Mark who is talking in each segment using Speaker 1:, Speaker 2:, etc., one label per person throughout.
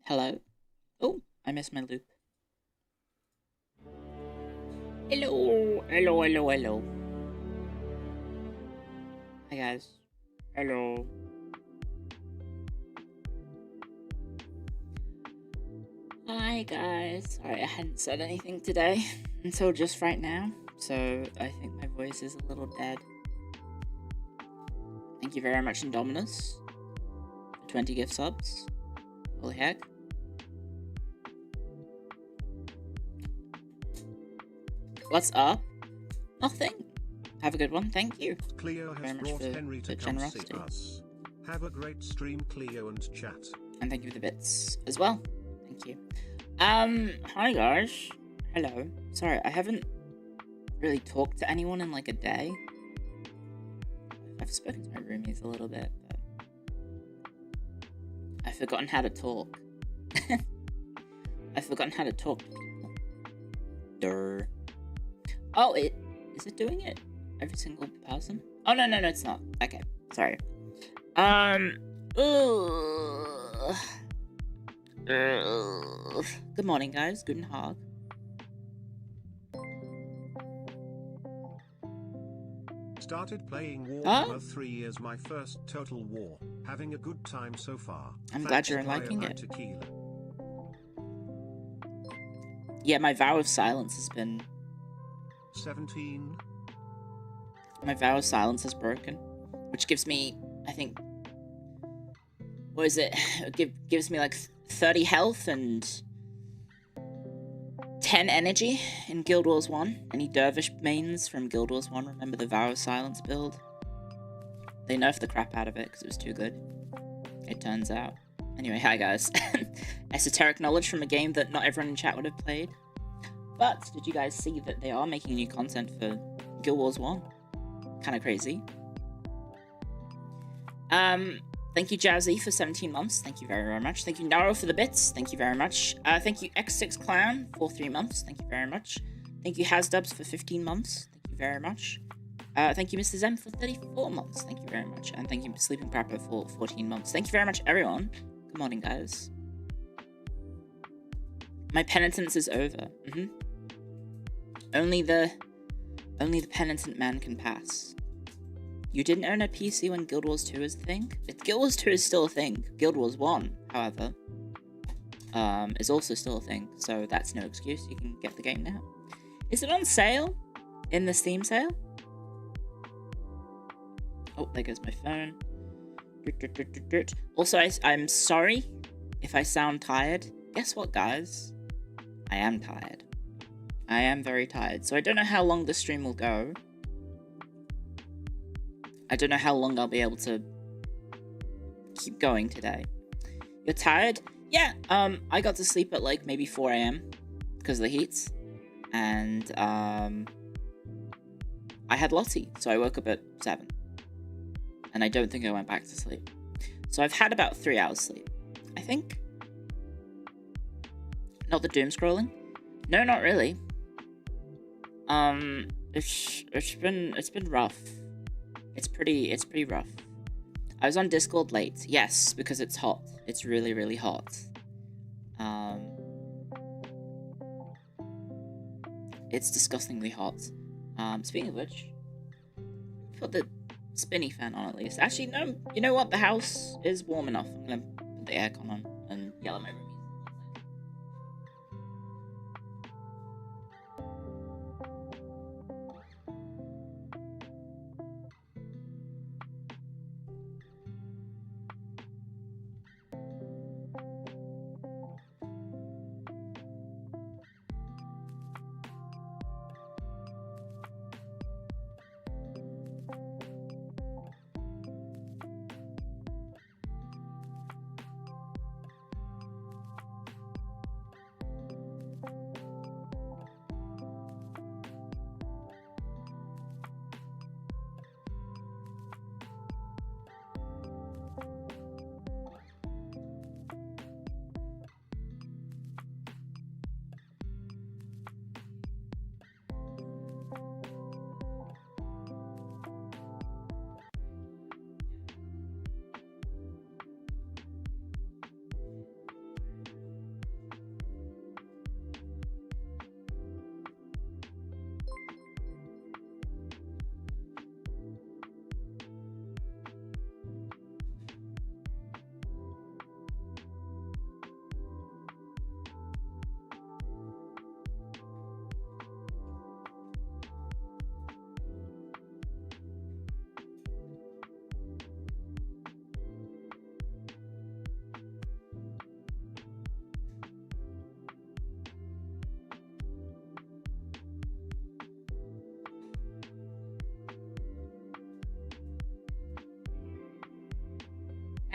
Speaker 1: Hello? Oh, I missed my loop. Hello, hello, hello, hello. Hi guys. Hello. Hi guys. Sorry, I hadn't said anything today until just right now, so I think my voice is a little dead. Thank you very much, Indominus, for 20 gift subs. Holy heck. What's up? Nothing. Have a good one. Thank you.
Speaker 2: Clio has brought Henry to come see us. Have a great stream, Clio, and chat.
Speaker 1: And thank you for the bits as well. Thank you. Hi guys. Hello. Sorry, I haven't really talked to anyone in like a day. I've spoken to my roomies a little bit, but I've forgotten how to talk. I've forgotten how to talk to people. Durr. Oh, is it doing it? Every single person? Oh, no, it's not. Okay, sorry. Good morning, guys. Guten Tag.
Speaker 2: Started playing War 3 years, my first Total War. Having a good time so far.
Speaker 1: I'm glad you're liking it.
Speaker 2: Tequila.
Speaker 1: Yeah, my vow of silence has been...
Speaker 2: 17.
Speaker 1: My vow of silence is broken, which gives me, I think... What is it? Gives me like 30 health and 10 energy in Guild Wars 1. Any Dervish mains from Guild Wars 1 remember the Vow of Silence build? They nerfed the crap out of it because it was too good, it turns out. Anyway, hi guys. Esoteric knowledge from a game that not everyone in chat would have played. But did you guys see that they are making new content for Guild Wars 1? Kind of crazy. Thank you, Jazzy, for 17 months. Thank you very, very much. Thank you, Naro, for the bits. Thank you very much. Thank you, X6 Clown, for 3 months. Thank you very much. Thank you, Hasdubs, for 15 months. Thank you very much. Thank you, Mr. Zem, for 34 months. Thank you very much. And thank you, Sleeping Crapper, for 14 months. Thank you very much, everyone. Good morning, guys. My penitence is over. Only the penitent man can pass. You didn't own a PC when Guild Wars 2 is a thing? Guild Wars 2 is still a thing. Guild Wars 1, however, is also still a thing, so that's no excuse. You can get the game now. Is it on sale? In the Steam sale? Oh, there goes my phone. Also, I'm sorry if I sound tired. Guess what, guys? I am tired. I am very tired, so I don't know how long the stream will go. I don't know how long I'll be able to keep going today. You're tired? Yeah, I got to sleep at like maybe 4 AM because of the heat. And I had Lottie, so I woke up at 7. And I don't think I went back to sleep. So I've had about 3 hours sleep, I think. Not the doom scrolling? No, not really. It's been rough. It's pretty rough. I was on Discord late. Yes, because it's hot. It's really, really hot. It's disgustingly hot. Speaking of which, put the spinny fan on at least. Actually, no. You know what? The house is warm enough. I'm gonna put the aircon on and yell at my room.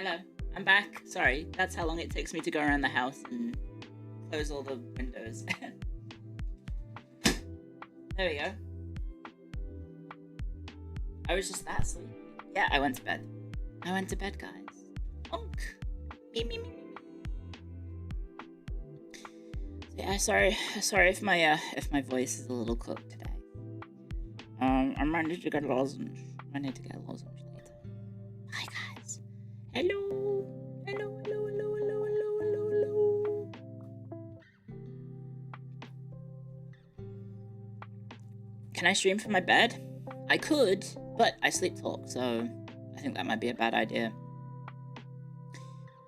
Speaker 1: Hello, I'm back. Sorry, that's how long it takes me to go around the house and close all the windows. There we go. I was just that sleepy. Yeah, I went to bed. I went to bed, guys. Honk. Me, me, me, me. Yeah, sorry if my voice is a little cooked today. I'm ready to get a lozenge. I need to get a lozenge later. Hi guys. Hello. Hello, hello, hello, hello, hello, hello, hello. Can I stream from my bed? I could, but I sleep talk, so I think that might be a bad idea.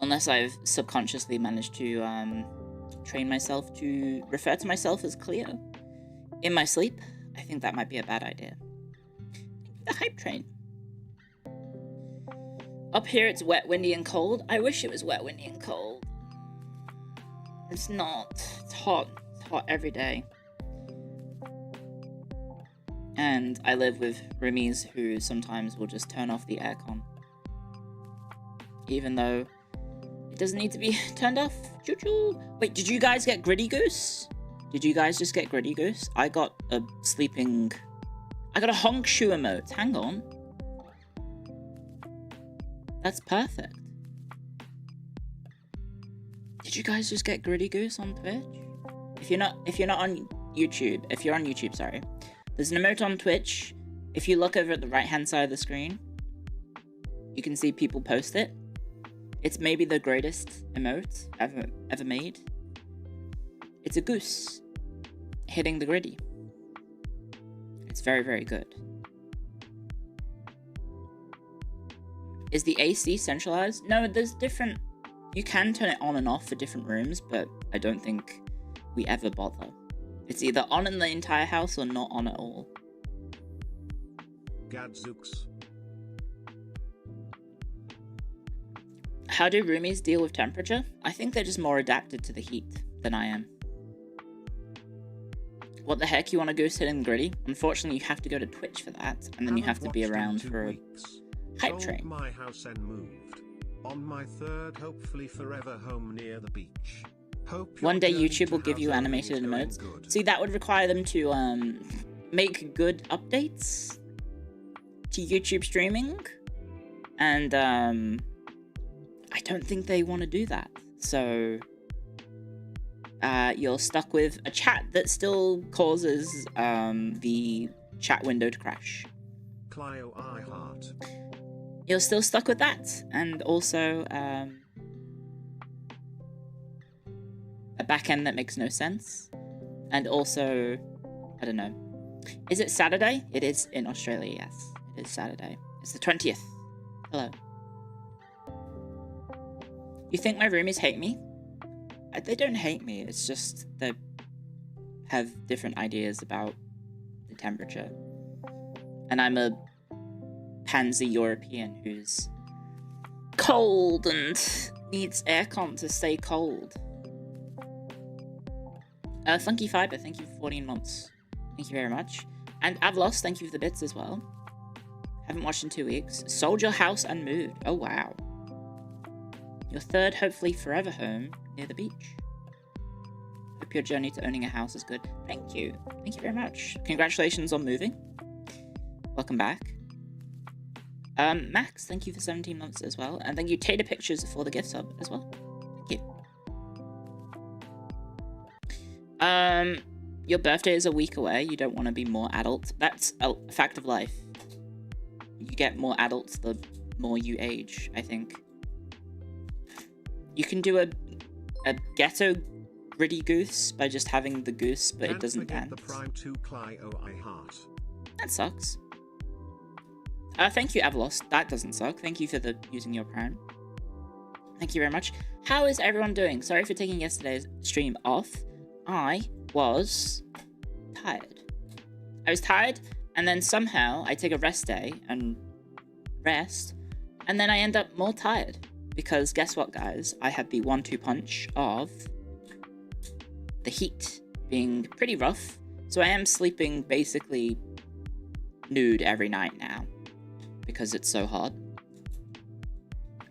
Speaker 1: Unless I've subconsciously managed to train myself to refer to myself as Clio in my sleep, I think that might be a bad idea. The hype train. Up here it's wet, windy, and cold. I wish it was wet, windy, and cold. It's not. It's hot. It's hot every day. And I live with roomies who sometimes will just turn off the aircon. Even though it doesn't need to be turned off. Choo-choo. Wait, did you guys get Gritty Goose? Did you guys just get Gritty Goose? I got a honk shoe emote. Hang on. That's perfect. Did you guys just get Gritty Goose on Twitch? If you're not on YouTube, if you're on YouTube, sorry. There's an emote on Twitch. If you look over at the right-hand side of the screen, you can see people post it. It's maybe the greatest emote ever made. It's a goose hitting the gritty. It's very, very good. Is the AC centralized? No, there's different... You can turn it on and off for different rooms, but I don't think we ever bother. It's either on in the entire house or not on at all.
Speaker 2: Gadzooks.
Speaker 1: How do roomies deal with temperature? I think they're just more adapted to the heat than I am. What the heck, you want a goose hitting gritty? Unfortunately, you have to go to Twitch for that, and then you have to be around for a hype train.
Speaker 2: Sold my house and moved. On my third, hopefully forever home near the beach.
Speaker 1: One day YouTube will give you animated emotes. See, that would require them to make good updates to YouTube streaming, and I don't think they want to do that. So you're stuck with a chat that still causes the chat window to crash.
Speaker 2: Clio I heart.
Speaker 1: You're still stuck with that, and also a backend that makes no sense, and also, I don't know. Is it Saturday? It is in Australia, yes. It is Saturday. It's the 20th. Hello. You think my roomies hate me? They don't hate me, it's just they have different ideas about the temperature. And I'm a pansy European who's cold and needs aircon to stay cold. Funky Fiber, thank you for 14 months. Thank you very much. And Avlos, thank you for the bits as well. Haven't watched in 2 weeks. Sold your house and moved. Oh, wow. Your third, hopefully forever home near the beach. Hope your journey to owning a house is good. Thank you. Thank you very much. Congratulations on moving. Welcome back. Max, thank you for 17 months as well. And thank you, Tater Pictures, for the gift sub as well. Thank you. Your birthday is a week away. You don't want to be more adult. That's a fact of life. You get more adults the more you age, I think. You can do a ghetto gritty goose by just having the goose, but it doesn't dance.
Speaker 2: The Prime 2 Clio I heart.
Speaker 1: That sucks. Thank you, Avalos. That doesn't suck. Thank you for using your Prime. Thank you very much. How is everyone doing? Sorry for taking yesterday's stream off. I was tired. I was tired, and then somehow I take a rest day and rest, and then I end up more tired. Because guess what, guys? I had the 1-2 punch of the heat being pretty rough. So I am sleeping basically nude every night now. Because it's so hot.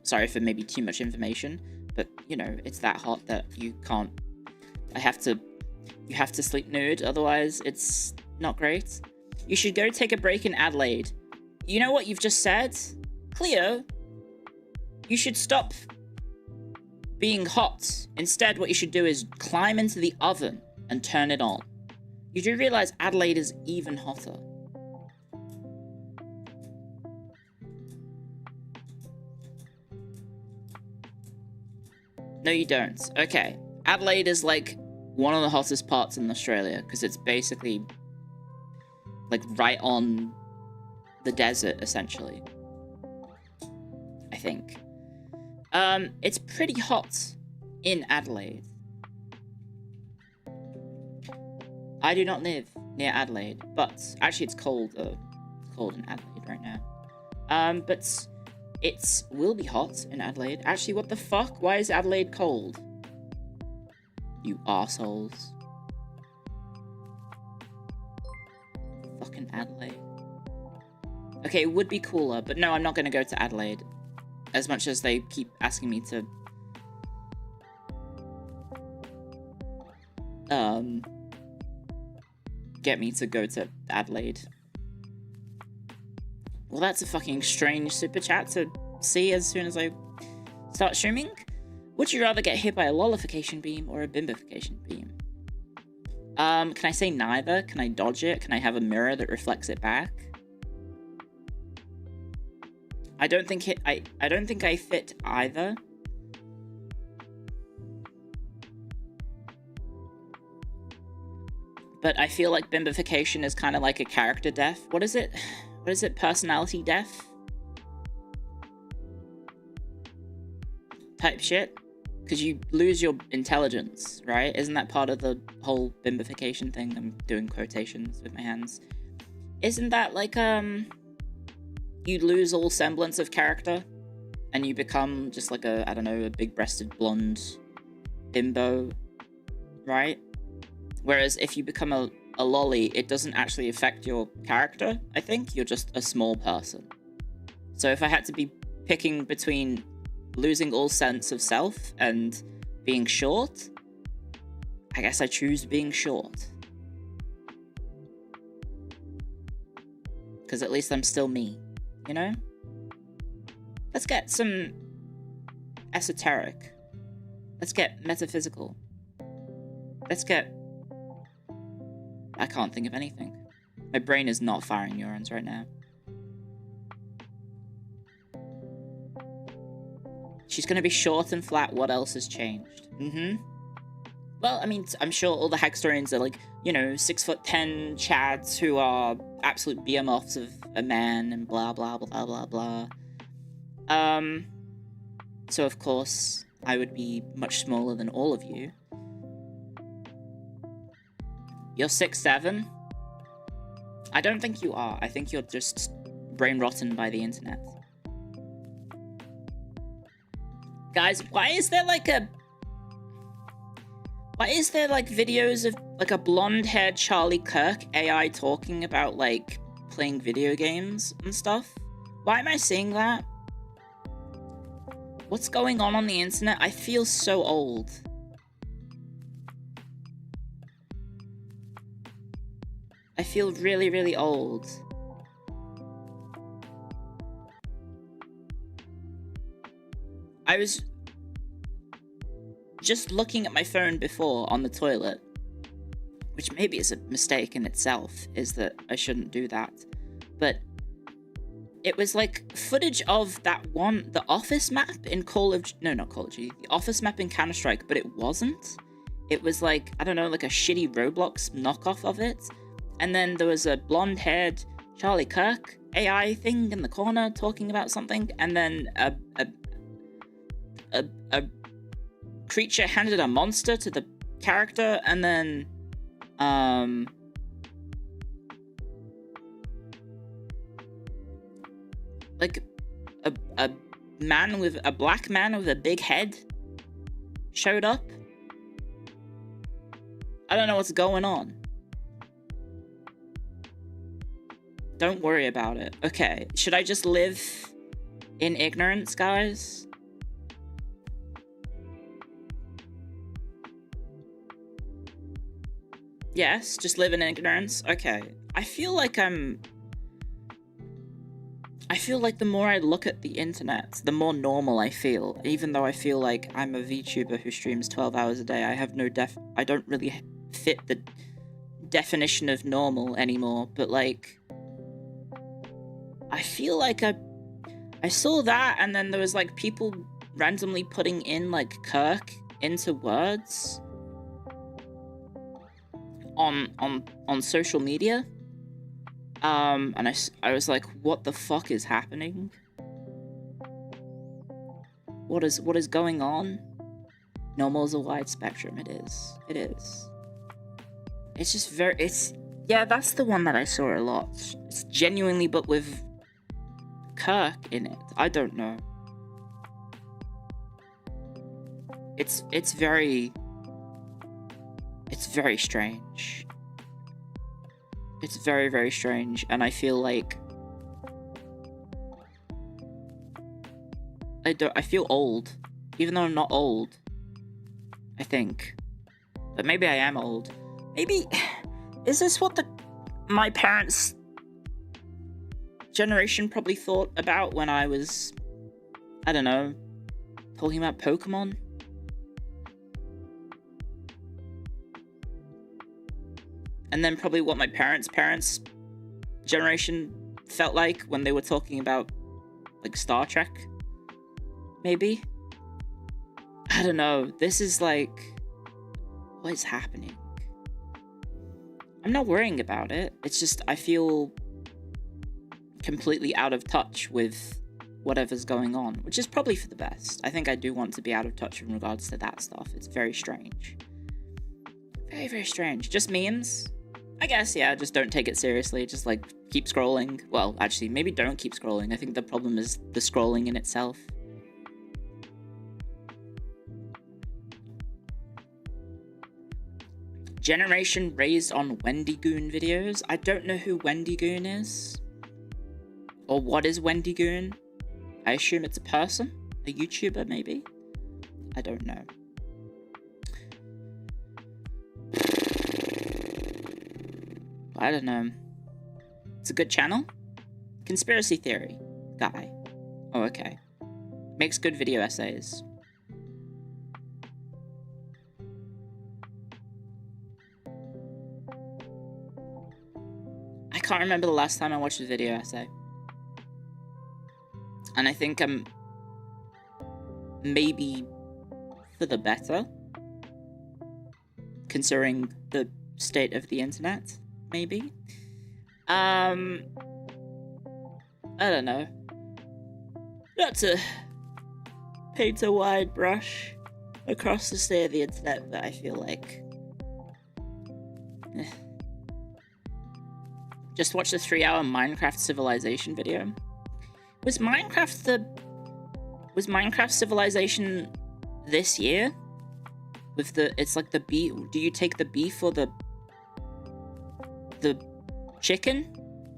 Speaker 1: Sorry for maybe too much information, but, you know, it's that hot that you can't... You have to sleep nude, otherwise it's not great. You should go take a break in Adelaide. You know what you've just said? Clio, you should stop being hot. Instead, what you should do is climb into the oven and turn it on. You do realize Adelaide is even hotter. No, you don't. Okay. Adelaide is like one of the hottest parts in Australia because it's basically like right on the desert, essentially. I think. It's pretty hot in Adelaide. I do not live near Adelaide, but actually it's cold. It's cold in Adelaide right now. But it will be hot in Adelaide. Actually, what the fuck? Why is Adelaide cold? You assholes. Fucking Adelaide. Okay, it would be cooler, but no, I'm not gonna go to Adelaide. As much as they keep asking me to... get me to go to Adelaide. Well, that's a fucking strange super chat to see as soon as I start streaming. Would you rather get hit by a lolification beam or a bimbification beam? Can I say neither? Can I dodge it? Can I have a mirror that reflects it back? I don't think I fit either. But I feel like bimbification is kind of like a character death. What is it? What is it? Personality death? Type shit? Because you lose your intelligence, right? Isn't that part of the whole bimbification thing? I'm doing quotations with my hands. Isn't that like, you lose all semblance of character? And you become just like a, I don't know, a big-breasted blonde bimbo, right? Whereas if you become a lolly, it doesn't actually affect your character, I think. You're just a small person. So if I had to be picking between losing all sense of self and being short, I guess I choose being short. Because at least I'm still me, you know? Let's get some esoteric. Let's get metaphysical. Let's get... I can't think of anything. My brain is not firing neurons right now. She's gonna be short and flat. What else has changed? Well, I mean, I'm sure all the Hextorians are like, you know, 6'10" chads who are absolute behemoths of a man and blah blah blah blah blah. So of course, I would be much smaller than all of you. You're 6'7"? I don't think you are. I think you're just brain rotten by the internet. Guys, why is there like videos of like a blonde-haired Charlie Kirk AI talking about like playing video games and stuff? Why am I seeing that? What's going on the internet? I feel so old. I feel really, really old. I was just looking at my phone before on the toilet, which maybe is a mistake in itself, is that I shouldn't do that. But it was like footage of that one, the office map in not Call of Duty, the office map in Counter-Strike, but it wasn't. It was like, I don't know, like a shitty Roblox knockoff of it. And then there was a blonde-haired Charlie Kirk AI thing in the corner talking about something, and then a creature handed a monster to the character, and then like a black man with a big head showed up. I don't know what's going on. Don't worry about it. Okay, should I just live in ignorance, guys? Yes, just live in ignorance. Okay. I feel like the more I look at the internet, the more normal I feel. Even though I feel like I'm a VTuber who streams 12 hours a day, I don't really fit the definition of normal anymore, but like, I feel like I saw that, and then there was like people randomly putting in like Kirk into words on social media, and I was like, what the fuck is happening? What is going on? Normal is a wide spectrum. It is. It's just yeah, that's the one that I saw a lot. It's genuinely, but with Kirk in it. I don't know. It's very strange. It's very, very strange, and I feel like I feel old, even though I'm not old, I think. But maybe I am old. Maybe, is this what my parents' generation probably thought about when I was, I don't know, talking about Pokemon? And then probably what my parents' generation felt like when they were talking about, like, Star Trek? Maybe? I don't know. This is like, what is happening? I'm not worrying about it. It's just, I feel completely out of touch with whatever's going on, which is probably for the best. I think I do want to be out of touch in regards to that stuff. It's very strange. Very, very strange. Just memes? I guess, yeah, just don't take it seriously. Just, like, keep scrolling. Well, actually, maybe don't keep scrolling. I think the problem is the scrolling in itself. Generation raised on Wendigoon videos? I don't know who Wendigoon is. Or what is Wendigoon? I assume it's a person? A YouTuber, maybe? I don't know. I don't know. It's a good channel? Conspiracy theory guy. Oh, okay. Makes good video essays. I can't remember the last time I watched a video essay. And I think I'm maybe for the better, considering the state of the internet. Maybe. I don't know. Not to paint a wide brush across the state of the internet, but I feel like... Just watched a 3-hour Minecraft Civilization video. Was Minecraft Civilization this year? With it's like the beef. Do you take the beef or the chicken?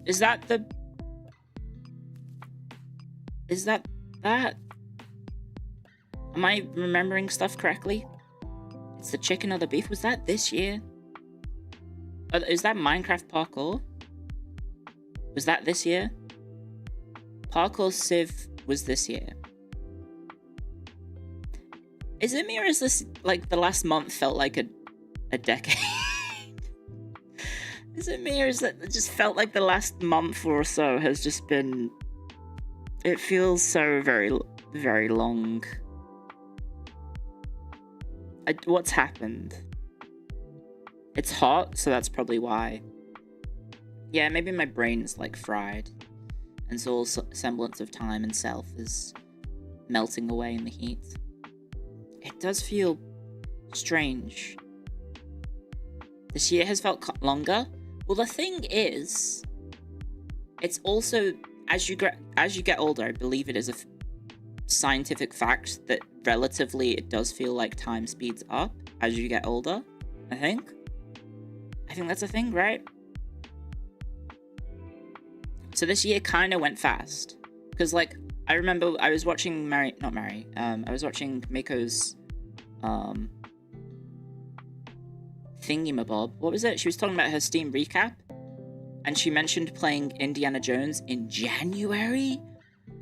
Speaker 1: Is that am I remembering stuff correctly? It's the chicken or the beef. Was that this year? Is that Minecraft parkour? Was that this year? Parkour Civ was this year. Is it me, or is this like the last month felt like a decade? Is it me, or is it just felt like the last month or so has just been... It feels so very, very long. What's happened? It's hot, so that's probably why. Yeah, maybe my brain's like fried, and so all semblance of time and self is melting away in the heat. It does feel strange. This year has felt longer. Well, the thing is, it's also, as you get older, I believe it is a scientific fact that relatively it does feel like time speeds up as you get older, I think. I think that's a thing, right? So this year kind of went fast. Because, like, I remember I was watching I was watching Mako's thingamabob. What was it? She was talking about her Steam recap, and she mentioned playing Indiana Jones in January?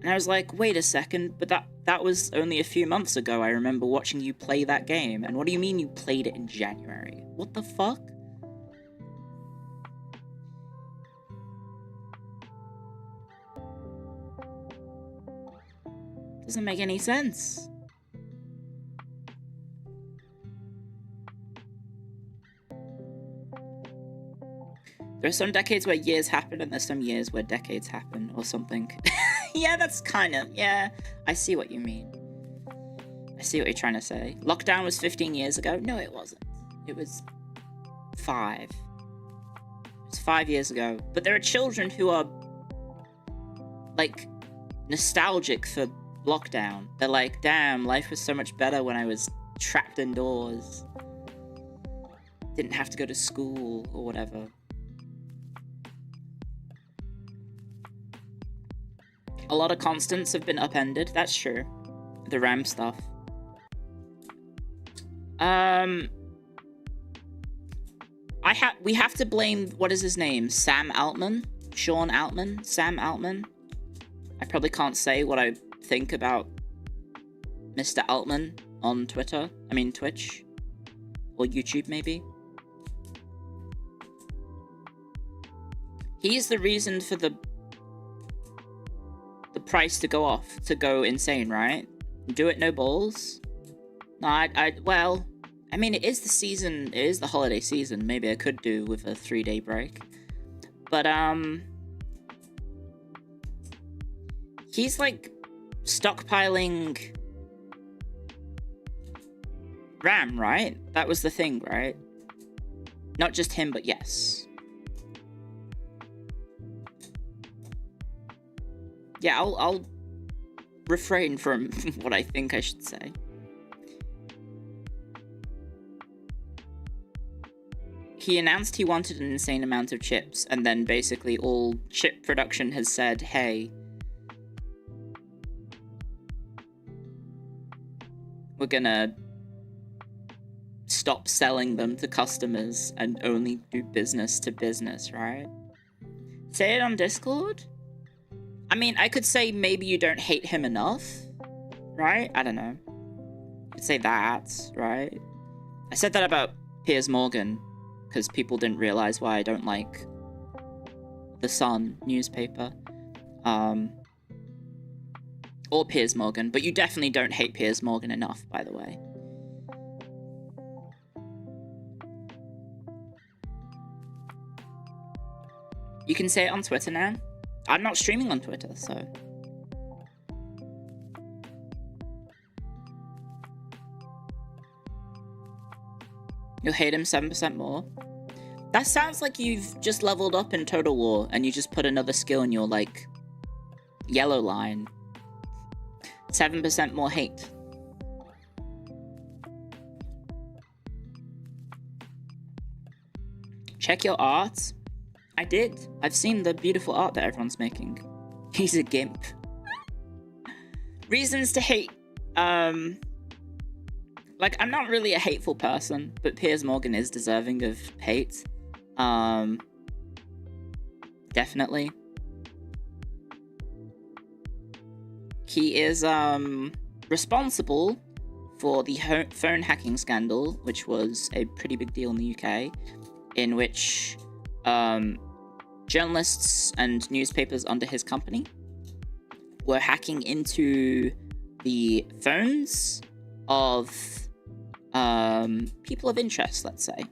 Speaker 1: And I was like, wait a second, but that was only a few months ago. I remember watching you play that game. And what do you mean you played it in January? What the fuck? Doesn't make any sense. There are some decades where years happen, and there's some years where decades happen, or something. Yeah, that's kind of... Yeah, I see what you mean. I see what you're trying to say. Lockdown was 15 years ago? No, it wasn't. It was 5. It was 5 years ago. But there are children who are, like, nostalgic for lockdown. They're like, damn, life was so much better when I was trapped indoors. Didn't have to go to school, or whatever. A lot of constants have been upended, that's true. The RAM stuff. We have to blame, what is his name? Sam Altman? Sean Altman? Sam Altman? I probably can't say what I think about Mr. Altman on Twitter. I mean Twitch. Or YouTube, maybe. He's the reason for the price to go off, to go insane, right? Do it no balls? No, well, I mean, it is the season, it is the holiday season. Maybe I could do with a 3-day break. But, he's, like, stockpiling RAM, right? That was the thing, right? Not just him, but yes. Yeah, I'll refrain from what I think I should say. He announced he wanted an insane amount of chips, and then basically all chip production has said, hey, we're gonna stop selling them to customers and only do business to business, right? Say it on Discord? I mean, I could say maybe you don't hate him enough, right? I don't know. I could say that, right? I said that about Piers Morgan, because people didn't realize why I don't like The Sun newspaper. Or Piers Morgan, but you definitely don't hate Piers Morgan enough, by the way. You can say it on Twitter now. I'm not streaming on Twitter, so... You'll hate him 7% more? That sounds like you've just leveled up in Total War, and you just put another skill in your, like, yellow line. 7% more hate. Check your art. I did. I've seen the beautiful art that everyone's making. He's a gimp. Reasons to hate. Like, I'm not really a hateful person, but Piers Morgan is deserving of hate. Definitely. He is, responsible for the phone hacking scandal, which was a pretty big deal in the UK, in which, journalists and newspapers under his company were hacking into the phones of people of interest, let's say,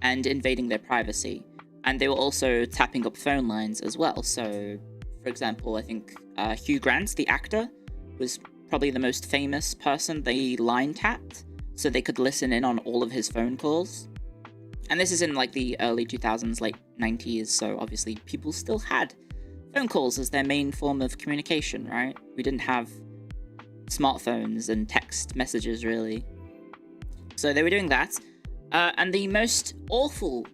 Speaker 1: and invading their privacy. And they were also tapping up phone lines as well. So, for example, I think Hugh Grant, the actor, was probably the most famous person they line tapped, so they could listen in on all of his phone calls. And this is in, like, the early 2000s, late 90s, so obviously people still had phone calls as their main form of communication, right? We didn't have smartphones and text messages, really. So they were doing that. And the most awful,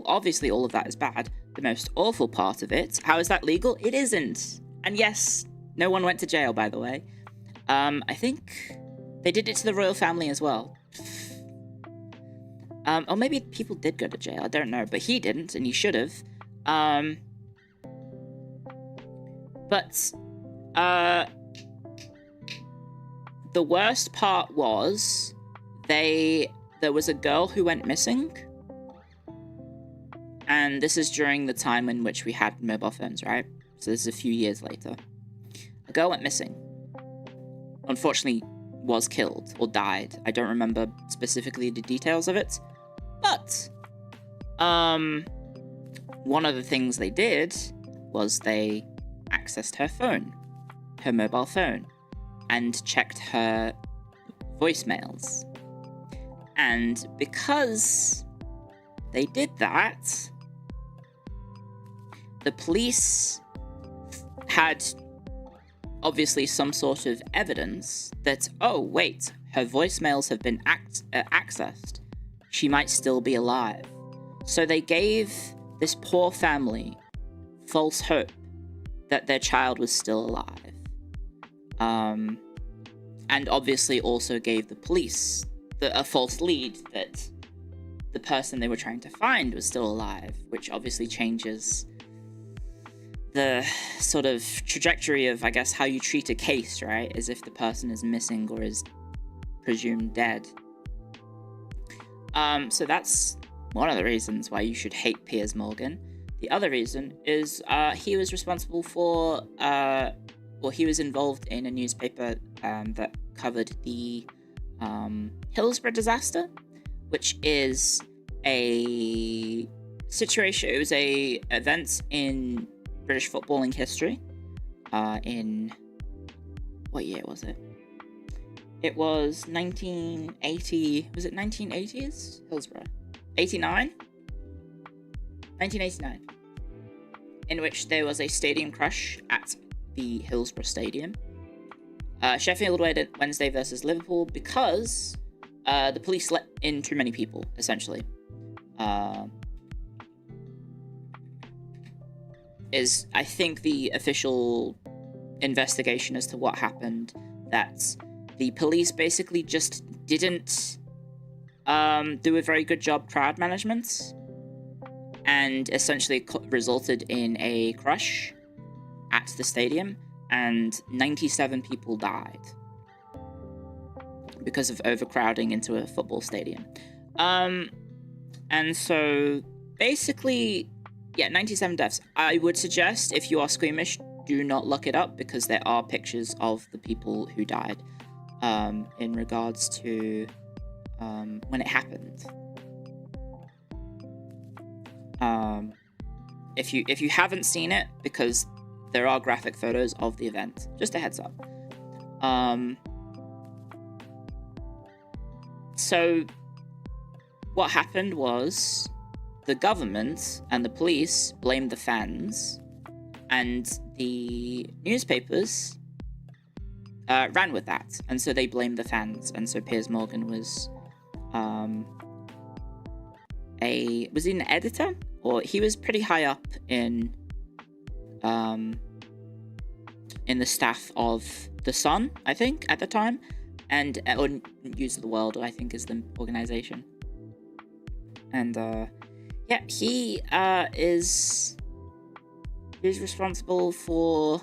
Speaker 1: obviously all of that is bad, the most awful part of it, how is that legal? It isn't. And yes, no one went to jail, by the way. I think they did it to the royal family as well. Or maybe people did go to jail, I don't know, but he didn't, and he should have. But, the worst part was, there was a girl who went missing, and this is during the time in which we had mobile phones, right? So this is a few years later. A girl went missing. Unfortunately, was killed or died. I don't remember specifically the details of it. But, one of the things they did was they accessed her phone, her mobile phone, and checked her voicemails. And because they did that, the police had obviously some sort of evidence that, oh wait, her voicemails have been accessed. She might still be alive. So they gave this poor family false hope that their child was still alive. And obviously also gave the police a false lead that the person they were trying to find was still alive, which obviously changes the sort of trajectory of, I guess, how you treat a case, right? As if the person is missing or is presumed dead. So that's one of the reasons why you should hate Piers Morgan. The other reason is he was responsible for, he was involved in a newspaper that covered the Hillsborough disaster, which is a situation, it was a event in British footballing history, in, what year was it? It was 1980, was it 1980s? Hillsborough. 89? 1989. In which there was a stadium crash at the Hillsborough Stadium. Sheffield Wednesday versus Liverpool, because the police let in too many people, essentially. Is, I think, the official investigation as to what happened, that the police basically just didn't do a very good job crowd management, and essentially resulted in a crash at the stadium, and 97 people died because of overcrowding into a football stadium. And so basically, yeah, 97 deaths. I would suggest, if you are squeamish, do not look it up, because there are pictures of the people who died in regards to when it happened. If you haven't seen it, because there are graphic photos of the event, just a heads up. So what happened was, the government and the police blamed the fans, and the newspapers ran with that, and so they blamed the fans, and so Piers Morgan was he an editor, or he was pretty high up in the staff of The Sun, I think, at the time, and or News of the World, I think is the organization. And yeah, he is responsible for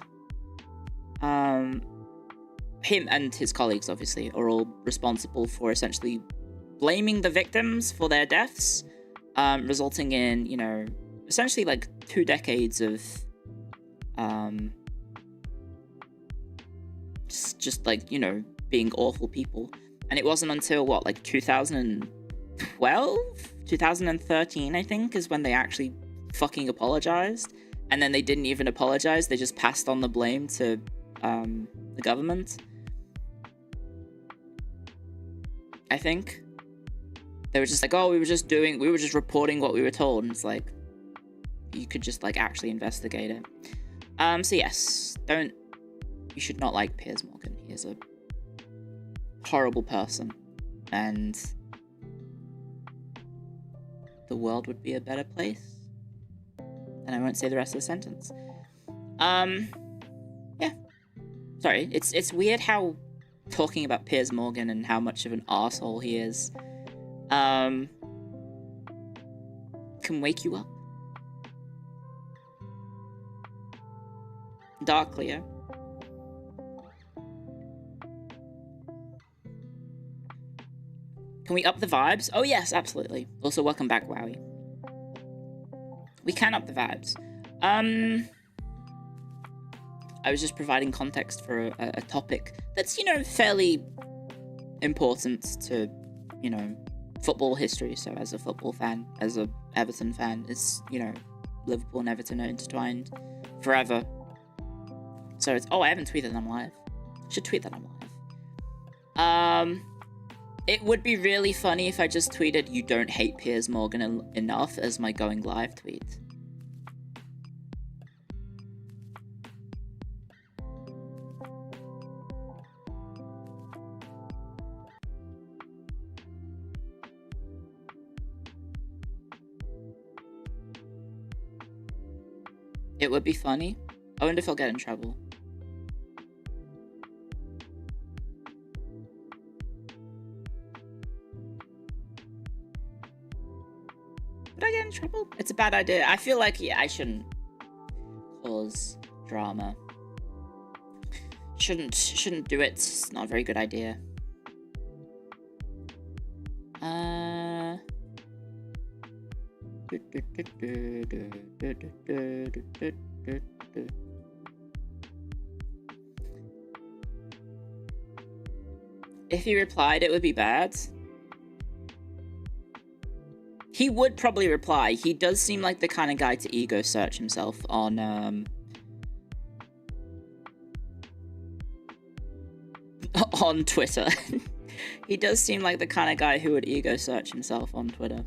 Speaker 1: him and his colleagues, obviously, are all responsible for essentially blaming the victims for their deaths, resulting in, you know, essentially like 2 decades of just like, you know, being awful people. And it wasn't until what, like 2012, 2013, I think, is when they actually fucking apologized. And then they didn't even apologize, they just passed on the blame to the government, I think. They were just like, oh, we were just reporting what we were told, and it's like, you could just like actually investigate it. So yes, you should not like Piers Morgan. He is a horrible person, and the world would be a better place. And I won't say the rest of the sentence. Yeah. Sorry, it's weird how talking about Piers Morgan and how much of an arsehole he is, can wake you up. Dark Clio. Can we up the vibes? Oh yes, absolutely. Also, welcome back, Wowie. We can up the vibes. I was just providing context for a topic that's, you know, fairly important to, you know, football history. So as a football fan, as a Everton fan, it's, you know, Liverpool and Everton are intertwined forever. So it's, oh, I haven't tweeted that I'm live. Should tweet that I'm live. It would be really funny if I just tweeted, "You don't hate Piers Morgan enough," as my going live tweet. It would be funny. I wonder if I'll get in trouble. Would I get in trouble? It's a bad idea. I feel like, yeah, I shouldn't cause drama. Shouldn't do it. It's not a very good idea. If he replied, it would be bad. He would probably reply. He does seem like the kind of guy to ego search himself on on Twitter. He does seem like the kind of guy who would ego search himself on Twitter.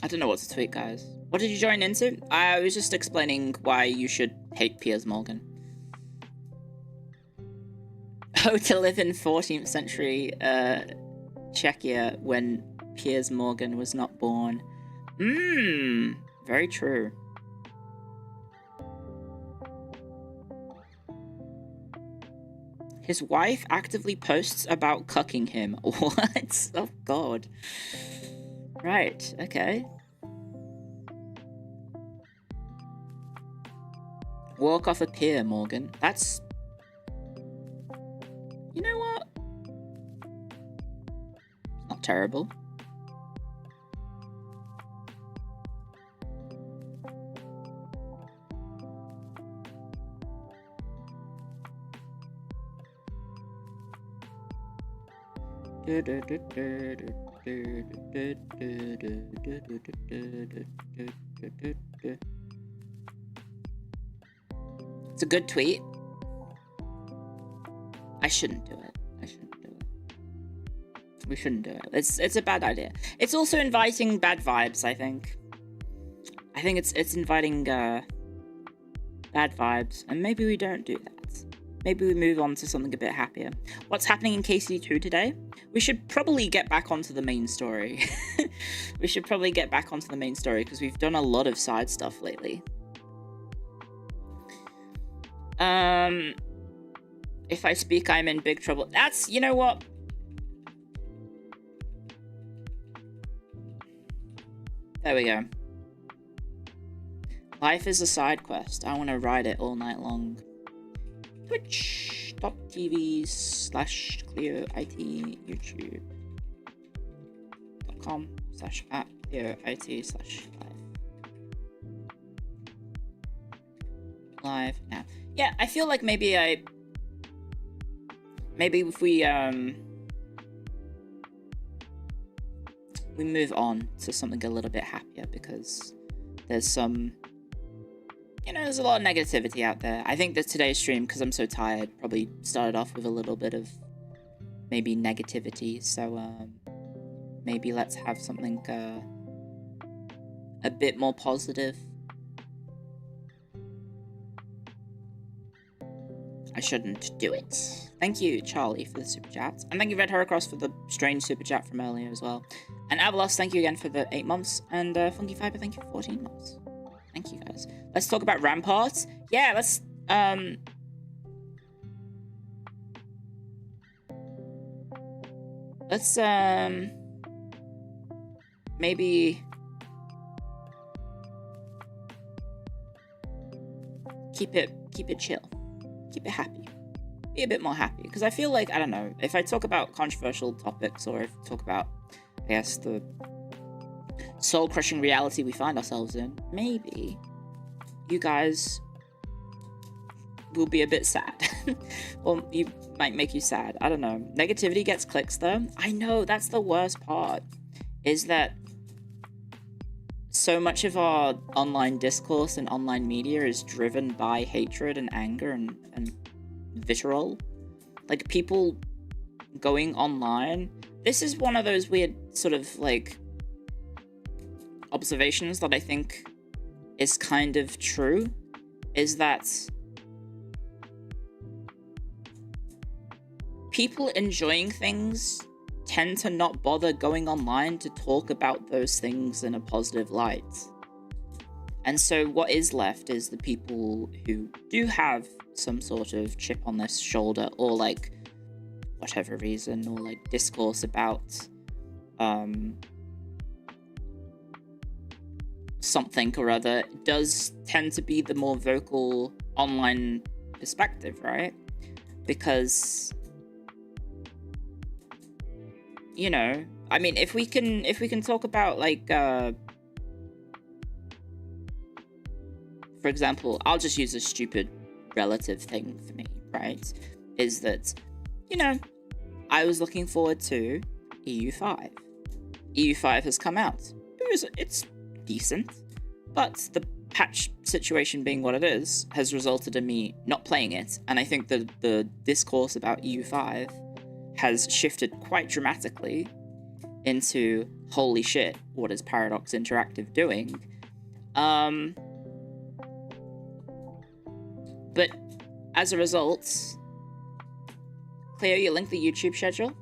Speaker 1: I don't know what to tweet, guys. What did you join into? I was just explaining why you should hate Piers Morgan. Oh, to live in 14th century Czechia when Piers Morgan was not born. Very true. His wife actively posts about cucking him. What? Oh, God. Right, okay. Walk off a pier, Morgan. That's... You know what? Not terrible. It's a good tweet. I shouldn't do it. We shouldn't do it. It's a bad idea. It's also inviting bad vibes, I think. I think it's inviting bad vibes, and maybe we don't do that. Maybe we move on to something a bit happier. What's happening in KC2 today? We should probably get back onto the main story. We should probably get back onto the main story because we've done a lot of side stuff lately. If I speak, I'm in big trouble. That's, you know what? There we go. Life is a side quest. I want to ride it all night long. Twitch.tv/ClioIT YouTube.com/@ClioIT/live. Live now. Yeah, I feel like maybe if we move on to something a little bit happier, because there's some, you know, there's a lot of negativity out there. I think that today's stream, because I'm so tired, probably started off with a little bit of maybe negativity. So maybe let's have something a bit more positive. I shouldn't do it. Thank you, Charlie, for the super chat. And thank you, Red Heracross, for the strange super chat from earlier as well. And Avalos, thank you again for the 8 months. And Funky Fiber, thank you for 14 months. Thank you, guys. Let's talk about ramparts. Yeah, let's, maybe keep it chill. Keep it happy. Be a bit more happy. Because I feel like, I don't know, if I talk about controversial topics, or if I talk about, I guess, the soul-crushing reality we find ourselves in, maybe you guys will be a bit sad. Or you might make you sad. I don't know. Negativity gets clicks, though. I know, that's the worst part. Is that so much of our online discourse and online media is driven by hatred and anger and vitriol. Like, people going online. This is one of those weird sort of, like, observations that I think is kind of true. Is that people enjoying things tend to not bother going online to talk about those things in a positive light. And so what is left is the people who do have some sort of chip on their shoulder, or like whatever reason, or like discourse about something or other, does tend to be the more vocal online perspective, right? Because, you know, I mean, if we can talk about, like, for example, I'll just use a stupid relative thing for me, right? Is that, you know, I was looking forward to EU5. EU5 has come out. It's decent, but the patch situation being what it is has resulted in me not playing it, and I think that the discourse about EU5 has shifted quite dramatically into, holy shit, what is Paradox Interactive doing? But as a result, Clio, you link the YouTube schedule?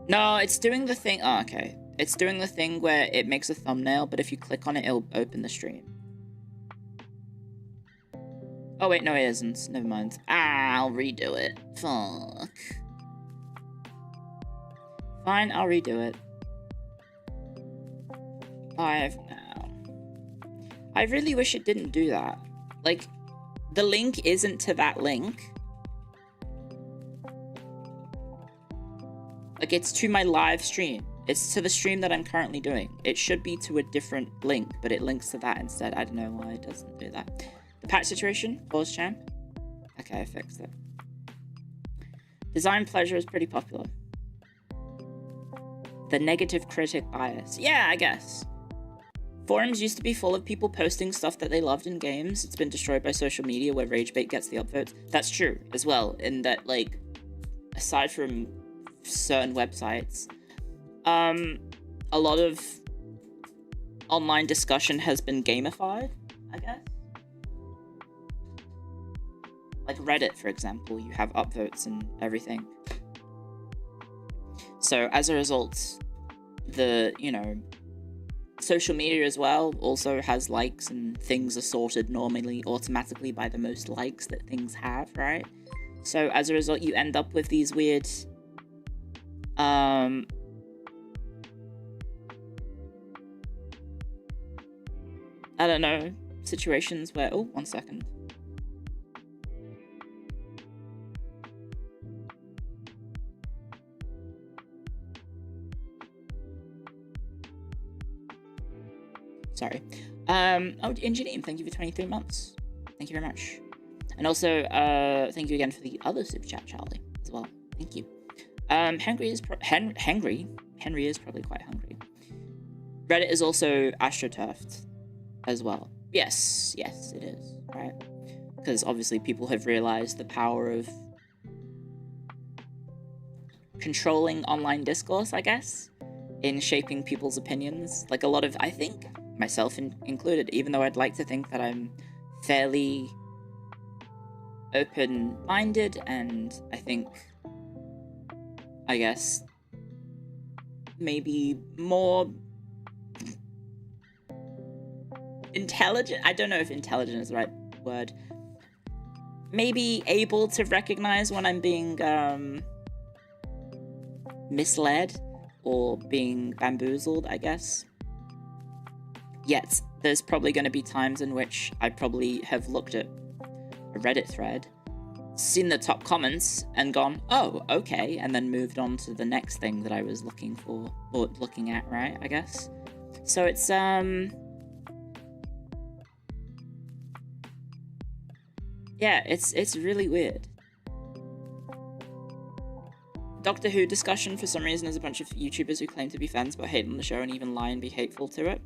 Speaker 1: No, it's doing the thing. Oh, okay. It's doing the thing where it makes a thumbnail, but if you click on it, it'll open the stream. Oh, wait, no, it isn't. Never mind. I'll redo it. Fuck. Fine, I'll redo it. Live now. I really wish it didn't do that. Like, the link isn't to that link. Like, it's to my live stream. It's to the stream that I'm currently doing. It should be to a different link, but it links to that instead. I don't know why it doesn't do that. The patch situation? Pause champ? Okay, I fixed it. Design pleasure is pretty popular. The negative critic bias. Yeah, I guess. Forums used to be full of people posting stuff that they loved in games. It's been destroyed by social media where rage bait gets the upvotes. That's true as well, in that, like, aside from certain websites, a lot of online discussion has been gamified, I guess. Like Reddit, for example, you have upvotes and everything. So as a result, the, you know, social media as well also has likes, and things are sorted normally automatically by the most likes that things have, right? So as a result, you end up with these weird I don't know, situations where, oh, 1 second. Sorry. Oh, Engineer, thank you for 23 months. Thank you very much. And also, thank you again for the other super chat, Charlie, as well. Thank you. Henry is probably quite hungry. Reddit is also astroturfed as well. Yes, it is, right? Because obviously people have realized the power of controlling online discourse, I guess, in shaping people's opinions. Like, a lot of, I think, myself included, even though I'd like to think that I'm fairly open-minded, and I think, I guess, maybe more intelligent. I don't know if intelligent is the right word. Maybe able to recognize when I'm being misled or being bamboozled, I guess. Yet, there's probably going to be times in which I probably have looked at a Reddit thread, seen the top comments, and gone, oh, okay, and then moved on to the next thing that I was looking for, or looking at, right, I guess. So it's, yeah, it's really weird. Doctor Who discussion, for some reason, there's a bunch of YouTubers who claim to be fans but hate on the show and even lie and be hateful to it.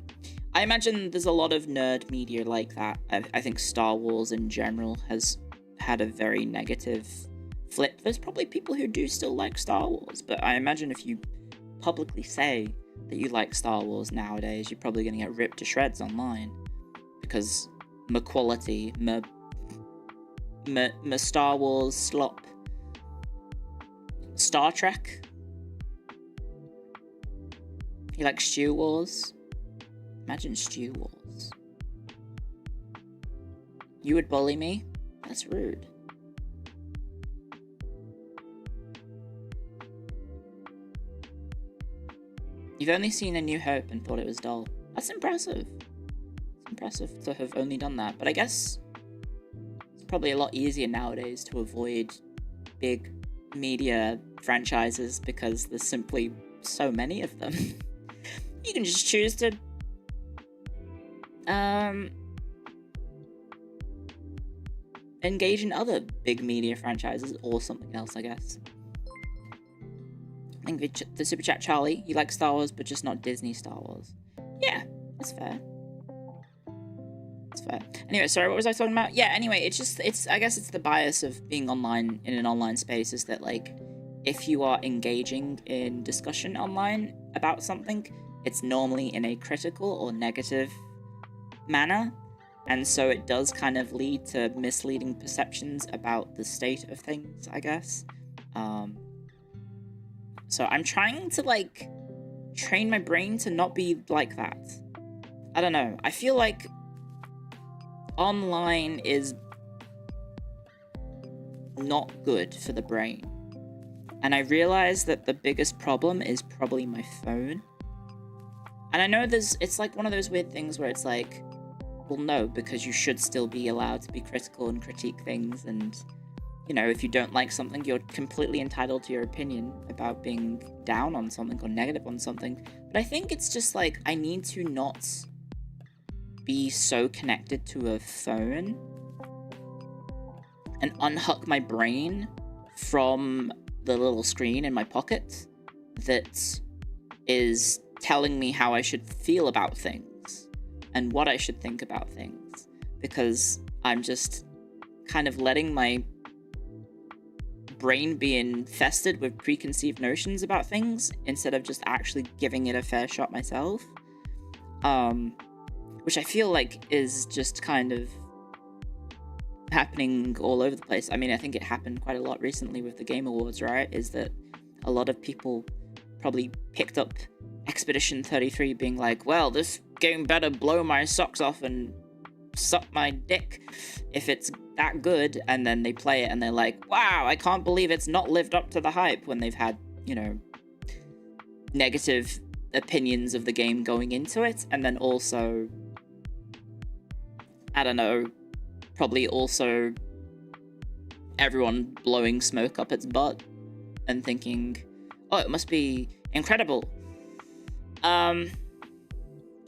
Speaker 1: I imagine there's a lot of nerd media like that. I think Star Wars in general has had a very negative flip. There's probably people who do still like Star Wars, but I imagine if you publicly say that you like Star Wars nowadays, you're probably going to get ripped to shreds online. Because quality, Star Wars slop. Star Trek. You like Stew Wars? Imagine Stew Wars. You would bully me? That's rude. You've only seen A New Hope and thought it was dull. That's impressive. It's impressive to have only done that, but I guess it's probably a lot easier nowadays to avoid big media franchises because there's simply so many of them. You can just choose to engage in other big media franchises or something else, I guess. I think the Super Chat Charlie, you like Star Wars but just not Disney Star Wars. Yeah, that's fair. That's fair. Anyway, sorry, what was I talking about? Yeah, anyway, I guess it's the bias of being online in an online space is that, like, if you are engaging in discussion online about something, it's normally in a critical or negative manner, and so it does kind of lead to misleading perceptions about the state of things, I guess. So I'm trying to, like, train my brain to not be like that. I don't know. I feel like online is not good for the brain. And I realize that the biggest problem is probably my phone. And I know it's like one of those weird things where it's like, well, no, because you should still be allowed to be critical and critique things, and, you know, if you don't like something, you're completely entitled to your opinion about being down on something or negative on something. But I think it's just like, I need to not be so connected to a phone and unhook my brain from the little screen in my pocket that is telling me how I should feel about things and what I should think about things, because I'm just kind of letting my brain be infested with preconceived notions about things instead of just actually giving it a fair shot myself, which I feel like is just kind of happening all over the place. I mean, I think it happened quite a lot recently with the Game Awards, right? Is that a lot of people probably picked up Expedition 33 being like, well, this game better blow my socks off and suck my dick if it's that good, and then they play it and they're like, wow, I can't believe it's not lived up to the hype, when they've had, you know, negative opinions of the game going into it, and then also, I don't know, probably also everyone blowing smoke up its butt and thinking, oh, it must be incredible.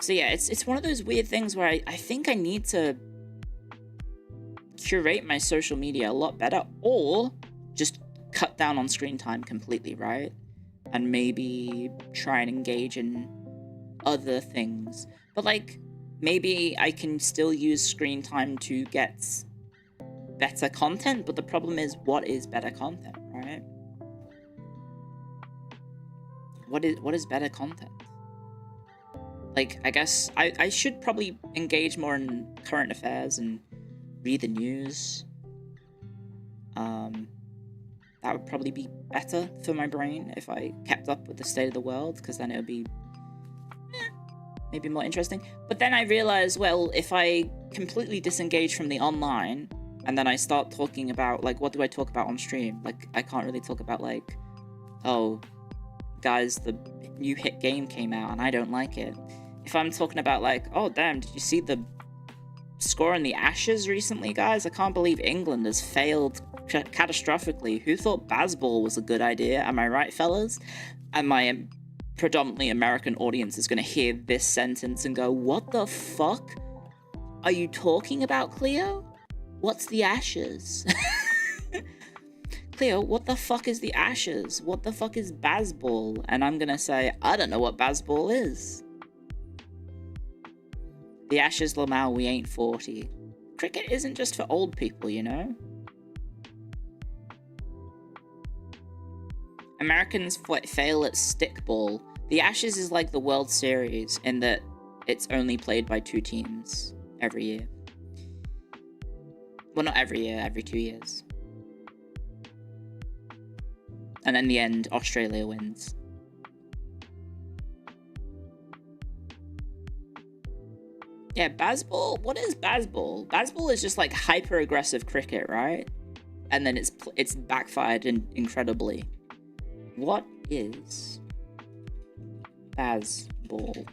Speaker 1: So yeah, it's one of those weird things where I think I need to curate my social media a lot better, or just cut down on screen time completely, right? And maybe try and engage in other things. But, like, maybe I can still use screen time to get better content, but the problem is, what is better content, right? What is better content? Like, I guess I should probably engage more in current affairs and read the news. That would probably be better for my brain if I kept up with the state of the world, because then it would be maybe more interesting. But then I realized, well, if I completely disengage from the online, and then I start talking about, like, what do I talk about on stream? Like, I can't really talk about, like, oh, guys, the new hit game came out and I don't like it. If I'm talking about, like, oh, damn, did you see the score in the Ashes recently, guys? I can't believe England has failed catastrophically. Who thought Bazball was a good idea? Am I right, fellas? And my predominantly American audience is going to hear this sentence and go, what the fuck are you talking about, Clio? What's the Ashes? Clio, what the fuck is the Ashes? What the fuck is Bazball? And I'm going to say, I don't know what Bazball is. The Ashes, Lamau, we ain't 40. Cricket isn't just for old people, you know? Americans fail at stickball. The Ashes is like the World Series in that it's only played by 2 teams every year. Well, not every year, every 2 years. And in the end, Australia wins. Yeah, Bazball? What is Bazball? Bazball is just like hyper-aggressive cricket, right? And then it's backfired incredibly. What is Bazball?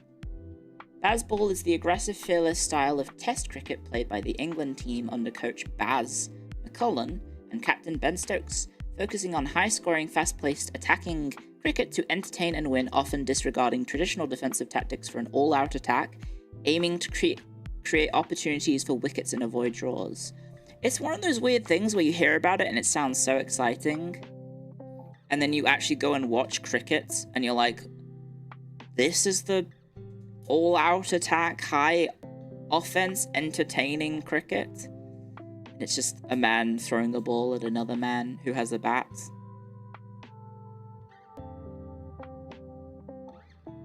Speaker 1: Bazball is the aggressive, fearless style of Test cricket played by the England team under coach Baz McCullum and captain Ben Stokes, focusing on high-scoring, fast-paced, attacking cricket to entertain and win, often disregarding traditional defensive tactics for an all-out attack, aiming to create opportunities for wickets and avoid draws. It's one of those weird things where you hear about it and it sounds so exciting, and then you actually go and watch cricket, and you're like, this is the all-out attack, high offense, entertaining cricket? And it's just a man throwing a ball at another man who has a bat.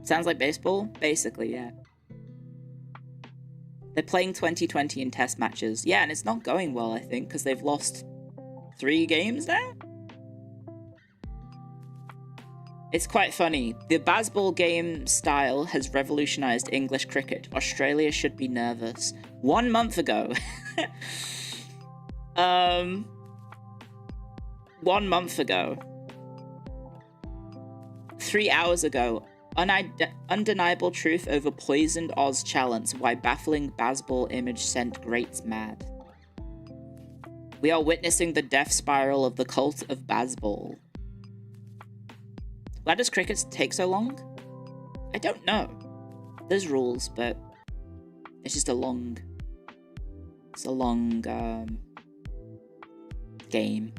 Speaker 1: Sounds like baseball? Basically, yeah. They're playing 2020 in test matches. Yeah, and it's not going well, I think, because they've lost 3 games now? It's quite funny. The Bazball game style has revolutionized English cricket. Australia should be nervous. 1 month ago. 1 month ago. 3 hours ago. Undeniable truth over poisoned Oz challenge. Why baffling Bazball image sent greats mad. We are witnessing the death spiral of the cult of Bazball. Why does cricket take so long? I don't know. There's rules, but it's just a long... It's a long, game.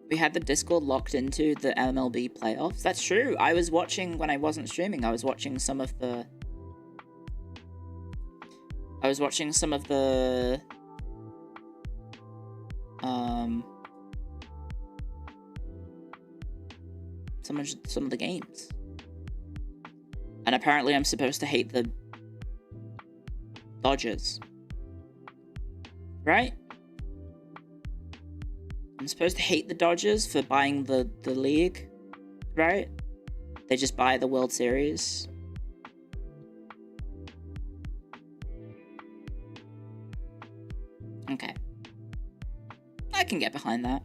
Speaker 1: We had the Discord locked into the MLB playoffs. That's true. I was watching, when I wasn't streaming, I was watching some of the... some of the games. And apparently I'm supposed to hate the Dodgers. Right? I'm supposed to hate the Dodgers for buying the league, right? They just buy the World Series. Okay. I can get behind that.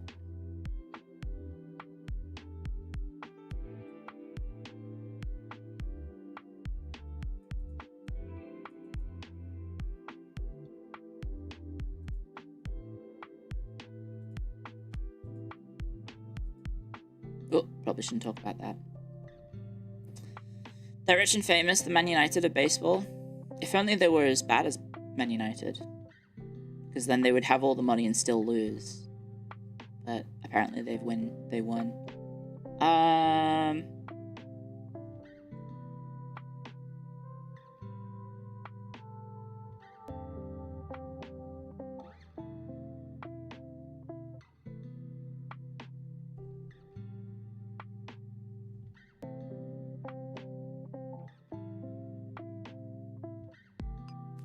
Speaker 1: Oh, probably shouldn't talk about that. They're rich and famous, the Man United of baseball. If only they were as bad as Man United. Because then they would have all the money and still lose. But apparently they won.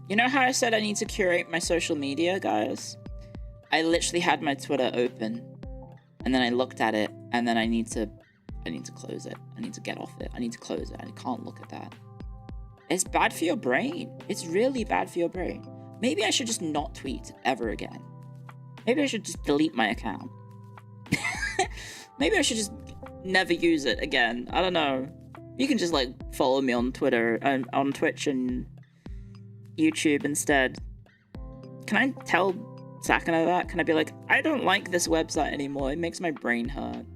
Speaker 1: You know how I said I need to curate my social media, guys? I literally had my Twitter open, and then I looked at it, and then I need to I need to close it. I need to get off it. I need to close it. I can't look at that. It's bad for your brain. It's really bad for your brain. Maybe I should just not tweet ever again. Maybe I should just delete my account. Maybe I should just never use it again. I don't know. You can just, like, follow me on Twitter, and on Twitch and YouTube instead. Can I tell Sakana that? Can I be like, I don't like this website anymore. It makes my brain hurt.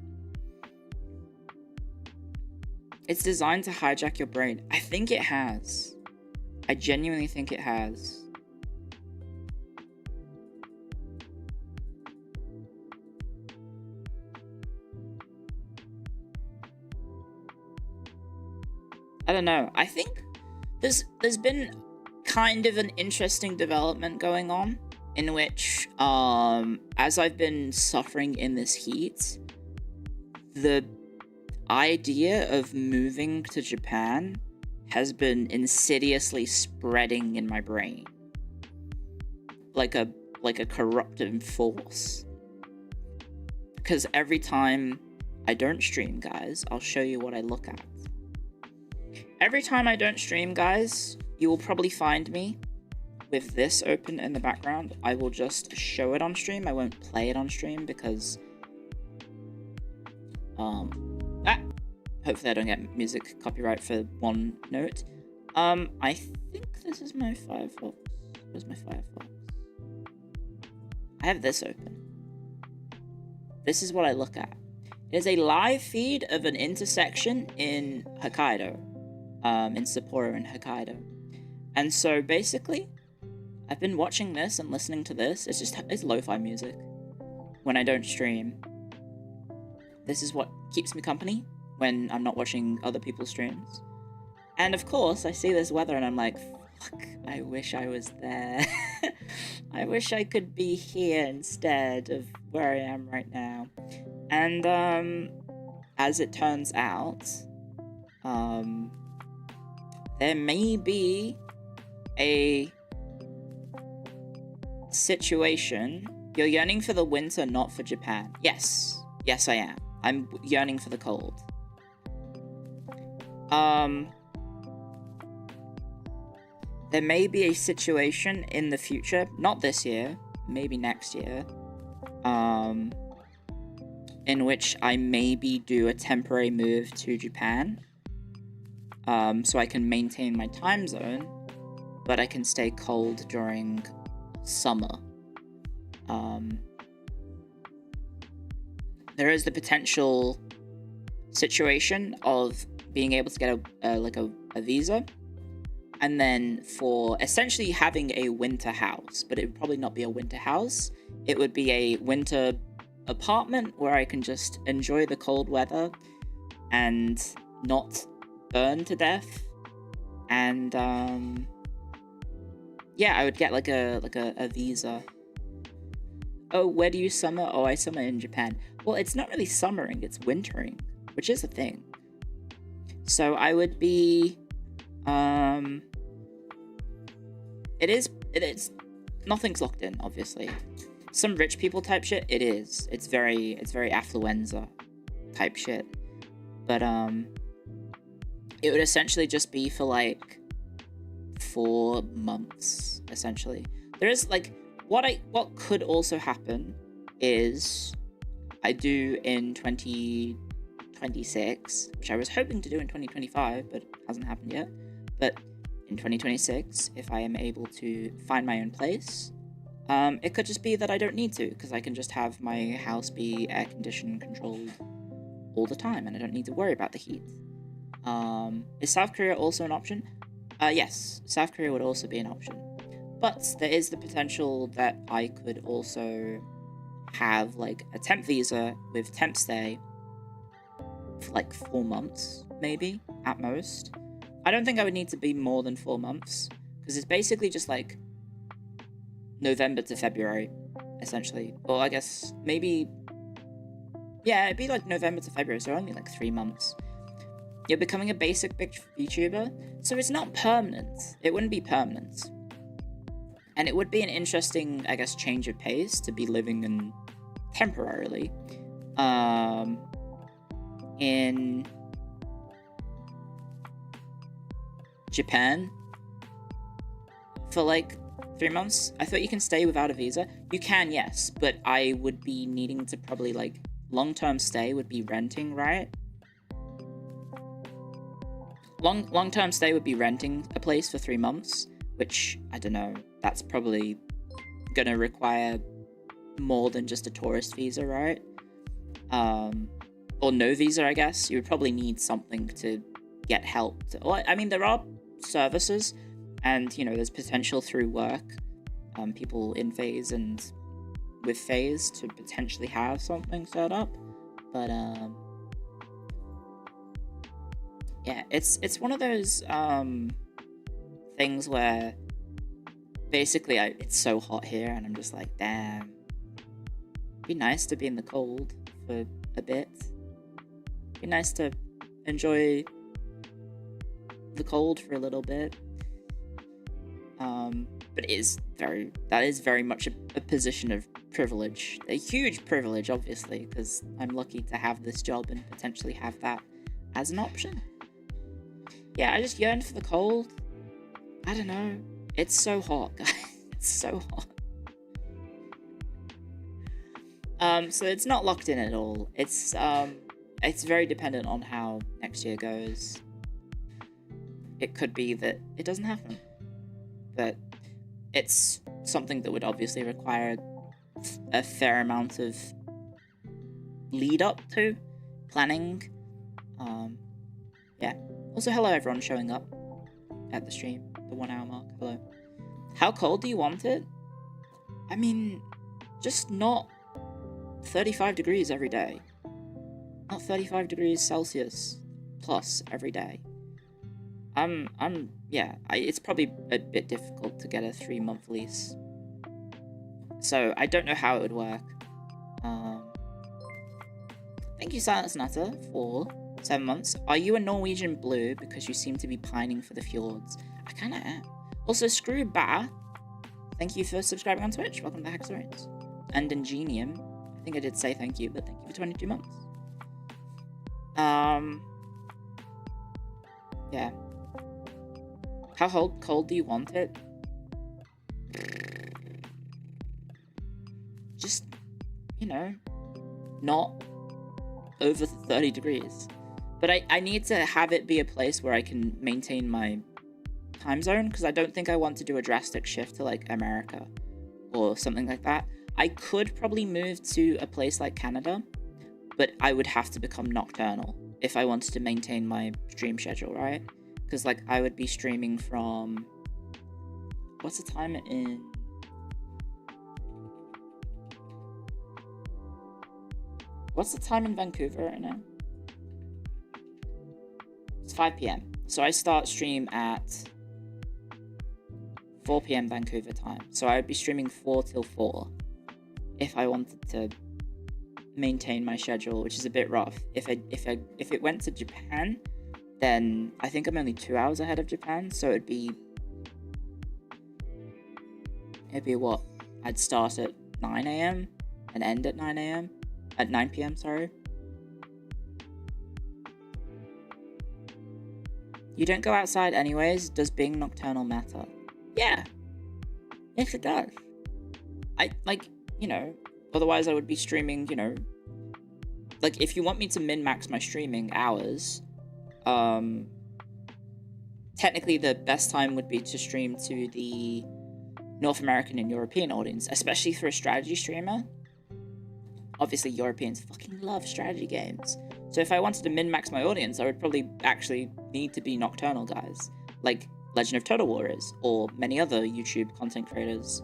Speaker 1: It's designed to hijack your brain. I think it has. I genuinely think it has. I don't know. I think there's been kind of an interesting development going on in which, as I've been suffering in this heat, the idea of moving to Japan has been insidiously spreading in my brain, like a corruptive force. Because every time I don't stream, guys, I'll show you what I look at. Every time I don't stream, guys, you will probably find me with this open in the background. I will just show it on stream. I won't play it on stream because hopefully I don't get music copyright for one note. I think this is my Firefox. Where's my Firefox? I have this open. This is what I look at. It is a live feed of an intersection in Hokkaido. In Sapporo and Hokkaido. And so basically, I've been watching this and listening to this. It's lo-fi music when I don't stream. This is what keeps me company when I'm not watching other people's streams. And of course, I see this weather and I'm like, fuck, I wish I was there. I wish I could be here instead of where I am right now. And as it turns out, there may be a situation. You're yearning for the winter, not for Japan. Yes. Yes, I am. I'm yearning for the cold. There may be a situation in the future, not this year, maybe next year, in which I maybe do a temporary move to Japan. So I can maintain my time zone, but I can stay cold during summer. There is the potential situation of being able to get a visa, and then for essentially having a winter house, but it would probably not be a winter house. It would be a winter apartment where I can just enjoy the cold weather and not burn to death. And yeah, I would get like a visa. Oh, where do you summer? Oh, I summer in Japan. Well, it's not really summering, it's wintering, which is a thing. So I would be it is nothing's locked in, obviously. Some rich people type shit, it is. It's very affluenza type shit. But it would essentially just be for like 4 months, essentially. There is like what could also happen is I do in 2026, which I was hoping to do in 2025, but hasn't happened yet. But in 2026, if I am able to find my own place, it could just be that I don't need to, because I can just have my house be air conditioned controlled all the time, and I don't need to worry about the heat. Is South Korea also an option? Yes, South Korea would also be an option. But there is the potential that I could also have like a temp visa with temp stay for like 4 months, maybe, at most. I don't think I would need to be more than 4 months, because it's basically just like November to February, essentially. Or I guess maybe, yeah, it'd be like November to February, so only like 3 months. You're becoming a basic VTuber, so it's not permanent. It wouldn't be permanent. And it would be an interesting, I guess, change of pace to be living in temporarily in Japan for like 3 months. I thought you can stay without a visa. You can, yes, but I would be needing to probably like long-term stay would be renting, right? Long-term stay would be renting a place for 3 months, which I don't know. That's probably gonna require more than just a tourist visa, right? Or no visa, I guess. You would probably need something to get help. Well, I mean, there are services, and you know, there's potential through work, people in phase and with phase to potentially have something set up, but yeah, it's one of those things where basically it's so hot here, and I'm just like, damn, it'd be nice to be in the cold for a bit. It'd be nice to enjoy the cold for a little bit. But that is very much a position of privilege. A huge privilege, obviously, because I'm lucky to have this job and potentially have that as an option. Yeah, I just yearn for the cold. I don't know. It's so hot, guys. It's so hot. So it's not locked in at all. It's very dependent on how next year goes. It could be that it doesn't happen. But it's something that would obviously require a fair amount of lead up to planning. Yeah. Also, hello everyone showing up at the stream, the 1 hour mark. Hello. How cold do you want it? I mean, just not 35 degrees every day. Not 35 degrees Celsius plus every day. Yeah, it's probably a bit difficult to get a 3-month lease. So I don't know how it would work. Thank you, Silence Nutter, for 7 months. Are you a Norwegian blue because you seem to be pining for the fjords? I kind of am. Also, Screw Ba, thank you for subscribing on Twitch. Welcome to Haxorians. And Ingenium, I think I did say thank you, but thank you for 22 months. Yeah. How cold do you want it? Just, you know, not over 30 degrees. But I need to have it be a place where I can maintain my time zone, because I don't think I want to do a drastic shift to, like, America or something like that. I could probably move to a place like Canada, but I would have to become nocturnal if I wanted to maintain my stream schedule, right? Because, like, I would be streaming from... What's the time in... What's the time in Vancouver right now? It's 5 p.m. So I start stream at 4 p.m. Vancouver time. So I would be streaming 4 till 4 if I wanted to maintain my schedule, which is a bit rough. If it went to Japan, then I think I'm only 2 hours ahead of Japan, so it'd be what? I'd start at 9 a.m. and end at 9 a.m. At 9 p.m., sorry. You don't go outside anyways. Does being nocturnal matter? Yeah. Yes, it does. You know, otherwise I would be streaming, you know, like, if you want me to min-max my streaming hours, technically the best time would be to stream to the North American and European audience, especially for a strategy streamer. Obviously, Europeans fucking love strategy games. So if I wanted to min-max my audience, I would probably actually need to be nocturnal guys, like Legend of Total Warriors, or many other YouTube content creators,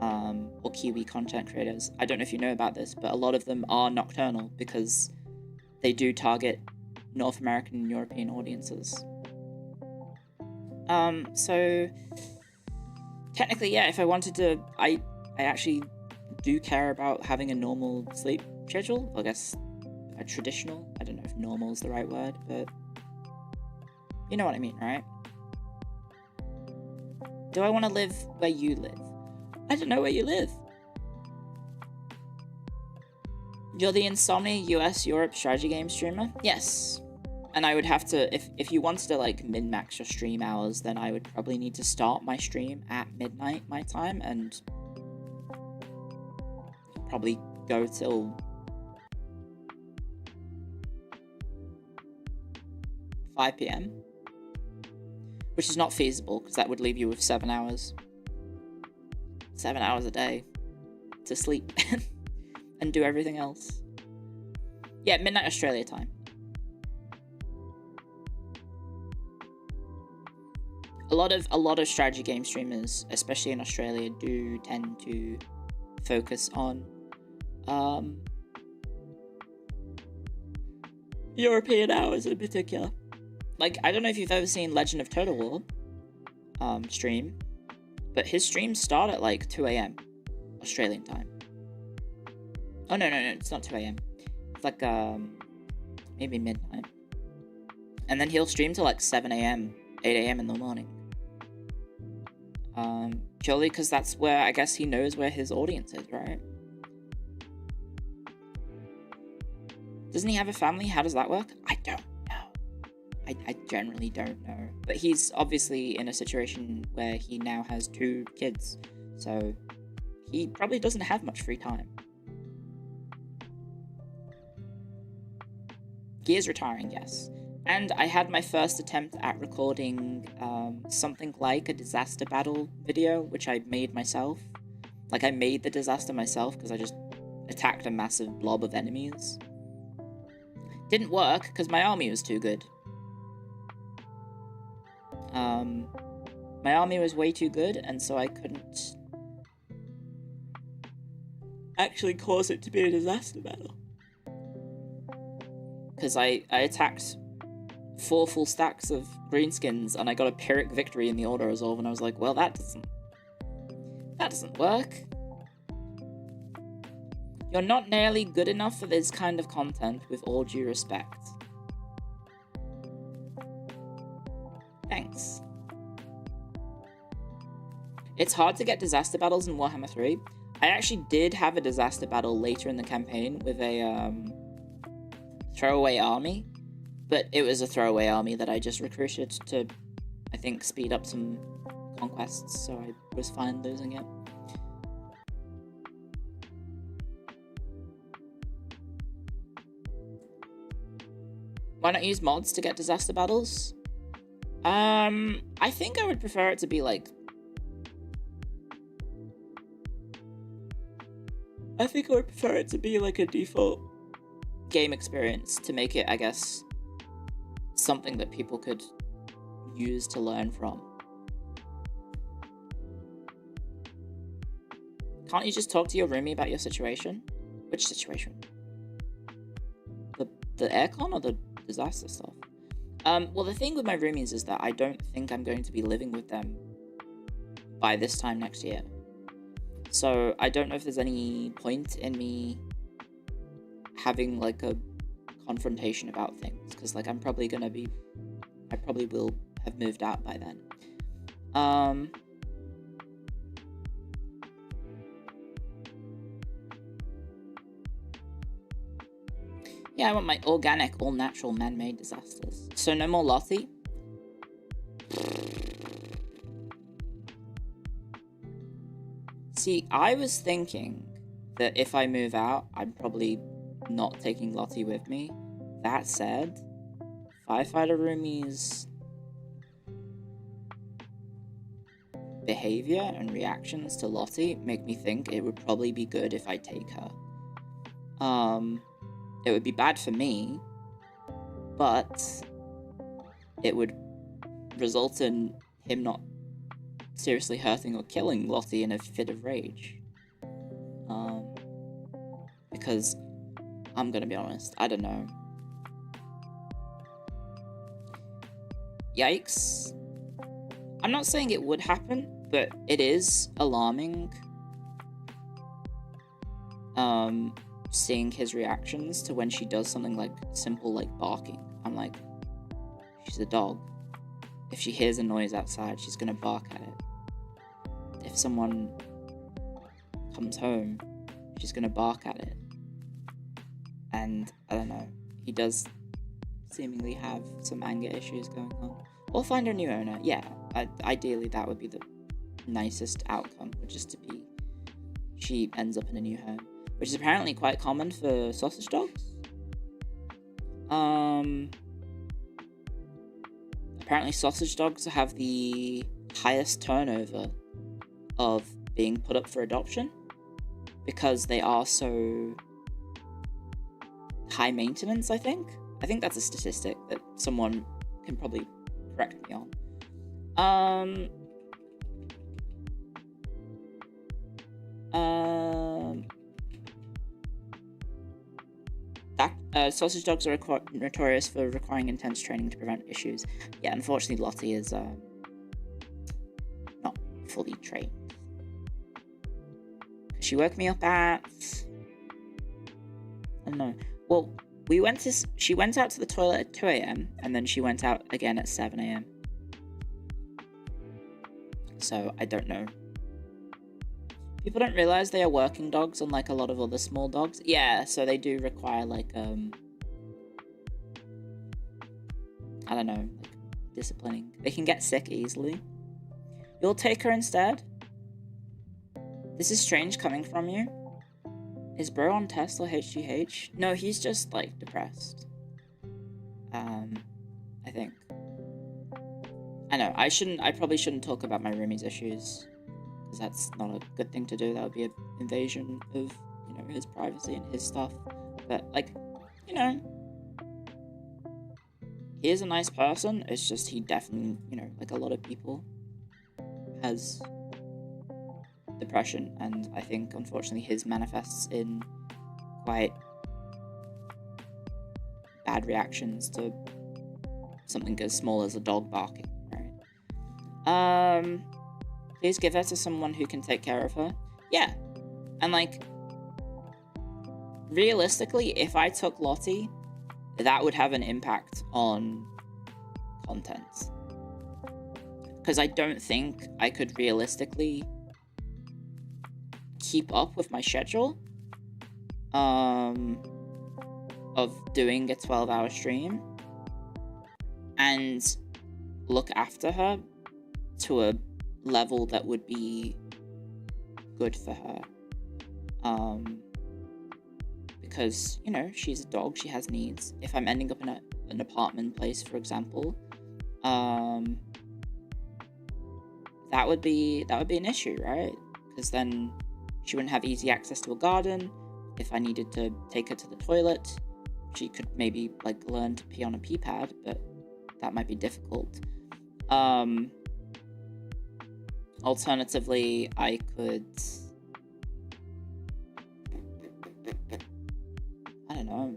Speaker 1: or Kiwi content creators. I don't know if you know about this, but a lot of them are nocturnal because they do target North American and European audiences. So technically, yeah, if I wanted to, I actually do care about having a normal sleep schedule. I guess a traditional. I don't know if normal is the right word, but you know what I mean, right? Do I want to live where you live? I don't know where you live. You're the Insomnia US Europe strategy game streamer? Yes. And I would have to, if you wanted to like min-max your stream hours, then I would probably need to start my stream at midnight my time and probably go till 5 p.m. Which is not feasible because that would leave you with 7 hours. 7 hours a day to sleep and do everything else. Yeah, midnight Australia time. A lot of strategy game streamers, especially in Australia, do tend to focus on European hours in particular. Like, I don't know if you've ever seen Legend of Total War stream, but his streams start at like 2 a.m. Australian time. Oh no, it's not 2 a.m. It's like maybe midnight. And then he'll stream till like 7 a.m., 8 a.m. in the morning. Purely because that's where, I guess he knows where his audience is, right? Doesn't he have a family? How does that work? I don't know. I generally don't know. But he's obviously in a situation where he now has 2 kids. So he probably doesn't have much free time. Gear's retiring, yes. And I had my first attempt at recording something like a disaster battle video, which I made myself. Like, I made the disaster myself because I just attacked a massive blob of enemies. Didn't work because my army was too good. My army was way too good, and so I couldn't actually cause it to be a disaster battle. Because I attacked 4 full stacks of greenskins, and I got a Pyrrhic victory in the Order Resolve, and I was like, well, that doesn't work. You're not nearly good enough for this kind of content, with all due respect. Thanks. It's hard to get disaster battles in Warhammer 3. I actually did have a disaster battle later in the campaign with a throwaway army, but it was a throwaway army that I just recruited to, I think, speed up some conquests, so I was fine losing it. Why not use mods to get disaster battles? I think I would prefer it to be like... I think I would prefer it to be like a default game experience to make it, I guess, something that people could use to learn from. Can't you just talk to your roomie about your situation? Which situation? The aircon or the disaster stuff? Well, the thing with my roomies is that I don't think I'm going to be living with them by this time next year. So I don't know if there's any point in me having like a confrontation about things, because like I probably will have moved out by then. Yeah, I want my organic, all-natural, man-made disasters. So no more Lottie? See, I was thinking that if I move out, I'm probably not taking Lottie with me. That said, Firefighter Roomie's behavior and reactions to Lottie make me think it would probably be good if I take her. It would be bad for me, but it would result in him not seriously hurting or killing Lottie in a fit of rage. Because, I'm gonna be honest, I don't know. Yikes. I'm not saying it would happen, but it is alarming. Seeing his reactions to when she does something like simple like barking. I'm like, she's a dog. If she hears a noise outside, she's gonna bark at it. If someone comes home, she's gonna bark at it. and I don't know, he does seemingly have some anger issues going on. Or find a new owner. Yeah, ideally that would be the nicest outcome, which is to be she ends up in a new home, which is apparently quite common for sausage dogs. Apparently sausage dogs have the highest turnover of being put up for adoption because they are so high maintenance, I think. I think that's a statistic that someone can probably correct me on. Sausage dogs are notorious for requiring intense training to prevent issues. Yeah, unfortunately, Lottie is not fully trained. She woke me up at... I don't know. Well, she went out to the toilet at 2 a.m. and then she went out again at 7 a.m. So, I don't know. People don't realize they are working dogs, unlike a lot of other small dogs. Yeah, so they do require, like, I don't know, like, disciplining. They can get sick easily. You'll take her instead? This is strange coming from you. Is bro on test or HGH? No, he's just, like, depressed. I think. I know, I probably shouldn't talk about my roomie's issues. Because that's not a good thing to do. That would be an invasion of, you know, his privacy and his stuff. But, like, you know, he is a nice person. It's just he definitely, you know, like a lot of people, has depression. And I think, unfortunately, his manifests in quite bad reactions to something as small as a dog barking, right? Please give her to someone who can take care of her. Yeah. And, like, realistically, if I took Lottie, that would have an impact on content. Because I don't think I could realistically keep up with my schedule of doing a 12-hour stream and look after her to a level that would be good for her. Because, you know, she's a dog, she has needs. If I'm ending up in an apartment place, for example, that would be an issue, right? Because then she wouldn't have easy access to a garden. If I needed to take her to the toilet, she could maybe, like, learn to pee on a pee pad, but that might be difficult. Alternatively, I could... I don't know.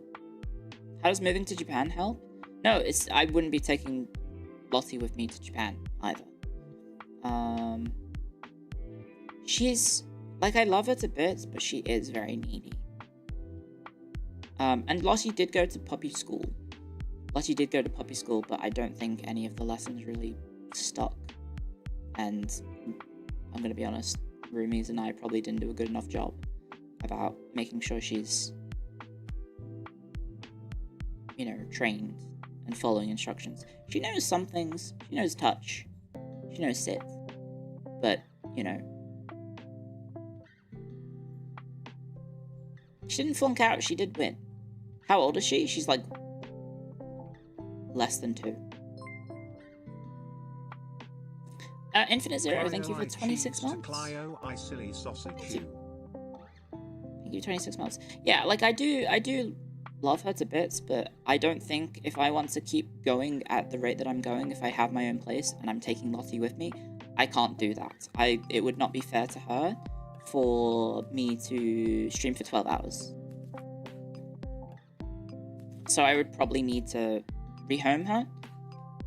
Speaker 1: How does moving to Japan help? No, I wouldn't be taking Lottie with me to Japan, either. She's... Like, I love her to bits, but she is very needy. And Lottie did go to puppy school. But I don't think any of the lessons really stuck. And I'm gonna be honest, roomies and I probably didn't do a good enough job about making sure she's, you know, trained and following instructions. She knows some things. She knows touch. She knows sit. But, you know, she didn't flunk out. She did win. How old is she? She's like less than 2. Infinite Zero,
Speaker 2: Clio,
Speaker 1: thank you for 26 months.
Speaker 2: Clio, I silly sausage you.
Speaker 1: Thank you, 26 months. Yeah, like, I do love her to bits, but I don't think if I want to keep going at the rate that I'm going, if I have my own place and I'm taking Lottie with me, I can't do that. It would not be fair to her for me to stream for 12 hours. So I would probably need to rehome her,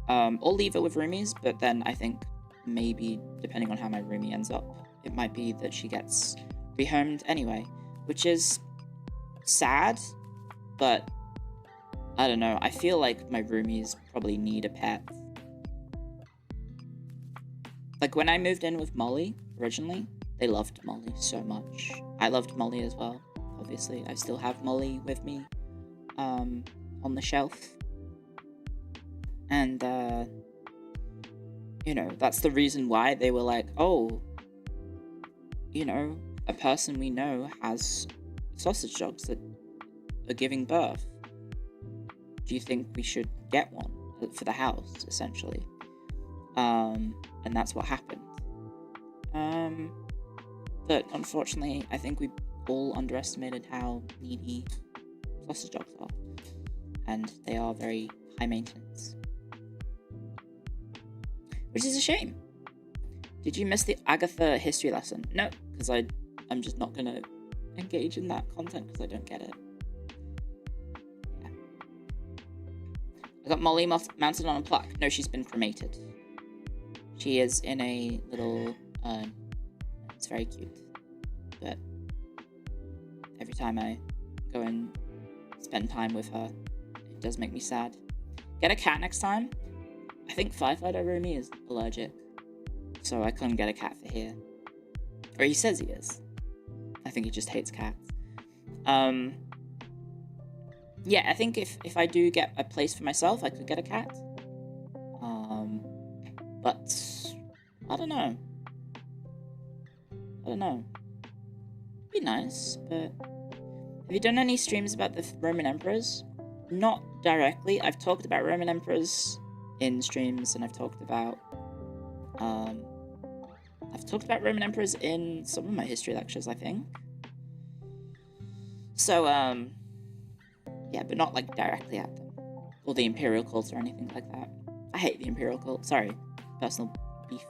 Speaker 1: or leave her with roomies, but then I think maybe, depending on how my roomie ends up, it might be that she gets rehomed anyway, which is sad, but I don't know, I feel like my roomies probably need a pet. Like, when I moved in with Molly, originally, they loved Molly so much. I loved Molly as well, obviously. I still have Molly with me. on the shelf. And, you know, that's the reason why they were like, oh, you know, a person we know has sausage dogs that are giving birth. Do you think we should get one for the house, essentially? And that's what happened. But unfortunately, I think we all underestimated how needy sausage dogs are. And they are very high maintenance. Which is a shame. Did you miss the Agatha history lesson? No, because I'm just not going to engage in that content because I don't get it. Yeah. I got Molly mounted on a plaque. No, she's been cremated. She is in a little it's very cute, but every time I go and spend time with her, it does make me sad. Get a cat next time. I think Firefighter Rumi is allergic, so I couldn't get a cat for here. Or he says he is. I think he just hates cats. Yeah, I think if I do get a place for myself, I could get a cat. But I don't know. Be nice, but have you done any streams about the Roman emperors? Not directly. I've talked about Roman emperors in streams, and I've talked about Roman emperors in some of my history lectures, I think. So, yeah, but not like directly at them. Or the imperial cult or anything like that. I hate the imperial cult. Sorry. Personal beef.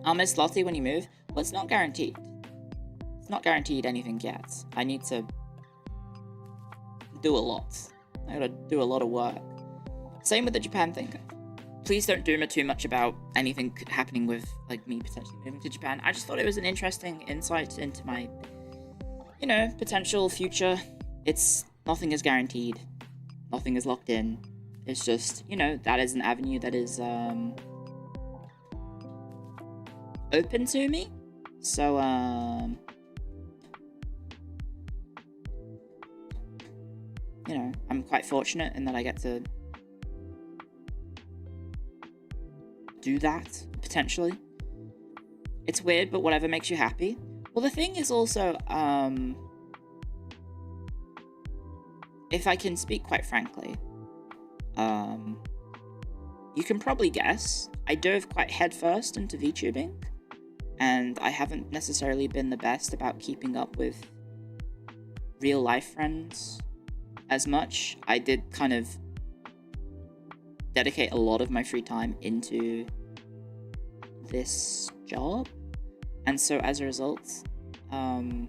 Speaker 1: I'll miss Lottie when you move. Well, it's not guaranteed. It's not guaranteed anything yet. I need to do a lot. I gotta do a lot of work. Same with the Japan thing. Please don't doom it too much about anything happening with, like, me potentially moving to Japan. I just thought it was an interesting insight into my, you know, potential future. Nothing is guaranteed. Nothing is locked in. It's just, you know, that is an avenue that is, open to me. So, you know, I'm quite fortunate in that I get to do that, potentially. It's weird, but whatever makes you happy. Well, the thing is also, if I can speak quite frankly, you can probably guess, I dove quite headfirst into VTubing, and I haven't necessarily been the best about keeping up with real life friends as much. I did kind of dedicate a lot of my free time into this job, and so as a result, a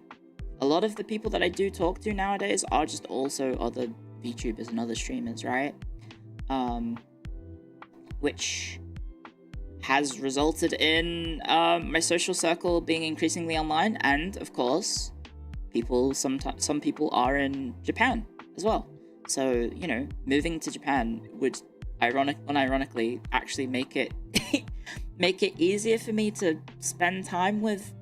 Speaker 1: lot of the people that I do talk to nowadays are just also other VTubers and other streamers, right? Which has resulted in my social circle being increasingly online, and of course, some people are in Japan as well. So, you know, moving to Japan would unironically actually make it make it easier for me to spend time with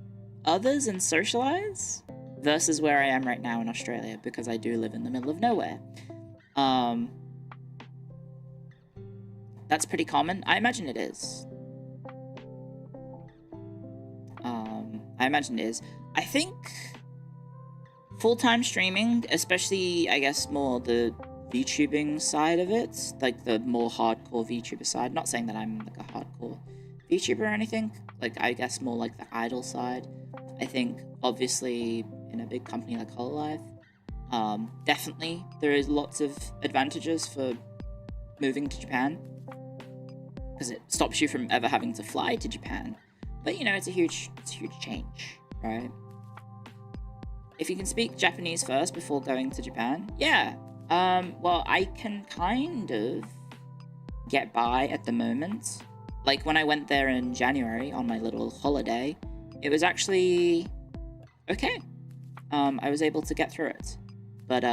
Speaker 1: others and socialize versus where I am right now in Australia, because I do live in the middle of nowhere. That's pretty common. I imagine it is. I think full-time streaming, especially, I guess, more the VTubing side of it, like the more hardcore VTuber side. Not saying that I'm like a hardcore VTuber or anything. Like, I guess more like the idol side. I think, obviously, in a big company like Hololive, definitely there is lots of advantages for moving to Japan, because it stops you from ever having to fly to Japan. But, you know, it's a huge change, right? If you can speak Japanese first before going to Japan, yeah. Well, I can kind of get by at the moment. Like, when I went there in January on my little holiday, it was actually okay. I was able to get through it. But,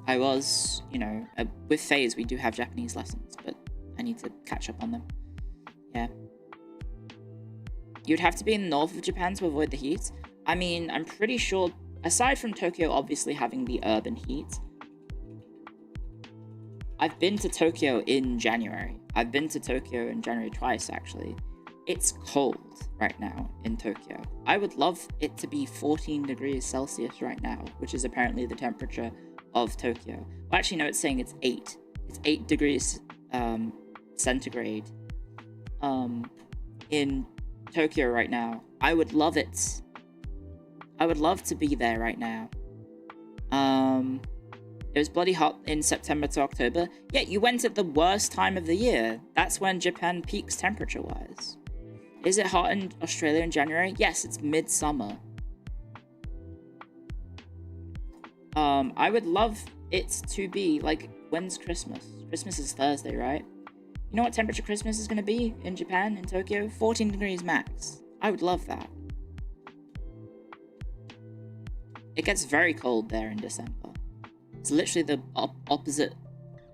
Speaker 1: I was, you know, with FaZe, we do have Japanese lessons, but I need to catch up on them. Yeah. You'd have to be in the north of Japan to avoid the heat. I mean, I'm pretty sure, aside from Tokyo obviously having the urban heat, I've been to Tokyo in January. I've been to Tokyo in January twice, actually. It's cold right now in Tokyo. I would love it to be 14 degrees Celsius right now, which is apparently the temperature of Tokyo. Well, actually, no, it's saying it's 8. It's 8 degrees centigrade in Tokyo right now. I would love it. I would love to be there right now. It was bloody hot in September to October. Yeah, you went at the worst time of the year. That's when Japan peaks temperature-wise. Is it hot in Australia in January? Yes, it's midsummer. I would love it to be, like, when's Christmas? Christmas is Thursday, right? You know what temperature Christmas is going to be in Japan, in Tokyo? 14 degrees max. I would love that. It gets very cold there in December. It's literally the opposite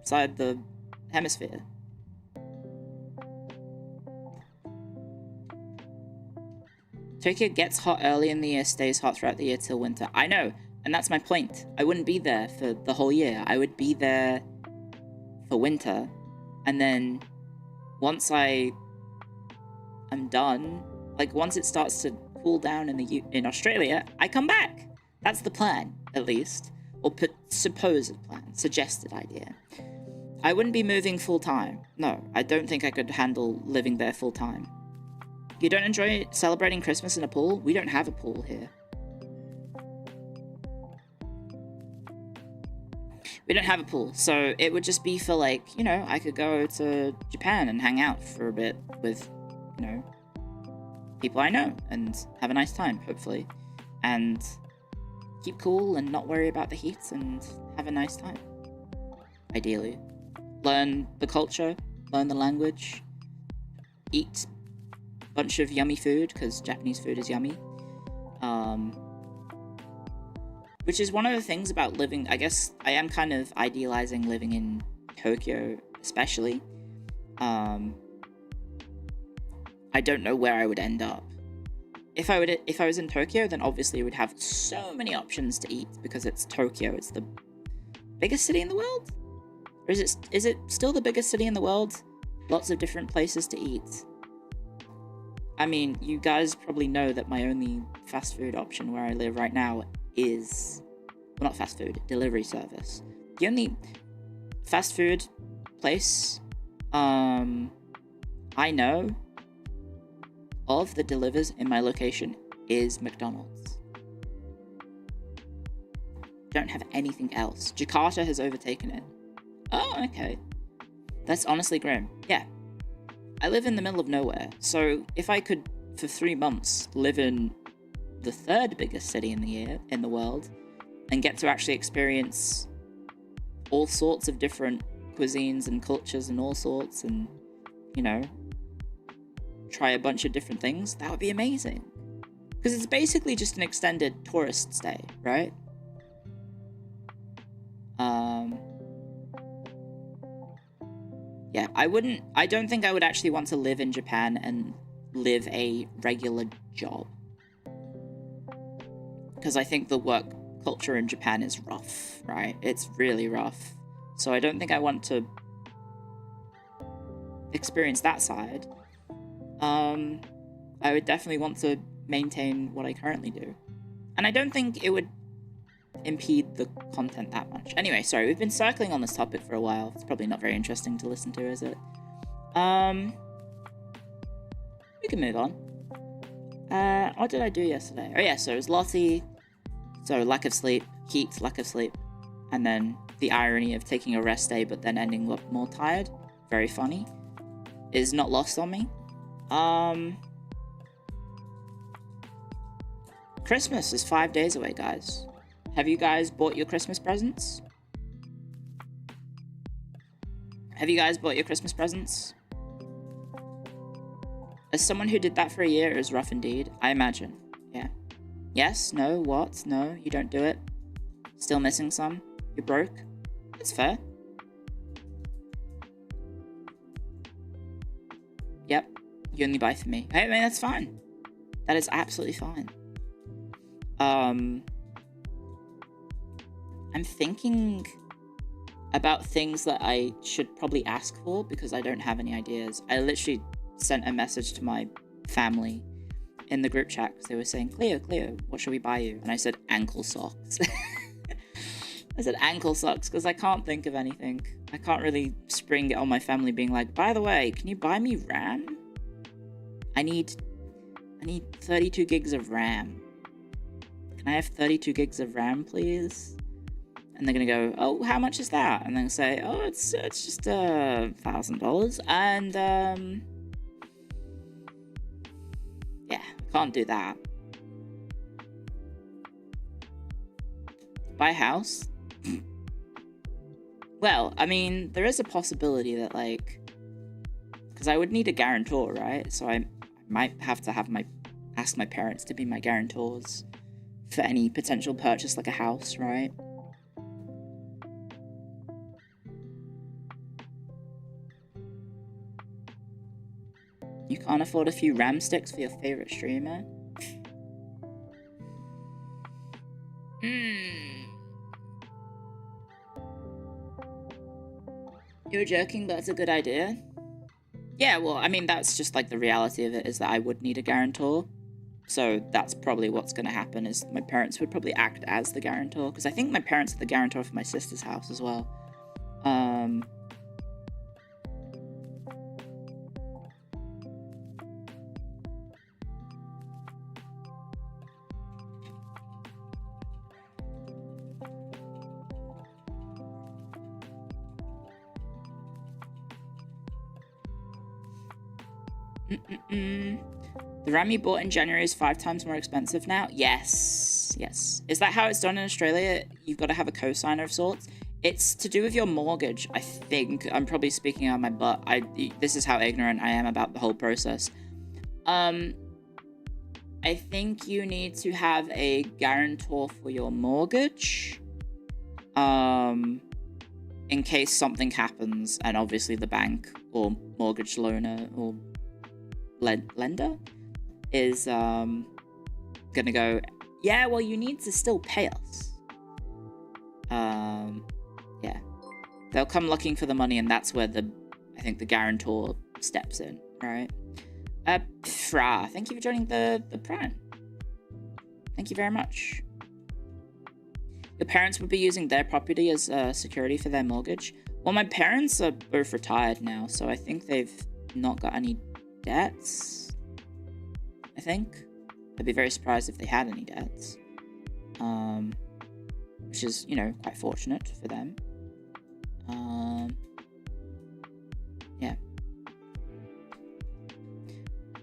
Speaker 1: side of the hemisphere. Tokyo gets hot early in the year, stays hot throughout the year till winter. I know, and that's my point. I wouldn't be there for the whole year. I would be there for winter, and then once I am done, like once it starts to cool down in Australia, I come back. That's the plan, at least. Or supposed plan, suggested idea. I wouldn't be moving full-time. No, I don't think I could handle living there full-time. You don't enjoy celebrating Christmas in a pool? We don't have a pool here. We don't have a pool, so it would just be for, like, you know, I could go to Japan and hang out for a bit with, you know, people I know and have a nice time, hopefully. And keep cool and not worry about the heat and have a nice time. Ideally. Learn the culture, learn the language, eat a bunch of yummy food, because Japanese food is yummy. Which is one of the things about living, I guess I am kind of idealizing living in Tokyo, especially. I don't know where I would end up. If I was in Tokyo, then obviously we would have so many options to eat, because it's Tokyo. It's the biggest city in the world? Or is it still the biggest city in the world? Lots of different places to eat. I mean, you guys probably know that my only fast food option where I live right now is, well, not fast food, delivery service. The only fast food place I know of that delivers in my location is McDonald's. Don't have anything else. Jakarta has overtaken it. Oh, okay. That's honestly grim. Yeah. I live in the middle of nowhere, so if I could, for 3 months, live in the third biggest city in the world, and get to actually experience all sorts of different cuisines and cultures and all sorts, and, you know, try a bunch of different things, that would be amazing. Because it's basically just an extended tourist stay, right? Yeah, I don't think I would actually want to live in Japan and live a regular job. Because I think the work culture in Japan is rough, right? It's really rough. So I don't think I want to experience that side. I would definitely want to maintain what I currently do. And I don't think it would impede the content that much. Anyway, sorry, we've been circling on this topic for a while. It's probably not very interesting to listen to, is it? We can move on. What did I do yesterday? Oh yeah, so it was Lottie. So lack of sleep, heat, lack of sleep. And then the irony of taking a rest day but then ending up more tired. Very funny. Is not lost on me. Christmas is 5 days away, guys. Have you guys bought your Christmas presents? Have you guys bought your Christmas presents? As someone who did that for a year, it was rough indeed, I imagine. Yeah. Yes? No? What? No? You don't do it? Still missing some? You're broke? That's fair. Yep. You only buy for me. Hey, man, that's fine. That is absolutely fine. I'm thinking about things that I should probably ask for because I don't have any ideas. I literally sent a message to my family in the group chat because they were saying, Clio, what should we buy you? And I said, ankle socks. I said ankle socks because I can't think of anything. I can't really spring it on my family being like, by the way, can you buy me RAM? I need 32 gigs of RAM. Can I have 32 gigs of RAM, please? And they're gonna go, oh, how much is that? And then say, oh, it's just $1,000. And yeah, I can't do that. Buy a house? Well, I mean, there is a possibility that, like, because I would need a guarantor, right? So I might have to ask my parents to be my guarantors for any potential purchase, like a house, right? You can't afford a few RAM sticks for your favorite streamer? You're joking, but that's a good idea. Yeah, well, I mean, that's just like the reality of it is that I would need a guarantor. So that's probably what's going to happen is my parents would probably act as the guarantor. Because I think my parents are the guarantor for my sister's house as well. The RAM you bought in January is 5 times more expensive now? Yes. Is that how it's done in Australia? You've got to have a cosigner of sorts? It's to do with your mortgage, I think. I'm probably speaking out of my butt. This is how ignorant I am about the whole process. I think you need to have a guarantor for your mortgage. In case something happens, and obviously the bank or mortgage loaner or lender is gonna go, yeah, well, you need to still pay us. Yeah, they'll come looking for the money, and that's where I think the guarantor steps in, right? Fra, thank you for joining the Prime. Thank you very much. Your parents would be using their property as security for their mortgage. Well, my parents are both retired now, so I think they've not got any debts. I think. I'd be very surprised if they had any debts. Which is, you know, quite fortunate for them. Yeah.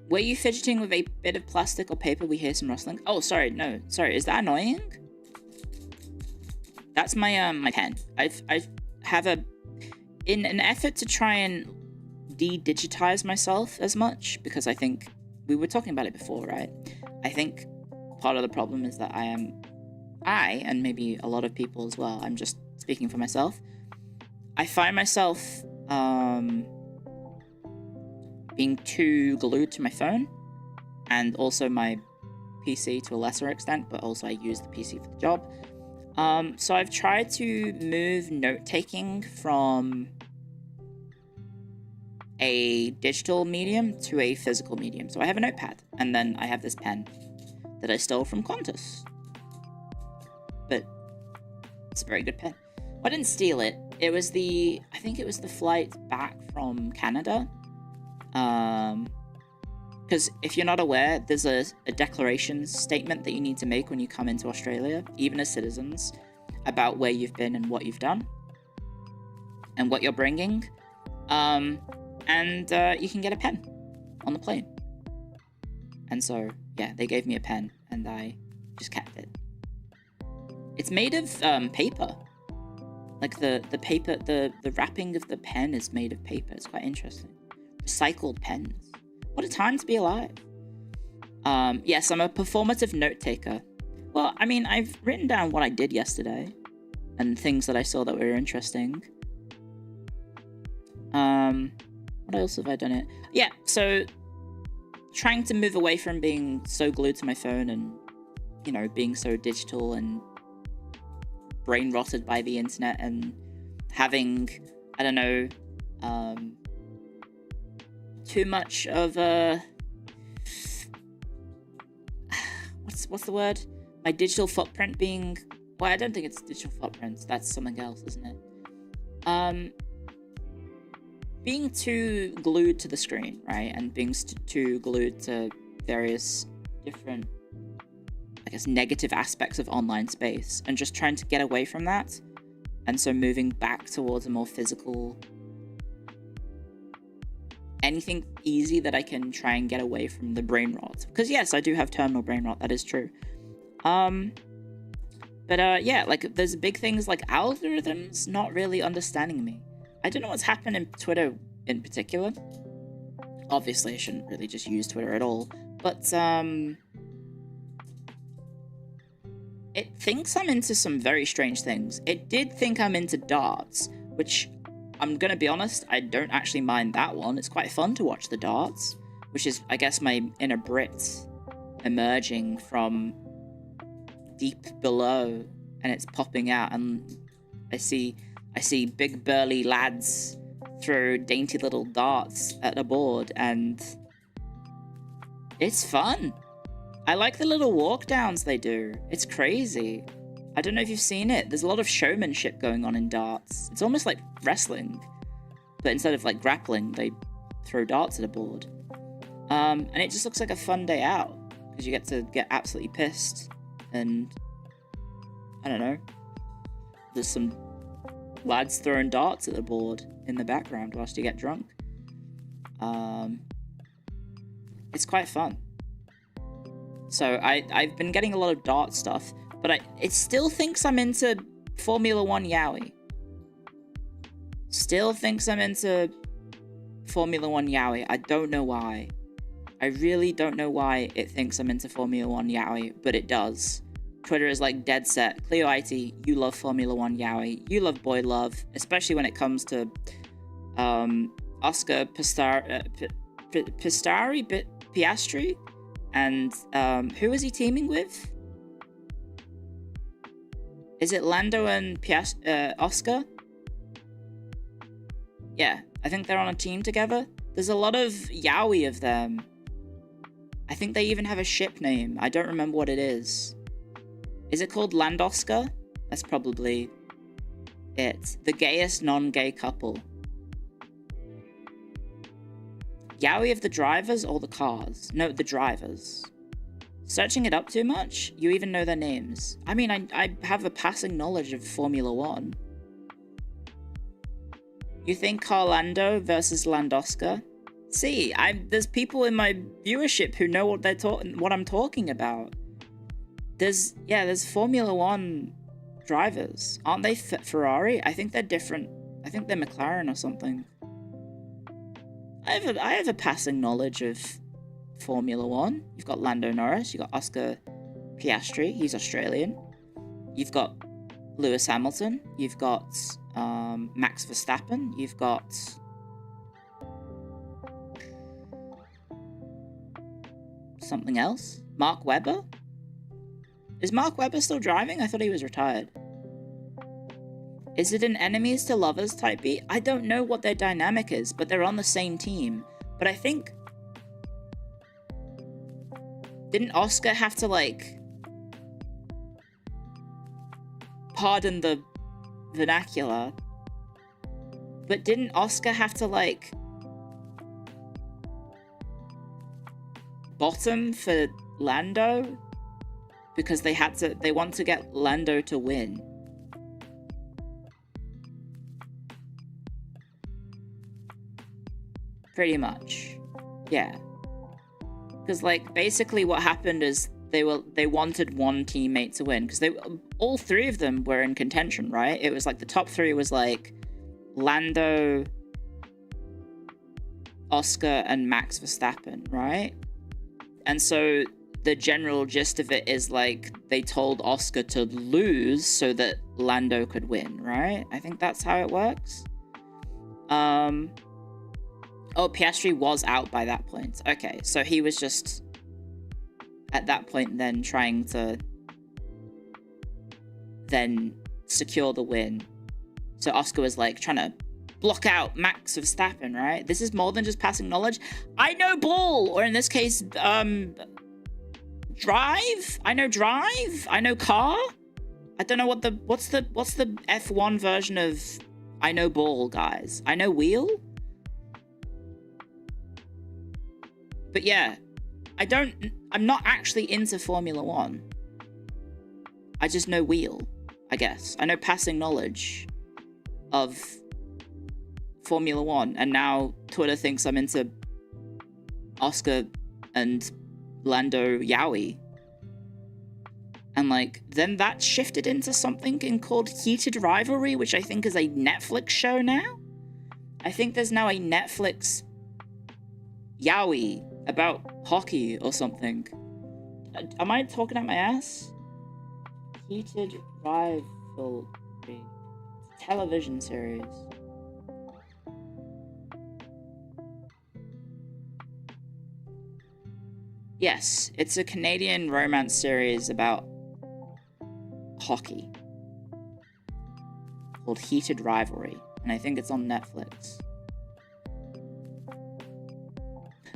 Speaker 1: Were you fidgeting with a bit of plastic or paper? We hear some rustling. Oh, sorry, no. Sorry, is that annoying? That's my my pen. I have in an effort to try and de-digitize myself as much, because I think we were talking about it before, right? I think part of the problem is that I and maybe a lot of people as well, I'm just speaking for myself, I find myself being too glued to my phone and also my PC to a lesser extent, but also I use the PC for the job. So I've tried to move note-taking from a digital medium to a physical medium. So I have a notepad, and then I have this pen that I stole from Qantas. But it's a very good pen. Well, I didn't steal it. It was I think it was the flight back from Canada. Because if you're not aware, there's a declaration statement that you need to make when you come into Australia, even as citizens, about where you've been and what you've done and what you're bringing. And you can get a pen on the plane. And so, yeah, they gave me a pen and I just kept it. It's made of paper. Like the paper, the wrapping of the pen is made of paper. It's quite interesting. Recycled pens. What a time to be alive. Yes, I'm a performative note taker. Well, I mean, I've written down what I did yesterday and things that I saw that were interesting. What else have I done it? Yeah, so trying to move away from being so glued to my phone and, you know, being so digital and brain rotted by the internet and having, I don't know, too much of a... What's the word? My digital footprint being... Well, I don't think it's digital footprints. That's something else, isn't it? Being too glued to the screen, right? And being too glued to various different, I guess, negative aspects of online space. And just trying to get away from that. And so moving back towards a more physical... anything easy that I can try and get away from the brain rot. Because yes, I do have terminal brain rot, that is true. Yeah, like, there's big things like algorithms not really understanding me. I don't know what's happened in Twitter in particular. Obviously, I shouldn't really just use Twitter at all. But, it thinks I'm into some very strange things. It did think I'm into darts, which, I'm gonna be honest, I don't actually mind that one. It's quite fun to watch the darts, which is, I guess, my inner Brit emerging from deep below, and it's popping out, and I see big burly lads throw dainty little darts at a board, and it's fun. I like the little walk downs they do. It's crazy. I don't know if you've seen it. There's a lot of showmanship going on in darts. It's almost like wrestling, but instead of like grappling, they throw darts at a board. And it just looks like a fun day out because you get to get absolutely pissed. And I don't know, there's some lads throwing darts at the board in the background whilst you get drunk. It's quite fun. So I've been getting a lot of dart stuff, but it still thinks I'm into Formula 1 yaoi. Still thinks I'm into Formula 1 yaoi. I don't know why. I really don't know why it thinks I'm into Formula 1 yaoi, but it does. Twitter is like dead set. Clio IT, you love Formula 1 yaoi. You love boy love, especially when it comes to Oscar Piastri, and who is he teaming with? Is it Lando and Oscar? Yeah, I think they're on a team together. There's a lot of yaoi of them. I think they even have a ship name. I don't remember what it is. Is it called Landoscar? That's probably it. The gayest non-gay couple. Yaoi of the drivers or the cars? No, the drivers. Searching it up too much? You even know their names. I mean, I have a passing knowledge of Formula 1. You think Carlando versus Landoscar? See, there's people in my viewership who know what what I'm talking about. There's Formula 1 drivers. Aren't they Ferrari? I think they're different. I think they're McLaren or something. I have a passing knowledge of Formula 1. You've got Lando Norris, you've got Oscar Piastri, he's Australian. You've got Lewis Hamilton, you've got Max Verstappen, you've got something else? Mark Webber? Is Mark Webber still driving? I thought he was retired. Is it an enemies to lovers type beat? I don't know what their dynamic is, but they're on the same team. But I think... Didn't Oscar have to, like... Pardon the vernacular. But didn't Oscar have to, like... bottom for Lando? Because they want to get Lando to win. Pretty much. Yeah. Because, like, basically what happened is they wanted one teammate to win. Because all three of them were in contention, right? It was like the top three was like Lando, Oscar, and Max Verstappen, right? And so the general gist of it is like they told Oscar to lose so that Lando could win, right? I think that's how it works. Oh, Piastri was out by that point. Okay, so he was just at that point then trying to then secure the win. So Oscar was like trying to block out Max Verstappen, right? This is more than just passing knowledge. I know ball, or in this case, drive. I know drive. I know car. I don't know what's the F1 version of I know ball, guys. I know wheel. But yeah, I'm not actually into Formula 1. I just know wheel, I guess. I know passing knowledge of Formula 1, and now Twitter thinks I'm into Oscar and Lando Yowie. And like, then that shifted into something called Heated Rivalry, which I think is a Netflix show now. I think there's now a Netflix Yowie about hockey or something. Am I talking out my ass? Heated Rivalry. Television series. Yes, it's a Canadian romance series about hockey called Heated Rivalry, and I think it's on Netflix.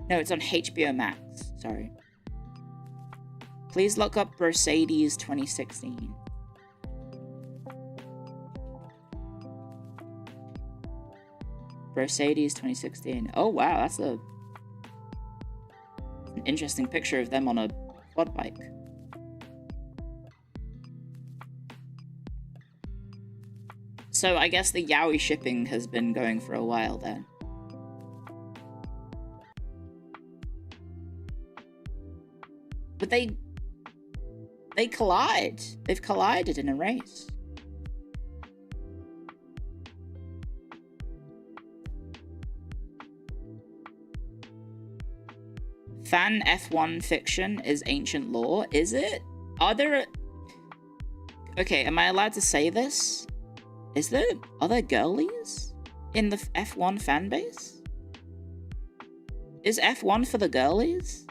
Speaker 1: No, it's on HBO Max, sorry. Please look up Mercedes 2016. Mercedes 2016. Oh wow, that's an interesting picture of them on a quad bike. So I guess the Yowie shipping has been going for a while then. But they collide. They've collided in a race. Fan F1 fiction is ancient lore, is it? Are there... Okay, am I allowed to say this? Are there girlies in the F1 fan base? Is F1 for the girlies?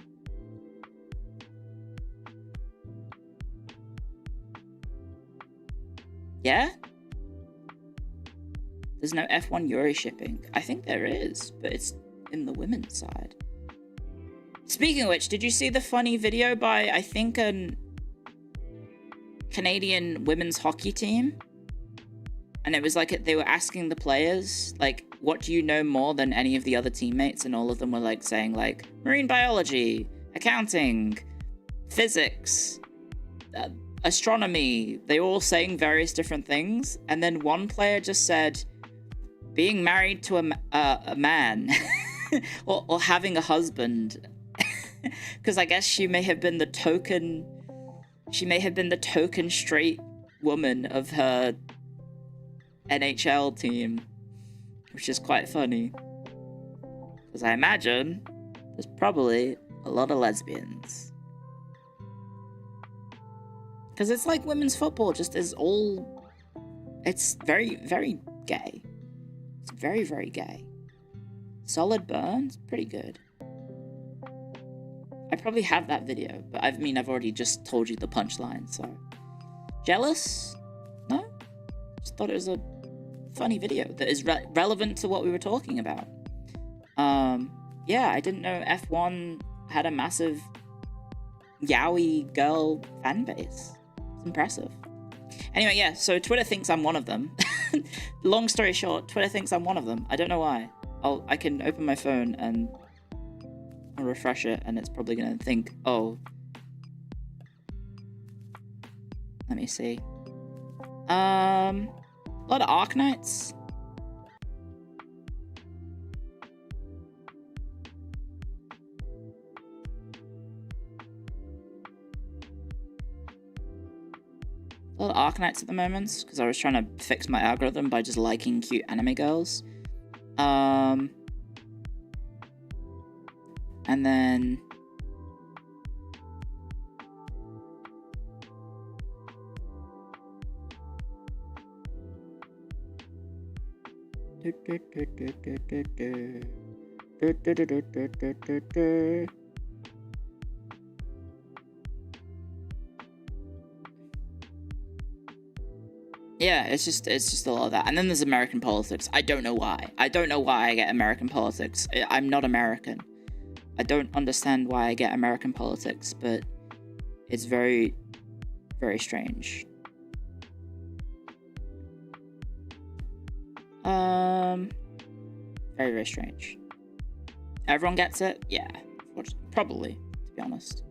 Speaker 1: Yeah? There's no F1 Yuri shipping. I think there is, but it's in the women's side. Speaking of which, did you see the funny video by, I think, a Canadian women's hockey team? And it was like, they were asking the players, like, what do you know more than any of the other teammates? And all of them were like saying like, marine biology, accounting, physics, astronomy. They were all saying various different things. And then one player just said, being married to a man or having a husband. Because I guess she may have been the token straight woman of her NHL team, which is quite funny. Because I imagine there's probably a lot of lesbians. Because it's like women's football just is all... It's very, very gay. It's very, very gay. Solid burns, pretty good. I probably have that video, but I've already just told you the punchline, so... Jealous? No? Just thought it was a funny video that is relevant to what we were talking about. Yeah, I didn't know F1 had a massive yaoi girl fan base. It's impressive. Anyway, yeah, so Twitter thinks I'm one of them. Long story short, Twitter thinks I'm one of them. I don't know why. I can open my phone and I'll refresh it, and it's probably gonna think, oh. Let me see. A lot of Arknights. A lot of Arknights at the moment, because I was trying to fix my algorithm by just liking cute anime girls. And then... Yeah, it's just a lot of that. And then there's American politics. I don't know why. I don't know why I get American politics. I'm not American. I don't understand why I get American politics, but it's very, very strange. Very, very strange. Everyone gets it? Yeah, probably, to be honest.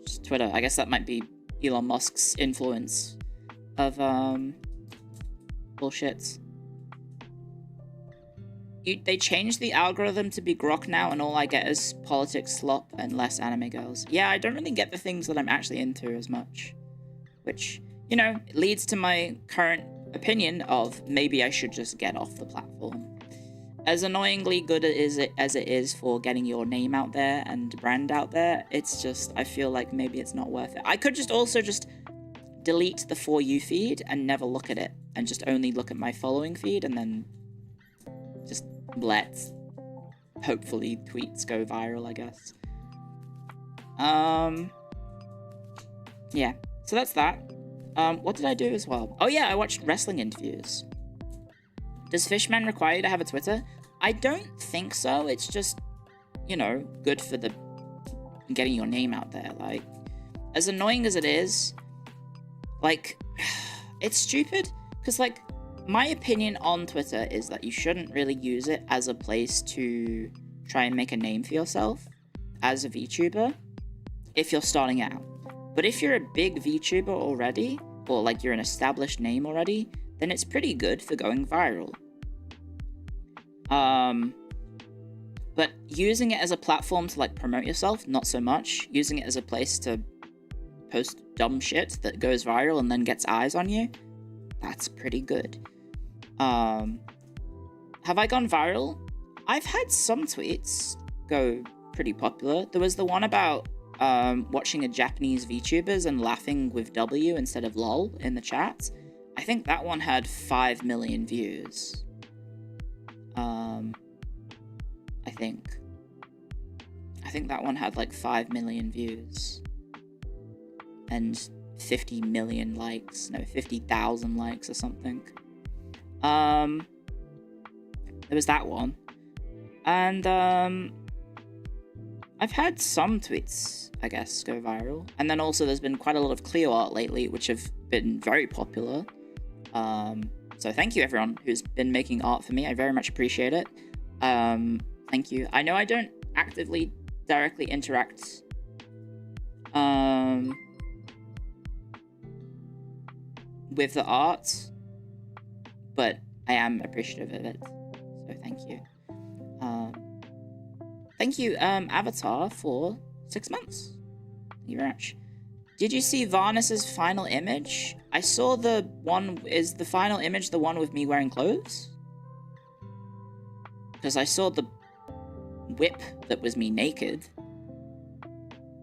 Speaker 1: Just Twitter. I guess that might be Elon Musk's influence of, bullshit. They changed the algorithm to be grok now, and all I get is politics slop and less anime girls. Yeah, I don't really get the things that I'm actually into as much. Which, you know, leads to my current opinion of maybe I should just get off the platform. As annoyingly good as it is for getting your name out there and brand out there, it's just, I feel like maybe it's not worth it. I could just also just delete the For You feed and never look at it, and just only look at my following feed, and then just let, hopefully, tweets go viral, I guess. Yeah, so that's that. What did I do as well? Oh yeah, I watched wrestling interviews. Does Fishman require you to have a Twitter? I don't think so. It's just, you know, good for the getting your name out there. Like, as annoying as it is, like, it's stupid. Because, like, my opinion on Twitter is that you shouldn't really use it as a place to try and make a name for yourself as a VTuber if you're starting out. But if you're a big VTuber already, or like you're an established name already, then it's pretty good for going viral. But using it as a platform to like promote yourself, not so much. Using it as a place to post dumb shit that goes viral and then gets eyes on you, that's pretty good. Have I gone viral? I've had some tweets go pretty popular. There was the one about watching a Japanese VTubers and laughing with W instead of lol in the chat. I think that one had 5 million views. I think that one had like 5 million views. And 50 million likes. No, 50,000 likes or something. There was that one. And, I've had some tweets, I guess, go viral. And then also there's been quite a lot of Clio art lately, which have been very popular. So thank you everyone who's been making art for me. I very much appreciate it. Thank you. I know I don't actively, directly interact with the art, but I am appreciative of it. So thank you. Thank you, Avatar, for 6 months. Thank you very much. Did you see Varnus's final image? I saw the one, is the final image the one with me wearing clothes? Because I saw the whip that was me naked.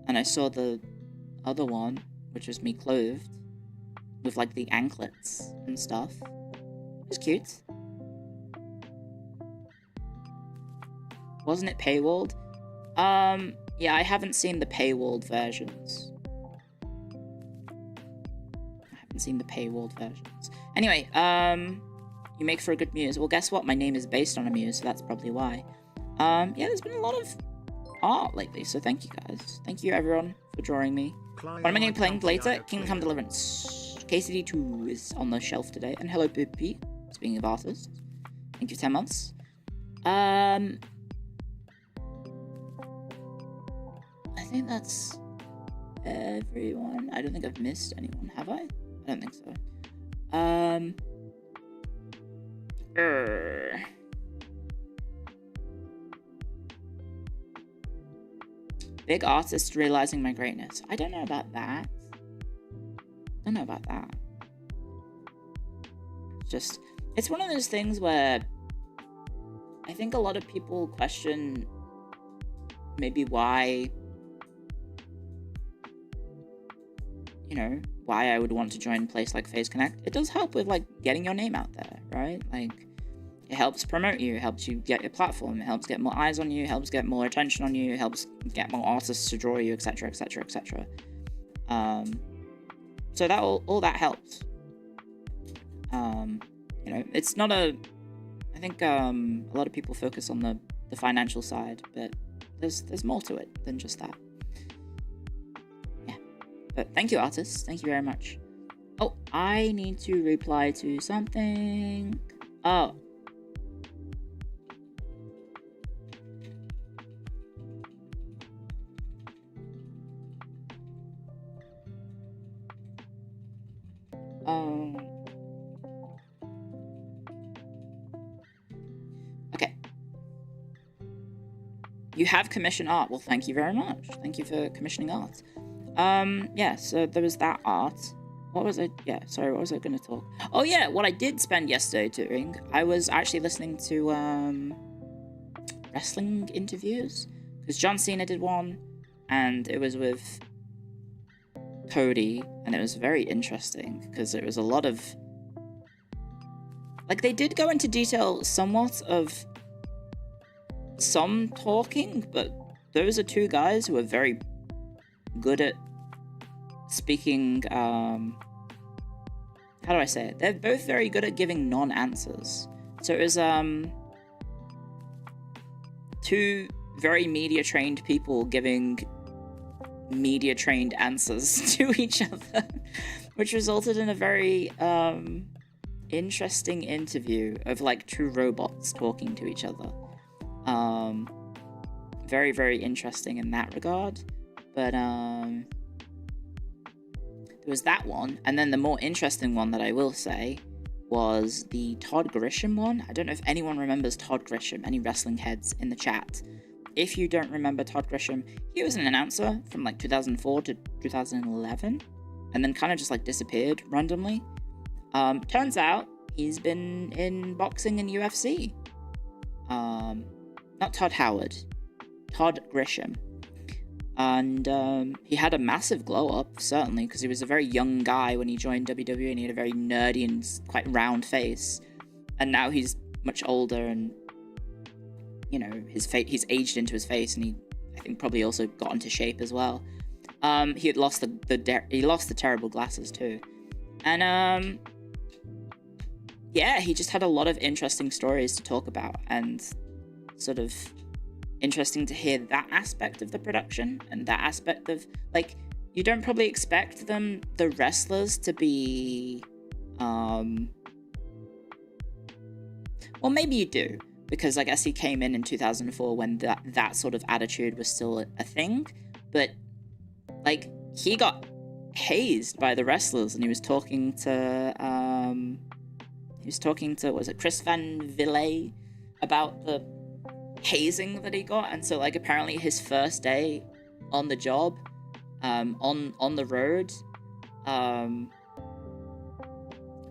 Speaker 1: And I saw the other one, which was me clothed. With like the anklets and stuff. It was cute. Wasn't it paywalled? Yeah, I haven't seen the paywalled versions. Anyway, you make for a good muse. Well, guess what? My name is based on a muse, so that's probably why. Yeah, there's been a lot of art lately, so thank you guys. Thank you everyone for drawing me. What am I going to be playing later? Kingdom Come Deliverance. KCD2 is on the shelf today. And hello, Eepy. Speaking of artists. Thank you for 10 months. I think that's everyone. I don't think I've missed anyone, have I? I don't think so. Big artist realizing my greatness. I don't know about that. Just, it's one of those things where I think a lot of people question maybe why, you know, why I would want to join a place like FaZe Connect. It does help with, like, getting your name out there, right? Like, It helps promote you, it helps you get your platform, it helps get more eyes on you, it helps get more attention on you, it helps get more artists to draw you, etc, etc, etc. So that all that helps. You know, it's not I think a lot of people focus on the financial side, but there's more to it than just that. Yeah. But thank you, artists. Thank you very much. Oh, I need to reply to something. Oh. Okay. You have commissioned art. Well, thank you very much. Thank you for commissioning art. Yeah, so there was that art. What was I? Yeah, sorry, what was I going to talk? Oh, yeah, what I did spend yesterday doing, I was actually listening to wrestling interviews. Because John Cena did one, and it was with Cody, and it was very interesting, because it was a lot of... Like, they did go into detail somewhat of some talking, but those are two guys who are very good at speaking, how do I say it? They're both very good at giving non-answers. So it was, two very media-trained people giving media-trained answers to each other, which resulted in a very, interesting interview of, like, two robots talking to each other. Very, very interesting in that regard. But, there was that one, and then the more interesting one that I will say was the Todd Grisham one. I don't know if anyone remembers Todd Grisham, any wrestling heads in the chat. If you don't remember Todd Grisham, he was an announcer from like 2004 to 2011, and then kind of just like disappeared randomly. Turns out he's been in boxing and UFC. Not Todd Howard, Todd Grisham. And he had a massive glow up, certainly, because he was a very young guy when he joined WWE, and he had a very nerdy and quite round face. And now he's much older, and you know, he's aged into his face, and I think probably also got into shape as well. He had lost the terrible glasses too, and yeah, he just had a lot of interesting stories to talk about, and sort of interesting to hear that aspect of the production, and that aspect of, like, you don't probably expect the wrestlers to be, well, maybe you do, because I guess he came in 2004 when that sort of attitude was still a thing, but, like, he got hazed by the wrestlers, and he was talking to, was it Chris Van Ville about the hazing that he got. And so, like, apparently his first day on the job, on the road,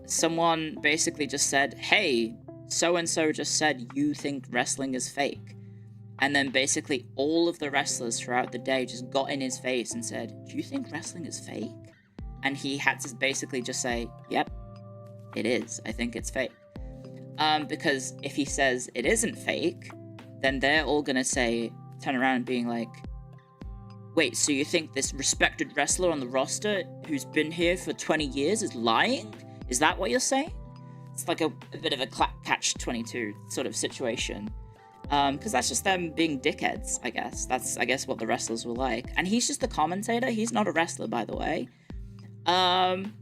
Speaker 1: someone basically just said, "Hey, so-and-so just said you think wrestling is fake." And then basically all of the wrestlers throughout the day just got in his face and said, "Do you think wrestling is fake?" And he had to basically just say, "Yep, it is. I think it's fake." Because if he says it isn't fake, then they're all gonna turn around and being like, "Wait, so you think this respected wrestler on the roster who's been here for 20 years is lying? Is that what you're saying?" It's like a bit of a catch-22 sort of situation. Because that's just them being dickheads, I guess. That's, I guess, what the wrestlers were like. And he's just a commentator. He's not a wrestler, by the way. And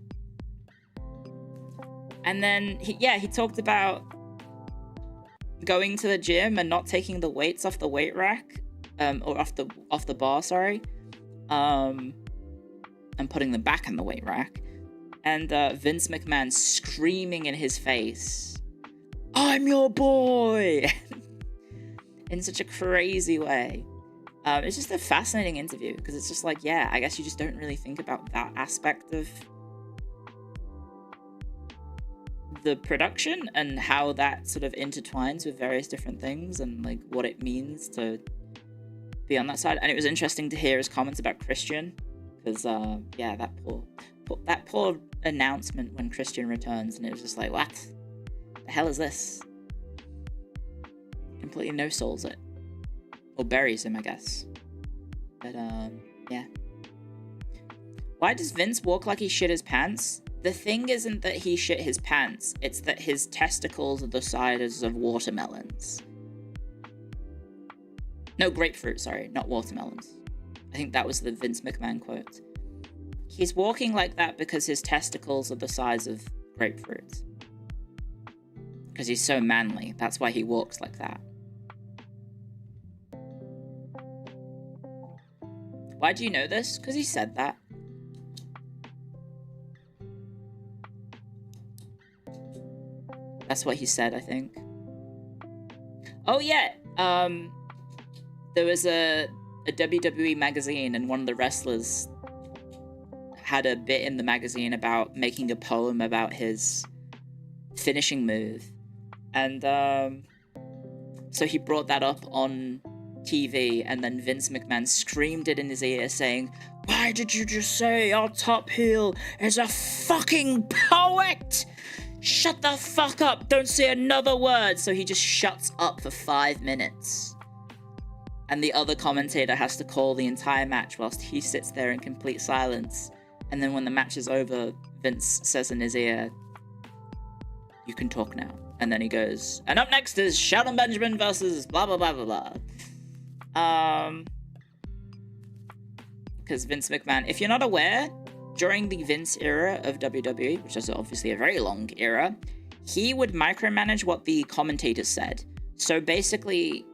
Speaker 1: then, he talked about going to the gym and not taking the weights off the weight rack, or off the bar, sorry, and putting them back in the weight rack, and Vince McMahon screaming in his face, "I'm your boy," in such a crazy way. It's just a fascinating interview, because it's just like, yeah, I guess you just don't really think about that aspect of the production and how that sort of intertwines with various different things, and like what it means to be on that side. And it was interesting to hear his comments about Christian, because that poor announcement when Christian returns, and it was just like, what the hell is this? completely no-souls it. Or buries him, I guess. But, yeah. Why does Vince walk like he shit his pants? The thing isn't that he shit his pants, it's that his testicles are the size of watermelons. No, grapefruit, sorry, not watermelons. I think that was the Vince McMahon quote. He's walking like that because his testicles are the size of grapefruits. Because he's so manly, that's why he walks like that. Why do you know this? Because he said that. That's what he said, I think. Oh yeah, there was a WWE magazine, and one of the wrestlers had a bit in the magazine about making a poem about his finishing move. And so he brought that up on TV, and then Vince McMahon screamed it in his ear saying, "Why did you just say our top heel is a fucking poet? Shut the fuck up, don't say another word." So he just shuts up for 5 minutes. And the other commentator has to call the entire match whilst he sits there in complete silence. And then when the match is over, Vince says in his ear, "You can talk now." And then he goes, "And up next is Shelton Benjamin versus blah blah blah blah blah." Because Vince McMahon, if you're not aware, during the Vince era of WWE, which is obviously a very long era, he would micromanage what the commentators said. So basically,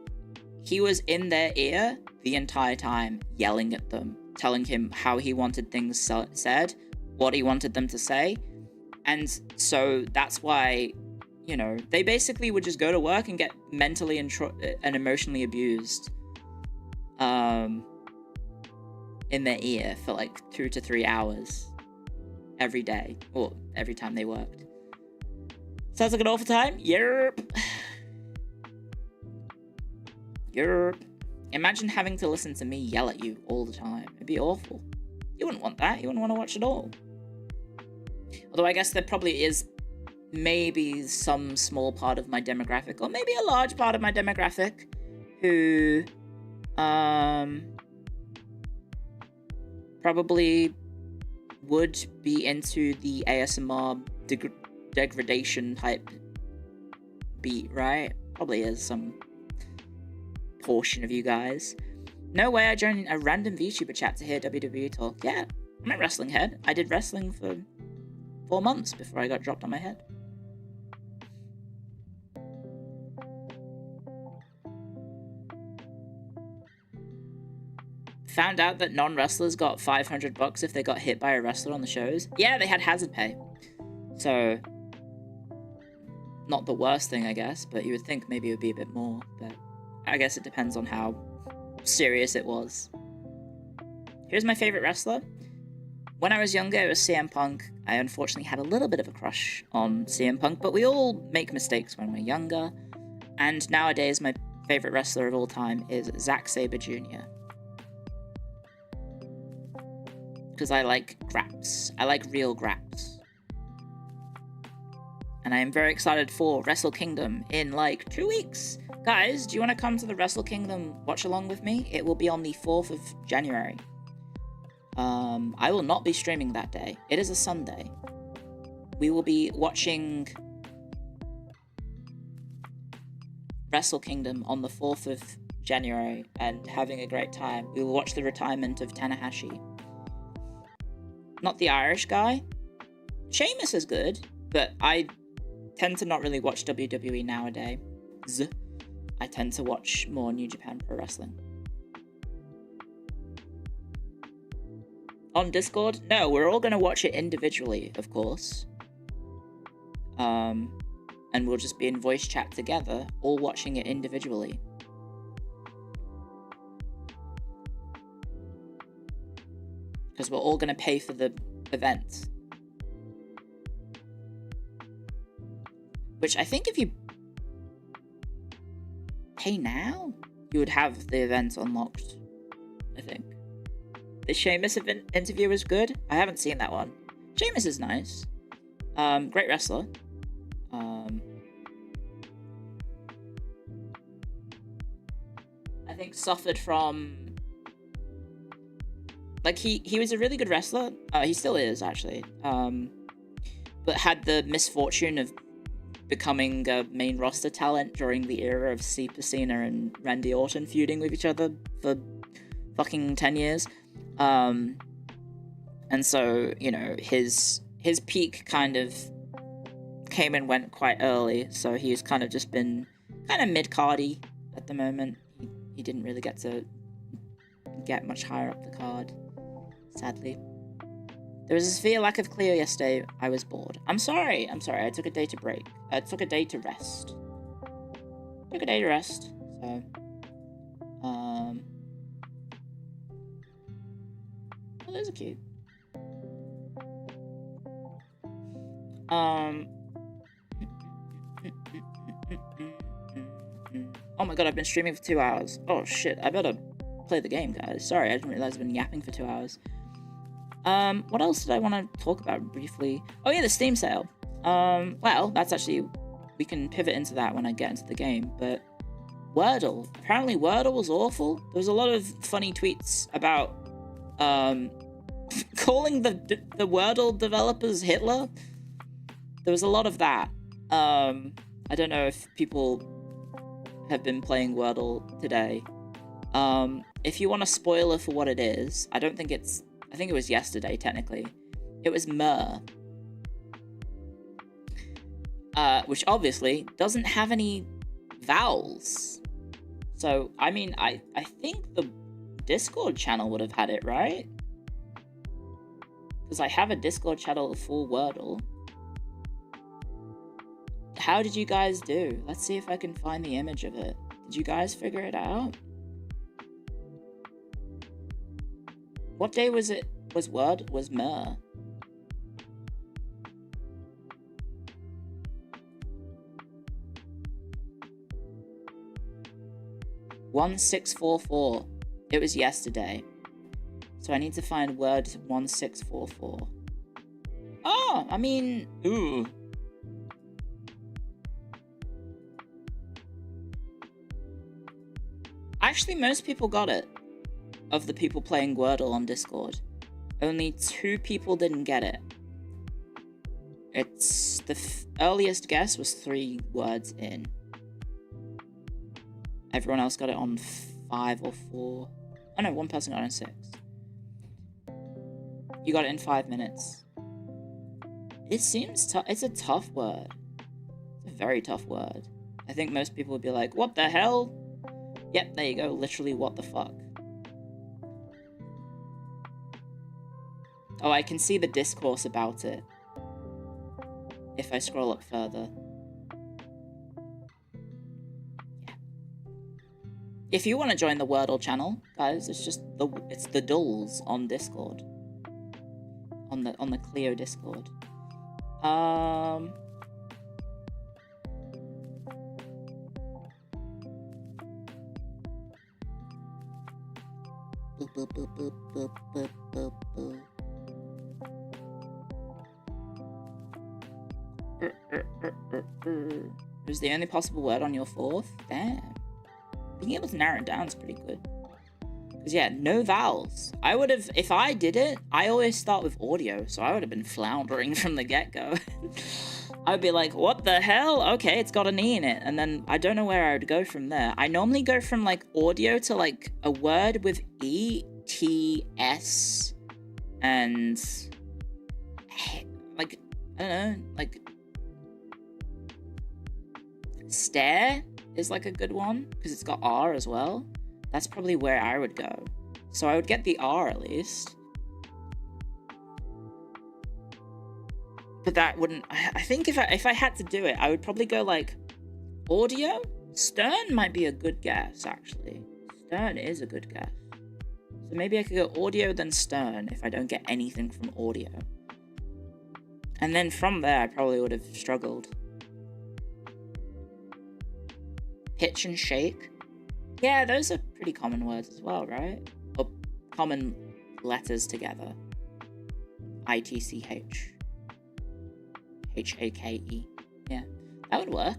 Speaker 1: he was in their ear the entire time, yelling at them, telling him how he wanted things said, what he wanted them to say. And so that's why, you know, they basically would just go to work and get mentally and emotionally abused in their ear for like 2 to 3 hours every day, or every time they worked. Sounds like an awful time? Yerp. Yerp. Imagine having to listen to me yell at you all the time. It'd be awful. You wouldn't want that. You wouldn't want to watch it all. Although I guess there probably is maybe some small part of my demographic, or maybe a large part of my demographic, who probably would be into the ASMR degradation type beat, right? Probably is some portion of you guys. No way I joined a random VTuber chat to hear WWE talk. Yeah, I'm a wrestling head. I did wrestling for 4 months before I got dropped on my head. Found out that non-wrestlers got $500 if they got hit by a wrestler on the shows. Yeah, they had hazard pay. So, not the worst thing, I guess, but you would think maybe it would be a bit more, but I guess it depends on how serious it was. Here's my favorite wrestler. When I was younger, it was CM Punk. I unfortunately had a little bit of a crush on CM Punk, but we all make mistakes when we're younger. And nowadays, my favorite wrestler of all time is Zack Sabre Jr. Because I like graps. I like real graps. And I am very excited for Wrestle Kingdom in like 2 weeks. Guys, do you want to come to the Wrestle Kingdom watch along with me? It will be on the 4th of January. I will not be streaming that day. It is a Sunday. We will be watching Wrestle Kingdom on the 4th of January and having a great time. We will watch the retirement of Tanahashi. Not the Irish guy. Sheamus is good, but I tend to not really watch WWE nowadays. I tend to watch more New Japan Pro Wrestling. On Discord? No, we're all going to watch it individually, of course. And we'll just be in voice chat together, all watching it individually. Because we're all going to pay for the event. Which I think if you pay now, you would have the event unlocked, I think. The Sheamus interview was good. I haven't seen that one. Sheamus is nice. Great wrestler. I think suffered from... Like, he was a really good wrestler. He still is, actually. But had the misfortune of becoming a main roster talent during the era of Super Cena and Randy Orton feuding with each other for fucking 10 years. And so, you know, his peak kind of came and went quite early, so he's kind of just been kind of mid-cardy at the moment. He didn't really get to get much higher up the card, sadly. There was a severe lack of Clio yesterday. I was bored. I'm sorry. I took a day to break. I took a day to rest. So, oh, those are cute. Oh my god, I've been streaming for 2 hours. Oh shit, I better play the game, guys. Sorry, I didn't realize I've been yapping for 2 hours. What else did I want to talk about briefly? Oh yeah, the Steam sale. Well, that's actually... We can pivot into that when I get into the game, but... Wordle. Apparently Wordle was awful. There was a lot of funny tweets about, calling the Wordle developers Hitler. There was a lot of that. I don't know if people have been playing Wordle today. If you want a spoiler for what it is, I think it was yesterday, technically. It was Mer. Which obviously doesn't have any vowels. So, I mean, I think the Discord channel would have had it, right? Because I have a Discord channel for Wordle. How did you guys do? Let's see if I can find the image of it. Did you guys figure it out? What day was it? Was Mer? (1644). It was yesterday. So I need to find word 1644. Oh, I mean, ooh. Actually, most people got it. Of the people playing Wordle on Discord. Only 2 people didn't get it. It's... The earliest guess was 3 words in. Everyone else got it on 5 or 4. Oh no, 1 person got it on 6. You got it in 5 minutes. It seems tough. It's a tough word. It's a very tough word. I think most people would be like, what the hell? Yep, there you go. Literally, what the fuck? Oh, I can see the discourse about it. If I scroll up further. Yeah. If you want to join the Wordle channel, guys, it's the Dulls on Discord. On the Clio Discord. It was the only possible word on your 4th? Damn. Being able to narrow it down is pretty good. Because, yeah, no vowels. I would have, if I did it, I always start with audio, so I would have been floundering from the get-go. I'd be like, what the hell? Okay, it's got an E in it. And then I don't know where I would go from there. I normally go from, like, audio to, like, a word with E, T, S, and... like, I don't know, like... Stare is like a good one because it's got R as well. That's probably where I would go. So I would get the R at least. But that wouldn't... I think if I had to do it, I would probably go like audio. Stern might be a good guess, actually. Stern is a good guess. So maybe I could go audio then stern if I don't get anything from audio. And then from there, I probably would have struggled. Pitch and shake. Yeah, those are pretty common words as well, right? Or common letters together. ITCH. HAKE. Yeah, that would work.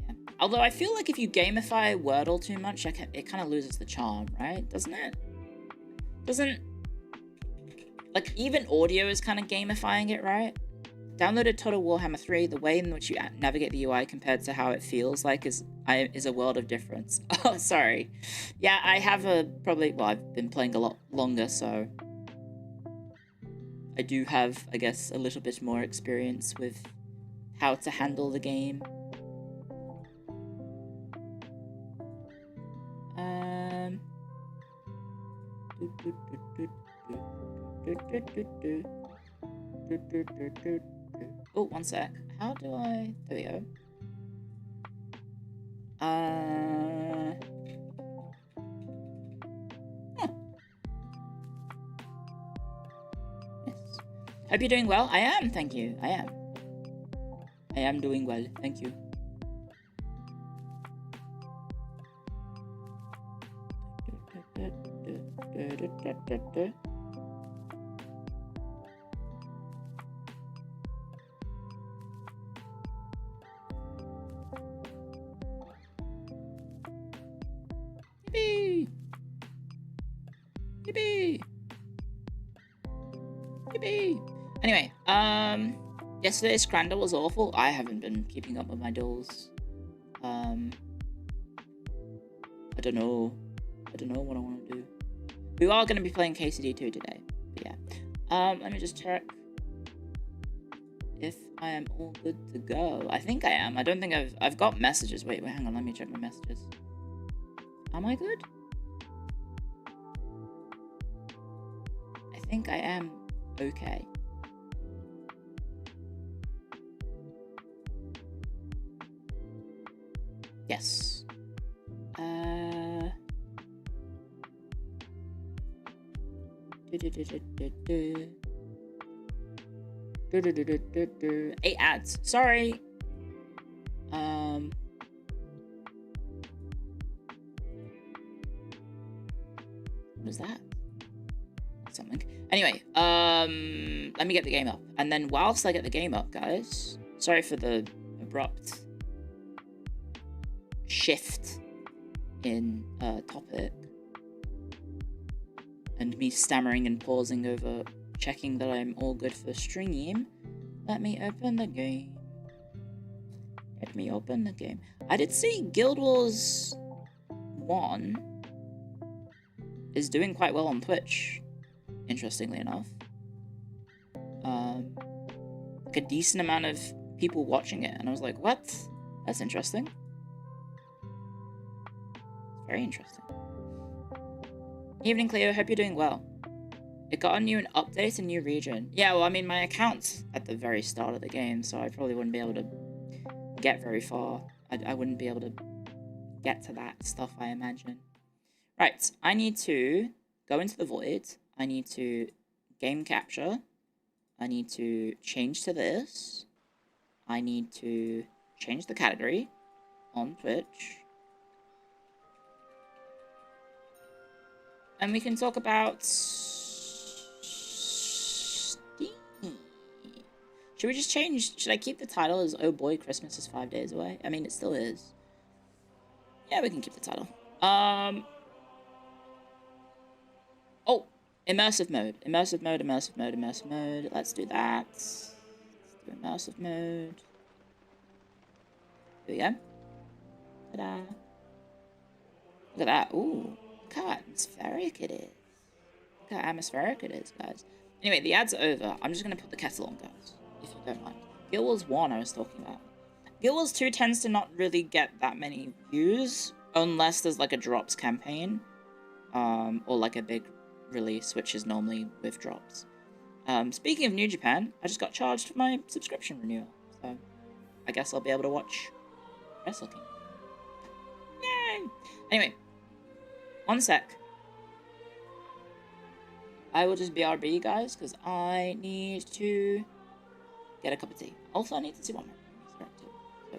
Speaker 1: Yeah. Although I feel like if you gamify Wordle too much, it kind of loses the charm, right? Doesn't it? Doesn't... Like, even audio is kind of gamifying it, right? Downloaded Total Warhammer 3. The way in which you navigate the UI compared to how it feels like is a world of difference. Oh, sorry. Yeah, I have well, I've been playing a lot longer, so... I do have, I guess, a little bit more experience with how to handle the game. Oh, one sec. How do I... There we go. Huh. Yes. Hope you're doing well. I am, thank you. I am. I am doing well, thank you. Yippee! Yippee! Yippee! Anyway, yesterday's Scrandle was awful. I haven't been keeping up with my duels. I don't know. I don't know what I want to do. We are going to be playing KCD2 today. But yeah. Let me just check if I am all good to go. I think I am. I don't think I've got messages. Wait, hang on. Let me check my messages. Am I good? I think I am okay. Yes. Eight ads. Sorry. What is that? Something. Anyway, let me get the game up. And then whilst I get the game up, guys, sorry for the abrupt shift in topic and me stammering and pausing over checking that I'm all good for stream. Let me open the game. Let me open the game. I did see Guild Wars 1 is doing quite well on Twitch, interestingly enough. Like a decent amount of people watching it, and I was like, what? That's interesting. Very interesting. Evening, Clio. Hope you're doing well. It got a new update, a new region. Yeah, well, I mean, my account's at the very start of the game, so I probably wouldn't be able to get very far. I wouldn't be able to get to that stuff, I imagine. Right, I need to go into the void. I need to game capture. I need to change to this. I need to change the category on Twitch. And we can talk about Steam. Should we just change? Should I keep the title as "Oh boy, Christmas is 5 days away"? I mean, it still is. Yeah, we can keep the title. Oh, immersive mode. Immersive mode, immersive mode, immersive mode. Let's do that. Let's do immersive mode. Here we go. Ta-da. Look at that. Ooh. Look how atmospheric it is. Look how atmospheric it is, guys. Anyway, the ads are over. I'm just going to put the kettle on, guys, if you don't mind. Guild Wars 1 I was talking about. Guild Wars 2 tends to not really get that many views, unless there's like a drops campaign, or like a big release, which is normally with drops. Speaking of New Japan, I just got charged for my subscription renewal, so I guess I'll be able to watch Wrestle Kingdom. Yay! Anyway. 1 sec. I will just BRB, guys, because I need to get a cup of tea. Also, I need to see one more. So.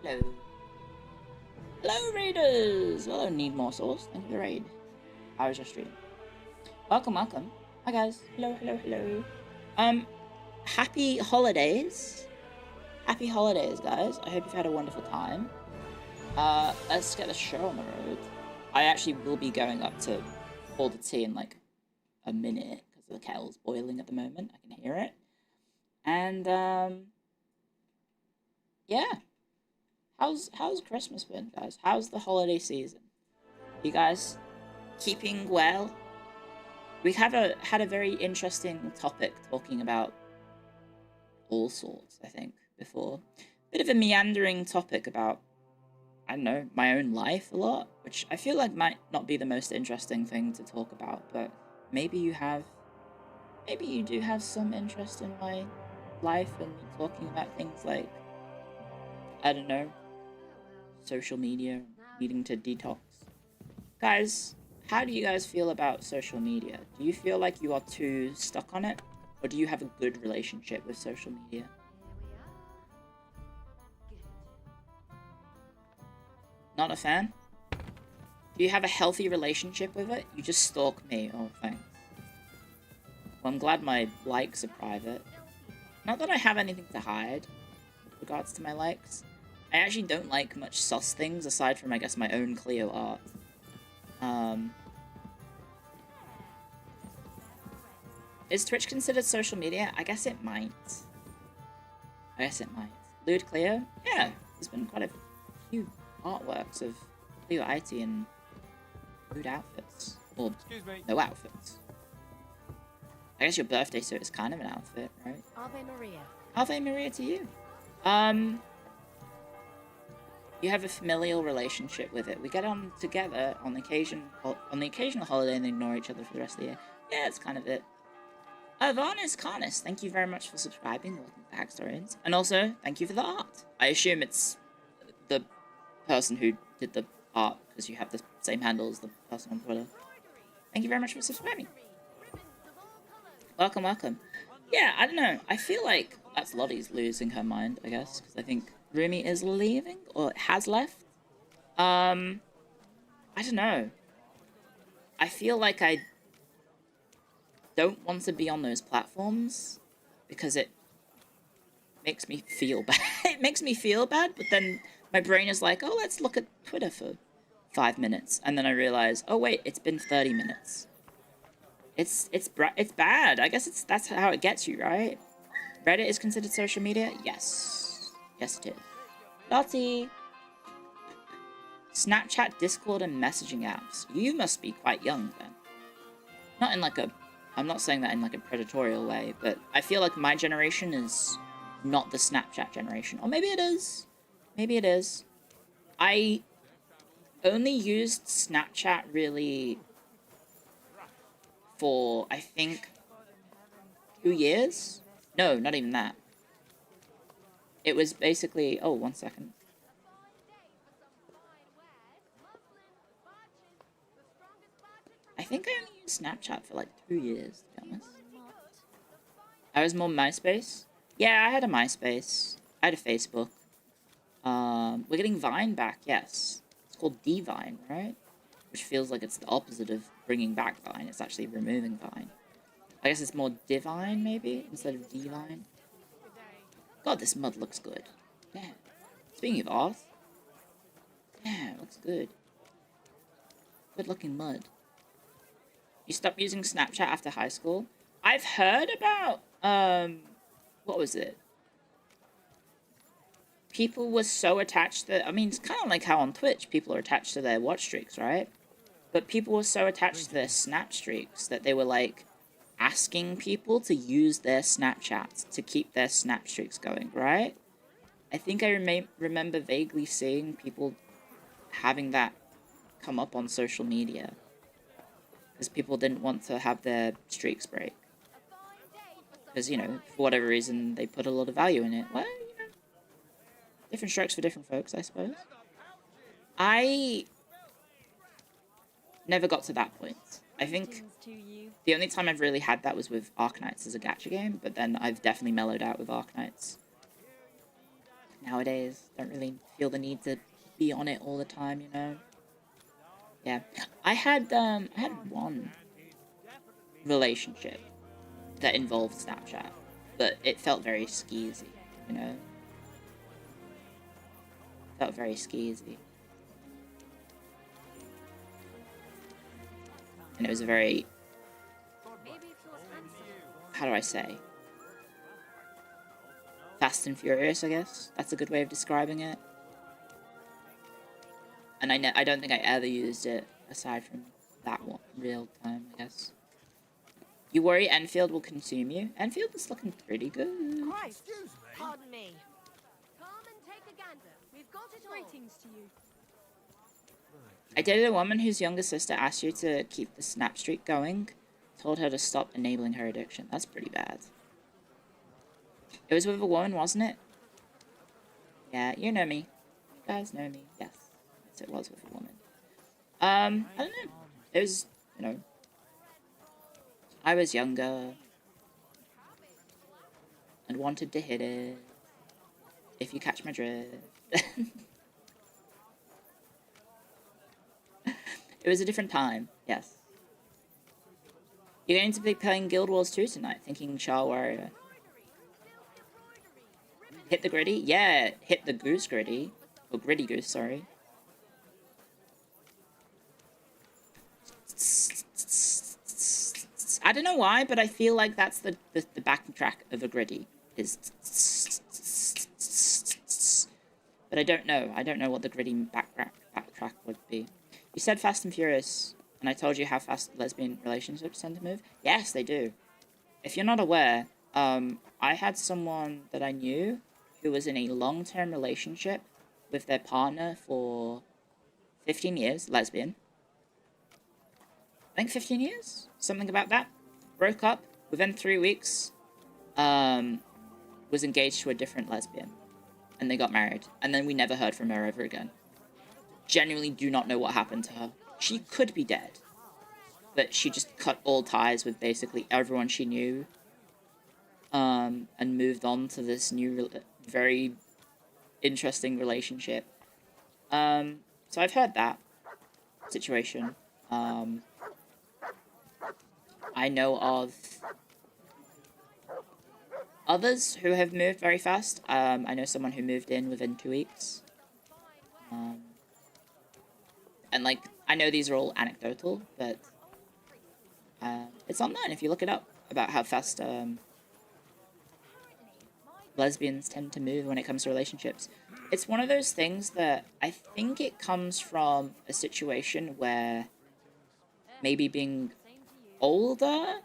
Speaker 1: Hello. Hello, raiders! Well, I don't need more souls. Thank you for the raid. How was your stream? Welcome, welcome. Hi, guys. Hello, hello, hello. Happy holidays. Happy holidays, guys. I hope you've had a wonderful time. Let's get the show on the road. I actually will be going up to pour the tea in, like, a minute, because the kettle's boiling at the moment. I can hear it. And, yeah. How's Christmas been, guys? How's the holiday season? You guys keeping well? We had a very interesting topic talking about all sorts, I think, before. Bit of a meandering topic about, I don't know, my own life a lot, which I feel like might not be the most interesting thing to talk about, but maybe you do have some interest in my life and me talking about things like, I don't know, social media, needing to detox. Guys, how do you guys feel about social media? Do you feel like you are too stuck on it? Or do you have a good relationship with social media? Not a fan? Do you have a healthy relationship with it? You just stalk me. Oh, thanks. Well, I'm glad my likes are private. Not that I have anything to hide with regards to my likes. I actually don't like much sus things aside from, I guess, my own Clio art. Is Twitch considered social media? I guess it might. Lewd Clio? Yeah, there's been quite a few artworks of Clio IT in lewd outfits. Or no outfits. I guess your birthday suit is kind of an outfit, right?
Speaker 3: Ave Maria.
Speaker 1: Ave Maria to you. You have a familial relationship with it. We get on together on the occasional holiday and ignore each other for the rest of the year. Yeah, it's kind of it. Varnis Carnis, thank you very much for subscribing. Welcome to Hackstorians. And also, thank you for the art. I assume it's the person who did the art, because you have the same handle as the person on Twitter. Thank you very much for subscribing. Welcome, welcome. Yeah, I don't know. I feel like that's Lottie's losing her mind, I guess, because I think Rumi is leaving, or has left. I don't know. I feel like I don't want to be on those platforms because it makes me feel bad. It makes me feel bad, but then my brain is like, oh, let's look at Twitter for 5 minutes, and then I realize, oh wait, it's been 30 minutes. It's bad. I guess that's how it gets you, right? Reddit is considered social media? Yes. Yes, it is. Lottie! Snapchat, Discord, and messaging apps. You must be quite young, then. Not in like a... I'm not saying that in like a predatorial way, but I feel like my generation is not the Snapchat generation. Or maybe it is. Maybe it is. I only used Snapchat really for, I think, 2 years? No, not even that. It was basically... Oh, 1 second. I think I only used Snapchat for like 2 years, to be honest. I was more MySpace. Yeah, I had a MySpace. I had a Facebook. We're getting Vine back, yes. It's called Divine, right? Which feels like it's the opposite of bringing back Vine. It's actually removing Vine. I guess it's more Divine, maybe, instead of Divine. God, this mud looks good. Yeah. Speaking of art. Yeah, it looks good. Good looking mud. You stopped using Snapchat after high school? I've heard about, what was it? People were so attached to... I mean, it's kind of like how on Twitch people are attached to their watch streaks, right? But people were so attached to their snap streaks that they were, like, asking people to use their Snapchats to keep their snap streaks going, right? I think I remember vaguely seeing people having that come up on social media. Because people didn't want to have their streaks break. Because, you know, for whatever reason, they put a lot of value in it. Well, you know, different strokes for different folks, I suppose. I never got to that point. I think the only time I've really had that was with Arknights as a gacha game, but then I've definitely mellowed out with Arknights. nowadays. Don't really feel the need to be on it all the time, you know? Yeah. I had one relationship that involved Snapchat, but it felt very skeezy, you know? Felt very skeezy. And it was a very... How do I say? Fast and furious, I guess. That's a good way of describing it. And I don't think I ever used it aside from that one real time, I guess. You worry Enfield will consume you? Enfield is looking pretty good.
Speaker 3: Christ, pardon me. Come and take a gander. We've got it all. Greetings to you.
Speaker 1: I dated a woman whose younger sister asked you to keep the snap streak going. Told her to stop enabling her addiction. That's pretty bad. It was with a woman, wasn't it? Yeah, you know me. You guys know me. Yes. Yes, it was with a woman. I don't know. It was, you know... I was younger. And wanted to hit it. If you catch my drift. It was a different time, yes. You're going to be playing Guild Wars 2 tonight, thinking Char Warrior. Hit the gritty? Yeah, hit the goose gritty. Or gritty goose, sorry. I don't know why, but I feel like that's the backtrack of a gritty. Is... But I don't know. I don't know what the gritty backtrack would be. You said Fast and Furious, and I told you how fast lesbian relationships tend to move. Yes, they do. If you're not aware, I had someone that I knew who was in a long-term relationship with their partner for 15 years, lesbian. I think 15 years? Something about that. Broke up within 3 weeks, was engaged to a different lesbian. And they got married. And then we never heard from her ever again. Genuinely do not know what happened to her. She could be dead. But she just cut all ties with basically everyone she knew. And moved on to this new, very interesting relationship. So I've heard that situation. I know of others who have moved very fast. I know someone who moved in within 2 weeks. And, like, I know these are all anecdotal, but it's online if you look it up about how fast lesbians tend to move when it comes to relationships. It's one of those things that I think it comes from a situation where maybe being older,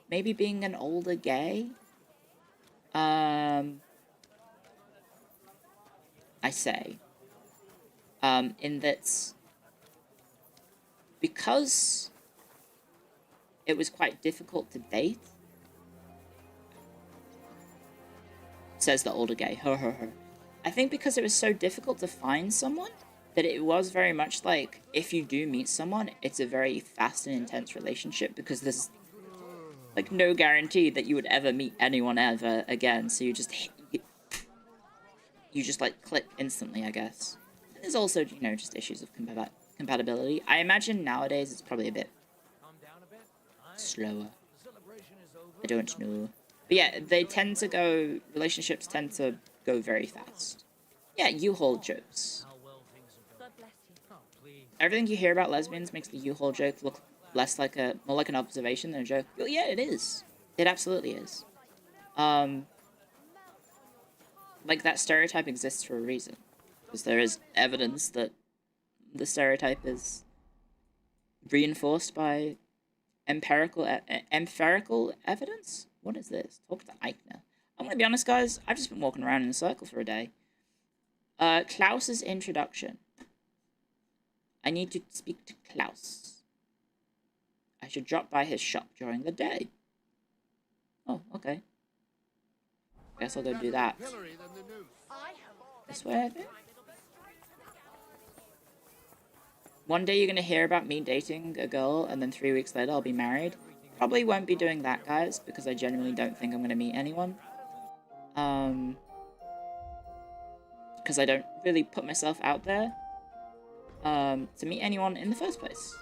Speaker 1: maybe being an older gay, I say, in that because it was quite difficult to date, says the older gay, I think because it was so difficult to find someone, that it was very much like, if you do meet someone, it's a very fast and intense relationship, because there's, like, no guarantee that you would ever meet anyone ever again, so you just, like, click instantly, I guess. And there's also, you know, just issues of compatibility. I imagine nowadays it's probably a bit slower. I don't know. But yeah, relationships tend to go very fast. Yeah, U-Haul jokes. Everything you hear about lesbians makes the U-Haul joke look more like an observation than a joke. Well, yeah, it is. It absolutely is. Like, that stereotype exists for a reason. Because there is evidence that the stereotype is reinforced by empirical evidence? What is this? Talk to Eichner. I'm gonna be honest, guys. I've just been walking around in a circle for a day. Klaus's introduction. I need to speak to Klaus. I should drop by his shop during the day. Oh, okay. Guess I'll go do that. This way, I think? One day you're gonna hear about me dating a girl, and then 3 weeks later I'll be married. Probably won't be doing that, guys, because I genuinely don't think I'm gonna meet anyone. because I don't really put myself out there to meet anyone in the first place.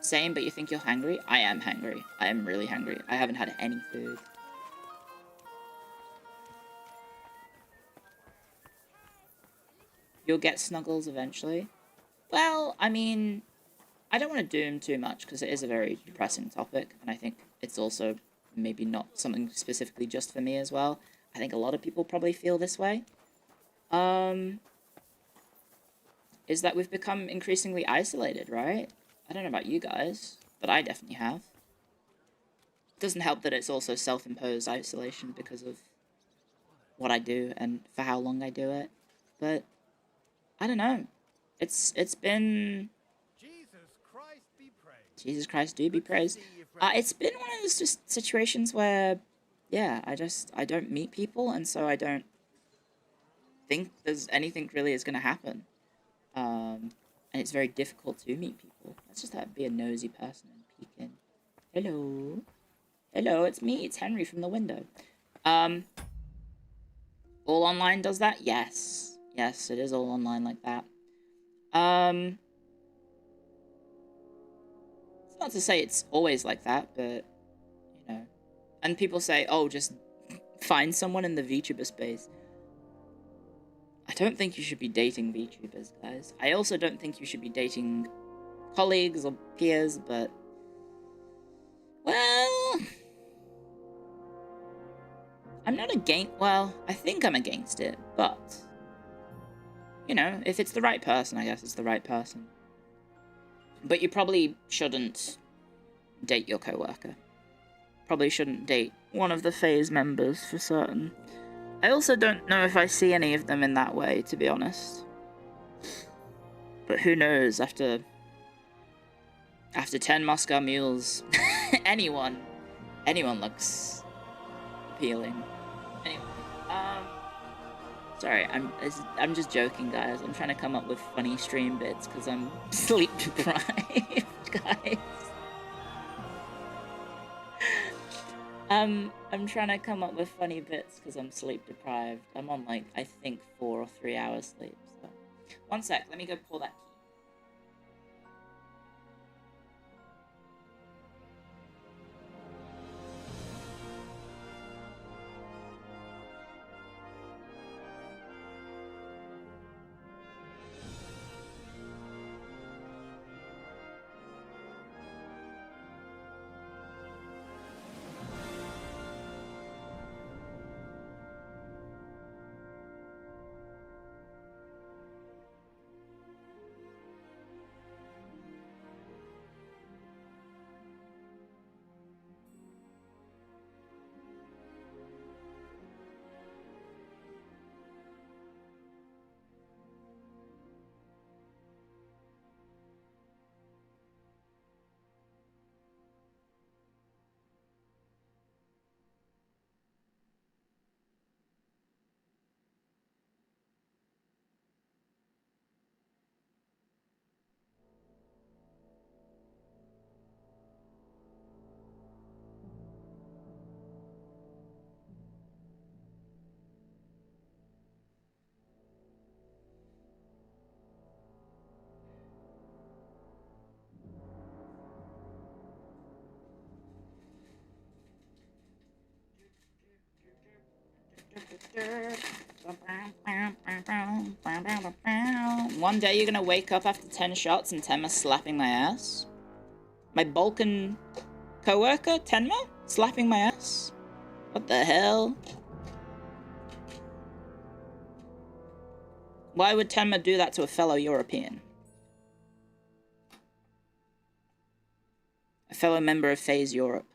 Speaker 1: Same, but you think you're hungry? I am hungry. I am really hungry. I haven't had any food. You'll get snuggles eventually. Well, I mean, I don't want to doom too much because it is a very depressing topic, and I think it's also maybe not something specifically just for me as well. I think a lot of people probably feel this way. Is that we've become increasingly isolated, right? I don't know about you guys, but I definitely have. It doesn't help that it's also self-imposed isolation because of what I do and for how long I do it. But I don't know. It's been...
Speaker 4: Jesus Christ be praised.
Speaker 1: Jesus Christ do be praised. It's been one of those just situations where, yeah, I don't meet people, and so I don't think there's anything really is going to happen. And it's very difficult to meet people. Let's just be a nosy person and peek in. Hello. Hello, it's me. It's Henry from the window. All online does that? Yes. Yes, it is all online like that. It's not to say it's always like that, but, you know. And people say, oh, just find someone in the VTuber space. I don't think you should be dating VTubers, guys. I also don't think you should be dating colleagues or peers, but... Well... I'm not against... Well, I think I'm against it, but... You know, if it's the right person, I guess it's the right person. But you probably shouldn't date your coworker. Probably shouldn't date one of the FaZe members for certain. I also don't know if I see any of them in that way, to be honest. But who knows, after 10 Moscow Mules, anyone looks appealing. Anyway, sorry, I'm just joking, guys. I'm trying to come up with funny stream bits because I'm sleep deprived, guys. I'm trying to come up with funny bits because I'm sleep deprived. I'm on, like, I think 4 or 3 hours sleep, so... One sec, let me go pull that key. One day you're gonna wake up after 10 shots and Tenma slapping my ass? My Balkan co-worker, Tenma, slapping my ass? What the hell? Why would Tenma do that to a fellow European? A fellow member of FaZe Europe.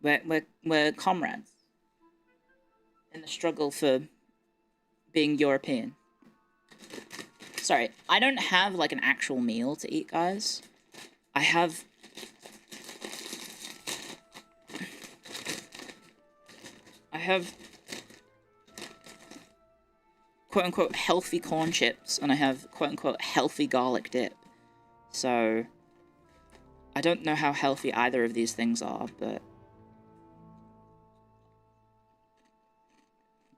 Speaker 1: We're comrades in the struggle for being European. Sorry, I don't have like an actual meal to eat, guys. I have quote-unquote healthy corn chips, and I have quote-unquote healthy garlic dip. So I don't know how healthy either of these things are, but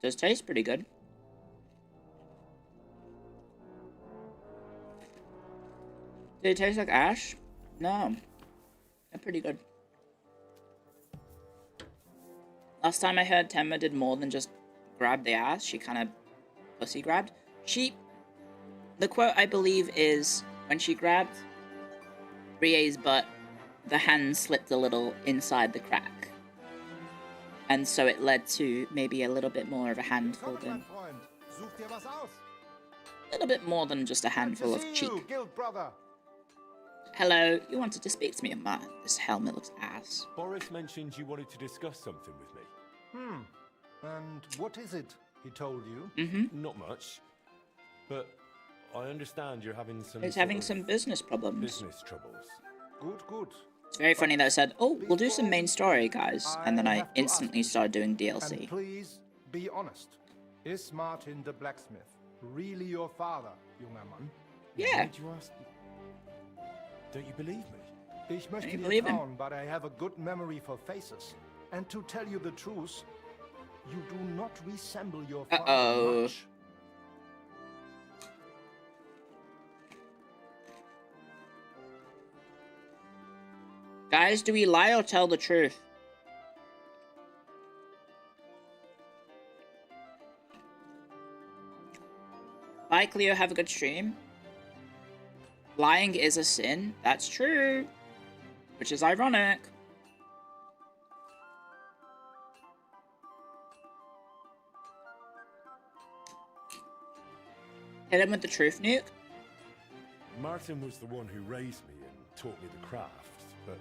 Speaker 1: Does taste pretty good. Did it taste like ash? No. They're pretty good. Last time I heard Temma did more than just grab the ass. She kind of pussy grabbed. The quote, I believe, is when she grabbed Rie's butt, the hand slipped a little inside the crack. And so it led to maybe a little bit more of a handful than... A little bit more than just a handful of cheek. Hello, you wanted to speak to me, man. This helmet looks ass.
Speaker 5: Boris mentioned you wanted to discuss something with me.
Speaker 6: And what is it he told you?
Speaker 5: Not much. But I understand you're having some...
Speaker 1: He's having some business problems.
Speaker 5: Business troubles.
Speaker 6: Good.
Speaker 1: It's very funny that I said, oh, we'll do some main story, guys. And then I instantly started doing DLC.
Speaker 6: And please, be honest. Is Martin the blacksmith really your father, junger Mann?
Speaker 1: Yeah.
Speaker 5: Why'd you ask? Don't you believe me?
Speaker 6: Ich möchte dir trauen, but I have a good memory for faces. And to tell you the truth, you do not resemble your father much.
Speaker 1: Guys, do we lie or tell the truth? Bye, Clio. Have a good stream. Lying is a sin. That's true. Which is ironic. Hit him with the truth nuke.
Speaker 5: Martin was the one who raised me and taught me the crafts, but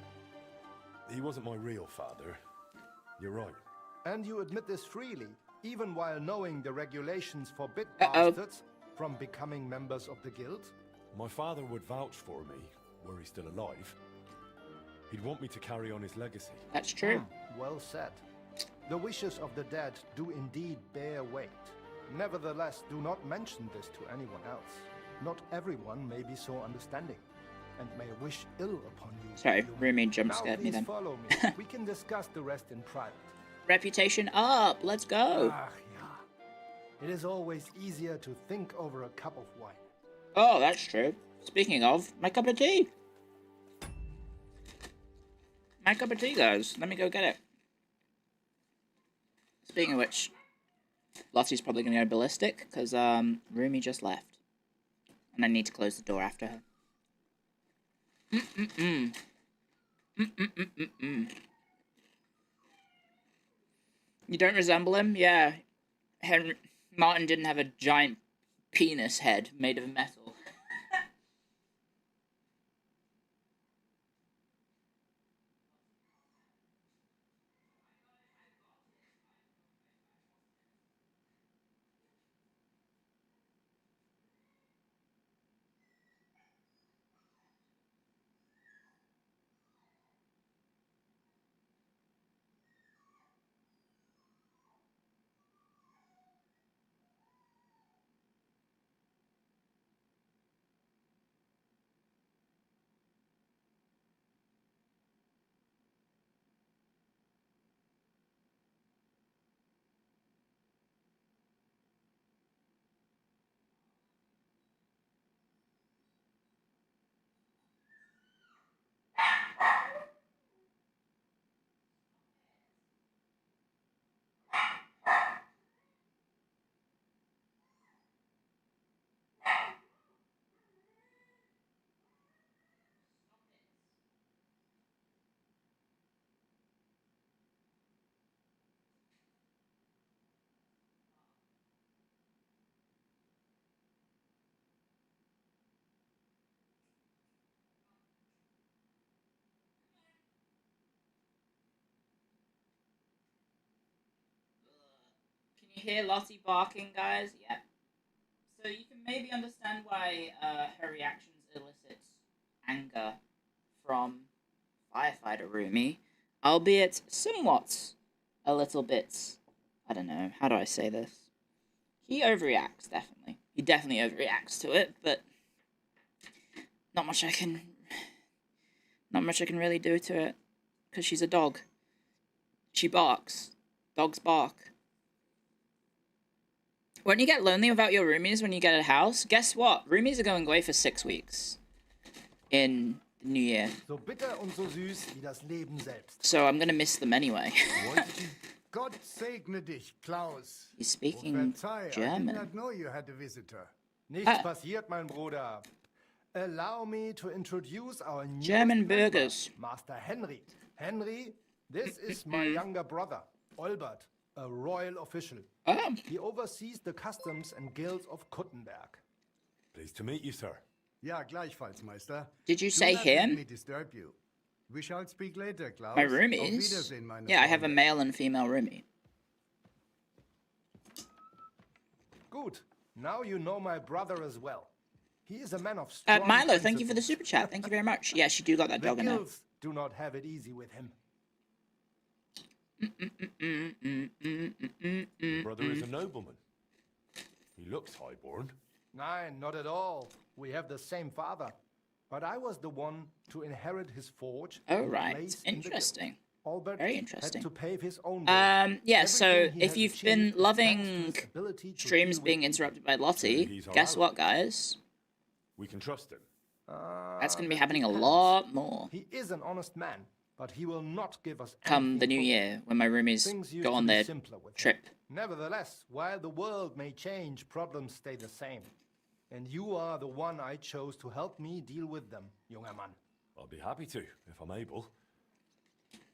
Speaker 5: he wasn't my real father. You're right.
Speaker 6: And you admit this freely, even while knowing the regulations forbid bastards from becoming members of the guild?
Speaker 5: My father would vouch for me, were he still alive. He'd want me to carry on his legacy.
Speaker 1: That's true.
Speaker 6: Well said. The wishes of the dead do indeed bear weight. Nevertheless, do not mention this to anyone else. Not everyone may be so understanding, and may wish ill upon you.
Speaker 1: Sorry, Rumi jump scared me then.
Speaker 6: Follow me. We can discuss the rest in private.
Speaker 1: Reputation up, let's go.
Speaker 6: It is always easier to think over a cup of wine.
Speaker 1: Oh, that's true. Speaking of, my cup of tea. My cup of tea, guys. Let me go get it. Speaking of which, Lottie's probably going to go ballistic, because Rumi just left. And I need to close the door after her. You don't resemble him? Yeah. Martin didn't have a giant penis head made of metal. Can you hear Lottie barking, guys? Yeah. So you can maybe understand why her reactions elicit anger from Firefighter Rumi, albeit somewhat a little bit, I don't know, how do I say this? He overreacts, definitely. He definitely overreacts to it, but not much I can really do to it, because she's a dog. She barks. Dogs bark. When you get lonely without your roomies when you get a house, guess what? Roomies are going away for 6 weeks in New Year.
Speaker 6: So bitter und so süß wie das Leben selbst.
Speaker 1: So I'm gonna miss them anyway.
Speaker 4: Gott segne dich, Klaus.
Speaker 1: He's speaking
Speaker 4: Verzeih, I did
Speaker 1: German.
Speaker 4: not know you had a visitor.
Speaker 6: Nichts passiert, mein Bruder. Allow me to introduce our new
Speaker 1: German burgers.
Speaker 6: Master Henry. Henry, this is my younger brother, Olbert, a royal official.
Speaker 1: Oh,
Speaker 6: He oversees the customs and guilds of Kuttenberg.
Speaker 5: Pleased to meet you, sir.
Speaker 4: Ja, gleichfalls, Meister.
Speaker 1: did you
Speaker 4: Do
Speaker 1: say
Speaker 4: not let
Speaker 1: him?
Speaker 4: me disturb you. We shall speak later, Klaus.
Speaker 1: My
Speaker 4: Auf
Speaker 1: roomies?
Speaker 4: Wiedersehen, meine
Speaker 1: Yeah, I have a
Speaker 4: Freunde.
Speaker 1: male and female roomie.
Speaker 6: Good. Now you know my brother as well. He is a man of strong
Speaker 1: Milo, thank you for the
Speaker 6: principles.
Speaker 1: super chat. Thank you very much. Yes, you do got that
Speaker 6: The
Speaker 1: dog in there.
Speaker 6: guilds do not have it easy with him.
Speaker 5: Your brother is a nobleman. He looks highborn.
Speaker 6: Nein, not at all. We have the same father. But I was the one to inherit his forge.
Speaker 1: Oh,
Speaker 6: and
Speaker 1: right.
Speaker 6: place in the guild.
Speaker 1: Interesting.
Speaker 6: Albert
Speaker 1: Very interesting.
Speaker 6: had to pave his own way.
Speaker 1: Yeah, so
Speaker 6: Everything he
Speaker 1: if
Speaker 6: has
Speaker 1: you've
Speaker 6: achieved
Speaker 1: been
Speaker 6: is thanks to
Speaker 1: loving
Speaker 6: his ability to
Speaker 1: streams
Speaker 6: deal with
Speaker 1: being
Speaker 6: people.
Speaker 1: interrupted by Lottie,
Speaker 5: he's our
Speaker 1: guess
Speaker 5: ally.
Speaker 1: what, guys?
Speaker 5: We can trust him.
Speaker 1: That's going to be
Speaker 6: That
Speaker 1: happening a
Speaker 6: depends.
Speaker 1: lot more
Speaker 6: He is an honest man, but he will not give us
Speaker 1: come the
Speaker 6: anything
Speaker 1: new
Speaker 6: for
Speaker 1: year when my roomies
Speaker 6: Things used
Speaker 1: go
Speaker 6: to
Speaker 1: on
Speaker 6: be
Speaker 1: their
Speaker 6: simpler with him.
Speaker 1: trip.
Speaker 6: Nevertheless, while the world may change, problems stay the same. And you are the one I chose to help me deal with them, junger Mann.
Speaker 5: I'll be happy to, if I'm able.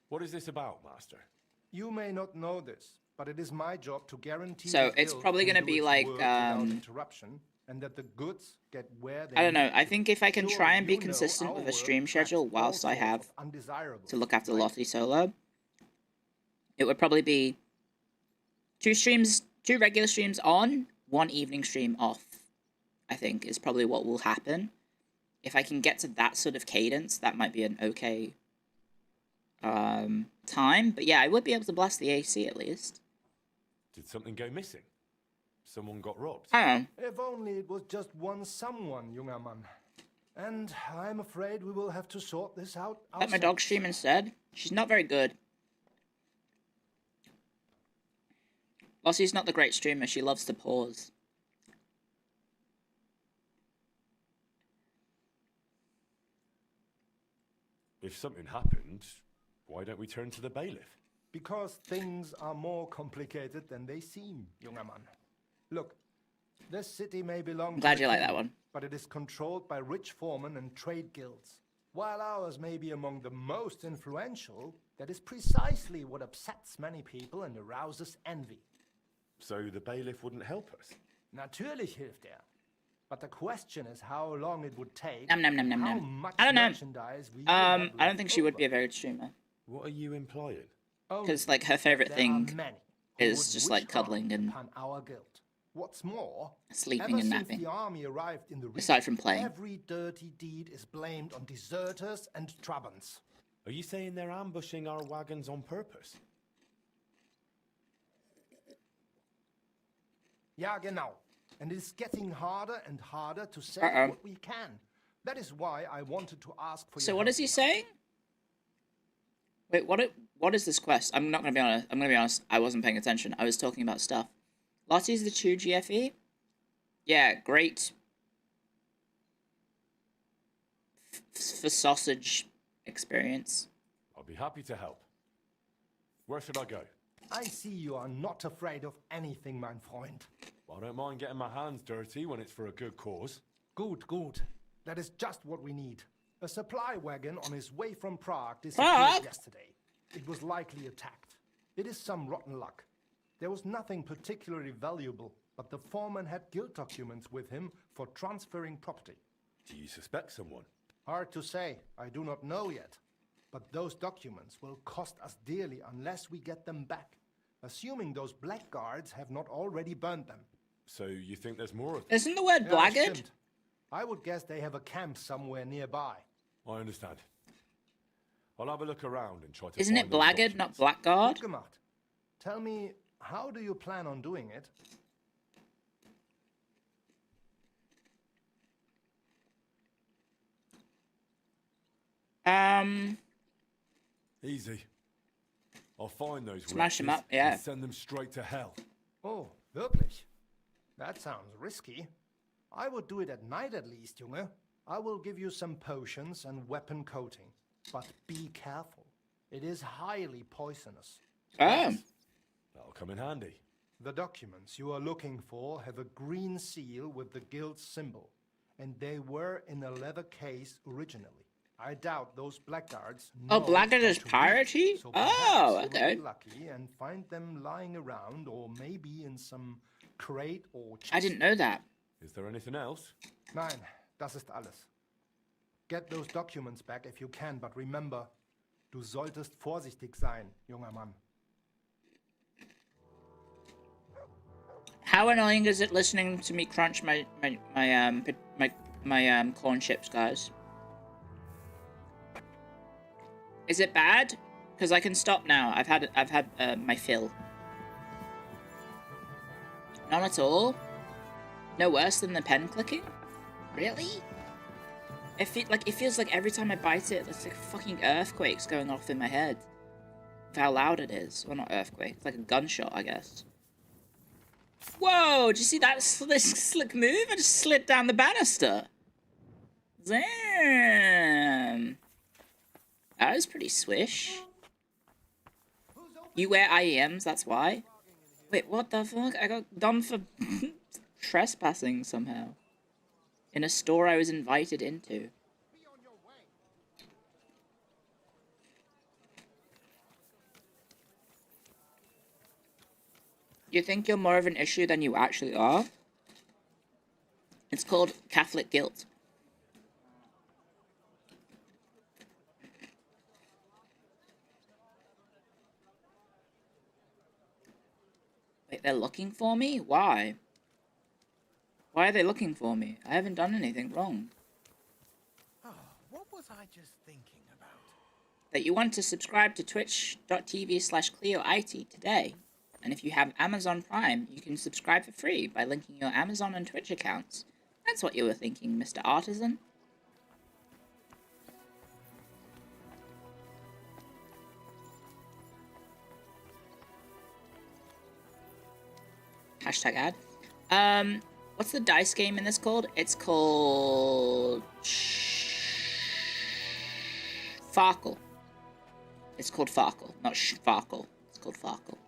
Speaker 5: What is this about, Master?
Speaker 6: You may not know this, but it is my job to guarantee
Speaker 1: So
Speaker 6: the
Speaker 1: it's
Speaker 6: guild
Speaker 1: probably
Speaker 6: can
Speaker 1: gonna
Speaker 6: do
Speaker 1: be
Speaker 6: its
Speaker 1: like,
Speaker 6: work without interruption, and that the goods get where they
Speaker 1: I don't know.
Speaker 6: need
Speaker 1: I
Speaker 6: to.
Speaker 1: think if I can
Speaker 6: Sure,
Speaker 1: try and be
Speaker 6: you know
Speaker 1: consistent
Speaker 6: our
Speaker 1: with a
Speaker 6: work
Speaker 1: stream
Speaker 6: attracts
Speaker 1: schedule
Speaker 6: all
Speaker 1: whilst I
Speaker 6: sorts
Speaker 1: have
Speaker 6: of undesirables,
Speaker 1: to look after
Speaker 6: right?
Speaker 1: Lottie solo, it would probably be 2 regular streams on, 1 evening stream off, I think is probably what will happen. If I can get to that sort of cadence, that might be an okay time. But yeah, I would be able to blast the AC at least.
Speaker 5: Did something go missing? Someone got robbed?
Speaker 1: I don't know.
Speaker 6: If only it was just one someone, junger Mann. And I'm afraid we will have to sort this out
Speaker 1: Let my dog stream instead. She's not very good. Lossie's not the great streamer. She loves to pause.
Speaker 5: If something happened, why don't we turn to the bailiff?
Speaker 6: Because things are more complicated than they seem, junger Mann. Look, this city may belong
Speaker 1: I'm glad
Speaker 6: to
Speaker 1: you
Speaker 6: the
Speaker 1: like that
Speaker 6: king,
Speaker 1: one.
Speaker 6: but it is controlled by rich foremen and trade guilds. While ours may be among the most influential, that is precisely what upsets many people and arouses envy.
Speaker 5: So the bailiff wouldn't help us?
Speaker 6: Natürlich hilft er. But the question is how long it would take.
Speaker 1: Nom nom nom nom
Speaker 6: how
Speaker 1: nom.
Speaker 6: much
Speaker 1: I don't know.
Speaker 6: merchandise we will have
Speaker 1: I don't
Speaker 6: left
Speaker 1: think she would be a
Speaker 6: over.
Speaker 1: very good streamer.
Speaker 5: What are you implying?
Speaker 6: Only
Speaker 1: Because, like, her favorite
Speaker 6: there
Speaker 1: thing
Speaker 6: are many who
Speaker 1: is
Speaker 6: would
Speaker 1: just,
Speaker 6: wish
Speaker 1: like, cuddling
Speaker 6: harm
Speaker 1: and
Speaker 6: upon our guild. What's more,
Speaker 1: sleeping
Speaker 6: ever
Speaker 1: and
Speaker 6: since
Speaker 1: napping.
Speaker 6: the army arrived in the region,
Speaker 1: Aside from playing.
Speaker 6: every dirty deed is blamed on deserters and Trabants.
Speaker 5: Are you saying they're ambushing our wagons on purpose?
Speaker 6: Ja, genau. And it's getting harder and harder to say
Speaker 1: Uh-oh.
Speaker 6: what we can. That is why I wanted to ask for
Speaker 1: So
Speaker 6: your
Speaker 1: what
Speaker 6: help.
Speaker 1: is he saying? Wait, what is this quest? I'm not gonna be honest. I'm gonna be honest. I wasn't paying attention. I was talking about stuff. Lottie's the 2 GFE. Yeah, great. For sausage experience.
Speaker 5: I'll be happy to help. Where should I go?
Speaker 6: I see you are not afraid of anything, mein Freund.
Speaker 5: Well, I don't mind getting my hands dirty when it's for a good cause.
Speaker 6: Good, good. That is just what we need. A supply wagon on his way from Prague disappeared
Speaker 1: Prague?
Speaker 6: yesterday. It was likely attacked. It is some rotten luck. There was nothing particularly valuable, but the foreman had guild documents with him for transferring property.
Speaker 5: Do you suspect someone?
Speaker 6: Hard to say. I do not know yet. But those documents will cost us dearly unless we get them back. Assuming those blackguards have not already burned them.
Speaker 5: So you think there's more of them?
Speaker 1: Isn't the word
Speaker 6: Ja,
Speaker 1: blackguard?
Speaker 6: stimmt. I would guess they have a camp somewhere nearby.
Speaker 5: I understand. I'll have a look around and try to
Speaker 1: Isn't
Speaker 5: find
Speaker 1: it
Speaker 5: those
Speaker 1: blackguard, not
Speaker 5: documents.
Speaker 1: blackguard?
Speaker 6: Gut gemacht. Tell me, how do you plan on doing it?
Speaker 5: Easy. I'll find those
Speaker 1: Smash 'em
Speaker 5: wretches
Speaker 1: up, yeah.
Speaker 5: and send them straight to hell.
Speaker 6: Oh, wirklich? That sounds risky. I would do it at night at least, Junge. I will give you some potions and weapon coating. But be careful. It is highly poisonous.
Speaker 1: Oh.
Speaker 5: That'll come in handy.
Speaker 6: The documents you are looking for have a green seal with the guild symbol, and they were in a leather case originally. I doubt those blackguards
Speaker 1: Oh,
Speaker 6: know
Speaker 1: Blackguard
Speaker 6: how
Speaker 1: is
Speaker 6: to read,
Speaker 1: piratey?
Speaker 6: so
Speaker 1: Oh,
Speaker 6: perhaps
Speaker 1: okay.
Speaker 6: you'll be lucky and find them lying around, or maybe in some crate or chest.
Speaker 1: I didn't know that.
Speaker 5: Is there anything else?
Speaker 6: Nein, das ist alles. Get those documents back if you can, but remember, du solltest vorsichtig sein, junger Mann.
Speaker 1: How annoying is it listening to me crunch my corn chips, guys? Is it bad? Because I can stop now. I've had my fill. Not at all. No worse than the pen clicking. Really? It feels like every time I bite it, there's like fucking earthquakes going off in my head. Of how loud it is. Well, not earthquake. It's like a gunshot, I guess. Whoa! Did you see that slick move? I just slid down the banister. Damn. That was pretty swish. You wear IEMs, that's why? Wait, what the fuck? I got done for trespassing somehow. In a store I was invited into. You think you're more of an issue than you actually are? It's called Catholic guilt. Wait, they're looking for me? Why? Why are they looking for me? I haven't done anything wrong.
Speaker 7: Oh, what was I just thinking about?
Speaker 1: That you want to subscribe to twitch.tv/ClioIT today. And if you have Amazon Prime, you can subscribe for free by linking your Amazon and Twitch accounts. That's what you were thinking, Mr. Artisan. Hashtag ad. What's the dice game in this called? It's called Farkle. It's called Farkle, not Farkle. It's called Farkle.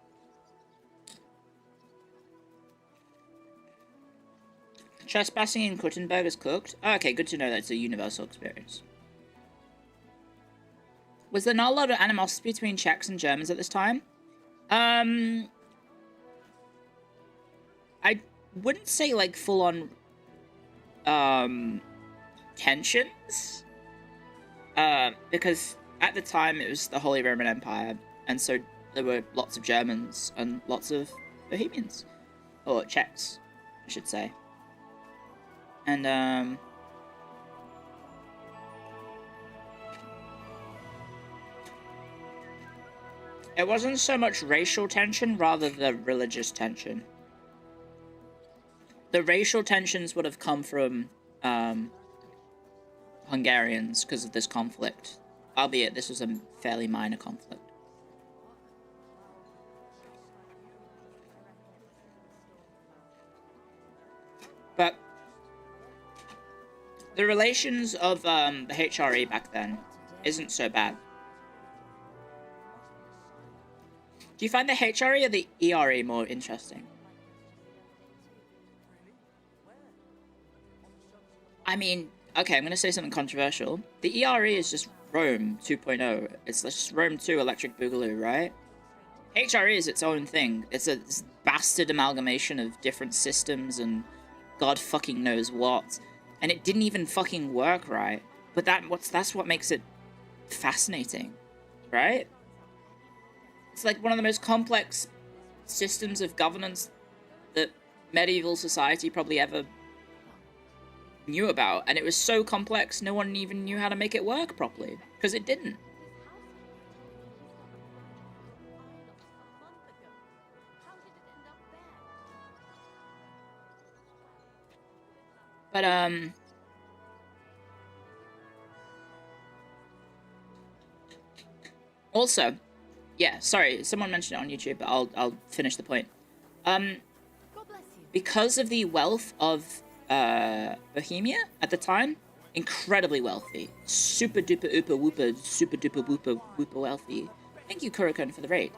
Speaker 1: Trespassing in Kuttenberg is cooked. Oh, okay, good to know that it's a universal experience. Was there not a lot of animosity between Czechs and Germans at this time? I wouldn't say like full-on tensions. Because at the time it was the Holy Roman Empire, and so there were lots of Germans and lots of Bohemians. Or Czechs, I should say. And it wasn't so much racial tension, rather the religious tension. The racial tensions would have come from Hungarians because of this conflict, albeit this was a fairly minor conflict. But the relations of the HRE back then isn't so bad. Do you find the HRE or the ERE more interesting? I mean, okay, I'm going to say something controversial. The ERE is just Rome 2.0. It's just Rome 2 Electric Boogaloo, right? HRE is its own thing. It's a bastard amalgamation of different systems and God fucking knows what. And it didn't even fucking work right. But that's what makes it fascinating, right? It's like one of the most complex systems of governance that medieval society probably ever knew about. And it was so complex, no one even knew how to make it work properly. Because it didn't. But, also, yeah, sorry, someone mentioned it on YouTube, but I'll finish the point.
Speaker 3: God bless you.
Speaker 1: because of the wealth of Bohemia at the time, incredibly wealthy. Super duper ooper whooper, super duper whooper whooper wealthy. Thank you, Kurokon, for the raid.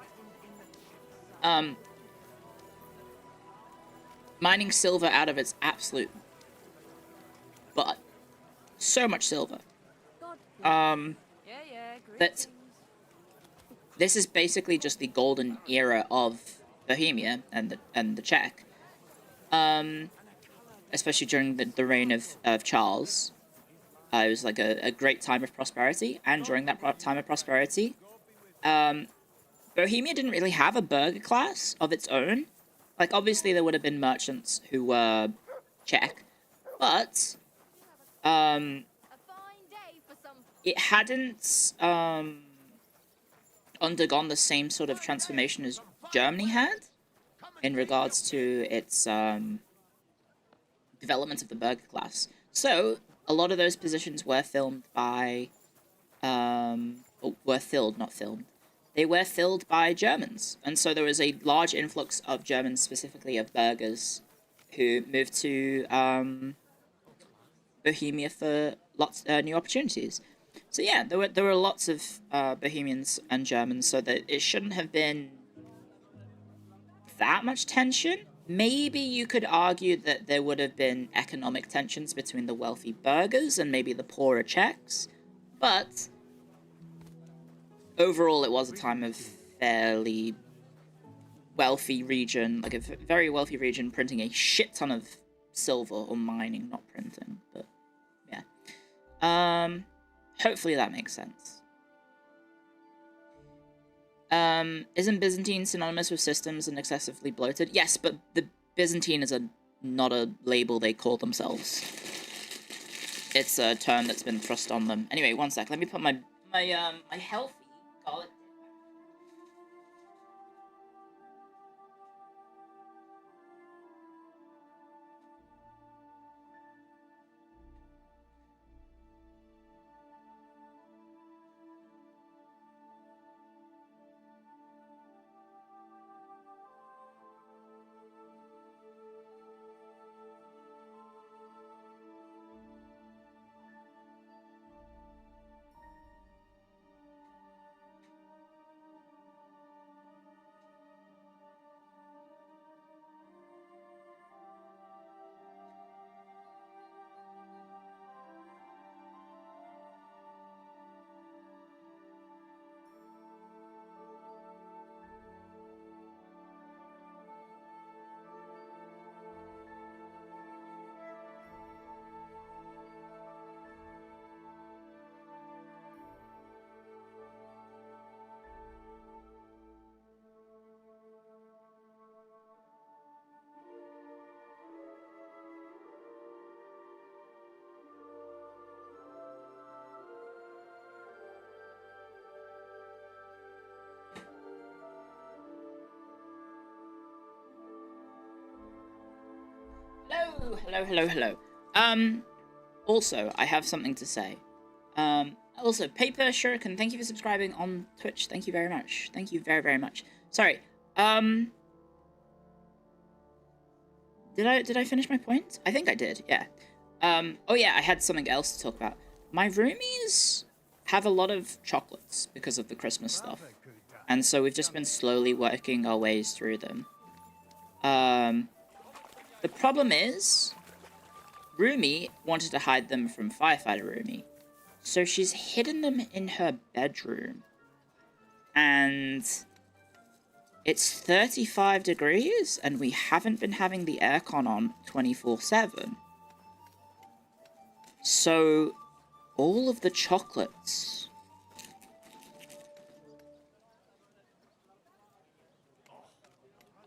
Speaker 1: Mining silver out of its absolute butt. So much silver. That this is basically just the golden era of Bohemia and the Czech. Especially during the reign of Charles. It was like a great time of prosperity, and during that time of prosperity, Bohemia didn't really have a burgher class of its own. Like, obviously there would have been merchants who were Czech, but it hadn't undergone the same sort of transformation as Germany had in regards to its development of the burgher class. So a lot of those positions were filmed by were filled, not filmed. They were filled by Germans, and so there was a large influx of Germans, specifically of burghers, who moved to Bohemia for lots new opportunities. So yeah, there were lots of Bohemians and Germans, so that it shouldn't have been that much tension. Maybe you could argue that there would have been economic tensions between the wealthy burghers and maybe the poorer Czechs, but overall it was a time of fairly wealthy region, like a very wealthy region, printing a shit ton of silver, or mining, not printing, but yeah. Hopefully that makes sense. Isn't Byzantine synonymous with systems and excessively bloated? Yes, but the Byzantine is not a label they call themselves. It's a term that's been thrust on them. Anyway, one sec. Let me put my healthy garlic. Hello. Also, I have something to say. Also, Paper Shuriken, thank you for subscribing on Twitch. Thank you very much. Thank you very, very much. Sorry. Did I finish my point? I think I did, yeah. Oh yeah, I had something else to talk about. My roomies have a lot of chocolates because of the Christmas stuff. And so we've just been slowly working our ways through them. The problem is, Rumi wanted to hide them from Firefighter Rumi, so she's hidden them in her bedroom. And it's 35 degrees, and we haven't been having the aircon on 24/7. So, all of the chocolates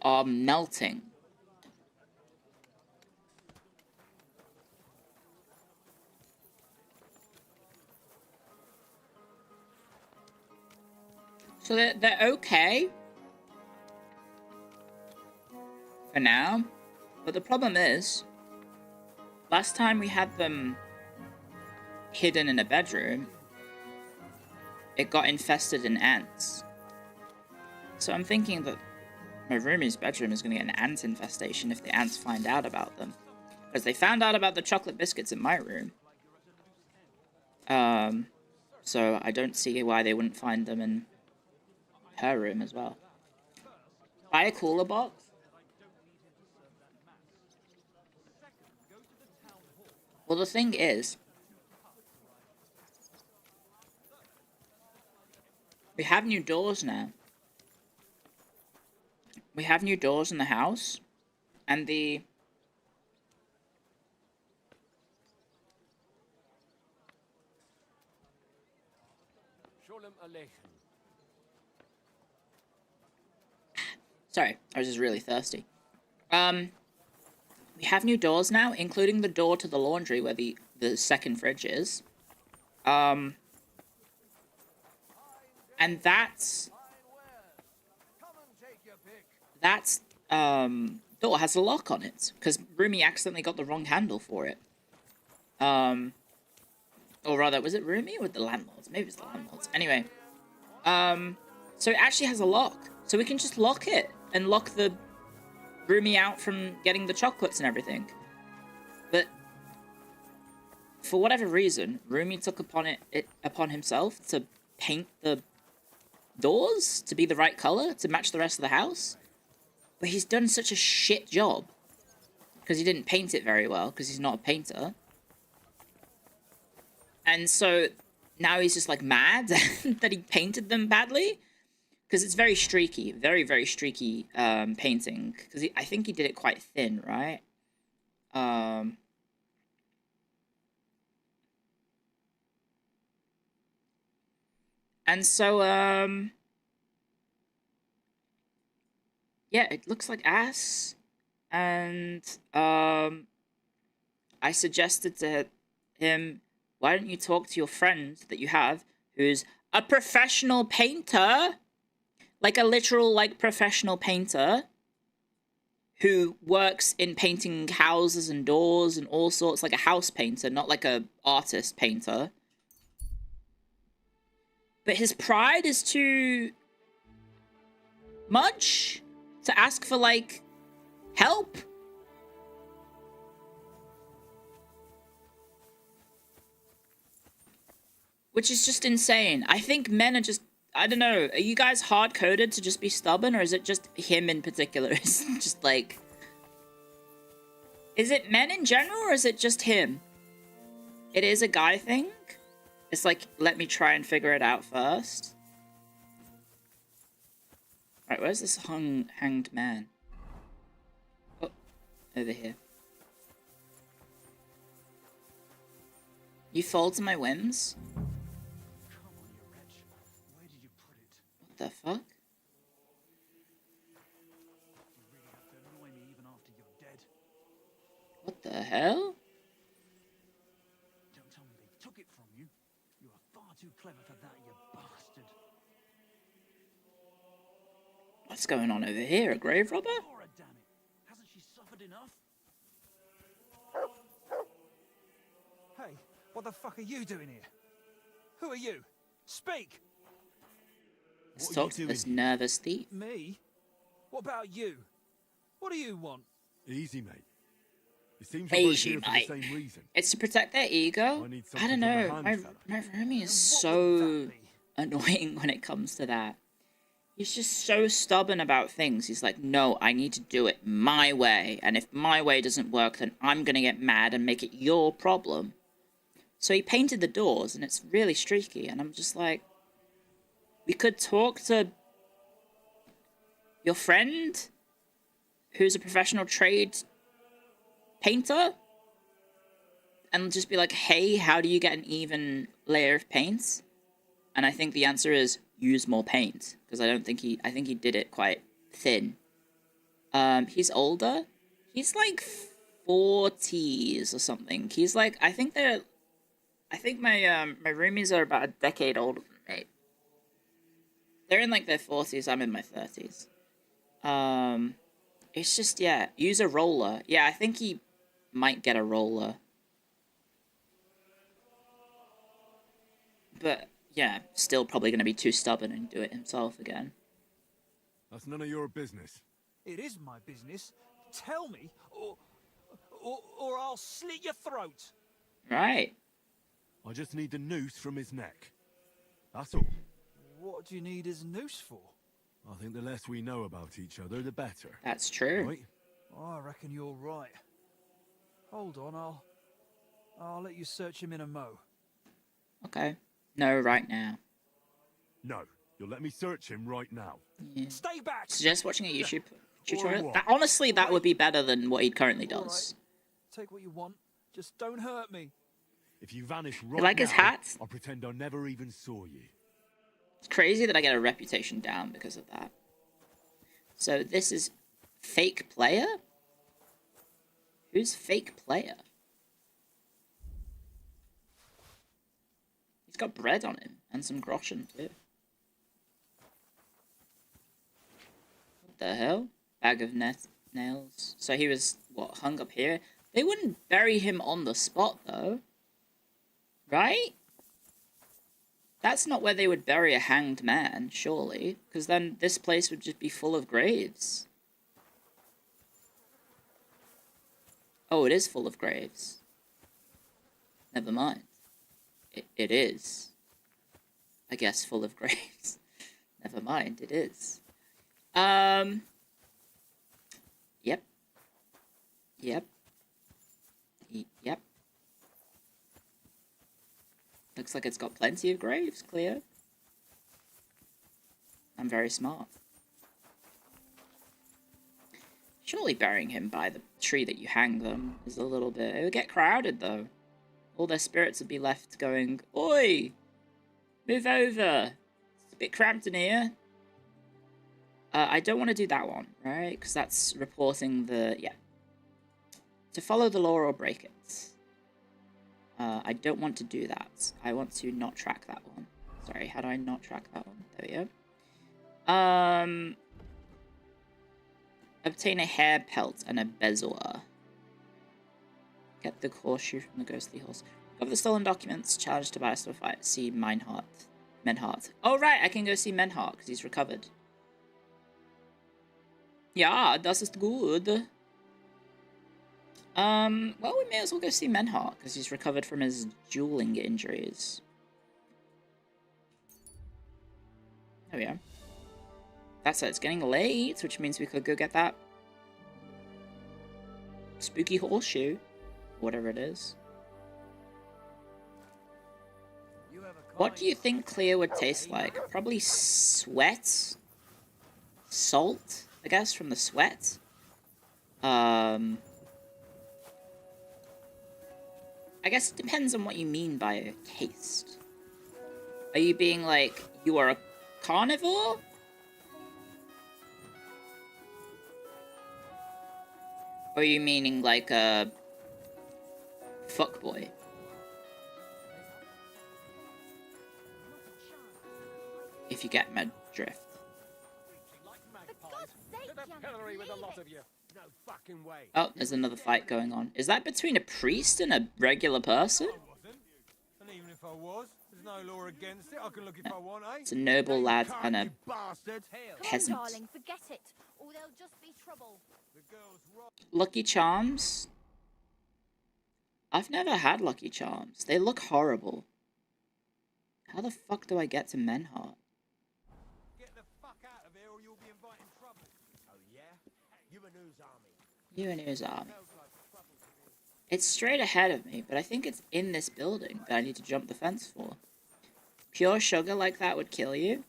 Speaker 1: are melting. So they're okay for now, but the problem is, last time we had them hidden in a bedroom, it got infested in ants. So I'm thinking that my roomie's bedroom is gonna get an ant infestation if the ants find out about them. Because they found out about the chocolate biscuits in my room. So I don't see why they wouldn't find them in her room as well. Buy a cooler box? Well, the thing is, we have new doors now. We have new doors in the house, and the... Sorry, I was just really thirsty. We have new doors now, including the door to the laundry where the second fridge is. And that door has a lock on it, because Rumi accidentally got the wrong handle for it. Or rather, was it Rumi or the landlords? Maybe it's the landlords. Anyway, so it actually has a lock, so we can just lock it and lock the Rumi out from getting the chocolates and everything. But for whatever reason, Rumi took upon himself to paint the doors to be the right color to match the rest of the house. But he's done such a shit job because he didn't paint it very well because he's not a painter. And so now he's just like mad that he painted them badly. Because it's very streaky, very, very streaky painting. Because I think he did it quite thin, right? And so, yeah, it looks like ass. And I suggested to him, why don't you talk to your friend that you have, who's a professional painter? Like a literal, like, professional painter who works in painting houses and doors and all sorts, like a house painter, not like a artist painter. But his pride is too much to ask for, like, help. Which is just insane. I think men are just... I don't know, are you guys hard-coded to just be stubborn, or is it just him in particular? It's just like... Is it men in general, or is it just him? It is a guy thing? It's like, let me try and figure it out first. Alright, where's this hanged man? Oh, over here. You fold to my whims? What the fuck? What the hell?
Speaker 8: Don't tell me they took it from you. You are far too clever for that, you bastard.
Speaker 1: What's going on over here? A grave robber?
Speaker 8: Laura, damn it. Hasn't she suffered enough? Hey, what the fuck are you doing here? Who are you? Speak!
Speaker 1: Let's talk to this nervous thief.
Speaker 8: Me? What about you? What do you want?
Speaker 5: Easy, mate. It seems you're both
Speaker 1: Easy,
Speaker 5: here for
Speaker 1: mate.
Speaker 5: the same reason.
Speaker 1: It's to protect their ego. I don't know. My roomie is so annoying when it comes to that. He's just so stubborn about things. He's like, no, I need to do it my way. And if my way doesn't work, then I'm going to get mad and make it your problem. So he painted the doors, and it's really streaky. And I'm just like, we could talk to your friend who's a professional trade painter and just be like, hey, how do you get an even layer of paint? And I think the answer is use more paint, because I think he did it quite thin. He's older. He's like 40s or something. He's like, I think my roomies are about a decade older than me. They're in like their 40s, I'm in my 30s. It's just, yeah, use a roller. Yeah, I think he might get a roller. But, yeah, still probably going to be too stubborn and do it himself again.
Speaker 5: That's none of your business.
Speaker 8: It is my business. Tell me, or I'll slit your throat.
Speaker 1: Right.
Speaker 5: I just need the noose from his neck. That's all.
Speaker 8: What do you need his noose for?
Speaker 5: I think the less we know about each other, the better.
Speaker 1: That's true.
Speaker 5: Right?
Speaker 8: I reckon you're right. Hold on, I'll let you search him in a mo.
Speaker 1: Okay. No, right now.
Speaker 5: No, you'll let me search him right now.
Speaker 1: Yeah.
Speaker 8: Stay back!
Speaker 1: Suggest watching a YouTube tutorial.
Speaker 5: what?
Speaker 1: That, honestly, that would be better than what he currently does.
Speaker 8: Take what you want. Just don't hurt me.
Speaker 5: If you vanish right
Speaker 1: like
Speaker 5: now,
Speaker 1: his hat?
Speaker 5: I'll pretend I never even saw you.
Speaker 1: It's crazy that I get a reputation down because of that. So this is fake player? Who's fake player? He's got bread on him and some groschen too. What the hell? Bag of nails. So he was, what, hung up here? They wouldn't bury him on the spot though. Right? That's not where they would bury a hanged man, surely. Because then this place would just be full of graves. Oh, it is full of graves. Never mind. It is. I guess full of graves. Never mind, it is. Yep. Yep. Yep. Looks like it's got plenty of graves, Clio. I'm very smart. Surely burying him by the tree that you hang them is a little bit... It would get crowded, though. All their spirits would be left going, "Oi! Move over! It's a bit cramped in here." I don't want to do that one, right? Because that's reporting the... Yeah. To follow the law or break it. I don't want to do that. I want to not track that one. Sorry, how do I not track that one? There we go. Obtain a hair pelt and a bezoar. Get the horseshoe from the ghostly horse. Recover the stolen documents. Challenge Tobias to a fight. See Menhart. Oh, right, I can go see Menhart because he's recovered. Yeah, das ist good. Well, we may as well go see Menhart, because he's recovered from his dueling injuries. There we are. That's it, it's getting late, which means we could go get that spooky horseshoe. Whatever it is. What do you think Clio would taste like? Probably sweat? Salt, I guess, from the sweat? I guess it depends on what you mean by taste. Are you being like, you are a carnivore? Or are you meaning like a fuckboy? If you get my drift.
Speaker 7: No fucking way.
Speaker 1: Oh, there's another fight going on. Is that between a priest and a regular person?
Speaker 7: I wasn't. And even if I was, there's no law against it. I can look if I want, eh?
Speaker 1: It's a noble lad and a
Speaker 7: You bastard.
Speaker 1: peasant.
Speaker 3: Darling, forget it, or there'll just be trouble.
Speaker 7: The girl's right.
Speaker 1: Lucky Charms? I've never had Lucky Charms. They look horrible. How the fuck do I get to Menhart?
Speaker 7: Get the fuck out of here or you'll be inviting trouble. Oh yeah? You a news army.
Speaker 1: You and his army. It's straight ahead of me, but I think it's in this building that I need to jump the fence for. Pure sugar like that would kill you?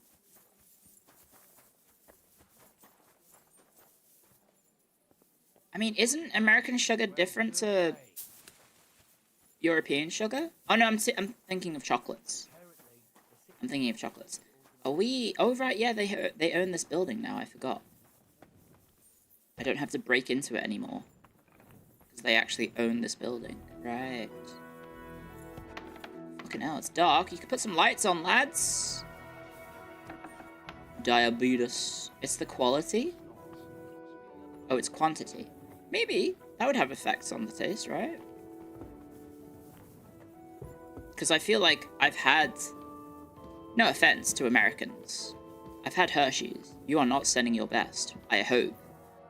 Speaker 1: I mean, isn't American sugar different to European sugar? Oh no, I'm thinking of chocolates. I'm thinking of chocolates. Are we... Oh right, yeah, they own this building now, I forgot. I don't have to break into it anymore. Because they actually own this building. Right. Fucking hell, it's dark. You can put some lights on, lads. Diabetes. It's the quality? Oh, it's quantity. Maybe. That would have effects on the taste, right? Because I feel like I've had... No offense to Americans. I've had Hershey's. You are not sending your best. I hope.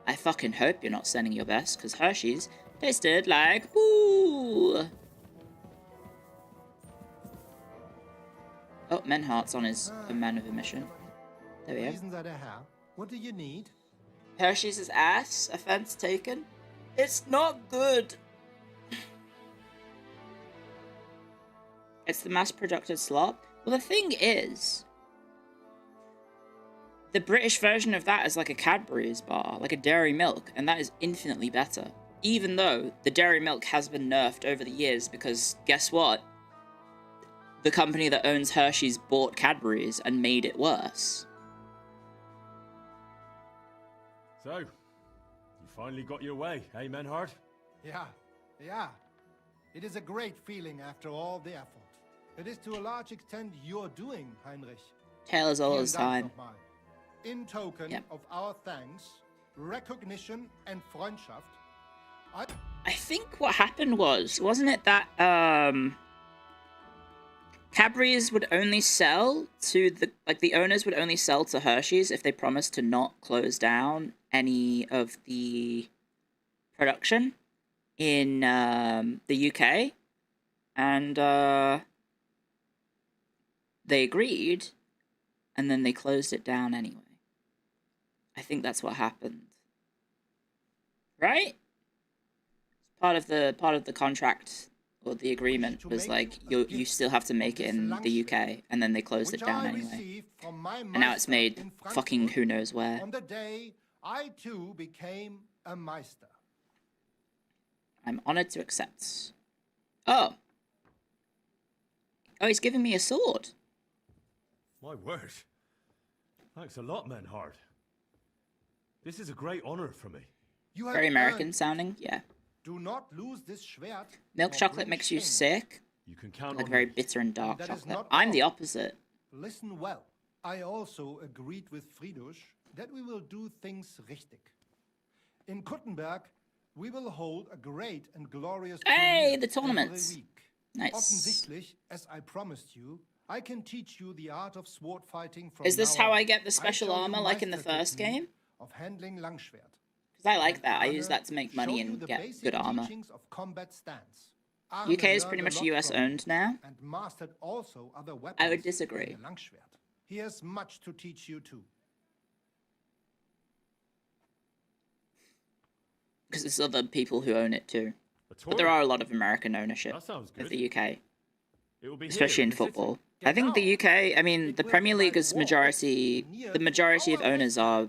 Speaker 1: I fucking hope you're not sending your best, because Hershey's tasted like poo. Oh, Menhart's on his man of a mission. There we go.
Speaker 6: What do you need?
Speaker 1: Hershey's ass. Offense taken. It's not good. It's the mass-produced slop. Well, the thing is, the British version of that is like a Cadbury's bar, like a Dairy Milk, and that is infinitely better. Even though the Dairy Milk has been nerfed over the years, because guess what? The company that owns Hershey's bought Cadbury's and made it worse.
Speaker 5: So, you finally got your way, eh, Menhard?
Speaker 6: Yeah. It is a great feeling after all the effort. It is to a large extent your doing, Heinrich.
Speaker 1: Taylor's all his time.
Speaker 6: In token of our thanks, recognition, and Freundschaft,
Speaker 1: I think what happened wasn't it that Cadbury's would only sell to the owners would only sell to Hershey's if they promised to not close down any of the production in the UK, and they agreed, and then they closed it down anyway. I think that's what happened, right? Part of the contract or the agreement was like you still have to make it in the UK, and then they closed it down anyway. And now it's made fucking who knows where.
Speaker 6: On the day I too became a Meister.
Speaker 1: I'm honored to accept. Oh, he's giving me a sword.
Speaker 5: My word. Thanks a lot, Menhard. This is a great honor for me.
Speaker 1: Very American sounding, yeah.
Speaker 6: Do not lose this Schwert.
Speaker 1: Milk chocolate makes you sick.
Speaker 5: You can count
Speaker 1: like
Speaker 5: on
Speaker 1: very
Speaker 5: me.
Speaker 1: bitter and dark
Speaker 6: That is
Speaker 1: chocolate.
Speaker 6: not
Speaker 1: I'm
Speaker 6: all.
Speaker 1: the opposite.
Speaker 6: Listen well. I also agreed with Friedrich that we will do things richtig. In Kuttenberg, we will hold a great and glorious
Speaker 1: Hey,
Speaker 6: turnier
Speaker 1: the tournaments.
Speaker 6: every week.
Speaker 1: Nice.
Speaker 6: Offensichtlich, as I promised you, I can teach you the art of sword fighting from
Speaker 1: Is this
Speaker 6: now
Speaker 1: how
Speaker 6: on.
Speaker 1: I get the special
Speaker 6: show you
Speaker 1: armor like in the
Speaker 6: Meister
Speaker 1: first
Speaker 6: technique
Speaker 1: game?
Speaker 6: of handling Langschwert.
Speaker 1: Because I like that. I
Speaker 6: Honor,
Speaker 1: use that to make money
Speaker 6: show you
Speaker 1: and
Speaker 6: the
Speaker 1: get
Speaker 6: basic
Speaker 1: good armor.
Speaker 6: teachings of combat stance. Arne
Speaker 1: UK is
Speaker 6: learned
Speaker 1: pretty
Speaker 6: a
Speaker 1: much
Speaker 6: lot
Speaker 1: US
Speaker 6: from
Speaker 1: owned now.
Speaker 6: and mastered also other weapons.
Speaker 1: I would disagree.
Speaker 6: than the Langschwert. He has much to teach you too.
Speaker 1: Because there's other people who own it too. But there are a lot of American ownership
Speaker 5: That sounds
Speaker 1: of
Speaker 5: good.
Speaker 1: the UK.
Speaker 5: It will be
Speaker 1: Especially
Speaker 5: here
Speaker 1: in
Speaker 5: the city.
Speaker 1: football. I think the UK, I mean, the Premier League is the majority of owners are,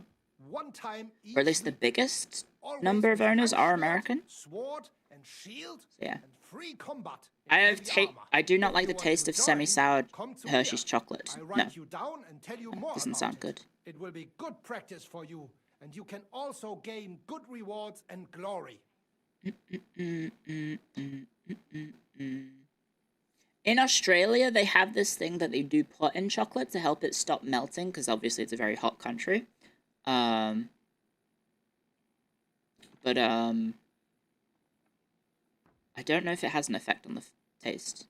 Speaker 6: One time
Speaker 1: or at least the biggest number of owners are American.
Speaker 6: Sword and shield
Speaker 1: Yeah.
Speaker 6: and free combat. in
Speaker 1: I
Speaker 6: heavy armor.
Speaker 1: I do not
Speaker 6: If
Speaker 1: like
Speaker 6: you
Speaker 1: the
Speaker 6: want
Speaker 1: taste
Speaker 6: to
Speaker 1: of
Speaker 6: join,
Speaker 1: semi-soured
Speaker 6: come to
Speaker 1: Hershey's
Speaker 6: here.
Speaker 1: chocolate.
Speaker 6: I
Speaker 1: No,
Speaker 6: write you down and tell you more
Speaker 1: doesn't
Speaker 6: about
Speaker 1: sound
Speaker 6: it.
Speaker 1: good.
Speaker 6: It will be good practice for you, and you can also gain good rewards and glory.
Speaker 1: In Australia, they have this thing that they do put in chocolate to help it stop melting, because obviously it's a very hot country. I don't know if it has an effect on the taste.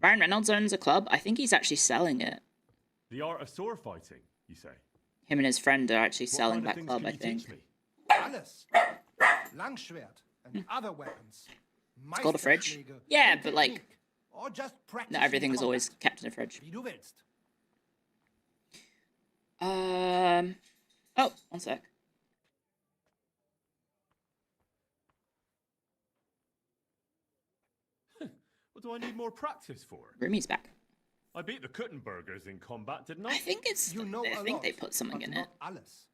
Speaker 1: Ryan Reynolds owns a club. I think he's actually selling it.
Speaker 5: The art of sword fighting, you say?
Speaker 1: Him and his friend are actually
Speaker 5: What
Speaker 1: selling
Speaker 5: kind of
Speaker 1: that
Speaker 5: things
Speaker 1: club,
Speaker 5: can
Speaker 1: I
Speaker 5: you
Speaker 1: think.
Speaker 5: teach me?
Speaker 6: Alles. Langschwert and other weapons.
Speaker 1: called a fridge?
Speaker 6: Meisterschläge
Speaker 1: Yeah,
Speaker 6: and
Speaker 1: but, like,
Speaker 6: Technique. Or just
Speaker 1: Not
Speaker 6: practicing
Speaker 1: everything is always
Speaker 6: combat.
Speaker 1: kept in a fridge.
Speaker 6: Wie du willst.
Speaker 1: Oh, one sec.
Speaker 5: What do I need more practice for?
Speaker 1: Rumi's back.
Speaker 5: I beat the Kuttenbergers in combat, didn't I?
Speaker 1: I think it's.
Speaker 6: You know
Speaker 1: I
Speaker 6: a
Speaker 1: think
Speaker 6: lot,
Speaker 1: they put something
Speaker 6: but
Speaker 1: in it.
Speaker 6: not alles.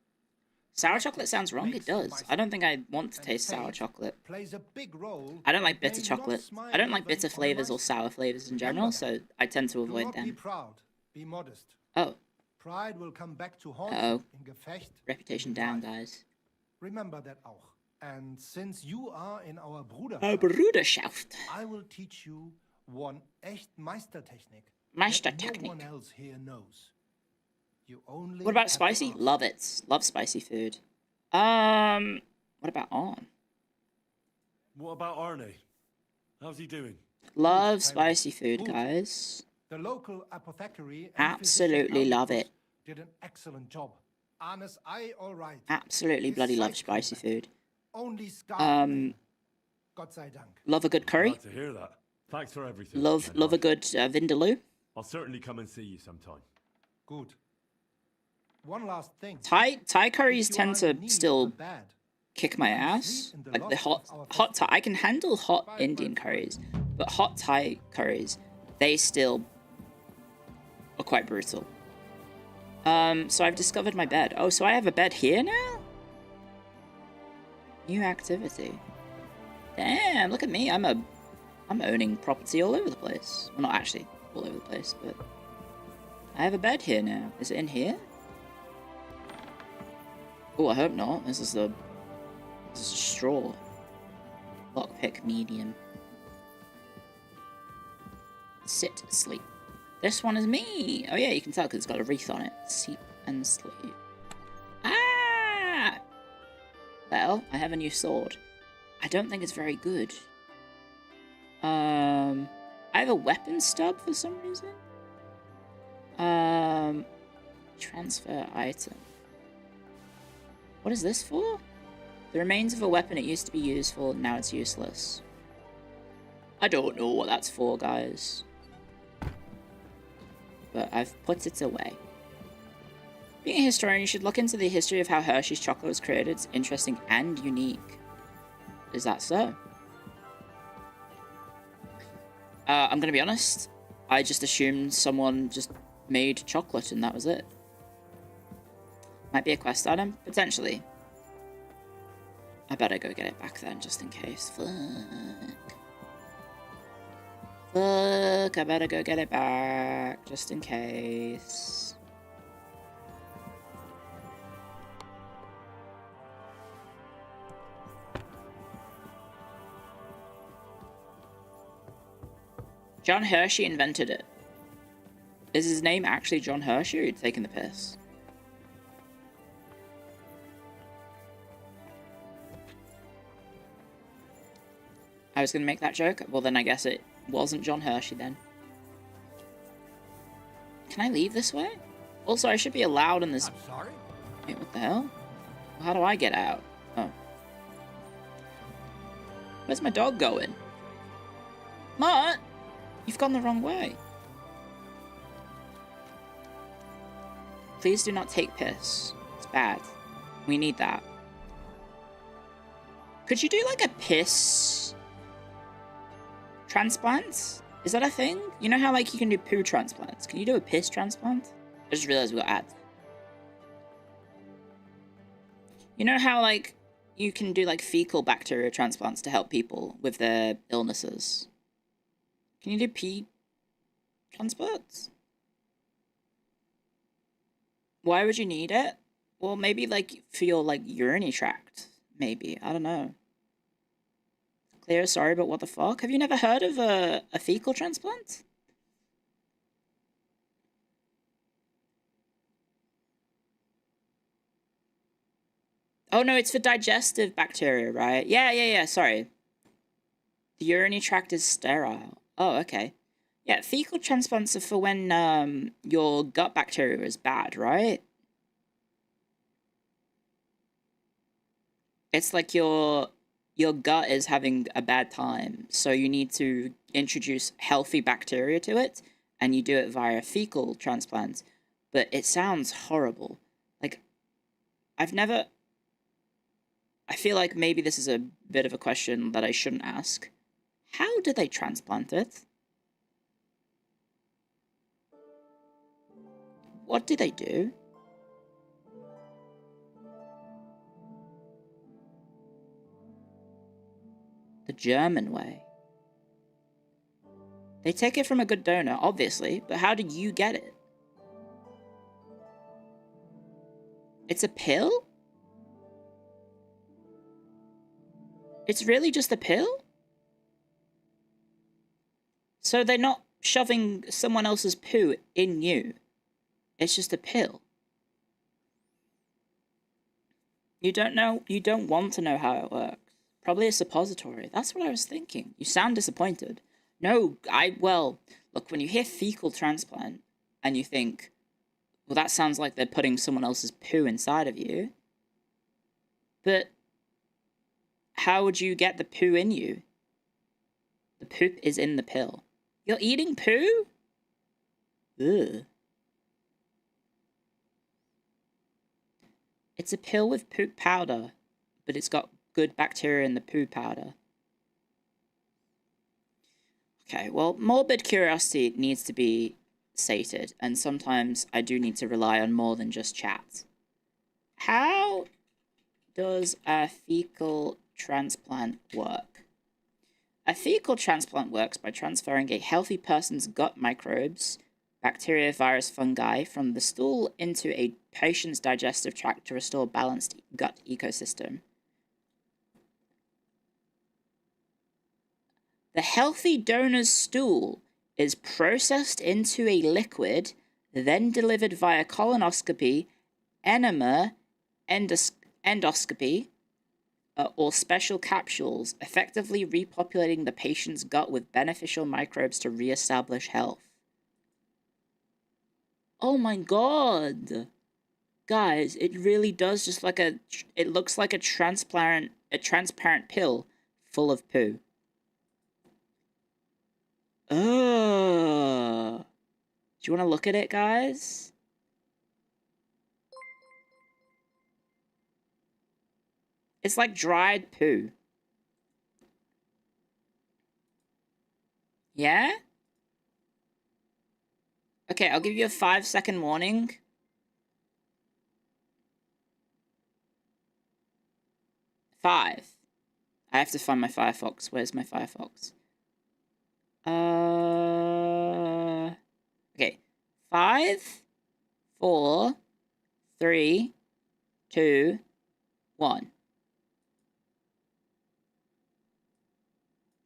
Speaker 1: Sour chocolate sounds wrong. It
Speaker 6: Makes
Speaker 1: does.
Speaker 6: Meister.
Speaker 1: I don't think I want to
Speaker 6: And
Speaker 1: taste sour
Speaker 6: faith
Speaker 1: chocolate.
Speaker 6: Plays a big role.
Speaker 1: I don't like
Speaker 6: May
Speaker 1: bitter
Speaker 6: not
Speaker 1: chocolate.
Speaker 6: smile
Speaker 1: I don't like
Speaker 6: even
Speaker 1: bitter
Speaker 6: on a
Speaker 1: flavors or
Speaker 6: Meister.
Speaker 1: sour flavors in general,
Speaker 6: Remember
Speaker 1: so I tend to
Speaker 6: Do
Speaker 1: avoid
Speaker 6: not be
Speaker 1: them.
Speaker 6: proud. Be modest.
Speaker 1: Oh,
Speaker 6: Pride will come back to haunt
Speaker 1: Uh-oh.
Speaker 6: you in Gefecht.
Speaker 1: reputation
Speaker 6: and
Speaker 1: down,
Speaker 6: life.
Speaker 1: guys.
Speaker 6: Remember that auch. And since you are in our
Speaker 1: Oh,
Speaker 6: Bruderschaft,
Speaker 1: Bruderschaft.
Speaker 6: I will teach you one echt Meistertechnik.
Speaker 1: Meistertechnik.
Speaker 6: That no one else here knows. You only
Speaker 1: What about
Speaker 6: have to
Speaker 1: spicy?
Speaker 6: ask.
Speaker 1: Love it. Love spicy food. What about Arn?
Speaker 5: What about Arne? How's he doing?
Speaker 1: Love
Speaker 6: Gut,
Speaker 1: spicy food,
Speaker 6: Gut.
Speaker 1: guys.
Speaker 6: The local apothecary and
Speaker 1: Absolutely
Speaker 6: physician
Speaker 1: love
Speaker 6: Albertus
Speaker 1: it.
Speaker 6: did an excellent job. Arne's eye all right.
Speaker 1: Absolutely bloody love spicy food.
Speaker 6: Only scar. Gott sei Dank.
Speaker 1: Love a good curry.
Speaker 5: Glad to hear that. Thanks for everything.
Speaker 1: Love a good vindaloo.
Speaker 5: I'll certainly come and see you sometime.
Speaker 6: Good. One last thing.
Speaker 1: Thai curries
Speaker 6: If you
Speaker 1: tend
Speaker 6: are
Speaker 1: to
Speaker 6: in need
Speaker 1: still
Speaker 6: of bed,
Speaker 1: kick my ass. Like the hot Thai. I can handle hot Indian curries, but hot Thai curries, they still are quite brutal. So I've discovered my bed. Oh, so I have a bed here now? New activity. Damn, look at me. I'm owning property all over the place. Well, not actually all over the place, but I have a bed here now. Is it in here? Oh, I hope not. This is a straw. Lockpick medium. Sit, sleep. This one is me! Oh yeah, you can tell because it's got a wreath on it. Seat and sleep. Ah! Well, I have a new sword. I don't think it's very good. I have a weapon stub for some reason. Transfer item. What is this for? The remains of a weapon it used to be used for, now it's useless. I don't know what that's for, guys. But I've put it away. Being a historian, you should look into the history of how Hershey's chocolate was created. It's interesting and unique. Is that so? I'm gonna be honest. I just assumed someone just made chocolate and that was it. Might be a quest item, potentially. I better go get it back then, just in case. Fuck, I better go get it back, just in case. John Hershey invented it. Is his name actually John Hershey, or are you taking the piss? I was gonna make that joke. Well, then I guess it wasn't John Hershey then. Can I leave this way? Also, I should be allowed in this...
Speaker 6: I'm sorry?
Speaker 1: Wait, what the hell? How do I get out? Oh. Where's my dog going? Mutt! You've gone the wrong way. Please do not take piss. It's bad. We need that. Could you do like a piss transplant? Is that a thing? You know how like you can do poo transplants? Can you do a piss transplant? I just realized we got ads. You know how like you can do like fecal bacteria transplants to help people with their illnesses? Can you do pee transplants? Why would you need it? Well, maybe like for your like urinary tract. Maybe. I don't know. Clio, sorry, but what the fuck? Have you never heard of a fecal transplant? Oh no, it's for digestive bacteria, right? Yeah, sorry. The urinary tract is sterile. Oh, okay. Yeah, fecal transplants are for when your gut bacteria is bad, right? It's like your gut is having a bad time, so you need to introduce healthy bacteria to it, and you do it via fecal transplant. But it sounds horrible. Like, I feel like maybe this is a bit of a question that I shouldn't ask. How do they transplant it? What do they do? The German way. They take it from a good donor, obviously, but how did you get it? It's a pill? It's really just a pill? So they're not shoving someone else's poo in you. It's just a pill. You don't know, you don't want to know how it works. Probably a suppository. That's what I was thinking. You sound disappointed. No, well, look, when you hear fecal transplant and you think Well, that sounds like they're putting someone else's poo inside of you. But how would you get the poo in you? The poop is in the pill. You're eating poo? Ugh. It's a pill with poop powder, but it's got good bacteria in the poo powder. Okay, well, morbid curiosity needs to be sated, and sometimes I do need to rely on more than just chat. How does a fecal transplant work? A fecal transplant works by transferring a healthy person's gut microbes, bacteria, virus, fungi, from the stool into a patient's digestive tract to restore balanced gut ecosystem. The healthy donor's stool is processed into a liquid, then delivered via colonoscopy, enema, endoscopy, or special capsules, effectively repopulating the patient's gut with beneficial microbes to reestablish health. Oh my god! Guys, it really does just like a... It looks like a transparent pill full of poo. Ugh. Do you want to look at it, guys? It's like dried poo. Yeah? Okay, I'll give you a 5-second warning. 5. I have to find my Firefox. Where's my Firefox? Okay. 5, 4, 3, 2, 1.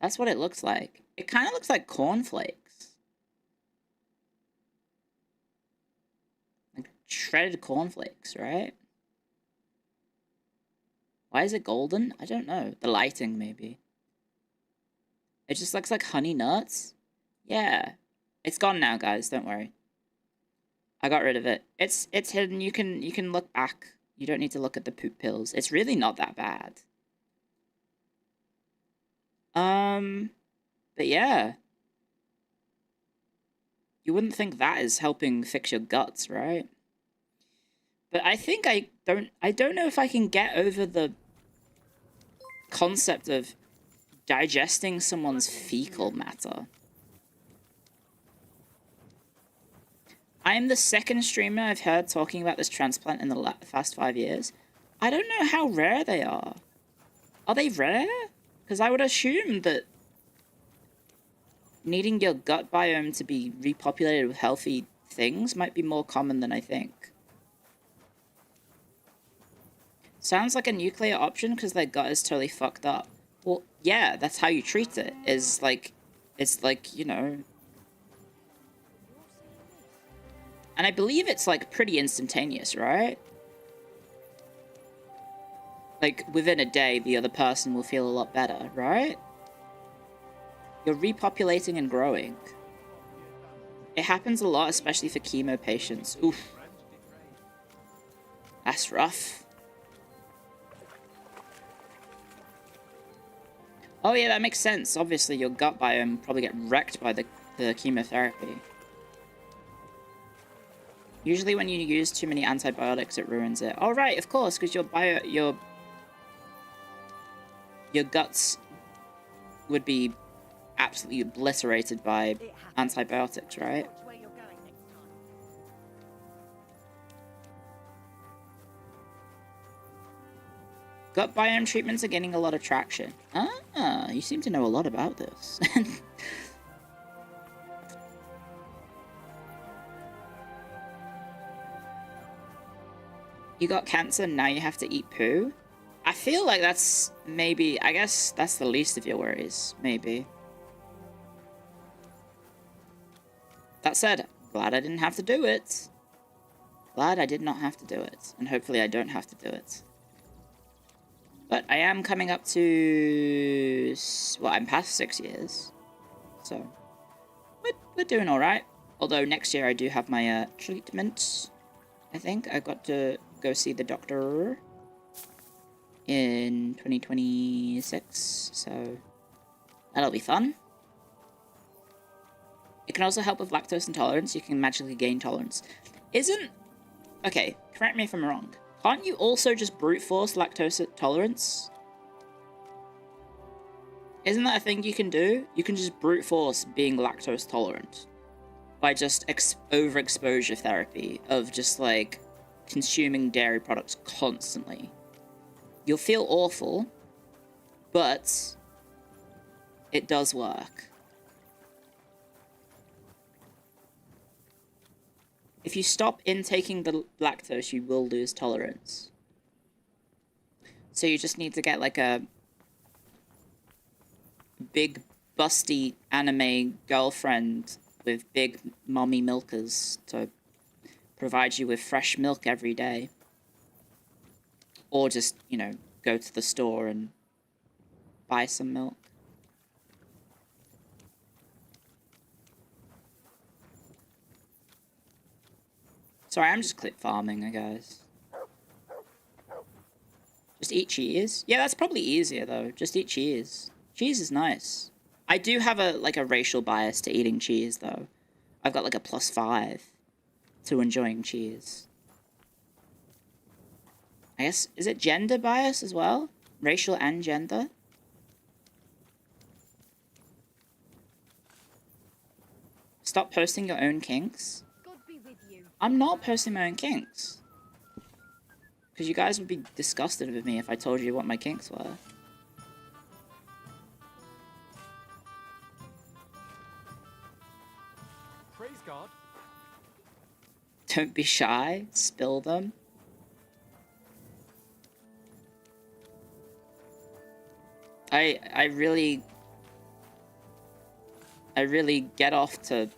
Speaker 1: That's what it looks like. It kind of looks like cornflakes. Like shredded cornflakes, right? Why is it golden? I don't know. The lighting, maybe. It just looks like honey nuts. Yeah. It's gone now, guys. Don't worry. I got rid of it. It's hidden. You can look back. You don't need to look at the poop pills. It's really not that bad. But yeah. You wouldn't think that is helping fix your guts, right? But I think I don't know if I can get over the concept of digesting someone's fecal matter. I am the second streamer I've heard talking about this transplant in the past 5 years. I don't know how rare they are. Are they rare? Because I would assume that needing your gut biome to be repopulated with healthy things might be more common than I think. Sounds like a nuclear option because their gut is totally fucked up. Well, yeah, that's how you treat it. It's like, you know... And I believe it's, like, pretty instantaneous, right? Like, within a day, the other person will feel a lot better, right? You're repopulating and growing. It happens a lot, especially for chemo patients. Oof. That's rough. Oh yeah, that makes sense. Obviously, your gut biome will probably get wrecked by the chemotherapy. Usually when you use too many antibiotics, it ruins it. Oh right, of course, because your guts would be absolutely obliterated by antibiotics, right? Gut biome treatments are getting a lot of traction. Ah, you seem to know a lot about this. You got cancer, now you have to eat poo? I feel like that's maybe... I guess that's the least of your worries. Maybe. That said, glad I didn't have to do it. Glad I did not have to do it. And hopefully I don't have to do it. But I am coming up to... Well, I'm past 6 years. So, we're doing alright. Although next year I do have my treatment. I think I got to go see the doctor in 2026, so that'll be fun. It can also help with lactose intolerance. You can magically gain tolerance. Okay, correct me if I'm wrong. Can't you also just brute force lactose tolerance? Isn't that a thing you can do? You can just brute force being lactose tolerant by just overexposure therapy of just like consuming dairy products constantly. You'll feel awful, but it does work. If you stop intaking the lactose, you will lose tolerance. So you just need to get like a big busty anime girlfriend with big mommy milkers to provide you with fresh milk every day. Or just, you know, go to the store and buy some milk. Sorry, I'm just clip farming, I guess. Just eat cheese? Yeah, that's probably easier, though. Just eat cheese. Cheese is nice. I do have a racial bias to eating cheese, though. I've got, like, a +5 to enjoying cheese. I guess, is it gender bias as well? Racial and gender? Stop posting your own kinks? I'm not posting my own kinks. Because you guys would be disgusted with me if I told you what my kinks were.
Speaker 7: Praise God.
Speaker 1: Don't be shy. Spill them. I really get off to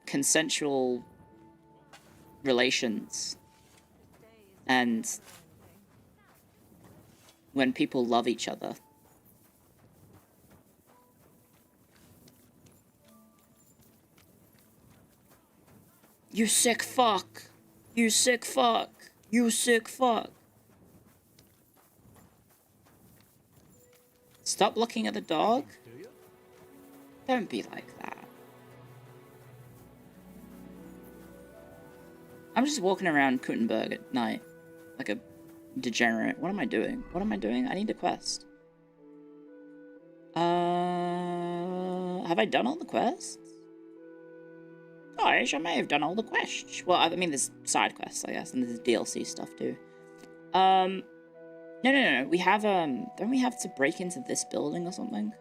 Speaker 1: consensual relations and when people love each other. You sick fuck. You sick fuck. You sick fuck. Stop looking at the dog. Don't be like that. I'm just walking around Kuttenberg at night like a degenerate. What am I doing? What am I doing? I need a quest. Have I done all the quests? Gosh, I may have done all the quests. Well, I mean, there's side quests, I guess, and there's DLC stuff too. No. We have, don't we have to break into this building or something?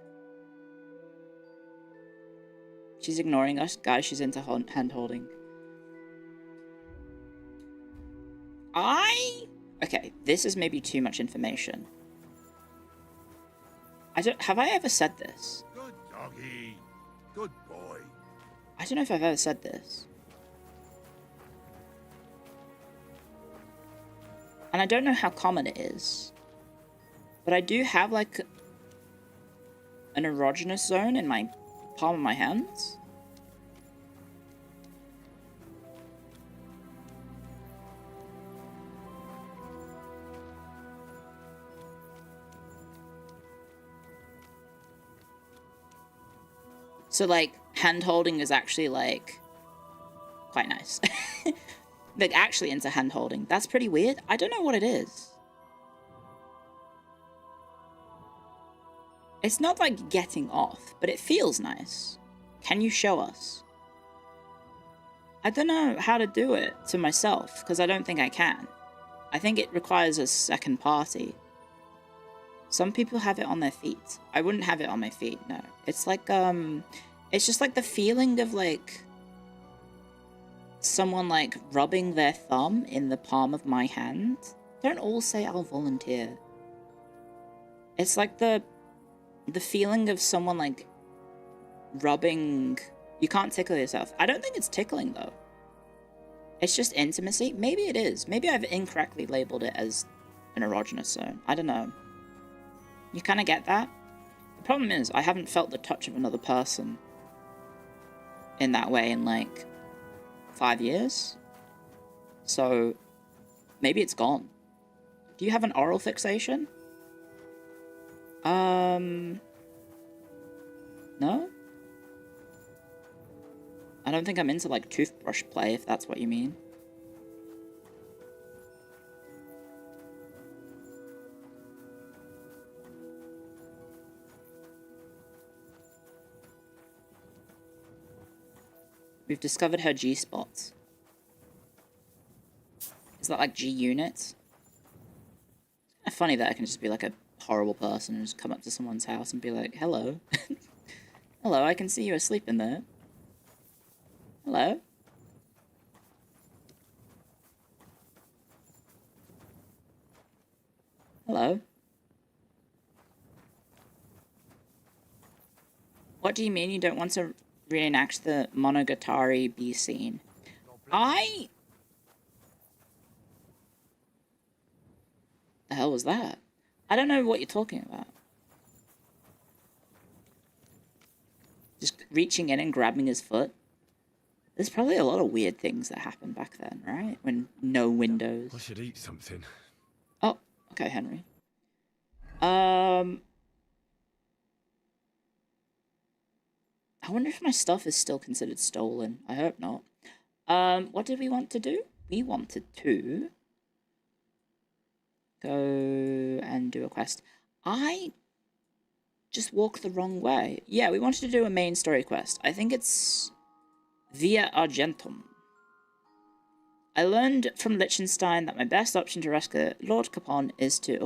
Speaker 1: She's ignoring us. Guys, she's into hand-holding. Okay, this is maybe too much information. Have I ever said this?
Speaker 7: Good doggy. Good boy.
Speaker 1: I don't know if I've ever said this. And I don't know how common it is. But I do have, like, an erogenous zone in my palm of my hands. So, like, hand-holding is actually, like, quite nice. Like, actually into hand-holding. That's pretty weird. I don't know what it is. It's not, like, getting off, but it feels nice. Can you show us? I don't know how to do it to myself, because I don't think I can. I think it requires a second party. Some people have it on their feet. I wouldn't have it on my feet, no. It's like, it's just like the feeling of, like, someone, like, rubbing their thumb in the palm of my hand. Don't all say I'll volunteer. It's like the feeling of someone, like, rubbing... You can't tickle yourself. I don't think it's tickling, though. It's just intimacy. Maybe it is. Maybe I've incorrectly labeled it as an erogenous zone. I don't know. You kind of get that? The problem is, I haven't felt the touch of another person in that way in like 5 years. So maybe it's gone. Do you have an oral fixation? No? I don't think I'm into like toothbrush play, if that's what you mean. We've discovered her G-spots. Is that like G-units? It's funny that I can just be like a horrible person and just come up to someone's house and be like, hello. Hello, I can see you asleep in there. Hello? Hello? What do you mean you don't want to reenact the Monogatari B scene? The hell was that? I don't know what you're talking about. Just reaching in and grabbing his foot. There's probably a lot of weird things that happened back then, right? When no windows.
Speaker 5: I should eat something.
Speaker 1: Oh, okay, Henry. I wonder if my stuff is still considered stolen. I hope not. What did we want to do? We wanted to go and do a quest. I just walked the wrong way. Yeah, we wanted to do a main story quest. I think it's Via Argentum. I learned from Liechtenstein that my best option to rescue Lord Capon is to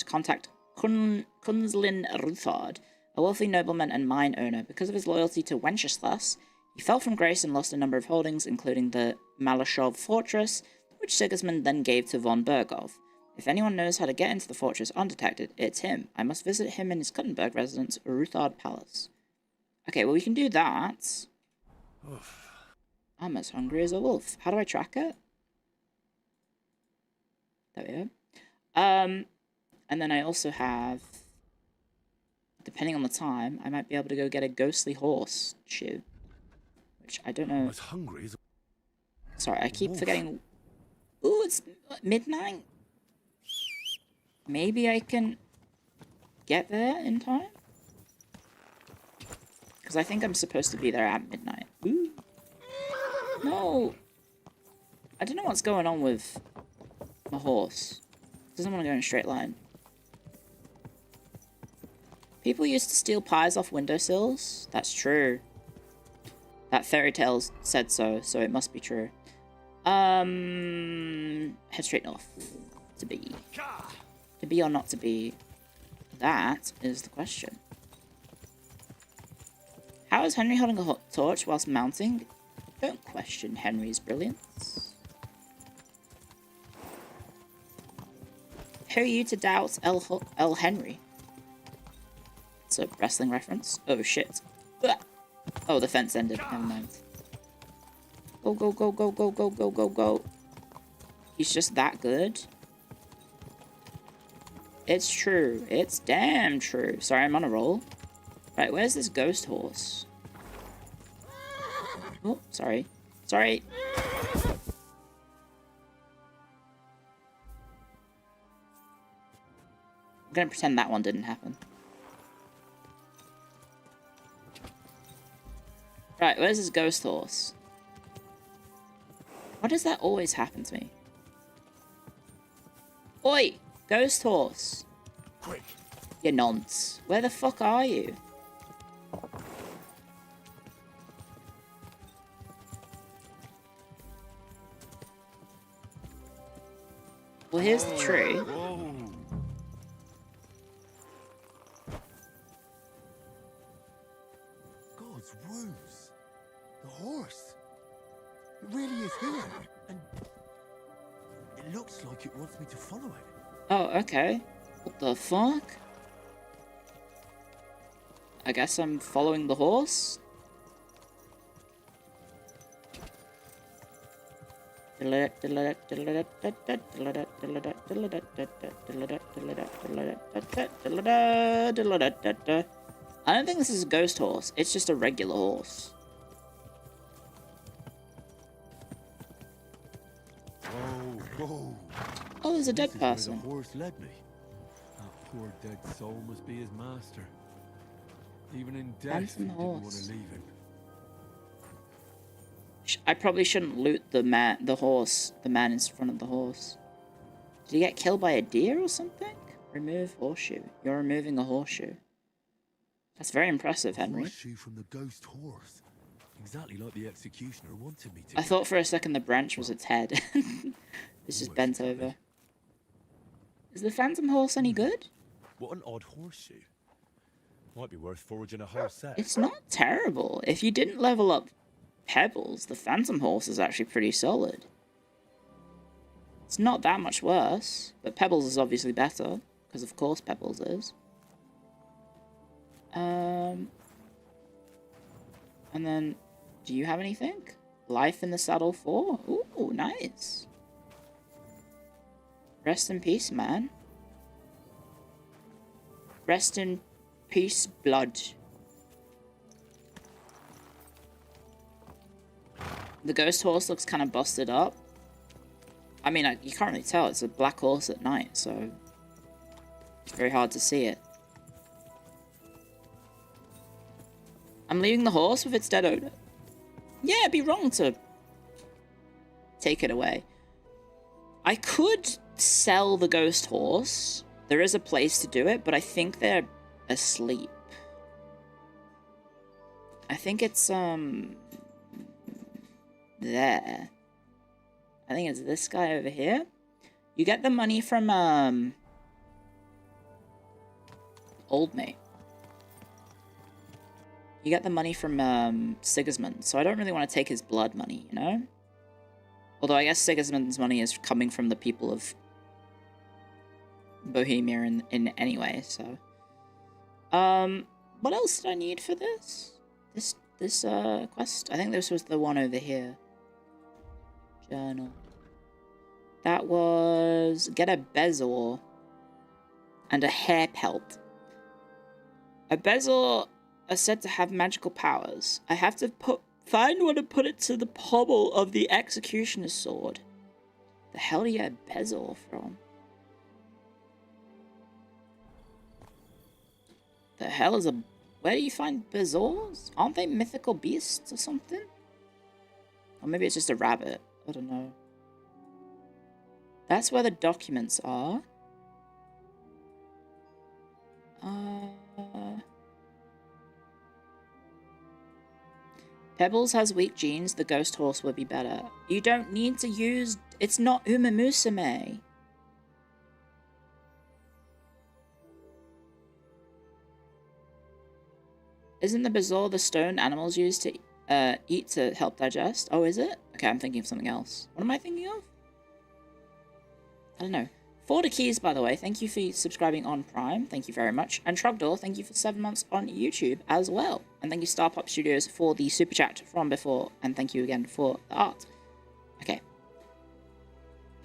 Speaker 1: contact Kunzlin Ruthard, a wealthy nobleman and mine owner. Because of his loyalty to Wenceslas, he fell from grace and lost a number of holdings, including the Malashov fortress, which Sigismund then gave to von Bergov. If anyone knows how to get into the fortress undetected, it's him. I must visit him in his Kuttenberg residence, Ruthard Palace. Okay, well we can do that.
Speaker 5: Oof.
Speaker 1: I'm as hungry as a wolf. How do I track it? There we go. And then I also have, depending on the time, I might be able to go get a ghostly horse shoe. Which I don't know.
Speaker 5: As hungry as
Speaker 1: Sorry, I keep forgetting. Ooh, it's midnight? Maybe I can get there in time? Because I think I'm supposed to be there at midnight. Ooh. No! I don't know what's going on with my horse. It doesn't want to go in a straight line. People used to steal pies off windowsills? That's true. That fairy tale said so, so it must be true. Head straight north. To be. To be or not to be? That is the question. How is Henry holding a hot torch whilst mounting? Don't question Henry's brilliance. Who are you to doubt El Henry? It's a wrestling reference. Oh shit. Oh, the fence ended. Never mind. Go, go, go, go, go, go, go, go, go. He's just that good. It's true. It's damn true. Sorry, I'm on a roll. Right, where's this ghost horse? Oh, sorry. Sorry. I'm gonna pretend that one didn't happen. Right, where's this ghost horse? Why does that always happen to me? Oi! Ghost horse!
Speaker 5: quick.
Speaker 1: You nonce. Where the fuck are you? Well, here's the tree.
Speaker 5: Whoa.
Speaker 7: God's woos. The horse. It really is here. And it looks like it wants me to follow it.
Speaker 1: Oh, okay. What the fuck? I guess I'm following the horse? I don't think this is a ghost horse. It's just a regular horse.
Speaker 5: Oh,
Speaker 1: Oh, there's a dead
Speaker 7: This is where
Speaker 1: person.
Speaker 7: the horse led me. That poor dead soul must be his master. Even in death,
Speaker 1: Phantom
Speaker 7: he didn't want
Speaker 1: horse.
Speaker 7: to leave him.
Speaker 1: I probably shouldn't loot the man in front of the horse. Did he get killed by a deer or something? Remove horseshoe. You're removing a horseshoe. That's very impressive, Henry.
Speaker 7: Horseshoe from the ghost horse. Exactly like the executioner wanted me to.
Speaker 1: I thought for a second the branch was its head. It's just bent over. Is the phantom horse any good?
Speaker 5: what an odd horseshoe. Might be worth foraging a whole set.
Speaker 1: It's not terrible. If you didn't level up Pebbles, the phantom horse is actually pretty solid. It's not that much worse, but Pebbles is obviously better, because of course Pebbles is. And then, do you have anything? Life in the Saddle 4? Ooh, nice. Rest in peace, man. Rest in peace, blood. The ghost horse looks kind of busted up. I mean, you can't really tell. It's a black horse at night, so it's very hard to see it. I'm leaving the horse with its dead owner. Yeah, it'd be wrong to take it away. I could sell the ghost horse. There is a place to do it, but I think they're asleep. I think it's, there. I think it's this guy over here. You get the money from, Old Mate. You get the money from, Sigismund, so I don't really want to take his blood money, you know? Although I guess Sigismund's money is coming from the people of Bohemia in anyway, so. What else did I need for this? This quest? I think this was the one over here. Journal. That was get a bezel and a hair pelt. A bezel are said to have magical powers. I have to find one and put it to the pommel of the executioner's sword. The hell do you get a bezel from? The hell is a... Where do you find bezels? Aren't they mythical beasts or something? Or maybe it's just a rabbit. I don't know. That's where the documents are. Pebbles has weak genes. The ghost horse would be better. You don't need to use... It's not Uma Musume. Isn't the bezoar the stone animals use to eat to help digest? Oh, is it? Okay, I'm thinking of something else. What am I thinking of? I don't know. Forder Keys, by the way, thank you for subscribing on Prime. Thank you very much. And Trogdor, thank you for 7 months on YouTube as well. And thank you Star Pop Studios for the super chat from before. And thank you again for the art. Okay.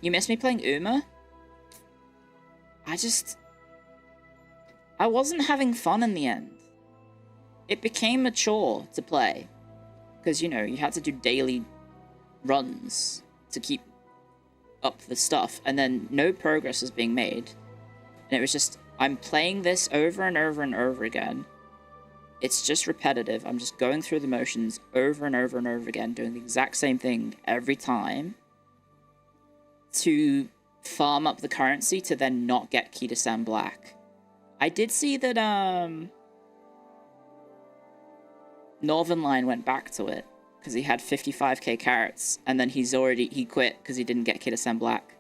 Speaker 1: You miss me playing Uma? I wasn't having fun in the end. It became a chore to play. Because, you know, you had to do daily runs to keep up the stuff. And then no progress was being made. And it was just, I'm playing this over and over and over again. It's just repetitive. I'm just going through the motions over and over and over again, doing the exact same thing every time to farm up the currency to then not get Kita-san Black. I did see that, Northern Line went back to it because he had 55k carrots, and then he quit because he didn't get Kita-san Black.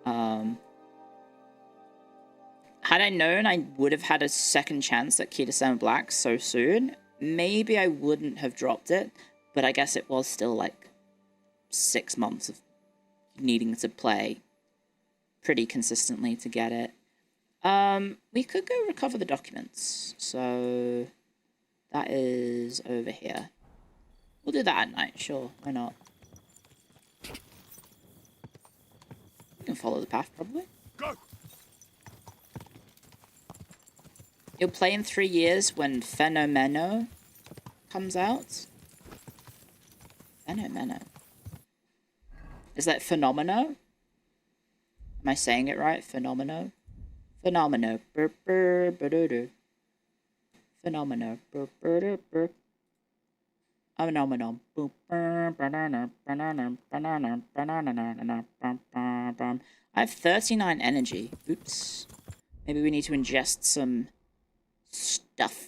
Speaker 1: Had I known I would have had a second chance at Kita-san Black so soon, maybe I wouldn't have dropped it, but I guess it was still like 6 months of needing to play pretty consistently to get it. We could go recover the documents, so that is over here. We'll do that at night, sure, why not? We can follow the path, probably.
Speaker 5: Go!
Speaker 1: You'll play in 3 years when Fenomeno comes out. Fenomeno. Is that Phenomeno? Am I saying it right? Phenomeno? Phenomeno. Phenomenon. I have 39 energy. Oops. Maybe we need to ingest some stuff.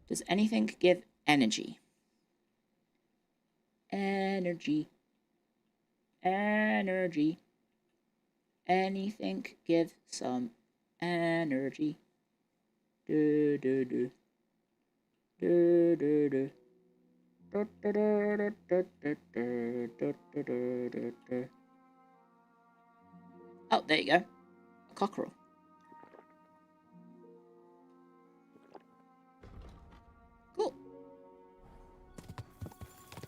Speaker 1: Does anything give energy? Energy. Energy. Anything give some energy. Do do do. Do do do. Oh, there you go. A cockerel. Cool.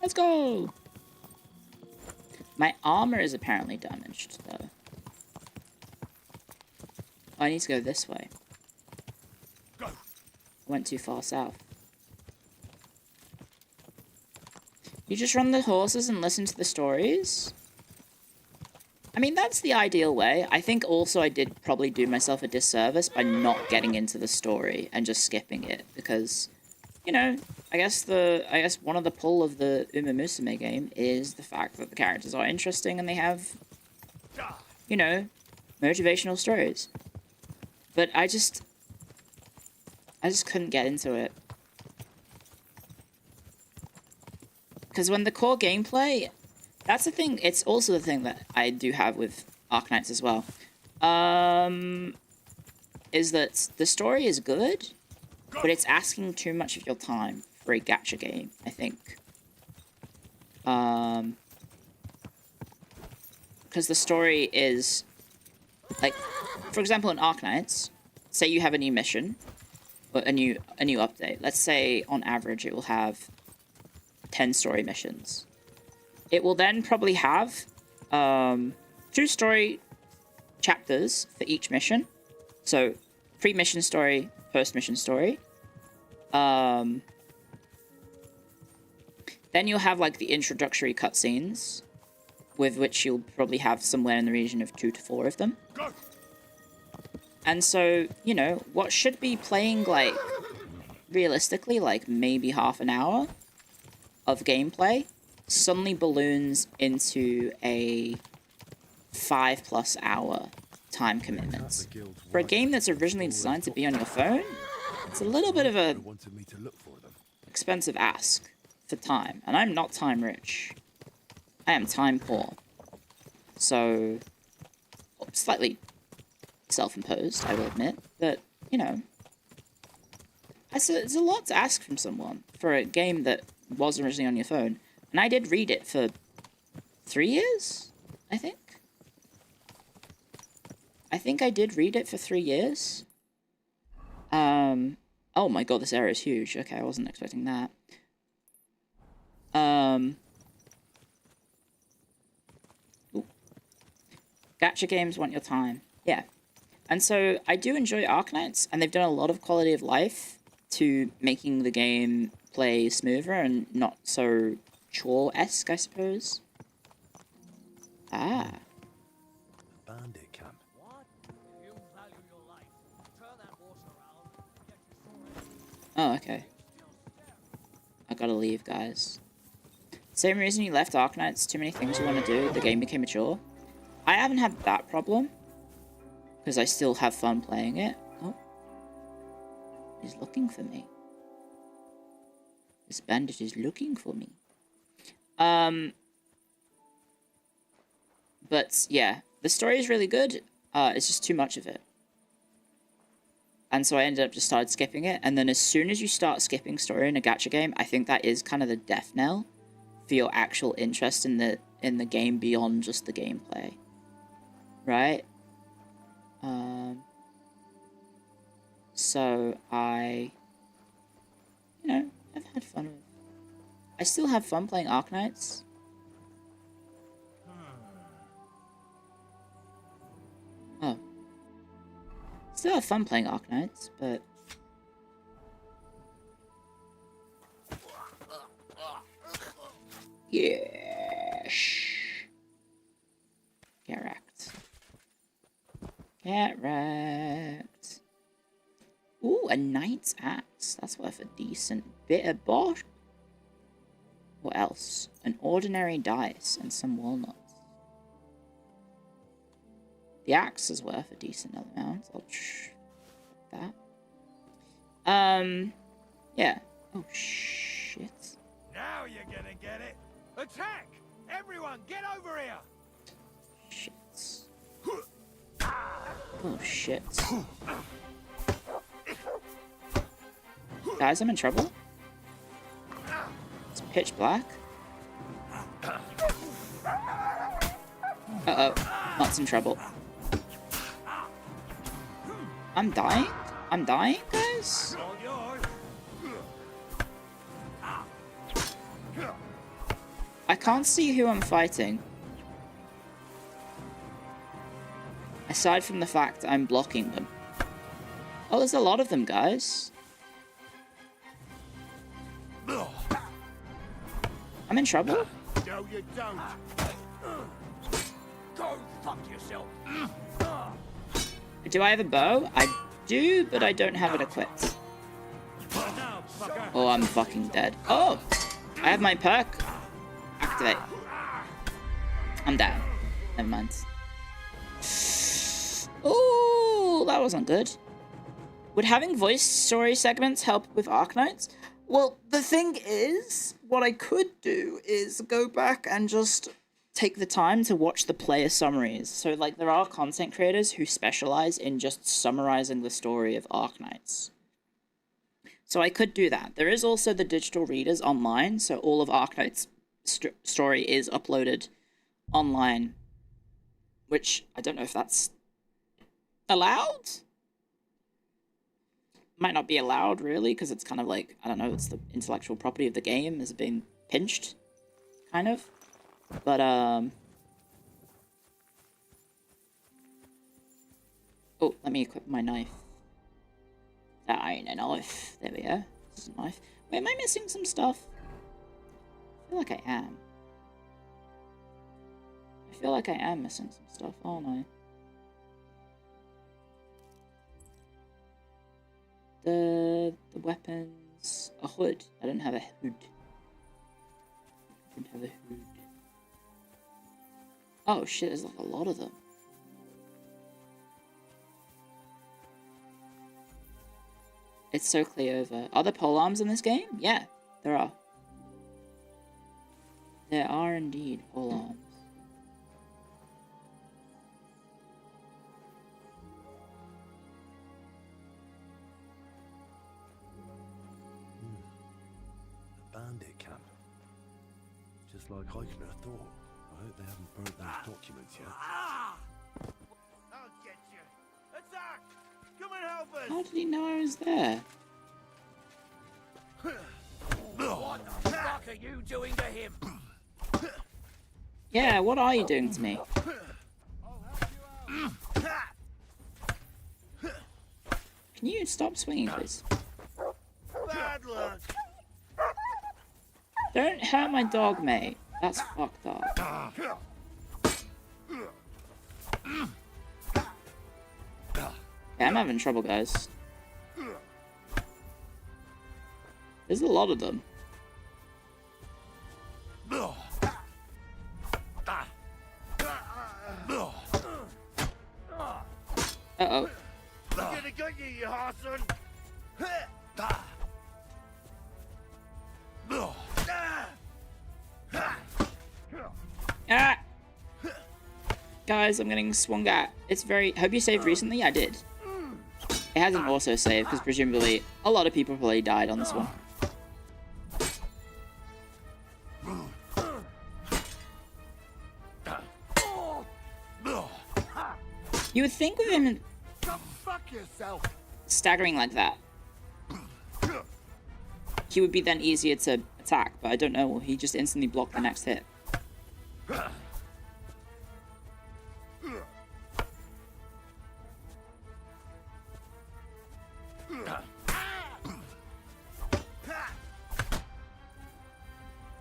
Speaker 1: Let's go. My armor is apparently damaged, though. Oh, I need to go this way. I went too far south. You just run the horses and listen to the stories? I mean, that's the ideal way. I think also I did probably do myself a disservice by not getting into the story and just skipping it, because, you know, I guess one of the pull of the Uma Musume game is the fact that the characters are interesting and they have, you know, motivational stories. But I just couldn't get into it. Because when the core gameplay, that's the thing, it's also the thing that I do have with Arknights as well, is that the story is good, but it's asking too much of your time for a gacha game, I think. Because the story is, like, for example, in Arknights, say you have a new mission, or a new update. Let's say, on average, it will have 10 story missions. It will then probably have 2 story chapters for each mission. So, pre-mission story, post-mission story. Then you'll have, like, the introductory cutscenes, with which you'll probably have somewhere in the region of 2 to 4 of them. And so, you know, what should be playing, like, realistically, like, maybe half an hour of gameplay suddenly balloons into a 5+ hour time commitment. For a game that's originally designed to be on your phone, it's a little bit of a expensive ask for time. And I'm not time rich. I am time poor. So, slightly self-imposed, I will admit, but, you know, it's a lot to ask from someone for a game that was originally on your phone. And I did read it for 3 years, I think. I think I did read it for 3 years. Oh my god, this area is huge. Okay, I wasn't expecting that. Ooh. Gacha games want your time. Yeah. And so, I do enjoy Arknights, and they've done a lot of quality of life to making the game play smoother and not so chore-esque, I suppose. Ah.
Speaker 5: Bandit camp.
Speaker 1: Oh, okay. I gotta leave, guys. Same reason you left Arknights, too many things you want to do, the game became mature. I haven't had that problem, because I still have fun playing it. Oh. He's looking for me. This bandit is looking for me. But, yeah. The story is really good. It's just too much of it. And so I ended up just started skipping it. And then as soon as you start skipping story in a gacha game, I think that is kind of the death knell for your actual interest in the game beyond just the gameplay. Right? So I, you know, I've had fun with. I still have fun playing Arknights. Oh. Still have fun playing Arknights, but. Yes. Get wrecked. Ooh, a knight's axe. That's worth a decent bit of bosh. What else? An ordinary dice and some walnuts. The axe is worth a decent amount. I'll that. Yeah. Oh, shit.
Speaker 8: Now you're gonna get it. Attack! Everyone, get over here!
Speaker 1: Shit. Oh, shit. Guys, I'm in trouble. It's pitch black. Uh-oh. Not in trouble. I'm dying? I'm dying, guys? I can't see who I'm fighting. Aside from the fact I'm blocking them. Oh, there's a lot of them, guys. I'm in trouble?
Speaker 8: No, you don't. Go fuck yourself.
Speaker 1: Do I have a bow? I do, but I don't have it equipped. Oh, I'm fucking dead. Oh! I have my perk. Activate. I'm down. Never mind. Oh, that wasn't good. Would having voice story segments help with Arknights? Well, the thing is, what I could do is go back and just take the time to watch the player summaries. So, like, there are content creators who specialize in just summarizing the story of Arknights. So I could do that. There is also the digital readers online, so all of Arknight's story is uploaded online, which I don't know if that's allowed? Might not be allowed, really, because it's kind of like, I don't know, it's the intellectual property of the game is being pinched, kind of. But, oh, let me equip my knife. That ain't a knife. There we go. This is a knife. Wait, am I missing some stuff? I feel like I am. I feel like I am missing some stuff. Oh, no. The weapons... A hood. I don't have a hood. I don't have a hood. Oh shit, there's like a lot of them. It's so clear over. Are there polearms in this game? Yeah, there are. There are indeed polearms.
Speaker 5: Bandit camp. Just like I could have thought. I hope they haven't burnt those documents yet.
Speaker 8: I'll get you. Attack! Come and help us!
Speaker 1: How did he know I was there?
Speaker 8: What the fuck are you doing to him?
Speaker 1: Yeah, what are you doing to me? Can you stop swinging, please?
Speaker 8: Bad luck.
Speaker 1: Don't hurt my dog, mate. That's fucked up. Yeah, I'm having trouble, guys. There's a lot of them. Uh-oh.
Speaker 8: I'm gonna get you, you harson.
Speaker 1: Ah! Guys, I'm getting swung at. It's very... Hope you saved recently? I did. It hasn't also saved, because presumably a lot of people probably died on this one. You would think with him staggering like that, he would be then easier to attack, but I don't know. He just instantly blocked the next hit.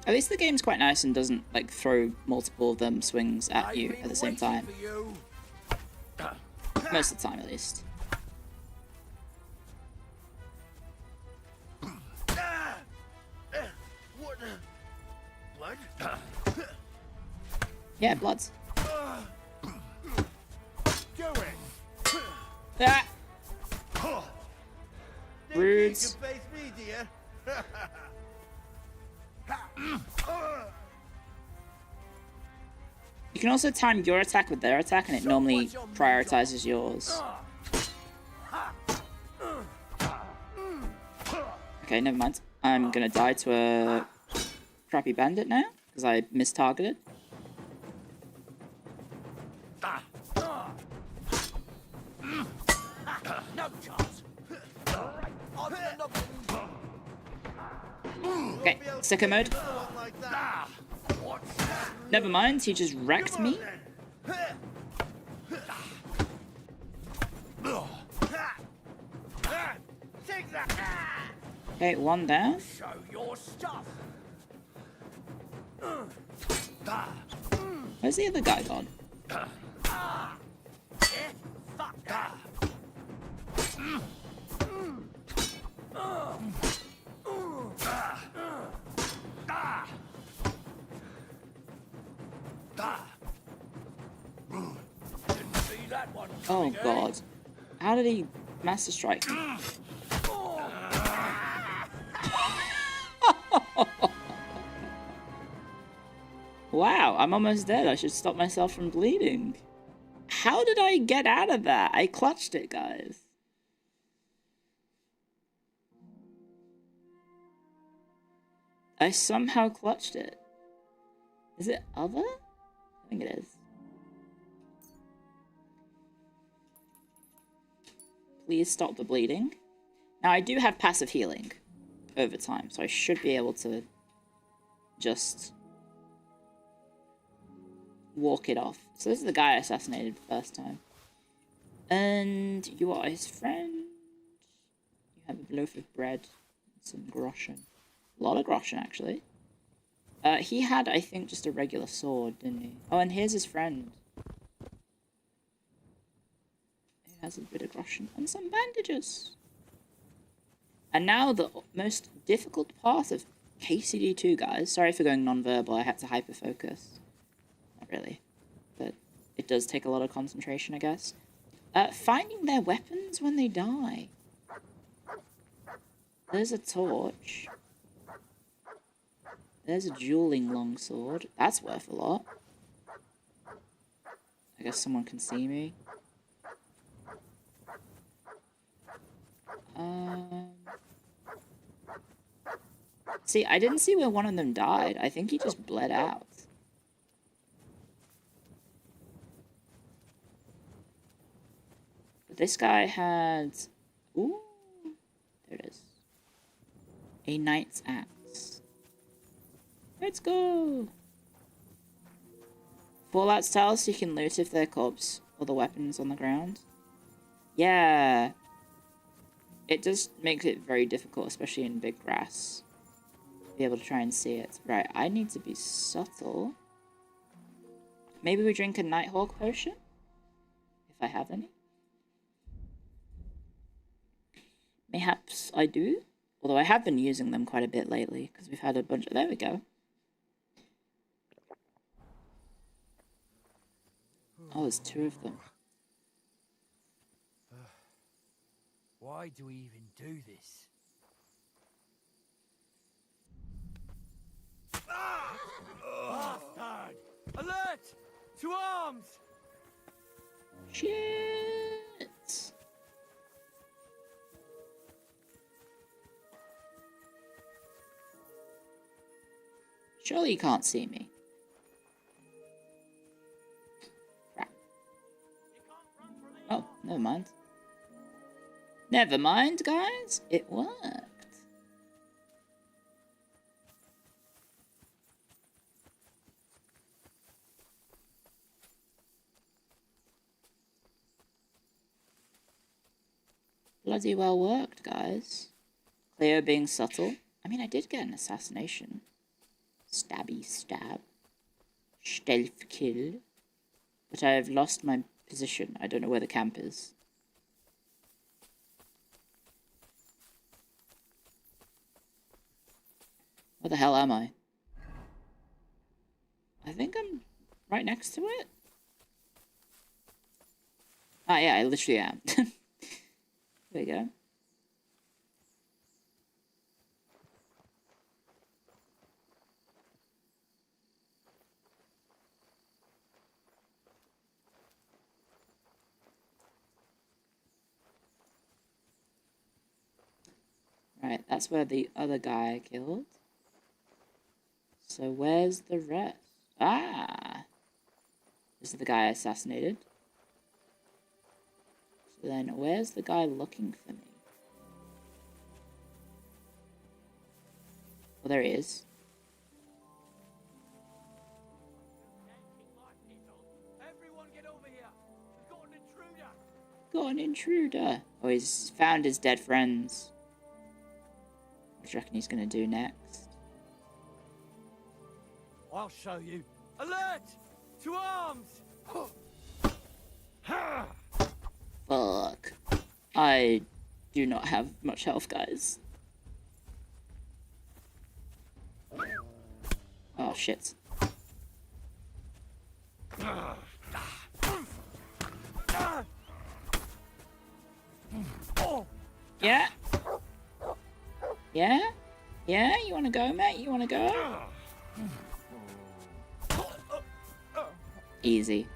Speaker 1: At least the game's quite nice and doesn't like throw multiple of them swings at you at the same time. Most of the time, at least.
Speaker 7: What the? Blood?
Speaker 1: Yeah, bloods.
Speaker 7: Do it!
Speaker 1: Ah! Rude.
Speaker 7: You can face me, dear.
Speaker 1: You can also time your attack with their attack, and it normally prioritizes yours. Okay, never mind. I'm gonna die to a crappy bandit now, because I mistargeted.
Speaker 7: No chance.
Speaker 1: Okay, sicko mode. Never mind, he just wrecked me. Okay, one down.
Speaker 7: Show your stuff.
Speaker 1: Where's the other guy gone?
Speaker 7: Fuck that. Didn't see that one
Speaker 1: Oh
Speaker 7: coming, eh?
Speaker 1: god. How did he master strike me? Wow, I'm almost dead. I should stop myself from bleeding. How did I get out of that? I clutched it, guys. I somehow clutched it. Is it other? I think it is. Please stop the bleeding. Now, I do have passive healing over time, so I should be able to just walk it off. So this is the guy I assassinated the first time. And you are his friend. You have a loaf of bread and some groschen. A lot of groschen, actually. He had, I think, just a regular sword, didn't he? Oh, and here's his friend. He has a bit of groschen and some bandages. And now the most difficult part of KCD2, guys. Sorry for going non-verbal, I had to hyper-focus. Not really. But it does take a lot of concentration, I guess. Finding their weapons when they die. There's a torch. There's a dueling longsword. That's worth a lot. I guess someone can see me. See, I didn't see where one of them died. I think he just bled out. But this guy had... Ooh. There it is. A knight's axe. Let's go! Fallout's tell us you can loot if they're corpse or the weapons on the ground. Yeah. It just makes it very difficult, especially in big grass. Be able to try and see it. Right, I need to be subtle. Maybe we drink a Nighthawk potion? If I have any. Mayhaps I do. Although I have been using them quite a bit lately, because we've had a bunch of... There we go. Oh, there's two of them.
Speaker 7: Why do we even do this? Bastard! Alert! To arms!
Speaker 1: Shit! Surely you can't see me. Crap. Oh, never mind. Never mind, guys. It worked. Bloody well worked, guys. Clio being subtle. I mean, I did get an assassination. Stabby stab. Stealth kill. But I have lost my position. I don't know where the camp is. Where the hell am I? I think I'm right next to it. Ah, yeah, I literally am. There you go. Right, that's where the other guy I killed. So where's the rest? Ah! This is the guy I assassinated. So then, where's the guy looking for me? Well, there he is.
Speaker 8: Everyone get over here. We've got an intruder.
Speaker 1: Got an intruder. Oh, he's found his dead friends. What do you reckon he's gonna do next?
Speaker 8: I'll show you. Alert! To arms!
Speaker 1: Fuck. I do not have much health, guys. Oh, shit. Yeah? Yeah? Yeah? You wanna go, mate? You wanna go? Easy.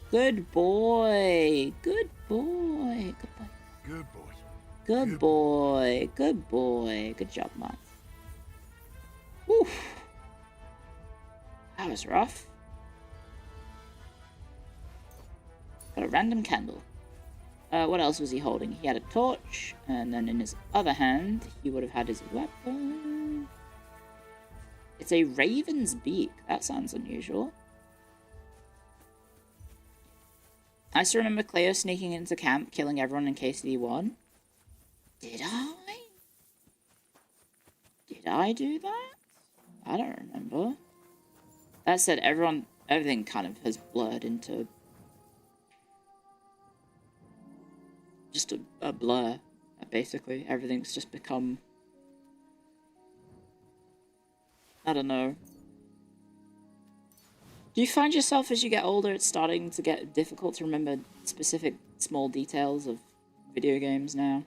Speaker 1: Good boy. Good boy. Good boy.
Speaker 5: Good boy.
Speaker 1: Good boy. Good boy. Good job, man. Whew. That was rough. Got a random candle. What else was he holding? He had a torch, and then in his other hand, he would have had his weapon. It's a raven's beak. That sounds unusual. I still remember Clio sneaking into camp, killing everyone in case he won. Did I? Did I do that? I don't remember. That said, everything kind of has blurred into just a blur, basically. Everything's just become, I don't know. Do you find yourself as you get older, it's starting to get difficult to remember specific small details of video games now?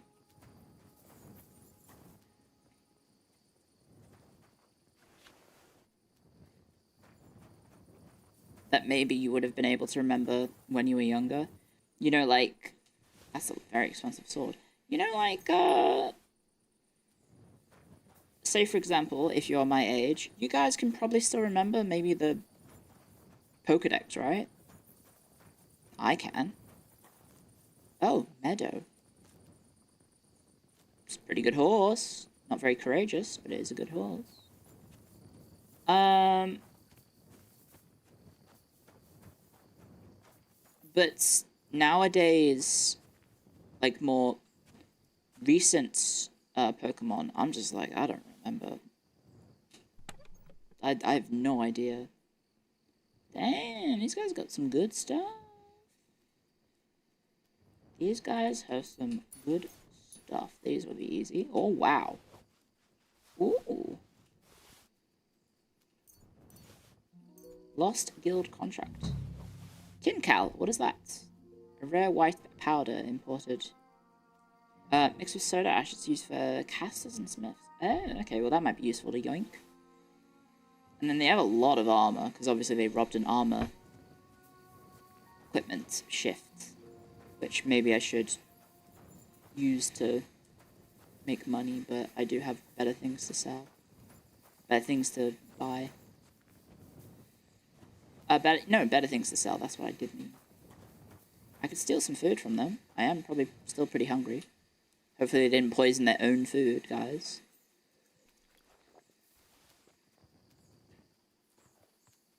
Speaker 1: That maybe you would have been able to remember when you were younger? You know, like, that's a very expensive sword. You know, like, say for example, if you're my age, you guys can probably still remember maybe the Pokedex, right? I can. Oh, Meadow. It's a pretty good horse. Not very courageous, but it is a good horse. But nowadays, like more recent Pokemon, I'm just like, I don't remember. I have no idea. Damn, these guys got some good stuff. These guys have some good stuff. These will be easy. Oh, wow. Ooh. Lost Guild Contract. Tin Cal, what is that? A rare white powder imported. Mixed with soda ash, it's used for casters and smiths. Oh, okay, well that might be useful to yoink. And then they have a lot of armor, because obviously they robbed an armor equipment shift, which maybe I should use to make money, but I do have better things to sell. Better things to buy. Better things to sell, that's what I did mean. I could steal some food from them. I am probably still pretty hungry. Hopefully they didn't poison their own food, guys.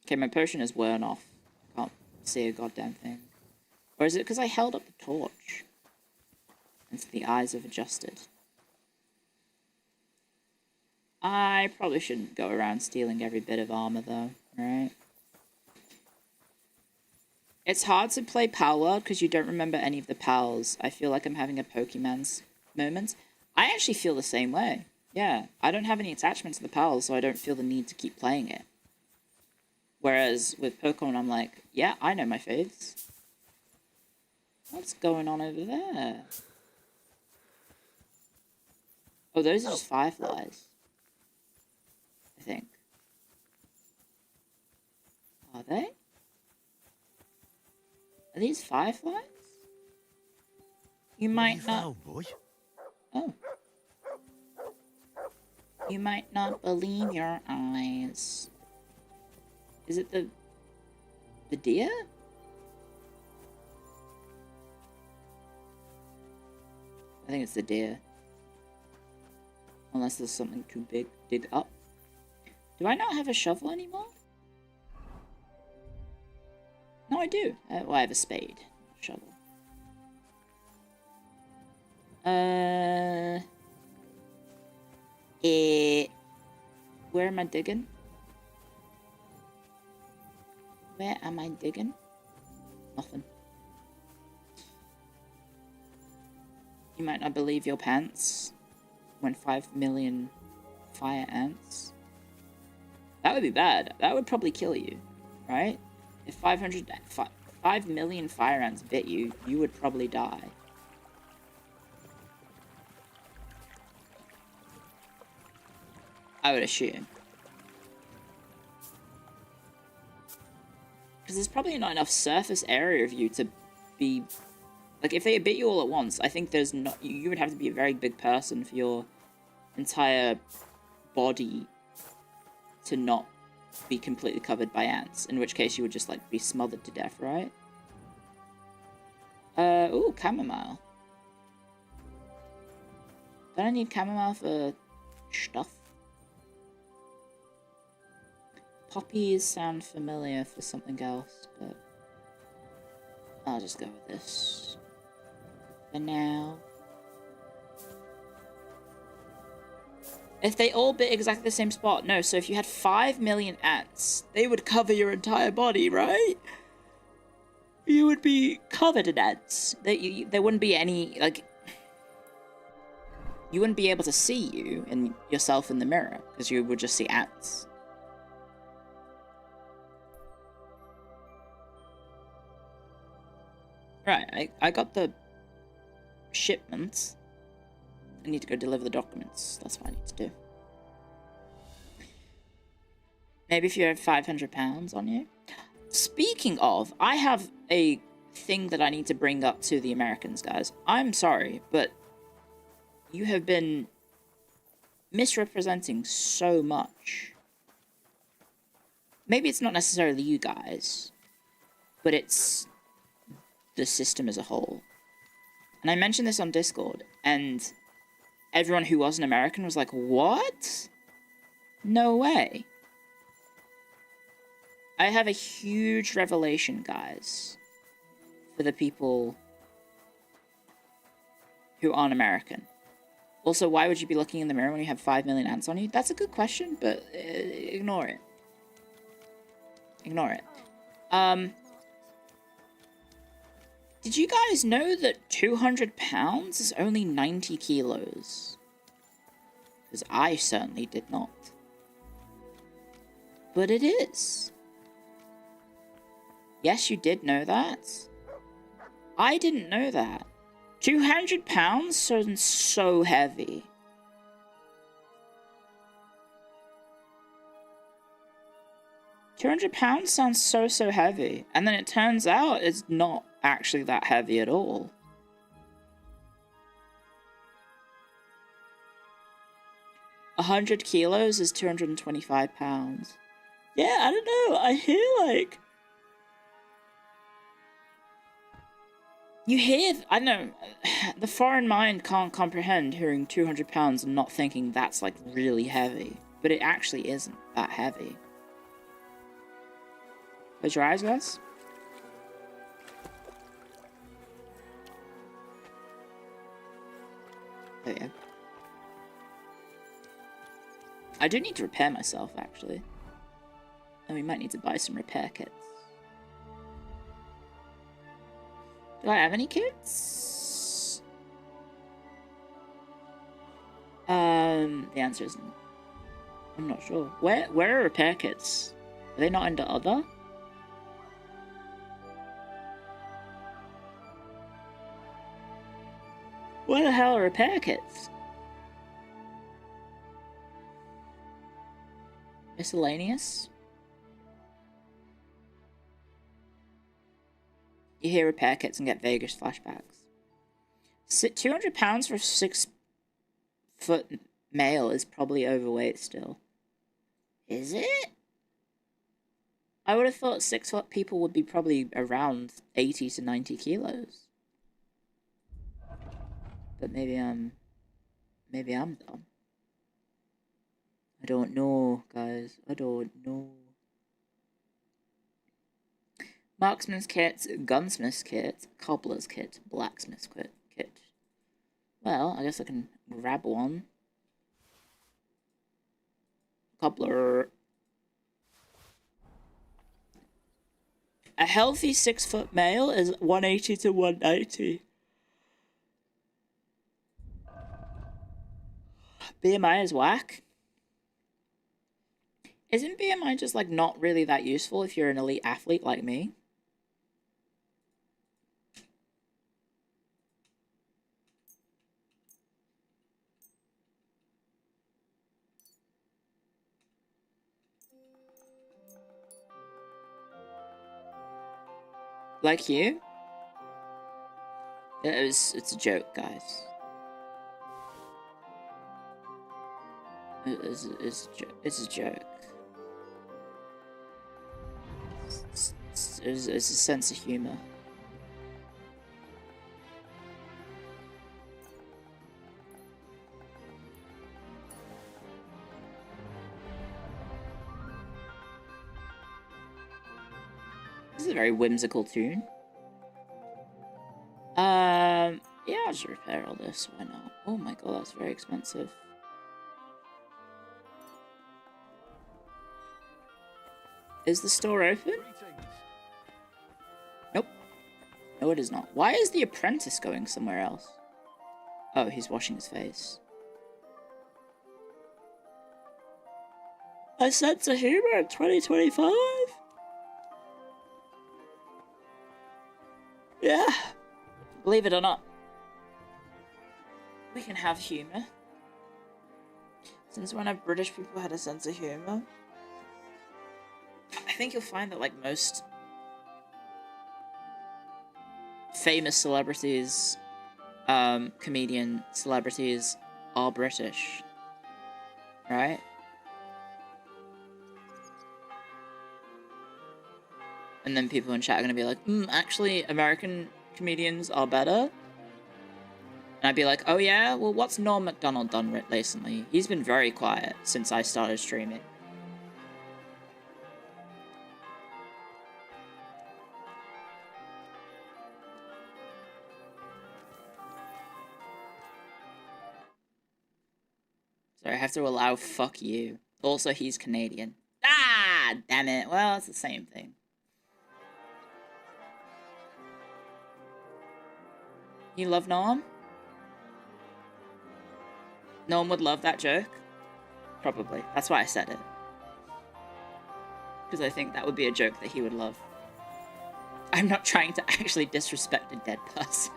Speaker 1: Okay, my potion is worn off. I can't see a goddamn thing. Or is it because I held up the torch? And so the eyes have adjusted. I probably shouldn't go around stealing every bit of armor, though, right? It's hard to play Pal World because you don't remember any of the pals. I feel like I'm having a Pokemon's moment. I actually feel the same way. Yeah, I don't have any attachment to the pals, so I don't feel the need to keep playing it. Whereas with Pokemon, I'm like, yeah, I know my faves. What's going on over there? Oh, those are just fireflies. I think. Are they? Are these fireflies? You might not...
Speaker 7: boy?
Speaker 1: Oh. You might not believe your eyes. Is it the deer? I think it's the deer. Unless there's something too big to dig up. Do I not have a shovel anymore? No, I do. Well, I have a spade. Shovel. Where am I digging? Where am I digging? Nothing. You might not believe your pants when 5 million fire ants. That would be bad. That would probably kill you, right? If 5 million fire ants bit you, you would probably die. I would assume. Because there's probably not enough surface area of you to be... Like, if they bit you all at once, I think there's not... You would have to be a very big person for your entire body to not be completely covered by ants. In which case you would just, like, be smothered to death, right? Ooh, chamomile. Don't I need chamomile for stuff? Poppies sound familiar for something else, but I'll just go with this for now. If they all bit exactly the same spot, no, so if you had 5 million ants, they would cover your entire body, right? You would be covered in ants. There wouldn't be any, like... You wouldn't be able to see you and yourself in the mirror, because you would just see ants. Right, I got the shipments. I need to go deliver the documents. That's what I need to do. Maybe if you have 500 pounds on you. Speaking of, I have a thing that I need to bring up to the Americans, guys. I'm sorry, but you have been misrepresenting so much. Maybe it's not necessarily you guys, but it's the system as a whole. And I mentioned this on Discord, and everyone who wasn't American was like, what? No way. I have a huge revelation, guys, for the people who aren't American. Also, why would you be looking in the mirror when you have 5 million ants on you? That's a good question, but ignore it. Ignore it. Did you guys know that 200 pounds is only 90 kilos? Because I certainly did not. But it is. Yes, you did know that. I didn't know that. 200 pounds sounds so heavy. £200 sounds so heavy. And then it turns out it's not actually that heavy at all. $100 kilos is 225 pounds. Yeah, I don't know. I hear like... You hear... I don't know. The foreign mind can't comprehend hearing 200 pounds and not thinking that's like really heavy. But it actually isn't that heavy. Close your eyes, guys. There we go. I do need to repair myself, actually. And we might need to buy some repair kits. Do I have any kids? The answer is no. I'm not sure. Where are repair kits? Are they not under other? Where the hell are repair kits? Miscellaneous? You hear repair kits and get Vegas flashbacks. £200 for a 6-foot male is probably overweight still. Is it? I would have thought 6-foot people would be probably around 80 to 90 kilos. But maybe I'm dumb. I don't know, guys. I don't know. Marksman's kit, gunsmith's kit, cobbler's kit, blacksmith's kit. Well, I guess I can grab one. Cobbler. A healthy 6-foot male is 180 to 190. BMI is whack. Isn't BMI just like not really that useful if you're an elite athlete like me? Like you? It's a joke, guys. It's a joke. It's a sense of humor. This is a very whimsical tune. Yeah, I'll just repair all this. Why not? Oh my god, that's very expensive. Is the store open? Nope. No, it is not. Why is the apprentice going somewhere else? Oh, he's washing his face. A sense of humor in 2025? Yeah. Believe it or not. We can have humor. Since when have British people had a sense of humor? I think you'll find that, like, most famous celebrities, comedian celebrities are British. Right? And then people in chat are gonna be like, actually, American comedians are better? And I'd be like, oh yeah? Well, what's Norm Macdonald done recently? He's been very quiet since I started streaming. So I have to allow fuck you. Also, he's Canadian. Ah, damn it. Well, it's the same thing. You love Norm? Norm would love that joke? Probably. That's why I said it. Because I think that would be a joke that he would love. I'm not trying to actually disrespect a dead person.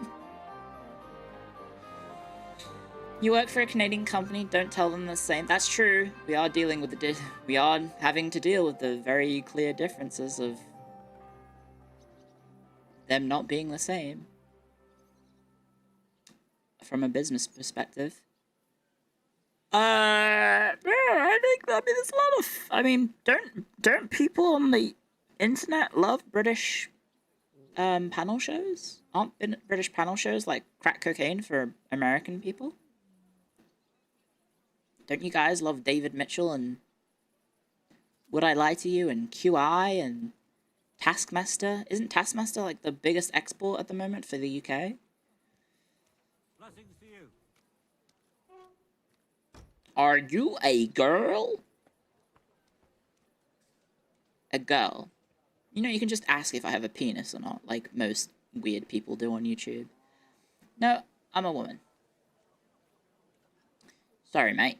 Speaker 1: You work for a Canadian company, don't tell them the same. That's true. We are dealing with we are having to deal with the very clear differences of them not being the same. From a business perspective. Yeah, I think there's a lot of. I mean, don't people on the internet love British panel shows? Aren't British panel shows like crack cocaine for American people? Don't you guys love David Mitchell and Would I Lie to You and QI and Taskmaster? Isn't Taskmaster like the biggest export at the moment for the UK?
Speaker 9: Blessings to you.
Speaker 1: Are you a girl? A girl. You know, you can just ask if I have a penis or not, like most weird people do on YouTube. No, I'm a woman. Sorry, mate.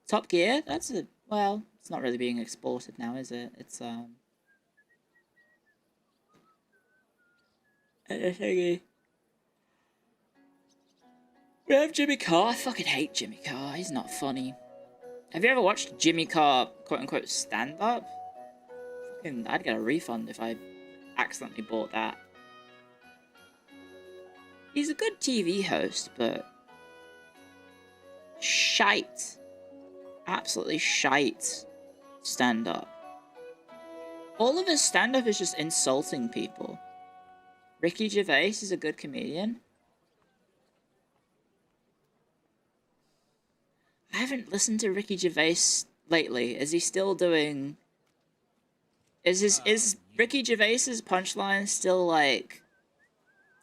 Speaker 1: Top Gear? That's a... Well, it's not really being exported now, is it? It's, a thingy. We have Jimmy Carr. I fucking hate Jimmy Carr. He's not funny. Have you ever watched Jimmy Carr, quote-unquote, stand-up? Fucking, I'd get a refund if I accidentally bought that. He's a good TV host, but... shite. Absolutely shite stand-up. All of his stand-up is just insulting people. Ricky Gervais is a good comedian. I haven't listened to Ricky Gervais lately. Is he still doing... Is Ricky Gervais's punchline still like...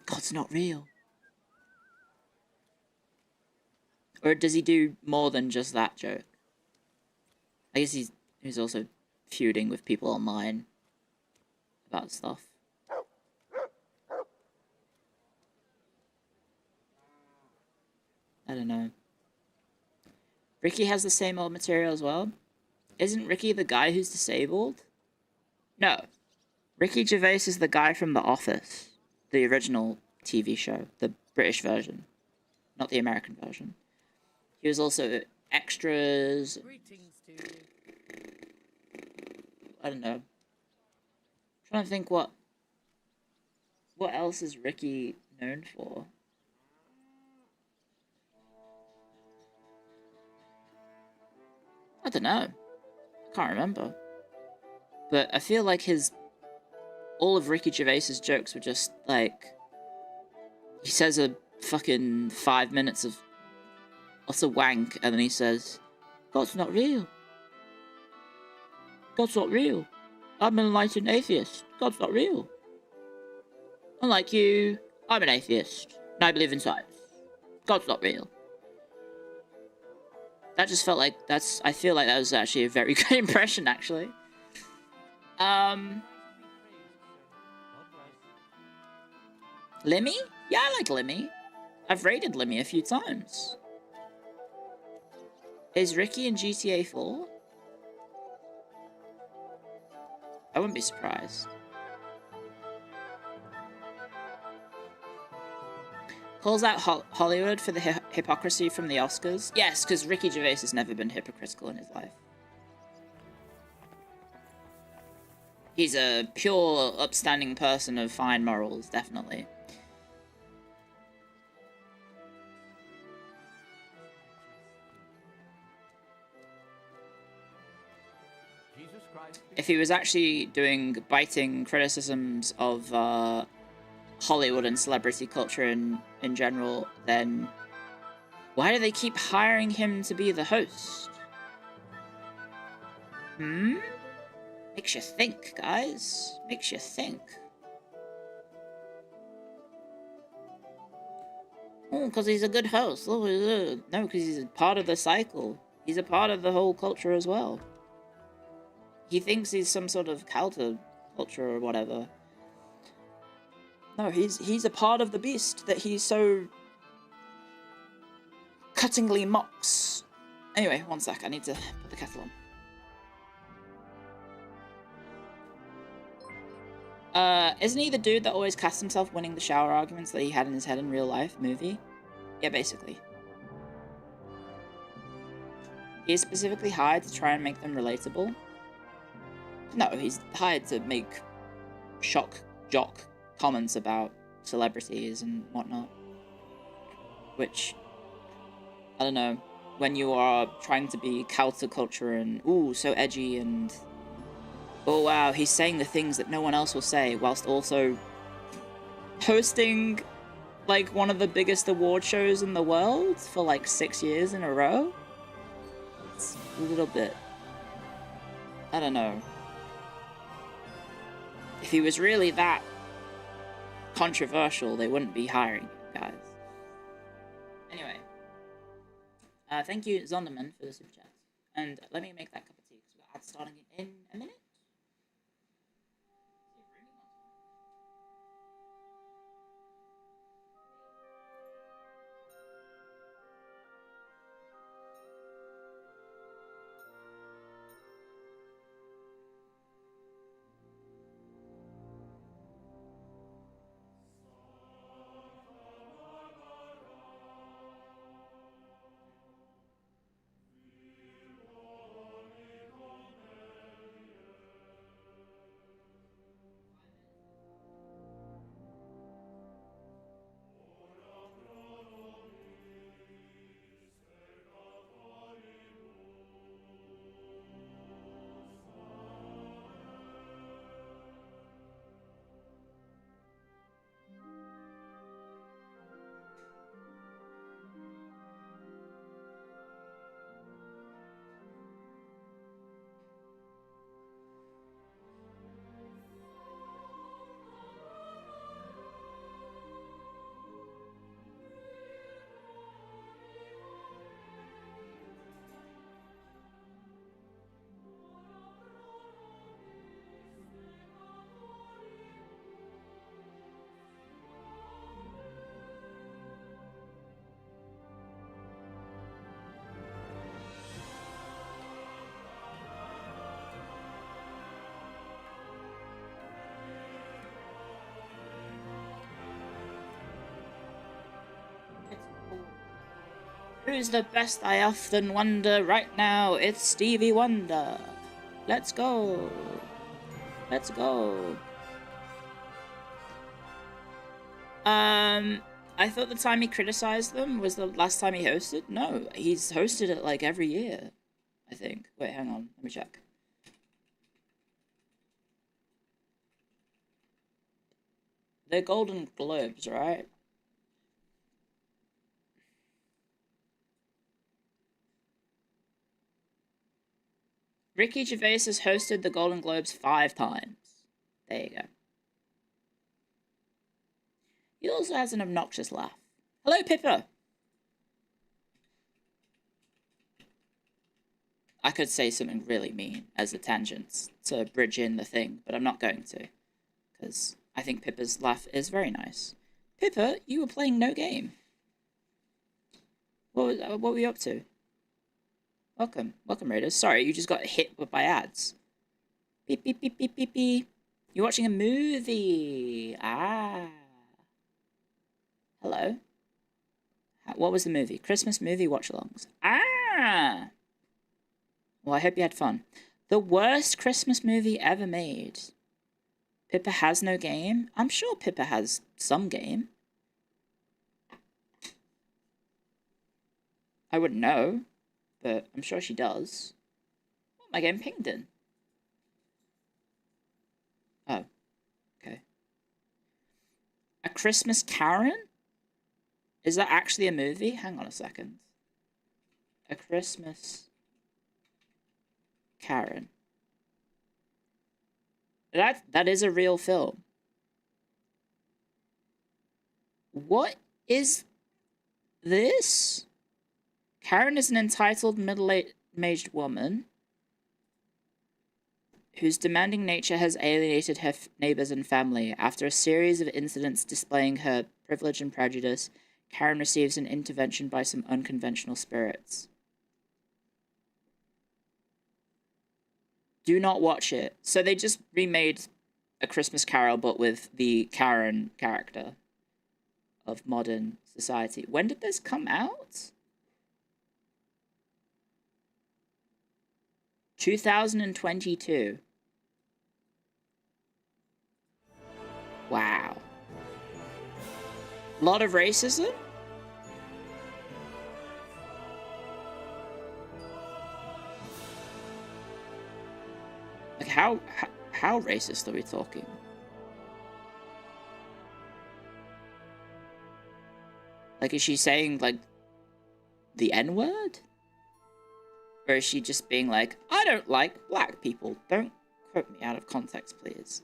Speaker 1: God's not real? Or does he do more than just that joke? I guess he's also feuding with people online about stuff. I don't know. Ricky has the same old material as well? Isn't Ricky the guy who's disabled? No. Ricky Gervais is the guy from The Office. The original TV show. The British version. Not the American version. He was also extras. I don't know. I'm trying to think what else is Ricky known for? I don't know. I can't remember. But I feel like all of Ricky Gervais's jokes were just like, he says a fucking 5 minutes of utter wank, and then he says, God's not real. God's not real. I'm an enlightened atheist. God's not real. Unlike you, I'm an atheist, and I believe in science. God's not real. That just felt like I feel like that was actually a very good impression, actually. Lemmy? Yeah, I like Lemmy. I've raided Lemmy a few times. Is Ricky in GTA 4? I wouldn't be surprised. Calls out Hollywood for the hypocrisy from the Oscars. Yes, because Ricky Gervais has never been hypocritical in his life. He's a pure, upstanding person of fine morals, definitely. If he was actually doing biting criticisms of Hollywood and celebrity culture in general, then why do they keep hiring him to be the host? Makes you think, guys. Makes you think. Oh, because he's a good host. Oh, no, because he's a part of the cycle. He's a part of the whole culture as well. He thinks he's some sort of counter culture or whatever. No, he's a part of the beast that he so cuttingly mocks. Anyway, one sec, I need to put the kettle on. Isn't he the dude that always casts himself winning the shower arguments that he had in his head in real life movie? Yeah, basically. He is specifically hired to try and make them relatable. No, he's hired to make shock jock comments about celebrities and whatnot. Which, I don't know, when you are trying to be counterculture and, ooh, so edgy and, oh wow, he's saying the things that no one else will say, whilst also hosting, like, one of the biggest award shows in the world for, like, 6 years in a row? It's a little bit, I don't know. If he was really that controversial, they wouldn't be hiring him, guys. Anyway. Thank you, Zonderman, for the super chat. And let me make that cup of tea, because we're starting in a minute. Who's the best? I often wonder. Right now, it's Stevie Wonder. Let's go. Let's go. I thought the time he criticized them was the last time he hosted. No, he's hosted it like every year, I think. Wait, hang on. Let me check. They're Golden Globes, right? Ricky Gervais has hosted the Golden Globes 5 times. There you go. He also has an obnoxious laugh. Hello, Pippa! I could say something really mean as a tangent to bridge in the thing, but I'm not going to. Because I think Pippa's laugh is very nice. Pippa, you were playing no game. What were you up to? Welcome. Welcome, Raiders. Sorry, you just got hit by ads. Beep, beep, beep, beep, beep, beep. You're watching a movie. Ah. Hello. What was the movie? Christmas movie watch-alongs. Ah. Well, I hope you had fun. The worst Christmas movie ever made. Pippa has no game? I'm sure Pippa has some game. I wouldn't know, but I'm sure she does. What am I getting pinged in? Oh, okay. A Christmas Karen? Is that actually a movie? Hang on a second. A Christmas Karen. That is a real film. What is this? Karen is an entitled middle-aged woman whose demanding nature has alienated her neighbors and family. After a series of incidents displaying her privilege and prejudice, Karen receives an intervention by some unconventional spirits. Do not watch it. So they just remade A Christmas Carol, but with the Karen character of modern society. When did this come out? 2022. Wow. A lot of racism? Like, how racist are we talking? Like, is she saying, like, the N-word? Or is she just being like, I don't like black people. Don't quote me out of context, please.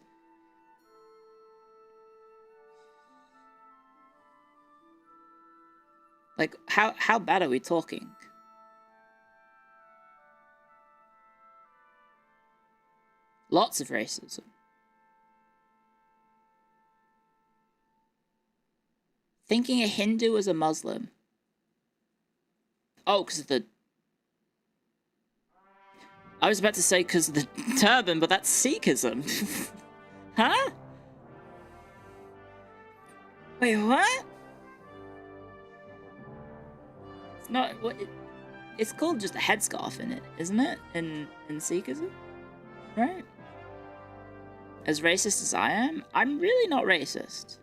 Speaker 1: Like, how bad are we talking? Lots of racism. Thinking a Hindu was a Muslim. Oh, because of the... I was about to say because of the turban, but that's Sikhism. Huh? Wait, what? It's not... What? It's called just a headscarf in it, isn't it? In Sikhism? Right? As racist as I am, I'm really not racist.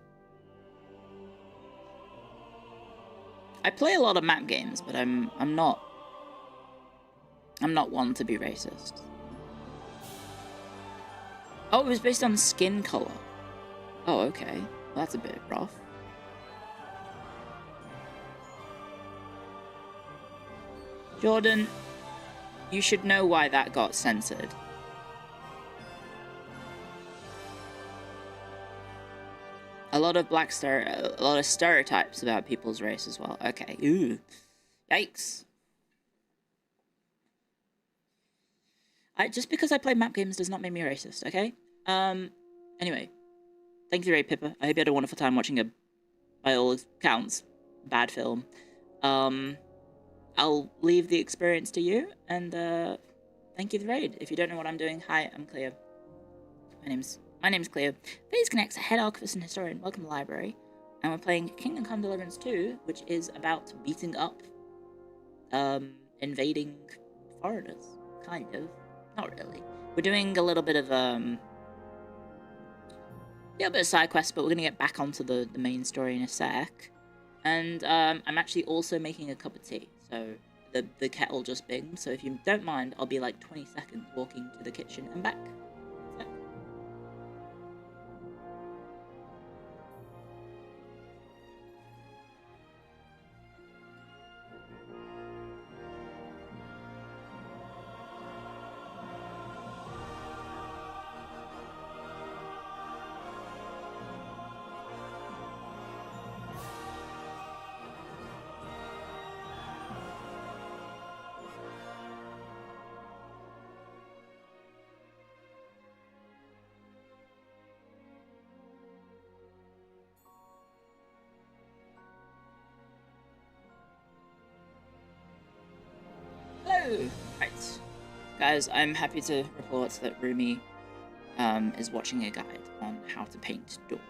Speaker 1: I play a lot of map games, but I'm not one to be racist. Oh, it was based on skin color. Oh, okay. Well, that's a bit rough. Jordan, you should know why that got censored. A lot of stereotypes about people's race as well. Okay. Ooh. Yikes. Just because I play map games does not make me racist, okay? Anyway. Thank you, Ray Pippa. I hope you had a wonderful time watching a, by all accounts, bad film. I'll leave the experience to you, and thank you for the raid. If you don't know what I'm doing, hi, I'm Clio. My name's Clio. Phase Connect's head archivist and historian. Welcome to the library. And we're playing Kingdom Come Deliverance 2, which is about beating up invading foreigners. Kind of. Not really. We're doing a little bit of, yeah, a bit of side quest, but we're gonna get back onto the main story in a sec. And, I'm actually also making a cup of tea, so the kettle just binged, so if you don't mind, I'll be like 20 seconds walking to the kitchen and back. So. Hello! Right. Guys, I'm happy to report that Rumi is watching a guide on how to paint doors.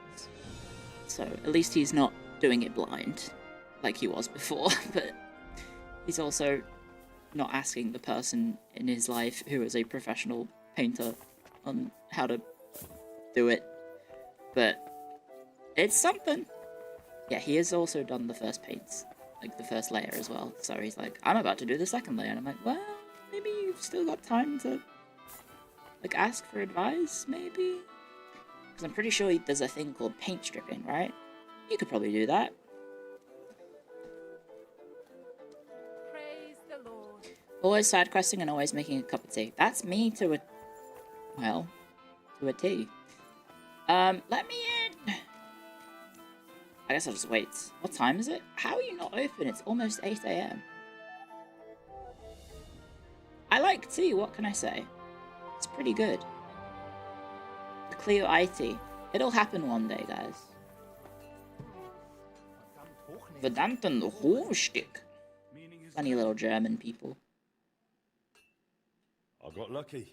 Speaker 1: So, at least he's not doing it blind, like he was before, but he's also not asking the person in his life who is a professional painter on how to do it. But it's something. Yeah, he has also done the first paints, like the first layer as well. So he's like, I'm about to do the second layer. And I'm like, well, maybe you've still got time to, like, ask for advice, maybe? Because I'm pretty sure there's a thing called paint stripping, right? You could probably do that.
Speaker 3: Praise the Lord.
Speaker 1: Always side questing and always making a cup of tea. That's me to a, well, to a tea. Let me in! I guess I'll just wait. What time is it? How are you not open? It's almost 8 AM. I like tea, what can I say? It's pretty good. The Clio IT. It'll happen one day, guys. Verdammten Hochstick. Funny little German people.
Speaker 5: I got lucky.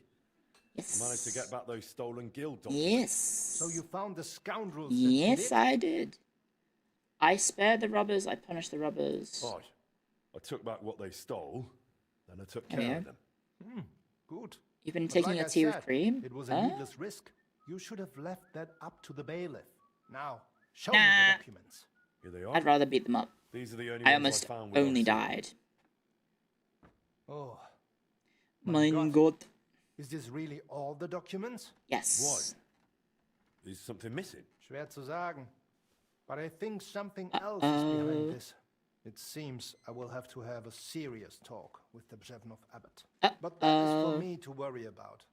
Speaker 1: Yes.
Speaker 5: I managed to get back those stolen guild documents.
Speaker 1: Yes.
Speaker 6: So you found the scoundrels that
Speaker 1: Yes,
Speaker 6: did it?
Speaker 1: I did. I spared the robbers, I punished the robbers.
Speaker 5: Right. I took back what they stole, then I took
Speaker 1: There we
Speaker 5: care of
Speaker 1: go.
Speaker 5: them.
Speaker 6: Good.
Speaker 1: You've been
Speaker 6: But
Speaker 1: taking
Speaker 6: like
Speaker 1: your
Speaker 6: I
Speaker 1: tea with
Speaker 6: said,
Speaker 1: cream?
Speaker 6: It was
Speaker 1: Huh?
Speaker 6: a needless risk. You should have left that up to the bailiff. Now, show me
Speaker 1: Nah.
Speaker 6: the documents.
Speaker 5: Here they are.
Speaker 1: I'd rather beat them up.
Speaker 5: These are the only
Speaker 1: I
Speaker 5: ones
Speaker 1: almost
Speaker 5: I found with
Speaker 1: only
Speaker 5: our seal.
Speaker 1: died.
Speaker 6: Oh,
Speaker 1: Mein Gott.
Speaker 6: is this really all the documents?
Speaker 1: Yes.
Speaker 5: Is something missing?
Speaker 6: Schwer zu sagen. But I think something else is behind this. It seems I will have to have a serious talk with the Bzhevnov abbot. But that is for me to worry about.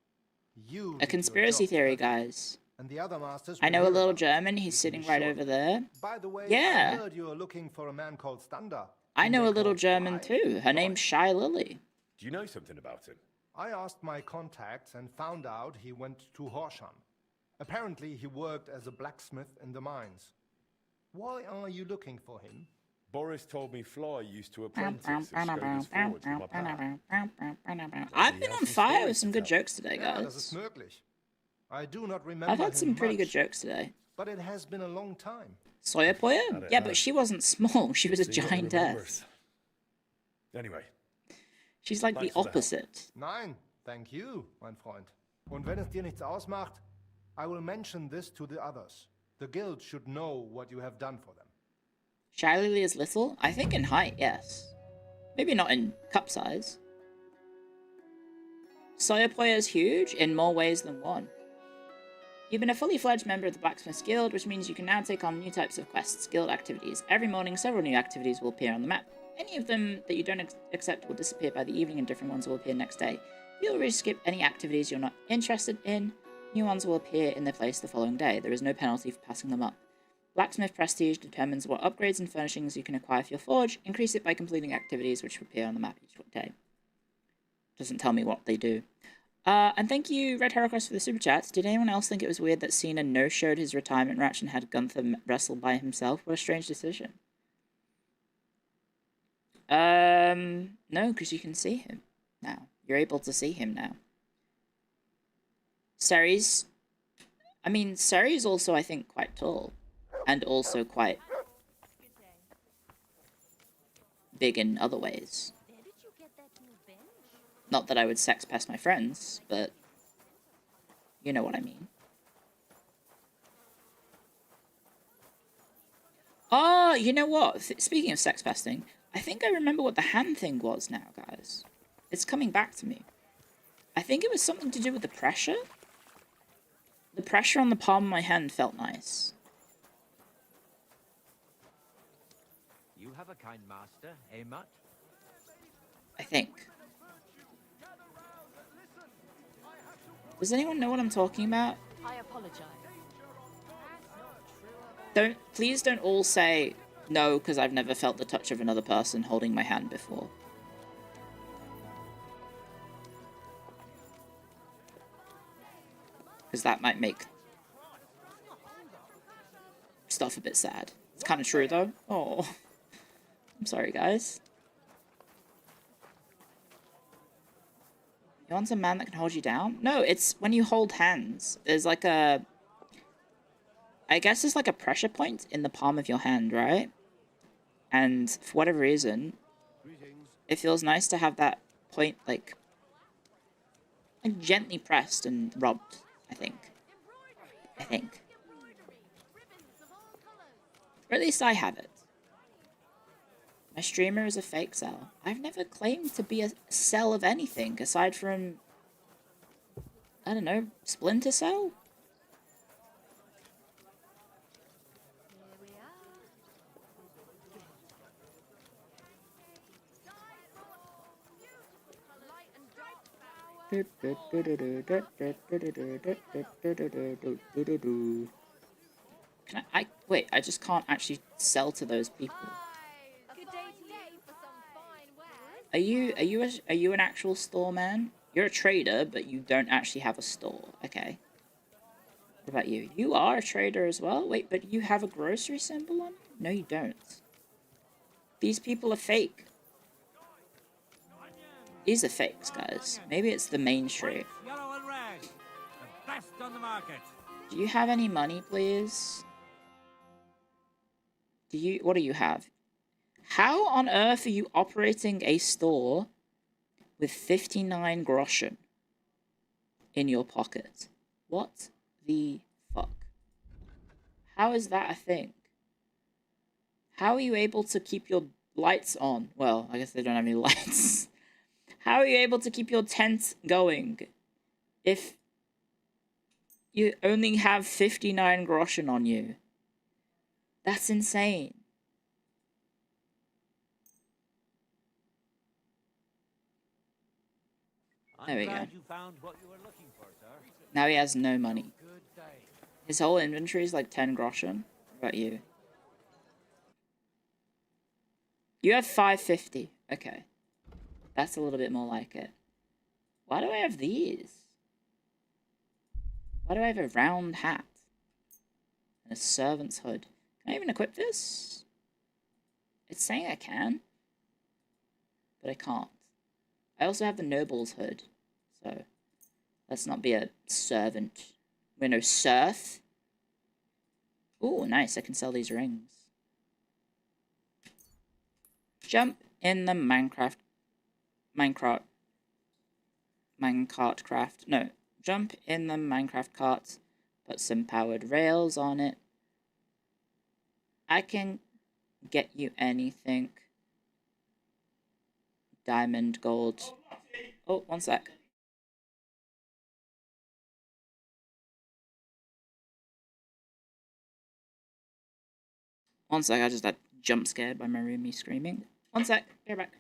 Speaker 6: You
Speaker 1: A
Speaker 6: did your
Speaker 1: conspiracy
Speaker 6: job,
Speaker 1: theory,
Speaker 6: Freddy,
Speaker 1: guys.
Speaker 6: and the other masters
Speaker 1: I
Speaker 6: will
Speaker 1: know a
Speaker 6: hear
Speaker 1: little
Speaker 6: about it.
Speaker 1: German. He's
Speaker 6: You can
Speaker 1: sitting
Speaker 6: be
Speaker 1: right
Speaker 6: sure.
Speaker 1: over there.
Speaker 6: By the way,
Speaker 1: Yeah.
Speaker 6: I heard you are looking for a man called Stander.
Speaker 1: I
Speaker 6: whom
Speaker 1: know
Speaker 6: they
Speaker 1: a little
Speaker 6: call
Speaker 1: German
Speaker 6: Spy.
Speaker 1: too. Her name's Shy Lily.
Speaker 5: Do you know something about him?
Speaker 6: I asked my contacts and found out he went to Horshan. Apparently, he worked as a blacksmith in the mines. Why are you looking for him?
Speaker 5: Boris told me Fly used to apprentice at Skoda's Forge with my pal.
Speaker 1: I've been on fire with some good jokes today,
Speaker 6: Yeah, das ist
Speaker 1: guys.
Speaker 6: möglich. I do not remember
Speaker 1: I've had
Speaker 6: him
Speaker 1: some pretty good
Speaker 6: much,
Speaker 1: jokes today.
Speaker 6: but it has been a long time.
Speaker 1: Soyapoya? Yeah, but she wasn't small. She was a
Speaker 5: See what he
Speaker 1: giantess.
Speaker 5: remembers. Anyway,
Speaker 1: She's like the
Speaker 5: Thanks for the help.
Speaker 1: opposite.
Speaker 6: Nein, thank you, mein Freund. Und wenn es dir nichts ausmacht, I will mention this to the others. The guild should know what you have done for them.
Speaker 1: Shy Lily is little? I think in height, yes. Maybe not in cup size. Soyapoya is huge in more ways than one. You've been a fully fledged member of the Blacksmith's Guild, which means you can now take on new types of quests, guild activities. Every morning, several new activities will appear on the map. Any of them that you don't accept will disappear by the evening, and different ones will appear next day. If you already skip any activities you're not interested in, new ones will appear in their place the following day. There is no penalty for passing them up. Blacksmith Prestige determines what upgrades and furnishings you can acquire for your forge. Increase it by completing activities which appear on the map each day. Doesn't tell me what they do. And thank you, Red Heracross, for the super chats. Did anyone else think it was weird that Cena no-showed his retirement match and had Gunther wrestle by himself? What a strange decision. No, because you can see him now. You're able to see him now. Ceres... I mean, Ceres is also, I think, quite tall. And also quite big in other ways. Not that I would sex pest my friends, but you know what I mean. Oh, you know what? Speaking of sex pesting, I think I remember what the hand thing was now, guys. It's coming back to me. I think it was something to do with the pressure. The pressure on the palm of my hand felt nice.
Speaker 9: You have a kind master, eh, Mutt?
Speaker 1: I think. Does anyone know what I'm talking about?
Speaker 3: I apologize.
Speaker 1: Please don't all say no, because I've never felt the touch of another person holding my hand before. Because that might make stuff a bit sad. It's kind of true, though. Oh, I'm sorry, guys. You want a man that can hold you down? No, it's when you hold hands. There's like a... I guess it's like a pressure point in the palm of your hand, right? And for whatever reason, it feels nice to have that point, like gently pressed and rubbed, I think. Or at least I have it. My streamer is a fake cell. I've never claimed to be a cell of anything aside from, I don't know, Splinter Cell? Can I wait, I just can't actually sell to those people. Are you an actual store man? You're a trader, but you don't actually have a store. Okay. What about you? You are a trader as well? Wait, but you have a grocery symbol on? No, you don't. These people are fake. These are fakes, guys. Maybe it's the mainstream.
Speaker 9: Yellow and red. The best on the market.
Speaker 1: Do you have any money, please? What do you have? How on earth are you operating a store with 59 groschen in your pocket? What the fuck? How is that a thing? How are you able to keep your lights on? Well, I guess they don't have any lights. How are you able to keep your tent going if you only have 59 groschen on you? That's insane. There we go.
Speaker 9: You found what you were looking for, sir.
Speaker 1: Now he has no money. His whole inventory is like 10 groschen. What about you? You have 550. Okay. That's a little bit more like it. Why do I have these? Why do I have a round hat? And a servant's hood? Can I even equip this? It's saying I can. But I can't. I also have the noble's hood. So, let's not be a servant. We're no serf. Ooh, nice. I can sell these rings. Jump in the minecart craft. No. Jump in the Minecraft cart. Put some powered rails on it. I can get you anything. Diamond, gold. Oh, one sec. One sec, I just got jump scared by my roomie screaming. One sec, be right back.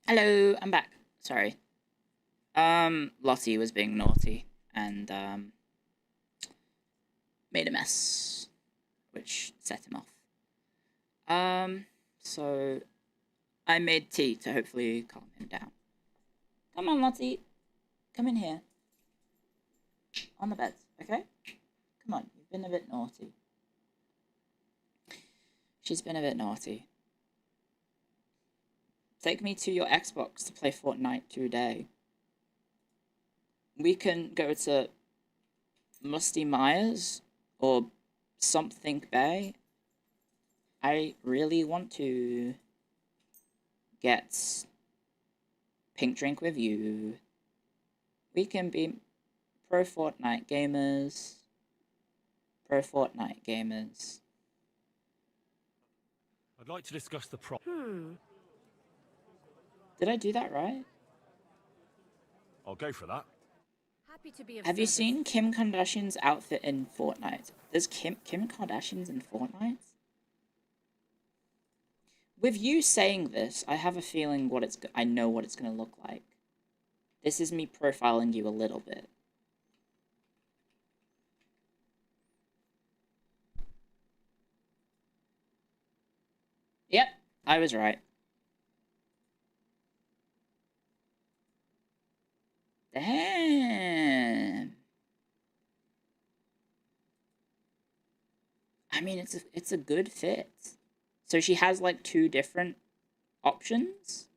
Speaker 1: Hello, I'm back. Sorry. Lottie was being naughty and made a mess, which set him off. So I made tea to hopefully calm him down. Come on, Lottie. Come in here. On the bed, okay? Come on, you've been a bit naughty. She's been a bit naughty. Take me to your Xbox to play Fortnite today. We can go to Musty Myers or something Bay. I really want to get Pink Drink with you. We can be pro Fortnite gamers. Pro Fortnite gamers.
Speaker 5: I'd like to discuss the
Speaker 1: Did I do that right?
Speaker 5: I'll go for that.
Speaker 3: Happy to be of
Speaker 1: Have you
Speaker 3: service.
Speaker 1: seen Kim Kardashian's outfit in Fortnite? There's Kim Kardashian's in Fortnite? With you saying this, I have a feeling I know what it's going to look like. This is me profiling you a little bit. Yep, I was right. Damn. I mean, it's a good fit. So she has like 2 different options.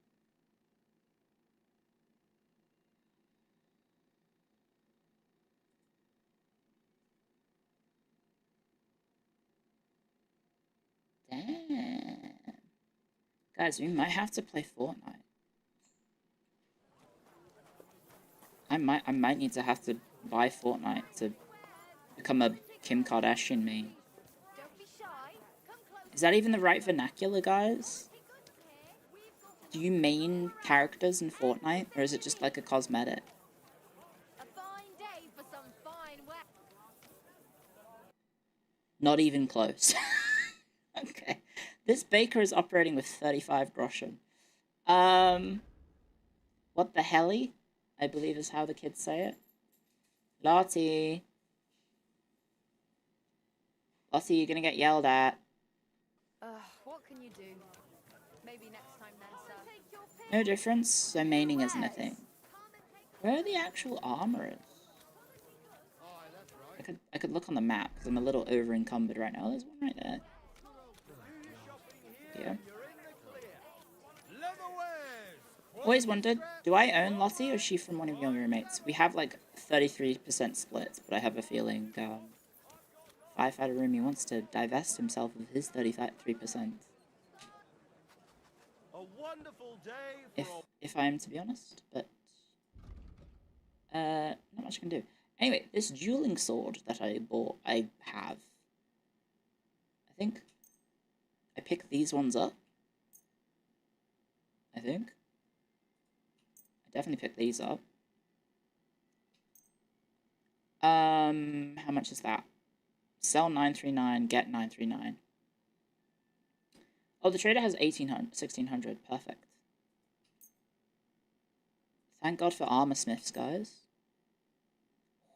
Speaker 1: Damn. Guys, we might have to play Fortnite. I might need to have to buy Fortnite to become a Kim Kardashian main.
Speaker 3: Don't be shy. Come close.
Speaker 1: Is that even the right vernacular, guys? Do you main characters in Fortnite, or is it just like a cosmetic?
Speaker 3: A fine day for some fine weather.
Speaker 1: Not even close. Okay. This baker is operating with 35 groschen. What the helly? I believe is how the kids say it. Lottie. Lottie, you're gonna get yelled at.
Speaker 3: What can you do? Maybe next time then, sir. Take your pick.
Speaker 1: No difference, so maining isn't a thing. Where are the actual armorers? I could look on the map, because I'm a little over encumbered right now. There's one right there. Yeah. Always wondered, do I own Lottie or is she from one of your roommates? We have like 33% splits, but I have a feeling Firefighter Roomie wants to divest himself of his 33%.
Speaker 5: A wonderful day
Speaker 1: If I am to be honest, but not much I can do. Anyway, this dueling sword that I have. I think I picked these ones up. I think. I definitely picked these up. How much is that? Sell 939, get 939. Oh, the trader has 1600. Perfect. Thank God for armor smiths, guys.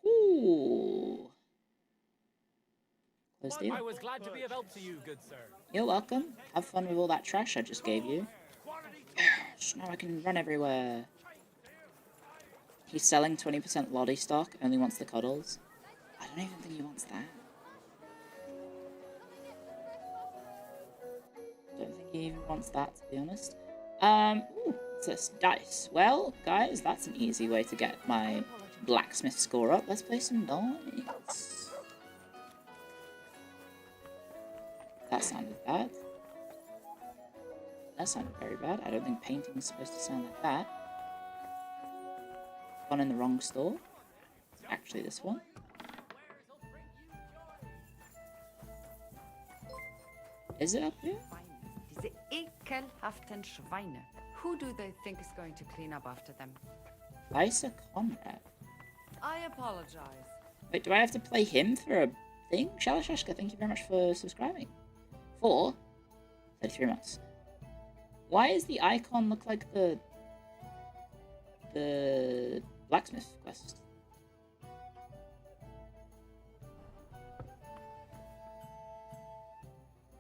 Speaker 1: Ooh. Close deal.
Speaker 10: I was glad to be of help to you, good sir.
Speaker 1: You're welcome. Have fun with all that trash I just gave you. Gosh, now I can run everywhere. He's selling 20% Lottie stock, only wants the cuddles. I don't even think he wants that. Don't think he even wants that, to be honest. Ooh, what's this? Dice. Well, guys, that's an easy way to get my blacksmith score up. Let's play some dice. That sounded bad. That sounded very bad. I don't think painting is supposed to sound like that. One in the wrong store. It's actually this one. Is it up here?
Speaker 11: Diese ekelhaften Schweine. Who do they think is going to clean up after them?
Speaker 1: Isa Conrad.
Speaker 11: I apologize.
Speaker 1: Wait, do I have to play him for a thing? Shalashashka, thank you very much for subscribing. For 33 months. Why does the icon look like the the blacksmith quest.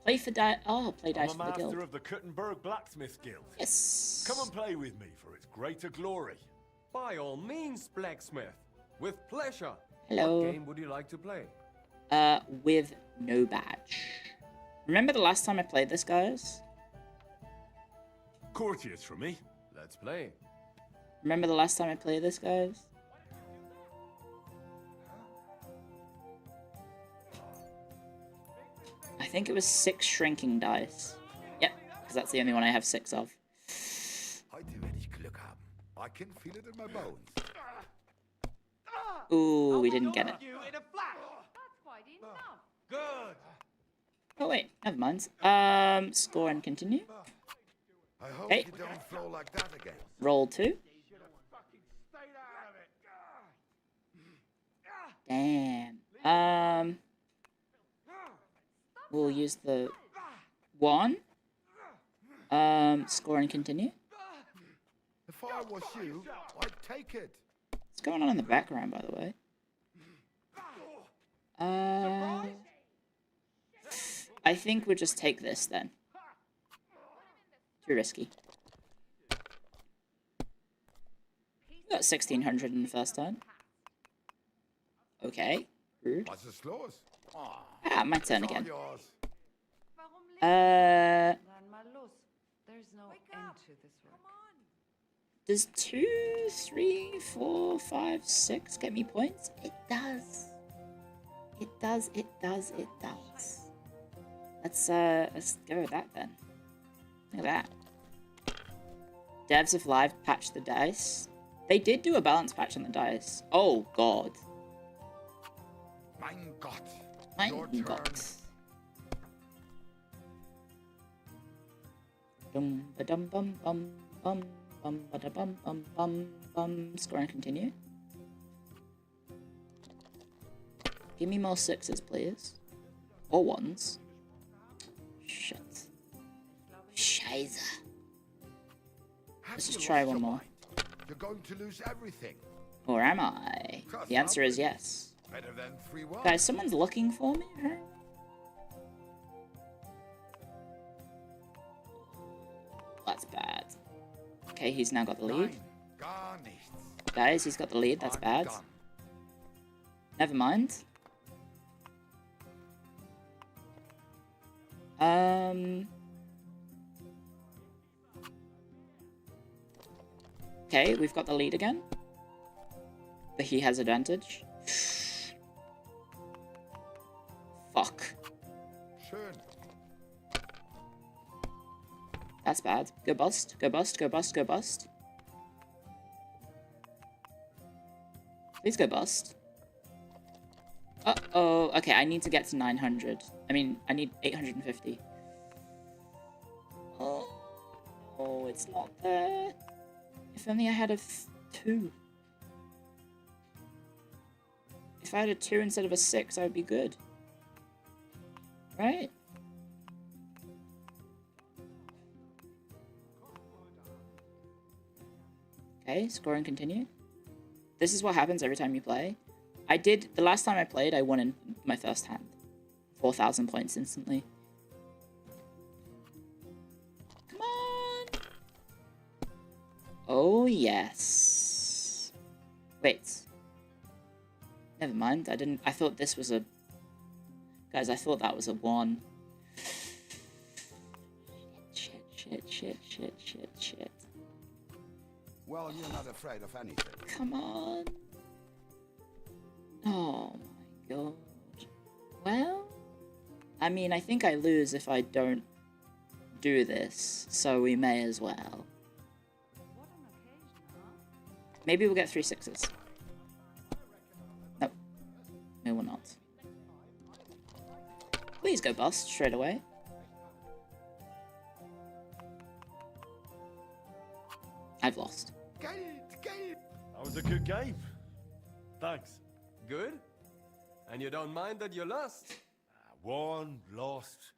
Speaker 1: Play for dice. Oh, play dice
Speaker 5: I'm
Speaker 1: for
Speaker 5: a
Speaker 1: the guild.
Speaker 5: master of the Kuttenberg Blacksmith Guild.
Speaker 1: Yes.
Speaker 5: Come and play with me for its greater glory.
Speaker 12: By all means, blacksmith. With pleasure.
Speaker 1: Hello.
Speaker 12: What game would you like to play?
Speaker 1: With no badge. Remember the last time I played this, guys?
Speaker 5: Courteous from me.
Speaker 12: Let's play.
Speaker 1: Remember the last time I played this, guys? I think it was 6 shrinking dice. Yep, because that's the only one I have 6 of.
Speaker 13: Heute werde ich Glück haben. I can feel it in my bones.
Speaker 1: Ooh, we didn't get it.
Speaker 11: That's quite enough.
Speaker 12: Good.
Speaker 1: Oh wait, never mind. Score and continue.
Speaker 13: I hope
Speaker 1: Okay.
Speaker 13: you don't flow like that again.
Speaker 1: Roll 2. Damn. We'll use the 1. Score and continue.
Speaker 13: If I was you, I'd take it.
Speaker 1: What's going on in the background, by the way? I think we'll just take this then. Too risky. We got 1600 in the first turn. Okay. Rude.
Speaker 13: Was ist los?
Speaker 1: Ah, my turn again.
Speaker 13: Yours.
Speaker 11: Dann mal los. There's no end to this work.
Speaker 1: Does 2, 3, 4, 5, 6 get me points? It does. It does, it does, it does. Let's go with that then. Look at that. Devs have live patched the dice. They did do a balance patch on the dice. Oh god.
Speaker 13: Mein Gott.
Speaker 1: Mein Gott. Dum ba dum bum bum bum bum ba da bum bum bum bum. Score and continue. Give me more 6s, please. Or 1s. Shit. Scheiße. Let's just try one more.
Speaker 13: You're going to lose everything.
Speaker 1: Or am I? The answer is yes.
Speaker 13: Better than 3-1.
Speaker 1: Guys, someone's looking for me? Huh? That's bad. Okay, he's now got the lead.
Speaker 13: Gar nichts.
Speaker 1: Guys, he's got the lead. That's bad. Never mind. Okay, we've got the lead again. But he has advantage. Fuck.
Speaker 13: Schön.
Speaker 1: That's bad. Go bust. Go bust. Go bust. Go bust. Please go bust. Uh-oh. Okay, I need to get to 900. I mean, I need 850. Oh, it's not there. If only I had a 2. If I had a 2 instead of a 6, I would be good. Right? Okay, score and continue. This is what happens every time you play. The last time I played, I won in my first hand. 4,000 points instantly. Come on! Oh, yes. Wait. Never mind, I thought this was a... Guys, I thought that was a 1. Shit.
Speaker 13: Well, you're not afraid of anything.
Speaker 1: Come on. Oh my god. Well, I mean, I think I lose if I don't do this, so we may as well. Maybe we'll get 3 6s. Nope. No, we're not. Please go bust straight away. I've lost.
Speaker 5: That was a good game. Thanks.
Speaker 12: Good? And you don't mind that you lost?
Speaker 5: Won, lost.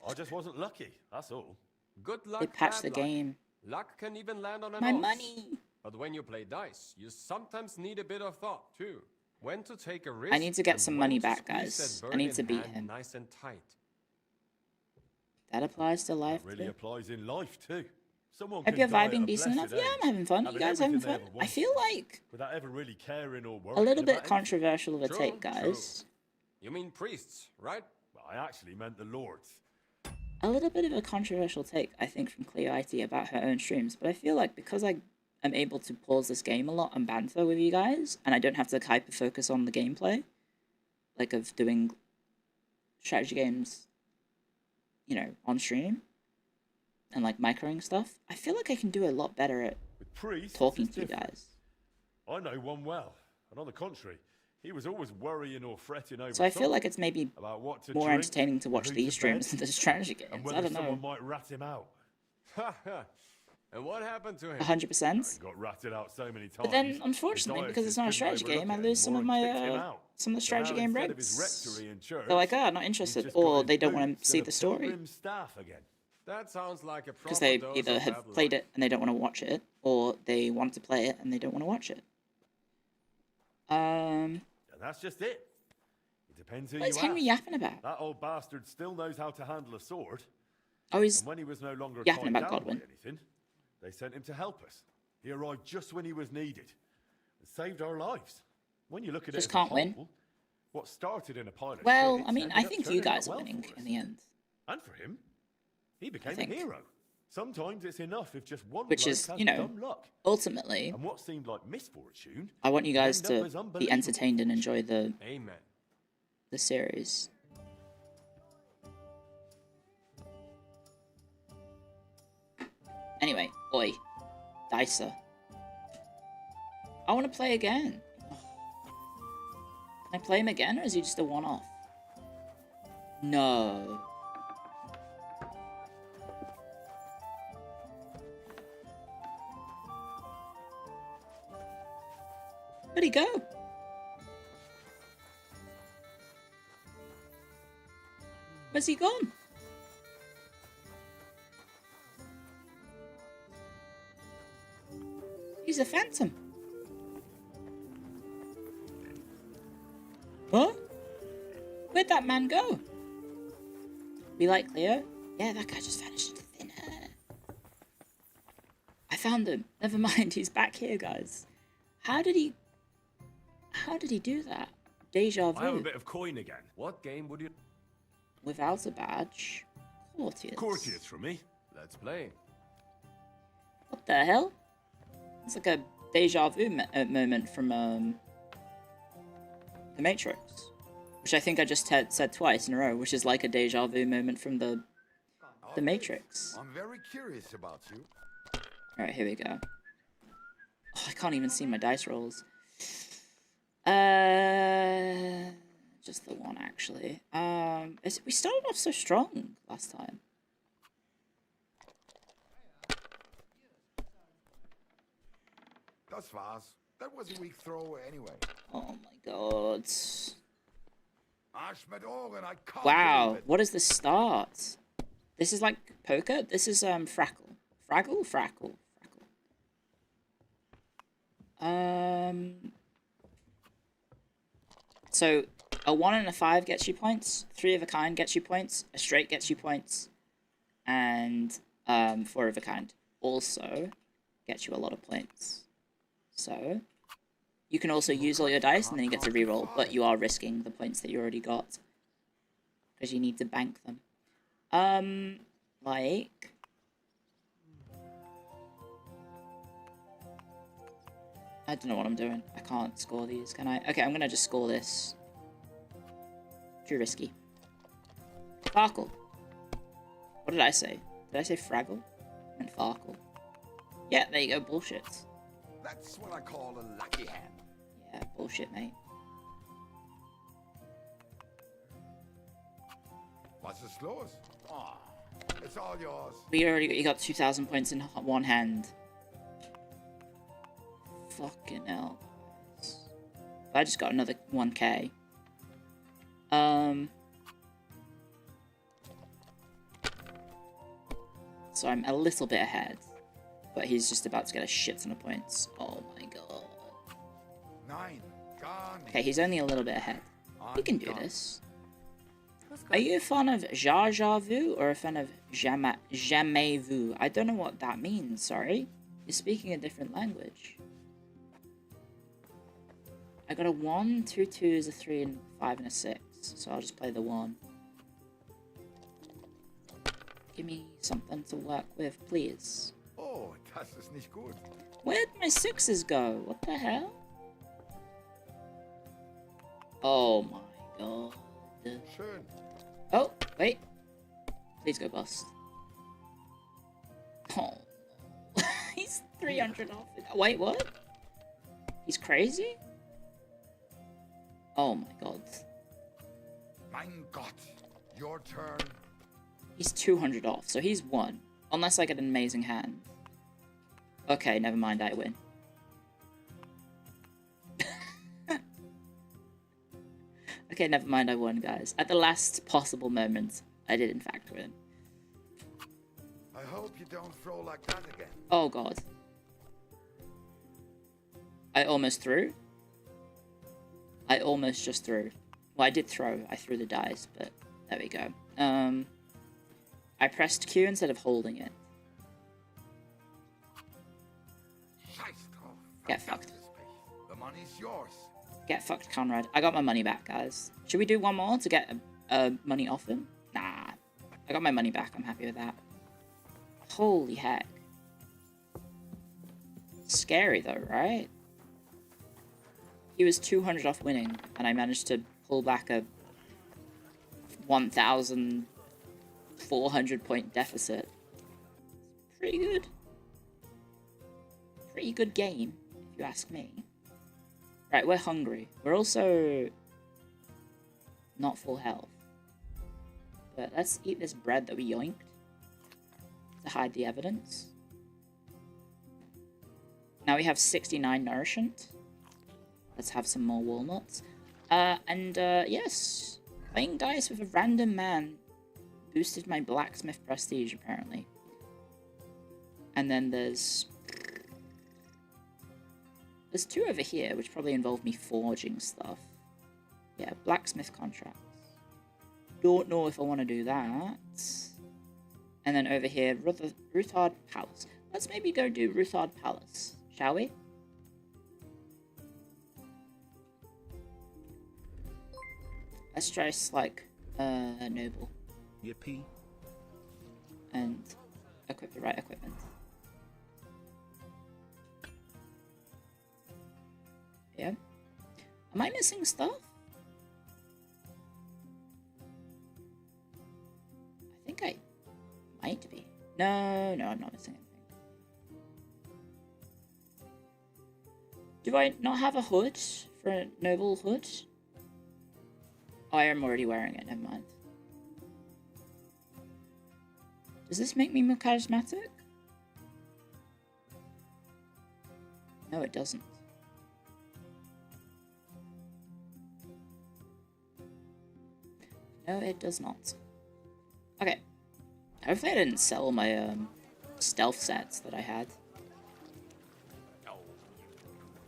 Speaker 5: I just wasn't lucky, that's all.
Speaker 12: Good luck.
Speaker 1: They patched the
Speaker 12: bad luck.
Speaker 1: game.
Speaker 12: Luck can even land on an
Speaker 1: My
Speaker 12: ox.
Speaker 1: money!
Speaker 12: But when you play dice, you sometimes need a bit of thought, too. When to take a risk.
Speaker 1: I need to get
Speaker 12: and
Speaker 1: some
Speaker 12: when
Speaker 1: money
Speaker 12: to
Speaker 1: back,
Speaker 12: squeeze
Speaker 1: guys.
Speaker 12: that
Speaker 1: I need
Speaker 12: bird
Speaker 1: to
Speaker 12: in
Speaker 1: beat
Speaker 12: hand
Speaker 1: him.
Speaker 12: Nice and tight.
Speaker 1: That applies to life,
Speaker 5: That really
Speaker 1: too.
Speaker 5: applies in life too. Someone
Speaker 1: Hope
Speaker 5: can
Speaker 1: you're
Speaker 5: die at
Speaker 1: vibing
Speaker 5: a
Speaker 1: decent enough.
Speaker 5: blessed
Speaker 1: Yeah,
Speaker 5: age,
Speaker 1: I'm having fun. You guys having
Speaker 5: everything they
Speaker 1: fun?
Speaker 5: ever
Speaker 1: I feel
Speaker 5: wanted,
Speaker 1: like
Speaker 5: without ever really caring or
Speaker 1: a
Speaker 5: worrying
Speaker 1: little bit
Speaker 5: about
Speaker 1: controversial of a
Speaker 12: True,
Speaker 1: take, guys.
Speaker 12: You mean priests, right?
Speaker 5: Well, I actually meant the lords.
Speaker 1: A little bit of a controversial take, I think, from Clio about her own streams, but I feel like because I am able to pause this game a lot and banter with you guys, and I don't have to hyper focus on the gameplay, like of doing strategy games, you know, on stream, and like microing stuff, I feel like I can do a lot better at
Speaker 5: With priests,
Speaker 1: talking
Speaker 5: it's
Speaker 1: to you
Speaker 5: different.
Speaker 1: guys.
Speaker 5: I know one well, and on the contrary, he was always worrying or fretting over
Speaker 1: So I feel
Speaker 5: something,
Speaker 1: like it's maybe
Speaker 5: about what to
Speaker 1: more
Speaker 5: drink,
Speaker 1: entertaining to watch
Speaker 5: who
Speaker 1: these
Speaker 5: to bed,
Speaker 1: streams than the strategy
Speaker 5: and
Speaker 1: games.
Speaker 5: whether
Speaker 1: I don't
Speaker 5: someone
Speaker 1: know.
Speaker 5: might rat him out.
Speaker 12: And what happened to him?
Speaker 1: 100%.
Speaker 5: He got ratted out so many times.
Speaker 1: But then,
Speaker 5: his
Speaker 1: unfortunately, because it's
Speaker 5: diocese
Speaker 1: not a
Speaker 5: couldn't
Speaker 1: strategy
Speaker 5: overlook
Speaker 1: game, I
Speaker 5: it
Speaker 1: lose some of
Speaker 5: anymore and
Speaker 1: my
Speaker 5: kicked him out.
Speaker 1: some of the
Speaker 5: So
Speaker 1: strategy
Speaker 5: now
Speaker 1: game
Speaker 5: instead of his
Speaker 1: regs.
Speaker 5: rectory in church,
Speaker 1: They're like, not
Speaker 5: he's
Speaker 1: interested,
Speaker 5: just got
Speaker 1: or
Speaker 5: his
Speaker 1: they don't want
Speaker 5: boots
Speaker 1: to see
Speaker 5: and a
Speaker 1: the story
Speaker 5: pilgrim staff again.
Speaker 12: That sounds like a
Speaker 1: because
Speaker 12: proper
Speaker 1: they
Speaker 12: dose
Speaker 1: either
Speaker 12: of
Speaker 1: have
Speaker 12: Babylon.
Speaker 1: played it and they don't want to watch it, or they want to play it and they don't want to watch it.
Speaker 5: And that's just it. It depends who
Speaker 1: What is
Speaker 5: you
Speaker 1: Henry
Speaker 5: ask.
Speaker 1: yapping about?
Speaker 5: That old bastard still knows how to handle a sword.
Speaker 1: Oh, he's
Speaker 5: And when he was no longer
Speaker 1: yapping
Speaker 5: tied
Speaker 1: about
Speaker 5: down
Speaker 1: Godwin.
Speaker 5: by anything, they sent him to help us. He arrived just when he was needed and saved our lives. When you look at
Speaker 1: Just
Speaker 5: it as
Speaker 1: can't
Speaker 5: a
Speaker 1: win.
Speaker 5: whole, what started in a pile of
Speaker 1: Well,
Speaker 5: shit
Speaker 1: I mean,
Speaker 5: ended
Speaker 1: I
Speaker 5: up
Speaker 1: think you
Speaker 5: turning out
Speaker 1: guys are
Speaker 5: well
Speaker 1: winning
Speaker 5: for us.
Speaker 1: in the end,
Speaker 5: And for him, he became a
Speaker 1: think.
Speaker 5: hero. Sometimes it's enough if just one
Speaker 1: which
Speaker 5: bloke
Speaker 1: is,
Speaker 5: has
Speaker 1: you know,
Speaker 5: dumb luck.
Speaker 1: ultimately,
Speaker 5: And what seemed like misfortune,
Speaker 1: I want you guys
Speaker 5: ended up
Speaker 1: to
Speaker 5: as
Speaker 1: be
Speaker 5: unbelievable.
Speaker 1: entertained and enjoy the
Speaker 12: Amen.
Speaker 1: series. Anyway, oi, Dicer. I want to play again. Can I play him again, or is he just a one-off? No. Where'd he go? Where's he gone? He's a phantom. What? Where'd that man go? We like Clio? Yeah, that guy just vanished into thin air. I found him. Never mind, he's back here, guys. How did he do that? Deja
Speaker 5: I have a
Speaker 1: vu.
Speaker 5: bit of coin again.
Speaker 12: What game would you...
Speaker 1: Without a badge. Courtiers.
Speaker 5: Courtiers from me.
Speaker 12: Let's play.
Speaker 1: What the hell? It's like a deja vu moment from The Matrix, which I think I just said twice in a row, which is like a deja vu moment from the Matrix.
Speaker 13: I'm very curious about you.
Speaker 1: All right, here we go. Oh, I can't even see my dice rolls. Just the one actually. We started off so strong last time.
Speaker 13: Das war's. That was a weak throw anyway.
Speaker 1: Oh my god.
Speaker 13: Arsch mit Ohren, I can't
Speaker 1: Wow,
Speaker 13: believe it.
Speaker 1: what is the start? This is like poker? This is Frackle. Fraggle? Frackle. So a 1 and a 5 gets you points, 3 of a kind gets you points, a straight gets you points, and 4 of a kind also gets you a lot of points. So you can also use all your dice and then you get to reroll, but you are risking the points that you already got because you need to bank them. Like I don't know what I'm doing. I can't score these, can I? Okay, I'm gonna just score this. Too risky. Farkle. What did I say? Did I say Fraggle? And Farkle. Yeah, there you go, bullshit.
Speaker 13: That's what I call a lucky hand.
Speaker 1: Yeah, bullshit, mate.
Speaker 13: Was ist los? Oh, it's all yours.
Speaker 1: You got 2,000 points in one hand. Fucking hell. I just got another 1k. So I'm a little bit ahead. but he's just about to get a shit ton of points. Oh my god. Okay, he's only a little bit ahead. We can do this. Are you a fan of Déjà Vu or a fan of Jamais Vu? I don't know what that means, sorry. You're speaking a different language. I got a 1, 2 2s, a 3, and 5, and a 6. So I'll just play the 1. Give me something to work with, please.
Speaker 13: Oh, das ist nicht gut.
Speaker 1: Where'd my 6s go? What the hell? Oh my god.
Speaker 13: Schön.
Speaker 1: Oh, wait. Please go bust. Oh. He's 300 off. Wait, what? He's crazy? Oh my god.
Speaker 13: Mein Gott. Your turn.
Speaker 1: He's 200 off, so he's 1. Unless I get an amazing hand. Okay, never mind, I win. Okay, never mind, I won, guys. At the last possible moment, I did in fact win.
Speaker 13: I hope you don't throw like that again.
Speaker 1: Oh god. I almost threw. I almost just threw. Well, I did throw. I threw the dice, but there we go. I pressed Q instead of holding it. Get fucked.
Speaker 13: The money's yours.
Speaker 1: Get fucked, Conrad. I got my money back, guys. Should we do one more to get money off him? Nah. I got my money back. I'm happy with that. Holy heck. Scary, though, right? He was 200 off winning, and I managed to pull back a 1,400 point deficit. Pretty good. Pretty good game, if you ask me. Right, we're hungry. We're also not full health. But let's eat this bread that we yoinked to hide the evidence. Now we have 69 nourishment. Let's have some more walnuts. Yes, playing dice with a random man boosted my blacksmith prestige, apparently. And then there's 2 over here, which probably involve me forging stuff. Yeah, blacksmith contracts. Don't know if I want to do that. And then over here, Ruthard Palace. Let's maybe go do Ruthard Palace, shall we? Let's try like noble.
Speaker 2: Yippee.
Speaker 1: And equip the right equipment. Yeah. Am I missing stuff? I think I might be. No, I'm not missing anything. Do I not have a hood for a noble hood? Oh, I am already wearing it, never mind. Does this make me more charismatic? No, it doesn't. No, it does not. Okay. Hopefully I didn't sell my stealth sets that I had.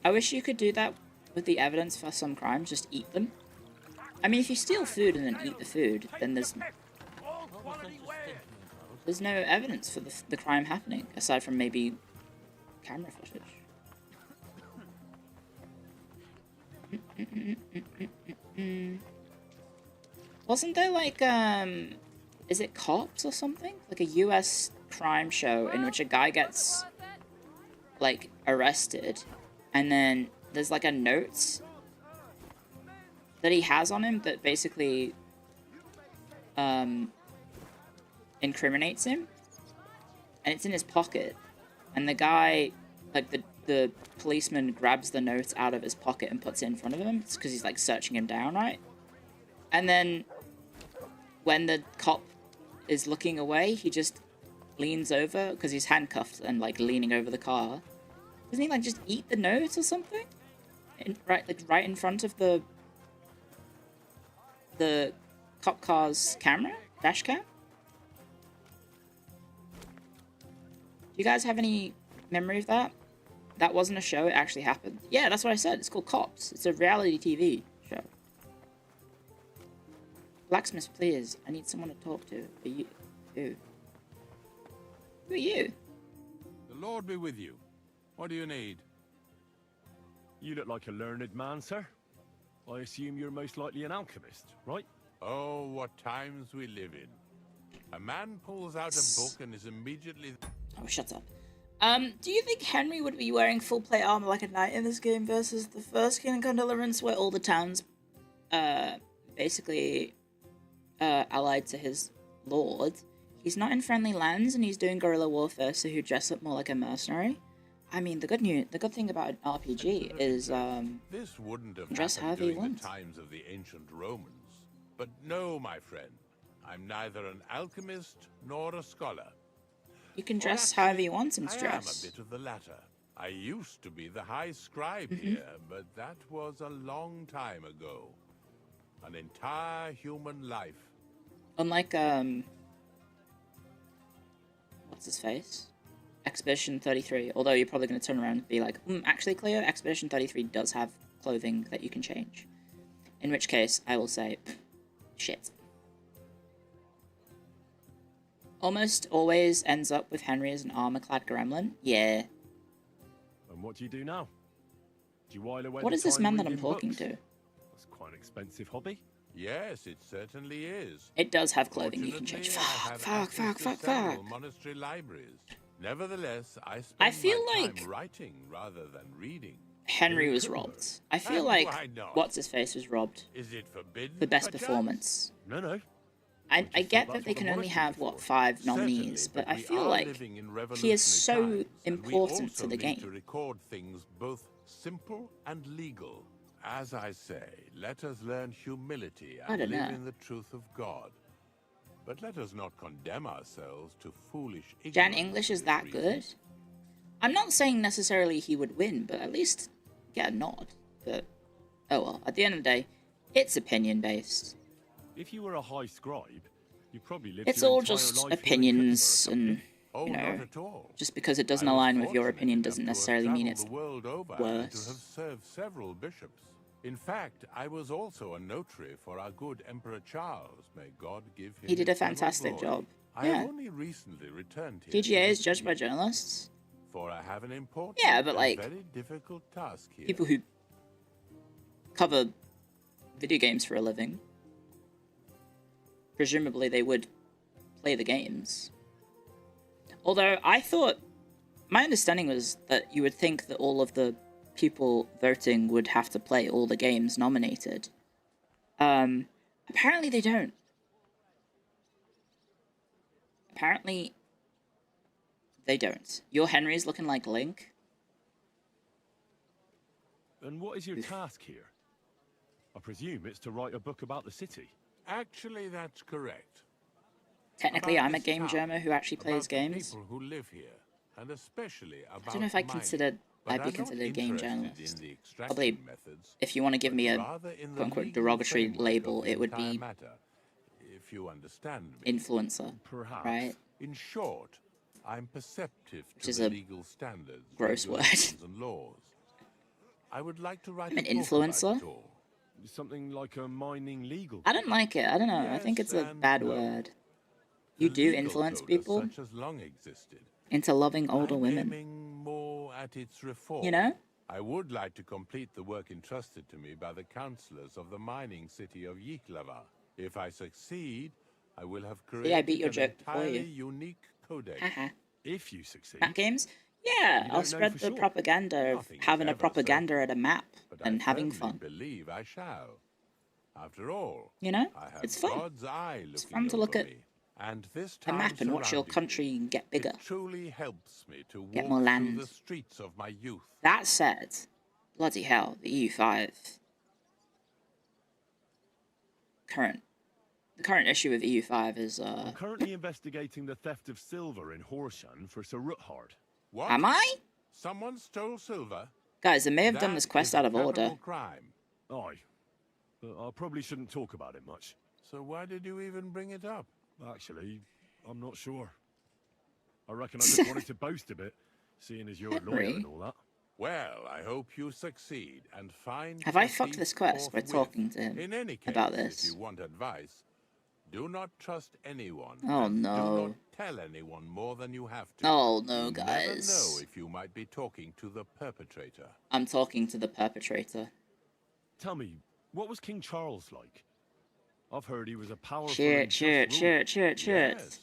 Speaker 1: I wish you could do that with the evidence for some crimes, just eat them. I mean, if you steal food and then eat the food, then there's no evidence for the crime happening, aside from maybe camera footage. Wasn't there like, is it Cops or something? Like a US crime show in which a guy gets, like, arrested, and then there's like a note that he has on him that basically incriminates him, and it's in his pocket, and the guy, like the policeman grabs the note out of his pocket and puts it in front of him. It's because he's like searching him down, right? And then when the cop is looking away, he just leans over because he's handcuffed and like leaning over the car. Doesn't he like just eat the note or something? Right in front of the cop car's camera? Dash cam? Do you guys have any memory of that. That wasn't a show, it actually happened. Yeah, that's what I said. It's called Cops. It's a reality TV show. Blacksmith, please. I need someone to talk to. Are you? Who? Who are you?
Speaker 14: The Lord be with you. What do you need?
Speaker 5: You look like a learned man, sir. I assume you're most likely an alchemist, right?
Speaker 14: Oh, what times we live in. A man pulls out a book and is immediately...
Speaker 1: Oh, shut up. Do you think Henry would be wearing full plate armor like a knight in this game versus the first Kingdom Come Deliverance, where all the towns, basically, allied to his lord? He's not in friendly lands and he's doing guerrilla warfare, so he'd dress up more like a mercenary. I mean, the good thing about an RPG is,
Speaker 14: This wouldn't have
Speaker 1: dress
Speaker 14: happened
Speaker 1: however you
Speaker 14: during
Speaker 1: want.
Speaker 14: the times of the ancient Romans. But no, my friend. I'm neither an alchemist nor a scholar.
Speaker 1: You can dress however you want him to
Speaker 14: I am
Speaker 1: dress.
Speaker 14: a bit of the latter. I used to be the high scribe here, but that was a long time ago. An entire human life.
Speaker 1: Unlike, what's his face? Expedition 33. Although you're probably going to turn around and be like, actually, Clio, Expedition 33 does have clothing that you can change. In which case, I will say, shit. Almost always ends up with Henry as an armor-clad gremlin. Yeah.
Speaker 5: And what do you do now? Do you while away
Speaker 1: What
Speaker 5: the
Speaker 1: is this
Speaker 5: time
Speaker 1: man that I'm
Speaker 5: reading
Speaker 1: talking
Speaker 5: books?
Speaker 1: to?
Speaker 5: That's quite an expensive hobby.
Speaker 14: Yes, it certainly is.
Speaker 1: It does have clothing you can change.
Speaker 14: Fortunately, I have access to several monastery libraries. Nevertheless, I
Speaker 1: feel
Speaker 14: my
Speaker 1: like
Speaker 14: time writing rather than reading.
Speaker 1: Henry was robbed. I feel
Speaker 14: And
Speaker 1: like
Speaker 14: why not?
Speaker 1: what's-his-face was robbed
Speaker 14: Is it forbidden?
Speaker 1: for best
Speaker 14: perchance?
Speaker 1: performance.
Speaker 5: No.
Speaker 1: I get that they can only have, what, 5 nominees, but I feel like he is so important to the
Speaker 14: need to
Speaker 1: game.
Speaker 14: record things both simple and legal. As I say, let us learn humility
Speaker 1: I
Speaker 14: and
Speaker 1: don't
Speaker 14: live
Speaker 1: know.
Speaker 14: in the truth of God. But let us not condemn ourselves to foolish
Speaker 1: Jan
Speaker 14: ignorance
Speaker 1: English
Speaker 14: for
Speaker 1: is
Speaker 14: this
Speaker 1: that
Speaker 14: reason.
Speaker 1: good? I'm not saying necessarily he would win, but at least get a nod. But, oh well, at the end of the day, it's opinion-based.
Speaker 5: If you were a high scribe, you probably lived
Speaker 1: It's
Speaker 5: your
Speaker 1: all
Speaker 5: entire
Speaker 1: just
Speaker 5: life
Speaker 1: opinions, and,
Speaker 14: Oh,
Speaker 1: you
Speaker 14: not
Speaker 1: know,
Speaker 14: at all.
Speaker 1: just because it doesn't
Speaker 14: I was
Speaker 1: align with your
Speaker 14: fortunate
Speaker 1: opinion
Speaker 14: enough
Speaker 1: doesn't
Speaker 14: to have
Speaker 1: necessarily mean
Speaker 14: traveled
Speaker 1: it's
Speaker 14: the world over and to have
Speaker 1: worse.
Speaker 14: served several bishops. In fact, I was also a notary for our good Emperor Charles. May God give him
Speaker 1: He did a
Speaker 14: eternal
Speaker 1: fantastic
Speaker 14: glory.
Speaker 1: job.
Speaker 14: I
Speaker 1: Yeah.
Speaker 14: have only recently returned here.
Speaker 1: TGA
Speaker 14: to
Speaker 1: is
Speaker 14: this
Speaker 1: judged by
Speaker 14: city,
Speaker 1: journalists.
Speaker 14: For I have an important
Speaker 1: Yeah, but,
Speaker 14: and
Speaker 1: like,
Speaker 14: very difficult task here.
Speaker 1: People who cover video games for a living. Presumably they would play the games. Although I thought, my understanding was that you would think that all of the people voting would have to play all the games nominated. Apparently they don't. Apparently they don't. Your Henry's looking like Link.
Speaker 5: And what is your task here? I presume it's to write a book about the city.
Speaker 14: Actually, that's correct.
Speaker 1: Technically,
Speaker 14: About
Speaker 1: I'm a
Speaker 14: this
Speaker 1: game
Speaker 14: town,
Speaker 1: jammer who actually plays
Speaker 14: about the
Speaker 1: games.
Speaker 14: people who live here, and especially about
Speaker 1: I don't know if I
Speaker 14: mining.
Speaker 1: considered
Speaker 14: But
Speaker 1: I'd be
Speaker 14: I'm not
Speaker 1: considered a game
Speaker 14: interested
Speaker 1: journalist.
Speaker 14: in the
Speaker 1: Probably,
Speaker 14: extracting methods,
Speaker 1: if you want to give me a
Speaker 14: rather in the
Speaker 1: quote-unquote
Speaker 14: legal
Speaker 1: derogatory
Speaker 14: framework of
Speaker 1: label,
Speaker 14: the
Speaker 1: it would
Speaker 14: entire
Speaker 1: be
Speaker 14: matter, if you understand me.
Speaker 1: influencer,
Speaker 14: Perhaps.
Speaker 1: right?
Speaker 14: In short, I'm perceptive
Speaker 1: Which
Speaker 14: to
Speaker 1: is
Speaker 14: the
Speaker 1: a
Speaker 14: legal standards,
Speaker 1: gross word.
Speaker 14: regulations, and laws. I would like to write
Speaker 1: I'm an
Speaker 14: a book
Speaker 1: influencer?
Speaker 14: about it all.
Speaker 5: Something like a mining legal.
Speaker 1: I don't like it. I don't know. I think it's a bad word. You do
Speaker 14: Legal
Speaker 1: influence
Speaker 14: code as
Speaker 1: people
Speaker 14: such has long existed.
Speaker 1: into loving older
Speaker 14: I'm
Speaker 1: women.
Speaker 14: aiming more at its reform.
Speaker 1: You know?
Speaker 14: I would like to complete the work entrusted to me by the councillors of the mining city of Yiklava. If I succeed, I will have created
Speaker 1: See, I beat your
Speaker 14: an
Speaker 1: joke for
Speaker 14: entirely
Speaker 1: you.
Speaker 14: unique codex.
Speaker 1: Haha.
Speaker 5: If you succeed.
Speaker 1: Map games? Yeah,
Speaker 5: You
Speaker 1: I'll
Speaker 5: don't know
Speaker 1: spread
Speaker 5: for
Speaker 1: the
Speaker 5: sure.
Speaker 1: propaganda of
Speaker 14: Nothing is
Speaker 1: having a
Speaker 14: ever
Speaker 1: propaganda
Speaker 14: certain,
Speaker 1: at a map
Speaker 14: but
Speaker 1: and
Speaker 14: I
Speaker 1: having
Speaker 14: firmly
Speaker 1: fun.
Speaker 14: believe I shall. After all,
Speaker 1: You know?
Speaker 14: I have
Speaker 1: It's fun.
Speaker 14: God's eye looking
Speaker 1: It's fun to look
Speaker 14: over
Speaker 1: at
Speaker 14: me. And this
Speaker 1: a map
Speaker 14: town
Speaker 1: and watch your
Speaker 14: surrounding
Speaker 1: country
Speaker 14: me,
Speaker 1: get bigger.
Speaker 14: It truly helps me to
Speaker 1: Get
Speaker 14: walk
Speaker 1: more
Speaker 14: through
Speaker 1: land.
Speaker 14: the streets of my youth.
Speaker 1: That said, bloody hell, the EU5. The current issue of EU5 is,
Speaker 5: I'm currently investigating the theft of silver in Horshan for Sir Ruthard.
Speaker 14: What?
Speaker 1: Am I?
Speaker 14: Someone stole silver?
Speaker 1: Guys, I may have done
Speaker 14: That
Speaker 1: this quest
Speaker 14: is a
Speaker 1: out of order.
Speaker 14: capital crime.
Speaker 5: Aye. But I probably shouldn't talk about it much.
Speaker 14: So why did you even bring it up?
Speaker 5: Actually, I'm not sure. I reckon I just wanted to boast a bit, seeing as you're a lawyer and all that.
Speaker 14: Well, I hope you succeed and find...
Speaker 1: Have I fucked this quest by talking to him
Speaker 14: in any case,
Speaker 1: about this?
Speaker 14: If you want advice, do not trust anyone.
Speaker 1: Oh,
Speaker 14: and
Speaker 1: no.
Speaker 14: Do not tell anyone more than you have to.
Speaker 1: Oh, no,
Speaker 14: you
Speaker 1: guys.
Speaker 14: Never know if you might be talking to the perpetrator.
Speaker 1: I'm talking to the perpetrator.
Speaker 5: Tell me, what was King Charles like? I've heard he was a powerful...
Speaker 1: Shit.
Speaker 14: Yes.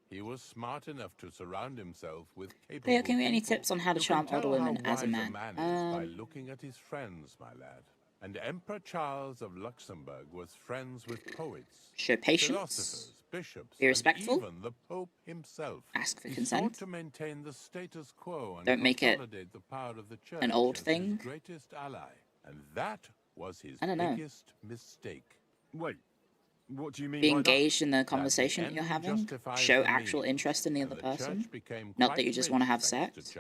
Speaker 14: He was smart enough to surround himself with capable
Speaker 1: Cleo, can we get any
Speaker 14: people.
Speaker 1: tips on how to
Speaker 14: You
Speaker 1: charm
Speaker 14: can
Speaker 1: older
Speaker 14: tell
Speaker 1: women
Speaker 14: how
Speaker 1: as a
Speaker 14: wise
Speaker 1: man?
Speaker 14: Is by looking at his friends, my lad. And Emperor Charles of Luxembourg was friends with poets,
Speaker 1: show patience,
Speaker 14: philosophers, bishops,
Speaker 1: be respectful,
Speaker 14: and even the Pope himself.
Speaker 1: Ask for
Speaker 14: He
Speaker 1: consent.
Speaker 14: sought to maintain the status quo and
Speaker 1: Don't make it
Speaker 14: consolidate the power of the church
Speaker 1: an old
Speaker 14: as
Speaker 1: thing.
Speaker 14: his greatest ally, and that was his
Speaker 1: I don't know.
Speaker 14: biggest mistake.
Speaker 5: Wait, what do you mean?
Speaker 1: Be
Speaker 5: by
Speaker 1: engaged
Speaker 5: that?
Speaker 1: in the conversation that you're having. Show actual interest in the other person. Not that you just want to have sex.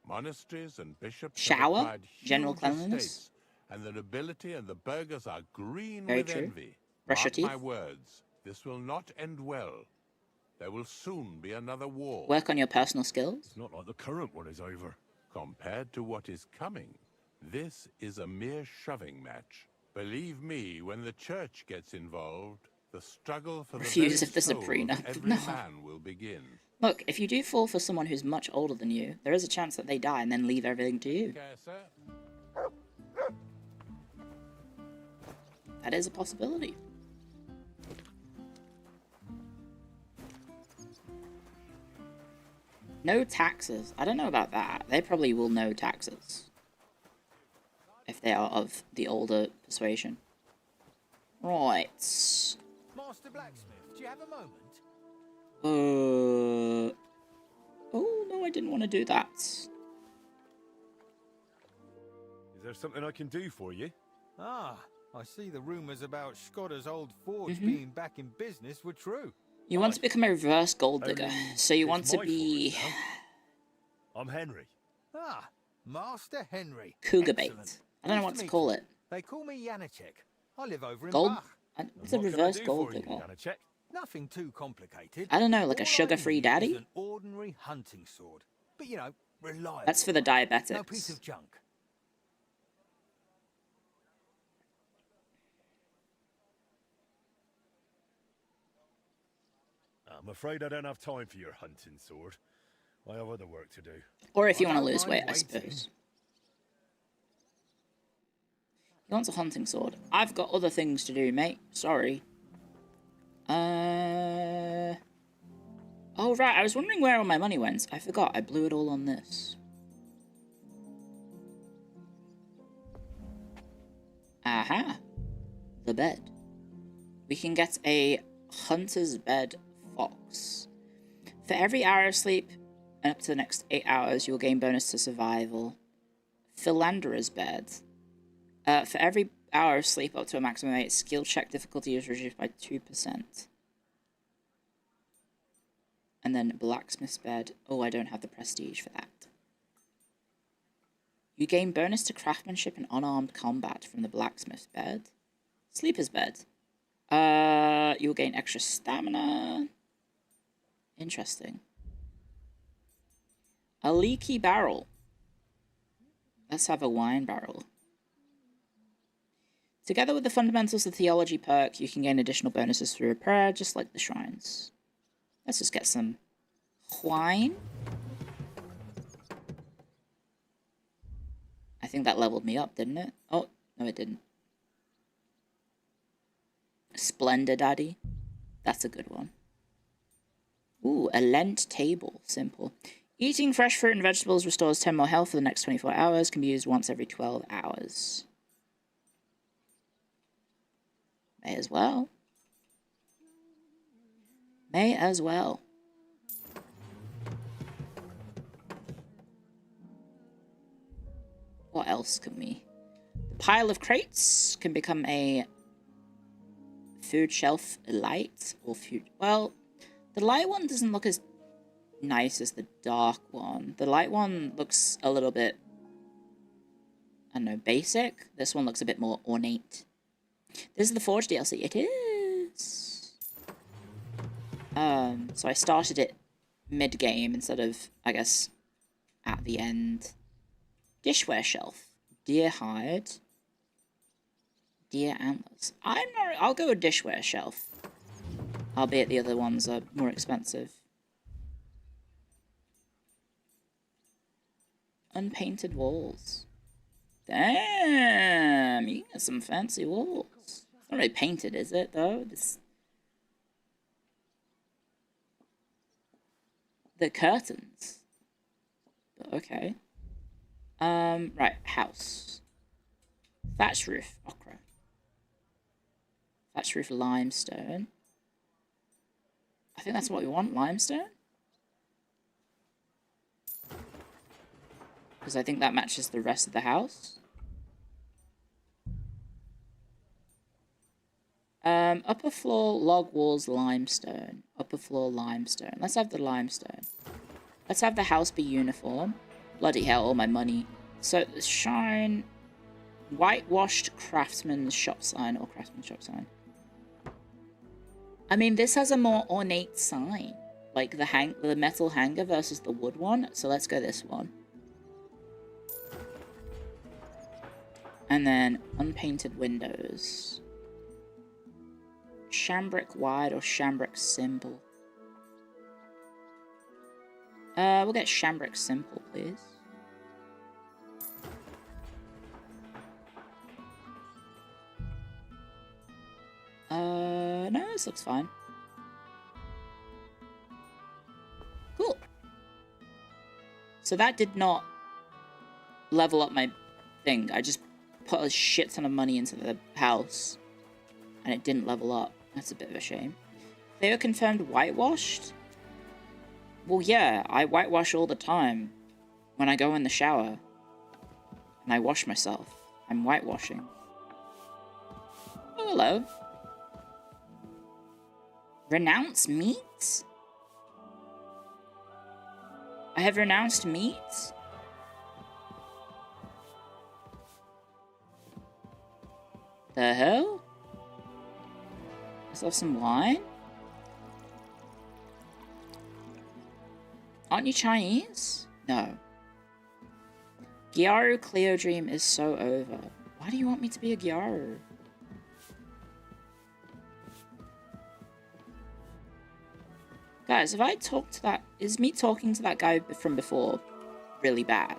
Speaker 14: Monasteries and bishops
Speaker 1: shower. General
Speaker 14: huge
Speaker 1: cleanliness.
Speaker 14: Estates, and the nobility and the burghers are green
Speaker 1: Very
Speaker 14: with
Speaker 1: true.
Speaker 14: envy.
Speaker 1: Brush your
Speaker 14: Mark
Speaker 1: teeth.
Speaker 14: my words, this will not end well. There will soon be another war.
Speaker 1: Work on your personal skills.
Speaker 5: It's not like the current one is over.
Speaker 14: Compared to what is coming, this is a mere shoving match. Believe me, when the church gets involved, the struggle for
Speaker 1: Refuse
Speaker 14: the
Speaker 1: if there's a
Speaker 14: soul of
Speaker 1: prenup.
Speaker 14: every
Speaker 1: No.
Speaker 14: man will begin.
Speaker 1: Look, if you do fall for someone who's much older than you, there is a chance that they die and then leave everything to you.
Speaker 14: Care, sir?
Speaker 1: That is a possibility. No taxes. I don't know about that. They probably will know taxes. If they are of the older persuasion. Right.
Speaker 7: Master Blacksmith, do you have a moment?
Speaker 1: Oh, no, I didn't want to do that.
Speaker 5: Is there something I can do for you?
Speaker 8: Ah, I see the rumours about Skodda's old forge being back in business were true.
Speaker 1: You want to become a reverse gold digger. So you want to
Speaker 5: my
Speaker 1: be...
Speaker 5: fault now. I'm Henry.
Speaker 8: Ah, Master Henry.
Speaker 1: Cougar bait.
Speaker 8: Excellent.
Speaker 1: I don't know
Speaker 8: Nice
Speaker 1: what to
Speaker 8: meet
Speaker 1: call
Speaker 8: you.
Speaker 1: it.
Speaker 8: They call me Janacek. I live over in
Speaker 1: Gold?
Speaker 8: Bach.
Speaker 1: What's a
Speaker 5: What can I
Speaker 1: reverse
Speaker 5: do
Speaker 1: gold
Speaker 5: for you,
Speaker 1: digger?
Speaker 5: Janacek?
Speaker 8: Nothing too complicated.
Speaker 1: I don't know, like a
Speaker 8: All I
Speaker 1: sugar-free
Speaker 8: need
Speaker 1: daddy?
Speaker 8: is an ordinary hunting sword. But, you know, reliable.
Speaker 1: That's for the diabetics.
Speaker 8: No piece of junk.
Speaker 5: I'm afraid I don't have time for your hunting sword. I have other work to do.
Speaker 1: Or if you
Speaker 8: I
Speaker 1: want to
Speaker 8: don't
Speaker 1: lose weight,
Speaker 8: mind
Speaker 1: I
Speaker 8: waiting.
Speaker 1: suppose. He wants a hunting sword. I've got other things to do, mate. Sorry. Oh, right. I was wondering where all my money went. I forgot. I blew it all on this. Aha. The bed. We can get a hunter's bed fox. For every hour of sleep and up to the next 8 hours, you'll gain bonus to survival. Philanderer's bed. For every hour of sleep up to a maximum 8, skill check difficulty is reduced by 2%. And then blacksmith's bed. Oh, I don't have the prestige for that. You gain bonus to craftsmanship and unarmed combat from the blacksmith's bed. Sleeper's bed. You'll gain extra stamina. Interesting. A leaky barrel. Let's have a wine barrel. Together with the fundamentals of theology perk, you can gain additional bonuses through a prayer, just like the shrines. Let's just get some wine. I think that leveled me up, didn't it? Oh, no it didn't. Splendor Daddy. That's a good one. Ooh, a Lent table. Simple. Eating fresh fruit and vegetables restores 10 more health for the next 24 hours. Can be used once every 12 hours. May as well. May as well. What else can we... The pile of crates can become a food shelf light or food... Well, the light one doesn't look as nice as the dark one. The light one looks a little bit, I don't know, basic. This one looks a bit more ornate. This is the Forge DLC. It is. So I started it mid-game instead of, I guess, at the end. Dishware shelf. Deer hide. Deer antlers. I'll go with dishware shelf. Albeit the other ones are more expensive. Unpainted walls. Damn, you can get some fancy walls. It's not really painted, is it, though? The curtains. But okay. Right, house. Thatch roof, ochre. Thatch roof, limestone. I think that's what we want, limestone? Because I think that matches the rest of the house. Upper floor, log walls, limestone. Upper floor, limestone. Let's have the limestone. Let's have the house be uniform. Bloody hell, all my money. So, shine... Whitewashed craftsman's shop sign or craftsman's shop sign. I mean, this has a more ornate sign. Like the metal hanger versus the wood one. So let's go this one. And then unpainted windows. Shambrick wide or shambrick simple? We'll get shambrick simple, please. No, this looks fine. Cool. So that did not level up my thing. I just put a shit ton of money into the house, and it didn't level up. That's a bit of a shame. They were confirmed whitewashed? Well, yeah, I whitewash all the time. When I go in the shower, and I wash myself. I'm whitewashing. Oh, hello. Renounce meat? I have renounced meat? The hell? Let's have some wine? Aren't you Chinese? No. Gyaru Clio Dream is so over. Why do you want me to be a Gyaru? Guys, if I talk to that... Is me talking to that guy from before really bad?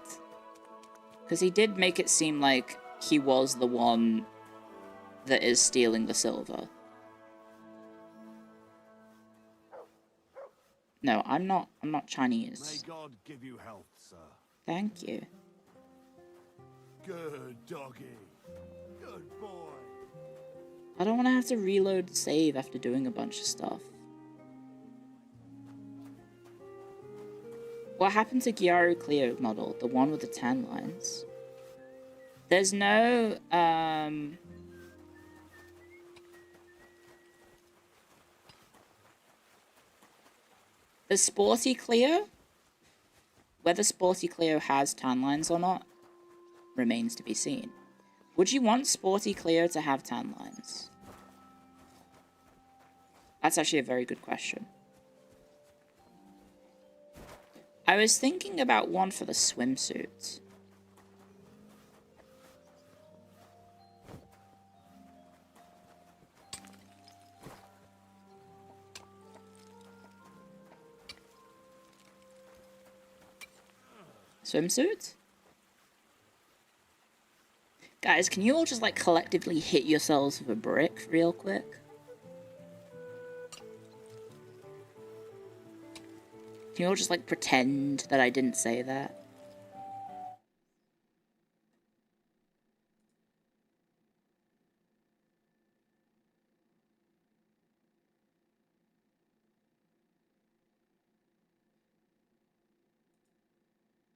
Speaker 1: Because he did make it seem like he was the one that is stealing the silver. No, I'm not Chinese.
Speaker 13: May God give you health, sir.
Speaker 1: Thank you.
Speaker 13: Good doggy. Good boy.
Speaker 1: I don't want to have to reload save after doing a bunch of stuff. What happened to Gyaru Clio model? The one with the tan lines? There's no, the Sporty Clio? Whether Sporty Clio has tan lines or not remains to be seen. Would you want Sporty Clio to have tan lines? That's actually a very good question. I was thinking about one for the swimsuit. Swimsuit? Guys, can you all just, like, collectively hit yourselves with a brick real quick? Can you all just, like, pretend that I didn't say that?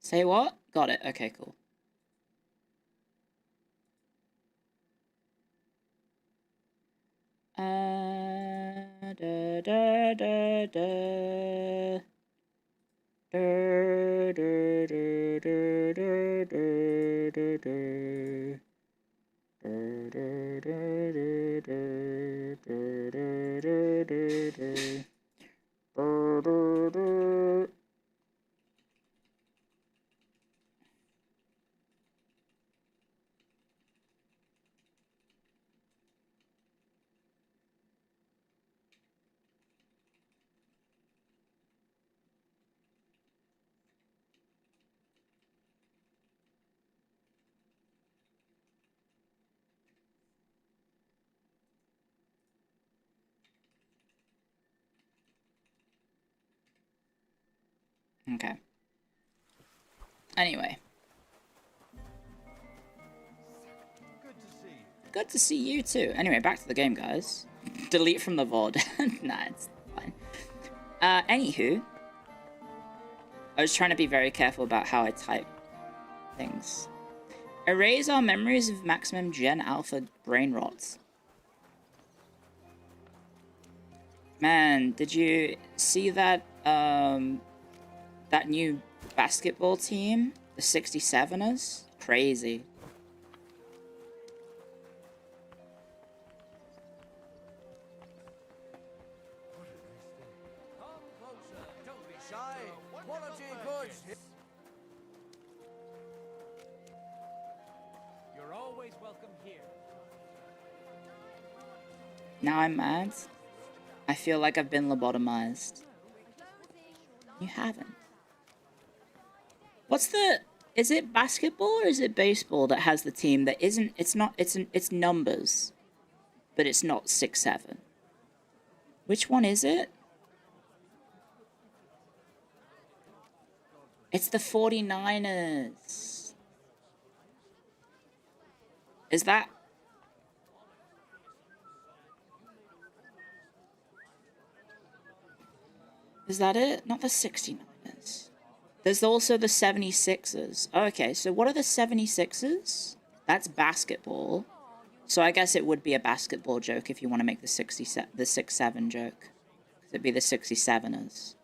Speaker 1: Say what? Got it. Okay, cool. Da da da da. Okay. Anyway. Good to see you too. Anyway, back to the game, guys. Delete from the VOD. Nah, it's fine. Anywho. I was trying to be very careful about how I type things. Erase our memories of maximum Gen Alpha brain rot. Man, did you see that, that new basketball team? The 67ers? Crazy.
Speaker 10: You're always welcome here.
Speaker 1: Now I'm mad. I feel like I've been lobotomized. You haven't. What's the... Is it basketball or is it baseball that has the team that isn't... It's not... It's numbers. But it's not 6-7. Which one is it? It's the 49ers. Is that... Is that it? Not the 69ers. There's also the 76ers. Okay, so what are the 76ers? That's basketball. So I guess it would be a basketball joke if you want to make the 6-7 joke. It'd be the 67ers.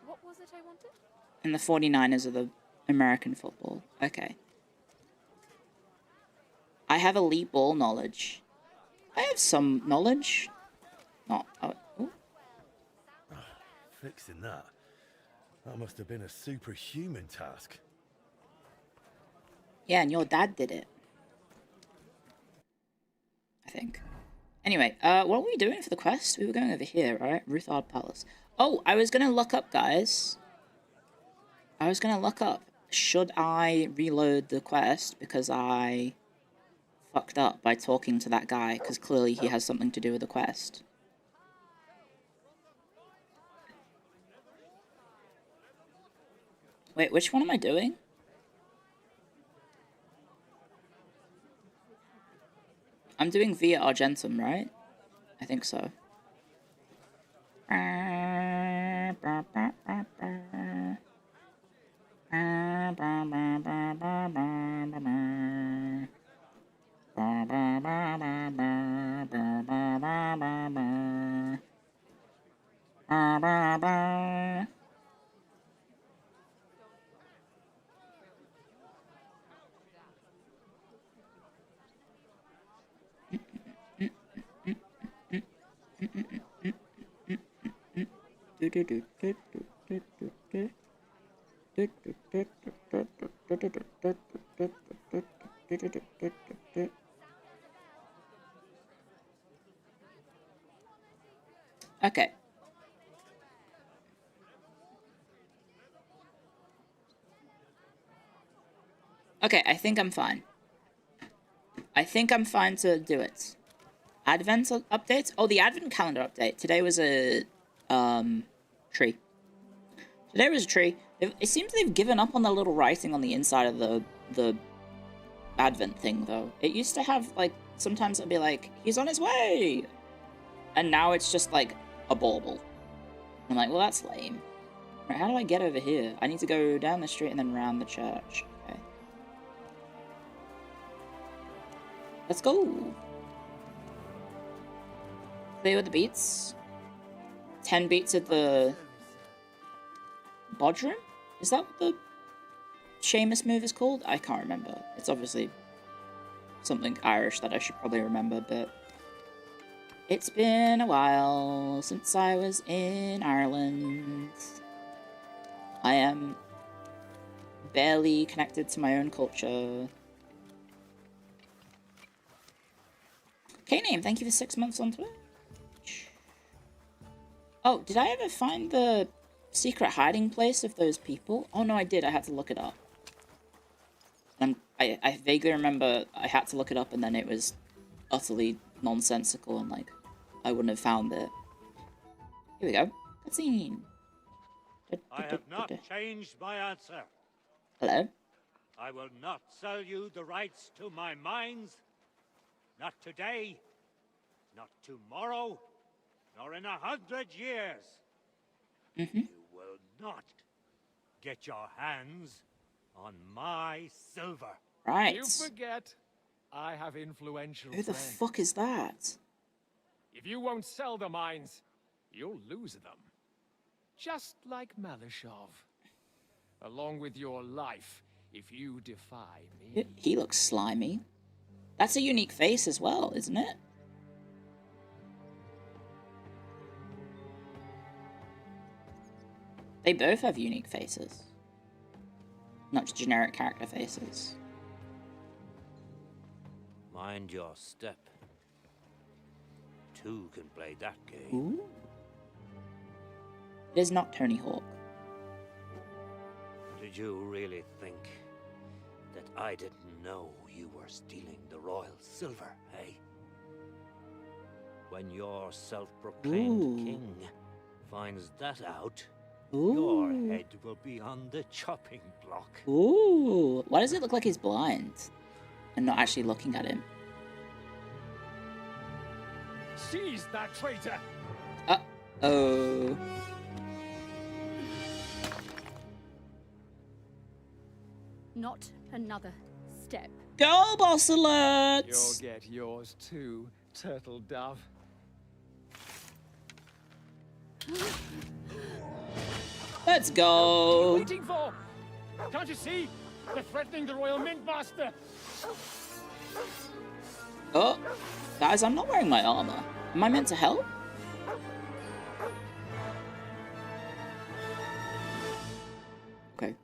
Speaker 3: What was it I wanted?
Speaker 1: And the 49ers are the American football. Okay. I have elite ball knowledge. I have some knowledge. Not... ooh.
Speaker 5: Fixing that. That must have been a superhuman task.
Speaker 1: Yeah, and your dad did it. I think. Anyway, what were we doing for the quest? We were going over here, right? Ruthard Palace. Oh, I was gonna look up, guys. I was gonna look up. Should I reload the quest because I fucked up by talking to that guy? Because clearly he has something to do with the quest. Wait, which one am I doing? I'm doing Via Argentum, right? I think so. Okay. Okay, I think I'm fine. I think I'm fine to do it. Advent updates? Oh, the Advent calendar update. Today was a, tree. Today was a tree. It seems they've given up on the little writing on the inside of the Advent thing, though. It used to have, like, sometimes it'd be like, he's on his way! And now it's just, like, a bauble. I'm like, well, that's lame. Right, how do I get over here? I need to go down the street and then round the church. Okay. Let's go! Play with the beats. 10 beats at the bodrum? Is that what the Seamus move is called? I can't remember. It's obviously something Irish that I should probably remember, but it's been a while since I was in Ireland. I am barely connected to my own culture. K-Name, thank you for 6 months on Twitch. Oh, did I ever find the secret hiding place of those people? Oh no, I did. I had to look it up. I vaguely remember I had to look it up and then it was utterly nonsensical and like I wouldn't have found it. Here we go. Cutscene.
Speaker 15: I have not changed my answer.
Speaker 1: Hello?
Speaker 15: I will not sell you the rights to my mines. Not today, not tomorrow, nor in 100 years. You will not get your hands on my silver.
Speaker 1: Right.
Speaker 10: You forget, I have influential
Speaker 1: Who the
Speaker 10: friends.
Speaker 1: fuck is that?
Speaker 10: If you won't sell the mines, you'll lose them. Just like Malashov. Along with your life, if you defy me.
Speaker 1: He looks slimy. That's a unique face as well, isn't it? They both have unique faces. Not just generic character faces.
Speaker 15: Mind your step. Two can play that game.
Speaker 1: Ooh. It is not Tony Hawk.
Speaker 15: Did you really think that I didn't know you were stealing the royal silver, eh? When your self-proclaimed king finds that out, your head will be on the chopping block.
Speaker 1: Ooh. Why does it look like he's blind? And not actually looking at him?
Speaker 10: Seize that traitor!
Speaker 1: Uh-oh.
Speaker 16: Not another step.
Speaker 1: Go, boss alert!
Speaker 10: You'll get yours too, turtle dove.
Speaker 1: Let's go.
Speaker 10: What are you waiting for? Can't you see? They're threatening the Royal Mint Master.
Speaker 1: Oh, guys, I'm not wearing my armor. Am I meant to help? Okay.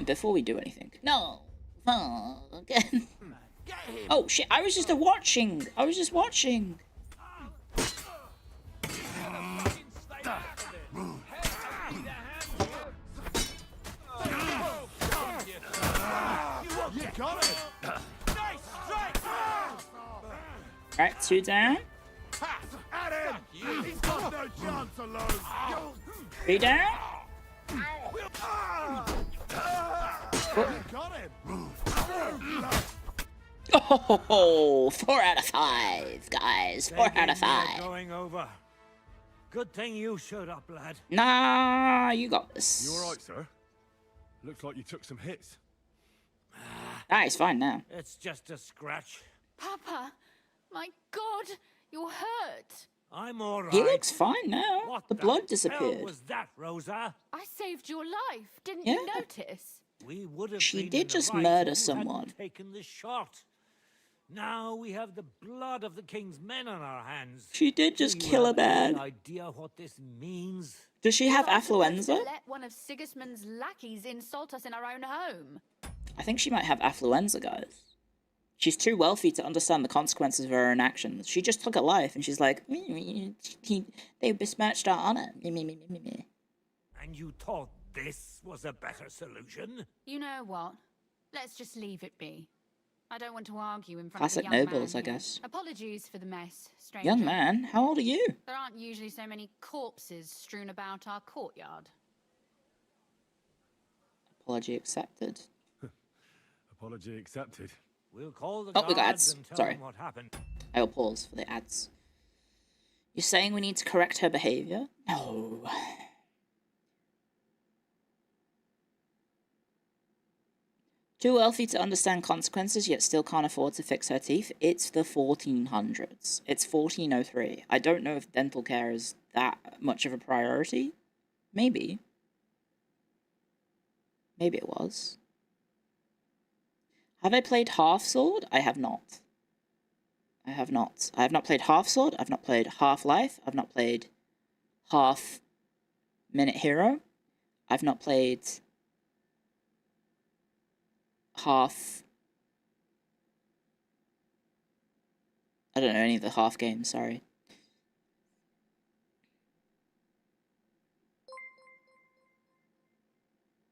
Speaker 1: Before we do anything. No. Again. Oh shit! I was just watching. I was just watching. Right, two down. Three down. Oh, 4 out of 5, guys. 4 out of 5.
Speaker 15: Going over. Good thing you showed up, lad.
Speaker 1: Nah, you got this.
Speaker 5: You alright, sir? Looks like you took some hits.
Speaker 1: Ah, he's fine now.
Speaker 15: It's just a scratch.
Speaker 16: Papa, my God, you're hurt.
Speaker 15: I'm all right.
Speaker 1: He looks fine now.
Speaker 15: What
Speaker 1: the blood
Speaker 15: hell
Speaker 1: disappeared.
Speaker 15: was that, Rosa?
Speaker 16: I saved your life. Didn't you notice?
Speaker 15: We would have
Speaker 1: She
Speaker 15: been
Speaker 1: did
Speaker 15: in the
Speaker 1: just
Speaker 15: right
Speaker 1: murder
Speaker 15: if you
Speaker 1: someone.
Speaker 15: hadn't taken the shot. Now we have the blood of the king's men on our hands.
Speaker 1: She did just
Speaker 15: Do you
Speaker 1: kill a
Speaker 15: have any
Speaker 1: man.
Speaker 15: idea what this means?
Speaker 1: Does she have
Speaker 16: We're not supposed
Speaker 1: affluenza?
Speaker 16: to let one of Sigismund's lackeys insult us in our own home.
Speaker 1: I think she might have affluenza, guys. She's too wealthy to understand the consequences of her own actions. She just took a life, and she's like, they besmirched our honor.
Speaker 15: And you thought this was a better solution?
Speaker 16: You know what? Let's just leave it be. I don't want to argue in front
Speaker 1: Classic
Speaker 16: of a young
Speaker 1: nobles,
Speaker 16: man
Speaker 1: I
Speaker 16: here.
Speaker 1: guess.
Speaker 16: Apologies for the mess, stranger.
Speaker 1: Young man, how old are you?
Speaker 16: There aren't usually so many corpses strewn about our courtyard.
Speaker 1: Apology accepted.
Speaker 5: Apology accepted.
Speaker 15: We'll call the
Speaker 1: Oh, we got
Speaker 15: guards
Speaker 1: ads.
Speaker 15: and tell
Speaker 1: Sorry.
Speaker 15: them what happened.
Speaker 1: I will pause for the ads. You're saying we need to correct her behavior? No. Too wealthy to understand consequences, yet still can't afford to fix her teeth? It's the 1400s. It's 1403. I don't know if dental care is that much of a priority. Maybe. Maybe it was. Have I played Half Sword? I have not. I have not. I have not played Half Sword. I've not played Half-Life. I've not played Half Minute Hero. I've not played Half... I don't know any of the Half games, sorry.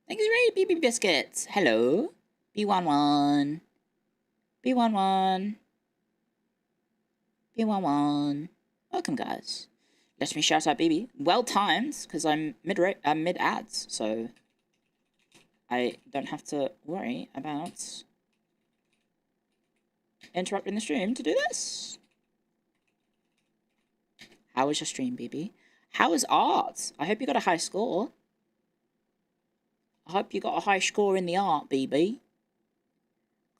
Speaker 1: Thank you, Ray, BB Biscuits. Hello. B11. B11. B11. Welcome, guys. Let me shout out BB. Well timed, because I'm mid ads, so I don't have to worry about interrupting the stream to do this. How was your stream, BB? How was art? I hope you got a high score. I hope you got a high score in the art, BB.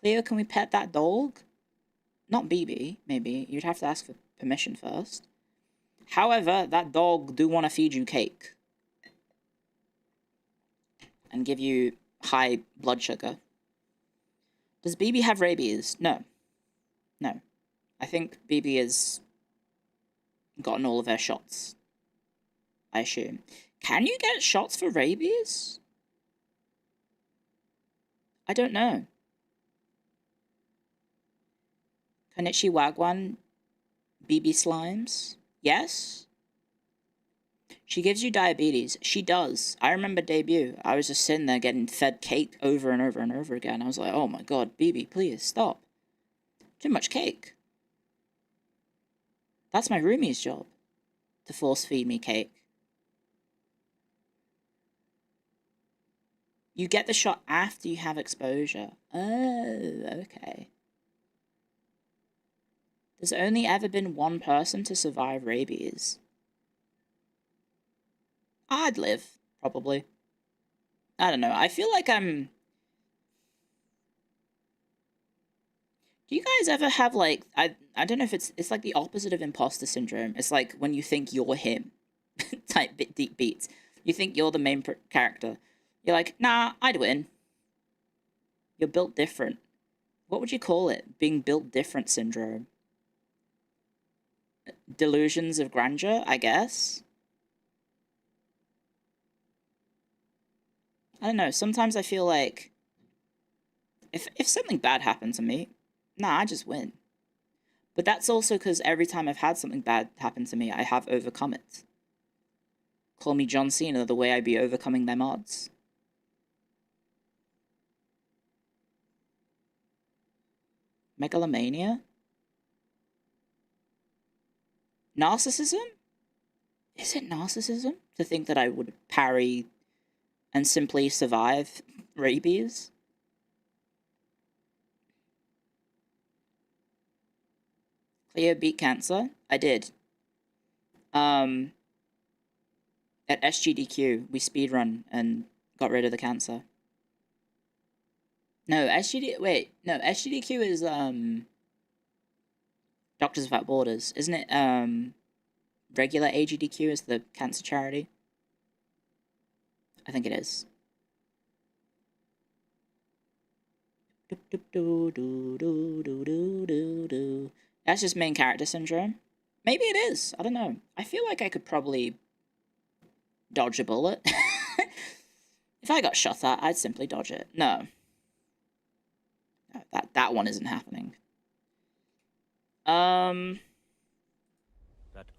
Speaker 1: Clio, can we pet that dog? Not BB, maybe. You'd have to ask for permission first. However, that dog do want to feed you cake. And give you high blood sugar. Does BB have rabies? No. No. I think BB has gotten all of her shots. I assume. Can you get shots for rabies? I don't know. Konichi Wagwan, BB Slimes. Yes? She gives you diabetes. She does. I remember debut. I was just sitting there getting fed cake over and over and over again. I was like, oh my god, BB, please, stop. Too much cake. That's my roomie's job. To force feed me cake. You get the shot after you have exposure. Oh, okay. There's only ever been one person to survive rabies. I'd live, probably. I don't know. I feel like I'm... Do you guys ever have, like... I don't know if it's like the opposite of imposter syndrome. It's like when you think you're him. Type deep beats. You think you're the main character. You're like, nah, I'd win. You're built different. What would you call it? Being built different syndrome. Delusions of grandeur, I guess. I don't know, sometimes I feel like if something bad happened to me, nah, I just win. But that's also because every time I've had something bad happen to me, I have overcome it. Call me John Cena, the way I be overcoming them odds. Megalomania? Narcissism? Is it narcissism to think that I would parry and simply survive rabies? Clio beat cancer? I did. At SGDQ, we speedrun and got rid of the cancer. No, SGDQ is, Doctors Without Borders. Isn't it, regular AGDQ is the cancer charity? I think it is. That's just main character syndrome. Maybe it is. I don't know. I feel like I could probably dodge a bullet. If I got shot at, I'd simply dodge it. No. That one isn't happening.
Speaker 15: That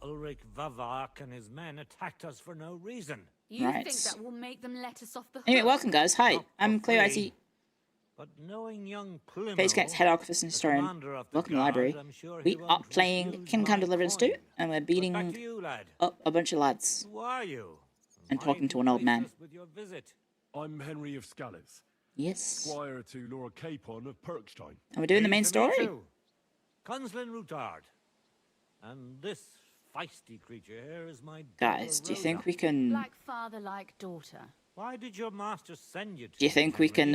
Speaker 15: Ulrich Vavak and his men attacked us for no reason.
Speaker 16: You think that will make them let us off the hook?
Speaker 1: Anyway, welcome guys. Hi, I'm Clio IT.
Speaker 15: But knowing young Plimo,
Speaker 1: FaceCat's head office and historian. Welcome to the library. We are playing Kingdom Come Deliverance 2, and we're beating up a bunch of lads.
Speaker 15: Who are you?
Speaker 1: And talking to an old man.
Speaker 5: I'm Henry of Scallis.
Speaker 1: Yes.
Speaker 5: Squire to Laura Capon of Perkstein.
Speaker 1: And we're doing the main story.
Speaker 15: Conslin Routard. And this feisty creature here is my
Speaker 1: Guys, do you think we can...
Speaker 16: Like father, like daughter.
Speaker 15: Why did your master send you to...
Speaker 1: Do you think we can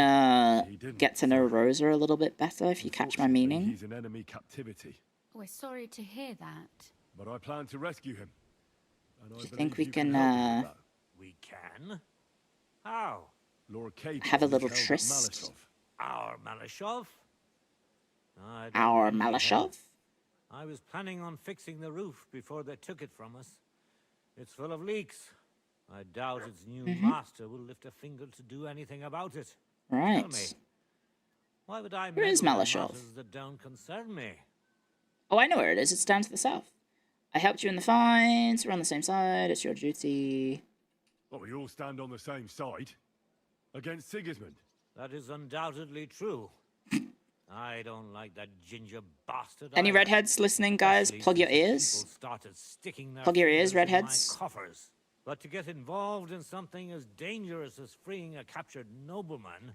Speaker 1: get to know Rosa a little bit better, if you catch my meaning?
Speaker 5: He's in enemy captivity.
Speaker 16: We're sorry to hear that.
Speaker 5: But I plan to rescue him.
Speaker 1: Do you think we can
Speaker 15: We can? How?
Speaker 5: Laura Capon
Speaker 1: have a little tryst?
Speaker 15: Our Malashov?
Speaker 1: Our Malashov?
Speaker 15: I was planning on fixing the roof before they took it from us. It's full of leaks. I doubt its new master will lift a finger to do anything about it.
Speaker 1: Right.
Speaker 15: Tell me, why would I
Speaker 1: Where is Malashov?
Speaker 15: That don't concern me?
Speaker 1: Oh, I know where it is. It's down to the south. I helped you in the fight. We're on the same side. It's your duty.
Speaker 5: Well, we all stand on the same side. Against Sigismund.
Speaker 15: That is undoubtedly true.
Speaker 9: I don't like that ginger bastard.
Speaker 1: Any
Speaker 9: either.
Speaker 1: redheads listening, guys?
Speaker 9: Especially
Speaker 1: Plug your
Speaker 9: since his
Speaker 1: ears.
Speaker 9: people started sticking their
Speaker 1: Plug your ears,
Speaker 9: fingers in
Speaker 1: redheads.
Speaker 9: my coffers. But to get involved in something as dangerous as freeing a captured nobleman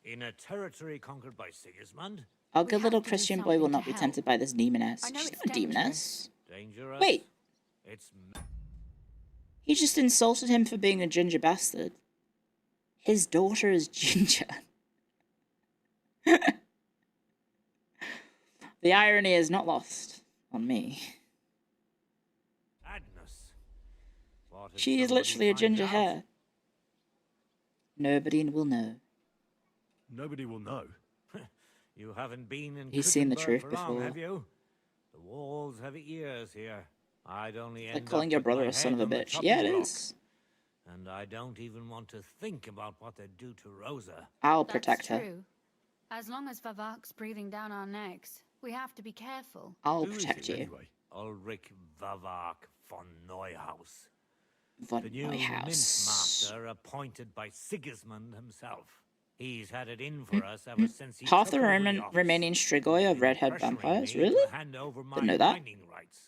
Speaker 9: in a territory conquered by Sigismund?
Speaker 1: Our good little Christian boy will not be tempted by this demoness.
Speaker 11: I know
Speaker 1: She's
Speaker 11: it's
Speaker 1: not a demoness.
Speaker 9: Dangerous?
Speaker 1: Wait.
Speaker 9: It's...
Speaker 1: He just insulted him for being a ginger bastard. His daughter is ginger. The irony is not lost on me.
Speaker 9: Madness. What if
Speaker 1: She is
Speaker 9: somebody
Speaker 1: literally a
Speaker 9: finds
Speaker 1: ginger
Speaker 9: out?
Speaker 1: hair. Nobody will know.
Speaker 5: Nobody will know.
Speaker 9: You haven't been in
Speaker 1: He's seen the
Speaker 9: Kuttenberg
Speaker 1: truth
Speaker 9: for long,
Speaker 1: before.
Speaker 9: have you? The walls have ears here. I'd only end
Speaker 1: Like
Speaker 9: up
Speaker 1: calling your
Speaker 9: with
Speaker 1: brother
Speaker 9: my
Speaker 1: a son of a
Speaker 9: head on the
Speaker 1: bitch.
Speaker 9: chopping
Speaker 1: Yeah, it
Speaker 9: block.
Speaker 1: is.
Speaker 9: And I don't even want to think about what they'd do to Rosa.
Speaker 1: I'll
Speaker 16: That's
Speaker 1: protect her.
Speaker 16: true. As long as Vavak's breathing down our necks, we have to be careful.
Speaker 1: I'll
Speaker 9: Who is
Speaker 1: protect
Speaker 9: it,
Speaker 1: you.
Speaker 9: anyway? Ulrich Vavak von Neuhaus.
Speaker 1: Von
Speaker 9: The new
Speaker 1: Neuhaus.
Speaker 9: Mintmaster appointed by Sigismund himself. He's had it in for us ever since he
Speaker 1: Half
Speaker 9: took
Speaker 1: the
Speaker 9: over
Speaker 1: remaining
Speaker 9: office,
Speaker 1: Strigoi of redhead
Speaker 9: pressuring
Speaker 1: vampires?
Speaker 9: me
Speaker 1: Really?
Speaker 9: to hand over my
Speaker 1: Didn't know that.
Speaker 9: mining rights.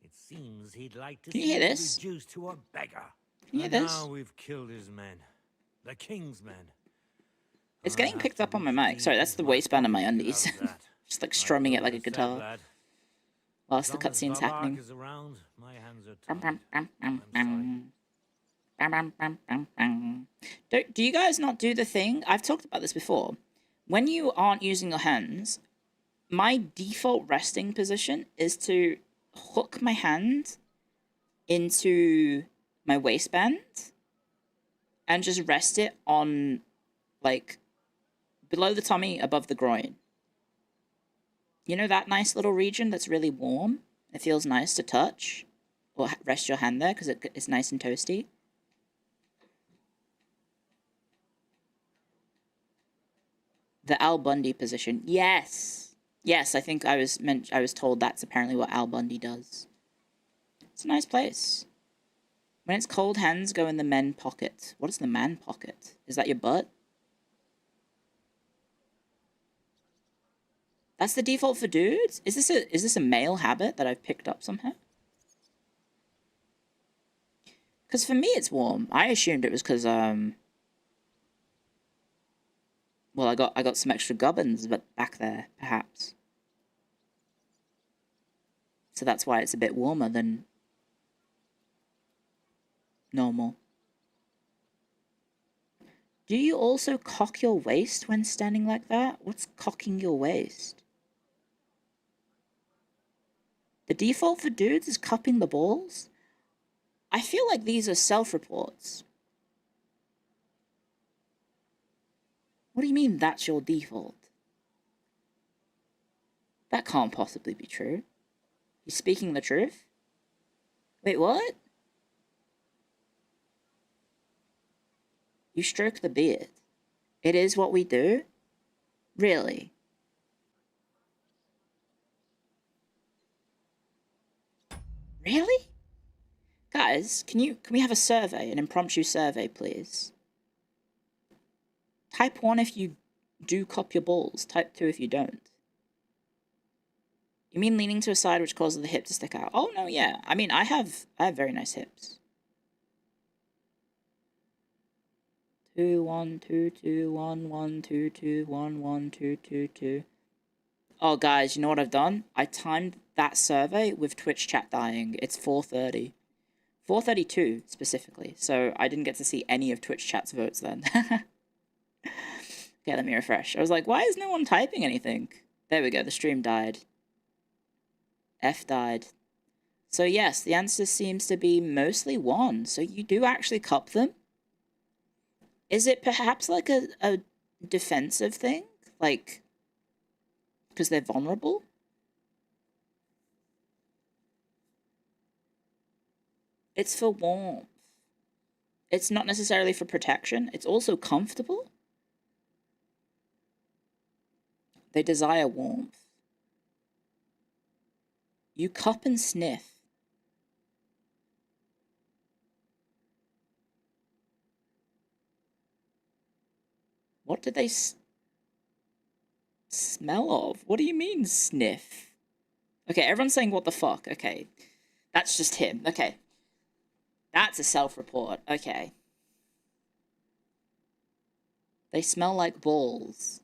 Speaker 9: It seems he'd like to
Speaker 1: Can you
Speaker 9: see
Speaker 1: hear
Speaker 9: me
Speaker 1: this?
Speaker 9: reduced to a beggar.
Speaker 1: Can you hear
Speaker 9: And
Speaker 1: this?
Speaker 9: now we've killed his men. The king's men.
Speaker 1: It's getting picked up on my mic. Sorry, that's the waistband of my undies. Just like strumming it like a guitar. Whilst the cutscene's happening.
Speaker 9: Is around, my hands are
Speaker 1: Bam,
Speaker 9: tied.
Speaker 1: bam, bam, bam,
Speaker 9: I'm sorry.
Speaker 1: bam. Bam, bam, bam, bam, bam. Do you guys not do the thing? I've talked about this before. When you aren't using your hands, my default resting position is to hook my hand into my waistband and just rest it on, like, below the tummy, above the groin. You know that nice little region that's really warm? It feels nice to touch or rest your hand there because it's nice and toasty. The Al Bundy position. Yes. Yes, I think I was told that's apparently what Al Bundy does. It's a nice place. When it's cold, hands go in the men pocket. What is the man pocket? Is that your butt? That's the default for dudes? Is this a male habit that I've picked up somehow? Because for me it's warm. I assumed it was because well, I got some extra gubbins but back there, perhaps. So that's why it's a bit warmer than normal. Do you also cock your waist when standing like that? What's cocking your waist? The default for dudes is cupping the balls? I feel like these are self-reports. What do you mean that's your default? That can't possibly be true. You speaking the truth? Wait, what? You stroke the beard. It is what we do? Really? Really? Guys, can we have a survey, an impromptu survey, please? Type 1 if you do cup your balls. Type 2 if you don't. You mean leaning to a side which causes the hip to stick out? Oh no, yeah. I mean, I have very nice hips. 2 1 2 2 1 1 2 2 1 1 2 2 2. Oh guys, you know what I've done? I timed that survey with Twitch chat dying. It's 4:30. 4:32 specifically. So I didn't get to see any of Twitch chat's votes then. Okay, let me refresh. I was like, why is no one typing anything? There we go, the stream died. F died. So yes, the answer seems to be mostly 1. So you do actually cup them? Is it perhaps like a defensive thing? Like, because they're vulnerable? It's for warmth. It's not necessarily for protection. It's also comfortable. They desire warmth. You cup and sniff. What did they Smell of? What do you mean, sniff? Okay, everyone's saying what the fuck. Okay. That's just him. Okay. That's a self-report. Okay. They smell like balls.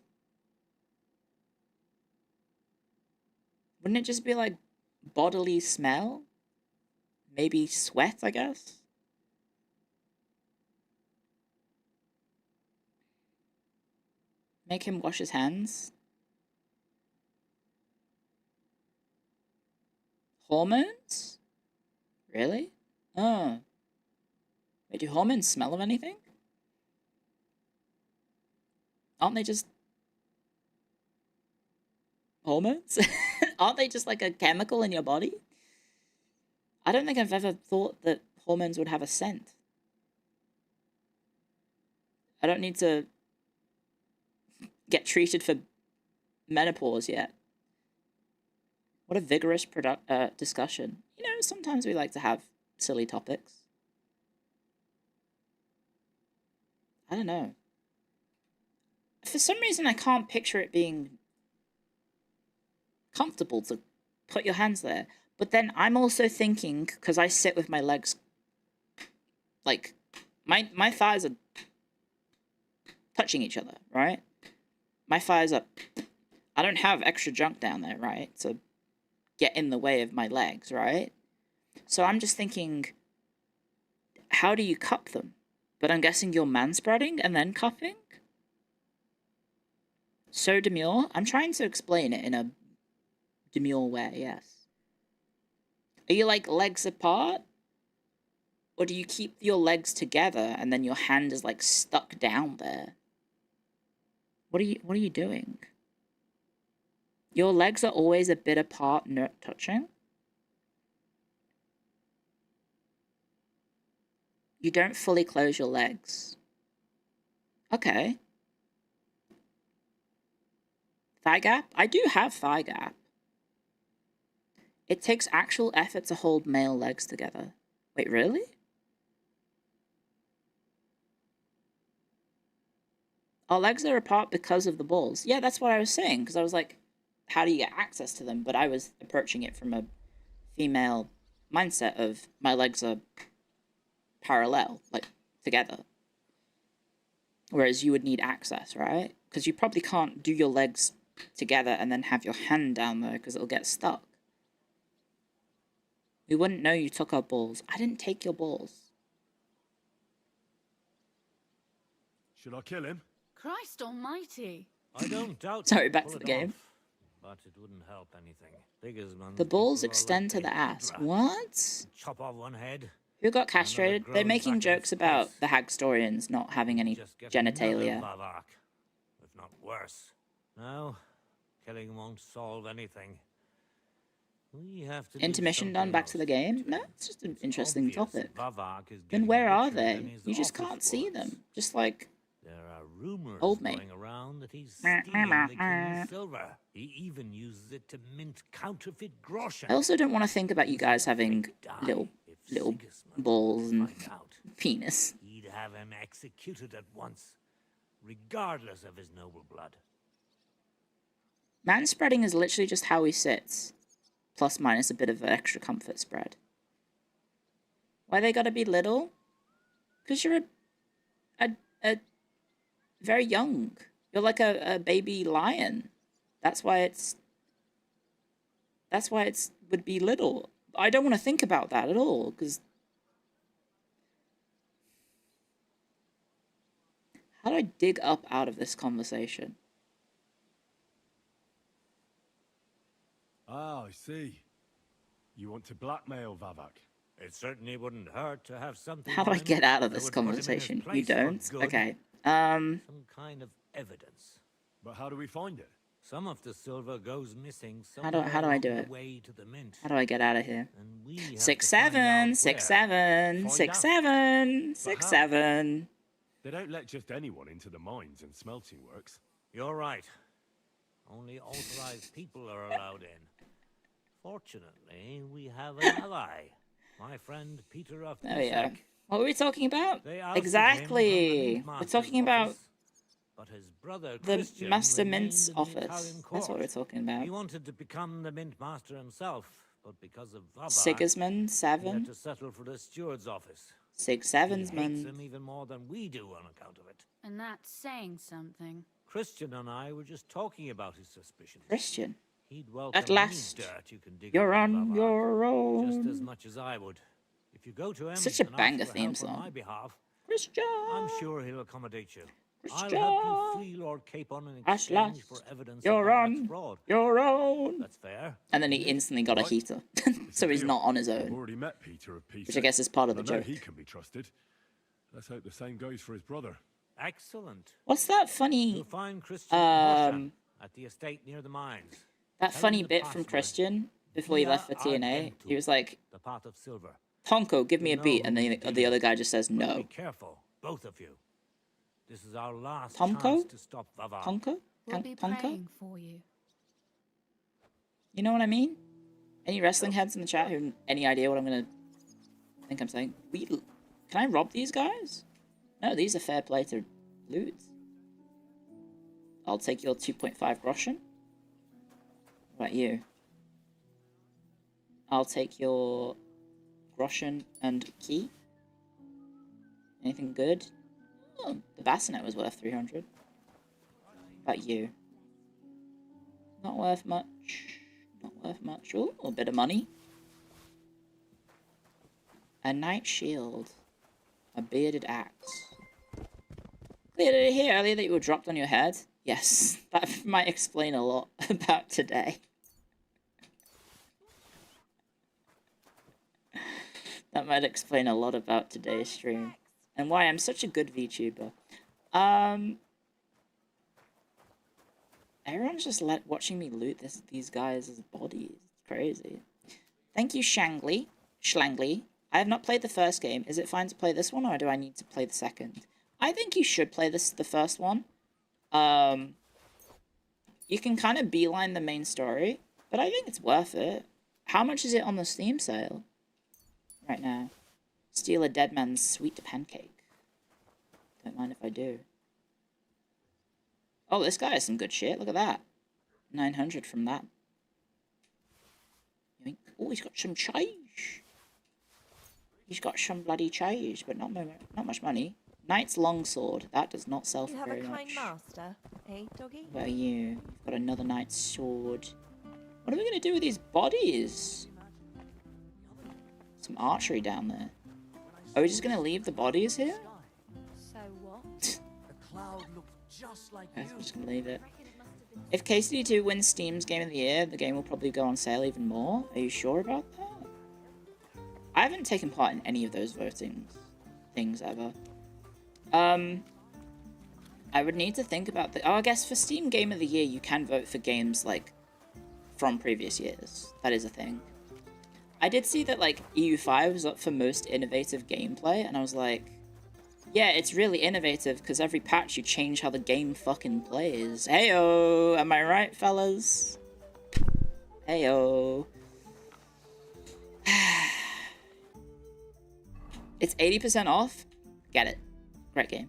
Speaker 1: Wouldn't it just be like bodily smell? Maybe sweat, I guess? Make him wash his hands. Hormones? Really? Oh. Wait, do hormones smell of anything? Aren't they just hormones? Aren't they just like a chemical in your body? I don't think I've ever thought that hormones would have a scent. I don't need to get treated for menopause yet. What a vigorous discussion. You know, sometimes we like to have silly topics. I don't know. For some reason, I can't picture it being comfortable to put your hands there. But then I'm also thinking, because I sit with my legs, like, my thighs are touching each other, right? My thighs are, I don't have extra junk down there, right? To get in the way of my legs, right? So I'm just thinking, how do you cup them? But I'm guessing you're manspreading and then cupping? So demure? I'm trying to explain it in a demure way, yes. Are you like legs apart? Or do you keep your legs together and then your hand is like stuck down there? What are you doing? Your legs are always a bit apart, not touching? You don't fully close your legs. Okay. Thigh gap? I do have thigh gap. It takes actual effort to hold male legs together. Wait, really? Our legs are apart because of the balls. Yeah, that's what I was saying, because I was like, how do you get access to them? But I was approaching it from a female mindset of my legs are parallel, like, together. Whereas you would need access, right? Because you probably can't do your legs together and then have your hand down there because it'll get stuck. We wouldn't know you took our balls. I didn't take your balls.
Speaker 5: Should I kill him?
Speaker 16: Christ almighty.
Speaker 9: I don't doubt.
Speaker 1: Sorry, back to the game.
Speaker 9: But it wouldn't help anything. Biggest
Speaker 1: The balls extend to the ass. What?
Speaker 9: Chop off one head.
Speaker 1: Who got castrated? They're making jokes about the Hagstorians not having any genitalia.
Speaker 9: If not worse. No, killing won't solve anything. We have to
Speaker 1: Intermission done, back to the game? No, it's just an interesting topic. Then where are they? You just can't see them. Just like
Speaker 9: there are rumors
Speaker 1: old mate.
Speaker 9: Going around that he's stealing the king's silver. He even uses it to mint counterfeit groschen.
Speaker 1: I also don't want to think about you guys having little balls and penis.
Speaker 9: He'd have him executed at once, regardless of his noble blood.
Speaker 1: Manspreading is literally just how he sits, plus minus a bit of an extra comfort spread. Why they gotta be little? Because you're a very young. You're like a baby lion. That's why it's would be little. I don't want to think about that at all, because how do I dig up out of this conversation?
Speaker 5: Ah, I see. You want to blackmail Vavak?
Speaker 9: It certainly wouldn't hurt to have something.
Speaker 1: How do I get out of this conversation? You don't? Okay.
Speaker 9: Some kind of evidence.
Speaker 5: But how do we find it?
Speaker 9: Some of the silver goes missing.
Speaker 1: How do I do it?
Speaker 9: Way to the mint.
Speaker 1: How do I get out of here? 6-7, 6-7, 6-7, 6-7.
Speaker 5: They don't let just anyone into the mines and smelting works.
Speaker 9: You're right. Only authorized people are allowed in. Fortunately, we have an ally. My friend Peter of
Speaker 1: There we go. What were we talking about? Exactly. We're talking about
Speaker 9: But his brother
Speaker 1: The
Speaker 9: Christian
Speaker 1: Master
Speaker 9: remained
Speaker 1: Mint's
Speaker 9: in the
Speaker 1: office.
Speaker 9: Italian
Speaker 1: That's
Speaker 9: court.
Speaker 1: what we're talking about.
Speaker 9: He wanted to become the mint master himself, but because of Vava,
Speaker 1: Sigismund,
Speaker 9: he
Speaker 1: 7.
Speaker 9: had to settle for the steward's office. He hates
Speaker 1: 7'smund.
Speaker 9: him even more than we do on account of it.
Speaker 16: And that's saying something.
Speaker 9: Christian and I were just talking about his suspicions.
Speaker 1: Christian.
Speaker 9: He'd welcome
Speaker 1: At last,
Speaker 9: any dirt you can dig
Speaker 1: you're
Speaker 9: up
Speaker 1: on
Speaker 9: Vava,
Speaker 1: your own.
Speaker 9: just as much as I would. If you go to him
Speaker 1: Such a
Speaker 9: and
Speaker 1: banger
Speaker 9: ask for
Speaker 1: theme
Speaker 9: help on
Speaker 1: song.
Speaker 9: my behalf,
Speaker 1: Christian.
Speaker 9: I'm sure he'll accommodate you.
Speaker 1: Christian.
Speaker 9: I'll help you free Lord Capon in
Speaker 1: At
Speaker 9: exchange
Speaker 1: last,
Speaker 9: for evidence
Speaker 1: you're
Speaker 9: of
Speaker 1: on
Speaker 9: fraud.
Speaker 1: your own.
Speaker 9: That's fair.
Speaker 1: And then he instantly got a heater, so he's not on his
Speaker 5: I've
Speaker 1: own.
Speaker 5: already met Peter of Peace.
Speaker 1: Which I guess is part of the
Speaker 5: I know
Speaker 1: joke.
Speaker 5: he can be trusted. Let's hope the same goes for his brother.
Speaker 9: Excellent.
Speaker 1: What's that funny?
Speaker 9: You'll find Christian Horsham at the estate near the mines.
Speaker 1: That
Speaker 9: Tell
Speaker 1: funny
Speaker 9: him the
Speaker 1: bit from
Speaker 9: password.
Speaker 1: Christian before he left for TNA. He was like,
Speaker 9: The pot of silver.
Speaker 1: "Tonko, give me a
Speaker 9: You
Speaker 1: beat,"
Speaker 9: know
Speaker 1: and
Speaker 9: who
Speaker 1: then the other guy just says
Speaker 9: But
Speaker 1: no.
Speaker 9: Be careful, both of you. This is our last
Speaker 1: Tomko?
Speaker 9: chance to stop Vava.
Speaker 1: Tonko?
Speaker 16: We'll be
Speaker 1: Tonko?
Speaker 16: praying for you.
Speaker 1: You know what I mean? Any wrestling heads in the chat who have any idea what I'm gonna think I'm saying? Can I rob these guys? No, these are fair play to loot. I'll take your 2.5 groschen. What about you? I'll take your groschen and key. Anything good? Oh, the bassinet was worth 300. What about you? Not worth much. Not worth much. Ooh, a bit of money. A knight shield. A bearded axe. Did I hear earlier that you were dropped on your head? Yes, that might explain a lot about today. That might explain a lot about today's stream. And why I'm such a good VTuber. Everyone's just watching me loot these guys' bodies. It's crazy. Thank you, Shlangly. I have not played the first game. Is it fine to play this one, or do I need to play the second? I think you should play the first one. You can kind of beeline the main story, but I think it's worth it. How much is it on the Steam sale right now? Steal a dead man's sweet pancake. Don't mind if I do. Oh, this guy has some good shit. Look at that. 900 from that. Oh, he's got some change. He's got some bloody change, but not much money. Knight's longsword. That does not sell for very much.
Speaker 3: You have a kind master, eh, doggy?
Speaker 1: Where are you? You've got another knight's sword. What are we going to do with these bodies? Some archery down there. Are we just going to leave the bodies here?
Speaker 3: So what?
Speaker 7: The cloud looked just like
Speaker 1: Okay, I'm just going to leave it. If KCD2 wins Steam's Game of the Year, the game will probably go on sale even more. Are you sure about that? I haven't taken part in any of those voting things ever. I would need to think about the... Oh, I guess for Steam Game of the Year, you can vote for games, like, from previous years. That is a thing. I did see that, like, EU5 was up for most innovative gameplay, and I was like, yeah, it's really innovative, because every patch you change how the game fucking plays. Heyo! Am I right, fellas? Heyo. It's 80% off? Get it. Great game.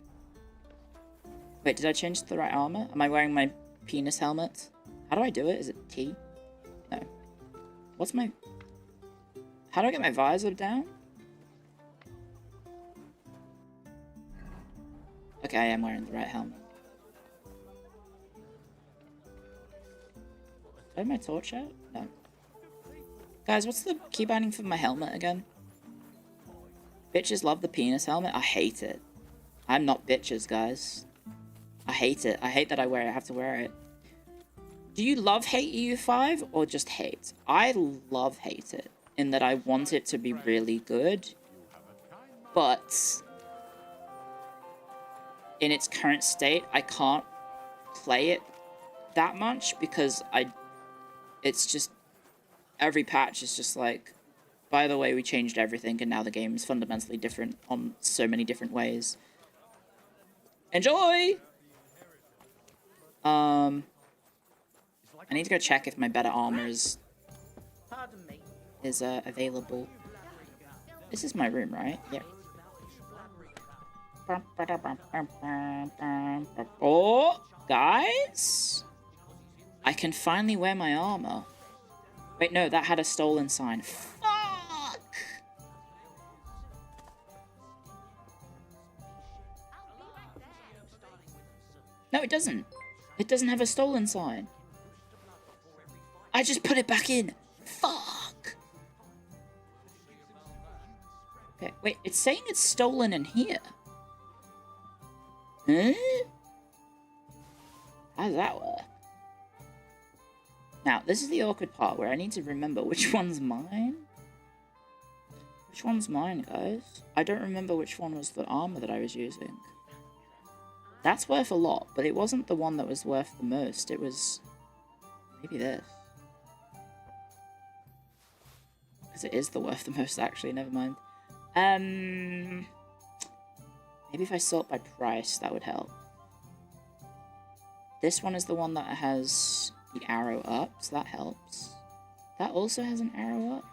Speaker 1: Wait, did I change to the right armor? Am I wearing my penis helmet? How do I do it? Is it T? No. What's my... How do I get my visor down? Okay, I am wearing the right helmet. Do I have my torch out? No. Guys, what's the key binding for my helmet again? Bitches love the penis helmet. I hate it. I'm not bitches, guys. I hate it. I hate that I have to wear it. Do you love hate EU5 or just hate? I love hate it in that I want it to be really good, but in its current state, I can't play it that much because it's just, every patch is just like, by the way, we changed everything and now the game is fundamentally different on so many different ways. Enjoy! I need to go check if my better armor is available. This is my room, right? Yeah. Oh, guys? I can finally wear my armor. Wait, no, that had a stolen sign. Fuck! No, it doesn't. It doesn't have a stolen sign. I just put it back in. Fuck! Okay, wait, it's saying it's stolen in here. Huh? How does that work? Now, this is the awkward part where I need to remember which one's mine. Which one's mine, guys? I don't remember which one was the armor that I was using. That's worth a lot, but it wasn't the one that was worth the most. It was... maybe this. Because it is the worth the most, actually. Never mind. Maybe if I sort by price, that would help. This one is the one that has the arrow up, so that helps. That also has an arrow up.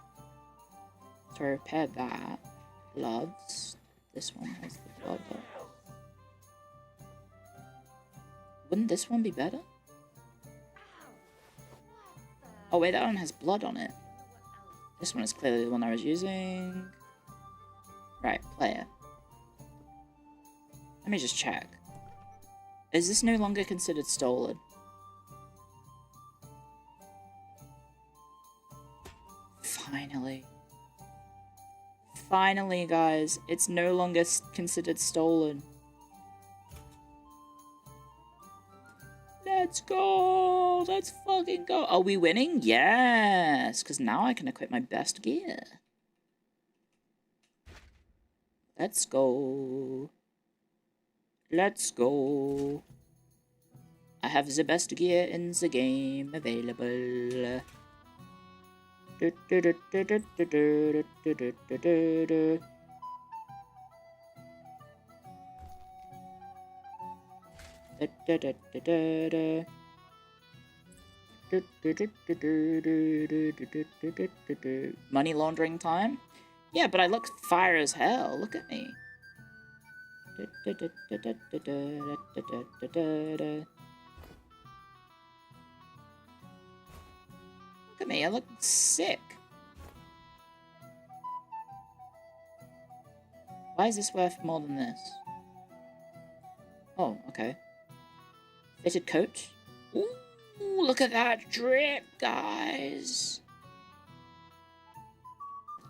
Speaker 1: So I repaired that. Gloves. This one has the glove up. Wouldn't this one be better? Oh wait, that one has blood on it. This one is clearly the one I was using. Right, player. Let me just check. Is this no longer considered stolen? Finally. Finally, guys. It's no longer considered stolen. Let's go! Let's fucking go! Are we winning? Yes! Because now I can equip my best gear. Let's go. Let's go. I have the best gear in the game available. Money laundering time? Yeah, but I look fire as hell. Look at me. Look at me, I look sick. Why is this worth more than this? Oh, okay. Fitted coat. Ooh, look at that drip, guys.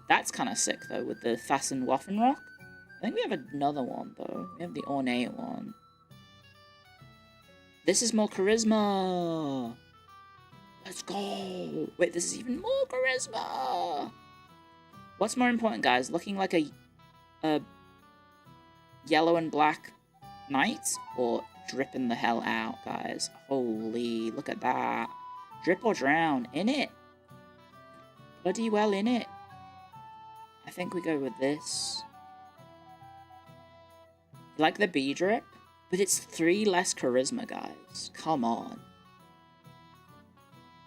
Speaker 1: That's kind of sick, though, with the fastened Waffenrock. I think we have another one, though. We have the ornate one. This is more charisma. Let's go. Wait, this is even more charisma. What's more important, guys? Looking like a yellow and black knight, or dripping the hell out, guys? Holy, look at that. Drip or drown. In it. Bloody well in it. I think we go with this. Like the bee drip, but it's 3 less charisma, guys. Come on.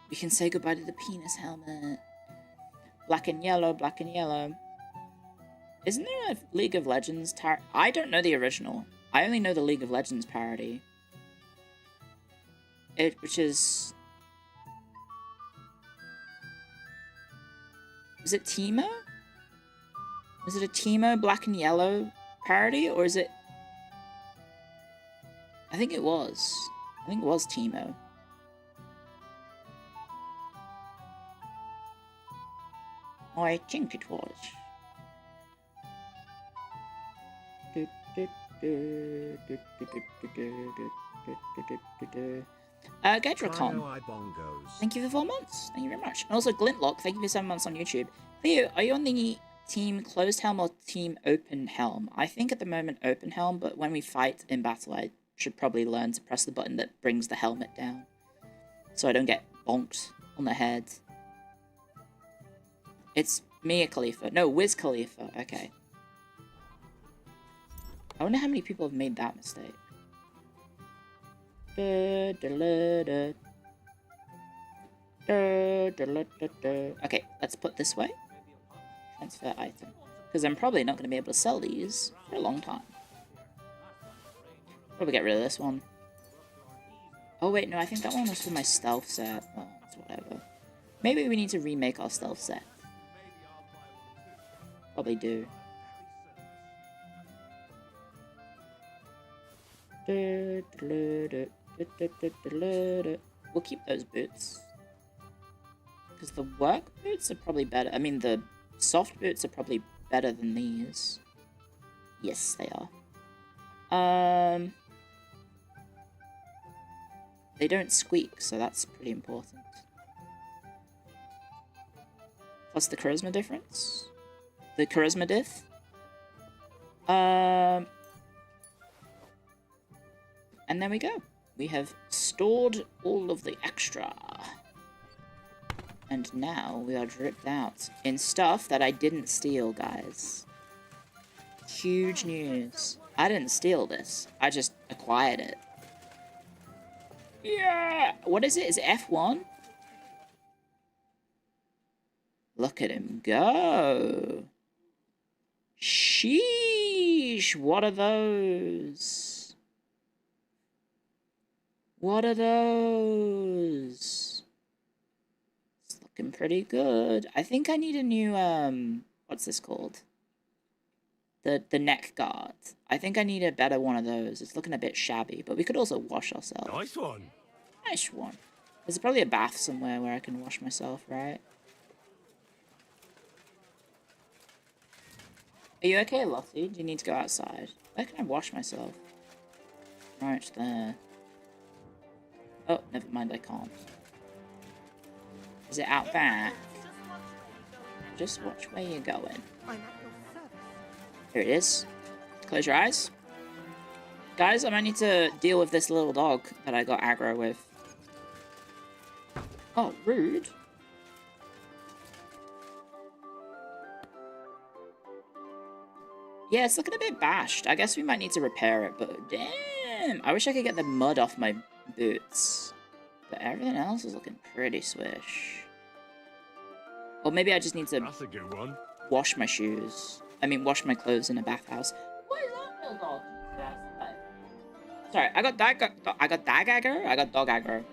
Speaker 1: We can say goodbye to the penis helmet. Black and yellow, black and yellow. Isn't there a League of Legends I don't know the original. I only know the League of Legends parody. Which is... Is it Teemo? Is it a Teemo black and yellow parody, or is it... I think it was. I think it was Teemo. I think it was. Gadricon, thank you for 4 months. Thank you very much. And also Glintlock, thank you for 7 months on YouTube. Cleo, are you on the team closed helm or team open helm? I think at the moment open helm, but when we fight in battle, I should probably learn to press the button that brings the helmet down, so I don't get bonked on the head. It's Mia Khalifa. No, Wiz Khalifa. Okay. I wonder how many people have made that mistake. Okay, let's put this way. Transfer item. Because I'm probably not going to be able to sell these for a long time. Probably get rid of this one. Oh wait, no, I think that one was for my stealth set. Oh, it's whatever. Maybe we need to remake our stealth set. Probably do. We'll keep those boots. Because the work boots are probably better. I mean, the soft boots are probably better than these. Yes, they are. They don't squeak, so that's pretty important. Plus the charisma difference. The charisma diff. And there we go. We have stored all of the extra. And now we are dripped out in stuff that I didn't steal, guys. Huge news. I didn't steal this. I just acquired it. Yeah! What is it? Is it F1? Look at him go. Sheesh! What are those? What are those? It's looking pretty good. I think I need a new, what's this called? The neck guard. I think I need a better one of those. It's looking a bit shabby, but we could also wash ourselves.
Speaker 5: Nice one.
Speaker 1: Nice one. There's probably a bath somewhere where I can wash myself, right? Are you okay, Lottie? Do you need to go outside? Where can I wash myself? Right there. Oh, never mind, I can't. Is it out back? Just watch where you're going. Here it is. Close your eyes. Guys, I might need to deal with this little dog that I got aggro with. Oh, rude. Yeah, it's looking a bit bashed. I guess we might need to repair it, but damn. I wish I could get the mud off my boots. But everything else is looking pretty swish. Or maybe I just need to
Speaker 5: That's a good one.
Speaker 1: Wash my shoes. I mean, wash my clothes in a bathhouse. What is that, little dog? Sorry, I got dog aggro? I got dog aggro.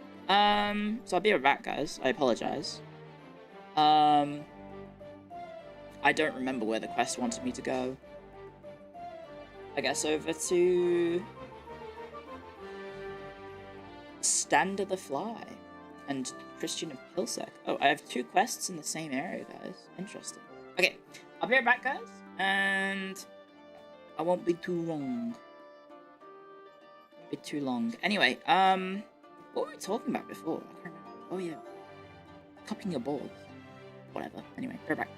Speaker 1: So I'll be right back, guys. I apologize. I don't remember where the quest wanted me to go. I guess over to Stand of the Fly and Christian of Pilsec. Oh, I have 2 quests in the same area, guys. Interesting. Okay, I'll be right back, guys, and I won't be too long. Anyway, what were we talking about before? I can't remember. Oh yeah, copying your board. Whatever. Anyway, be right back.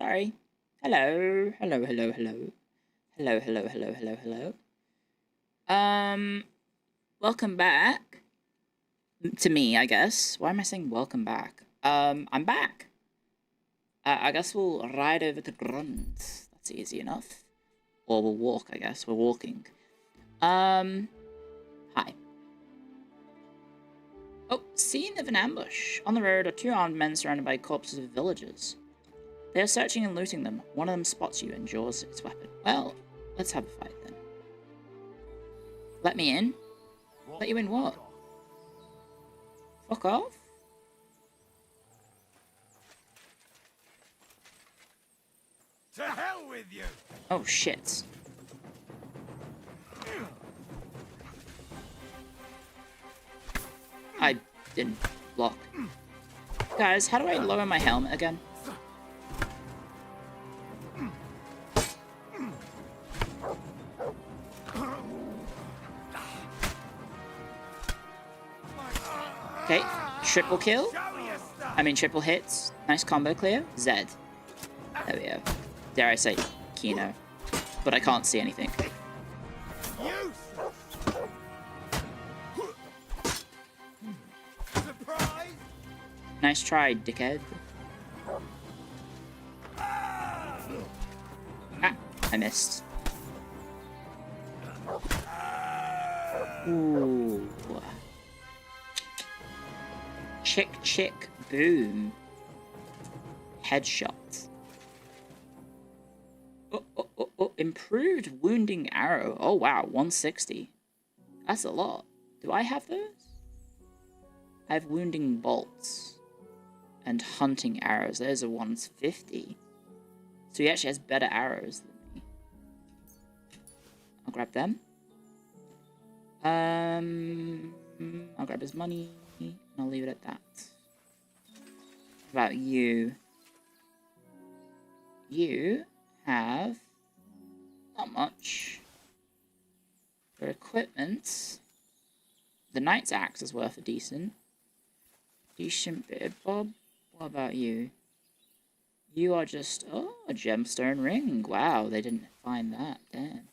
Speaker 1: Sorry. Hello. Hello, hello, hello. Hello, hello, hello, hello, hello. Welcome back. To me, I guess. Why am I saying welcome back? I'm back. I guess we'll ride over to Grund. That's easy enough. Or we'll walk, I guess. We're walking. Hi. Oh, scene of an ambush. On the road are 2 armed men surrounded by corpses of villagers. They are searching and looting them. One of them spots you and draws its weapon. Well, let's have a fight then. Let me in? Let you in what? Fuck off?
Speaker 7: To hell with you!
Speaker 1: Oh shit. I didn't block. Guys, how do I lower my helmet again? Okay, triple kill. I mean triple hits. Nice combo clear. Z. There we go. Dare I say Kino. But I can't see anything. Nice try, dickhead. Ah, I missed. Ooh. Chick, chick, boom. Headshot. Oh, improved wounding arrow. Oh, wow, 160. That's a lot. Do I have those? I have wounding bolts. And hunting arrows. Those are 150. So he actually has better arrows than me. I'll grab them. I'll grab his money. And I'll leave it at that. What about you? You have not much. For equipment, the knight's axe is worth a decent bit of bob. What about you? You are just, oh, a gemstone ring. Wow, they didn't find that. Damn.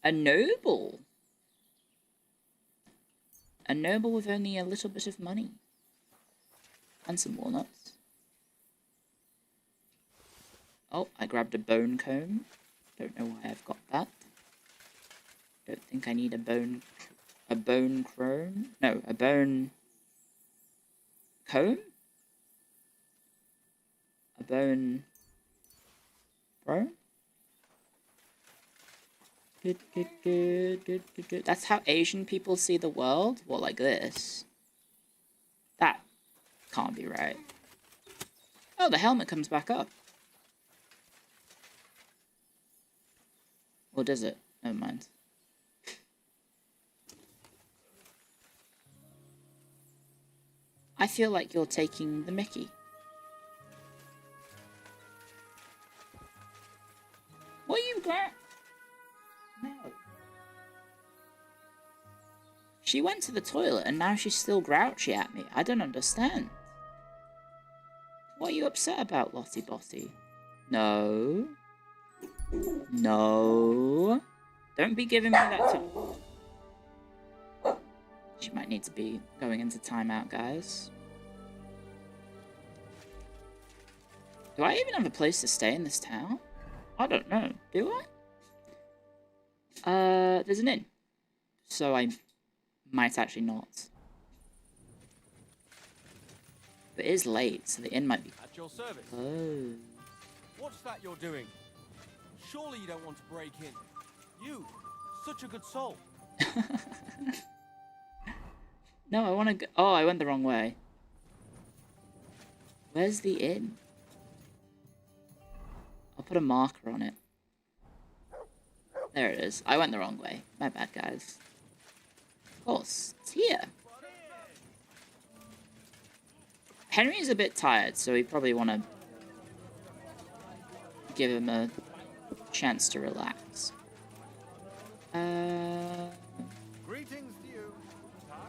Speaker 1: A noble. A noble with only a little bit of money. And some walnuts. Oh, I grabbed a bone comb. Don't know why I've got that. Don't think I need a bone chrome. No, a bone comb? A bone chrome? That's how Asian people see the world? Well, like this. That can't be right. Oh, the helmet comes back up. Or does it? Never mind. I feel like you're taking the mickey. What are you got? No. She went to the toilet and now she's still grouchy at me. I don't understand. What are you upset about, Lottie Bottie? No. No. Don't be giving me that time. She might need to be going into timeout, guys. Do I even have a place to stay in this town? I don't know. Do I? There's an inn. So I might actually not. But it is late, so the inn might be...
Speaker 17: At your service.
Speaker 1: Oh.
Speaker 17: What's that you're doing? Surely you don't want to break in. You, such a good soul.
Speaker 1: No, I want to go... Oh, I went the wrong way. Where's the inn? I'll put a marker on it. There it is. I went the wrong way. My bad, guys. Of course, it's here. Henry's a bit tired, so we probably want to give him a chance to relax.
Speaker 7: Greetings to you.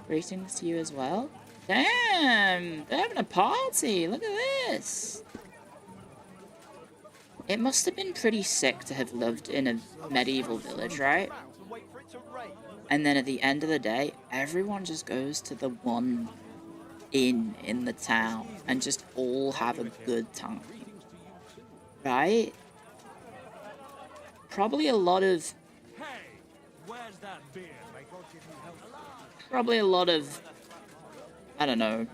Speaker 1: Greetings to you as well. Damn! They're having a party! Look at this! It must have been pretty sick to have lived in a medieval village, right? And then at the end of the day, everyone just goes to the one inn in the town and just all have a good time. Right? Probably a lot of... Probably a lot of... I don't know...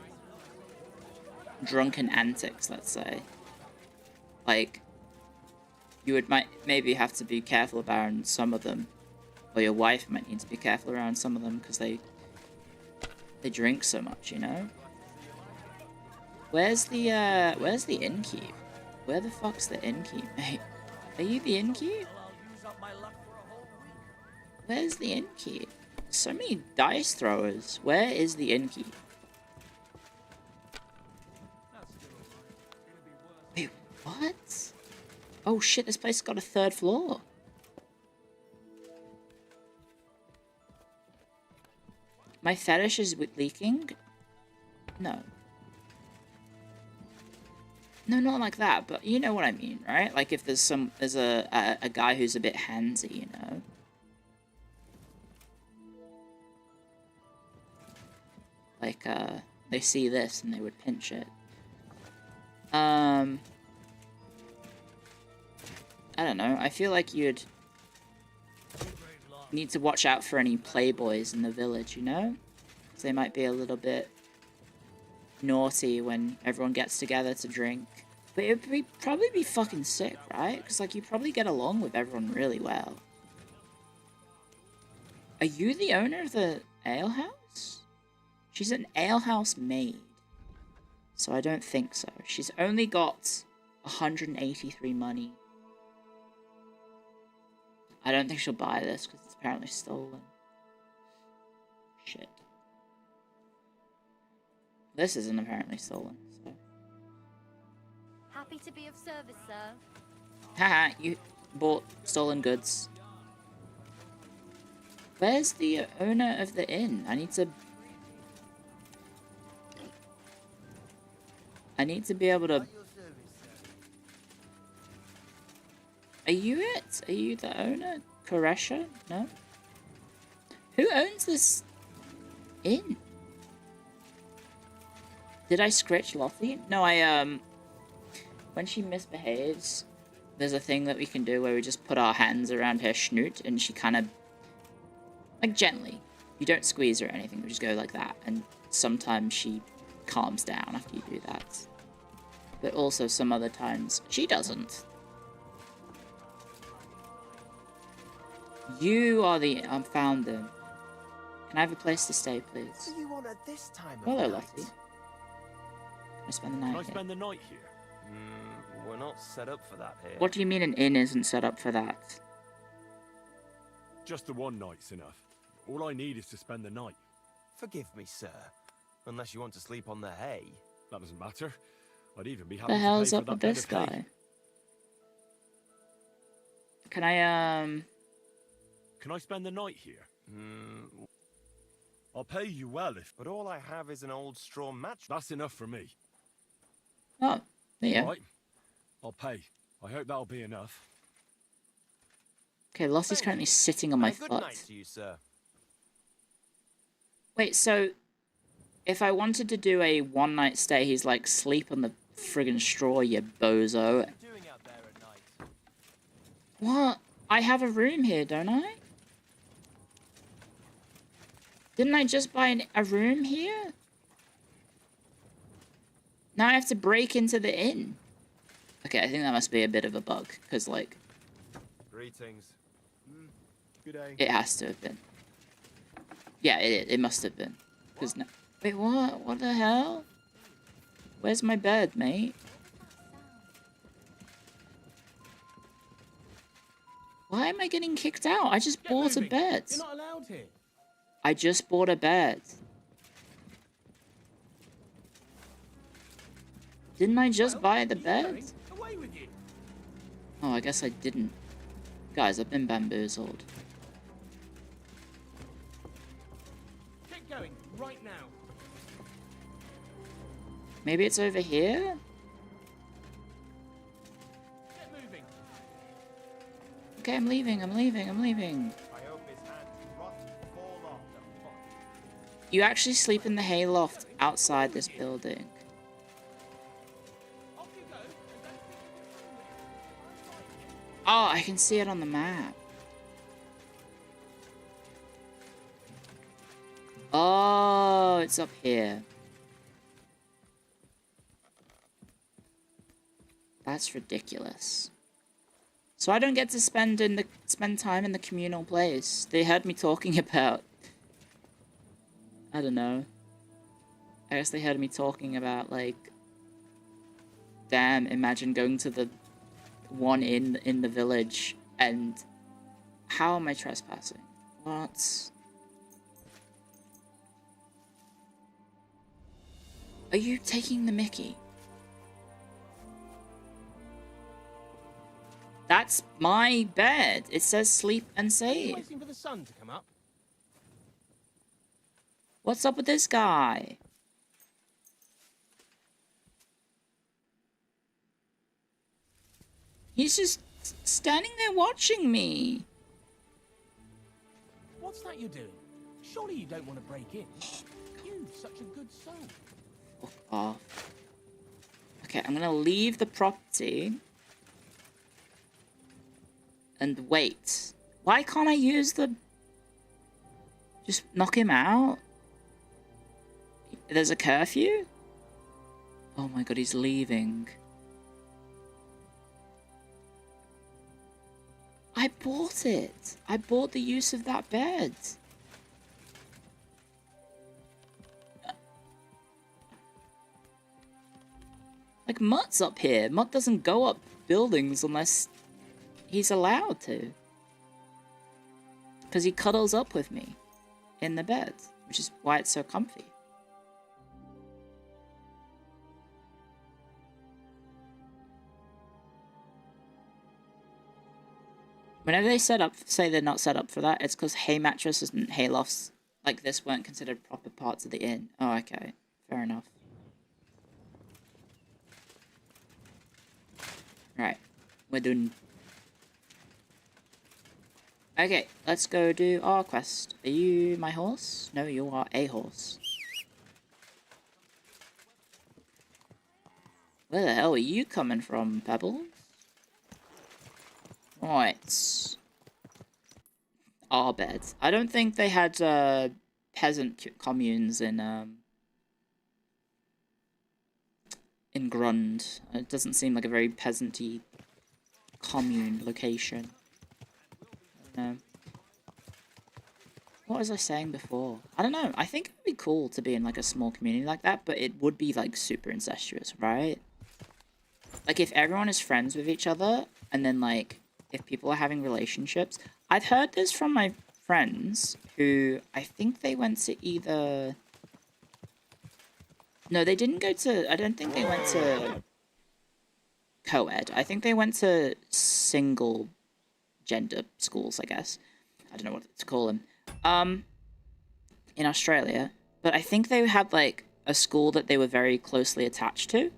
Speaker 1: drunken antics, let's say. Like... You would maybe have to be careful around some of them. Or your wife might need to be careful around some of them because they drink so much, you know? Where's the innkeep? Where the fuck's the innkeep, mate? Are you the innkeep? Where's the innkeep? So many dice throwers. Where is the innkeep? Wait, what? Oh shit, this place has got a 3rd floor. My fetish is with leaking? No. No, not like that, but you know what I mean, right? Like if there's a guy who's a bit handsy, you know? Like, they see this and they would pinch it. I don't know, I feel like you'd need to watch out for any playboys in the village, you know? Because they might be a little bit naughty when everyone gets together to drink. But it would probably be fucking sick, right? Because, like, you probably get along with everyone really well. Are you the owner of the alehouse? She's an alehouse maid. So I don't think so. She's only got 183 money. I don't think she'll buy this because it's apparently stolen. Shit. This isn't apparently stolen, so...
Speaker 3: Happy to be of service, sir.
Speaker 1: Haha, you bought stolen goods. Where's the owner of the inn? I need to be able to... Are you it? Are you the owner? Koresha? No? Who owns this inn? Did I scratch Lottie? No, when she misbehaves, there's a thing that we can do where we just put our hands around her snoot and she kind of... Like, gently. You don't squeeze her or anything, we just go like that. And sometimes she calms down after you do that. But also some other times, she doesn't. You are the founder. Can I have a place to stay, please?
Speaker 17: What do you want at this time of
Speaker 1: Hello,
Speaker 17: night?
Speaker 1: Lottie. Can I spend the night
Speaker 17: Can I
Speaker 1: here?
Speaker 17: spend the night here? We're not set up for that here.
Speaker 1: What do you mean an inn isn't set up for that?
Speaker 5: Just the one night's enough. All I need is to spend the night.
Speaker 17: Forgive me, sir. Unless you want to sleep on the hay.
Speaker 5: That doesn't matter. I'd even be happy
Speaker 1: The
Speaker 5: to
Speaker 1: hell's
Speaker 5: pay for
Speaker 1: up
Speaker 5: that
Speaker 1: with
Speaker 5: bed
Speaker 1: this
Speaker 5: of hay.
Speaker 1: guy? Can I,
Speaker 5: Can I spend the night here? I'll pay you well if...
Speaker 17: But all I have is an old straw mattress.
Speaker 5: That's enough for me.
Speaker 1: Oh, there you go.
Speaker 5: Right. I'll pay. I hope that'll be enough.
Speaker 1: Okay, Lottie's currently sitting on my
Speaker 17: Good
Speaker 1: foot.
Speaker 17: night to you, sir.
Speaker 1: Wait, so... If I wanted to do a one-night stay, he's like, sleep on the friggin' straw, you bozo. What? I have a room here, don't I? Didn't I just buy a room here? Now I have to break into the inn. Okay, I think that must be a bit of a bug, because, like...
Speaker 17: Greetings. Good day.
Speaker 1: It has to have been. Yeah, it must have been. Because no... Wait, what? What the hell? Where's my bed, mate? Why am I getting kicked out? I just bought a bed.
Speaker 7: You're not allowed here.
Speaker 1: I just bought a bed. Didn't I just buy the bed?
Speaker 7: Away with you.
Speaker 1: Oh, I guess I didn't. Guys, I've been bamboozled.
Speaker 7: Get going right now.
Speaker 1: Maybe it's over here?
Speaker 7: Get moving.
Speaker 1: Okay, I'm leaving. I'm leaving. I'm leaving.
Speaker 6: I hope his hands rot and fall off the fucking.
Speaker 1: You actually sleep in the hayloft outside this building. Oh, I can see it on the map. Oh, it's up here. That's ridiculous. So I don't get to spend time in the communal place. They heard me talking about, I don't know. I guess they heard me talking about, like, damn, imagine going to the one in the village and how am I trespassing? What? Are you taking the mickey? That's my bed. It says sleep and save.
Speaker 17: Waiting for the sun to come up.
Speaker 1: What's up with this guy? He's just standing there watching me.
Speaker 17: What's that you're doing? Surely you don't want to break in. You, such a good soul.
Speaker 1: Fuck off. Okay, I'm gonna leave the property. And wait. Why can't I use the... Just knock him out? There's a curfew? Oh my god, he's leaving. I bought it. I bought the use of that bed. Like, Mutt's up here. Mutt doesn't go up buildings unless he's allowed to. Because he cuddles up with me in the bed, which is why it's so comfy. Whenever they say they're not set up for that, it's because hay mattresses and hay lofts like this weren't considered proper parts of the inn. Oh, okay. Fair enough. Right. We're done. Okay, let's go do our quest. Are you my horse? No, you are a horse. Where the hell are you coming from, Pebbles? Right. Our bed. I don't think they had peasant communes in Grund. It doesn't seem like a very peasant-y commune location. I don't know. What was I saying before? I don't know. I think it would be cool to be in like a small community like that, but it would be like super incestuous, right? Like if everyone is friends with each other and then like if people are having relationships. I've heard this from my friends who I think they went to either... No, they didn't go to... I don't think they went to co-ed. I think they went to single gender schools, I guess. I don't know what to call them. In Australia. But I think they had like a school that they were very closely attached to.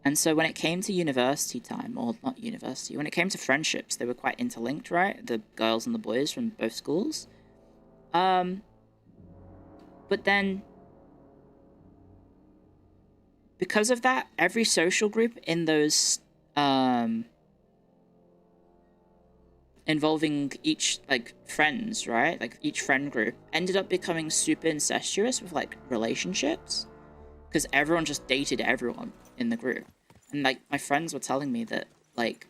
Speaker 1: And so when it came to university time, or not university, when it came to friendships, they were quite interlinked, right? The girls and the boys from both schools. But then, because of that, every social group in those, involving each, like, friends, right? Like, each friend group ended up becoming super incestuous with, like, relationships. Because everyone just dated everyone in the group. And, like, my friends were telling me that, like,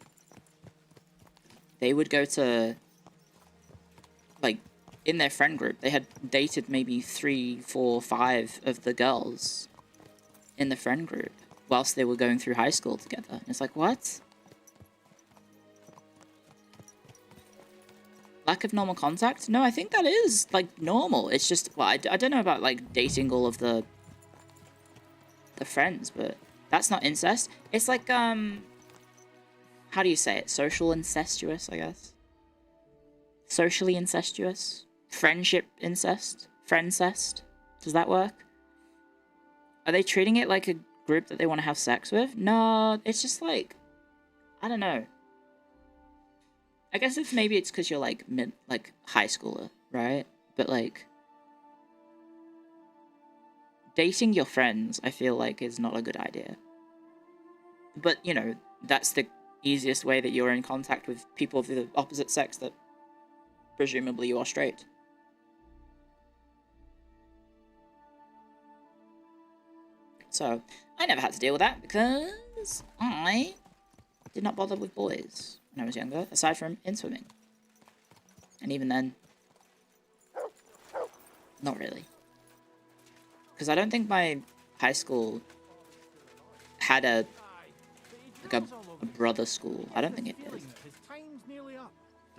Speaker 1: they would go to, like, in their friend group, they had dated maybe 3, 4, 5 of the girls in the friend group whilst they were going through high school together. And it's like, what? Lack of normal contact? No, I think that is, like, normal. It's just, well, I don't know about, like, dating all of the friends, but that's not incest. It's like, how do you say it? Social incestuous, I guess. Socially incestuous? Friendship incest? Friendcest? Does that work? Are they treating it like a group that they want to have sex with? No, it's just like, I don't know. I guess if maybe it's because you're like high schooler, right? But like dating your friends, I feel like is not a good idea. But you know, that's the easiest way that you're in contact with people of the opposite sex that presumably you are straight. So, I never had to deal with that because I did not bother with boys when I was younger, aside from in swimming. And even then, not really. Because I don't think my high school had a brother school. I don't think it did.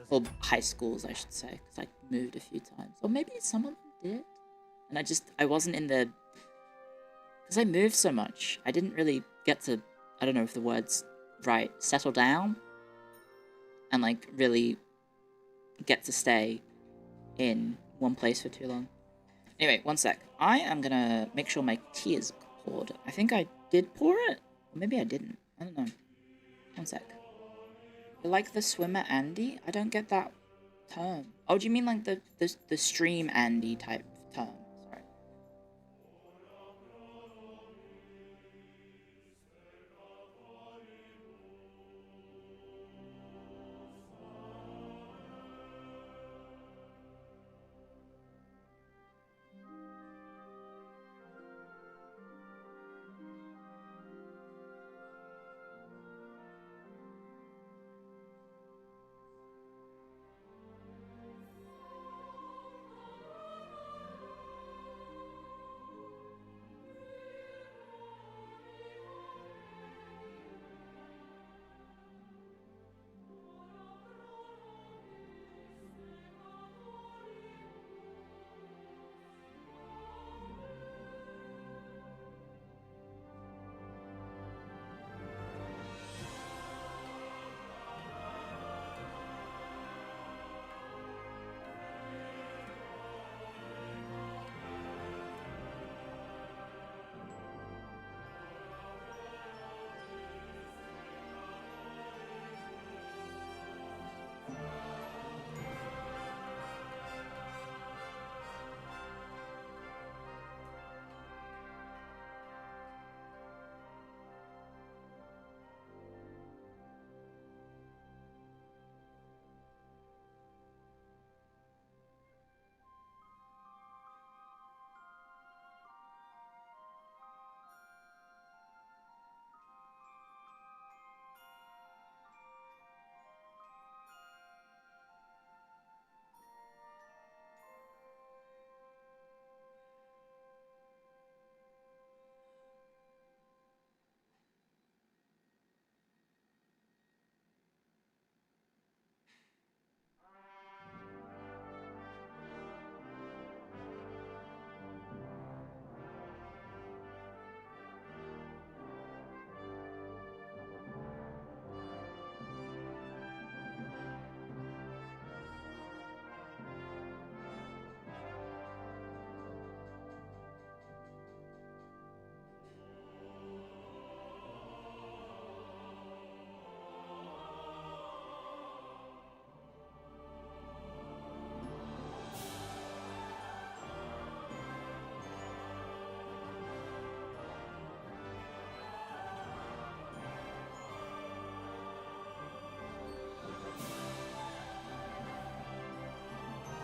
Speaker 1: Or high schools, I should say, because I moved a few times. Or maybe some of them did. And I wasn't in the... Because I moved so much, I didn't really get to, I don't know if the word's right, settle down. And, like, really get to stay in one place for too long. Anyway, one sec. I am gonna make sure my tea is poured. I think I did pour it. Or maybe I didn't. I don't know. One sec. You like the swimmer Andy? I don't get that term. Oh, do you mean like the stream Andy type term? Sorry.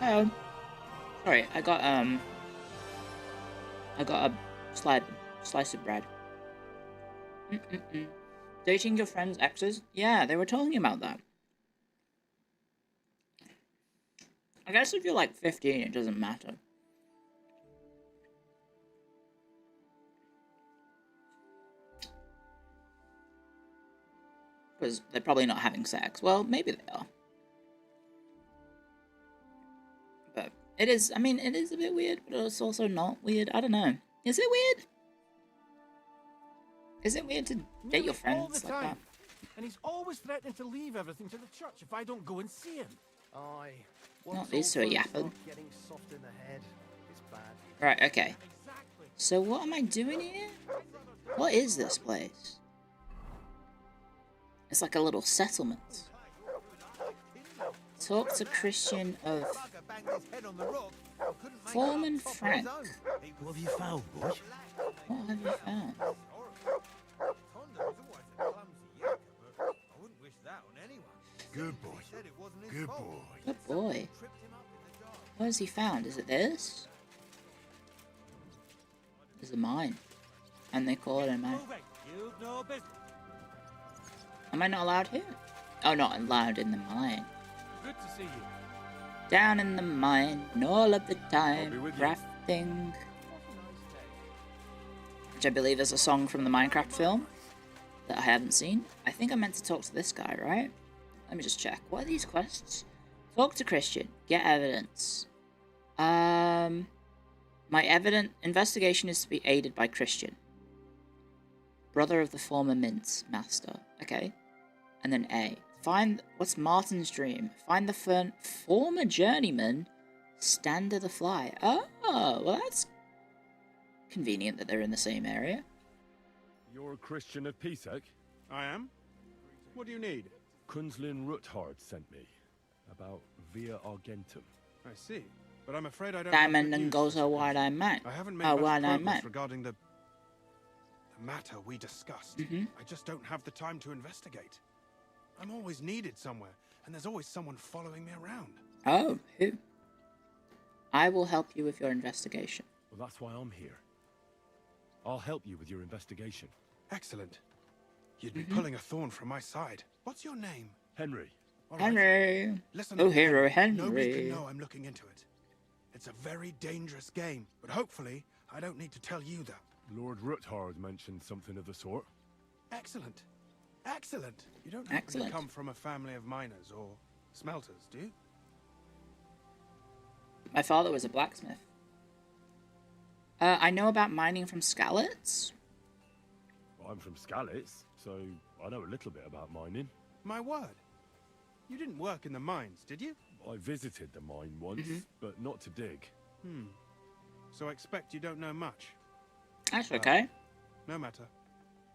Speaker 1: Oh, sorry. I got a slice of bread. Dating your friend's exes? Yeah, they were talking about that. I guess if you're like 15, it doesn't matter. Because they're probably not having sex. Well, maybe they are. But it is, I mean, it is a bit weird, but it's also not weird. I don't know. Is it weird? Is it weird to date your friends like that?
Speaker 17: And he's always threatening to leave everything to the church if I don't go and see him.
Speaker 6: Aye.
Speaker 1: Not these two are yapping.
Speaker 6: Getting soft in the head is bad.
Speaker 1: Right, okay. So what am I doing here? What is this place? It's like a little settlement. Talk to Christian of Foreman Frank.
Speaker 7: What have you found, boy?
Speaker 1: What have you found?
Speaker 13: Good boy. Good boy.
Speaker 1: Good boy. What has he found? Is it this? It's a mine. And they call it a mine. Am I not allowed here? Oh, not allowed in the mine.
Speaker 17: Good to see you.
Speaker 1: Down in the mine, all of the time, crafting. Which I believe is a song from the Minecraft film that I haven't seen. I think I meant to talk to this guy, right? Let me just check. What are these quests? Talk to Christian. Get evidence. My investigation is to be aided by Christian. Brother of the former mint master. Okay. And then A. Find... What's Martin's dream? Find the former journeyman, Stander the Fly. Oh, well that's convenient that they're in the same area.
Speaker 5: You're a Christian of Pisek?
Speaker 18: I am. What do you need?
Speaker 5: Kunzlin Ruthard sent me. About Via Argentum.
Speaker 18: I see. But I'm afraid I don't...
Speaker 1: Diamond and Gozo Wide-Eye Man.
Speaker 18: I haven't made much progress regarding the matter we discussed. I just don't have the time to investigate. I'm always needed somewhere, and there's always someone following me around.
Speaker 1: Oh, who? I will help you with your investigation.
Speaker 5: Well, that's why I'm here. I'll help you with your investigation.
Speaker 18: Excellent. You'd be pulling a thorn from my side. What's your name?
Speaker 5: Henry.
Speaker 18: All right.
Speaker 1: Henry.
Speaker 18: Listen,
Speaker 1: oh, hero Henry.
Speaker 18: Nobody can know I'm looking into it. It's a very dangerous game, but hopefully I don't need to tell you that.
Speaker 5: Lord Ruthard mentioned something of the sort.
Speaker 18: Excellent. Excellent. You don't happen to come from a family of miners or smelters, do you?
Speaker 1: My father was a blacksmith. I know about mining from Skallets.
Speaker 5: Well, I'm from Skallets, so I know a little bit about mining.
Speaker 18: My word. You didn't work in the mines, did you?
Speaker 5: I visited the mine once, but not to dig.
Speaker 18: So I expect you don't know much.
Speaker 1: That's okay.
Speaker 18: No matter.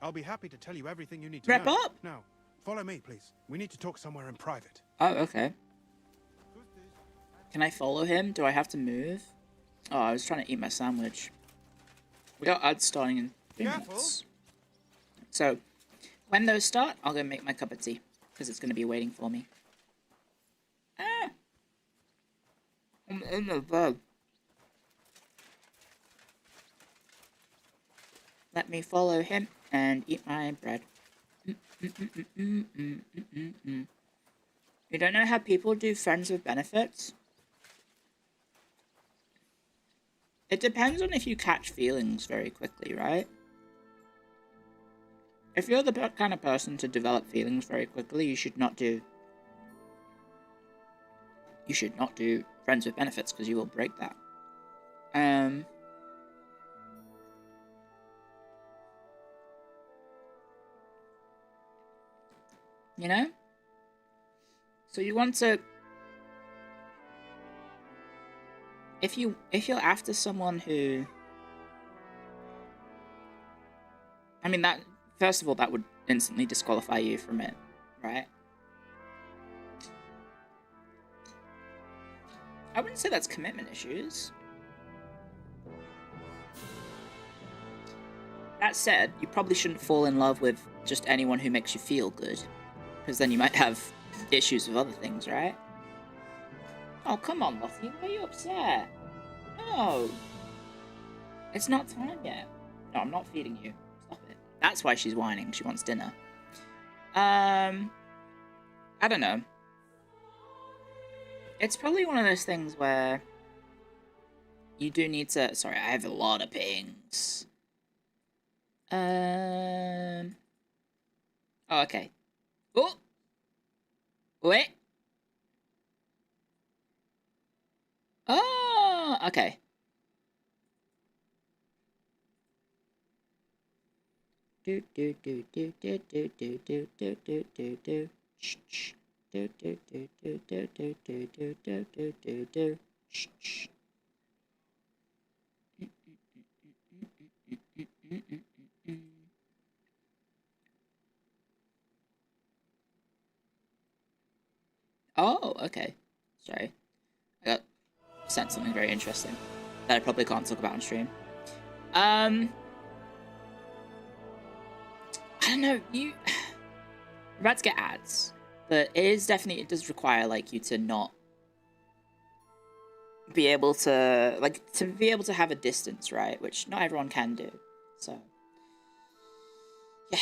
Speaker 18: I'll be happy to tell you everything you need to
Speaker 1: Wrap
Speaker 18: know.
Speaker 1: up.
Speaker 18: Now, follow me, please. We need to talk somewhere in private.
Speaker 1: Oh, okay. Can I follow him? Do I have to move? Oh, I was trying to eat my sandwich. We got ads starting in 3 minutes. So, when those start, I'll go make my cup of tea. Because it's going to be waiting for me. Ah! I'm in the bed. Let me follow him and eat my bread. You don't know how people do friends with benefits? It depends on if you catch feelings very quickly, right? If you're the kind of person to develop feelings very quickly, you should not do friends with benefits because you will break that. You know? So you want to... If you're after someone who... I mean, that... First of all, that would instantly disqualify you from it, right? I wouldn't say that's commitment issues. That said, you probably shouldn't fall in love with just anyone who makes you feel good. Because then you might have issues with other things, right? Oh, come on, Lottie. Why are you upset? No. It's not time yet. No, I'm not feeding you. Stop it. That's why she's whining. She wants dinner. I don't know. It's probably one of those things where you do need to... Sorry, I have a lot of pings. Oh, okay. Oh! Wait. Oh, okay. Do do do do do do do do do do do do. Shh shh. Do do do do do do do do do do do do. Shh shh. Oh, okay. Sorry. I got sent something very interesting that I probably can't talk about on stream. I don't know, you're about to get ads, but it does require, like, you to not be able to, like, to be able to have a distance, right? Which not everyone can do, so. Yeah,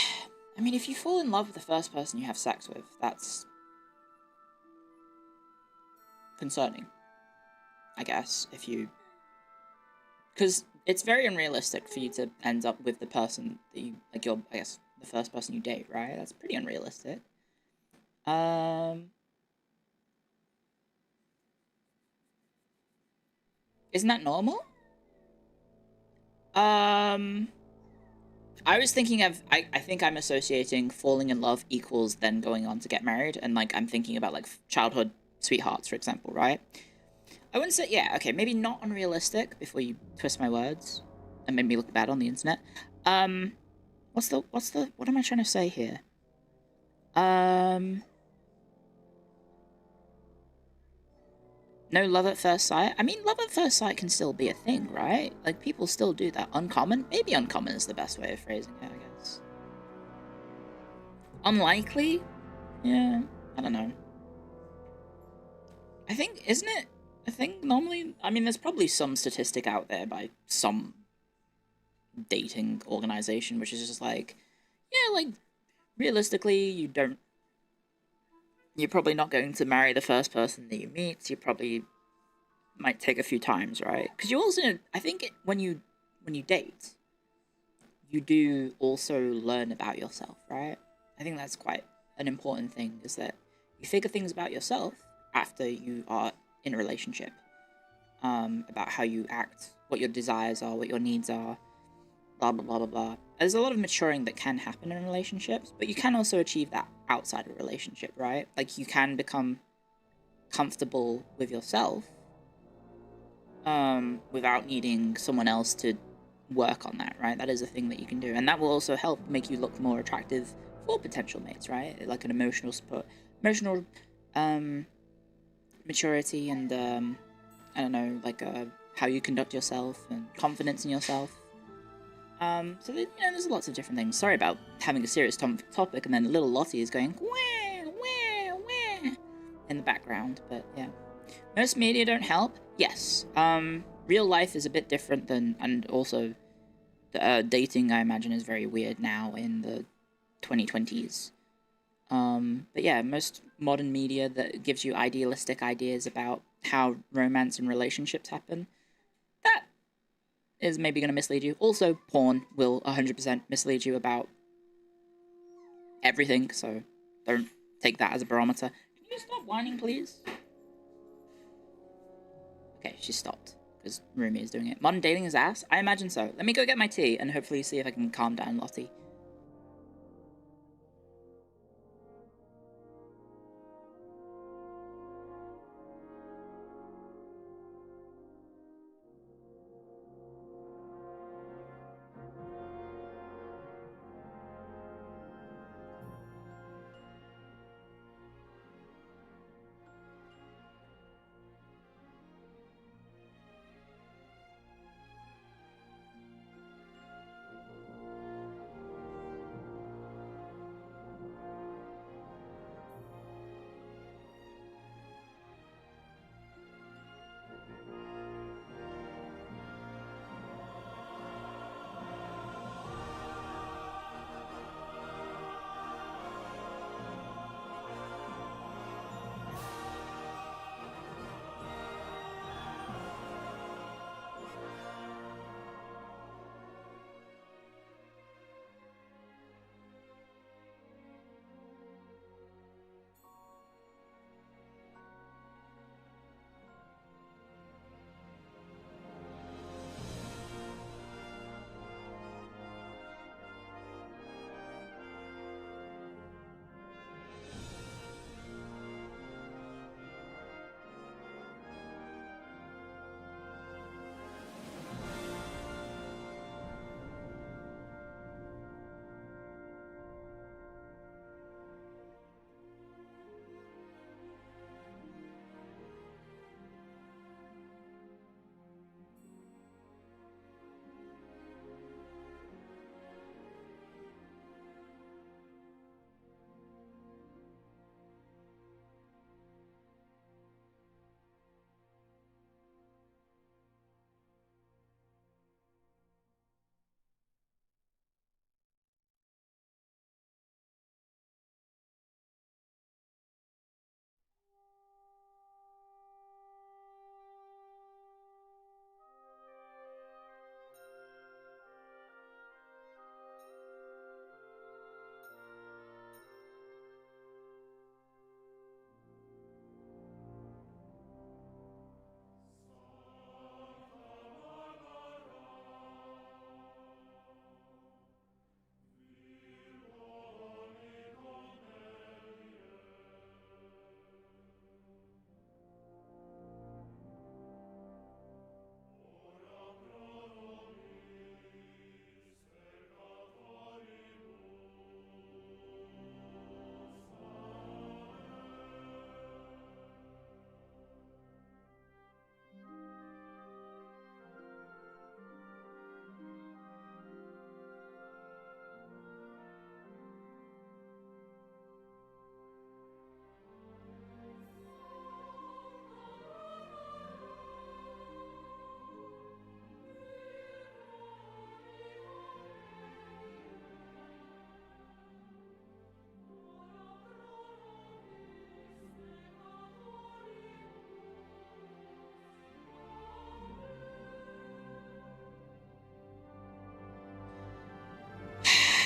Speaker 1: I mean, if you fall in love with the first person you have sex with, that's concerning, I guess, if you... Because it's very unrealistic for you to end up with the person that you, like, I guess, the first person you date, right? That's pretty unrealistic. Isn't that normal? I was thinking of, I think I'm associating falling in love equals then going on to get married, and, like, I'm thinking about, like, childhood sweethearts, for example, right? I wouldn't say, yeah, okay, maybe not unrealistic, before you twist my words and make me look bad on the internet. What am I trying to say here? No love at first sight? I mean, love at first sight can still be a thing, right? Like, people still do that. Uncommon? Maybe uncommon is the best way of phrasing it, I guess. Unlikely? Yeah, I don't know. I think, isn't it a thing normally? I mean, there's probably some statistic out there by some dating organization, which is just like, yeah, like, realistically, you're probably not going to marry the first person that you meet. You probably might take a few times, right? Because you also, I think when you date, you do also learn about yourself, right? I think that's quite an important thing, is that you figure things about yourself after you are in a relationship, about how you act, what your desires are, what your needs are, blah, blah, blah, blah, blah. There's a lot of maturing that can happen in relationships, but you can also achieve that outside of a relationship, right? Like, you can become comfortable with yourself without needing someone else to work on that, right? That is a thing that you can do, and that will also help make you look more attractive for potential mates, right? Like an emotional support, emotional maturity, and I don't know, like how you conduct yourself and confidence in yourself. So that, there's lots of different things. Sorry about having a serious topic, and then little Lottie is going wah, wah, wah in the background, but yeah. Most media don't help. Yes. Real life is a bit different than, and also dating, I imagine, is very weird now in the 2020s. But yeah, most modern media that gives you idealistic ideas about how romance and relationships happen, that is maybe going to mislead you. Also, porn will 100% mislead you about everything, so don't take that as a barometer. Can you stop whining, please? Okay, she stopped, because Rumi is doing it. Modern dating is ass? I imagine so. Let me go get my tea, and hopefully see if I can calm down Lottie.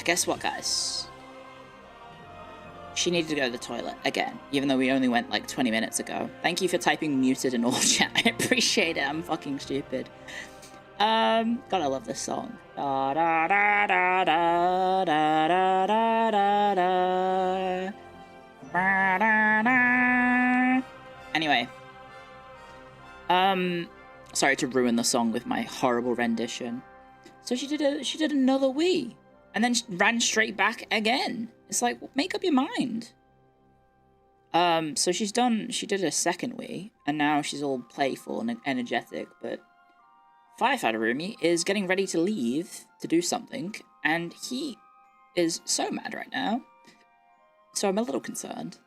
Speaker 1: guess what, guys? She needed to go to the toilet again, even though we only went like 20 minutes ago. Thank you for typing muted in all chat. I appreciate it. I'm fucking stupid. God, I love this song. Da, da, da, da, da, da, da, da, da, da, da, da. Anyway. Sorry to ruin the song with my horrible rendition. So she did another wee. And then ran straight back again. It's like, make up your mind. So she did a second wee, and now she's all playful and energetic, but Firefighter Rumi is getting ready to leave to do something, and he is so mad right now. So I'm a little concerned.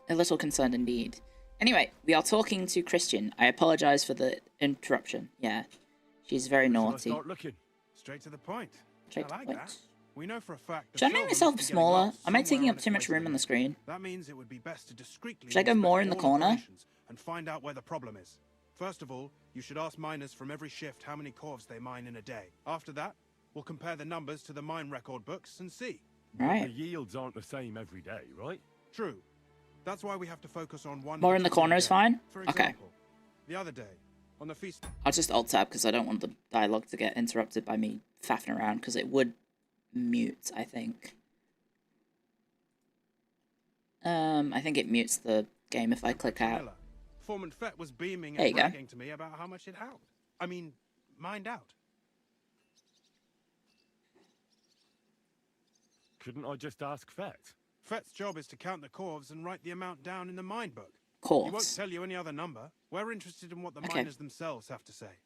Speaker 1: A little concerned indeed. Anyway, we are talking to Christian. I apologize for the interruption. Yeah. She's very naughty.
Speaker 18: Start looking straight to the point.
Speaker 1: Straight to the point.
Speaker 18: That. We know for a fact.
Speaker 1: Should I make myself smaller? Am I taking up too much room on the screen?
Speaker 18: That means it would be best to discreetly.
Speaker 1: Should I go more in the corner?
Speaker 18: And find out where the problem is. First of all, you should ask miners from every shift how many corvs they mine in a day. After that, we'll compare the numbers to the mine record books and see.
Speaker 5: Right. The yields aren't the same every day, right?
Speaker 18: True. That's why we have to focus on one.
Speaker 1: More in the corner is fine?
Speaker 18: For example,
Speaker 1: okay.
Speaker 18: The other day, on the feast.
Speaker 1: I'll just alt tab because I don't want the dialogue to get interrupted by me faffing around because it would mute, I think. I think it mutes the game if I click out.
Speaker 18: Foreman Fett was beaming and bragging to me about how much it helped. I mean, mined out.
Speaker 5: Couldn't I just ask Fett?
Speaker 18: Fett's job is to count the corvs and write the amount down in the mine book.
Speaker 1: Corvs.
Speaker 18: He won't tell you any other number. We're interested in what the miners themselves have to say.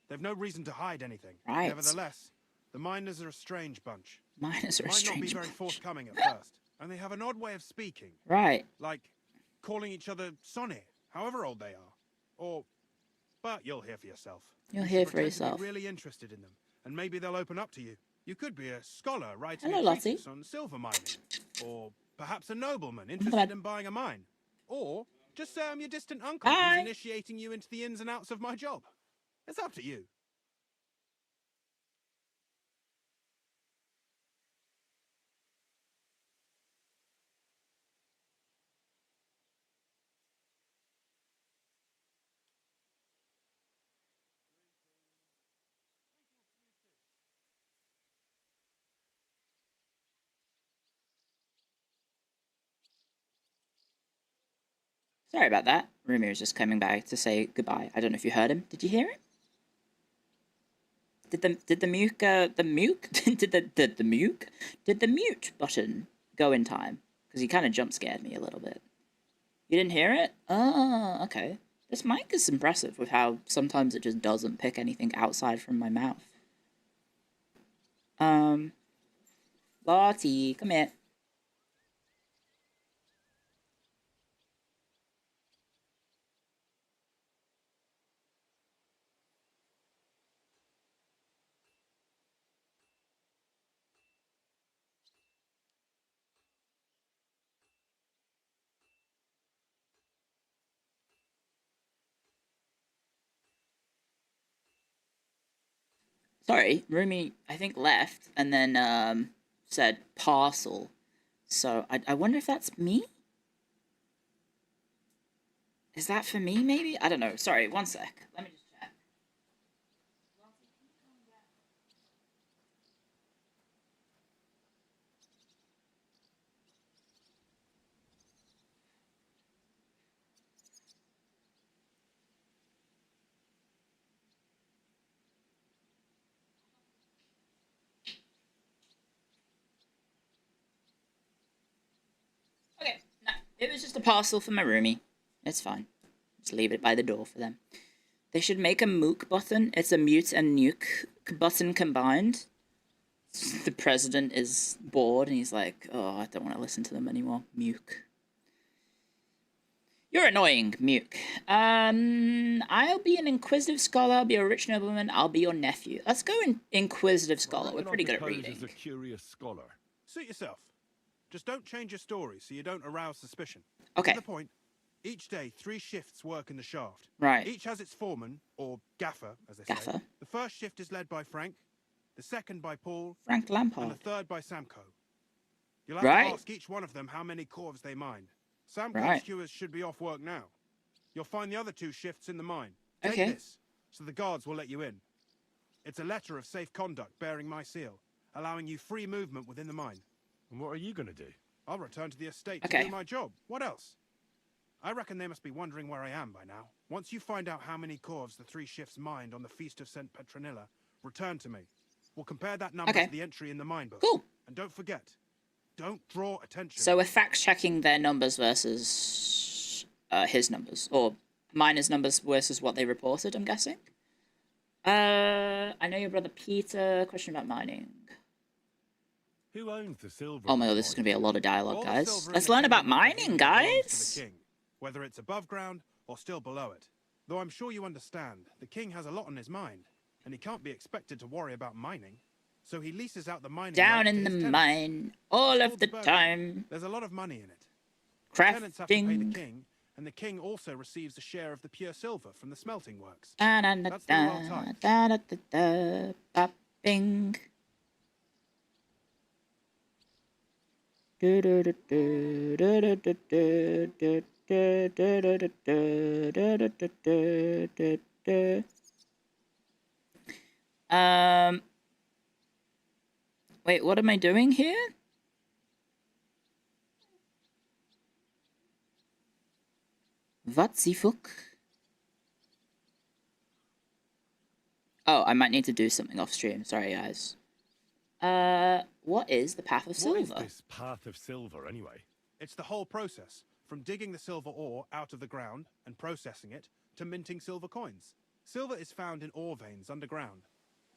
Speaker 18: They've no reason to hide anything.
Speaker 1: Right.
Speaker 18: Nevertheless, the miners are a strange bunch.
Speaker 1: Miners are a strange bunch.
Speaker 18: Might not be very forthcoming at first, and they have an odd way of speaking.
Speaker 1: Right.
Speaker 18: Like calling each other Sonny, however old they are. Or, but you'll hear for yourself.
Speaker 1: You'll hear for yourself.
Speaker 18: You're really interested in them, and maybe they'll open up to you. You could be a scholar writing
Speaker 1: Hello,
Speaker 18: a treatise on silver mining, or perhaps a nobleman interested in buying a mine, or just say I'm your distant uncle who's initiating you into the ins and outs of my job. It's up to you.
Speaker 1: Sorry about that. Rumi was just coming back to say goodbye. I don't know if you heard him. Did you hear him? Did the mute button go in time? Because he kind of jump scared me a little bit. You didn't hear it? Oh, okay. This mic is impressive with how sometimes it just doesn't pick anything outside from my mouth. Lottie, come here. Sorry, Rumi, I think left, and then, said parcel. So, I wonder if that's me? Is that for me, maybe? I don't know. Sorry, one sec. Let me just check. Okay, no, it was just a parcel for my roomie. It's fine. Just leave it by the door for them. They should make a mook button. It's a mute and nuke button combined. The president is bored and he's like, oh, I don't want to listen to them anymore. Muke. You're annoying, Muke. I'll be an inquisitive scholar. I'll be a rich nobleman. I'll be your nephew. Let's go inquisitive scholar. We're pretty good at reading.
Speaker 5: As a curious scholar.
Speaker 18: Suit yourself. Just don't change your story so you don't arouse suspicion.
Speaker 1: Okay.
Speaker 18: To the point, each day 3 shifts work in the shaft.
Speaker 1: Right.
Speaker 18: Each has its foreman, or gaffer, as they
Speaker 1: say.
Speaker 18: The first shift is led by Frank, the second by Paul,
Speaker 1: Frank Lampard.
Speaker 18: and the third by Samco. You'll have
Speaker 1: Right.
Speaker 18: to ask each one of them how many corves they mined. Samco's
Speaker 1: Right.
Speaker 18: hewers should be off work now. You'll find the other 2 shifts in the mine. Take
Speaker 1: Okay.
Speaker 18: this, so the guards will let you in. It's a letter of safe conduct bearing my seal, allowing you free movement within the mine.
Speaker 5: And what are you going to do?
Speaker 18: I'll return to the estate
Speaker 1: Okay.
Speaker 18: to do my job. What else? I reckon they must be wondering where I am by now. Once you find out how many corves the 3 shifts mined on the Feast of St. Petronilla, return to me. We'll compare that number
Speaker 1: Okay.
Speaker 18: to the entry in the mine book.
Speaker 1: Cool.
Speaker 18: And don't forget, don't draw attention.
Speaker 1: So we're fact checking their numbers versus his numbers, or miner's numbers versus what they reported, I'm guessing. I know your brother Peter. Question about mining.
Speaker 5: Who owns the silver?
Speaker 1: Oh my god, this is going to be a lot of dialogue,
Speaker 18: All the
Speaker 1: guys.
Speaker 18: silver in
Speaker 1: Let's
Speaker 18: the
Speaker 1: learn
Speaker 18: kingdom
Speaker 1: about
Speaker 18: of
Speaker 1: mining,
Speaker 18: Bohemia belongs to
Speaker 1: guys.
Speaker 18: the king, whether it's above ground or still below it. Though I'm sure you understand, the king has a lot on his mind, and he can't be expected to worry about mining. So he leases out the mining
Speaker 1: Down
Speaker 18: rights
Speaker 1: in
Speaker 18: to
Speaker 1: the
Speaker 18: his tenants.
Speaker 1: mine, all
Speaker 18: It's
Speaker 1: of
Speaker 18: called
Speaker 1: the
Speaker 18: burden.
Speaker 1: time.
Speaker 18: There's a lot of money in it. Tenants have to pay the
Speaker 1: Crafting.
Speaker 18: king, and the king also receives a share of the pure silver from the smelting works.
Speaker 1: Da da da
Speaker 18: That's the
Speaker 1: da
Speaker 18: world type.
Speaker 1: da da da da ba bing. Do do do do do do do do do do do do do do do do do do. Wait, what am I doing here? What the fuck? Oh, I might need to do something off stream. Sorry, guys. What is the Path of Silver?
Speaker 5: What is this path of silver, anyway?
Speaker 18: It's the whole process, from digging the silver ore out of the ground and processing it, to minting silver coins. Silver is found in ore veins underground.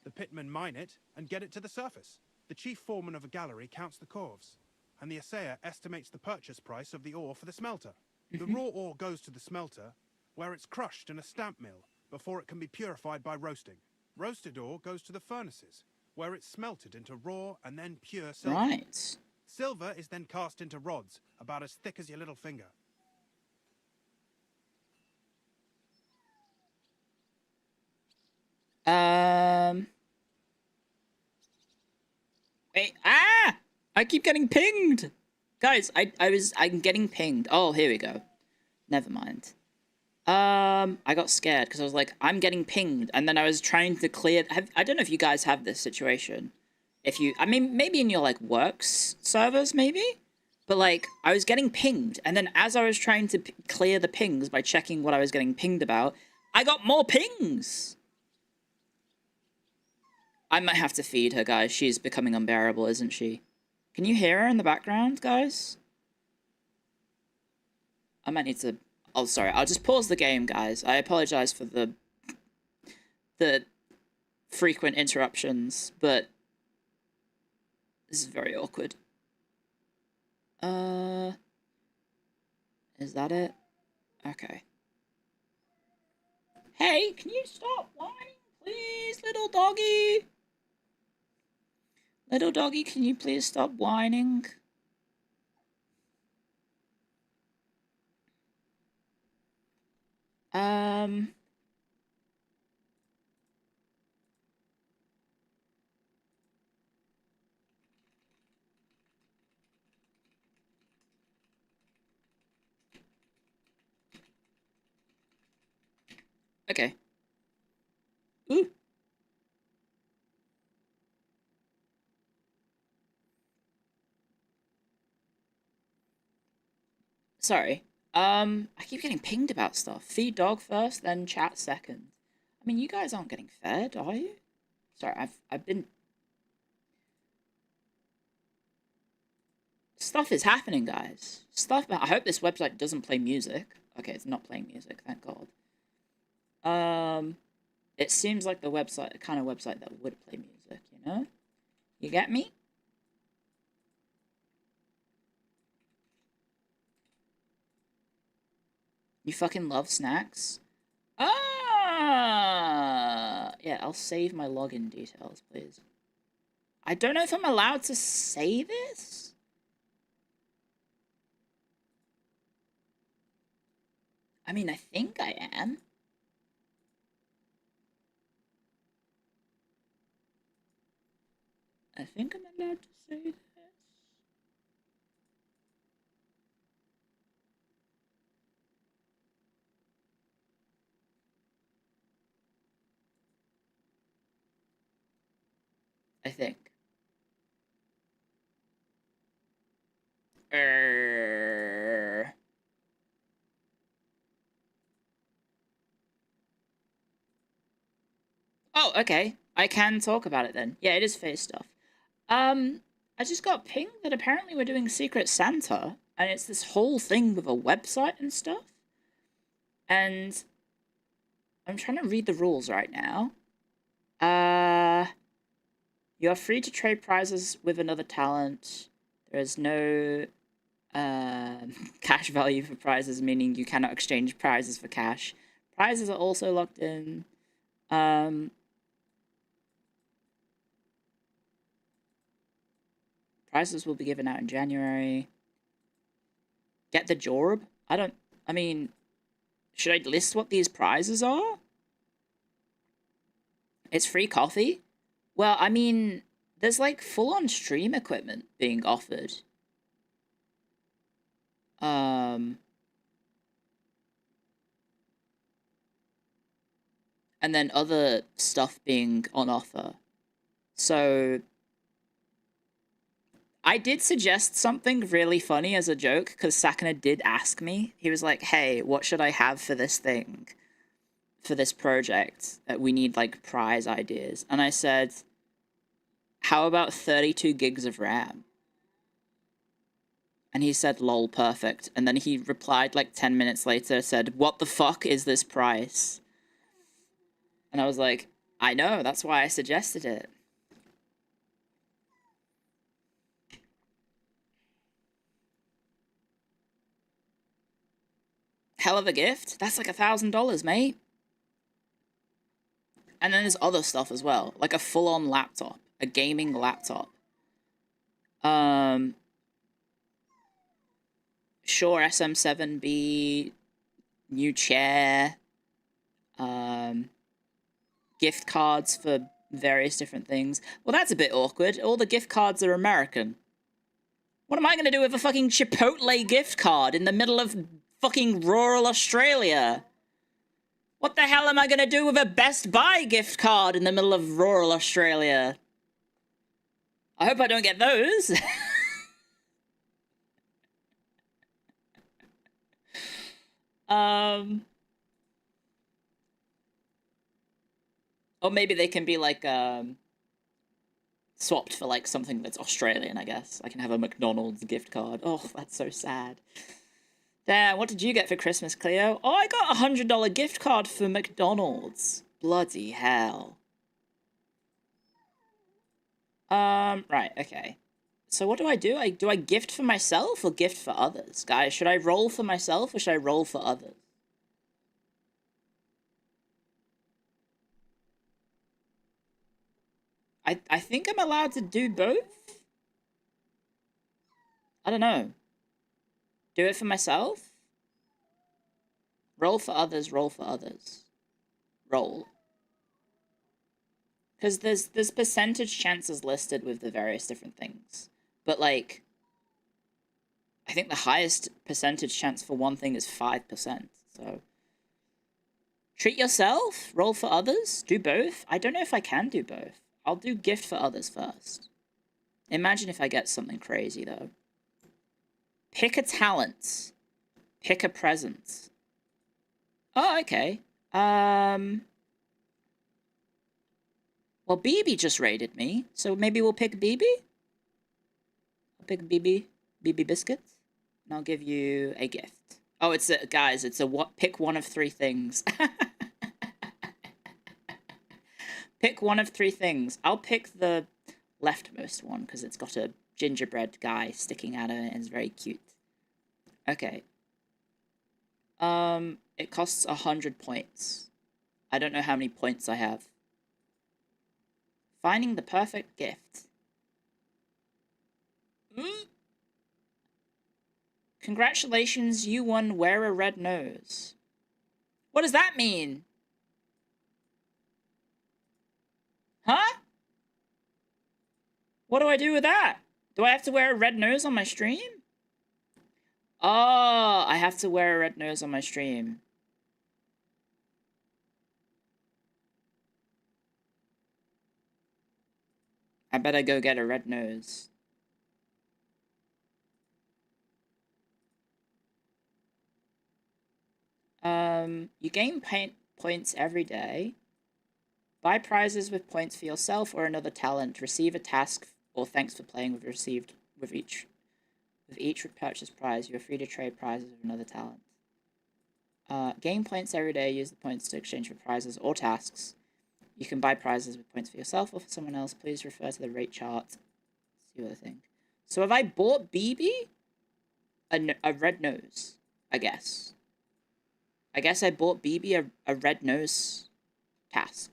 Speaker 18: The pitmen mine it and get it to the surface. The chief foreman of a gallery counts the corves, and the assayer estimates the purchase price of the ore for the smelter. The raw ore goes to the smelter, where it's crushed in a stamp mill before it can be purified by roasting. Roasted ore goes to the furnaces, where it's smelted into raw and then pure silver.
Speaker 1: Right.
Speaker 18: Silver is then cast into rods about as thick as your little finger.
Speaker 1: Wait, I keep getting pinged! Guys, I'm getting pinged. Oh, here we go. Never mind. I got scared because I was like, I'm getting pinged, and then I was trying to clear. I don't know if you guys have this situation. I mean, maybe in your like works servers, maybe, but like I was getting pinged, and then as I was trying to clear the pings by checking what I was getting pinged about, I got more pings. I might have to feed her, guys. She's becoming unbearable, isn't she? Can you hear her in the background, guys? I might need to... Oh, sorry. I'll just pause the game, guys. I apologize for the frequent interruptions, but this is very awkward. Is that it? Okay. Hey, can you stop whining, please, little doggy? Little doggy, can you please stop whining? Okay. Ooh. Sorry. I keep getting pinged about stuff. Feed dog first, then chat second. I mean, you guys aren't getting fed, are you? Sorry, I've been... Stuff is happening, guys. I hope this website doesn't play music. Okay, it's not playing music, thank God. It seems like the kind of website that would play music, you know? You get me? You fucking love snacks? Yeah, I'll save my login details, please. I don't know if I'm allowed to say this. I mean, I think I am. I think I'm allowed to say this. I think. Oh, okay. I can talk about it then. Yeah, it is face stuff. I just got pinged that apparently we're doing Secret Santa, and it's this whole thing with a website and stuff. And I'm trying to read the rules right now. You are free to trade prizes with another talent. There is no cash value for prizes, meaning you cannot exchange prizes for cash. Prizes are also locked in. Prizes will be given out in January. Get the job? I mean, should I list what these prizes are? It's free coffee? Well, I mean, there's like full-on stream equipment being offered. And then other stuff being on offer. So I did suggest something really funny as a joke, because Sakana did ask me. He was like, hey, what should I have for this thing? For this project? We need, like, prize ideas. And I said, how about 32 gigs of RAM? And he said, lol, perfect. And then he replied, like, 10 minutes later, said, what the fuck is this price? And I was like, I know, that's why I suggested it. Hell of a gift. That's like $1,000, mate. And then there's other stuff as well, like a full-on laptop, a gaming laptop. Sure, SM7B, new chair, gift cards for various different things. Well, that's a bit awkward. All the gift cards are American. What am I going to do with a fucking Chipotle gift card in the middle of fucking rural Australia? What the hell am I going to do with a Best Buy gift card in the middle of rural Australia? I hope I don't get those. Or maybe they can be like, swapped for like something that's Australian, I guess. I can have a McDonald's gift card. Oh, that's so sad. Damn, what did you get for Christmas, Clio? Oh, I got a $100 gift card for McDonald's. Bloody hell. Right, okay. So what do? Do I gift for myself or gift for others? Guys, should I roll for myself or should I roll for others? I think I'm allowed to do both? I don't know. Do it for myself? Roll for others, roll for others. Roll. Because there's percentage chances listed with the various different things. But, like, I think the highest percentage chance for one thing is 5%, so... Treat yourself? Roll for others? Do both? I don't know if I can do both. I'll do gift for others first. Imagine if I get something crazy, though. Pick a talent. Pick a present. Oh, okay. Well, BB just raided me, so maybe we'll pick BB? I'll pick BB. BB Biscuits. And I'll give you a gift. Oh, it's a... Guys, it's a what? Pick one of 3 things. Pick one of 3 things. I'll pick the leftmost one, because it's got a gingerbread guy sticking out of it, and it's very cute. Okay. It costs 100 points. I don't know how many points I have. Finding the perfect gift. Congratulations, you won Wear a Red Nose. What does that mean? Huh? What do I do with that? Do I have to wear a red nose on my stream? Oh, I have to wear a red nose on my stream. I better go get a red nose. You gain points every day. Buy prizes with points for yourself or another talent. Receive a task or thanks for playing with received with each purchase prize. You are free to trade prizes with another talent. Gain points every day. Use the points to exchange for prizes or tasks. You can buy prizes with points for yourself or for someone else. Please refer to the rate chart. See what I think. So have I bought BB? A red nose, I guess. I guess I bought BB a red nose task.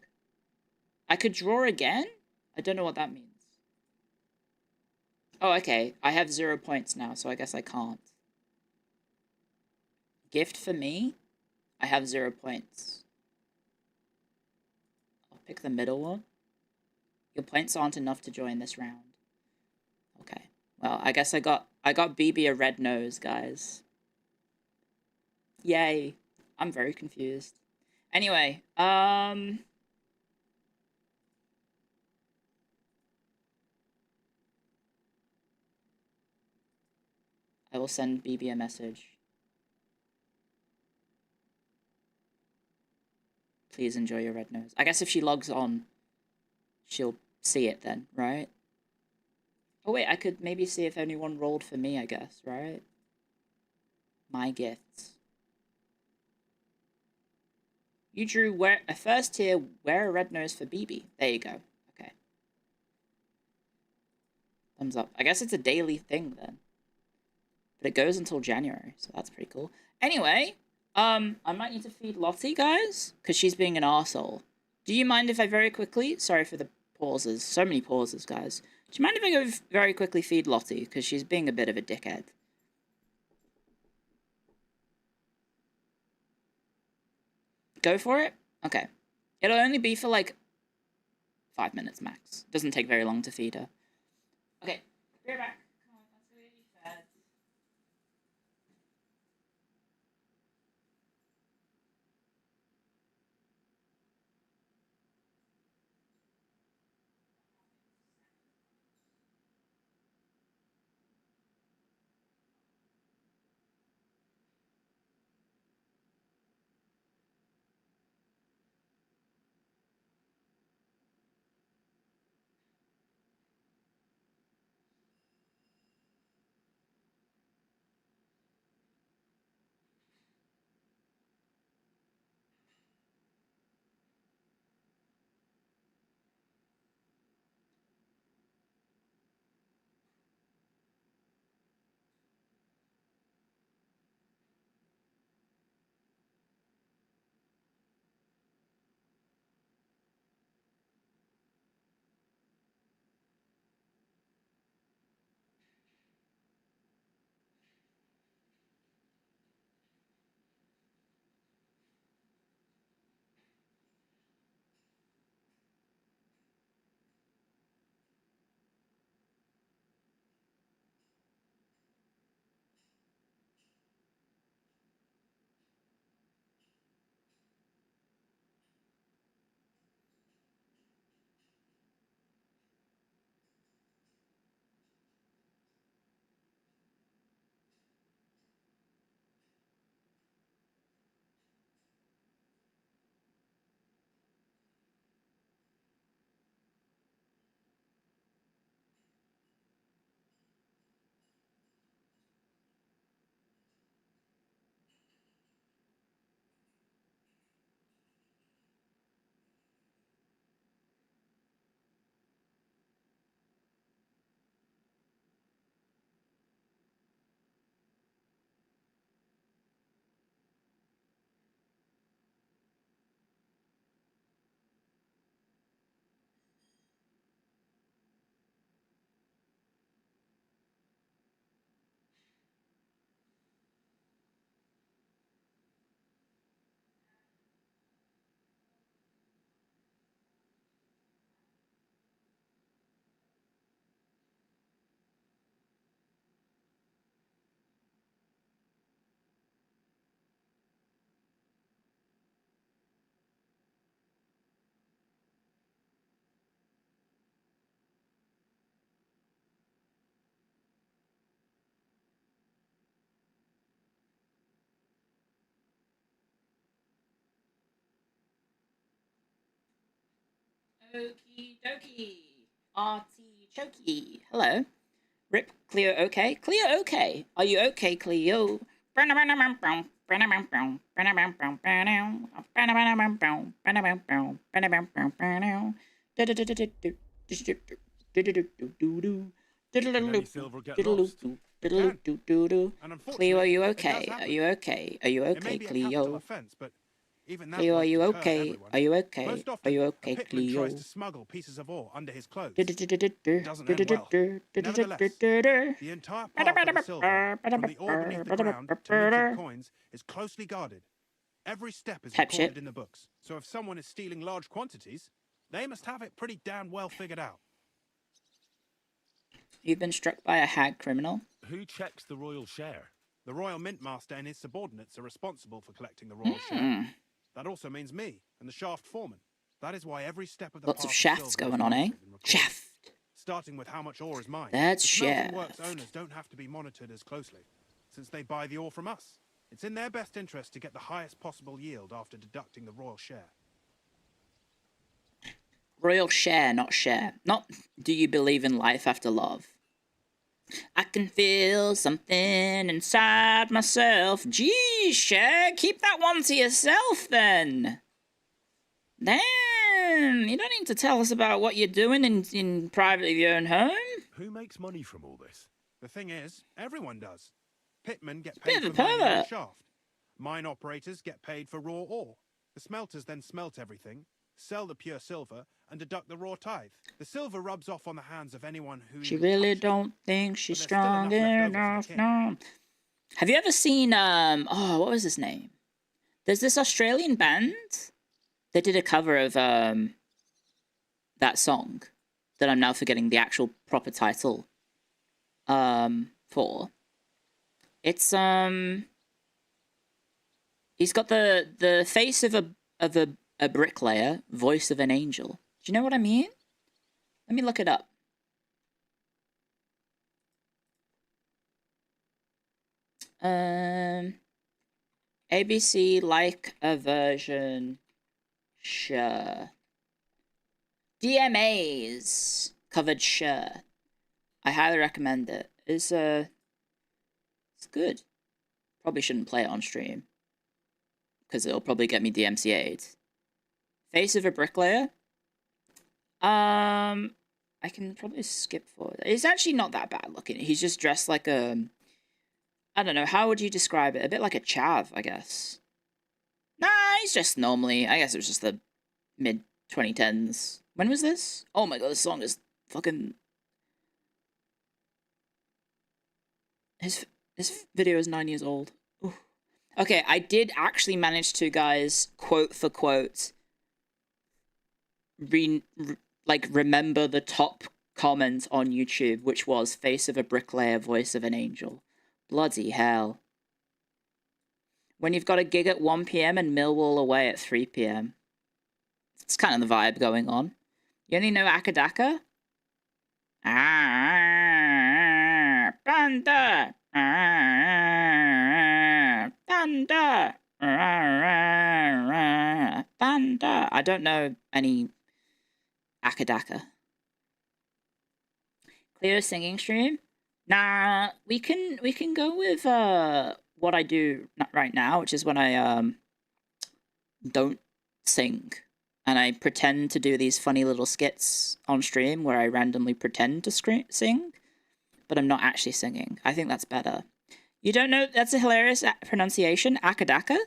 Speaker 1: I could draw again? I don't know what that means. Oh, okay. I have 0 points now, so I guess I can't. Gift for me? I have 0 points. I'll pick the middle one. Your points aren't enough to join this round. Okay. Well, I guess I got BB a red nose, guys. Yay. I'm very confused. Anyway, I will send BB a message. Please enjoy your red nose. I guess if she logs on, she'll see it then, right? Oh wait, I could maybe see if anyone rolled for me, I guess, right? My gifts. You drew a first tier, wear a red nose for BB. There you go. Okay. Thumbs up. I guess it's a daily thing then. But it goes until January, so that's pretty cool. Anyway, I might need to feed Lottie, guys, because she's being an arsehole. Do you mind if I very quickly... Sorry for the pauses. So many pauses, guys. Do you mind if I go very quickly feed Lottie, because she's being a bit of a dickhead? Go for it? Okay. It'll only be for, like, 5 minutes max. Doesn't take very long to feed her. Okay, be right back. Come on, let's go get you fed. Okie dokie. Artichoke. Hello. Rip, Clio okay? Clio okay. Are you okay, Clio? Cleo, are you okay? Are you okay? Are you okay, Cleo? Cleo, are you okay? Are you okay? Are you okay, Cleo?
Speaker 18: Tries to smuggle pieces of ore under his clothes. It doesn't end well. Nevertheless, the entire path of the silver, from the ore beneath the ground to minted coins, is closely guarded. Every step is recorded in the books, so if someone is stealing large quantities, they must have it pretty damn well figured out.
Speaker 1: You've been struck by a hag criminal?
Speaker 5: Who checks the royal share?
Speaker 18: The royal mint master and his subordinates are responsible for collecting the royal share. That also means me and the shaft foreman. That is why every step of the
Speaker 1: Lots of shafts going on, eh? Shaft.
Speaker 18: Starting with how much ore is mined.
Speaker 1: That's
Speaker 18: the smelting
Speaker 1: shaft.
Speaker 18: works owners don't have to be monitored as closely, since they buy the ore from us. It's in their best interest to get the highest possible yield after deducting the royal share.
Speaker 1: Royal share, not share. Not do you believe in life after love? I can feel something inside myself. Geez, share, keep that one to yourself then. Damn, you don't need to tell us about what you're doing in privately owned home.
Speaker 5: Who makes money from all this?
Speaker 18: The thing is, everyone does. Pitmen get paid
Speaker 1: Bit of
Speaker 18: for
Speaker 1: a
Speaker 18: mining the
Speaker 1: pervert.
Speaker 18: shaft. Mine operators get paid for raw ore. The smelters then smelt everything, sell the pure silver, and deduct the raw tithe. The silver rubs off on the hands of anyone who...
Speaker 1: She really don't think she's strong enough, no. Have you ever seen, oh, what was his name? There's this Australian band that did a cover of, that song that I'm now forgetting the actual proper title, for. It's, he's got the face of a bricklayer, voice of an angel. Do you know what I mean? Let me look it up. ABC like a version. Sure. DMAs covered. Sure. I highly recommend it. It's good. Probably shouldn't play it on stream because it'll probably get me DMCA'd. Face of a bricklayer. I can probably skip forward. He's actually not that bad looking. He's just dressed like a... I don't know, how would you describe it? A bit like a chav, I guess. Nah, he's just normally... I guess it was just the mid-2010s. When was this? Oh my god, this song is fucking... His video is 9 years old. Ooh. Okay, I did actually manage to, guys, quote for quote... remember the top comment on YouTube, which was face of a bricklayer, voice of an angel. Bloody hell. When you've got a gig at 1 PM and Millwall away at 3 PM. It's kind of the vibe going on. You only know Akadaka? Thunder! Thunder! Thunder! I don't know any Akadaka. Clear singing stream? Nah, we can go with what I do right now, which is when I don't sing and I pretend to do these funny little skits on stream where I randomly pretend to sing, but I'm not actually singing. I think that's better. You don't know? That's a hilarious pronunciation, Akadaka?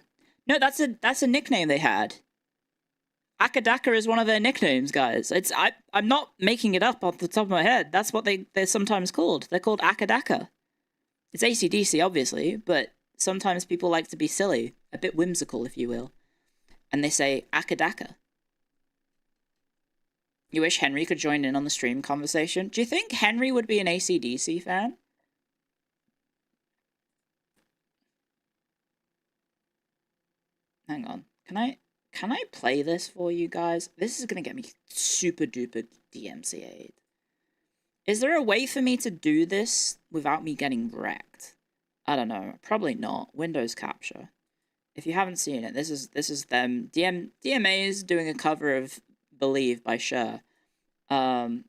Speaker 1: No, that's a nickname they had. Akadaka is one of their nicknames, guys. I'm not making it up off the top of my head. That's what they're sometimes called. They're called Akadaka. It's AC/DC, obviously, but sometimes people like to be silly, a bit whimsical, if you will. And they say Akadaka. You wish Henry could join in on the stream conversation? Do you think Henry would be an AC/DC fan? Hang on. Can I play this for you guys? This is going to get me super duper DMCA'd. Is there a way for me to do this without me getting wrecked? I don't know. Probably not. Windows capture. If you haven't seen it, this is them. DMAs doing a cover of Believe by Cher. There's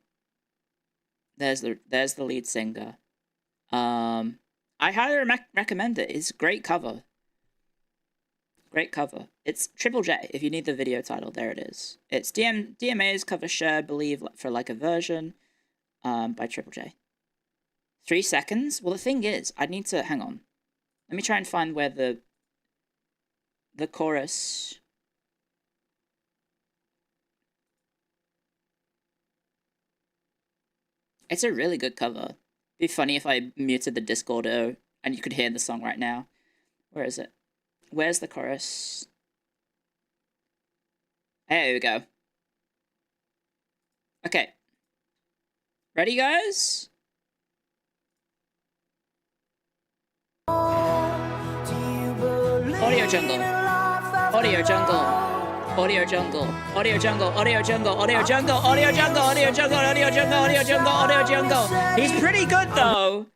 Speaker 1: the lead singer. I highly recommend it. It's a great cover. Great cover. It's Triple J. If you need the video title, there it is. It's DMA's cover Cher Believe for like a version by Triple J. 3 seconds? Well, the thing is, I need to... Hang on. Let me try and find where the chorus... It's a really good cover. It'd be funny if I muted the Discord and you could hear the song right now. Where is it? Where's the chorus? There we go. Okay. Ready, guys? Audio Jungle. Audio Jungle. Audio Jungle. Audio Jungle. Audio Jungle. Audio Jungle. Audio Jungle. Audio Jungle. Audio Jungle. Audio Jungle. Audio Jungle. He's pretty good though.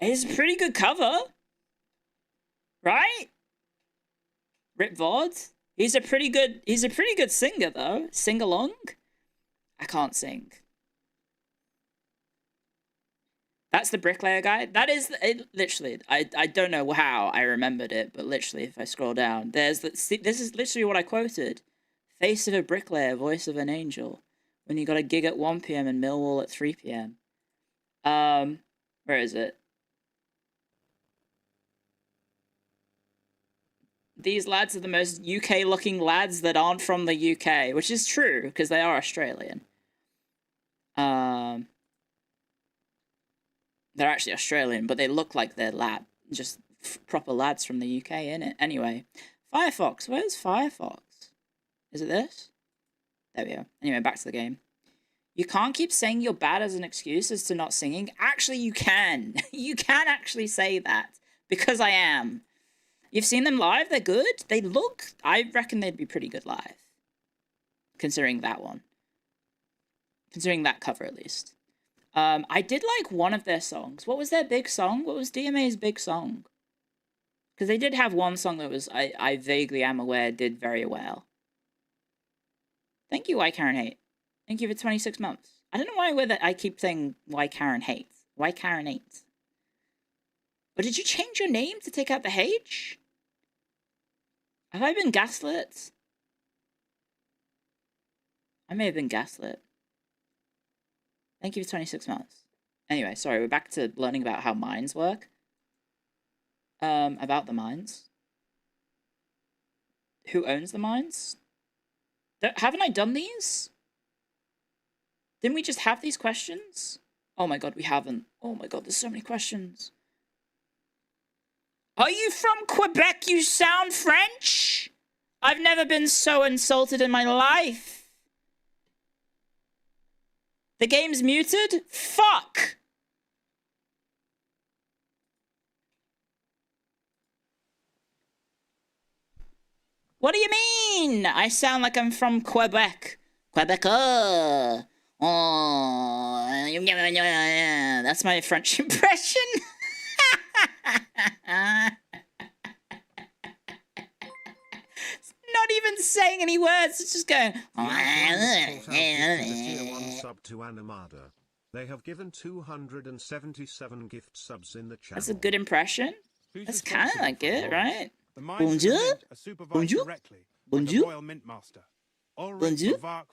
Speaker 1: It's a pretty good cover. Right? Rip VODs? He's a pretty good singer though. Sing along? I can't sing. That's the bricklayer guy. That is it, literally. I don't know how I remembered it, but literally, if I scroll down, there's the. See, this is literally what I quoted: "Face of a bricklayer, voice of an angel." When you got a gig at 1 p.m. and Millwall at 3 p.m. Where is it? These lads are the most UK-looking lads that aren't from the UK, which is true because they are Australian. They're actually Australian, but they look like they're just proper lads from the UK, innit? Anyway, Firefox. Where's Firefox? Is it this? There we go. Anyway, back to the game. You can't keep saying you're bad as an excuse as to not singing. Actually, you can. You can actually say that. Because I am. You've seen them live? They're good. They look... I reckon they'd be pretty good live. Considering that one. Considering that cover, at least. I did like one of their songs. What was their big song? What was DMA's big song? Because they did have one song that was, I vaguely am aware, did very well. Thank you, Why Karen Hate. Thank you for 26 months. I don't know why I keep saying Why Karen Hates. Why Karen Hates? But did you change your name to take out the H? Have I been gaslit? I may have been gaslit. Thank you for 26 months. Anyway, sorry, we're back to learning about how mines work. About the mines. Who owns the mines? Haven't I done these? Didn't we just have these questions? Oh my god, we haven't. Oh my god, there's so many questions. Are you from Quebec, you sound French? I've never been so insulted in my life. The game's muted? Fuck! What do you mean? I sound like I'm from Quebec. Quebecer. Oh, that's my French impression. Not even saying any words, it's just going.
Speaker 2: Sub to Animada. They have given 277 gift subs in the channel.
Speaker 1: That's a good impression. That's kind of like it, right?
Speaker 18: The mines are supervised directly by the Royal Mint Master, Ulrich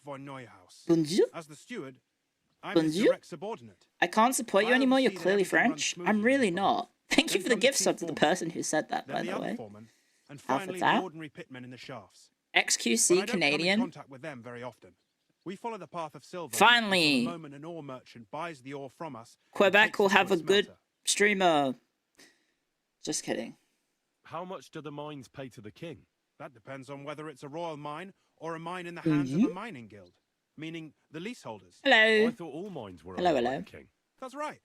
Speaker 18: von Neuhaus. As the steward, I'm his direct subordinate.
Speaker 1: I can't support you anymore, you're clearly French. I'm really not. Thank you for the gift sub to the person who said that, by the way.
Speaker 18: And finally, the ordinary pitmen in the shafts.
Speaker 1: XQC Canadian.
Speaker 18: Come in contact with them very often. We follow the path of silver.
Speaker 1: Finally,
Speaker 18: the moment an ore merchant buys the ore from us,
Speaker 1: Quebec will have a good streamer. Just kidding.
Speaker 5: How much do the mines pay to the king?
Speaker 18: That depends on whether it's a royal mine or a mine in the hands of a mining guild, meaning the leaseholders.
Speaker 1: Hello.
Speaker 5: I thought all mines were
Speaker 1: hello.
Speaker 5: The king.
Speaker 18: That's right.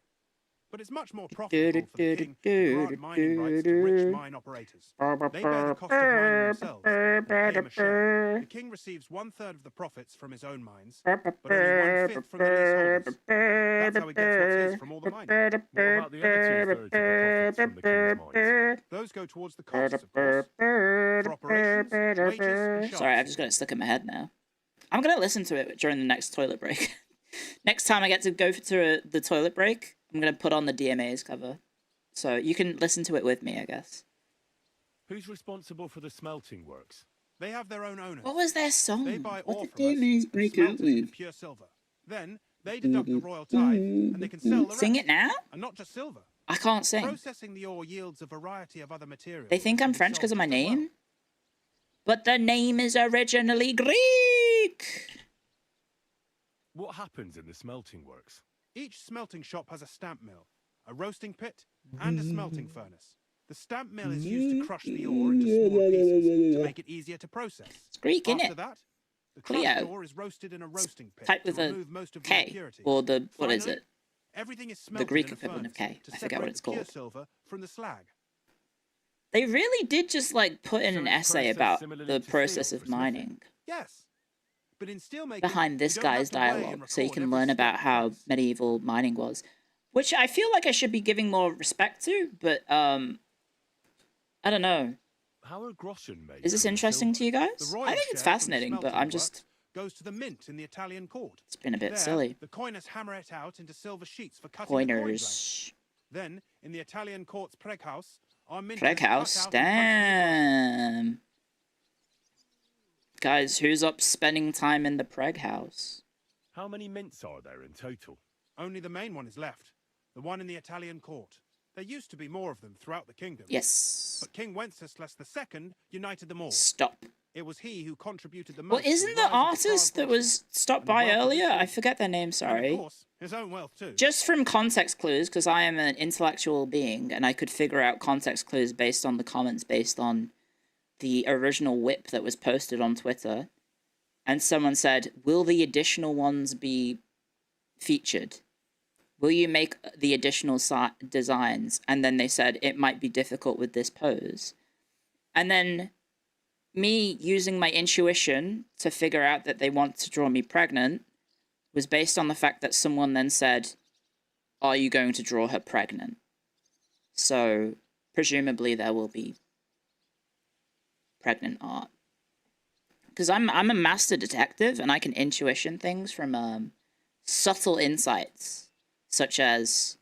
Speaker 18: But it's much more profitable for the king to grant mining rights to rich mine operators. They bear the cost of mining themselves and pay him a share. The king receives 1/3 of the profits from his own mines, but only 1/5 from the leaseholders. That's how he gets what's his from all the mining.
Speaker 5: What about the other 2/3 of the profits from the king's mines?
Speaker 18: Those go towards the costs, of course. For operations, wages, and
Speaker 1: Sorry, I've just got it stuck in my head now. I'm gonna listen to it during the next toilet break. Next time I get to go to the toilet break, I'm gonna put on the DMA's cover. So you can listen to it with me, I guess.
Speaker 5: Who's responsible for the smelting works?
Speaker 18: They have their own owners.
Speaker 1: What was their song?
Speaker 18: They buy ore
Speaker 1: What
Speaker 18: from
Speaker 1: did
Speaker 18: us
Speaker 1: DMA's
Speaker 18: and
Speaker 1: break
Speaker 18: smelt
Speaker 1: out
Speaker 18: it into
Speaker 1: with?
Speaker 18: pure silver. Then they deduct the royal tithe, and they can sell the rest.
Speaker 1: Sing it now?
Speaker 18: And not just silver.
Speaker 1: I can't sing.
Speaker 18: Processing the ore yields a variety of other materials.
Speaker 1: They think I'm French because of my name? But the name is originally Greek!
Speaker 5: What happens in the smelting works?
Speaker 18: Each smelting shop has a stamp mill, a roasting pit, and a smelting furnace. The stamp mill is used to crush the ore into smaller pieces to make it easier to process.
Speaker 1: It's Greek, innit?
Speaker 18: After that, the crushed
Speaker 1: Clio.
Speaker 18: ore is roasted in a roasting pit
Speaker 1: Type
Speaker 18: to
Speaker 1: with a
Speaker 18: remove most of the
Speaker 1: K,
Speaker 18: impurities.
Speaker 1: or the, what is
Speaker 18: Finally,
Speaker 1: it?
Speaker 18: everything is
Speaker 1: The
Speaker 18: smelted
Speaker 1: Greek
Speaker 18: in a
Speaker 1: equivalent of
Speaker 18: furnace
Speaker 1: K.
Speaker 18: to
Speaker 1: I forget what
Speaker 18: separate
Speaker 1: it's
Speaker 18: the pure
Speaker 1: called.
Speaker 18: silver from the slag.
Speaker 1: They really did just, like, put in an essay about the process of mining.
Speaker 18: Yes. But in steelmaking,
Speaker 1: Behind this guy's dialogue, so you can learn about how medieval mining was. Which I feel like I should be giving more respect to, but, I don't know.
Speaker 5: How are groschen made?
Speaker 1: Is this interesting to you guys?
Speaker 18: The royal
Speaker 1: I think it's
Speaker 18: share from the
Speaker 1: fascinating, but
Speaker 18: smelting
Speaker 1: I'm just...
Speaker 18: works goes to the mint in the Italian court.
Speaker 1: It's been a bit
Speaker 18: There,
Speaker 1: silly.
Speaker 18: The coiners hammer it out into silver sheets for cutting the coin blank.
Speaker 1: Pointers.
Speaker 18: Then, in the Italian court's preghouse, our mint
Speaker 1: Preg house? Damn. Guys, who's up spending time in the Preg house?
Speaker 5: How many mints are there in total?
Speaker 18: Only the main one is left. The one in the Italian court. There used to be more of them throughout the kingdom.
Speaker 1: Yes.
Speaker 18: But King Wenceslas II united them all.
Speaker 1: Stop.
Speaker 18: It was he who contributed the most.
Speaker 1: Well, isn't the artist that was stopped by earlier? I forget their name,
Speaker 18: And
Speaker 1: sorry.
Speaker 18: of course, his own wealth too.
Speaker 1: Just from context clues, because I am an intellectual being, and I could figure out context clues based on the comments, based on the original whip that was posted on Twitter. And someone said, will the additional ones be featured? Will you make the additional designs? And then they said, it might be difficult with this pose. And then me using my intuition to figure out that they want to draw me pregnant was based on the fact that someone then said, are you going to draw her pregnant? So presumably there will be pregnant art. Because I'm a master detective and I can intuition things from subtle insights, such as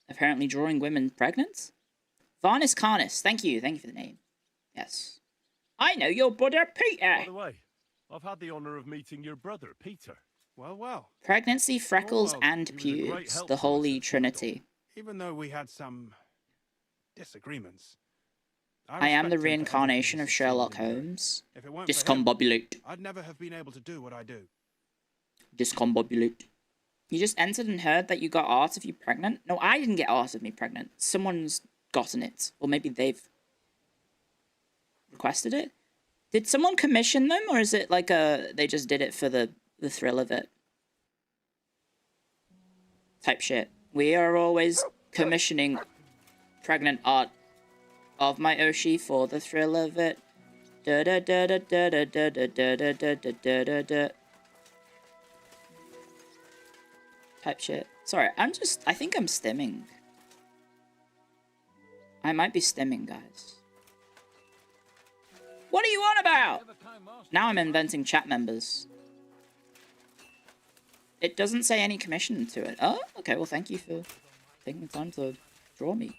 Speaker 1: apparently drawing women pregnant. Varnis Carnis, thank you for the name. Yes. I know your brother Peter.
Speaker 5: By the way, I've had the honour of meeting your brother, Peter.
Speaker 18: Well, well.
Speaker 1: Pregnancy, freckles,
Speaker 18: well,
Speaker 1: and
Speaker 18: he was a great
Speaker 1: pubes,
Speaker 18: help
Speaker 1: the
Speaker 18: to us
Speaker 1: Holy
Speaker 18: at
Speaker 1: Trinity.
Speaker 18: Even though we had some disagreements.
Speaker 1: I am the
Speaker 18: respect him for
Speaker 1: reincarnation of
Speaker 18: everything he's
Speaker 1: Sherlock
Speaker 18: achieved.
Speaker 1: Holmes.
Speaker 18: If it weren't for him,
Speaker 1: Discombobulate.
Speaker 18: I'd never have been able to do what I do.
Speaker 1: Discombobulate. You just entered and heard that you got art of you pregnant? No, I didn't get art of me pregnant. Someone's gotten it. Or maybe they've requested it? Did someone commission them, or is it like they just did it for the thrill of it? Type shit. We are always commissioning pregnant art of my Oshi for the thrill of it. Da da da da da da da da da da da da da da. Type shit. Sorry, I think I'm stimming. I might be stimming, guys. What are you on about? Now I'm inventing chat members. It doesn't say any commission to it. Oh, okay, well thank you for taking the time to draw me.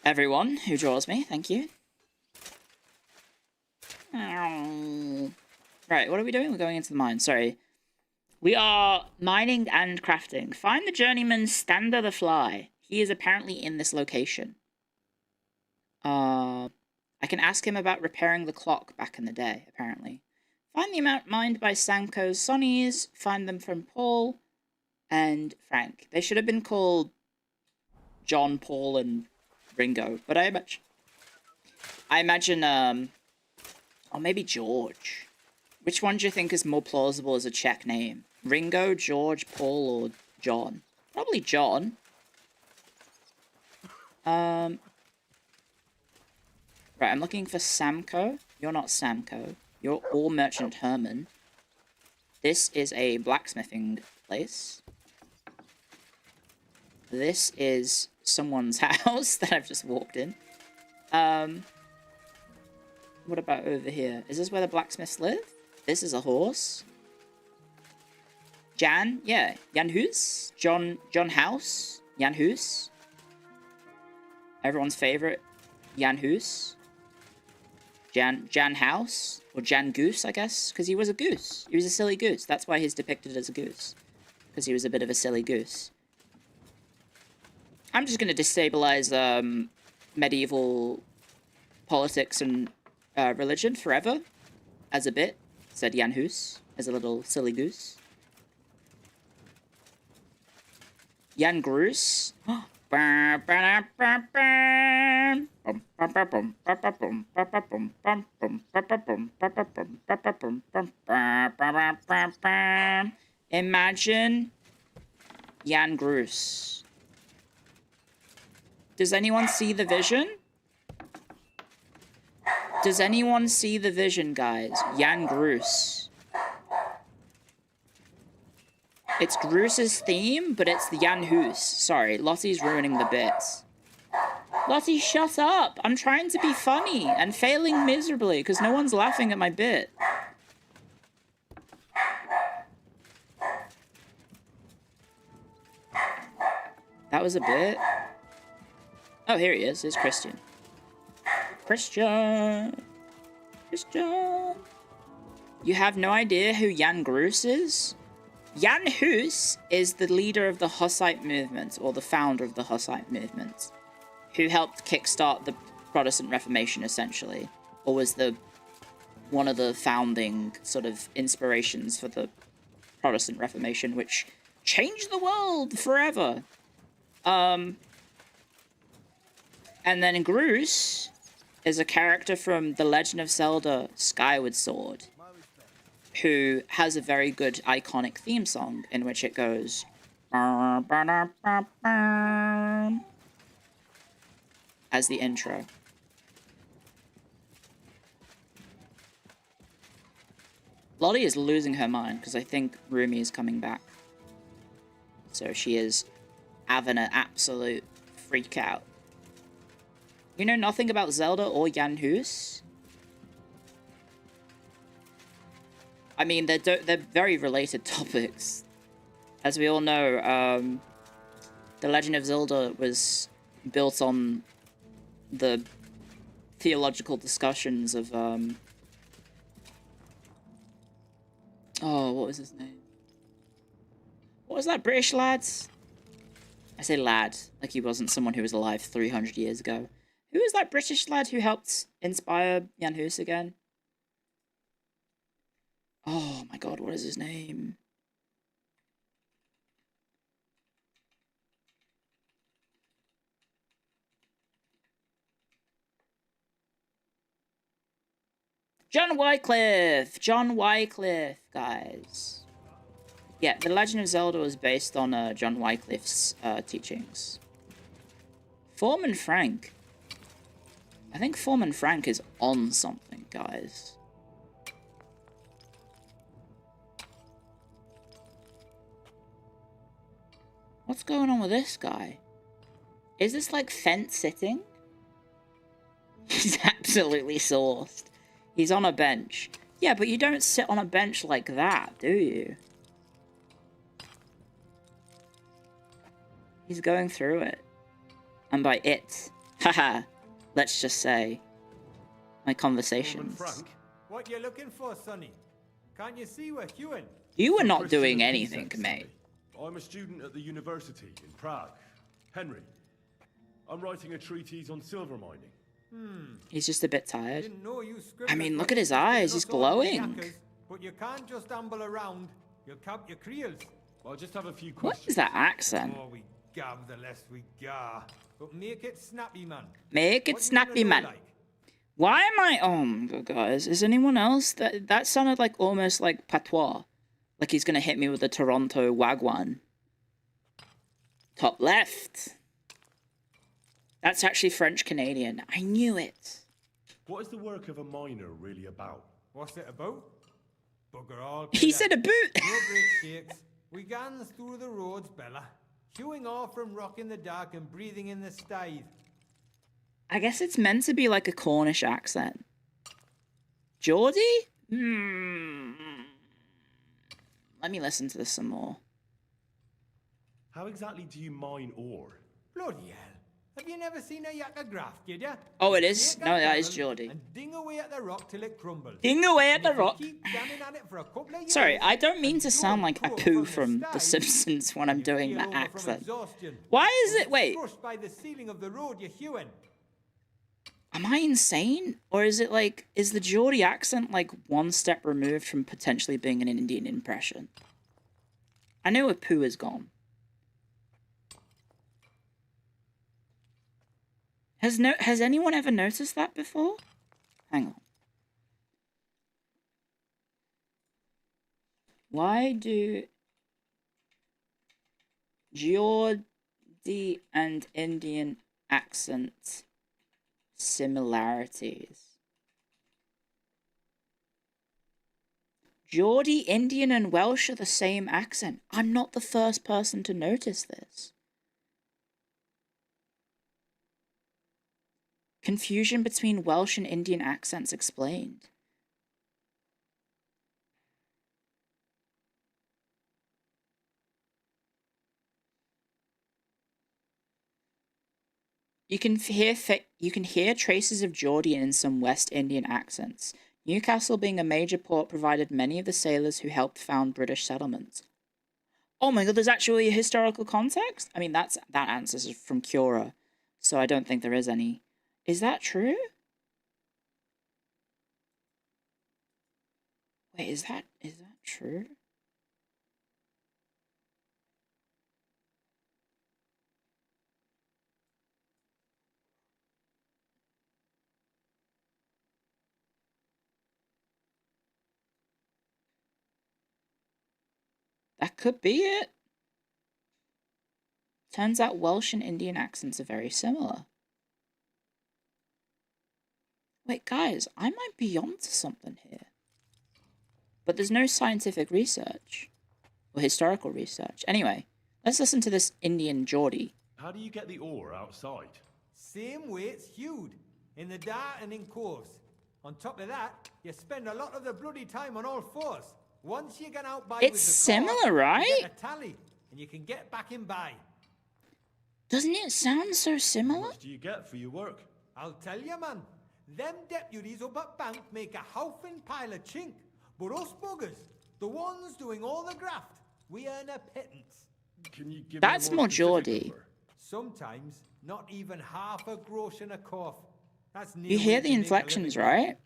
Speaker 1: Everyone who draws me, thank you. Right, what are we doing? We're going into the mine, sorry. We are mining and crafting. Find the journeyman Stander the Fly. He is apparently in this location. I can ask him about repairing the clock back in the day, apparently. Find the amount mined by Samco's Sonnies. Find them from Paul and Frank. They should have been called John, Paul, and Ringo. But I imagine, or maybe George. Which one do you think is more plausible as a Czech name? Ringo, George, Paul, or John? Probably John. Right, I'm looking for Samco. You're not Samco. You're All Merchant Herman. This is a blacksmithing place. This is someone's house that I've just walked in. What about over here? Is this where the blacksmiths live? This is a horse. Jan? Yeah. Jan Hus? John House? Jan Hus? Everyone's favorite. Jan Hus? Jan House? Or Jan Goose, I guess? Because he was a goose. He was a silly goose. That's why he's depicted as a goose. Because he was a bit of a silly goose. I'm just going to destabilize medieval politics and religion forever. As a bit, said Jan Hus, as a little silly goose. Jan Groos. Imagine Jan Groos. Does anyone see the vision? Does anyone see the vision, guys? Jan Groos. It's Groos's theme, but it's the Jan Hus. Sorry, Lottie's ruining the bits. Lottie, shut up! I'm trying to be funny and failing miserably because no one's laughing at my bit. That was a bit. Oh, here he is. It's Christian. Christian. You have no idea who Jan Groos is? Jan Hus is the leader of the Hussite movement, or the founder of the Hussite movement, who helped kickstart the Protestant Reformation, essentially, or was one of the founding sort of inspirations for the Protestant Reformation, which changed the world forever. And then Groos is a character from The Legend of Zelda Skyward Sword, who has a very good iconic theme song in which it goes as the intro. Lottie is losing her mind because I think Rumi is coming back. So she is having an absolute freak out. You know nothing about Zelda or Jan Hus? I mean, they're very related topics. As we all know, The Legend of Zelda was built on the theological discussions of, oh, what was his name? What was that British lad's? I say lad, like he wasn't someone who was alive 300 years ago. Who is that British lad who helped inspire Jan Hus again? Oh my god, what is his name? John Wycliffe! John Wycliffe, guys. Yeah, The Legend of Zelda was based on John Wycliffe's teachings. Foreman Frank. I think Foreman Frank is on something, guys. What's going on with this guy? Is this like fence sitting? He's absolutely sauced. He's on a bench. Yeah, but you don't sit on a bench like that, do you? He's going through it. And by it, haha, let's just say, my conversations.
Speaker 19: Frank, what you looking for, Sonny? Can't you see we're queuing?
Speaker 1: You were not doing anything, mate.
Speaker 5: I'm a student at the university in Prague. Henry, I'm writing a treatise on silver mining.
Speaker 1: He's just a bit tired.
Speaker 19: Didn't know you
Speaker 1: I mean, look at his eyes. He's glowing.
Speaker 19: But you can't just amble around. You'll cap your creels.
Speaker 5: I'll just have a few questions.
Speaker 1: What is that accent?
Speaker 19: The more we gab, the less we gar. But make it snappy, man.
Speaker 1: Make it snappy, man. Like? Why am I... Oh, my God, guys. Is anyone else? That sounded like almost like patois. Like he's going to hit me with a Toronto wagwan. Top left. That's actually French-Canadian. I knew it.
Speaker 5: What is the work of a miner really about?
Speaker 19: What's it about? Bugger all.
Speaker 1: He said a boot.
Speaker 19: No great shakes. We gans through the roads, Bella. Queuing off from rock in the dark and breathing in the stide.
Speaker 1: I guess it's meant to be like a Cornish accent. Geordie? Let me listen to this some more.
Speaker 5: How exactly do you mine ore?
Speaker 19: Bloody hell. Have you never seen a yakka graft, did ya?
Speaker 1: Oh, it
Speaker 19: You
Speaker 1: is?
Speaker 19: take
Speaker 1: No,
Speaker 19: a
Speaker 1: that is
Speaker 19: pebble
Speaker 1: Geordie.
Speaker 19: And ding away at the rock till it crumbles.
Speaker 1: Ding away at
Speaker 19: And
Speaker 1: the
Speaker 19: if you
Speaker 1: rock.
Speaker 19: keep jamming at it for a couple of years,
Speaker 1: Sorry, I don't mean to sound like
Speaker 19: grow
Speaker 1: Apu
Speaker 19: from
Speaker 1: from
Speaker 19: the
Speaker 1: The
Speaker 19: sty,
Speaker 1: Simpsons when I'm
Speaker 19: you
Speaker 1: doing
Speaker 19: keel
Speaker 1: that
Speaker 19: over from
Speaker 1: accent.
Speaker 19: exhaustion,
Speaker 1: Why is
Speaker 19: or
Speaker 1: it?
Speaker 19: get
Speaker 1: Wait,
Speaker 19: crushed by the ceiling of the road you're hewing.
Speaker 1: am I insane? Or is it like, is the Geordie accent like one step removed from potentially being an Indian impression? I know Apu is gone. Has anyone ever noticed that before? Hang on. Why do Geordie and Indian accent similarities? Geordie, Indian, and Welsh are the same accent. I'm not the first person to notice this. Confusion between Welsh and Indian accents explained. You can hear traces of Geordie in some West Indian accents. Newcastle, being a major port, provided many of the sailors who helped found British settlements. Oh my god, there's actually a historical context? I mean, that answer is from Cura, so I don't think there is any. Is that true? Wait, is that true? That could be it. Turns out Welsh and Indian accents are very similar. Wait, guys, I might be onto something here. But there's no scientific research. Or historical research. Anyway, let's listen to this Indian Geordie.
Speaker 5: How do you get the ore outside?
Speaker 19: Same way it's hewed, in the dark and in coves. On top of that, you spend a lot of the bloody time on all fours. Once you get out by
Speaker 1: It's
Speaker 19: with the
Speaker 1: similar,
Speaker 19: cord,
Speaker 1: right?
Speaker 19: you get a tally, and you can get back in by.
Speaker 1: Doesn't it sound so similar?
Speaker 5: How much do you get for your work?
Speaker 19: I'll tell you, man. Them deputies up at bank make a howfing pile of chink. But us buggers, the ones doing all the graft, we earn a pittance.
Speaker 5: Can you give
Speaker 1: That's
Speaker 5: me a
Speaker 1: more
Speaker 5: specific
Speaker 1: Geordie.
Speaker 5: number?
Speaker 19: Sometimes, not even half a grosh and a cough. That's
Speaker 1: You hear the inflections, right?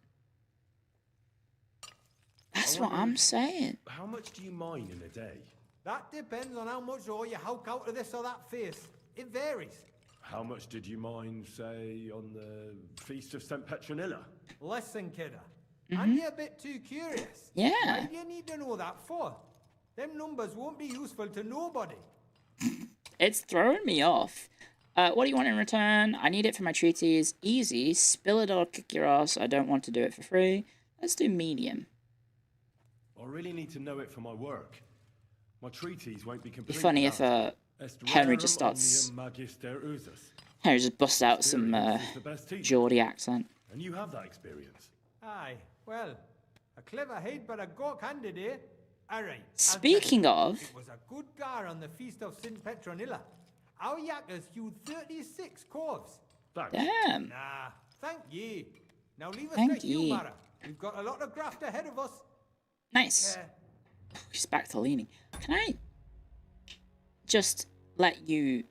Speaker 1: That's what I'm saying.
Speaker 5: How much do you mine in a day?
Speaker 19: That depends on how much ore you howk out of this or that face. It varies.
Speaker 5: How much did you mine, say, on the Feast of St. Petronilla?
Speaker 19: Listen, kidder. And you're a bit too curious.
Speaker 1: Yeah.
Speaker 19: Why do you need to know that for? Them numbers won't be useful to nobody.
Speaker 1: It's throwing me off. What do you want in return? I need it for my treaties. Easy. Spill it or kick your ass. I don't want to do it for free. Let's do medium.
Speaker 5: I really need to know it for my work. My treaties won't be
Speaker 1: It'd
Speaker 5: complete.
Speaker 1: be funny if Henry just starts... Henry just busts out some Geordie accent.
Speaker 5: And you have that experience.
Speaker 19: Aye, well, a clever head but a gawk-handed, eh? Alright.
Speaker 1: Speaking of...
Speaker 19: It was a good gar on the Feast of St. Petronilla. Our yakkers hewed 36 corves.
Speaker 1: Damn.
Speaker 19: Nah, thank ye. Now leave us
Speaker 1: Thank
Speaker 19: to hew,
Speaker 1: ye.
Speaker 19: Mara. We've got a lot of graft ahead of us.
Speaker 1: Nice. He's back to leaning. Can I just let you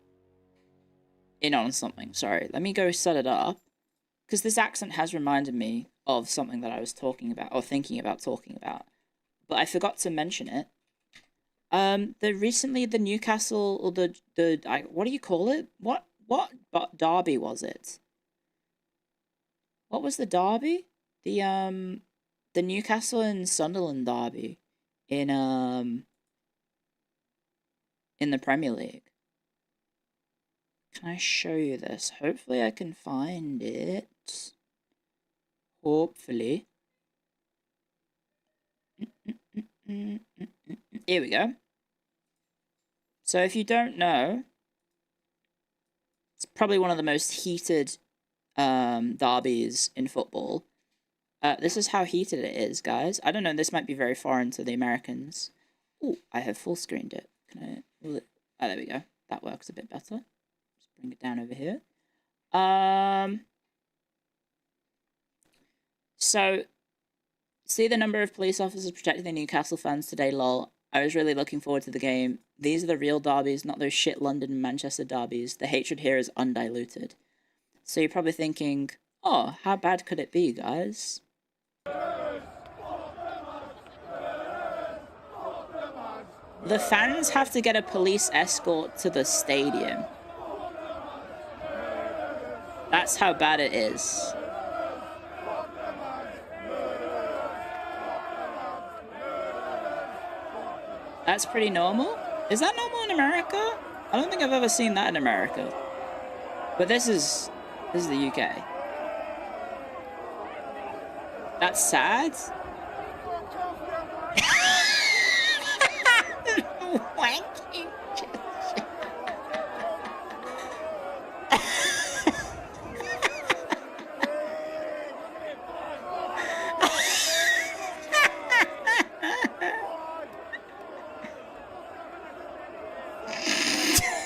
Speaker 1: in on something? Sorry, let me go set it up. Because this accent has reminded me of something that I was talking about, or thinking about talking about. But I forgot to mention it. Recently the Newcastle, or what do you call it? What derby was it? What was the derby? The Newcastle and Sunderland derby in the Premier League. Can I show you this? Hopefully I can find it. Hopefully. Here we go. So if you don't know, it's probably one of the most heated derbies in football. This is how heated it is, guys. I don't know, this might be very foreign to the Americans. Oh, I have full screened it. Can I... Will it... Oh, there we go. That works a bit better. Just bring it down over here. So, see the number of police officers protecting the Newcastle fans today, lol. I was really looking forward to the game. These are the real derbies, not those shit London and Manchester derbies. The hatred here is undiluted. So you're probably thinking, oh, how bad could it be, guys? The fans have to get a police escort to the stadium. That's how bad it is. That's pretty normal? Is that normal in America? I don't think I've ever seen that in America. But this is the UK. That's sad. Wanking.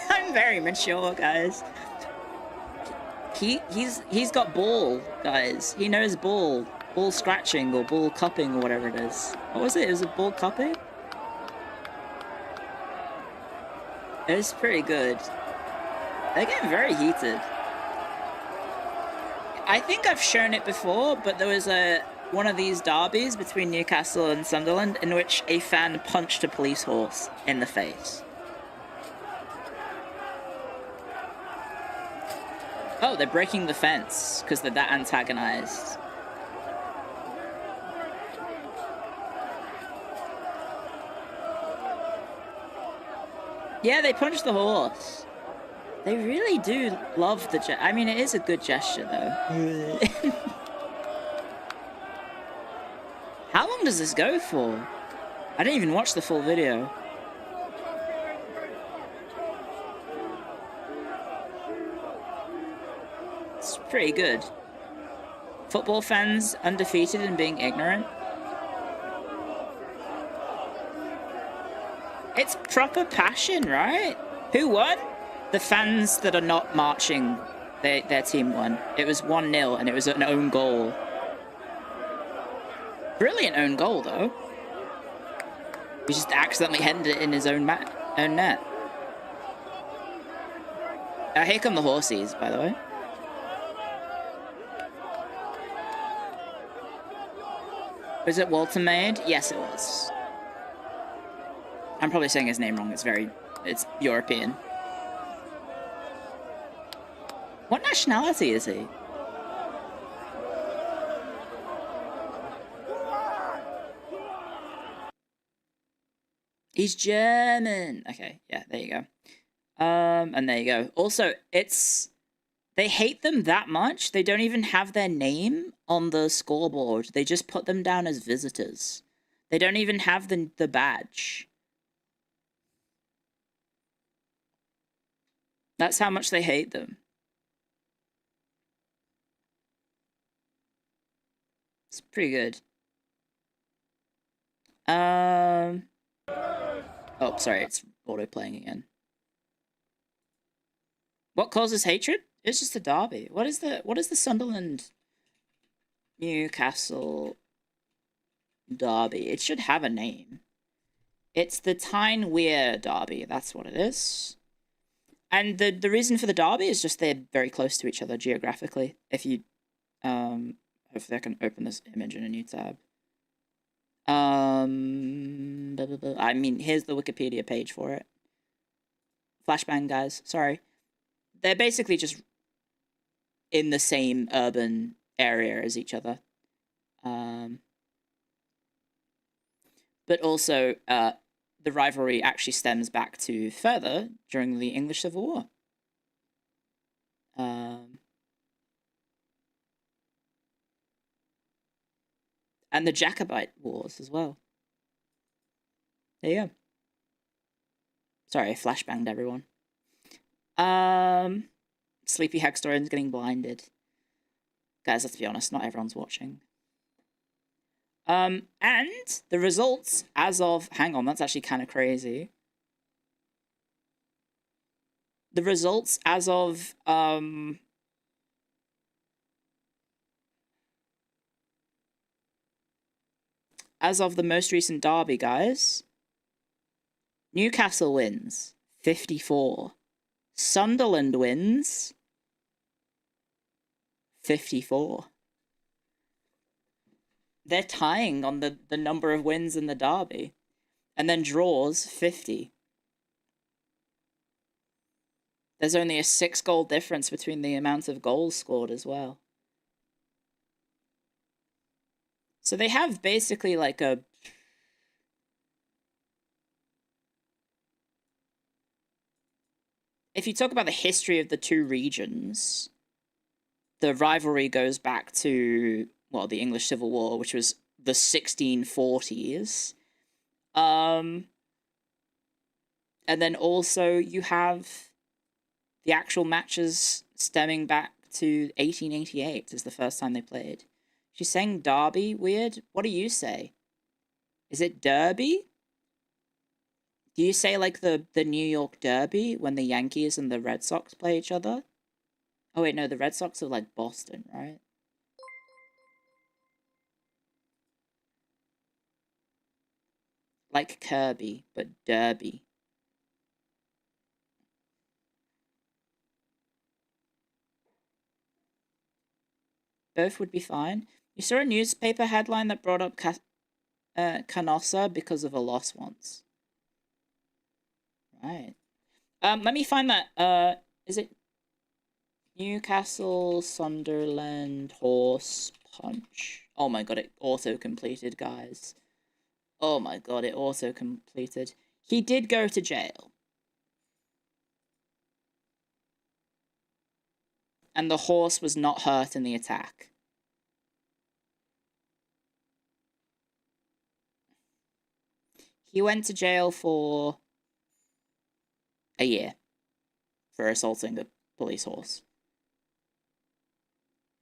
Speaker 1: I'm very mature, guys. He's got ball, guys. He knows ball scratching or ball cupping or whatever it is. What was it? It was a ball cupping? It's pretty good. They're getting very heated. I think I've shown it before, but there was one of these derbies between Newcastle and Sunderland in which a fan punched a police horse in the face. Oh, they're breaking the fence because they're that antagonized. Yeah, they punched the horse. They really do love the I mean, it is a good gesture, though. How long does this go for? I didn't even watch the full video. It's pretty good. Football fans undefeated and being ignorant. It's proper passion, right? Who won? The fans that are not marching. Their team won. It was 1-0 and it was an own goal. Brilliant own goal, though. He just accidentally headed it in his own net. Here come the horsies, by the way. Was it Walter Maid? Yes, it was. I'm probably saying his name wrong. It's European. What nationality is he? He's German. Okay, yeah, there you go. And there you go. Also, they hate them that much, they don't even have their name on the scoreboard. They just put them down as visitors. They don't even have the badge. That's how much they hate them. It's pretty good. Oh, sorry, it's auto-playing again. What causes hatred? It's just a derby. What is the Sunderland Newcastle derby? It should have a name. It's the Tyne Weir derby. That's what it is. And the reason for the derby is just they're very close to each other geographically. If you, hopefully I can open this image in a new tab. I mean, here's the Wikipedia page for it. Flashbang, guys. Sorry. They're basically just in the same urban area as each other. But also, the rivalry actually stems back to further during the English Civil War. And the Jacobite Wars as well. There you go. Sorry, I flashbanged everyone. Sleepy Hextorian's getting blinded. Guys, let's be honest, not everyone's watching. And the results as of... Hang on, that's actually kind of crazy. The results as of... As of the most recent derby, guys, Newcastle wins 54. Sunderland wins 54. They're tying on the number of wins in the derby. And then draws 50. There's only a 6-goal difference between the amount of goals scored as well. So they have basically like a... If you talk about the history of the two regions, the rivalry goes back to, well, the English Civil War, which was the 1640s. And then also you have the actual matches stemming back to 1888 is the first time they played. She's saying derby, weird. What do you say? Is it derby? Do you say like the New York Derby when the Yankees and the Red Sox play each other? Oh wait, no, the Red Sox are like Boston, right? Like Kirby, but Derby. Both would be fine. You saw a newspaper headline that brought up Canossa because of a loss once. Right. Let me find that. Is it Newcastle, Sunderland, Horse, Punch? Oh my god, it auto-completed, guys. Oh my god, it auto-completed. He did go to jail. And the horse was not hurt in the attack. He went to jail for a year for assaulting a police horse.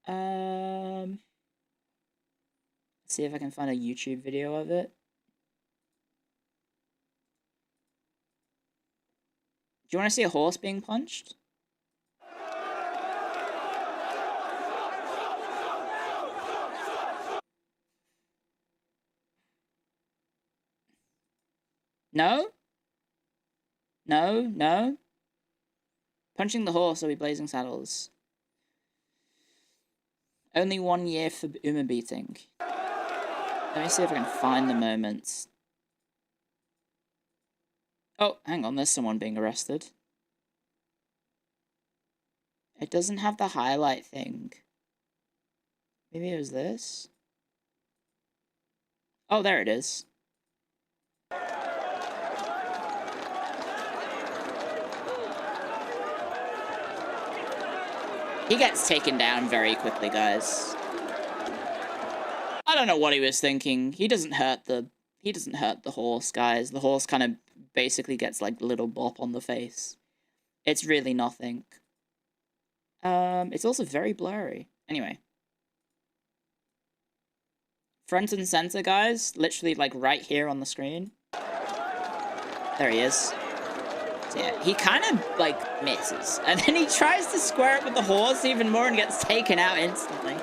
Speaker 1: Let's see if I can find a YouTube video of it. Do you want to see a horse being punched? No? No, no. Punching the horse or be blazing saddles. Only 1 year for Uma beating. Let me see if I can find the moments. Oh, hang on, there's someone being arrested. It doesn't have the highlight thing. Maybe it was this? Oh, there it is. He gets taken down very quickly, guys. I don't know what he was thinking. He doesn't hurt the horse, guys. The horse kind of basically gets like a little bop on the face. It's really nothing. It's also very blurry. Anyway. Front and center, guys. Literally like right here on the screen. There he is. So yeah, he kind of, like, misses. And then he tries to square it with the horse even more and gets taken out instantly.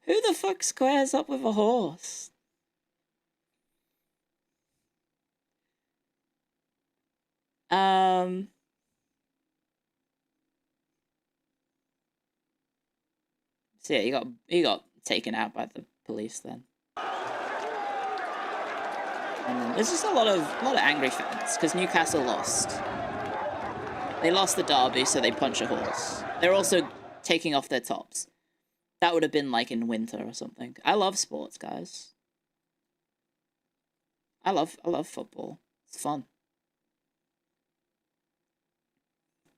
Speaker 1: Who the fuck squares up with a horse? So yeah, he got taken out by the police then. And there's just a lot of angry fans because Newcastle lost. They lost the derby, so they punch a horse. They're also taking off their tops. That would have been like in winter or something. I love sports, guys. I love football. It's fun.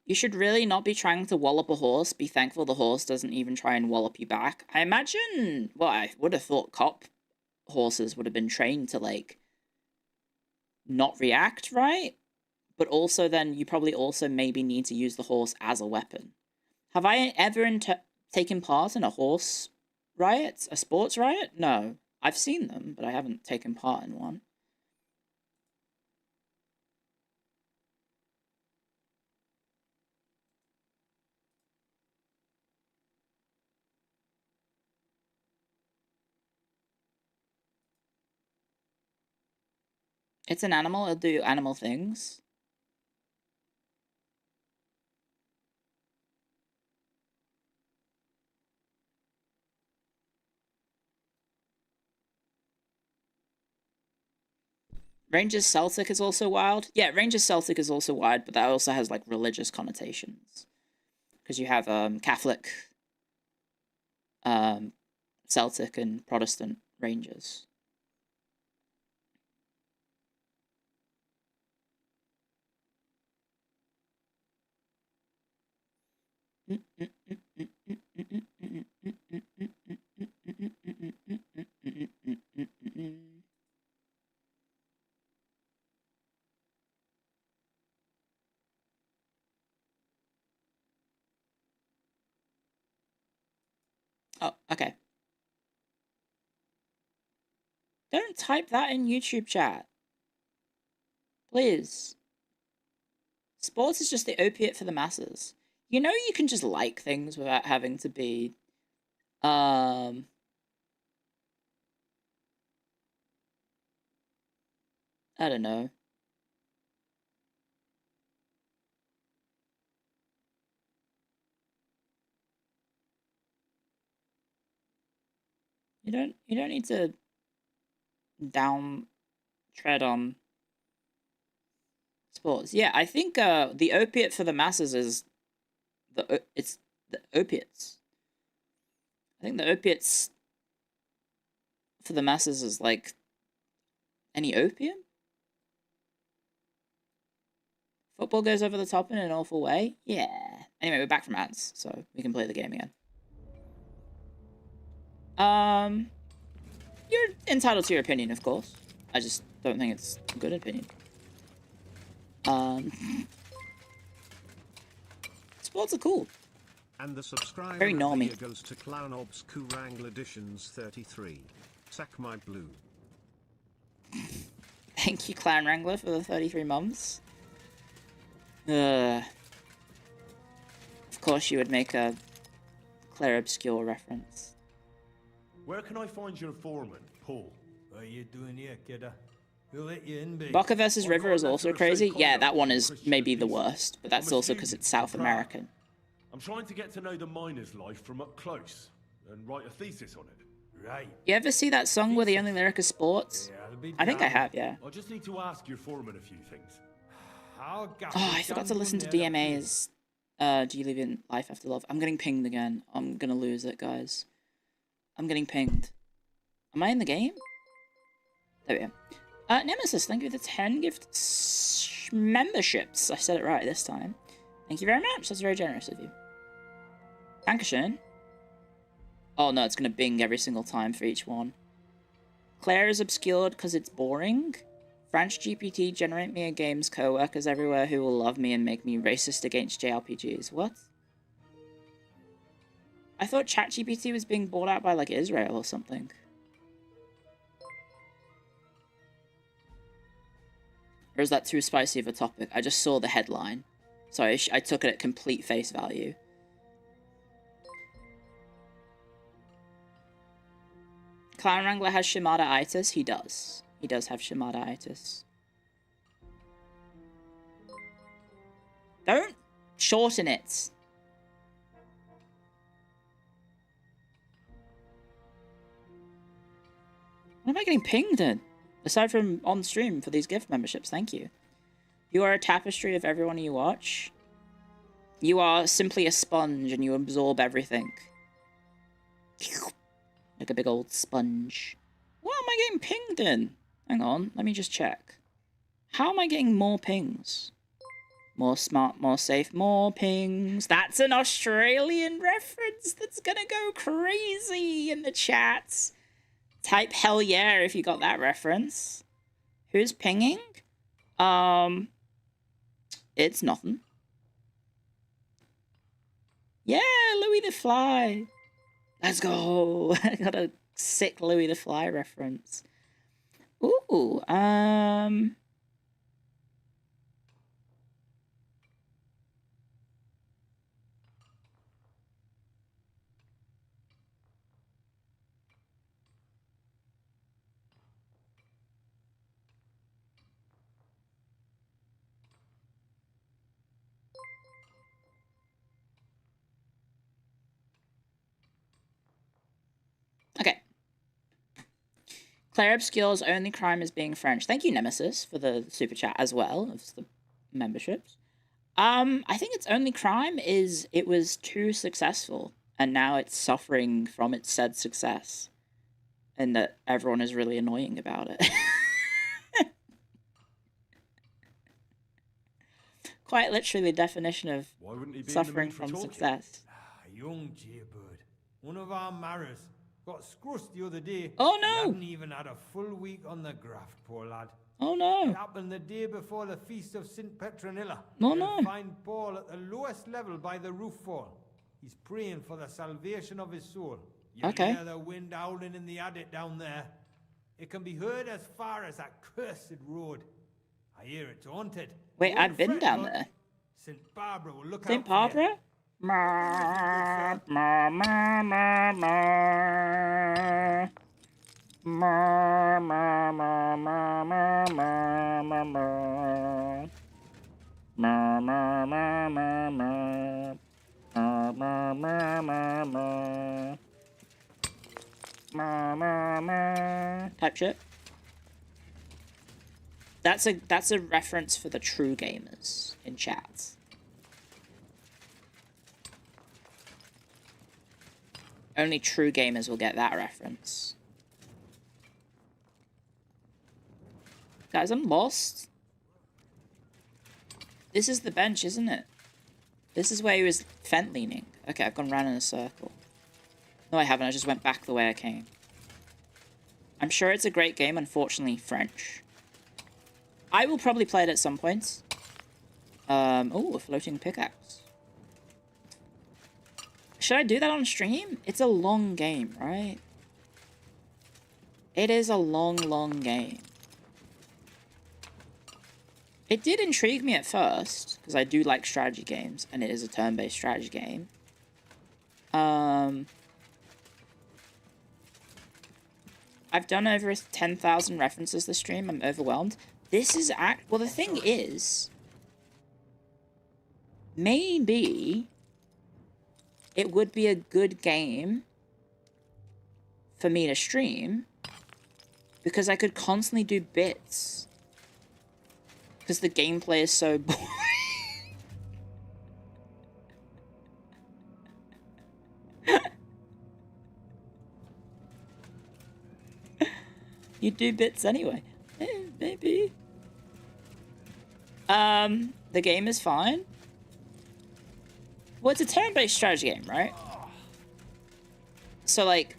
Speaker 1: You should really not be trying to wallop a horse. Be thankful the horse doesn't even try and wallop you back. I imagine, well, I would have thought cop horses would have been trained to, like, not react, right? But also then you probably also maybe need to use the horse as a weapon. Have I ever taken part in a horse riot? A sports riot? No. I've seen them, but I haven't taken part in one. It's an animal. It'll do animal things. Rangers Celtic is also wild. Yeah, Rangers Celtic is also wild, but that also has like religious connotations. Because you have Catholic, Celtic, and Protestant Rangers. Oh, okay. Don't type that in YouTube chat. Please. Sports is just the opiate for the masses. You know you can just like things without having to be, I don't know. You don't need to tread on sports. Yeah, I think the opiate for the masses is it's the opiates. I think the opiates for the masses is like any opium. Football goes over the top in an awful way. Yeah. Anyway, we're back from ads, so we can play the game again. You're entitled to your opinion, of course. I just don't think it's a good opinion. Sports are cool.
Speaker 2: And the subscriber
Speaker 1: Very
Speaker 2: of the
Speaker 1: normie.
Speaker 2: year goes to Clownob's Coorangl Editions 33. Sack my blue.
Speaker 1: Thank you, Clown Wrangler, for the 33 months. Of course you would make a Claire Obscure reference.
Speaker 5: Where can I find your foreman, Paul?
Speaker 19: What are you doing here, kidder? Who let you in, babe?
Speaker 1: Boca vs. River is also crazy. Yeah, that one is maybe the worst, but that's also because it's South American.
Speaker 5: I'm trying to get to know the miner's life from up close and write a thesis on it.
Speaker 19: Right.
Speaker 1: You ever see that song where the only lyric is sports? I think I have, yeah.
Speaker 5: I just need to ask your foreman a few things.
Speaker 1: Oh, I forgot to listen to DMA's Do You Live in Life After Love? I'm getting pinged again. I'm gonna lose it, guys. I'm getting pinged. Am I in the game? There we go. Nemesis, thank you for the 10 gift memberships. I said it right this time. Thank you very much. That's very generous of you. Dankeschön. Oh no, it's gonna bing every single time for each one. Claire is obscured because it's boring. French GPT generate me a game's co-workers everywhere who will love me and make me racist against JRPGs. What? I thought ChatGPT was being bought out by like Israel or something. Or is that too spicy of a topic? I just saw the headline. Sorry, I took it at complete face value. Clown Wrangler has Shimada-itis? He does. He does have Shimada-itis. Don't shorten it. What am I getting pinged in? Aside from on stream for these gift memberships, thank you. You are a tapestry of everyone you watch. You are simply a sponge and you absorb everything. Like a big old sponge. What am I getting pinged in? Hang on, let me just check. How am I getting more pings? More smart, more safe, more pings. That's an Australian reference that's gonna go crazy in the chats. Type hell yeah if you got that reference. Who's pinging? It's nothing. Yeah, Louis the Fly. Let's go. I got a sick Louis the Fly reference. Ooh, okay. Claire Obscure's only crime is being French. Thank you, Nemesis, for the super chat as well as the memberships. I think its only crime is it was too successful, and now it's suffering from its said success, and that everyone is really annoying about it. Quite literally the definition of suffering from success.
Speaker 19: Young jaybird. One of our marrows. Got scrussed the other day.
Speaker 1: Oh no!
Speaker 19: He hadn't even had a full week on the graft, poor lad.
Speaker 1: Oh no!
Speaker 19: It happened the day before the feast of St. Petronilla.
Speaker 1: Oh
Speaker 19: They'll
Speaker 1: no!
Speaker 19: find Paul at the lowest level by the roof fall. He's praying for the salvation of his soul. You hear the wind howling in the attic down there. It can be heard as far as that cursed road. I hear it's haunted.
Speaker 1: Wait, I've been down there.
Speaker 19: St. Barbara will look
Speaker 1: St.
Speaker 19: out
Speaker 1: Barbara?
Speaker 19: Ma,
Speaker 1: ma, ma, ma, ma. Ma, ma, ma, ma, ma, ma, ma, ma. Ma, ma, ma, ma, ma. Ma, ma, ma, ma, ma. Ma, ma, ma. Type shit. That's a reference for the true gamers in chat. Only true gamers will get that reference. Guys, I'm lost. This is the bench, isn't it? This is where he was fent leaning. Okay, I've gone round in a circle. No, I haven't. I just went back the way I came. I'm sure it's a great game, unfortunately French. I will probably play it at some point. Oh, a floating pickaxe. Should I do that on stream? It's a long game, right? It is a long, long game. It did intrigue me at first, because I do like strategy games, and it is a turn-based strategy game. I've done over 10,000 references this stream. I'm overwhelmed. This is well, the thing is, maybe it would be a good game for me to stream because I could constantly do bits because the gameplay is so boring. You do bits anyway. Maybe. The game is fine. Well, it's a turn-based strategy game, right? So, like,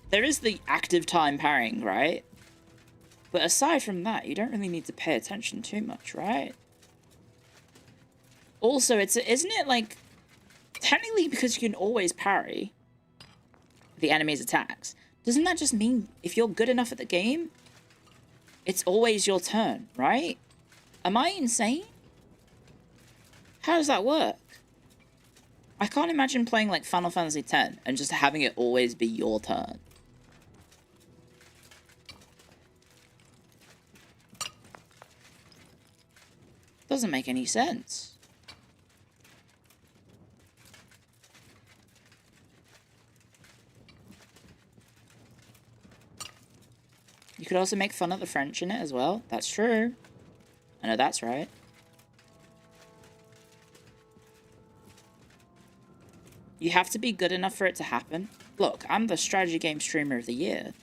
Speaker 1: there is the active time parrying, right? But aside from that, you don't really need to pay attention too much, right? Also, isn't it, like, technically because you can always parry the enemy's attacks, doesn't that just mean if you're good enough at the game, it's always your turn, right? Am I insane? How does that work? I can't imagine playing like Final Fantasy X and just having it always be your turn. Doesn't make any sense. You could also make fun of the French in it as well. That's true. I know that's right. You have to be good enough for it to happen. Look, I'm the strategy game streamer of the year.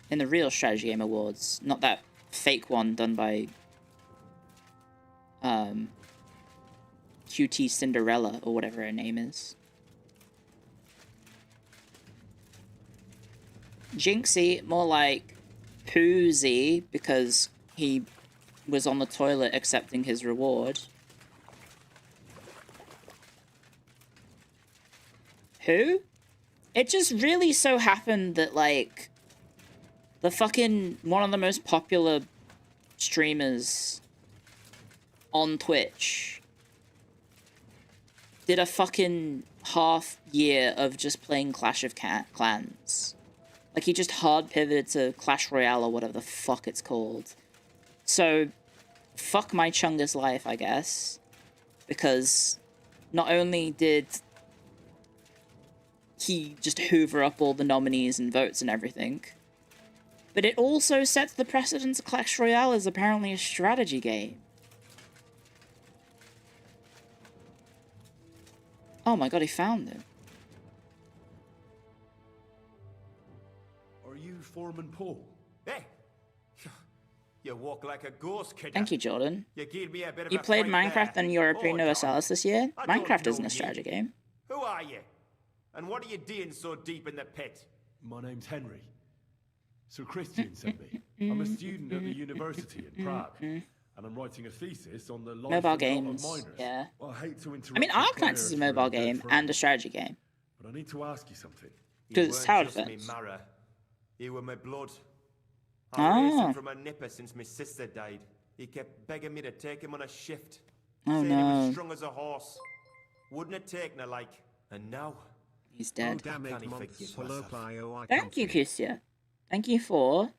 Speaker 1: In the real strategy game awards. Not that fake one done by QT Cinderella or whatever her name is. Jinxie, more like Poozy, because he was on the toilet accepting his reward. Who? It just really so happened that, like, the fucking one of the most popular streamers on Twitch did a fucking half year of just playing Clash of Clans. Like, he just hard pivoted to Clash Royale or whatever the fuck it's called. So, fuck my Chungus life, I guess. Because not only did he just hoover up all the nominees and votes and everything, but it also sets the precedence that Clash Royale is apparently a strategy game. Oh my god, he found it.
Speaker 5: Are you Foreman Paul?
Speaker 13: Hey! You walk like a ghost, kid.
Speaker 1: Thank you, Jordan.
Speaker 13: You gave me a bit of
Speaker 1: You
Speaker 13: a
Speaker 1: played
Speaker 13: fright
Speaker 1: Minecraft
Speaker 13: there.
Speaker 1: and European
Speaker 13: Hold
Speaker 1: Universalis this year?
Speaker 13: I don't
Speaker 1: Minecraft isn't
Speaker 13: know
Speaker 1: a strategy
Speaker 13: you.
Speaker 1: game.
Speaker 13: Who are you? And what are you doing so deep in the pit?
Speaker 5: My name's Henry. Sir Christian sent me. I'm a student at the university in Prague, and I'm writing a thesis on the life
Speaker 1: Mobile
Speaker 5: and
Speaker 1: games,
Speaker 5: art of miners.
Speaker 1: yeah.
Speaker 5: Well, I hate to interrupt.
Speaker 1: I mean,
Speaker 5: your
Speaker 1: Arknights is a
Speaker 5: prayers
Speaker 1: mobile
Speaker 5: for dead
Speaker 1: game
Speaker 5: friend,
Speaker 1: and a strategy game.
Speaker 5: But I need to ask you something.
Speaker 1: Because it's tower
Speaker 13: Just me
Speaker 1: defense.
Speaker 13: marrow. You were my blood. I raised
Speaker 1: Ah.
Speaker 13: him from a nipper since my sister died. He kept begging me to take him on a shift.
Speaker 1: Oh,
Speaker 13: saying he was
Speaker 1: no.
Speaker 13: strong as a horse. Wouldn't have taken her like. And now...
Speaker 1: He's dead.
Speaker 13: Can't he forgive myself?
Speaker 1: Thank you, Kissia. Thank you for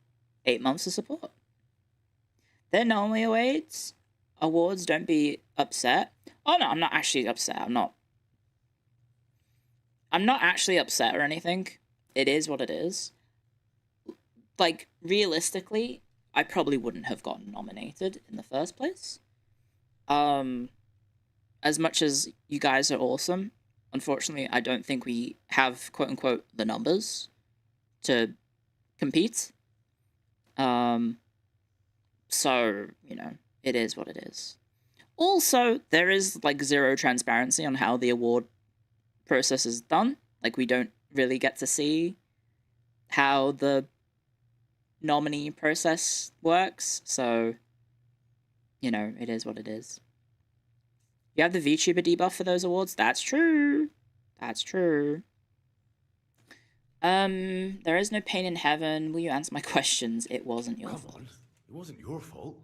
Speaker 1: 8 months of support. They're normally awards, don't be upset. Oh no, I'm not actually upset. I'm not actually upset or anything. It is what it is. Like, realistically, I probably wouldn't have gotten nominated in the first place. As much as you guys are awesome, unfortunately, I don't think we have, quote-unquote, the numbers to compete. So, you know, it is what it is. Also, there is, like, zero transparency on how the award process is done. Like, we don't really get to see how the nominee process works. So, you know, it is what it is. You have the VTuber debuff for those awards? That's true. That's true. There is no pain in heaven. Will you answer my questions? It wasn't your fault.
Speaker 5: It wasn't your fault.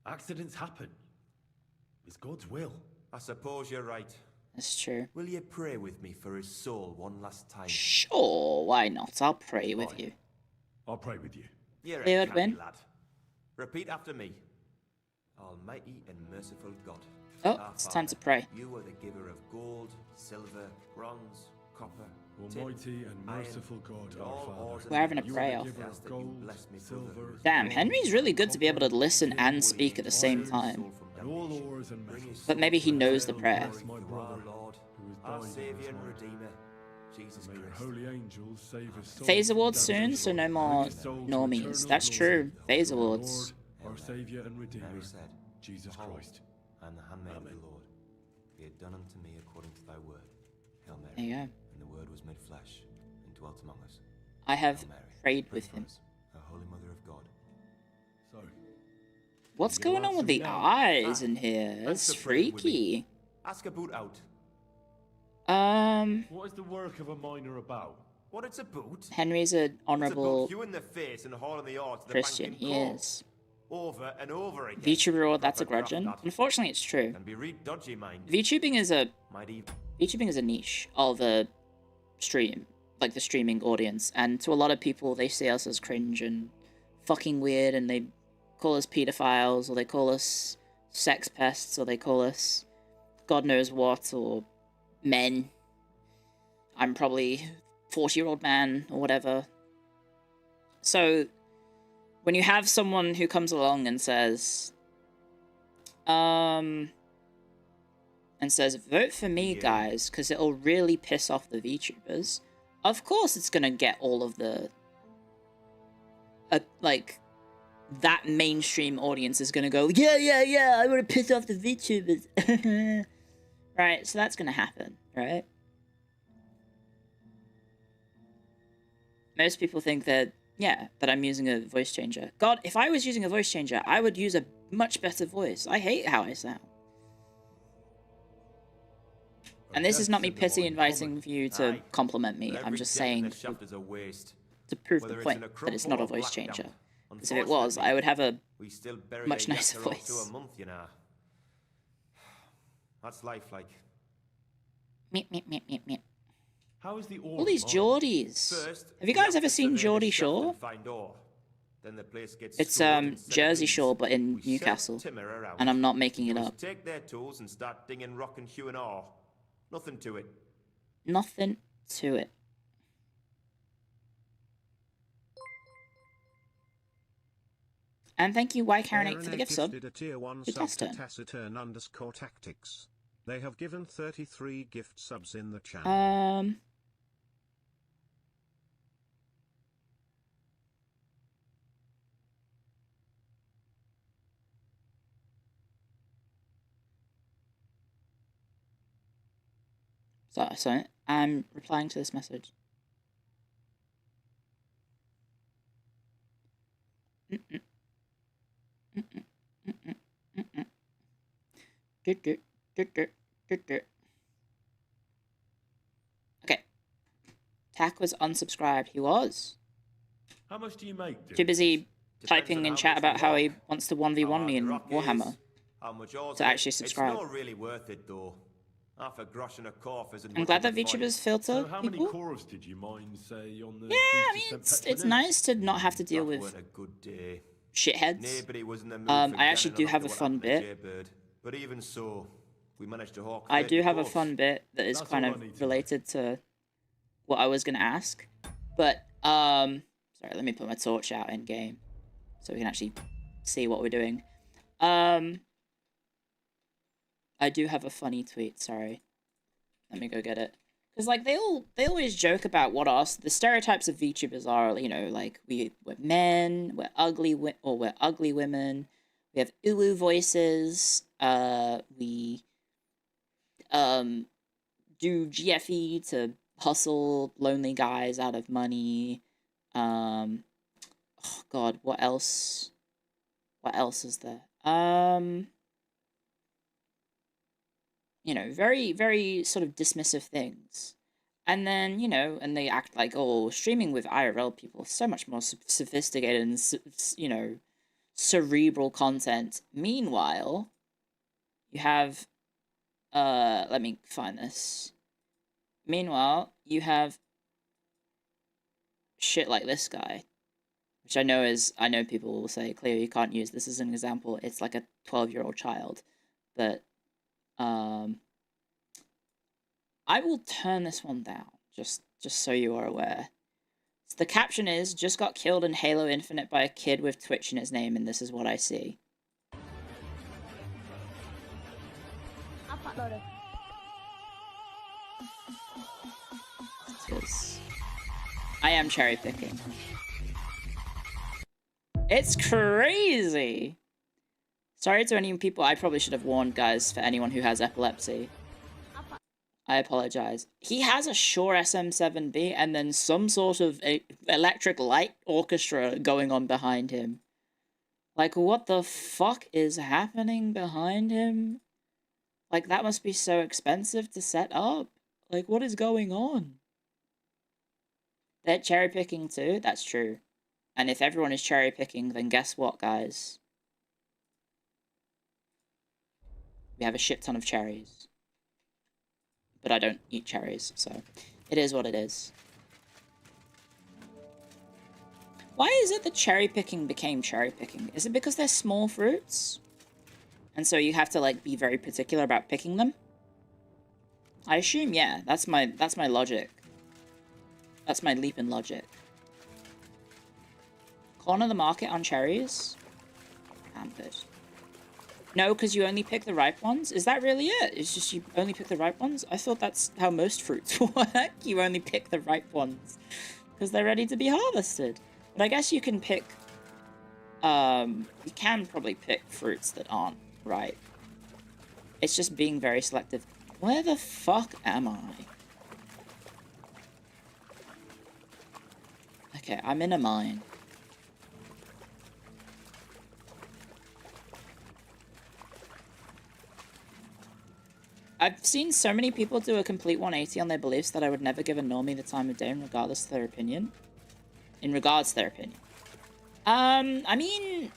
Speaker 5: Accidents happen. It's God's will.
Speaker 13: I suppose you're right.
Speaker 1: That's true.
Speaker 13: Will you pray with me for his soul one last time?
Speaker 1: Sure, why not? I'll pray with you.
Speaker 5: I'll pray with you.
Speaker 13: You're
Speaker 1: They
Speaker 13: a
Speaker 1: would
Speaker 13: canny
Speaker 1: win.
Speaker 13: lad. Repeat after me. Almighty and merciful God.
Speaker 1: Oh,
Speaker 13: our
Speaker 1: it's time
Speaker 13: Father,
Speaker 1: to pray.
Speaker 13: You are the giver of gold, silver, bronze, copper,
Speaker 5: Almighty and merciful God, our Father.
Speaker 1: We're having a
Speaker 5: You are
Speaker 1: prayer.
Speaker 5: the giver of gold, silver,
Speaker 1: Damn, Henry's really good to be able to listen and speak at the same time.
Speaker 5: and all ores and metals.
Speaker 1: But maybe he knows the prayer.
Speaker 5: Bless my brother,
Speaker 13: Lord,
Speaker 5: who has
Speaker 13: our
Speaker 5: died in
Speaker 13: Saviour
Speaker 5: his
Speaker 13: and
Speaker 5: life.
Speaker 13: Redeemer, Jesus
Speaker 5: May your
Speaker 13: Christ.
Speaker 5: holy angels save his soul.
Speaker 1: Phase
Speaker 5: from
Speaker 1: awards soon,
Speaker 5: damnation.
Speaker 1: so no more
Speaker 5: Bring his soul to
Speaker 1: normies.
Speaker 5: eternal
Speaker 1: That's
Speaker 5: glory.
Speaker 1: true. Phase
Speaker 5: Through our
Speaker 1: awards.
Speaker 5: Lord, our Saviour and Redeemer,
Speaker 13: Mary said,
Speaker 5: Jesus
Speaker 13: Behold,
Speaker 5: Christ.
Speaker 13: I am the handmaid of
Speaker 5: Amen.
Speaker 13: the Lord. Be it done unto me according to thy word. Hail Mary.
Speaker 1: There you go.
Speaker 13: And the word was made flesh and dwelt among us.
Speaker 1: I have
Speaker 13: Hail Mary,
Speaker 1: prayed
Speaker 13: pray
Speaker 1: with
Speaker 13: for
Speaker 1: him.
Speaker 13: us, a holy mother of God.
Speaker 5: So,
Speaker 1: What's
Speaker 5: You
Speaker 1: going
Speaker 5: gonna
Speaker 1: on with
Speaker 5: answer me
Speaker 1: the
Speaker 5: now?
Speaker 1: eyes in here?
Speaker 13: Thanks
Speaker 1: It's
Speaker 13: for praying with me.
Speaker 1: freaky.
Speaker 13: Ask a boot out.
Speaker 5: what is the work of a miner about?
Speaker 13: What it's a boot?
Speaker 1: Henry's an
Speaker 13: It's a
Speaker 1: honourable
Speaker 13: boot you in the face and hauling the odds to the
Speaker 1: Christian.
Speaker 13: bank
Speaker 1: He
Speaker 13: and
Speaker 1: is.
Speaker 13: over and over again.
Speaker 1: VTuber, that's a
Speaker 13: Proper
Speaker 1: grudgeon.
Speaker 13: graft that.
Speaker 1: Unfortunately, it's true.
Speaker 13: Can be read dodgy, mind.
Speaker 1: VTubing is a
Speaker 13: Might even
Speaker 1: VTubing is a niche of the stream, like the streaming audience, and to a lot of people, they see us as cringe and fucking weird, and they call us pedophiles, or they call us sex pests, or they call us God knows what, or men. I'm probably 40-year-old man, or whatever. So, when you have someone who comes along and says, vote for me, guys, because it'll really piss off the VTubers. Of course it's gonna get all of the... like, that mainstream audience is gonna go, yeah, I wanna piss off the VTubers. Right, so that's gonna happen, right? Most people think that, yeah, that I'm using a voice changer. God, if I was using a voice changer, I would use a much better voice. I hate how I sound. And this is not me pity inviting you to compliment me. I'm just saying to prove the point that it's not a voice changer. Because if it was, I would have a much nicer voice.
Speaker 13: That's life, like.
Speaker 1: Meep, meep, meep, meep, meep.
Speaker 13: How is the
Speaker 1: All these Geordies. Have you guys ever seen Geordie Shore? It's Jersey Shore, but in Newcastle. And I'm not making it up.
Speaker 13: Take their tools and start dinging rock and hewing ore. Nothing to it.
Speaker 1: Nothing to it. And thank you, YKaren8 for the gift sub.
Speaker 2: A tier 1
Speaker 1: Good
Speaker 2: sub to
Speaker 1: turn.
Speaker 2: Taciturn_tactics. They have given 33 gift subs in the channel.
Speaker 1: So I'm replying to this message. Okay. Tack was unsubscribed. He was.
Speaker 5: How much do you make?
Speaker 1: Too busy typing in chat about how he wants to 1v1 me in Warhammer to actually subscribe.
Speaker 13: It's not really worth it, though. Half a grosh and a cough isn't
Speaker 1: I'm glad that VTubers filter
Speaker 5: So how many
Speaker 1: people.
Speaker 5: chorus did you mind, say, on the...
Speaker 1: Yeah, I mean, it's nice to not have to deal with shitheads. I actually do have a fun bit.
Speaker 13: But even so, we managed to hawk.
Speaker 1: I do have a fun bit that is kind of related to what I was going to ask. But, sorry, let me put my torch out in game so we can actually see what we're doing. I do have a funny tweet, sorry. Let me go get it. Because, like, they always joke about what the stereotypes of VTubers are, you know, like, we're men, we're ugly, or we're ugly women, we have uwu voices, we, do GFE to hustle lonely guys out of money, oh god, what else? What else is there? You know, very, very sort of dismissive things. And then, you know, and they act like, oh, streaming with IRL people is so much more sophisticated and, you know, cerebral content. Meanwhile, you have, let me find this. Meanwhile, you have shit like this guy, which I know people will say, Clio, you can't use this as an example. It's like a 12-year-old child. But, I will turn this one down, just so you are aware. So the caption is, just got killed in Halo Infinite by a kid with Twitch in his name, and this is what I see. I am cherry picking. It's crazy! Sorry to any people, I probably should have warned, guys, for anyone who has epilepsy. I apologize. He has a Shure SM7B and then some sort of electric light orchestra going on behind him. Like, what the fuck is happening behind him? Like, that must be so expensive to set up. Like, what is going on? They're cherry picking too? That's true. And if everyone is cherry picking, then guess what, guys? We have a shit ton of cherries. But I don't eat cherries, so it is what it is. Why is it that cherry picking became cherry picking? Is it because they're small fruits? And so you have to, like, be very particular about picking them? I assume, yeah. That's my logic. That's my leap in logic. Corner the market on cherries? I'm good. No, because you only pick the ripe ones? Is that really it? It's just you only pick the ripe ones? I thought that's how most fruits work. You only pick the ripe ones. Because they're ready to be harvested. But I guess you can pick... you can probably pick fruits that aren't ripe. It's just being very selective. Where the fuck am I? Okay, I'm in a mine. I've seen so many people do a complete 180 on their beliefs that I would never give a normie the time of day regardless of their opinion. In regards to their opinion. I mean,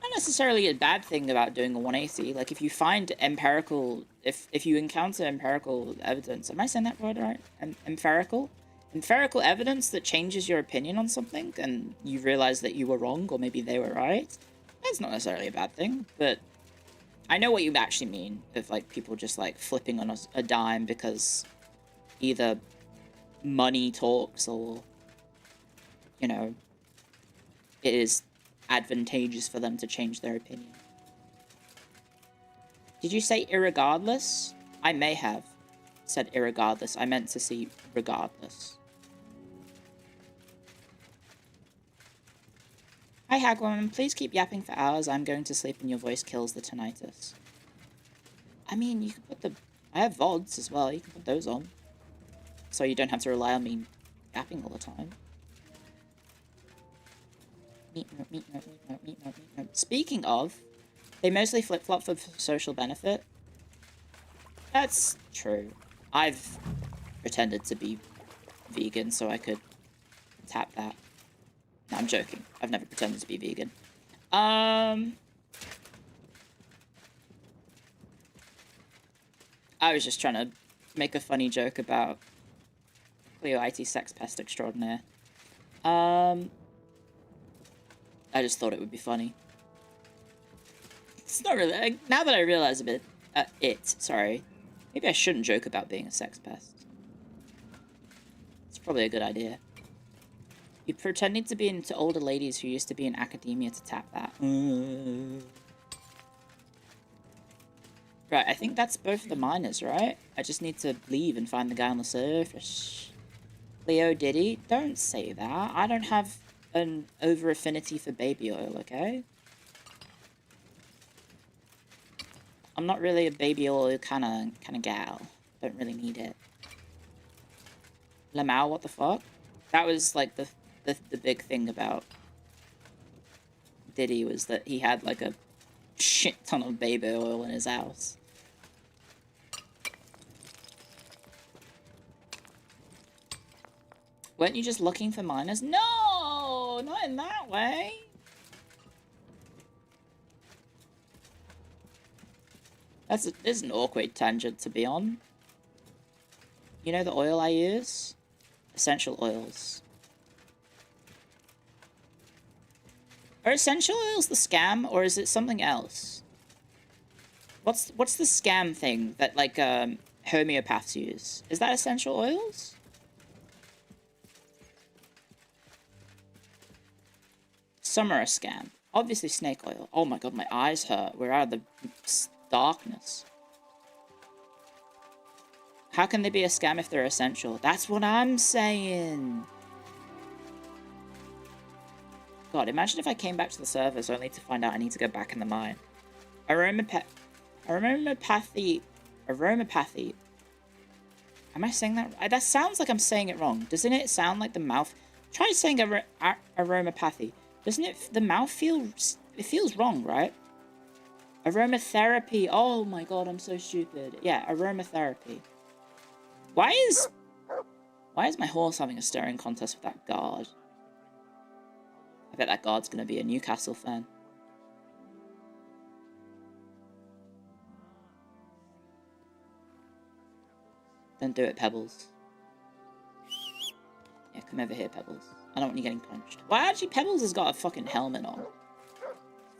Speaker 1: not necessarily a bad thing about doing a 180. Like, if you find empirical, if you encounter empirical evidence, am I saying that word right? Empirical evidence that changes your opinion on something, and you realize that you were wrong, or maybe they were right, that's not necessarily a bad thing, but I know what you actually mean, of, like, people just, like, flipping on a dime because either money talks or, you know, it is advantageous for them to change their opinion. Did you say irregardless? I may have said irregardless. I meant to say regardless. Hi, Hagwoman. Please keep yapping for hours. I'm going to sleep and your voice kills the tinnitus. I mean, you can put the... I have VODs as well. You can put those on. So you don't have to rely on me yapping all the time. Speaking of, they mostly flip-flop for social benefit. That's true. I've pretended to be vegan so I could tap that. No, I'm joking. I've never pretended to be vegan. I was just trying to make a funny joke about Clio IT sex pest extraordinaire. I just thought it would be funny. It's not really... now that I realize a bit... sorry. Maybe I shouldn't joke about being a sex pest. It's probably a good idea. You pretending to be into older ladies who used to be in academia to tap that. Right, I think that's both the miners, right? I just need to leave and find the guy on the surface. Leo Diddy? Don't say that. I don't have an over affinity for baby oil, okay? I'm not really a baby oil kind of gal. Don't really need it. Lamau, what the fuck? That was like the big thing about Diddy, was that he had like a shit ton of baby oil in his house. Weren't you just looking for miners? No, not in that way. This is an awkward tangent to be on. You know the oil I use? Essential oils. Are essential oils the scam, or is it something else? What's the scam thing that, like, homeopaths use? Is that essential oils? Some are a scam. Obviously snake oil. Oh my god, my eyes hurt. We're out of the darkness. How can they be a scam if they're essential? That's what I'm saying. God, imagine if I came back to the servers only to find out I need to go back in the mine. Aromatopathy. Am I saying that? That sounds like I'm saying it wrong. Doesn't it sound like the mouth? Try saying aromatopathy. Doesn't it? The mouth feels... It feels wrong, right? Aromatherapy. Oh my god, I'm so stupid. Yeah, aromatherapy. Why is my horse having a staring contest with that guard? I bet that guard's gonna be a Newcastle fan. Don't do it, Pebbles. Yeah, come over here, Pebbles. I don't want you getting punched. Well, actually, Pebbles has got a fucking helmet on.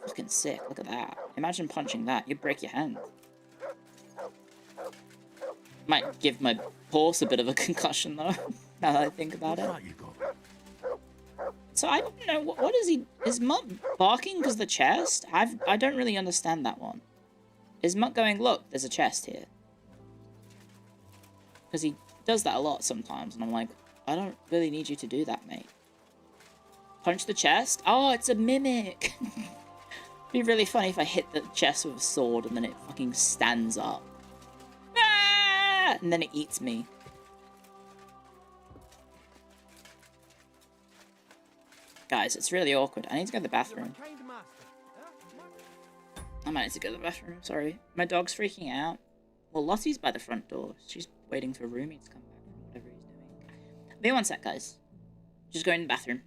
Speaker 1: Fucking sick, look at that. Imagine punching that, you'd break your hand. Might give my horse a bit of a concussion, though, now that I think about it. So I don't know, what is he... Is Mutt barking because the chest? I don't really understand that one. Is Mutt going, look, there's a chest here? Because he does that a lot sometimes, and I'm like, I don't really need you to do that, mate. Punch the chest? Oh, it's a mimic! It'd be really funny if I hit the chest with a sword and then it fucking stands up. Ah! And then it eats me. Guys, it's really awkward. I need to go to the bathroom. I might need to go to the bathroom, sorry. My dog's freaking out. Well, Lottie's by the front door. She's waiting for Rumi to come back from whatever he's doing. Be one sec, guys. Just go in the bathroom.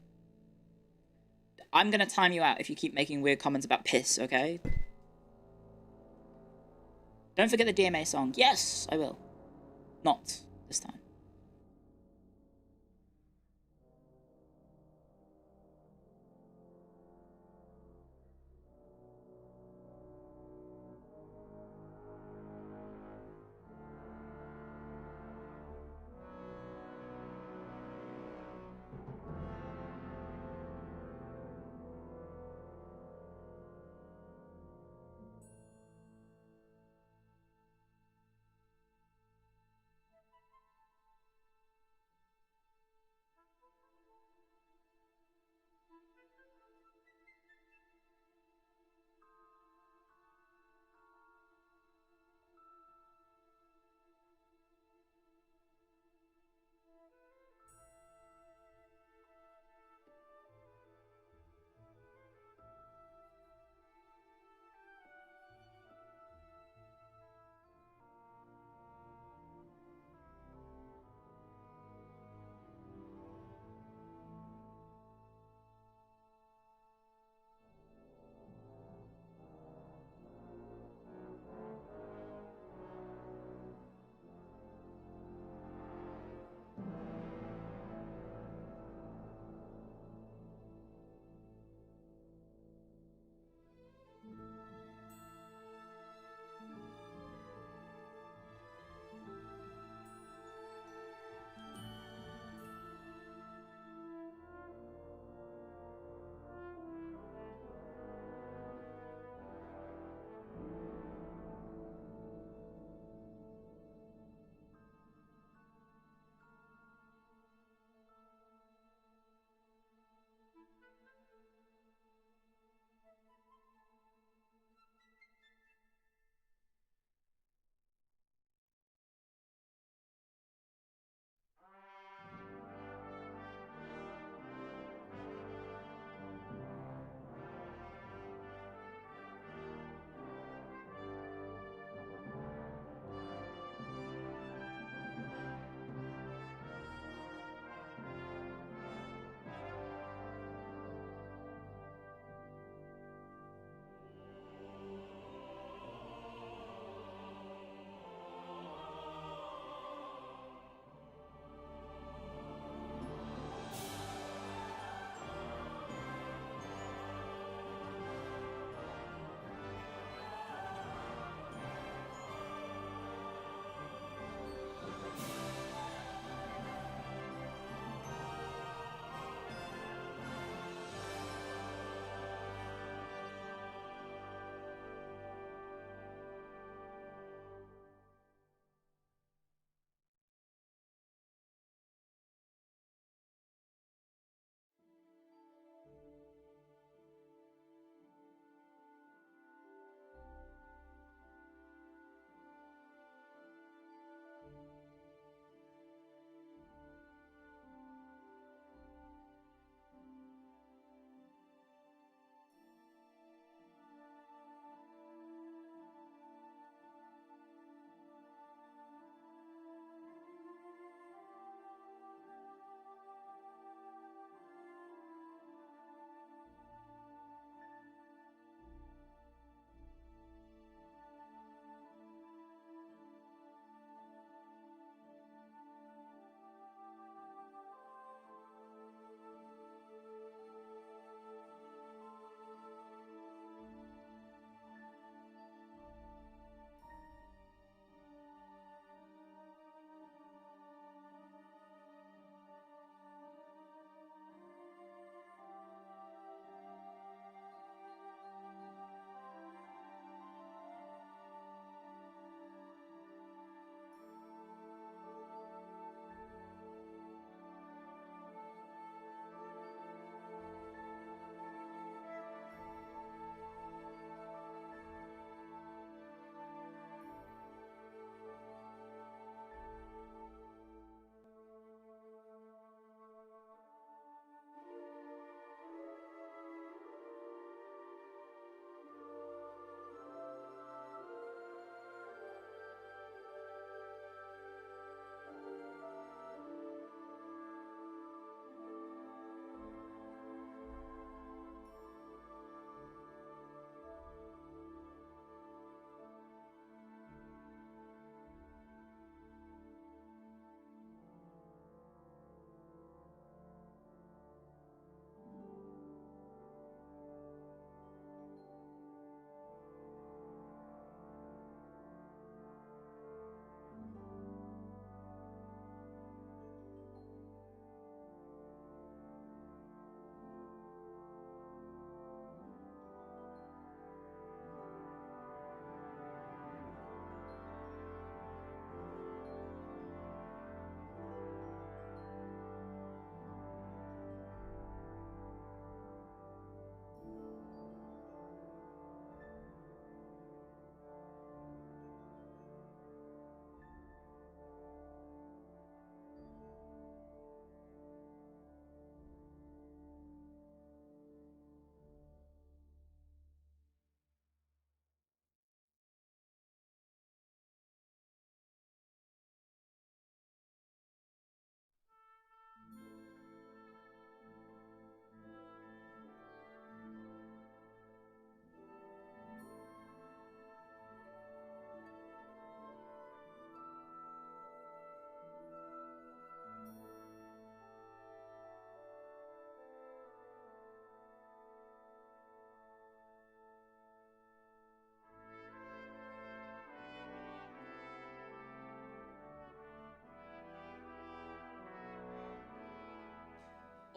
Speaker 1: I'm gonna time you out if you keep making weird comments about piss, okay? Don't forget the DMA song. Yes, I will. Not this time.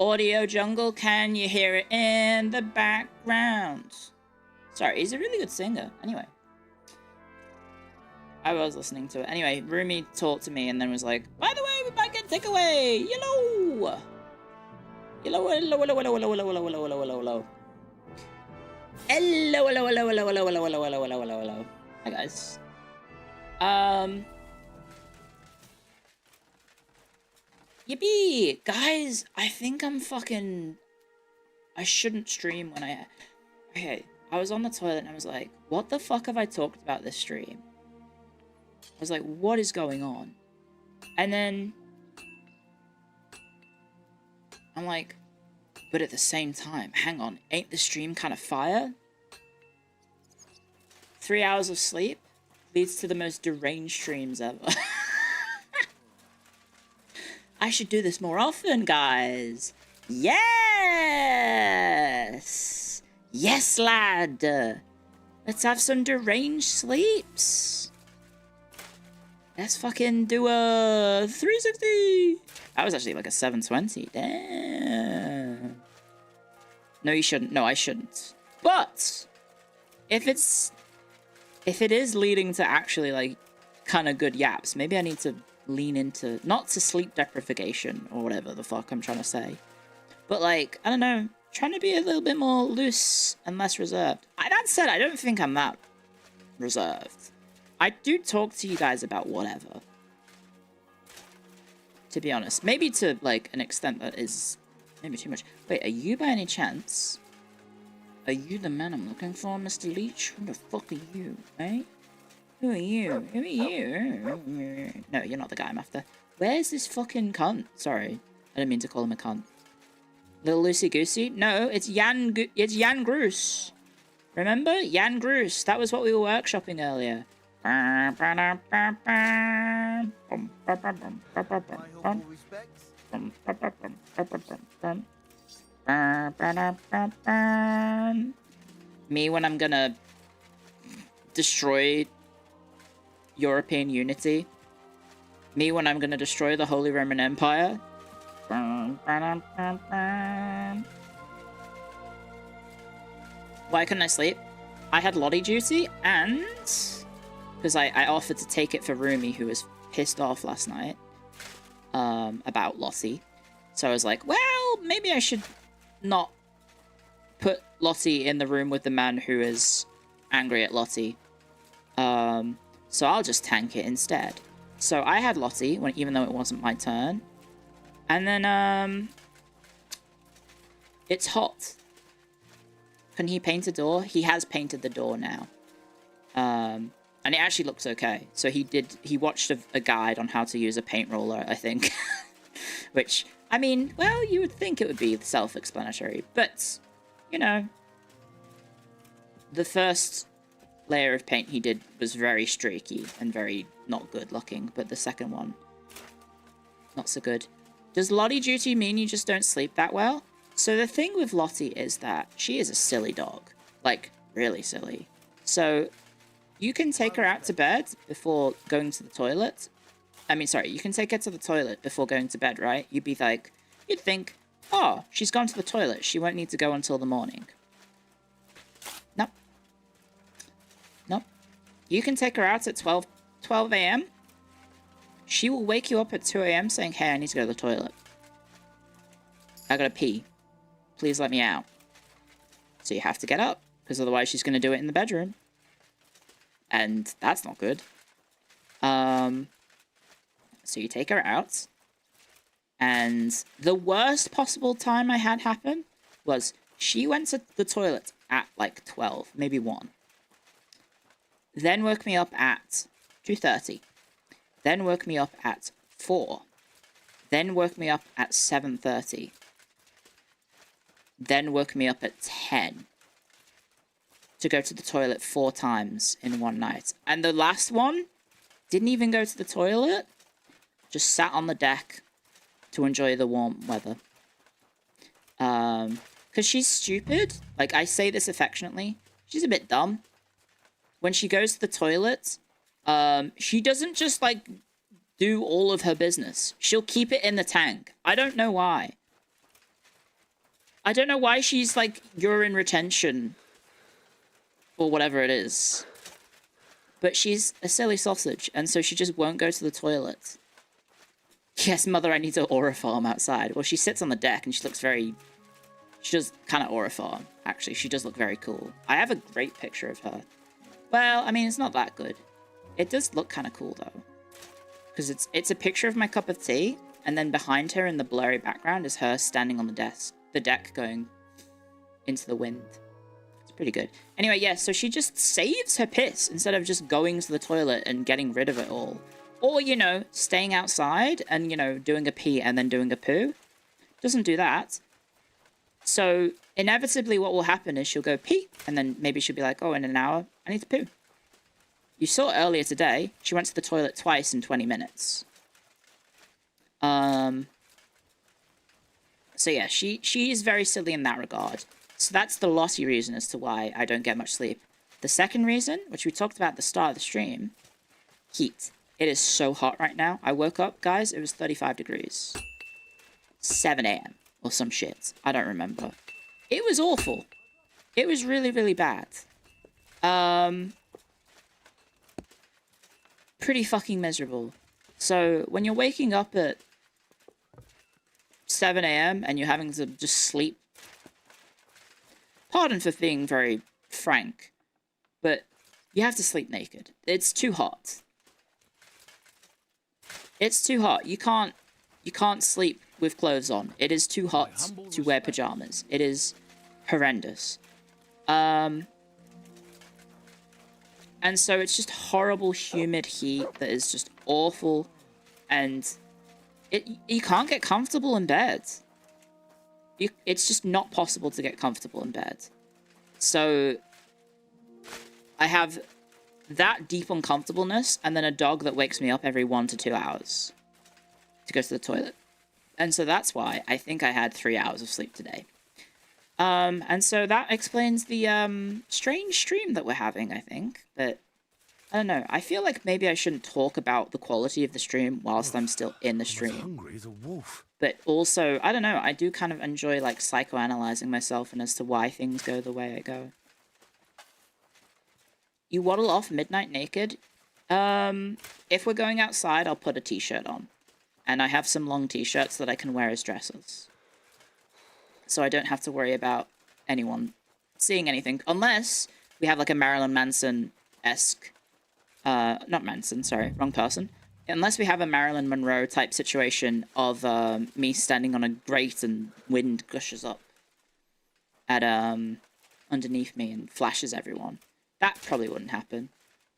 Speaker 1: Audio jungle, can you hear it in the background? Sorry, he's a really good singer. Anyway. I was listening to it. Anyway, Rumi talked to me and then was like, by the way, we might get takeaway! Yellow! Yellow, hello, hello, hello, hello, hello, hello, hello, hello, hello, hello. Hello, hello, hello, hello, hello, hello, hello, hello, hello, hello, hello. Hi, guys. Yippee! Guys, I think I'm fucking... I shouldn't stream when I... Okay, I was on the toilet and I was like, what the fuck have I talked about this stream? I was like, what is going on? And then... I'm like, but at the same time, hang on, ain't the stream kind of fire? 3 hours of sleep leads to the most deranged streams ever. I should do this more often, guys. Yes! Yes, lad! Let's have some deranged sleeps. Let's fucking do a 360! That was actually like a 720. Damn. No, you shouldn't. No, I shouldn't. But if it is leading to actually like kind of good yaps, maybe I need to lean into, not to sleep deprivation or whatever the fuck I'm trying to say, but like, I don't know, trying to be a little bit more loose and less reserved. That said, I don't think I'm that reserved. I do talk to you guys about whatever. To be honest. Maybe to, like, an extent that is maybe too much. Wait, are you by any chance? Are you the man I'm looking for, Mr. Leech? Who the fuck are you, eh? Who are you? Who are you? No, you're not the guy I'm after. Where's this fucking cunt? Sorry. I didn't mean to call him a cunt. Little loosey-goosey? No, it's Jan Groos. Remember? Jan Groos. That was what we were workshopping earlier. Me when I'm gonna destroy European unity. Me when I'm gonna destroy the Holy Roman Empire. Why couldn't I sleep? I had Lottie duty and... because I offered to take it for Rumi, who was pissed off last night about Lottie. So I was like, well, maybe I should not put Lottie in the room with the man who is angry at Lottie. So I'll just tank it instead. So I had Lottie, even though it wasn't my turn. And then, it's hot. Can he paint a door? He has painted the door now. And it actually looks okay. So he watched a guide on how to use a paint roller, I think. Which, I mean, well, you would think it would be self-explanatory. But, you know, the first layer of paint he did was very streaky and very not good looking. But the second one, not so good. Does Lottie duty mean you just don't sleep that well? So the thing with Lottie is that she is a silly dog. Like, really silly. So you can take her out to bed before going to the toilet. I mean, sorry, you can take her to the toilet before going to bed, right? You'd think, oh, she's gone to the toilet. She won't need to go until the morning. Nope. Nope. You can take her out at 12 a.m. She will wake you up at 2 a.m. saying, hey, I need to go to the toilet. I gotta pee. Please let me out. So you have to get up, because otherwise she's going to do it in the bedroom. And that's not good. So you take her out. And the worst possible time I had happen was she went to the toilet at like 12, maybe 1. Then woke me up at 2:30. Then woke me up at 4. Then woke me up at 7:30. Then woke me up at 10 to go to the toilet 4 times in one night. And the last one didn't even go to the toilet, just sat on the deck to enjoy the warm weather. Because she's stupid. Like, I say this affectionately. She's a bit dumb. When she goes to the toilet, she doesn't just, like, do all of her business. She'll keep it in the tank. I don't know why. I don't know why she's like urine retention or whatever it is. But she's a silly sausage, and so she just won't go to the toilet. Yes, mother, I need to aura farm outside. Well, she sits on the deck and she looks very... She does kind of aura farm, actually. She does look very cool. I have a great picture of her. Well, I mean, it's not that good. It does look kind of cool, though. Because it's a picture of my cup of tea, and then behind her in the blurry background is her standing on the deck going into the wind. It's pretty good. Anyway, yeah, so she just saves her piss instead of just going to the toilet and getting rid of it all. Or, you know, staying outside and, you know, doing a pee and then doing a poo. Doesn't do that. So, inevitably what will happen is she'll go pee, and then maybe she'll be like, oh, in an hour, I need to poo. You saw earlier today, she went to the toilet twice in 20 minutes. So yeah, she is very silly in that regard. So that's the lossy reason as to why I don't get much sleep. The second reason, which we talked about at the start of the stream, heat. It is so hot right now. I woke up, guys, it was 35 degrees. 7 a.m. or some shit. I don't remember. It was awful. It was really, really bad. Pretty fucking miserable. So, when you're waking up at 7 a.m. and you're having to just sleep, pardon for being very frank, but you have to sleep naked. It's too hot. It's too hot. You can't sleep with clothes on. It is too hot to wear pajamas. It is horrendous. And so it's just horrible, humid heat that is just awful. And you can't get comfortable in bed. It's just not possible to get comfortable in bed. So I have that deep uncomfortableness, and then a dog that wakes me up every 1 to 2 hours to go to the toilet. And so that's why I think I had 3 hours of sleep today. And so that explains the strange stream that we're having, I think. But I don't know. I feel like maybe I shouldn't talk about the quality of the stream whilst I'm still in the stream.
Speaker 5: Hungry as a wolf.
Speaker 1: But also, I don't know. I do kind of enjoy like psychoanalyzing myself and as to why things go the way I go. You waddle off midnight naked. If we're going outside, I'll put a t-shirt on. And I have some long t-shirts that I can wear as dresses. So I don't have to worry about anyone seeing anything. Unless we have like a Marilyn Manson-esque... not Manson, sorry, wrong person. Unless we have a Marilyn Monroe type situation of me standing on a grate and wind gushes up at underneath me and flashes everyone. That probably wouldn't happen.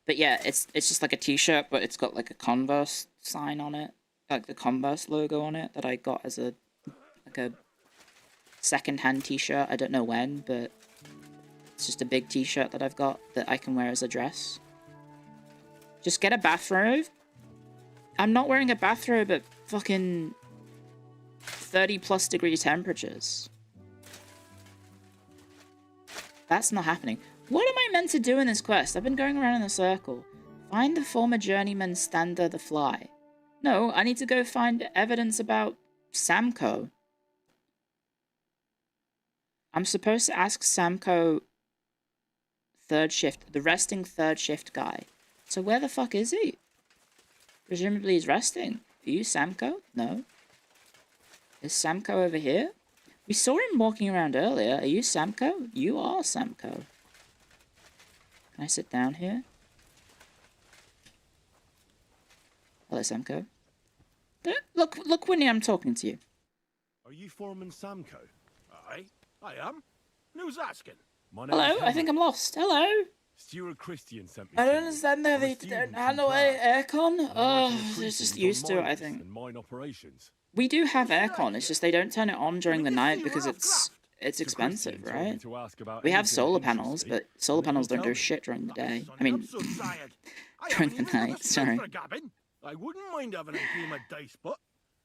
Speaker 1: But yeah, it's just like a t-shirt, but it's got like a Converse sign on it. Like the Converse logo on it that I got as a second-hand t-shirt. I don't know when, but it's just a big t-shirt that I've got that I can wear as a dress. Just get a bathrobe. I'm not wearing a bathrobe at fucking 30+ degree temperatures. That's not happening. What am I meant to do in this quest? I've been going around in a circle. Find the former journeyman Stander the Fly. No, I need to go find evidence about Samco. I'm supposed to ask Samco third shift, the resting third shift guy. So where the fuck is he? Presumably he's resting. Are you Samco? No. Is Samco over here? We saw him walking around earlier. Are you Samco? You are Samco. Can I sit down here? Hello, Samco. Look, Winnie, I'm talking to you.
Speaker 5: Are you Foreman Samco?
Speaker 20: Aye, I am. Who's asking?
Speaker 1: Hello, I think I'm lost. Hello.
Speaker 5: Stuart Christian sent me.
Speaker 1: I don't understand how they don't handle aircon. Oh, they're just used to it, I think.
Speaker 5: Mine operations.
Speaker 1: We do have aircon, it's just they don't turn it on during the night because it's expensive, right? We have solar panels, but solar panels don't do shit during the day. I mean, during the night, sorry.
Speaker 20: I wouldn't mind having a game of dice, but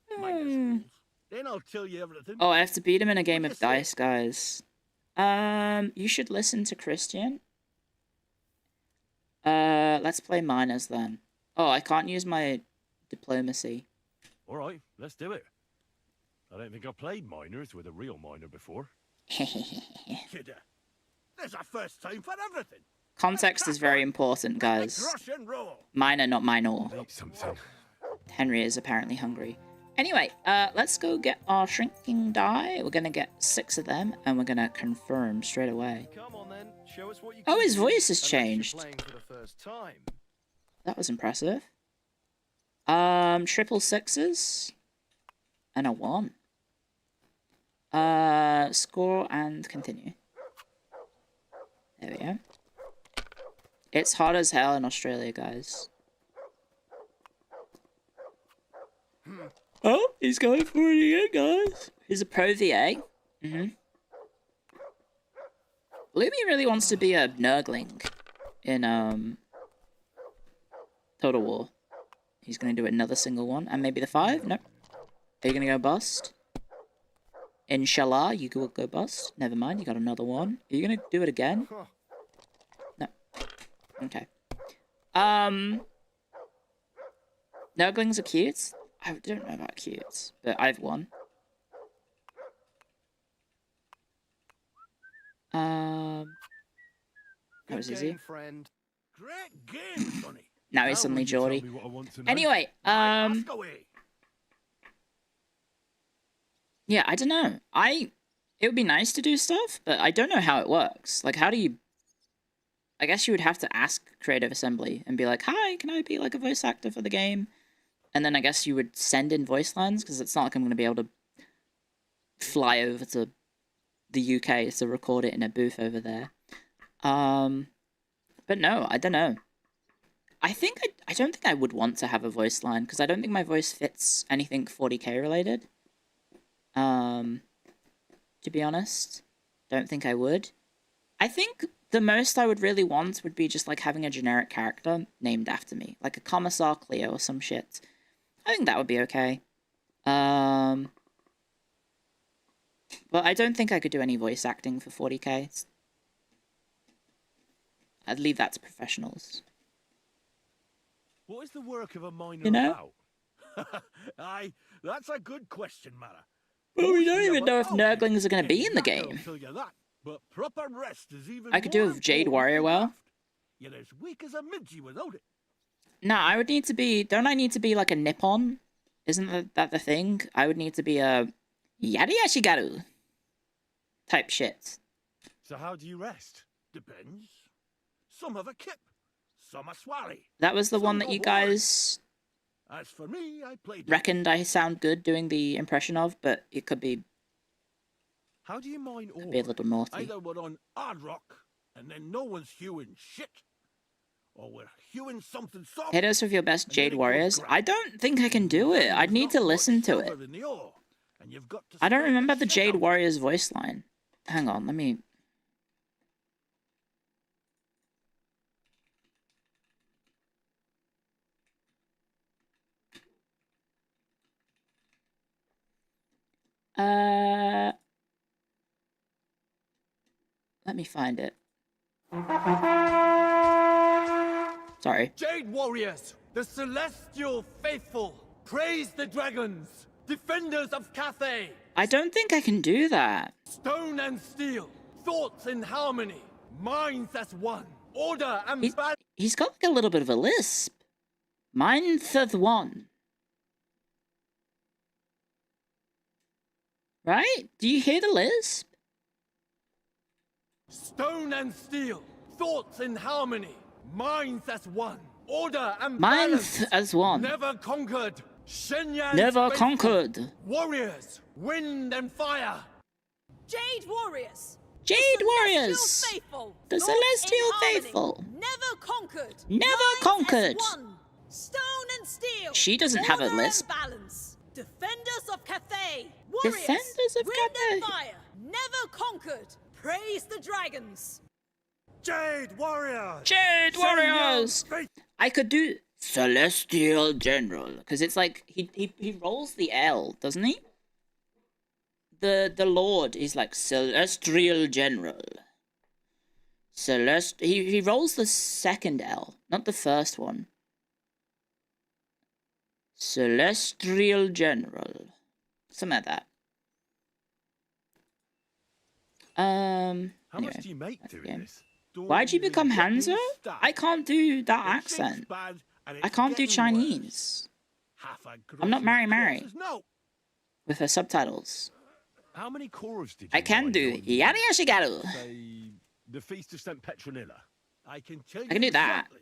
Speaker 20: then I'll tell you everything.
Speaker 1: Oh, I have to beat him in a game of dice, guys. You should listen to Christian. Let's play miners then. Oh, I can't use my diplomacy.
Speaker 5: Alright, let's do it. I don't think I've played miners with a real miner before.
Speaker 20: Kidder. There's a first time for everything.
Speaker 1: Context is very important, guys.
Speaker 20: Crush and roll.
Speaker 1: Minor, not minor.
Speaker 5: Eat something.
Speaker 1: Henry is apparently hungry. Anyway, let's go get our shrinking die. We're gonna get 6 of them, and we're gonna confirm straight away.
Speaker 6: Come on then, show us what you
Speaker 1: Oh,
Speaker 6: can
Speaker 1: his
Speaker 6: do,
Speaker 1: voice has
Speaker 6: unless you're
Speaker 1: changed.
Speaker 6: playing for the first time.
Speaker 1: That was impressive. Triple 6s. And a 1. Score and continue. There we go. It's hot as hell in Australia, guys. Oh, he's going for it again, guys. He's a pro VA. Lumi really wants to be a nurgling in Total War. He's gonna do another single one, and maybe the 5. Nope. Are you gonna go bust? Inshallah, you will go bust. Never mind, you got another one. Are you gonna do it again? No. Okay. Nurglings are cute. I don't know about cute, but I've won. That was easy.
Speaker 20: Friend. Great game, Sonny.
Speaker 1: Now he's suddenly Geordie. Anyway, yeah, I don't know. It would be nice to do stuff, but I don't know how it works. Like, how do you... I guess you would have to ask Creative Assembly and be like, hi, can I be like a voice actor for the game? And then I guess you would send in voice lines, because it's not like I'm going to be able to fly over to the UK to record it in a booth over there. But no, I don't know. I don't think I would want to have a voice line, because I don't think my voice fits anything 40k related. To be honest, don't think I would. I think the most I would really want would be just like having a generic character named after me, like a Commissar Clio or some shit. I think that would be okay. But I don't think I could do any voice acting for 40k. I'd leave that to professionals.
Speaker 20: What is the work of a miner
Speaker 1: You know?
Speaker 20: about? Aye, that's a good question, Mara.
Speaker 1: Well, we don't even know if Nurglings are going to be in the game.
Speaker 20: I'll tell you that, but proper rest is even
Speaker 1: I could do
Speaker 20: more
Speaker 1: a Jade
Speaker 20: important
Speaker 1: Warrior
Speaker 20: than
Speaker 1: well.
Speaker 20: craft. You're as weak as a midgie without it.
Speaker 1: No, I would need to be... Don't I need to be like a Nippon? Isn't that the thing? I would need to be a Yari Yashigaru type shit.
Speaker 20: So how do you rest? Depends. Some have a kip, some a swally.
Speaker 1: That was the
Speaker 20: some
Speaker 1: one that
Speaker 20: go
Speaker 1: you
Speaker 20: bored.
Speaker 1: guys
Speaker 20: As for me, I played.
Speaker 1: reckoned I sound good doing the impression of, but it could be
Speaker 20: How do you mine ore?
Speaker 1: be a little naughty.
Speaker 20: Either we're on hard rock, and then no one's hewing shit, or we're hewing something soft.
Speaker 1: Hit us with your best Jade Warriors. I don't think I can do it. I'd need to listen to it.
Speaker 20: In the ore, and you've got to
Speaker 1: I don't
Speaker 20: spread
Speaker 1: remember the
Speaker 20: shit
Speaker 1: Jade
Speaker 20: out.
Speaker 1: Warriors voice line. Hang on, let me... Let me find it. Sorry.
Speaker 17: Jade Warriors, the celestial faithful, praise the dragons, defenders of Cathay,
Speaker 1: I don't think I can do that.
Speaker 17: stone and steel, thoughts in harmony, minds as one, order and balance.
Speaker 1: He's got like a little bit of a lisp. Mine's as one. Right? Do you hear the lisp?
Speaker 17: Stone and steel, thoughts in harmony, minds as one, order and
Speaker 1: Minds
Speaker 17: balance.
Speaker 1: as one.
Speaker 17: Never conquered, Shenyan's
Speaker 1: Never
Speaker 17: faithful,
Speaker 1: conquered.
Speaker 17: warriors, wind and fire.
Speaker 3: Jade Warriors!
Speaker 1: Jade Warriors!
Speaker 3: Faithful!
Speaker 1: The
Speaker 3: North
Speaker 1: Celestial
Speaker 3: in harmony,
Speaker 1: Faithful!
Speaker 3: Never conquered!
Speaker 1: Never conquered!
Speaker 3: One. Stone and steel!
Speaker 1: She doesn't have a
Speaker 3: Order
Speaker 1: lisp.
Speaker 3: and balance! Defenders of Cathay! Warriors!
Speaker 1: Defenders of
Speaker 3: wind
Speaker 1: Cathay.
Speaker 3: and fire! Never conquered! Praise the dragons!
Speaker 20: Jade Warriors!
Speaker 1: Jade Warriors! I could do Celestial General, because it's like, he rolls the L, doesn't he? The Lord is like Celestial General. He rolls the second L, not the first one. Celestial General. Something like that.
Speaker 5: How much
Speaker 1: Anyway,
Speaker 5: do you make doing this?
Speaker 1: why'd you become Hanzo? I can't do that accent. I can't do Chinese. I'm not Mary. With her subtitles.
Speaker 5: How many chorus did you
Speaker 1: I can do Yari Yashigaru.
Speaker 5: Say, the Feast of St. Petronilla.
Speaker 20: I can tell you
Speaker 1: I can do that.
Speaker 20: exactly.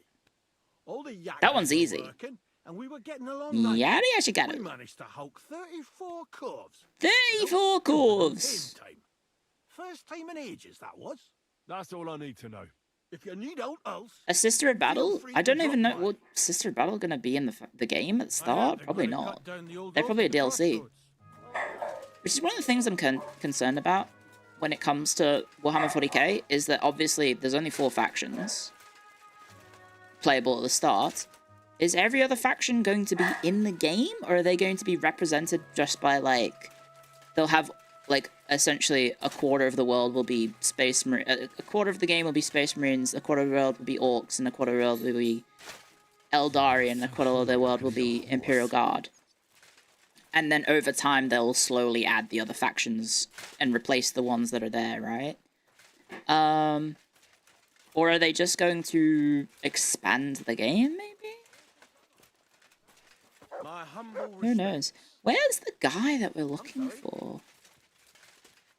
Speaker 20: All the
Speaker 1: That one's easy.
Speaker 20: working, and we were getting along
Speaker 1: Yari
Speaker 20: We
Speaker 1: Yashigaru.
Speaker 20: managed to hulk 34 curves.
Speaker 1: 34 curves.
Speaker 20: First time in ages, that was.
Speaker 5: That's all I need to know.
Speaker 20: If you need out else,
Speaker 1: A Sister of Battle? I don't even know what Sister of Battle gonna be in the game at the start. Probably not. They're probably a DLC. Which is one of the things I'm concerned about when it comes to Warhammer 40k, is that obviously there's only 4 factions playable at the start. Is every other faction going to be in the game, or are they going to be represented just by, like, they'll have, like, essentially a quarter of the world will be Space Marines, a quarter of the game will be Space Marines, a quarter of the world will be Orcs, and a quarter of the world will be Eldari, and a quarter of the world will be Imperial Guard. And then over time, they'll slowly add the other factions and replace the ones that are there, right? Or are they just going to expand the game, maybe? Who knows? Where's the guy that we're looking for?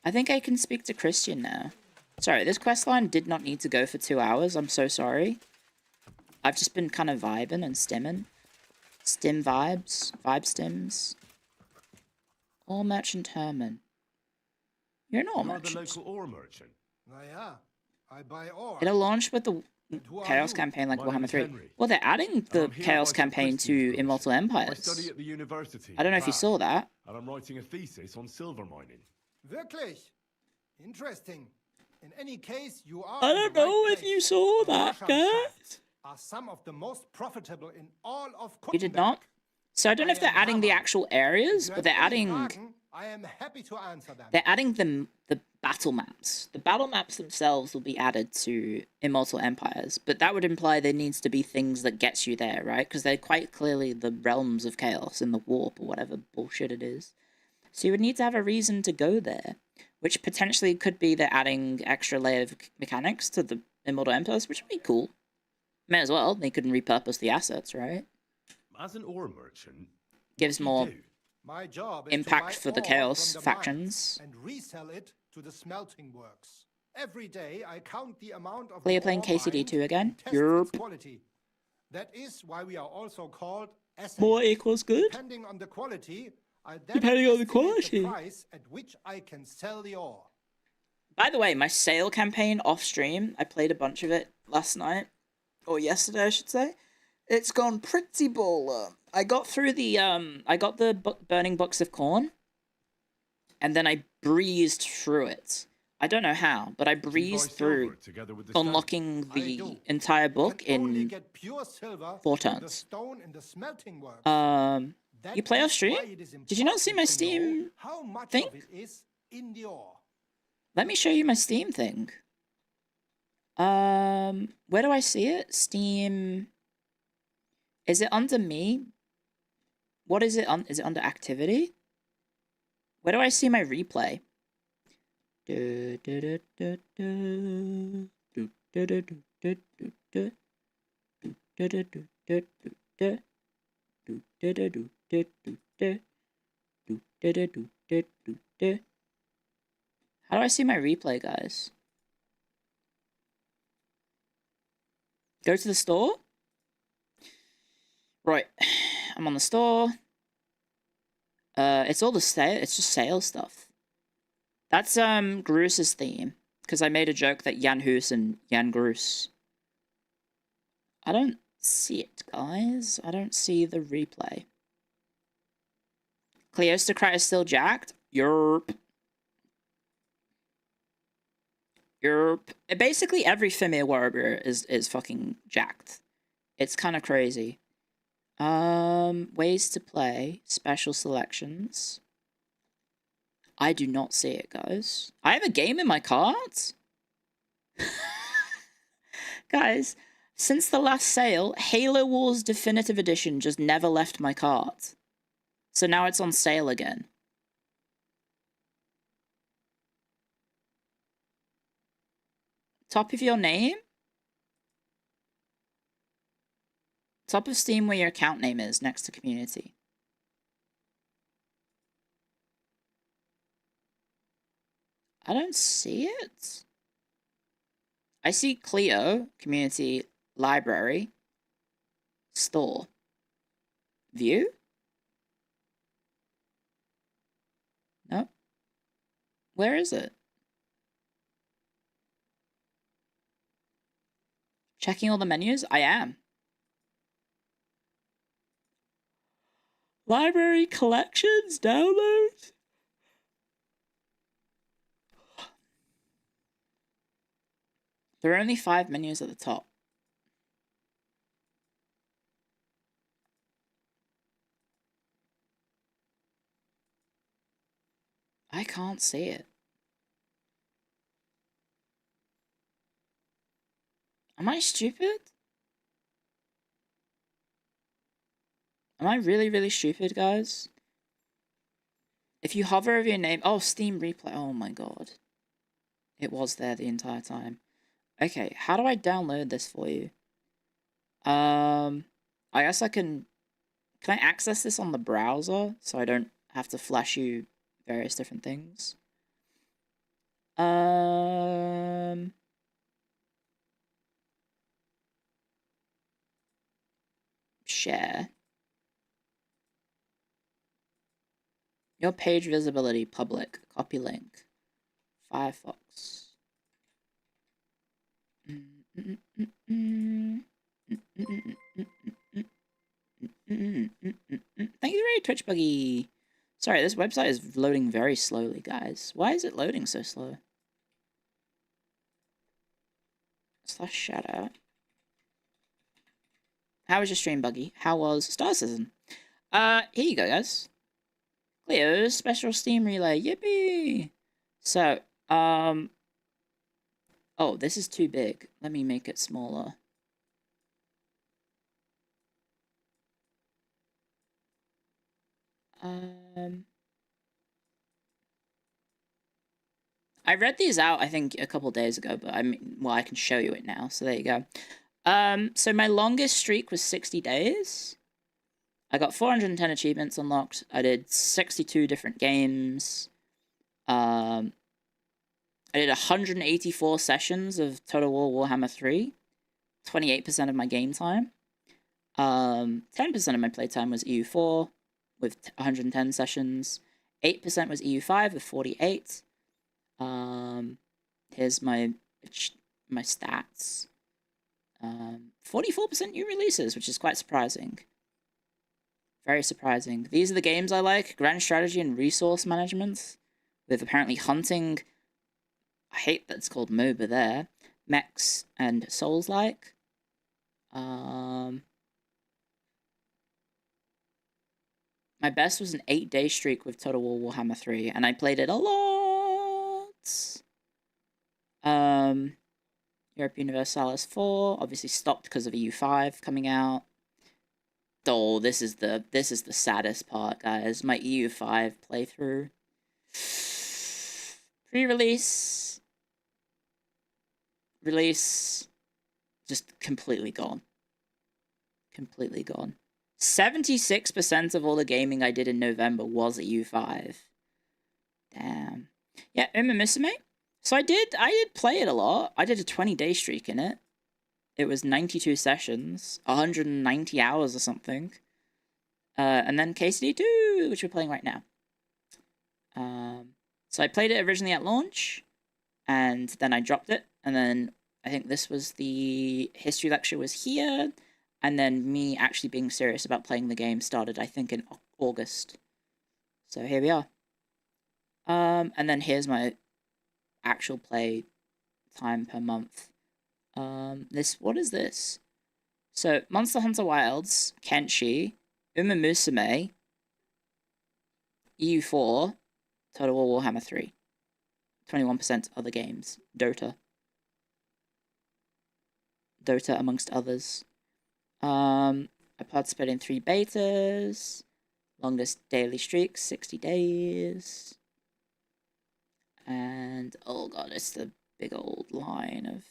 Speaker 1: I think I can speak to Christian now. Sorry, this questline did not need to go for 2 hours. I'm so sorry. I've just been kind of vibing and stimming. Stim vibes. Vibe stims. Ore Merchant Herman. You're an ore merchant.
Speaker 5: You're the local ore merchant.
Speaker 4: Naja, I buy ore.
Speaker 1: It'll launch with the Chaos campaign like Warhammer 3. Well, they're adding the Chaos campaign to Immortal
Speaker 5: I
Speaker 1: Empires.
Speaker 5: study at the university.
Speaker 1: I don't know if you saw that.
Speaker 5: And I'm writing a thesis on silver mining.
Speaker 4: Wirklich? Interesting. In any case, you are.
Speaker 1: I don't know if you saw that, guys.
Speaker 4: Are some of the most profitable in all of
Speaker 1: You did not? So I don't know if they're adding the actual areas, but they're adding...
Speaker 4: I am happy to answer them.
Speaker 1: They're adding the battle maps. The battle maps themselves will be added to Immortal Empires, but that would imply there needs to be things that gets you there, right? Because they're quite clearly the realms of chaos in the warp or whatever bullshit it is. So you would need to have a reason to go there, which potentially could be they're adding extra layer of mechanics to the Immortal Empires, which would be cool. May as well. They could repurpose the assets, right?
Speaker 5: As an ore merchant,
Speaker 1: gives more
Speaker 4: my job is
Speaker 1: impact
Speaker 4: to buy
Speaker 1: for the
Speaker 4: ore
Speaker 1: Chaos
Speaker 4: from the
Speaker 1: factions.
Speaker 4: mines and resell it to the smelting works. Every day I count the amount of
Speaker 1: Are playing KCD2 again?
Speaker 4: Its quality. That is why we are also called assets.
Speaker 1: More equals good?
Speaker 4: Depending on the quality, I then
Speaker 1: Depending on the
Speaker 4: estimate
Speaker 1: quality.
Speaker 4: the price at which I can sell the ore.
Speaker 1: By the way, my sale campaign off stream, I played a bunch of it last night. Or yesterday, I should say. It's gone pretty baller. I got through the, I got the Burning Books of Corn. And then I breezed through it. I don't know how, but I breezed through unlocking the entire book in 4 turns. You play off stream? Did you not see my Steam thing? Let me show you my Steam thing. Where do I see it? Steam. Is it under me? What is it on? Is it under activity? Where do I see my replay? How do I see my replay, guys? Go to the store? Right. I'm on the store. It's all the sale. It's just sales stuff. That's Groos's theme. Because I made a joke that Jan Hus and Jan Groos. I don't see it, guys. I don't see the replay. Cleostocrat is still jacked? Yerp. Yerp. Basically, every female warrior is fucking jacked. It's kind of crazy. Ways to play. Special selections. I do not see it, guys. I have a game in my cards? Guys, since the last sale, Halo Wars Definitive Edition just never left my cart. So now it's on sale again. Top of your name? Top of Steam where your account name is, next to community. I don't see it. I see Clio, community, library, store, view? Nope. Where is it? Checking all the menus? I am. Library collections, downloads. There are only 5 menus at the top. I can't see it. Am I stupid? Am I really, really stupid, guys? If you hover over your name... Oh, Steam Replay. Oh my god. It was there the entire time. Okay, how do I download this for you? I guess I can... Can I access this on the browser so I don't have to flash you various different things? Share. Your page visibility, public. Copy link. Firefox. Thank you very Twitch Buggy. Sorry, this website is loading very slowly, guys. Why is it loading so slow? / shout out. How was your stream, Buggy? How was Star Citizen? Here you go, guys. Clio's special Steam relay. Yippee! So, oh, this is too big. Let me make it smaller. I read these out, I think, a couple days ago, but I mean, well, I can show you it now, so there you go. So my longest streak was 60 days. I got 410 achievements unlocked. I did 62 different games. I did 184 sessions of Total War Warhammer 3. 28% of my game time. 10% of my playtime was EU4 with 110 sessions. 8% was EU5 with 48. Here's my stats. 44% new releases, which is quite surprising. Very surprising. These are the games I like. Grand Strategy and Resource Management. With apparently hunting. I hate that it's called MOBA there. Mechs and Souls-like. My best was an 8-day streak with Total War Warhammer 3, and I played it a lot. Europe Universalis 4 obviously stopped because of EU5 coming out. Oh, this is the saddest part, guys. My EU5 playthrough. Pre-release. Release. Just completely gone. Completely gone. 76% of all the gaming I did in November was at EU5. Damn. Yeah, Uma Musume. So I did play it a lot. I did a 20-day streak in it. It was 92 sessions, 190 hours or something. And then KCD2, which we're playing right now. So I played it originally at launch, and then I dropped it, and then I think this was the history lecture was here, and then me actually being serious about playing the game started, I think, in August. So here we are. And then here's my actual play time per month. What is this? So, Monster Hunter Wilds, Kenshi, Uma Musume, EU4, Total War Warhammer 3. 21% other games. Dota. Dota amongst others. I participated in 3 betas. Longest daily streak, 60 days. And, oh god, it's the big old line of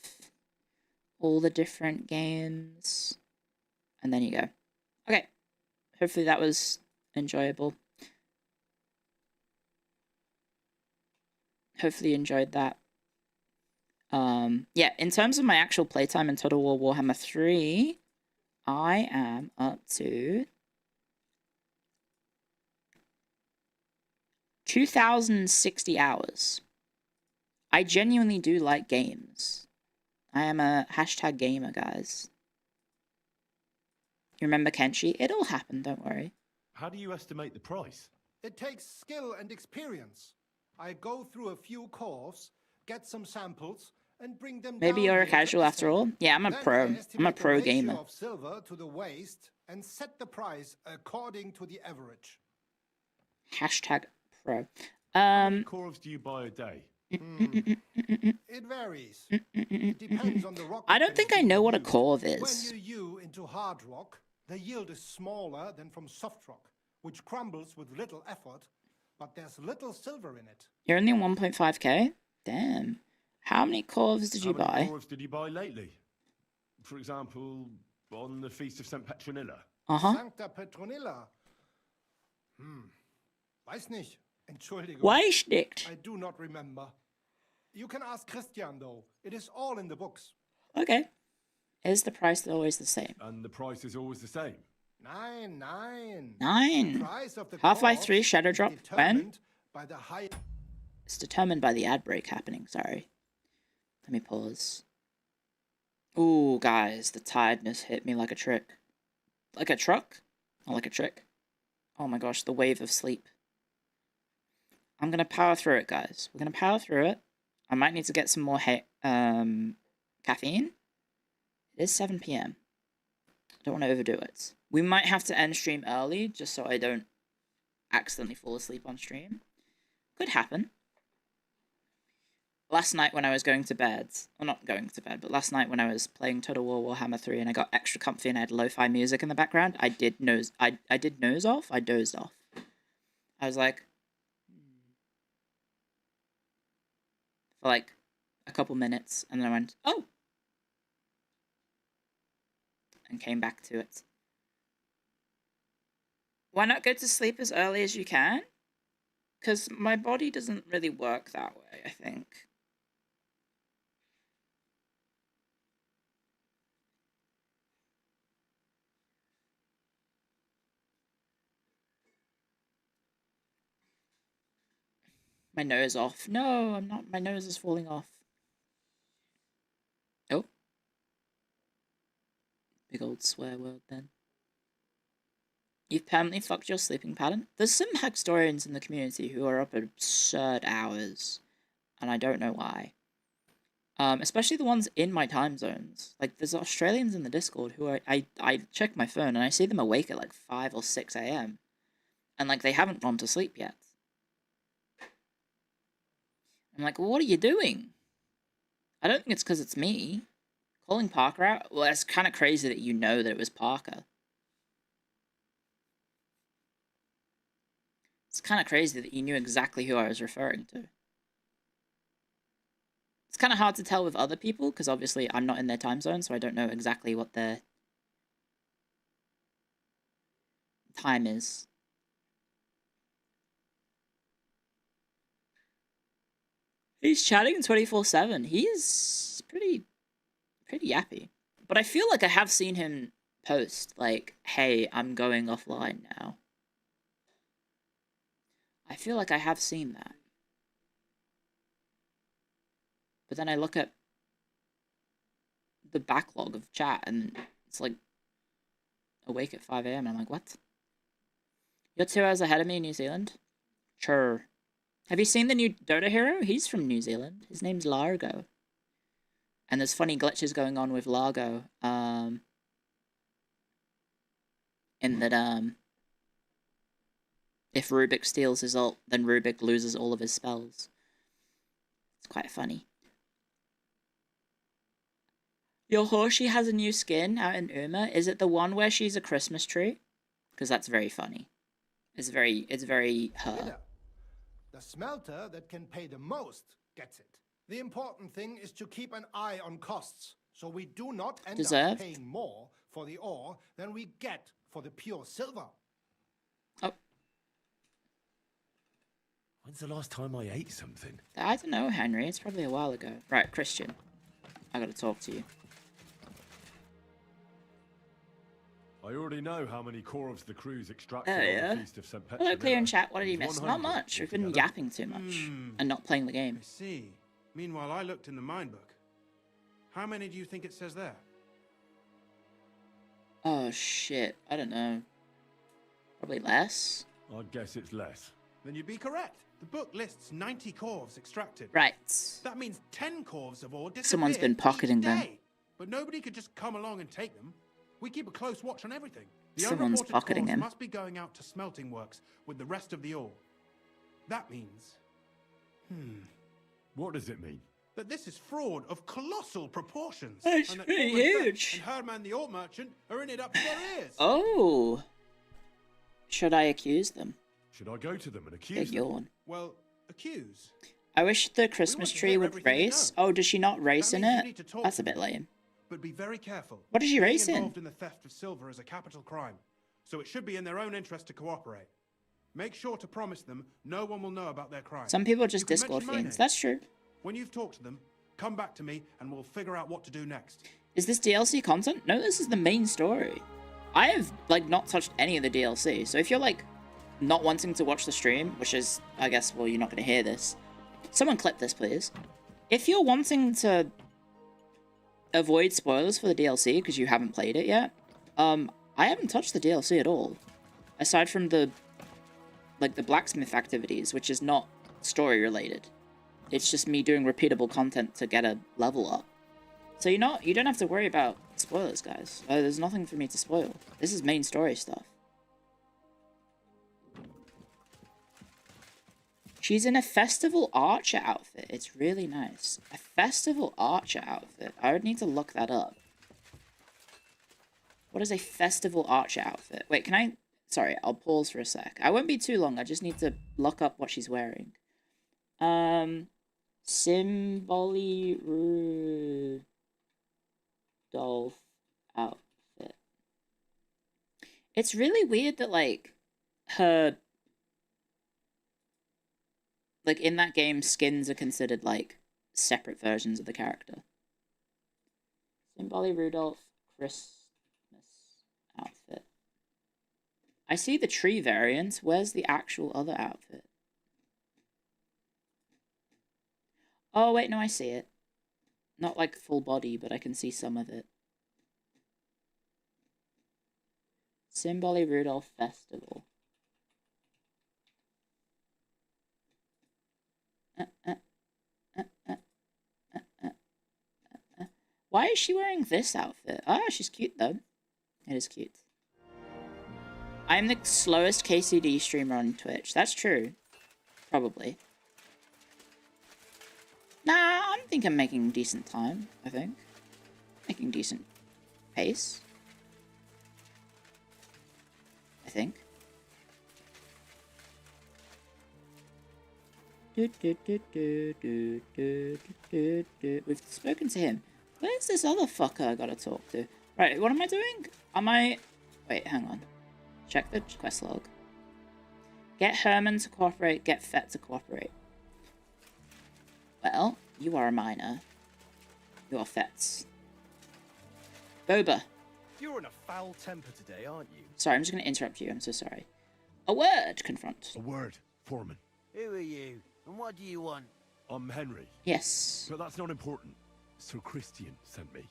Speaker 1: all the different games. And then you go. Okay. Hopefully that was enjoyable. Hopefully you enjoyed that. Yeah, in terms of my actual playtime in Total War Warhammer 3, I am up to 2,060 hours. I genuinely do like games. I am a hashtag gamer, guys. You remember Kenshi? It'll happen, don't worry.
Speaker 5: How do you estimate the price?
Speaker 4: It takes skill and experience. I go through a few curves, get some samples, and bring them
Speaker 1: Maybe
Speaker 4: down
Speaker 1: you're a
Speaker 4: here to
Speaker 1: casual after all? Yeah, I'm a
Speaker 4: Then
Speaker 1: pro.
Speaker 4: I
Speaker 1: I'm a
Speaker 4: estimate the
Speaker 1: pro
Speaker 4: ratio
Speaker 1: gamer.
Speaker 4: of silver to the waste and set the price according to the average.
Speaker 1: Hashtag pro.
Speaker 5: How many corals do you buy a day?
Speaker 4: It varies. It depends on the rock.
Speaker 1: I don't think I know what a corv
Speaker 4: When
Speaker 1: is.
Speaker 4: you into hard rock, the yield is smaller than from soft rock, which crumbles with little effort, but there's little silver in it.
Speaker 1: You're only 1.5k? Damn. How many corvs did you
Speaker 5: How many
Speaker 1: buy?
Speaker 5: corals did you buy lately? For example, on the Feast of St. Petronilla.
Speaker 4: Sancta Petronilla. Weiß nicht. Entschuldigung.
Speaker 1: Weiß nicht.
Speaker 4: I do not remember. You can ask Christian, though. It is all in the books.
Speaker 1: Okay. Is the price always the same?
Speaker 5: And the price is always the same?
Speaker 4: Nine.
Speaker 1: 9.
Speaker 4: Price of the
Speaker 1: Half-Life
Speaker 4: corpse
Speaker 1: 3 Shadow Drop.
Speaker 4: is
Speaker 1: When?
Speaker 4: determined by the high.
Speaker 1: It's determined by the ad break happening. Sorry. Let me pause. Ooh, guys. The tiredness hit me like a trick. Like a truck? Not like a trick. Oh my gosh. The wave of sleep. I'm going to power through it, guys. We're going to power through it. I might need to get some more caffeine. It is 7 p.m. I don't want to overdo it. We might have to end stream early, just so I don't accidentally fall asleep on stream. Could happen. Last night when I was going to bed, well, not going to bed, but last night when I was playing Total War Warhammer 3 and I got extra comfy and I had lo-fi music in the background, I did nose off. I dozed off. I was like, for like a couple minutes, and then I went, oh! And came back to it. Why not go to sleep as early as you can? Because my body doesn't really work that way, I think. My nose off. No, I'm not. My nose is falling off. Oh. Big old swear word then. You've permanently fucked your sleeping pattern? There's some Hextorians in the community who are up at absurd hours. And I don't know why. Especially the ones in my time zones. Like, there's Australians in the Discord who are... I check my phone and I see them awake at like 5 or 6 a.m. And like, they haven't gone to sleep yet. I'm like, well, what are you doing? I don't think it's because it's me. Calling Parker out? Well, it's kind of crazy that you know that it was Parker. It's kind of crazy that you knew exactly who I was referring to. It's kind of hard to tell with other people, because obviously I'm not in their time zone, so I don't know exactly what their time is. He's chatting 24/7. He's pretty yappy. But I feel like I have seen him post, like, hey, I'm going offline now. I feel like I have seen that. But then I look at the backlog of chat, and it's like, awake at 5 a.m. and I'm like, what? You're 2 hours ahead of me in New Zealand? Sure. Have you seen the new Dota hero? He's from New Zealand. His name's Largo. And there's funny glitches going on with Largo. In that, if Rubik steals his ult, then Rubik loses all of his spells. It's quite funny. Your Horsey has a new skin out in Uma. Is it the one where she's a Christmas tree? Because that's very funny. It's very her.
Speaker 4: The smelter that can pay the most gets it. The important thing is to keep an eye on costs, so we do not end
Speaker 1: Deserved.
Speaker 4: up paying more for the ore than we get for the pure silver.
Speaker 1: Oh.
Speaker 5: When's the last time I ate something?
Speaker 1: I don't know, Henry. It's probably a while ago. Right, Christian. I gotta talk to you.
Speaker 5: I already know how many corvs the crew's extracted
Speaker 1: Oh, yeah.
Speaker 5: on the Feast of St.
Speaker 1: Hello, Clio in
Speaker 5: Petronilla.
Speaker 1: chat. What did you
Speaker 5: It's
Speaker 1: miss?
Speaker 5: 100
Speaker 1: Not much. We've been
Speaker 5: altogether.
Speaker 1: yapping too much and not playing the game.
Speaker 18: I see. Meanwhile, I looked in the mine book. How many do you think it says there?
Speaker 1: Oh, shit. I don't know. Probably less.
Speaker 5: I'd guess it's less.
Speaker 18: Then you'd be correct. The book lists 90 corvs extracted.
Speaker 1: Right.
Speaker 18: That means 10 corvs of ore disappeared
Speaker 1: Someone's been pocketing
Speaker 18: each
Speaker 1: them.
Speaker 18: day. But nobody could just come along and take them. We keep a close watch on everything. The
Speaker 1: Someone's
Speaker 18: unreported
Speaker 1: pocketing
Speaker 18: corvs
Speaker 1: him.
Speaker 18: must be going out to smelting works with the rest of the ore. That means...
Speaker 5: What does it mean?
Speaker 18: that this is fraud of colossal proportions.
Speaker 1: It's
Speaker 18: and that
Speaker 1: pretty
Speaker 18: Foreman Fetch
Speaker 1: huge.
Speaker 18: And Herman the ore merchant are in it up to their ears.
Speaker 1: Oh. Should I accuse them?
Speaker 5: Should I go to them and
Speaker 1: Big
Speaker 5: accuse them?
Speaker 1: yawn.
Speaker 18: Well, accuse.
Speaker 1: I wish the Christmas tree would race. Oh, does she not race in
Speaker 18: means you need
Speaker 1: it?
Speaker 18: to talk
Speaker 1: That's
Speaker 18: to
Speaker 1: a bit
Speaker 18: them.
Speaker 1: lame.
Speaker 18: But be very careful.
Speaker 1: What does she race
Speaker 18: Being
Speaker 1: in?
Speaker 18: involved in the theft of silver is a capital crime, so it should be in their own interest to cooperate. Make sure to promise them no one will know about their crime.
Speaker 1: Some people are just
Speaker 18: You can
Speaker 1: Discord
Speaker 18: mention my
Speaker 1: fiends.
Speaker 18: name.
Speaker 1: That's true.
Speaker 18: When you've talked to them, come back to me and we'll figure out what to do next.
Speaker 1: Is this DLC content? No, this is the main story. I have, like, not touched any of the DLC, so if you're, like, not wanting to watch the stream, which is, I guess, well, you're not going to hear this. Someone clip this, please. If you're wanting to avoid spoilers for the DLC because you haven't played it yet, I haven't touched the DLC at all. Aside from the, like, the blacksmith activities, which is not story related. It's just me doing repeatable content to get a level up. So you don't have to worry about spoilers, guys. There's nothing for me to spoil. This is main story stuff. She's in a festival archer outfit. It's really nice. A festival archer outfit. I would need to look that up. What is a festival archer outfit? Wait, can I... Sorry, I'll pause for a sec. I won't be too long. I just need to look up what she's wearing. Symboli Rudolph outfit. It's really weird that, like, her... Like, in that game, skins are considered, like, separate versions of the character. Symboli Rudolph Christmas outfit. I see the tree variant. Where's the actual other outfit? Oh, wait, no, I see it. Not, like, full body, but I can see some of it. Symboli Rudolph Festival. Why is she wearing this outfit? Ah, she's cute, though. It is cute. I'm the slowest KCD streamer on Twitch. That's true. Probably. Nah, I think I'm making decent time, I think. Making decent pace. I think. We've spoken to him. Where's this other fucker I gotta talk to? Right, what am I doing? Am I... Wait, hang on. Check the quest log. Get Herman to cooperate, get Fett to cooperate. Well, you are a miner. You are Fett's. Boba.
Speaker 21: You're in a foul temper today, aren't you?
Speaker 1: Sorry, I'm just gonna interrupt you. I'm so sorry. A word, confront.
Speaker 5: A word, Foreman.
Speaker 7: Who are you? And what do you want?
Speaker 5: I'm Henry.
Speaker 1: Yes.
Speaker 5: But that's not important. Sir Christian sent me.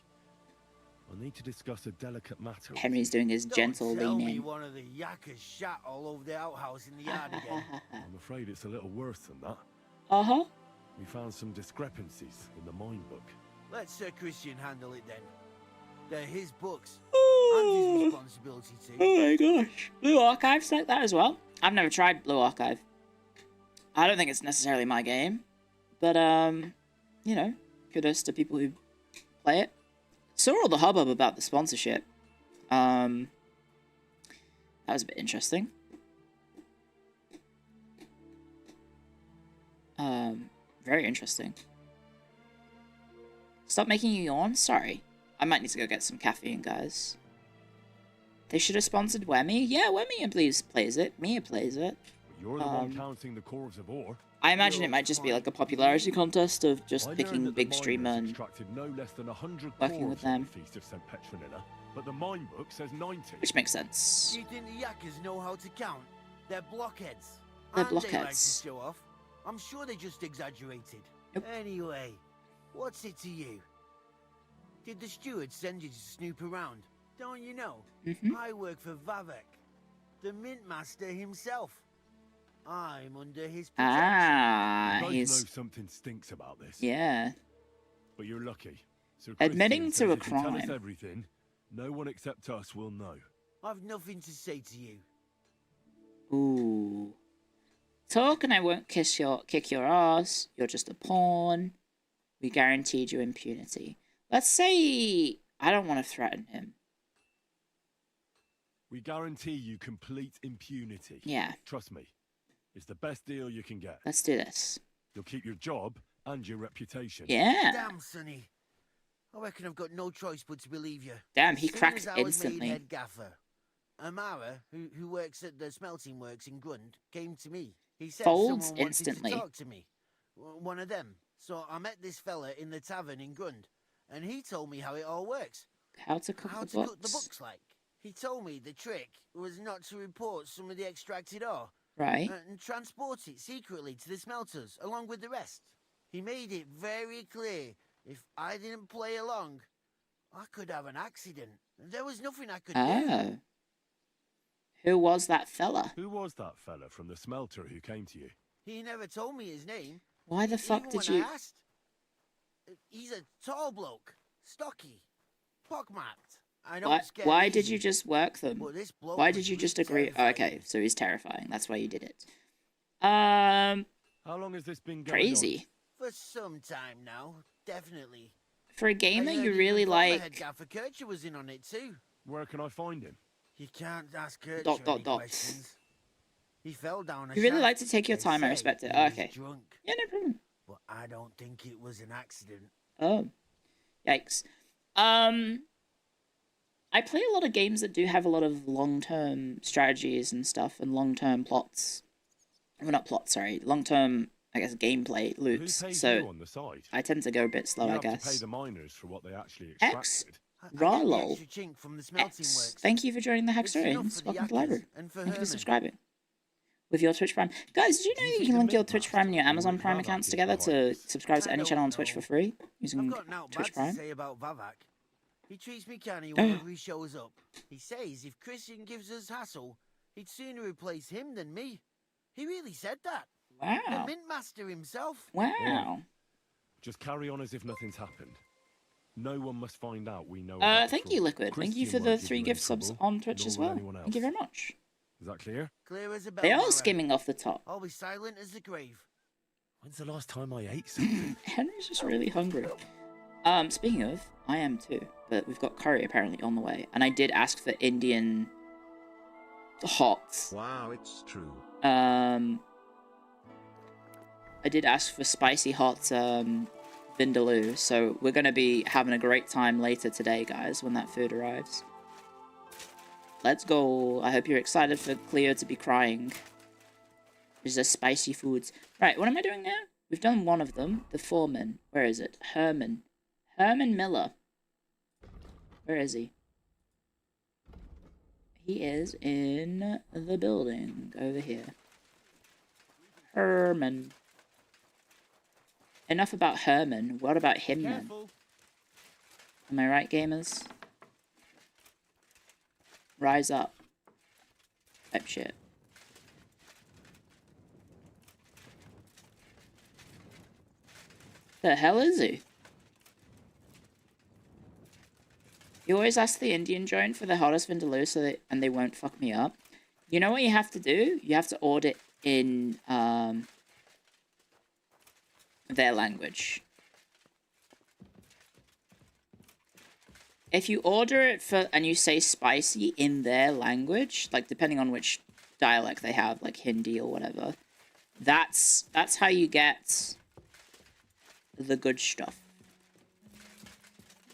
Speaker 5: I need to discuss a delicate matter.
Speaker 1: Henry's doing his gentle
Speaker 7: Don't tell me
Speaker 1: leaning.
Speaker 7: one of the yakkers shat all over the outhouse in the yard again.
Speaker 5: I'm afraid it's a little worse than that.
Speaker 1: Uh-huh.
Speaker 5: We found some discrepancies in the mine book.
Speaker 7: Let Sir Christian handle it then. They're his books. And his responsibility too.
Speaker 1: Oh my gosh. Blue Archive's like that as well. I've never tried Blue Archive. I don't think it's necessarily my game. But, you know, kudos to people who play it. Saw all the hubbub about the sponsorship. That was a bit interesting. Very interesting. Stop making you yawn? Sorry. I might need to go get some caffeine, guys. They should have sponsored Wemmy. Yeah, Wemmy plays it. Mia plays it.
Speaker 5: You're the one counting the cores of ore.
Speaker 1: I imagine it might just be like a popularity contest of just picking big streamer and
Speaker 5: extracted no less than 100
Speaker 1: working with them.
Speaker 5: The Feast of St. Petronilla, but the mine book says 90.
Speaker 1: Which makes sense.
Speaker 7: Do you think the yakkers know how to count? They're blockheads.
Speaker 1: They're
Speaker 7: And they like to
Speaker 1: blockheads.
Speaker 7: show off. I'm sure they just exaggerated.
Speaker 1: Nope.
Speaker 7: Anyway, what's it to you? Did the steward send you to snoop around? Don't you know? I work for Vavek, the mint master himself. I'm under his protection.
Speaker 1: Ah,
Speaker 5: you
Speaker 1: he's...
Speaker 5: know something stinks about this.
Speaker 1: Yeah.
Speaker 5: But you're lucky. Sir
Speaker 1: Admitting
Speaker 5: Christian
Speaker 1: to a
Speaker 5: says if you tell us
Speaker 1: crime.
Speaker 5: everything, no one except us will know.
Speaker 7: I've nothing to say to you.
Speaker 1: Ooh. Talk and I won't kick your ass. You're just a pawn. We guaranteed you impunity. Let's say I don't want to threaten him.
Speaker 5: We guarantee you complete impunity.
Speaker 1: Yeah.
Speaker 5: Trust me. It's the best deal you can get.
Speaker 1: Let's do this.
Speaker 5: You'll keep your job and your reputation.
Speaker 1: Yeah.
Speaker 7: Damn, Sonny. I reckon I've got no choice but to believe you.
Speaker 1: Damn, he
Speaker 7: As soon
Speaker 1: cracked
Speaker 7: as I was
Speaker 1: instantly.
Speaker 7: made head gaffer, Amara, who works at the smelting works in Grund, came to me. He said
Speaker 1: Folds
Speaker 7: someone
Speaker 1: instantly.
Speaker 7: wanted to talk to me. One of them. So I met this fella in the tavern in Grund, and he told me how it all works.
Speaker 1: How to cook
Speaker 7: How
Speaker 1: the
Speaker 7: to
Speaker 1: books.
Speaker 7: cook the books, like. He told me the trick was not to report some of the extracted ore.
Speaker 1: Right.
Speaker 7: And transport it secretly to the smelters, along with the rest. He made it very clear, if I didn't play along, I could have an accident. There was nothing I could do.
Speaker 1: Oh. Who was that fella?
Speaker 5: Who was that fella from the smelter who came to you?
Speaker 7: He never told me his name.
Speaker 1: Why the fuck
Speaker 7: Even
Speaker 1: did
Speaker 7: when
Speaker 1: you...
Speaker 7: I asked. He's a tall bloke, stocky, pockmarked. I know it's getting
Speaker 1: Why did
Speaker 7: easy,
Speaker 1: you just work them?
Speaker 7: but this bloke
Speaker 1: Why
Speaker 7: was
Speaker 1: did you
Speaker 7: really
Speaker 1: just agree? Oh,
Speaker 7: terrifying.
Speaker 1: okay, so he's terrifying. That's why you did it.
Speaker 5: How long has this been going
Speaker 1: Crazy.
Speaker 7: For some time now, definitely.
Speaker 1: For a gamer,
Speaker 7: I
Speaker 1: you
Speaker 7: heard
Speaker 1: really
Speaker 7: even former
Speaker 1: like...
Speaker 7: head gaffer Kircher was in on it too.
Speaker 5: Where can I find him?
Speaker 7: You can't ask Kircher
Speaker 1: Dot, dot,
Speaker 7: any
Speaker 1: dot.
Speaker 7: questions. He fell down a
Speaker 1: You really
Speaker 7: shaft.
Speaker 1: like to take your
Speaker 7: They
Speaker 1: time. I
Speaker 7: say
Speaker 1: respect it.
Speaker 7: he
Speaker 1: Oh,
Speaker 7: was
Speaker 1: okay.
Speaker 7: drunk,
Speaker 1: Yeah, no problem.
Speaker 7: but I don't think it was an accident.
Speaker 1: Oh. Yikes. I play a lot of games that do have a lot of long-term strategies and stuff, and long-term plots. Well, not plots, sorry. Long-term, I guess, gameplay loops.
Speaker 5: Who pays
Speaker 1: So
Speaker 5: you on the side?
Speaker 1: I tend to go a bit slow,
Speaker 5: you
Speaker 1: I
Speaker 5: have to pay
Speaker 1: guess.
Speaker 5: the miners for what they actually
Speaker 1: X.
Speaker 5: extracted.
Speaker 1: Rarlol.
Speaker 7: Chink from the smelting
Speaker 1: X.
Speaker 7: works.
Speaker 1: Thank you for joining the
Speaker 7: It's enough
Speaker 1: Hexarians.
Speaker 7: for the
Speaker 1: Welcome to
Speaker 7: yakkers
Speaker 1: Library.
Speaker 7: and for
Speaker 1: Thank you for
Speaker 7: Herman.
Speaker 1: subscribing. With your Twitch Prime. Guys, did you know that you can link your Twitch Prime and your Amazon Prime accounts together to subscribe to any channel on Twitch for free using
Speaker 7: I've got now
Speaker 1: Twitch
Speaker 7: bad to
Speaker 1: Prime?
Speaker 7: say about Vavak. He treats me canny whenever he shows up. He says if Christian gives us hassle, he'd sooner replace him than me. He really said that.
Speaker 1: Wow.
Speaker 7: The Mint Master himself.
Speaker 1: Wow.
Speaker 5: Just carry on as if nothing's happened. No one must find out we know about
Speaker 1: Thank
Speaker 5: the
Speaker 1: you,
Speaker 5: fraud.
Speaker 1: Liquid. Thank you
Speaker 5: Christian
Speaker 1: for the
Speaker 5: won't give
Speaker 1: 3
Speaker 5: you
Speaker 1: gift
Speaker 5: any
Speaker 1: subs
Speaker 5: trouble,
Speaker 1: on Twitch
Speaker 5: nor
Speaker 1: as
Speaker 5: will
Speaker 1: well.
Speaker 5: anyone
Speaker 1: Thank you
Speaker 5: else.
Speaker 1: very much.
Speaker 5: Is that clear?
Speaker 7: Clear as a bell.
Speaker 1: They are
Speaker 7: Mara.
Speaker 1: skimming off the top.
Speaker 7: I'll be silent as the grave.
Speaker 5: When's the last time I ate something?
Speaker 1: Henry's just really hungry. Speaking of, I am too. But we've got curry apparently on the way. And I did ask for Indian hot.
Speaker 2: Wow, it's true.
Speaker 1: I did ask for spicy hot vindaloo. So we're going to be having a great time later today, guys, when that food arrives. Let's go. I hope you're excited for Clio to be crying. These are spicy foods. Right, what am I doing now? We've done one of them. The foreman. Where is it? Herman. Herman Miller. Where is he? He is in the building over here. Herman. Enough about Herman. What about him then? Am I right, gamers? Rise up. Type shit. The hell is he? You always ask the Indian joint for the hottest vindaloo and they won't fuck me up. You know what you have to do? You have to order it in their language. If you order it and you say spicy in their language, like depending on which dialect they have, like Hindi or whatever, that's how you get the good stuff.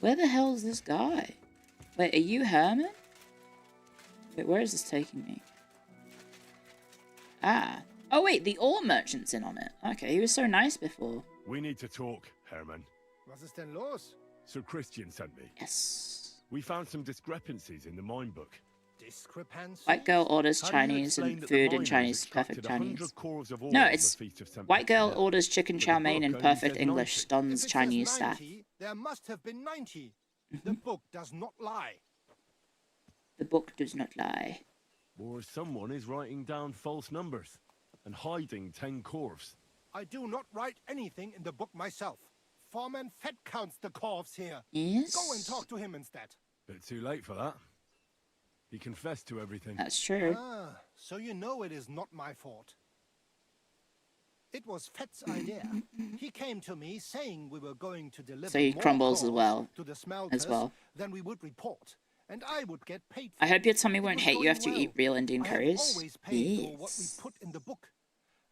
Speaker 1: Where the hell is this guy? Wait, are you Herman? Wait, where is this taking me? Ah. Oh wait, the ore merchant's in on it. Okay, he was so nice before.
Speaker 5: We need to talk, Herman.
Speaker 6: Was ist denn los?
Speaker 5: Sir Christian sent me.
Speaker 1: Yes.
Speaker 5: We found some discrepancies in the mine book.
Speaker 6: Discrepancies?
Speaker 1: White girl orders Chinese and food in Chinese, perfect Chinese. No, it's white girl orders chicken chow mein in perfect English, stuns Chinese staff.
Speaker 6: 90, there must have been 90. The book does not lie.
Speaker 1: The book does not lie.
Speaker 5: Or someone is writing down false numbers and hiding 10 corves.
Speaker 6: I do not write anything in the book myself. Foreman Fett counts the corves here.
Speaker 1: Yes?
Speaker 6: Go and talk to him instead.
Speaker 5: Bit too late for that. He confessed to everything.
Speaker 1: That's true.
Speaker 6: Ah, so you know it is not my fault. It was Fett's idea. He came to me saying we were going to deliver
Speaker 1: So he
Speaker 6: more
Speaker 1: crumbles as well.
Speaker 6: to the smelters than we would report, and I would get paid for
Speaker 1: I hope your tummy
Speaker 6: it.
Speaker 1: won't
Speaker 6: It was
Speaker 1: hate you
Speaker 6: going
Speaker 1: after you
Speaker 6: well.
Speaker 1: eat real Indian
Speaker 6: I have
Speaker 1: curries.
Speaker 6: always paid for what we
Speaker 1: Yes.
Speaker 6: put in the book.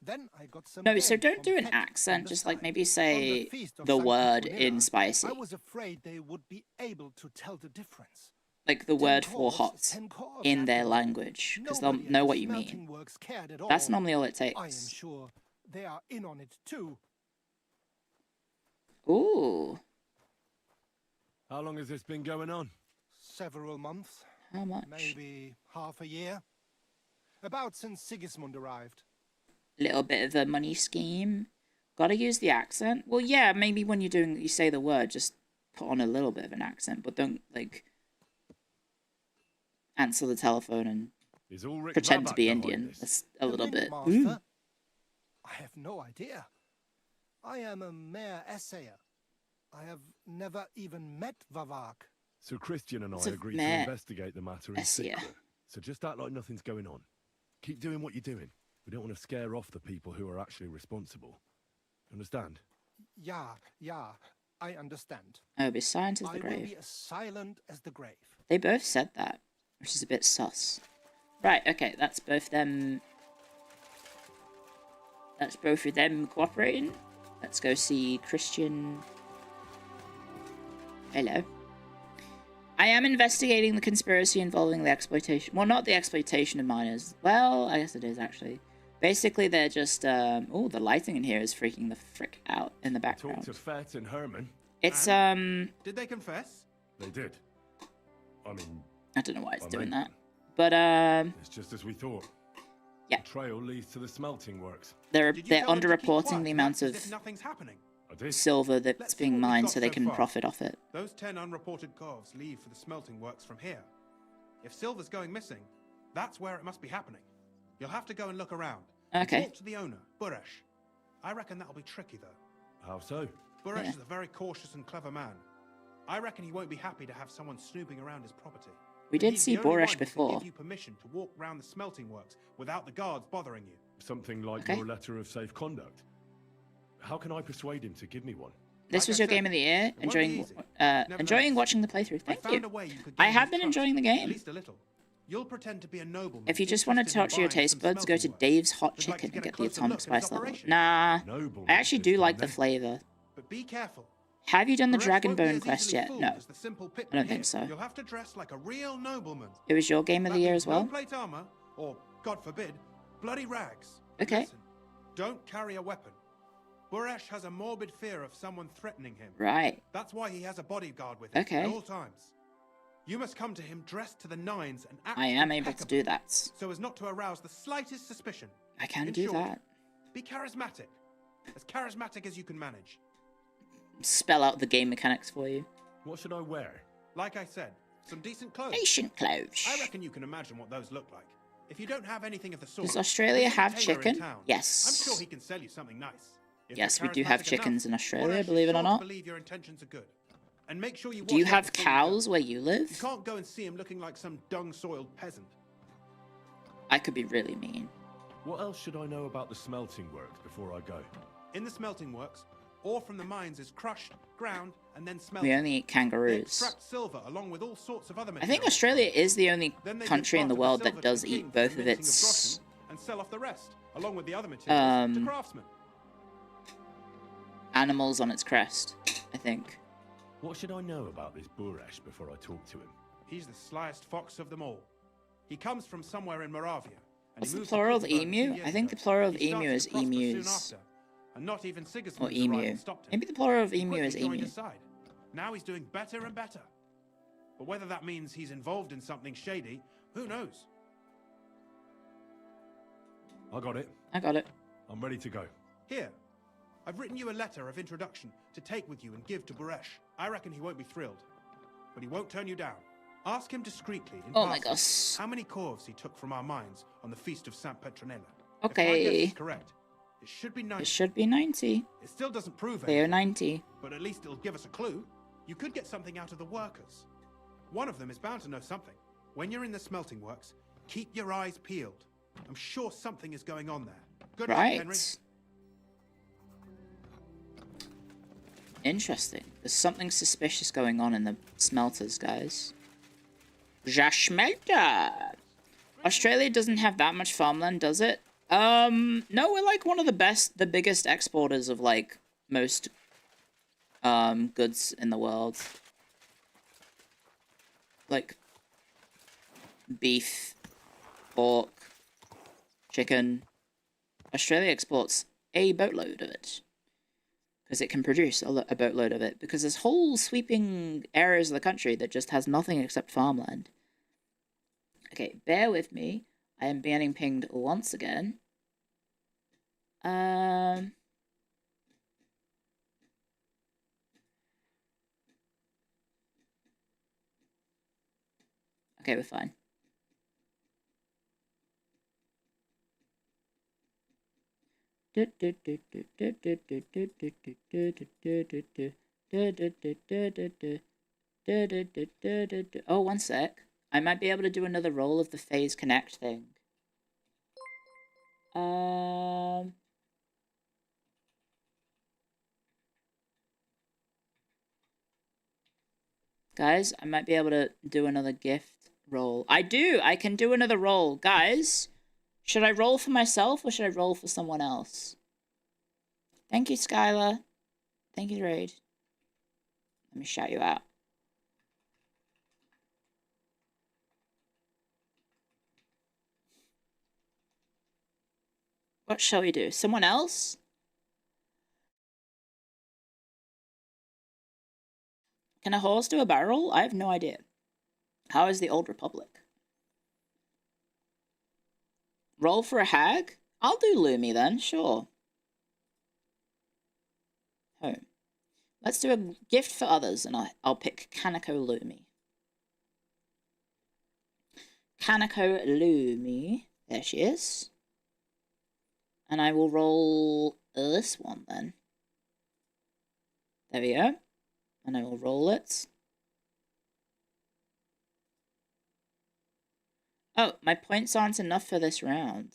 Speaker 6: Then I got some
Speaker 1: No, so
Speaker 6: bread
Speaker 1: don't
Speaker 6: from
Speaker 1: do an
Speaker 6: Fett
Speaker 1: accent,
Speaker 6: on the
Speaker 1: just like
Speaker 6: side.
Speaker 1: maybe
Speaker 6: From
Speaker 1: say
Speaker 6: feast of
Speaker 1: the
Speaker 6: St.
Speaker 1: word
Speaker 6: Petronilla,
Speaker 1: in spicy.
Speaker 6: I was afraid they would be able to tell the difference.
Speaker 1: Like the
Speaker 6: 10
Speaker 1: word for
Speaker 6: corves
Speaker 1: hot
Speaker 6: is 10 corves
Speaker 1: in their
Speaker 6: after all.
Speaker 1: language, because they'll
Speaker 6: Nobody at
Speaker 1: know
Speaker 6: the
Speaker 1: what you
Speaker 6: smelting
Speaker 1: mean.
Speaker 6: works cared at
Speaker 1: That's
Speaker 6: all.
Speaker 1: normally all it
Speaker 6: I am
Speaker 1: takes.
Speaker 6: sure they are in on it too.
Speaker 1: Ooh.
Speaker 5: How long has this been going on?
Speaker 6: Several months.
Speaker 1: How much?
Speaker 6: Maybe half a year. About since Sigismund arrived.
Speaker 1: Little bit of a money scheme. Gotta use the accent. Well, yeah, maybe when you say the word, just put on a little bit of an accent, but don't, like, answer the telephone and
Speaker 5: Is Ulrich
Speaker 1: pretend to
Speaker 5: Babak
Speaker 1: be
Speaker 5: behind
Speaker 1: Indian.
Speaker 5: this?
Speaker 1: That's a little
Speaker 6: Mint
Speaker 1: bit.
Speaker 6: Master?
Speaker 1: Ooh.
Speaker 6: I have no idea. I am a mere essayer. I have never even met Vavak.
Speaker 5: Sir Christian and
Speaker 1: It's
Speaker 5: I
Speaker 1: a
Speaker 5: agreed to
Speaker 1: meh
Speaker 5: investigate the matter in
Speaker 1: essay.
Speaker 5: secret. So just act like nothing's going on. Keep doing what you're doing. We don't want to scare off the people who are actually responsible. Understand?
Speaker 6: Yeah, I understand.
Speaker 1: I will be silent as
Speaker 6: I
Speaker 1: the
Speaker 6: will
Speaker 1: grave.
Speaker 6: be as silent as the grave.
Speaker 1: They both said that, which is a bit sus. Right, okay, that's both them. That's both of them cooperating. Let's go see Christian. Hello. I am investigating the conspiracy involving the exploitation. Well, not the exploitation of miners. Well, I guess it is actually. Basically, they're just. Oh, the lighting in here is freaking the frick out in the
Speaker 5: Talk
Speaker 1: background.
Speaker 5: to Fett and Herman.
Speaker 1: It's
Speaker 18: Did they confess?
Speaker 5: They did. I mean,
Speaker 1: I don't know why it's
Speaker 5: I
Speaker 1: doing
Speaker 5: mean-
Speaker 1: that, but
Speaker 5: it's just as we thought.
Speaker 1: Yeah.
Speaker 5: The trail leads to the smelting works.
Speaker 1: they're
Speaker 18: Did you
Speaker 1: they're
Speaker 18: tell them to keep quiet
Speaker 1: underreporting the
Speaker 18: and
Speaker 1: amount
Speaker 18: act as
Speaker 1: of
Speaker 18: if nothing's happening?
Speaker 5: I did.
Speaker 1: silver that's
Speaker 18: Let's see
Speaker 1: being
Speaker 18: what we've
Speaker 1: mined
Speaker 18: got
Speaker 1: so they
Speaker 18: so
Speaker 1: can
Speaker 18: far.
Speaker 1: profit off it.
Speaker 18: Those 10 unreported corves leave for the smelting works from here. If silver's going missing, that's where it must be happening. You'll have to go and look around. and
Speaker 1: Okay.
Speaker 18: Talk to the owner, Buresh. I reckon that'll be tricky, though.
Speaker 5: How so?
Speaker 18: Buresh
Speaker 1: Yeah.
Speaker 18: is a very cautious and clever man. I reckon he won't be happy to have someone snooping around his property.
Speaker 1: We
Speaker 18: And
Speaker 1: did
Speaker 18: he's
Speaker 1: see
Speaker 18: the only one
Speaker 1: Boresh
Speaker 18: who can
Speaker 1: before.
Speaker 18: give you permission to walk round the smelting works without the guards bothering you.
Speaker 5: Something like
Speaker 1: Okay.
Speaker 5: your letter of safe conduct. How can I persuade him to give me one?
Speaker 1: This
Speaker 18: Like
Speaker 1: was
Speaker 18: I
Speaker 1: your
Speaker 18: said,
Speaker 1: game of the year.
Speaker 18: won't be
Speaker 1: Enjoying
Speaker 18: easy.
Speaker 1: enjoying watching the playthrough.
Speaker 18: I
Speaker 1: Thank
Speaker 18: found a
Speaker 1: you.
Speaker 18: way you could
Speaker 1: I
Speaker 18: gain
Speaker 1: have
Speaker 18: his
Speaker 1: been
Speaker 18: trust,
Speaker 1: enjoying the
Speaker 18: At
Speaker 1: game.
Speaker 18: least a little. You'll pretend to be a nobleman.
Speaker 1: If you just want to
Speaker 18: interested in
Speaker 1: talk to your
Speaker 18: buying
Speaker 1: taste
Speaker 18: some
Speaker 1: buds, go to
Speaker 18: smelting work.
Speaker 1: Dave's Hot
Speaker 18: Would like to
Speaker 1: Chicken and
Speaker 18: get a
Speaker 1: get the
Speaker 18: closer
Speaker 1: atomic
Speaker 18: look at his
Speaker 1: spice level.
Speaker 18: operation.
Speaker 1: Nah,
Speaker 5: Noble
Speaker 1: I actually
Speaker 5: this
Speaker 1: do
Speaker 5: time,
Speaker 1: like the
Speaker 5: then.
Speaker 1: flavor.
Speaker 18: But be careful.
Speaker 1: Have you done the
Speaker 18: Buresh won't be
Speaker 1: Dragonbone
Speaker 18: as
Speaker 1: quest
Speaker 18: easily
Speaker 1: yet?
Speaker 18: fooled
Speaker 1: No.
Speaker 18: as the simple
Speaker 1: I
Speaker 18: pitman
Speaker 1: don't think
Speaker 18: here.
Speaker 1: so.
Speaker 18: You'll have to dress like a real nobleman.
Speaker 1: It was your game of
Speaker 18: That
Speaker 1: the year
Speaker 18: means
Speaker 1: as well?
Speaker 18: No plate armor, or God forbid, bloody rags.
Speaker 1: Okay.
Speaker 18: Listen, don't carry a weapon. Buresh has a morbid fear of someone threatening him.
Speaker 1: Right.
Speaker 18: That's why he has a bodyguard with him
Speaker 1: Okay.
Speaker 18: at all times. You must come to him dressed to the nines and act
Speaker 1: I am able to
Speaker 18: impeccably,
Speaker 1: do that.
Speaker 18: so as not to arouse the slightest suspicion.
Speaker 1: I can
Speaker 18: In
Speaker 1: do
Speaker 18: short,
Speaker 1: that.
Speaker 18: Be charismatic as you can manage.
Speaker 1: Spell out the game mechanics for you.
Speaker 5: What should I wear?
Speaker 18: Like I said, some decent clothes.
Speaker 1: Decent clothes.
Speaker 18: I reckon you can imagine what those look like. If you don't have anything of the sort,
Speaker 1: Does Australia
Speaker 18: visit a
Speaker 1: have
Speaker 18: tailor in
Speaker 1: chicken?
Speaker 18: town.
Speaker 1: Yes.
Speaker 18: I'm sure he can sell you something nice. If
Speaker 1: Yes,
Speaker 18: you're
Speaker 1: we do have
Speaker 18: charismatic
Speaker 1: chickens in
Speaker 18: enough,
Speaker 1: Australia,
Speaker 18: Buresh
Speaker 1: believe it
Speaker 18: is
Speaker 1: or
Speaker 18: sure to
Speaker 1: not.
Speaker 18: believe your intentions are good. And make sure you
Speaker 1: Do you
Speaker 18: wash up
Speaker 1: have
Speaker 18: before you go.
Speaker 1: cows where you
Speaker 18: You
Speaker 1: live?
Speaker 18: can't go and see him looking like some dung-soiled peasant.
Speaker 1: I could be really mean.
Speaker 5: What else should I know about the smelting works before I go?
Speaker 18: In the smelting works, ore from the mines is crushed, ground, and then smelted.
Speaker 1: We only eat
Speaker 18: They
Speaker 1: kangaroos.
Speaker 18: extract silver along with all sorts of other
Speaker 1: I
Speaker 18: materials.
Speaker 1: think Australia is the only
Speaker 18: Then they give
Speaker 1: country in
Speaker 18: part
Speaker 1: the
Speaker 18: of
Speaker 1: world
Speaker 18: silver
Speaker 1: that
Speaker 18: to
Speaker 1: does
Speaker 18: the king
Speaker 1: eat
Speaker 18: for
Speaker 1: both
Speaker 18: the
Speaker 1: of
Speaker 18: minting
Speaker 1: its
Speaker 18: groschen and sell off the rest, along with the other materials, to craftsmen.
Speaker 1: animals on its crest, I think.
Speaker 5: What should I know about this Buresh before I talk to him?
Speaker 18: He's the slyest fox of them all. He comes from somewhere in Moravia. And
Speaker 1: What's
Speaker 18: he
Speaker 1: the
Speaker 18: moved to
Speaker 1: plural of
Speaker 18: Pittsburgh a few
Speaker 1: emu?
Speaker 18: years
Speaker 1: I think the
Speaker 18: ago.
Speaker 1: plural of
Speaker 18: He
Speaker 1: emu
Speaker 18: started
Speaker 1: is
Speaker 18: to prosper soon
Speaker 1: emus.
Speaker 18: after, and not even
Speaker 1: Or
Speaker 18: Sigismund's
Speaker 1: emu.
Speaker 18: arrival stopped him.
Speaker 1: Maybe the plural of
Speaker 18: He
Speaker 1: emu
Speaker 18: quickly
Speaker 1: is
Speaker 18: joined
Speaker 1: emu.
Speaker 18: his side. Now he's doing better and better. But whether that means he's involved in something shady, who knows?
Speaker 5: I got it.
Speaker 1: I got it.
Speaker 5: I'm ready to go.
Speaker 18: Here, I've written you a letter of introduction to take with you and give to Buresh. I reckon he won't be thrilled, but he won't turn you down. Ask him discreetly in
Speaker 1: Oh my
Speaker 18: passing
Speaker 1: gosh.
Speaker 18: how many corves he took from our mines on the feast of Saint Petronella. If my
Speaker 1: Okay.
Speaker 18: guess is correct, it should be 90.
Speaker 1: It should be 90.
Speaker 18: It still doesn't prove
Speaker 1: They are
Speaker 18: anything,
Speaker 1: 90.
Speaker 18: but at least it'll give us a clue. You could get something out of the workers. One of them is bound to know something. When you're in the smelting works, keep your eyes peeled. I'm sure something is going on there. Good luck, Henry.
Speaker 1: Right. Interesting. There's something suspicious going on in the smelters, guys. Ja Schmelter! Australia doesn't have that much farmland, does it? No, we're like one of the biggest exporters of like most goods in the world. Like beef, pork, chicken. Australia exports a boatload of it. Because it can produce a boatload of it. Because there's whole sweeping areas of the country that just has nothing except farmland. Okay, bear with me. I am being pinged once again. Okay, we're fine. Oh, one sec. I might be able to do another roll of the phase connect thing. Guys, I might be able to do another gift roll. I can do another roll. Guys, should I roll for myself or should I roll for someone else? Thank you, Skylar. Thank you, Raid. Let me shout you out. What shall we do? Someone else? Can a horse do a barrel? I have no idea. How is the Old Republic? Roll for a hag? I'll do Lumi then, sure. Home. Let's do a gift for others, and I'll pick Kanako Lumi. Kanako Lumi. There she is. And I will roll this one then. There we go. And I will roll it. Oh, my points aren't enough for this round.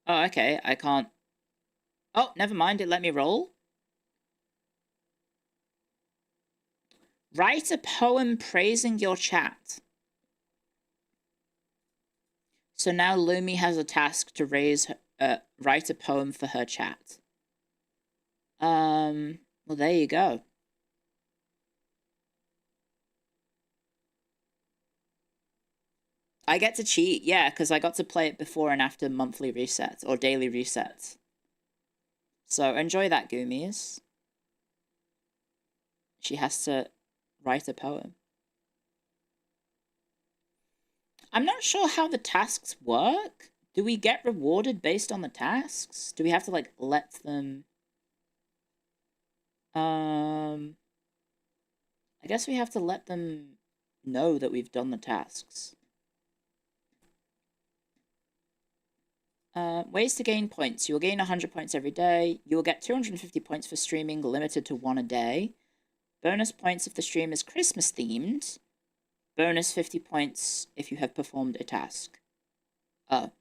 Speaker 1: Oh, okay, I can't... Oh, never mind, it let me roll. Write a poem praising your chat. So now Lumi has a task to write a poem for her chat. Well, there you go. I get to cheat, yeah, because I got to play it before and after monthly resets, or daily resets. So, enjoy that, Goomies. She has to write a poem. I'm not sure how the tasks work. Do we get rewarded based on the tasks? Do we have to, like, let them... I guess we have to let them know that we've done the tasks. Ways to gain points. You will gain 100 points every day. You will get 250 points for streaming, limited to 1 a day. Bonus points if the stream is Christmas themed. Bonus 50 points if you have performed a task. Oh.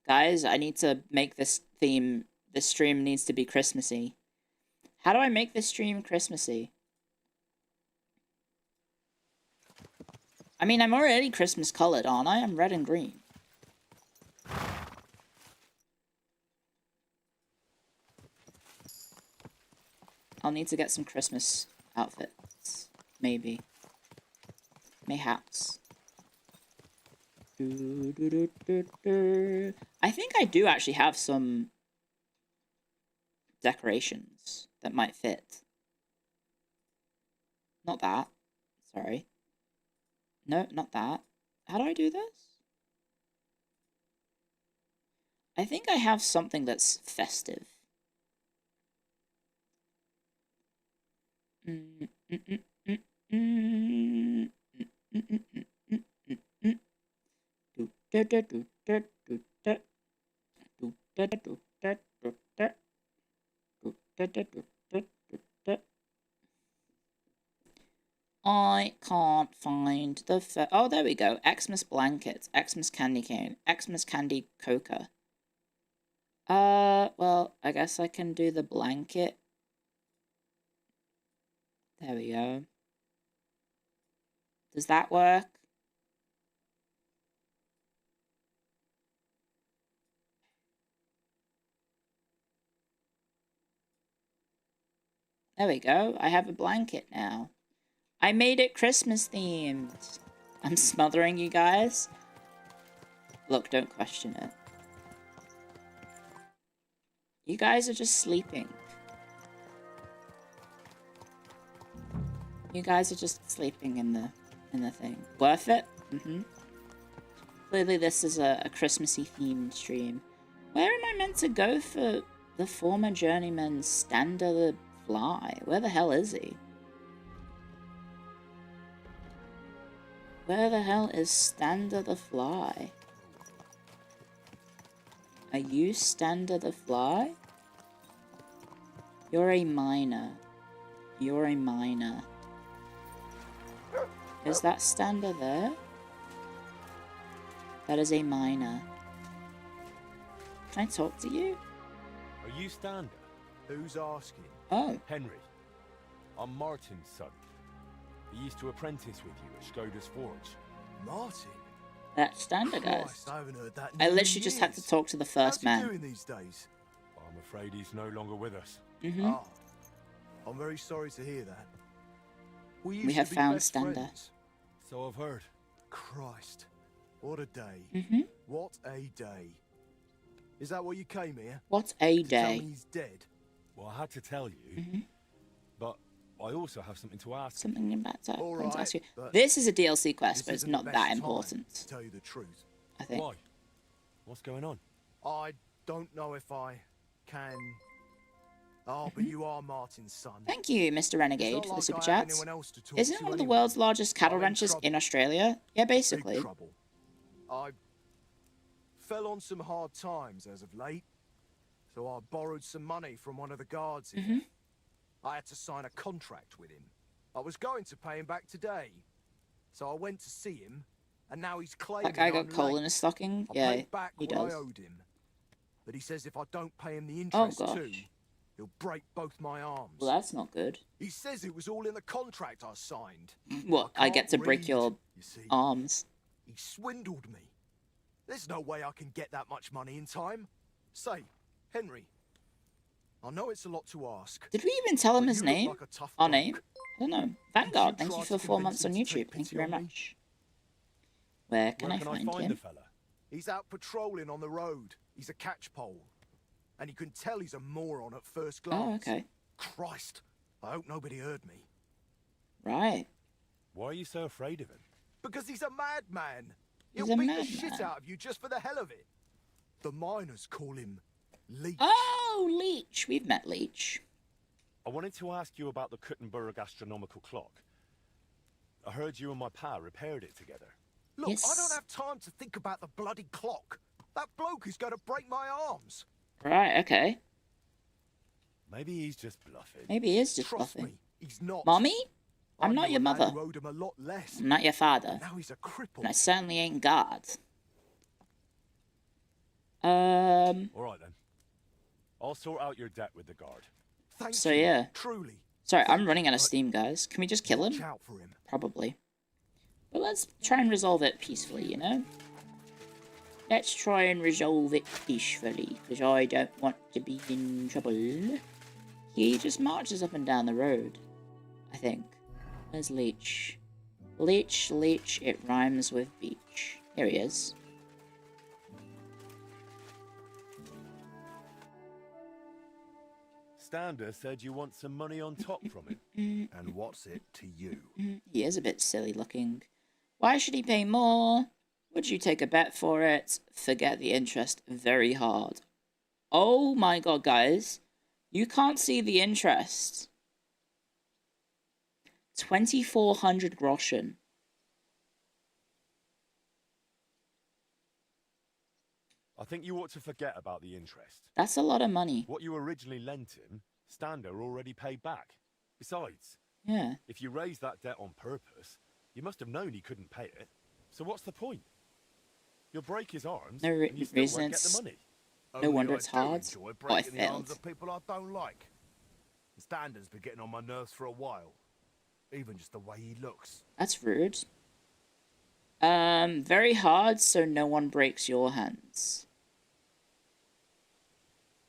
Speaker 1: Guys, I need to make this theme... This stream needs to be Christmassy. How do I make this stream Christmassy? I mean, I'm already Christmas colored, aren't I? I'm red and green. I'll need to get some Christmas outfits. Maybe. Mayhaps. I think I do actually have some decorations that might fit. Not that. Sorry. No, not that. How do I do this? I think I have something that's festive. I can't find the oh, there we go. Xmas blankets, Xmas candy cane, Xmas candy coca. Well, I guess I can do the blanket. There we go. Does that work? There we go. I have a blanket now. I made it Christmas themed. I'm smothering you guys. Look, don't question it. You guys are just sleeping. You guys are just sleeping in the thing. Worth it? Mm-hmm. Clearly this is a Christmassy themed stream. Where am I meant to go for the former journeyman Stander the Fly? Where the hell is he? Where the hell is Stander the Fly? Are you Stander the Fly? You're a miner. You're a miner. Is that Stander there? That is a miner. Can I talk to you?
Speaker 5: Are you Stander?
Speaker 21: Who's asking?
Speaker 1: Oh.
Speaker 5: Henry. I'm Martin's son. He used to apprentice with you at Skoda's Forge.
Speaker 21: Martin?
Speaker 1: That Stander guy.
Speaker 21: I haven't heard that
Speaker 1: I
Speaker 21: name
Speaker 1: literally
Speaker 21: in
Speaker 1: just had to
Speaker 21: years.
Speaker 1: talk to the first
Speaker 21: How's he
Speaker 1: man.
Speaker 21: doing these days?
Speaker 5: I'm afraid he's no longer with us.
Speaker 1: Mm-hmm.
Speaker 21: Ah, I'm very sorry to hear that. We
Speaker 1: have found Stander.
Speaker 21: Friends.
Speaker 5: So I've heard.
Speaker 21: Christ, what a day.
Speaker 1: Mm-hmm.
Speaker 21: What a day. Is that what you came here?
Speaker 1: What a
Speaker 21: to tell
Speaker 1: day.
Speaker 21: me he's dead?
Speaker 5: Well, I had to tell you,
Speaker 1: Mm-hmm.
Speaker 5: but I also have something to ask.
Speaker 1: Something about to,
Speaker 21: All
Speaker 1: to ask you.
Speaker 21: but
Speaker 1: This is a DLC quest,
Speaker 21: this
Speaker 1: but it's
Speaker 21: isn't
Speaker 1: not
Speaker 21: the
Speaker 1: that
Speaker 21: best
Speaker 1: important.
Speaker 21: time to tell you the truth.
Speaker 1: I think.
Speaker 5: Why? What's going on?
Speaker 21: I don't know if I can. Oh, but you are Martin's son.
Speaker 1: Thank you, Mr. Renegade,
Speaker 21: It's
Speaker 1: for
Speaker 21: not
Speaker 1: the super
Speaker 21: like I have
Speaker 1: chats.
Speaker 21: anyone else to talk
Speaker 1: Isn't it
Speaker 21: to
Speaker 1: one of the
Speaker 21: anyway.
Speaker 1: world's largest cattle
Speaker 21: I'm in
Speaker 1: ranches
Speaker 21: trouble.
Speaker 1: in Australia? Yeah, basically.
Speaker 21: Big trouble. I fell on some hard times as of late, so I borrowed some money from one of the guards here.
Speaker 1: Mm-hmm.
Speaker 21: I had to sign a contract with him. I was going to pay him back today, so I went to see him, and now he's claiming
Speaker 1: That guy got
Speaker 21: I'm
Speaker 1: coal
Speaker 21: late.
Speaker 1: in his stocking?
Speaker 21: I
Speaker 1: Yeah,
Speaker 21: paid back
Speaker 1: he
Speaker 21: what
Speaker 1: does.
Speaker 21: I owed him, but he says if I don't pay him the
Speaker 1: Oh,
Speaker 21: interest
Speaker 1: gosh.
Speaker 21: too, he'll break both my arms.
Speaker 1: Well, that's not good.
Speaker 21: He says it was all in the contract I signed.
Speaker 1: What, I get
Speaker 21: can't
Speaker 1: to break
Speaker 21: read,
Speaker 1: your
Speaker 21: you see.
Speaker 1: arms?
Speaker 21: He swindled me. There's no way I can get that much money in time. Say, Henry, I know it's a lot to ask.
Speaker 1: Did we even tell him
Speaker 21: but
Speaker 1: his
Speaker 21: you look
Speaker 1: name?
Speaker 21: like a tough
Speaker 1: Our
Speaker 21: bloke.
Speaker 1: name? I don't know. Vanguard,
Speaker 21: should
Speaker 1: thank
Speaker 21: try
Speaker 1: you
Speaker 21: to
Speaker 1: for 4
Speaker 21: convince
Speaker 1: months on
Speaker 21: him to take
Speaker 1: YouTube. Thank you
Speaker 21: pity
Speaker 1: very
Speaker 21: on me.
Speaker 1: much. Where can I find him?
Speaker 5: the fella?
Speaker 21: He's out patrolling on the road. He's a catchpole. And you can tell he's a moron at first glance.
Speaker 1: Oh, okay.
Speaker 21: Christ, I hope nobody heard me.
Speaker 1: Right.
Speaker 5: Why are you so afraid of him?
Speaker 21: Because he's a madman.
Speaker 1: He's
Speaker 21: He'll
Speaker 1: a
Speaker 21: beat the
Speaker 1: madman.
Speaker 21: shit out of you just for the hell of it. The miners call him Leech.
Speaker 1: Oh, Leech. We've met Leech.
Speaker 5: I wanted to ask you about the Kuttenberg astronomical clock. I heard you and my pa repaired it together.
Speaker 21: Look,
Speaker 1: Yes.
Speaker 21: I don't have time to think about the bloody clock. That bloke is going to break my arms.
Speaker 1: Right, okay.
Speaker 5: Maybe he's just bluffing.
Speaker 1: Maybe he is just
Speaker 21: Trust
Speaker 1: bluffing.
Speaker 21: me, he's not.
Speaker 1: Mommy?
Speaker 21: I
Speaker 1: I'm not
Speaker 21: knew
Speaker 1: your
Speaker 21: a man
Speaker 1: mother.
Speaker 21: who owed him a lot less.
Speaker 1: I'm not your father.
Speaker 21: Now he's a cripple.
Speaker 1: And I certainly ain't God.
Speaker 5: All right then. I'll sort out your debt with the guard.
Speaker 21: Thank
Speaker 1: So
Speaker 21: you,
Speaker 1: yeah.
Speaker 21: Truly.
Speaker 1: Sorry, I'm running out of steam, guys. Can we just kill him?
Speaker 21: Watch out for him.
Speaker 1: Probably. But let's try and resolve it peacefully, you know? Let's try and resolve it peacefully, because I don't want to be in trouble. He just marches up and down the road, I think. Where's Leech? Leech, Leech, it rhymes with beach. Here he is.
Speaker 5: Stander said you want some money on top from him.
Speaker 21: And what's it to you?
Speaker 1: He is a bit silly looking. Why should he pay more? Would you take a bet for it? Forget the interest very hard. Oh my god, guys. You can't see the interest. 2,400 groschen.
Speaker 5: I think you ought to forget about the interest.
Speaker 1: That's a lot of money.
Speaker 5: What you originally lent him, Stander already paid back. Besides,
Speaker 1: yeah,
Speaker 5: if you raised that debt on purpose, you must have known he couldn't pay it. So what's the point? You'll break his arms,
Speaker 1: no
Speaker 5: and you still
Speaker 1: reason
Speaker 5: won't get the money.
Speaker 1: No wonder it's hard.
Speaker 21: Oh,
Speaker 1: I failed.
Speaker 21: The people I don't like. Standard's been getting on my nerves for a while. Even just the way he looks.
Speaker 1: That's rude. Very hard so no one breaks your hands.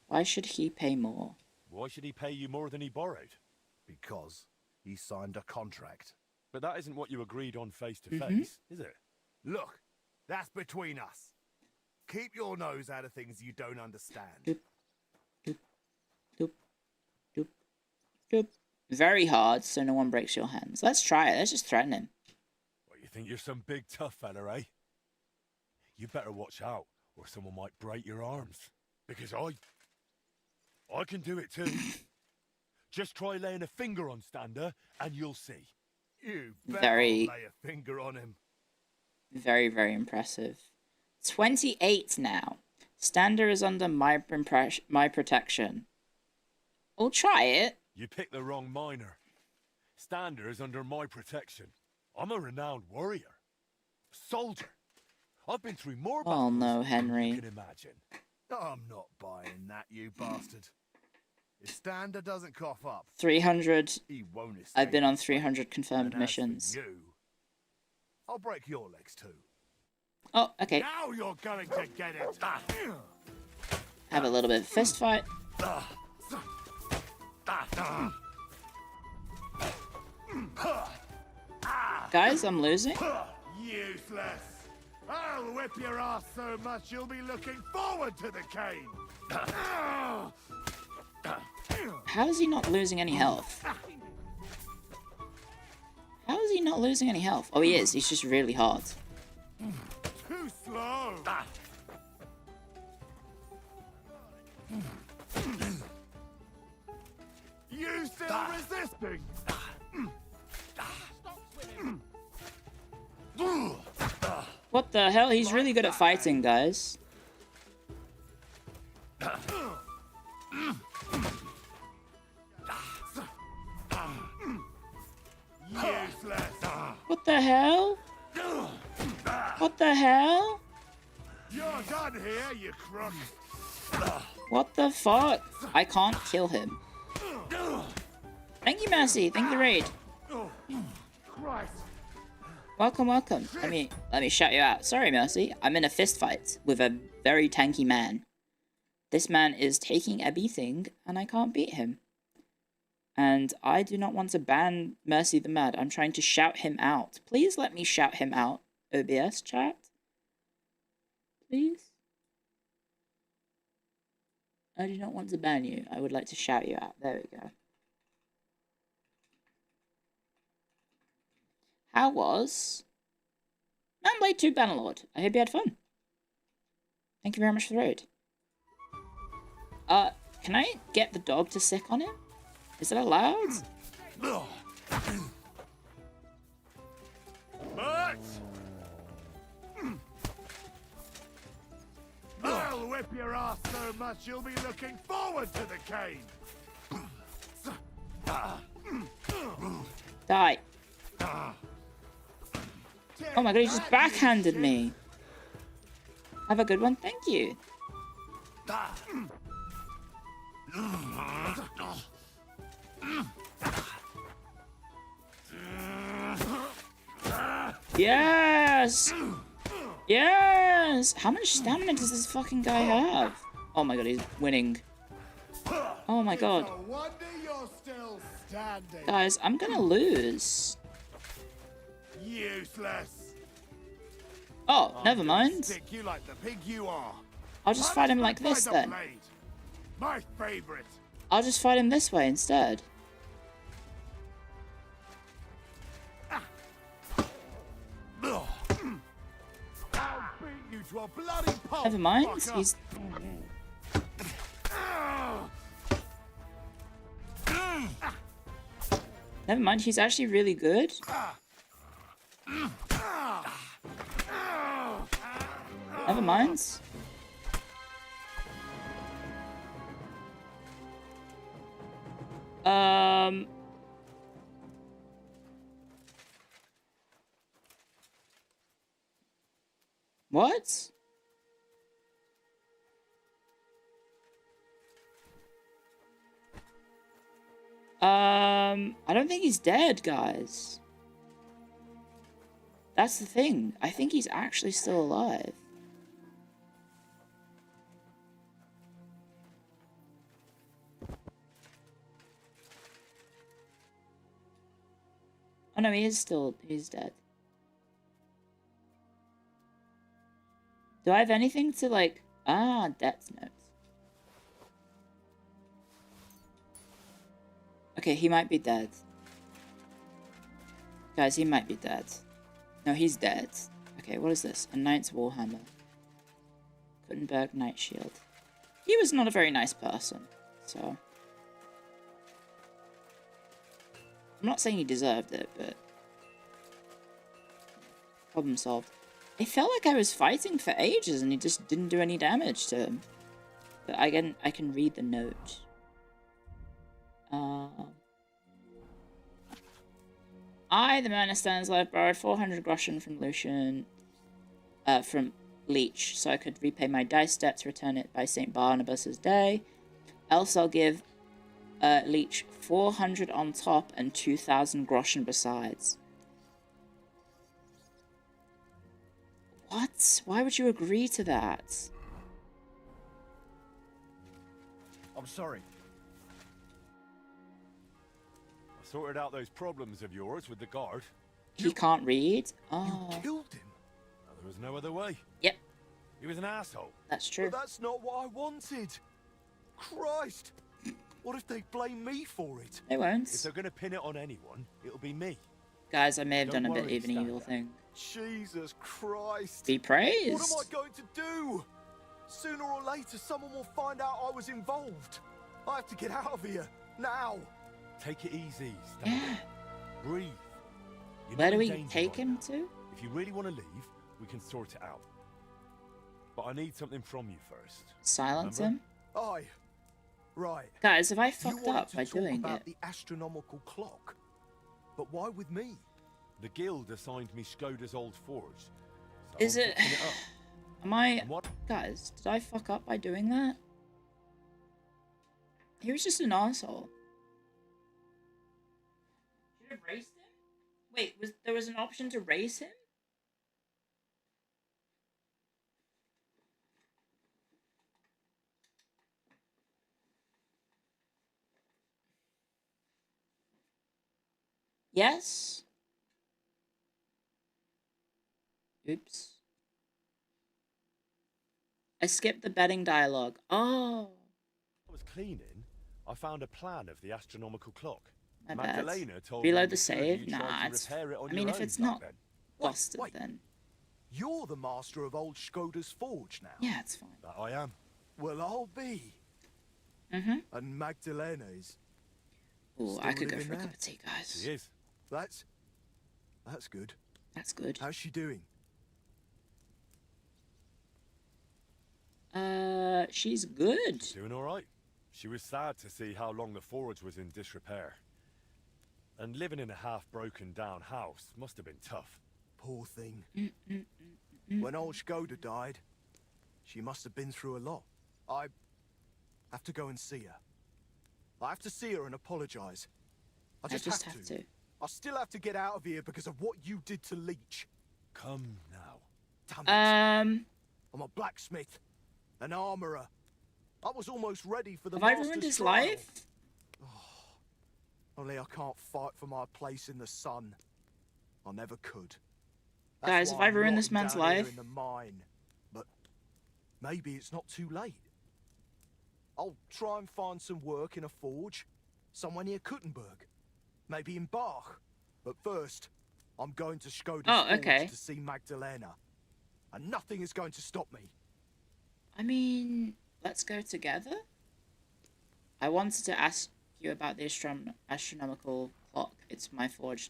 Speaker 1: Why should he pay more?
Speaker 5: Why should he pay you more than he borrowed?
Speaker 21: Because he signed a contract.
Speaker 5: But that isn't what you agreed on face to face, is it?
Speaker 21: Look, that's between us. Keep your nose out of things you don't understand.
Speaker 1: Very hard so no one breaks your hands. Let's try it. Let's just threaten him.
Speaker 5: Well, you think you're some big tough fella, eh? You better watch out, or someone might break your arms. Because I can do it too. Just try laying a finger on Stander, and you'll see.
Speaker 21: You better lay a finger on him.
Speaker 1: Very, very impressive. 28 now. Stander is under my protection. I'll try it.
Speaker 5: You picked the wrong miner. Stander is under my protection. I'm a renowned warrior. Soldier. I've been through more battles
Speaker 1: oh no, Henry.
Speaker 5: than you can imagine.
Speaker 21: I'm not buying that, you bastard. If Stander doesn't cough up
Speaker 1: 300.
Speaker 21: He won't escape.
Speaker 1: I've been on 300 confirmed
Speaker 21: And
Speaker 1: missions.
Speaker 21: you, I'll break your legs too.
Speaker 1: Oh, okay.
Speaker 21: Now you're going to get it.
Speaker 1: Have a little bit of fist fight. Guys, I'm losing.
Speaker 21: Useless. I'll whip your ass so much you'll be looking forward to the cane.
Speaker 1: How is he not losing any health? How is he not losing any health? Oh, he is. He's just really hard.
Speaker 21: Too slow. You still resisting?
Speaker 1: What the hell? He's really good at fighting, guys. What the hell? What the hell?
Speaker 21: You're done here, you crook.
Speaker 1: What the fuck? I can't kill him. Thank you, Mercy. Thank you, the raid.
Speaker 21: Christ.
Speaker 1: Welcome, welcome. Let me shout you out. Sorry, Mercy. I'm in a fist fight with a very tanky man. This man is taking a beating, and I can't beat him. And I do not want to ban Mercy the Mad. I'm trying to shout him out. Please let me shout him out, OBS chat. Please? I do not want to ban you. I would like to shout you out. There we go. How was Manblade 2 Bannerlord? I hope you had fun. Thank you very much for the raid. Can I get the dog to sick on him? Is it allowed?
Speaker 21: I'll whip your ass so much you'll be looking forward to the cane.
Speaker 1: Die. Oh my god, he just backhanded me. Have a good one, thank you. Yes! Yes! How much stamina does this fucking guy have? Oh my god, he's winning. Oh my god.
Speaker 20: Still standing.
Speaker 1: Guys, I'm gonna lose.
Speaker 20: Useless.
Speaker 1: Oh, never mind.
Speaker 20: Stick you like the pig you are.
Speaker 1: I'll just fight him like
Speaker 20: Punishment
Speaker 1: this
Speaker 20: by the
Speaker 1: then.
Speaker 20: blade. My favorite.
Speaker 1: I'll just fight him this way instead.
Speaker 20: I'll beat you to a bloody pulp.
Speaker 1: Never mind.
Speaker 20: fucker.
Speaker 1: He's. Never mind. He's actually really good. Never mind. What? I don't think he's dead, guys. That's the thing. I think he's actually still alive. Oh no, he's dead. Do I have anything to like, death notes. Okay, he might be dead. Guys, he might be dead. No, he's dead. Okay, what is this? A Knight's Warhammer. Gutenberg Knight Shield. He was not a very nice person, so... I'm not saying he deserved it, but... Problem solved. It felt like I was fighting for ages and he just didn't do any damage to him. But I can read the note. I, the man who stands alive, borrowed 400 groschen from Lucian, from Leech, so I could repay my dice debt to return it by St. Barnabas's Day. Else I'll give Leech 400 on top and 2,000 groschen besides. What? Why would you agree to that?
Speaker 13: I'm sorry.
Speaker 5: I sorted out those problems of yours with the guard.
Speaker 1: He can't read? Oh.
Speaker 13: You killed him?
Speaker 5: There was no other way.
Speaker 1: Yep.
Speaker 5: He was an asshole.
Speaker 1: That's true.
Speaker 21: But that's not what I wanted. Christ! What if they blame me for it?
Speaker 1: They won't.
Speaker 5: If they're going to pin it on anyone, it'll be me.
Speaker 1: Guys, I may have
Speaker 5: Don't
Speaker 1: done a bit
Speaker 5: worry,
Speaker 1: of an evil thing.
Speaker 21: Jesus Christ.
Speaker 1: Be praised.
Speaker 21: What am I going to do? Sooner or later, someone will find out I was involved. I have to get out of here. Now.
Speaker 5: Take it easy, Stanley. Breathe. You're
Speaker 1: Where
Speaker 5: not
Speaker 1: do
Speaker 5: in
Speaker 1: we
Speaker 5: danger
Speaker 1: take
Speaker 5: right
Speaker 1: him
Speaker 5: now.
Speaker 1: to?
Speaker 5: If you really want to leave, we can sort it out. But I need something from you first.
Speaker 1: Silence
Speaker 5: Remember?
Speaker 1: him?
Speaker 21: Aye. Right.
Speaker 1: Guys, have I
Speaker 21: You
Speaker 1: fucked
Speaker 21: wanted
Speaker 1: up
Speaker 21: to
Speaker 1: by
Speaker 21: talk
Speaker 1: doing
Speaker 21: about
Speaker 1: it?
Speaker 21: the astronomical clock. But why with me?
Speaker 5: The guild assigned me Skoda's old forge. So
Speaker 1: Is
Speaker 5: I'm
Speaker 1: it...
Speaker 5: fixing up.
Speaker 1: Am I...
Speaker 5: And what?
Speaker 1: Guys, did I fuck up by doing that? He was just an asshole. Should have raced him? Wait, there was an option to race him? Yes? Oops. I skipped the betting dialogue. Oh.
Speaker 5: I was cleaning. I found a plan of the astronomical clock.
Speaker 1: My bad.
Speaker 5: Magdalena told
Speaker 1: Reload
Speaker 5: me
Speaker 1: the
Speaker 5: two of
Speaker 1: save?
Speaker 5: you tried
Speaker 1: Nah,
Speaker 5: to
Speaker 1: it's...
Speaker 5: repair it on
Speaker 1: I mean,
Speaker 5: your
Speaker 1: if
Speaker 5: own
Speaker 1: it's
Speaker 5: back
Speaker 1: not
Speaker 5: then.
Speaker 1: busted,
Speaker 21: Wait.
Speaker 1: then...
Speaker 21: You're the master of old Skoda's forge now.
Speaker 1: Yeah, it's fine.
Speaker 5: That I am.
Speaker 21: Well, I'll be.
Speaker 1: Mm-hmm.
Speaker 21: And Magdalena is.
Speaker 1: Ooh,
Speaker 21: still
Speaker 1: I could go
Speaker 21: living
Speaker 1: for a
Speaker 21: there.
Speaker 1: cup of tea, guys.
Speaker 5: She is.
Speaker 21: That's good.
Speaker 1: That's good.
Speaker 21: How's she doing?
Speaker 1: She's good.
Speaker 5: Doing all right. She was sad to see how long the forge was in disrepair. And living in a half-broken down house must have been tough.
Speaker 21: Poor thing. When old Skoda died, she must have been through a lot. I have to go and see her. I have to see her and apologize. I just have to. I still have to get out of here because of what you did to Leech.
Speaker 5: Come now.
Speaker 21: Damn it. I'm a blacksmith, an armorer. I was almost ready for the
Speaker 1: Have I
Speaker 21: master's
Speaker 1: ruined his
Speaker 21: trial.
Speaker 1: life?
Speaker 21: Only I can't fight for my place in the sun. I never could.
Speaker 1: Guys, if I ruin this man's life...
Speaker 21: in the mine. But maybe it's not too late. I'll try and find some work in a forge, somewhere near Kuttenberg. Maybe in Bach. But first, I'm going to Skoda's forge to see Magdalena. And nothing is going to stop me.
Speaker 1: I mean, let's go together? I wanted to ask you about the astronomical clock. It's my forge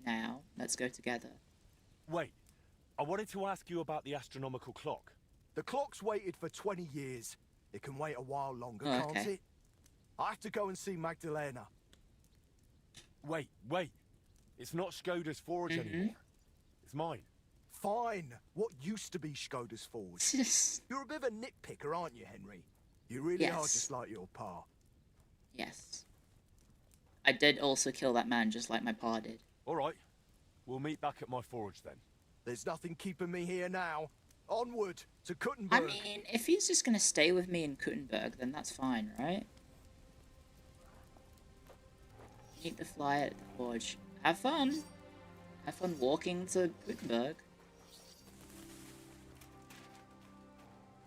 Speaker 1: now. Let's go together.
Speaker 5: Wait, I wanted to ask you about the astronomical clock.
Speaker 21: The clock's waited for 20 years. It can wait a while longer, can't it? I have to go and see Magdalena.
Speaker 5: Wait. It's not Skoda's forge anymore. It's mine.
Speaker 21: Fine. What used to be Skoda's forge? You're a bit of a nitpicker, aren't you, Henry? You really are just like your pa.
Speaker 1: Yes. I did also kill that man just like my pa did.
Speaker 5: Alright. We'll meet back at my forge then.
Speaker 21: There's nothing keeping me here now. Onward to Kuttenberg.
Speaker 1: I mean, if he's just gonna stay with me in Kuttenberg, then that's fine, right? Meet the flyer at the forge. Have fun. Have fun walking to Kuttenberg.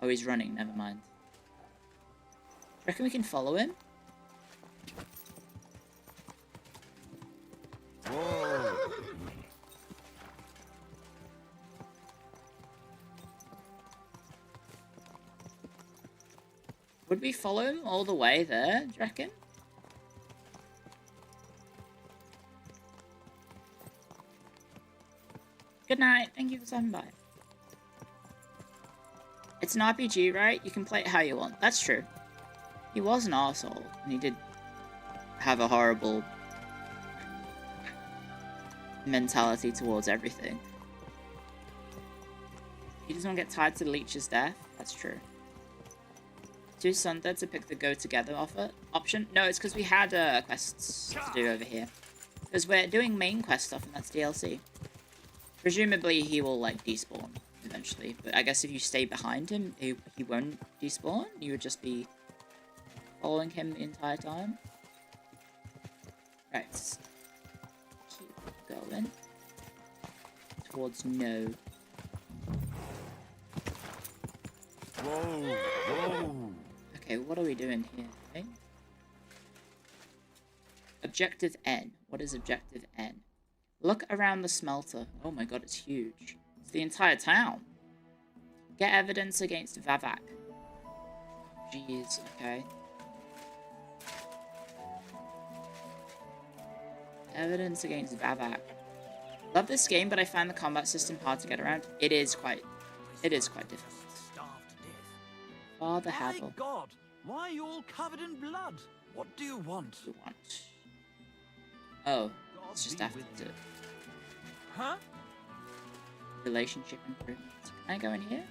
Speaker 1: Oh, he's running. Never mind. Reckon we can follow him?
Speaker 5: Whoa.
Speaker 1: Would we follow him all the way there, do you reckon? Good night. Thank you for stopping by. It's an RPG, right? You can play it how you want. That's true. He was an arsehole, and he did have a horrible mentality towards everything. He doesn't want to get tied to the leech's death. That's true. Too sundered to pick the go together option? No, it's because we had quests to do over here. Because we're doing main quest stuff, and that's DLC. Presumably he will, like, despawn eventually. But I guess if you stay behind him, he won't despawn. You would just be following him the entire time. Right. Keep going. Towards no.
Speaker 5: Whoa.
Speaker 1: Okay, what are we doing here, eh? Objective N. What is Objective N? Look around the smelter. Oh my god, it's huge. It's the entire town. Get evidence against Vavak. Jeez, okay. Evidence against Vavak. Love this game, but I find the combat system hard to get around. It is quite difficult. Father Havel.
Speaker 17: My God, why are you all covered in blood? What do you want?
Speaker 1: Oh, it's just after the
Speaker 17: Huh?
Speaker 1: relationship improvement. Can I go in here?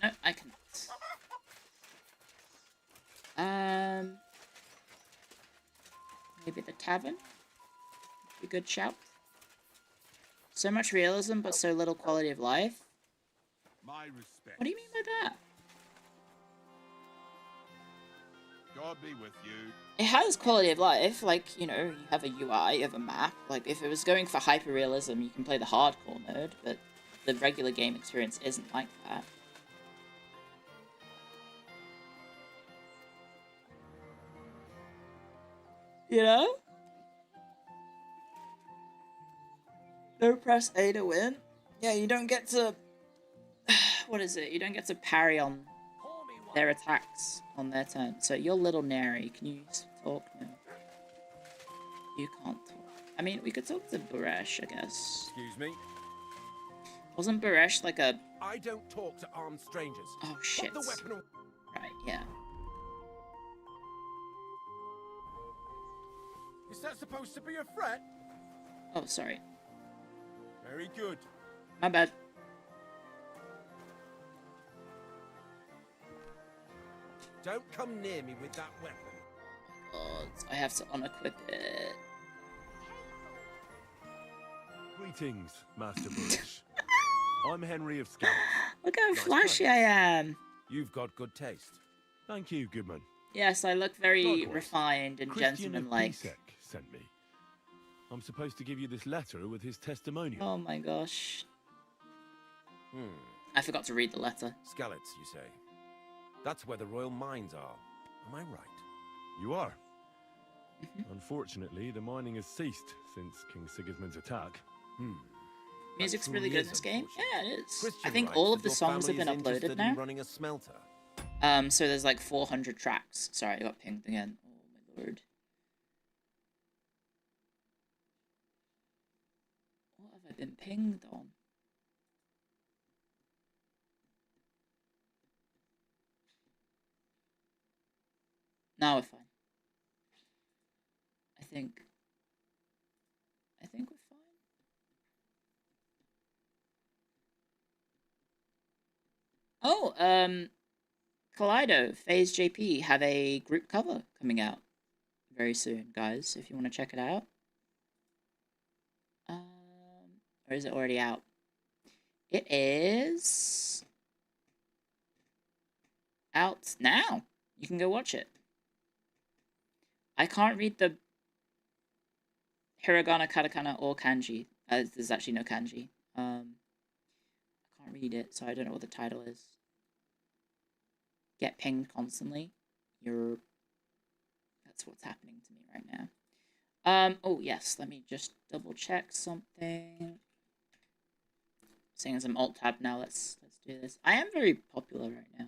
Speaker 1: No, I cannot. Maybe the tavern? A good shout. So much realism, but so little quality of life.
Speaker 14: My respect.
Speaker 1: What do you mean by that?
Speaker 14: God be with you.
Speaker 1: It has quality of life, like, you know, you have a UI of a map. Like, if it was going for hyper-realism, you can play the hardcore mode, but the regular game experience isn't like that. You know? Don't press A to win. Yeah, you don't get to... What is it? You don't get to parry on their attacks on their turn. So you're little Neri. Can you talk? No. You can't talk. I mean, we could talk to Baresh, I guess.
Speaker 17: Excuse me?
Speaker 1: Wasn't Baresh like a...
Speaker 17: I don't talk to armed strangers.
Speaker 1: Oh, shit.
Speaker 17: Put the weapon away.
Speaker 1: Right, yeah.
Speaker 17: Is that supposed to be a threat?
Speaker 1: Oh, sorry.
Speaker 17: Very good.
Speaker 1: My bad.
Speaker 17: Don't come near me with that weapon.
Speaker 1: God, I have to unequip it.
Speaker 5: Greetings, Master Bush. I'm Henry of Scouts.
Speaker 1: Look how flashy I am.
Speaker 17: You've got good taste.
Speaker 5: Thank you, Goodman.
Speaker 1: Yes, I look very
Speaker 5: Likewise.
Speaker 1: refined and
Speaker 5: Christian
Speaker 1: gentlemanlike.
Speaker 5: sent me. I'm supposed to give you this letter with his testimonial.
Speaker 1: Oh my gosh. I forgot to read the letter.
Speaker 13: Skallets, you say? That's where the royal mines are. Am I right?
Speaker 5: You are. Unfortunately, the mining has ceased since King Sigismund's attack.
Speaker 1: Music's really good in this game. Yeah, it is.
Speaker 13: Christian
Speaker 1: I think
Speaker 13: writes
Speaker 1: all of
Speaker 13: that
Speaker 1: the
Speaker 13: your
Speaker 1: songs have
Speaker 13: family
Speaker 1: been
Speaker 13: is
Speaker 1: uploaded
Speaker 13: interested
Speaker 1: now.
Speaker 13: in running a smelter.
Speaker 1: So there's like 400 tracks. Sorry, I got pinged again. Oh my lord. What have I been pinged on? Now we're fine. I think we're fine. Oh, Kaleido, FaZe JP have a group cover coming out very soon, guys, if you want to check it out. Or is it already out? It is out now. You can go watch it. I can't read the hiragana, katakana, or kanji. There's actually no kanji. I can't read it, so I don't know what the title is. Get pinged constantly. That's what's happening to me right now. Oh yes, let me just double check something. Seeing as I'm alt-tab now, let's do this. I am very popular right now.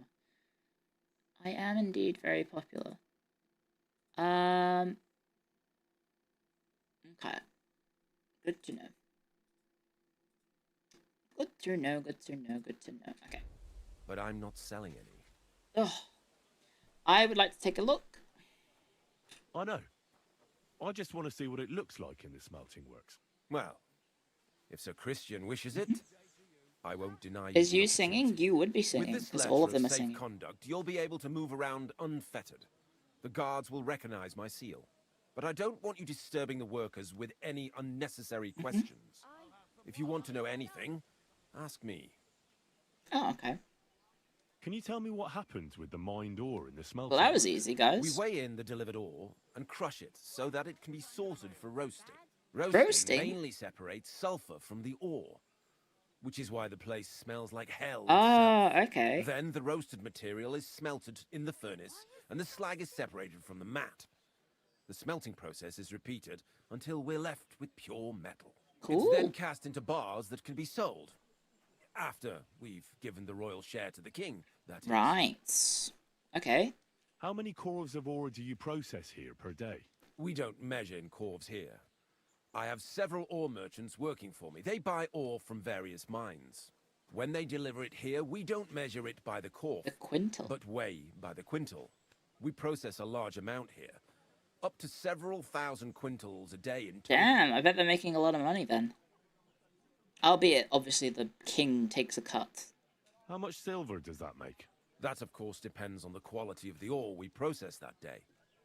Speaker 1: I am indeed very popular. Okay. Good to know. Good to know, good to know, good to know. Okay.
Speaker 13: But I'm not selling any.
Speaker 1: Ugh. I would like to take a look.
Speaker 5: I know. I just want to see what it looks like in the smelting works.
Speaker 13: Well, if Sir Christian wishes it, I won't deny
Speaker 1: Is you singing? You would be singing,
Speaker 13: With this
Speaker 1: because
Speaker 13: letter
Speaker 1: all of them are
Speaker 13: safe
Speaker 1: singing.
Speaker 13: conduct, you'll be able to move around unfettered. The guards will recognize my seal. But I don't want you disturbing the workers with any unnecessary questions. If you want to know anything, ask me.
Speaker 1: Oh, okay.
Speaker 5: Can you tell me what happens with the mined ore in the smelting?
Speaker 1: Well, that was easy, guys.
Speaker 13: We weigh in the delivered ore and crush it so that it can be sorted for roasting.
Speaker 1: Roasting?
Speaker 13: Mainly separates sulfur from the ore, which is why the place smells like hell.
Speaker 1: Ah, okay.
Speaker 13: Then the roasted material is smelted in the furnace, and the slag is separated from the matte. The smelting process is repeated until we're left with pure metal.
Speaker 1: Cool.
Speaker 13: It's then cast into bars that can be sold. After we've given the royal share to the king, that is.
Speaker 1: Right. Okay.
Speaker 5: How many corves of ore do you process here per day?
Speaker 13: We don't measure in corves here. I have several ore merchants working for me. They buy ore from various mines. When they deliver it here, we don't measure it by the corf.
Speaker 1: The quintal.
Speaker 13: But weigh by the quintal. We process a large amount here. Up to several thousand quintals a day in total.
Speaker 1: Damn, I bet they're making a lot of money then. Albeit, obviously, the king takes a cut.
Speaker 5: How much silver does that make?
Speaker 13: That, of course, depends on the quality of the ore we process that day.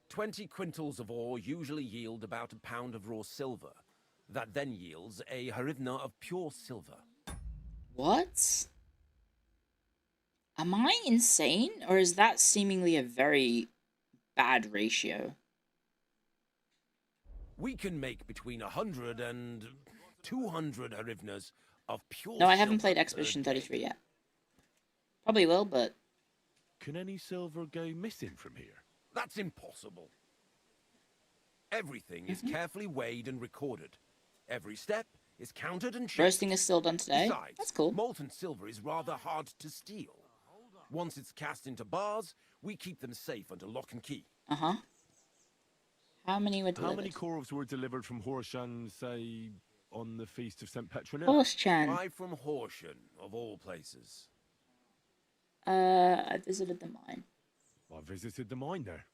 Speaker 13: 20 quintals of ore usually yield about a pound of raw silver. That then yields a harivna of pure silver.
Speaker 1: What? Am I insane? Or is that seemingly a very bad ratio?
Speaker 13: We can make between 100 and 200 harivnas of pure
Speaker 1: No, I haven't
Speaker 13: silver
Speaker 1: played Expedition 33 yet. Probably will, but...
Speaker 5: Can any silver go missing from here?
Speaker 13: That's impossible. Everything is carefully weighed and recorded. Every step is counted and checked.
Speaker 1: Roasting is still done today?
Speaker 13: Besides,
Speaker 1: That's cool.
Speaker 13: Molten silver is rather hard to steal. Once it's cast into bars, we keep them safe under lock and key.
Speaker 1: Uh-huh. How many were delivered?
Speaker 5: How many corves were delivered from Horshan, say, on the Feast of St. Petronilla?
Speaker 1: Horshan.
Speaker 13: 5 from Horshan, of all places.
Speaker 1: I visited the mine.
Speaker 5: I visited the mine there.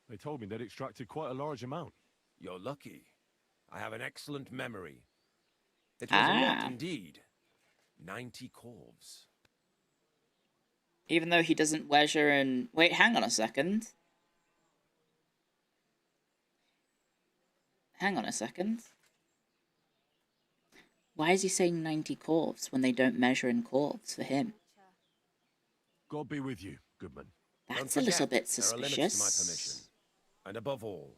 Speaker 5: They told me they'd extracted quite a large amount.
Speaker 13: You're lucky. I have an excellent memory. It was a lot indeed. 90 corves.
Speaker 1: Even though he doesn't measure and... Wait, hang on a second. Hang on a second. Why is he saying 90 corves when they don't measure in corves for him?
Speaker 5: God be with you, Goodman.
Speaker 1: That's
Speaker 13: Don't
Speaker 1: a little
Speaker 13: forget,
Speaker 1: bit
Speaker 13: there are limits to my permission.
Speaker 1: suspicious.
Speaker 13: And above all,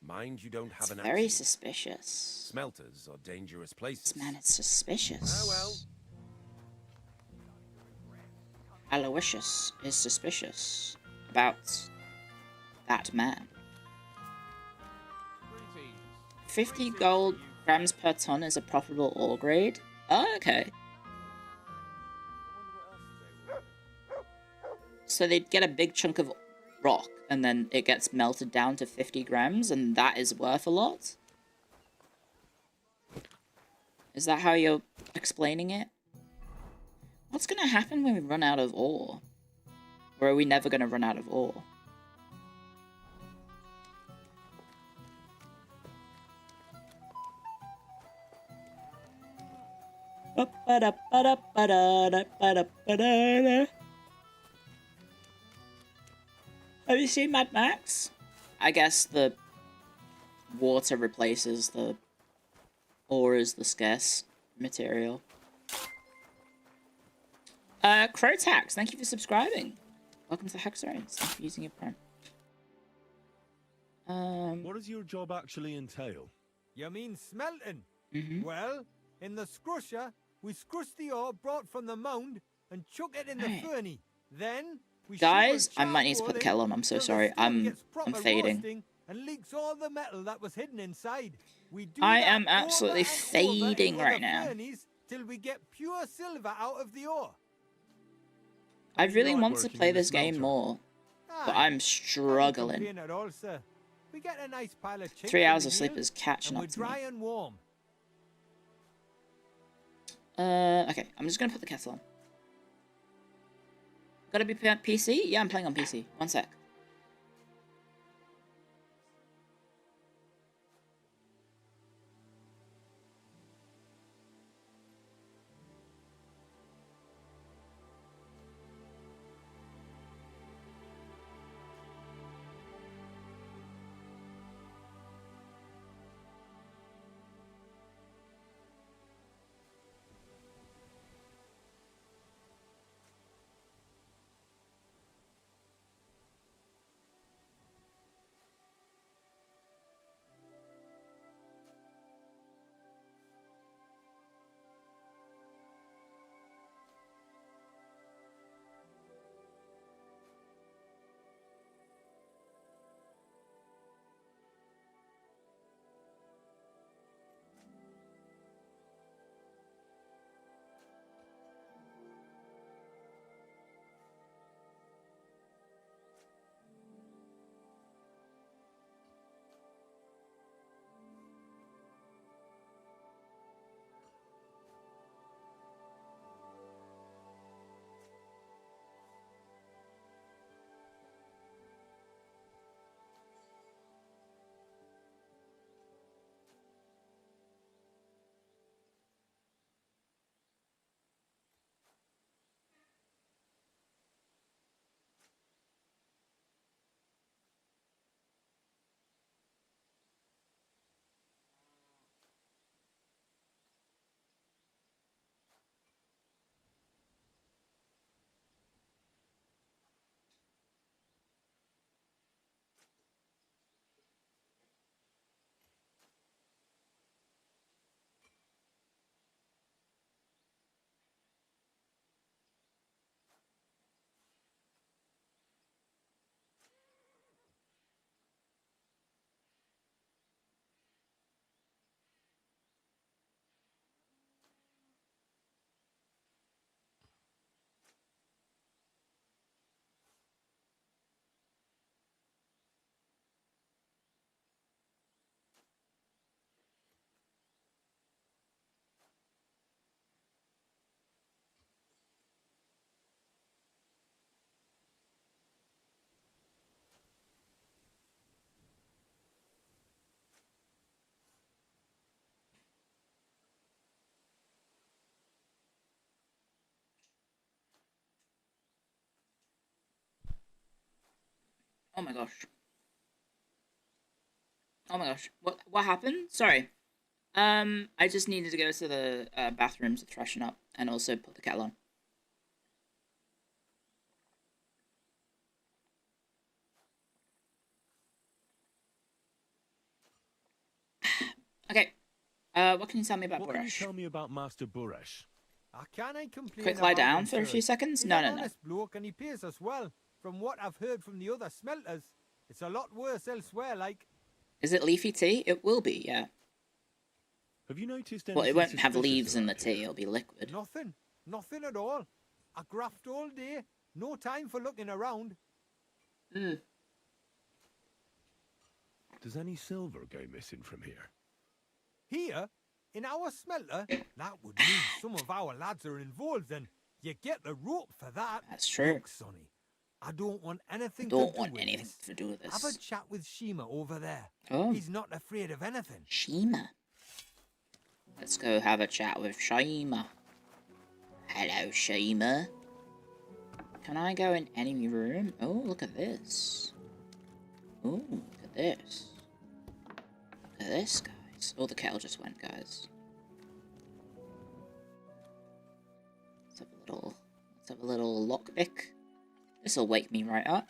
Speaker 13: mind you don't have
Speaker 1: It's
Speaker 13: an
Speaker 1: very
Speaker 13: accident.
Speaker 1: suspicious.
Speaker 13: Smelters are dangerous places.
Speaker 1: This man is suspicious.
Speaker 13: Oh well.
Speaker 1: Aloysius is suspicious about that man. 50 gold grams per ton is a profitable ore grade. Oh, okay. So they'd get a big chunk of rock, and then it gets melted down to 50 grams, and that is worth a lot? Is that how you're explaining it? What's gonna happen when we run out of ore? Or are we never gonna run out of ore? Have you seen Mad Max? I guess the water replaces the ore as the scarce material. Crotax, thank you for subscribing. Welcome to the Hexarones. Thank you for using your Prime.
Speaker 5: What does your job actually entail?
Speaker 19: You mean smelting?
Speaker 1: Mm-hmm.
Speaker 19: Well, in the scrusher, we scrush the ore brought from the mound and chuck it in the furnace. Then we
Speaker 1: guys, I might need to put the kettle on. I'm so sorry. I'm fading.
Speaker 19: And leaks all the metal that was hidden inside. We do
Speaker 1: I
Speaker 19: that
Speaker 1: am absolutely
Speaker 19: over and
Speaker 1: fading
Speaker 19: over
Speaker 1: right
Speaker 19: in the
Speaker 1: now.
Speaker 19: furnace till we get pure silver out of the ore.
Speaker 1: I really
Speaker 5: like
Speaker 1: want to
Speaker 5: working
Speaker 1: play
Speaker 5: in a
Speaker 1: this game
Speaker 5: smelter?
Speaker 1: more, but
Speaker 19: Aye,
Speaker 1: I'm
Speaker 19: can't
Speaker 1: struggling.
Speaker 19: complain at all, sir. We get a nice pile of chink
Speaker 1: 3
Speaker 19: in
Speaker 1: hours
Speaker 19: the
Speaker 1: of sleep
Speaker 19: heel,
Speaker 1: is catching
Speaker 19: and
Speaker 1: up
Speaker 19: we're
Speaker 1: to me.
Speaker 19: dry and warm.
Speaker 1: Okay, I'm just gonna put the kettle on. Gotta be PC? Yeah, I'm playing on PC. One sec. Oh my gosh. Oh my gosh. What happened? Sorry. I just needed to go to the bathroom to freshen up and also put the kettle on. What can you tell me about
Speaker 5: What can you
Speaker 1: Buresh?
Speaker 5: tell me about Master Buresh?
Speaker 19: I can't complain.
Speaker 1: Quick lie
Speaker 19: about
Speaker 1: down
Speaker 19: him,
Speaker 1: for a
Speaker 19: sir.
Speaker 1: few seconds?
Speaker 19: He's
Speaker 1: No,
Speaker 19: an
Speaker 1: no, no.
Speaker 19: honest bloke and he pays us well. From what I've heard from the other smelters, it's a lot worse elsewhere, like...
Speaker 1: Is it leafy tea? It will be, yeah.
Speaker 5: Have you noticed anything
Speaker 1: Well, it won't have
Speaker 5: suspicious
Speaker 1: leaves in the
Speaker 5: around
Speaker 1: tea,
Speaker 5: here?
Speaker 1: it'll be liquid.
Speaker 19: Nothing. Nothing at all. I graft all day. No time for looking around.
Speaker 1: Mm.
Speaker 5: Does any silver go missing from here?
Speaker 19: Here, in our smelter, that would mean some of our lads are involved, and you get the rope for that.
Speaker 1: That's true.
Speaker 19: Look, Sonny, I don't want anything
Speaker 1: to do with this.
Speaker 19: Have a chat with Shima over there.
Speaker 1: Oh.
Speaker 19: He's not afraid of anything.
Speaker 1: Shima. Let's go have a chat with Shima. Hello, Shima. Can I go in any room? Oh, look at this. Oh, look at this. Look at this, guys. Oh, the kettle just went, guys. Let's have a little lockpick. This'll wake me right up.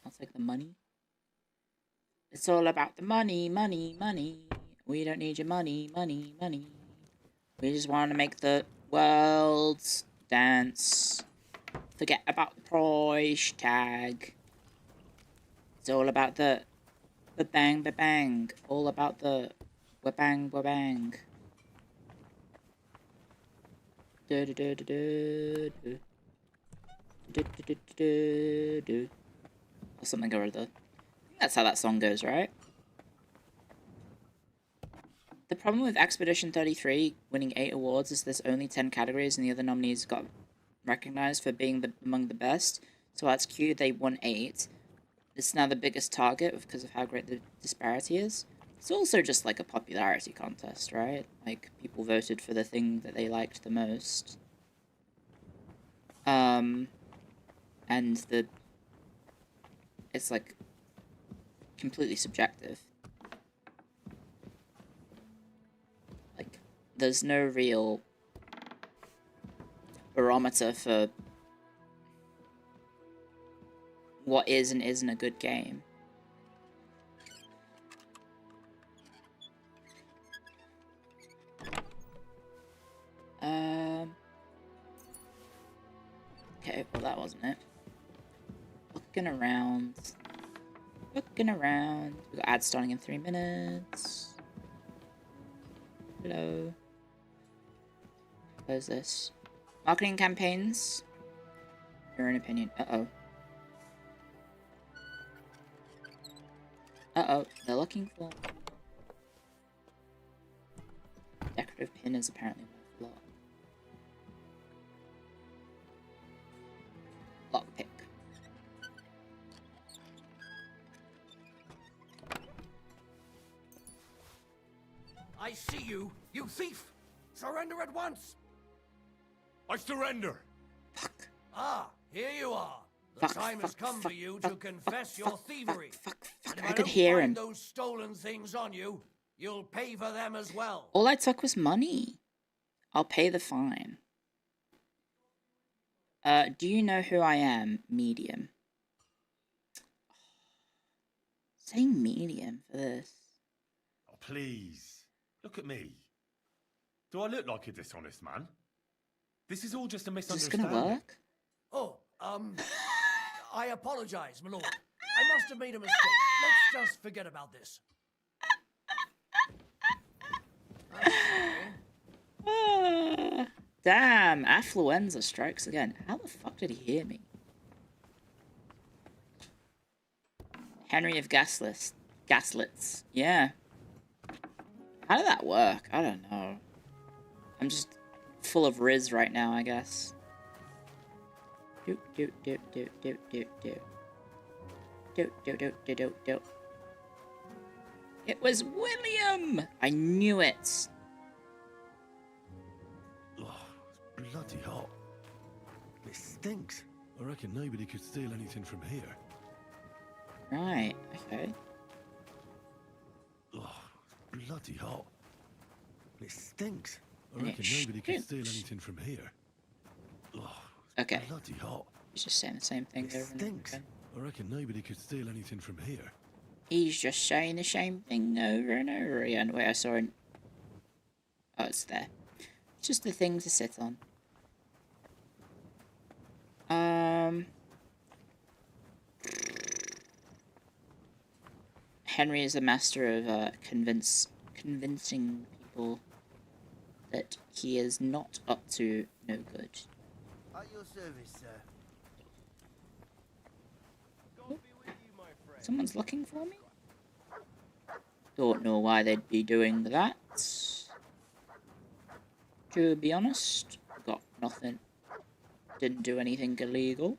Speaker 1: I'll take the money. It's all about the money, money, money. We don't need your money, money, money. We just want to make the world dance. Forget about the price tag. It's all about the bang, bang. All about the bang, bang. Do do do do do do. Do do do do do. Or something or other. That's how that song goes, right? The problem with Expedition 33 winning 8 awards is there's only 10 categories and the other nominees got recognized for being among the best. So that's cute, they won 8. It's now the biggest target because of how great the disparity is. It's also just like a popularity contest, right? Like, people voted for the thing that they liked the most. And it's like completely subjective. Like, there's no real barometer for what is and isn't a good game. Okay, well that wasn't it. Looking around. Looking around. We got ads starting in 3 minutes. Hello. What is this? Marketing campaigns. Your own opinion. Uh-oh. Uh-oh. They're looking for... Decorative pin is apparently worth a lot. Lockpick.
Speaker 20: I see you, you thief! Surrender at once!
Speaker 5: I surrender!
Speaker 20: Ah, here you are. The time has come for you to confess your thievery. And if I
Speaker 1: could
Speaker 20: don't
Speaker 1: hear
Speaker 20: find
Speaker 1: him.
Speaker 20: those stolen things on you, you'll pay for them as well.
Speaker 1: All I took was money. I'll pay the fine. Do you know who I am? Medium. Say medium for this.
Speaker 5: Oh, please. Look at me. Do I look like a dishonest man? This is all just a
Speaker 1: Is this
Speaker 5: misunderstanding.
Speaker 1: gonna work?
Speaker 20: Oh, I apologize, my lord. I must have made a mistake. Let's just forget about this.
Speaker 1: Damn, affluenza strikes again. How the fuck did he hear me? Henry of Gaslitz. Yeah. How did that work? I don't know. I'm just full of Riz right now, I guess. Doot doot doot doot doot doot doot. Doot doot doot doot doot doot. It was William! I knew it.
Speaker 5: It's bloody hot. It stinks. I reckon nobody could steal anything from here.
Speaker 1: Right, okay.
Speaker 5: Oh, it's bloody hot. It stinks. I
Speaker 1: And it
Speaker 5: reckon nobody could steal
Speaker 1: stinks.
Speaker 5: anything from here. Oh,
Speaker 1: Okay.
Speaker 5: bloody hot.
Speaker 1: He's just saying the same thing over and over
Speaker 5: Stinks.
Speaker 1: again.
Speaker 5: I reckon nobody could steal anything from here.
Speaker 1: He's just saying the same thing over and over again. Wait, I saw it. Oh, it's there. It's just a thing to sit on. Henry is a master of convincing people that he is not up to no good.
Speaker 7: At your service, sir.
Speaker 1: Someone's looking for me? Don't know why they'd be doing that. To be honest, got nothing. Didn't do anything illegal.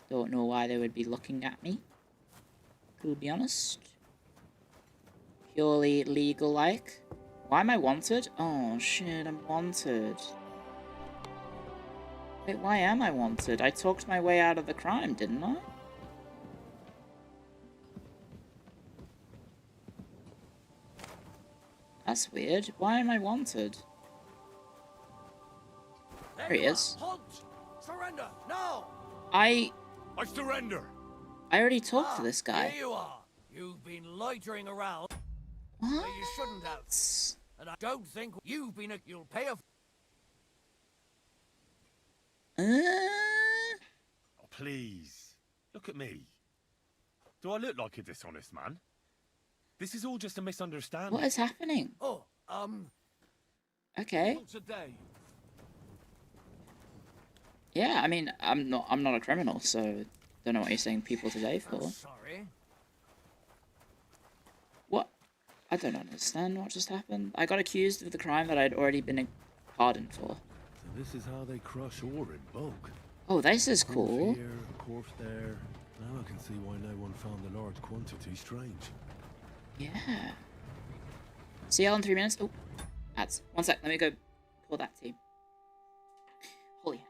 Speaker 1: Don't know why they would be looking at me. To be honest. Purely legal-like. Why am I wanted? Oh shit, I'm wanted. Wait, why am I wanted? I talked my way out of the crime, didn't I? That's weird. Why am I wanted? There he is.
Speaker 20: Halt! Surrender! No!
Speaker 5: I surrender!
Speaker 1: I already talked to this guy.
Speaker 20: Here you are. You've been loitering around.
Speaker 1: What?
Speaker 20: Where you shouldn't have. And I don't think you've been you'll pay a...
Speaker 5: Oh, please. Look at me. Do I look like a dishonest man? This is all just a misunderstanding.
Speaker 1: What is happening?
Speaker 20: Oh,
Speaker 1: okay.
Speaker 20: Today.
Speaker 1: Yeah, I mean, I'm not a criminal, so don't know what you're saying people today for.
Speaker 20: Sorry.
Speaker 1: What? I don't understand what just happened. I got accused of the crime that I'd already been pardoned for.
Speaker 5: So this is how they crush ore in bulk.
Speaker 1: Oh, this is cool.
Speaker 5: Here, a quarter there. Now I can see why no one found the large quantity strange.
Speaker 1: Yeah. See y'all in 3 minutes. Oh, ads. One sec. Let me go pull that team. Holy.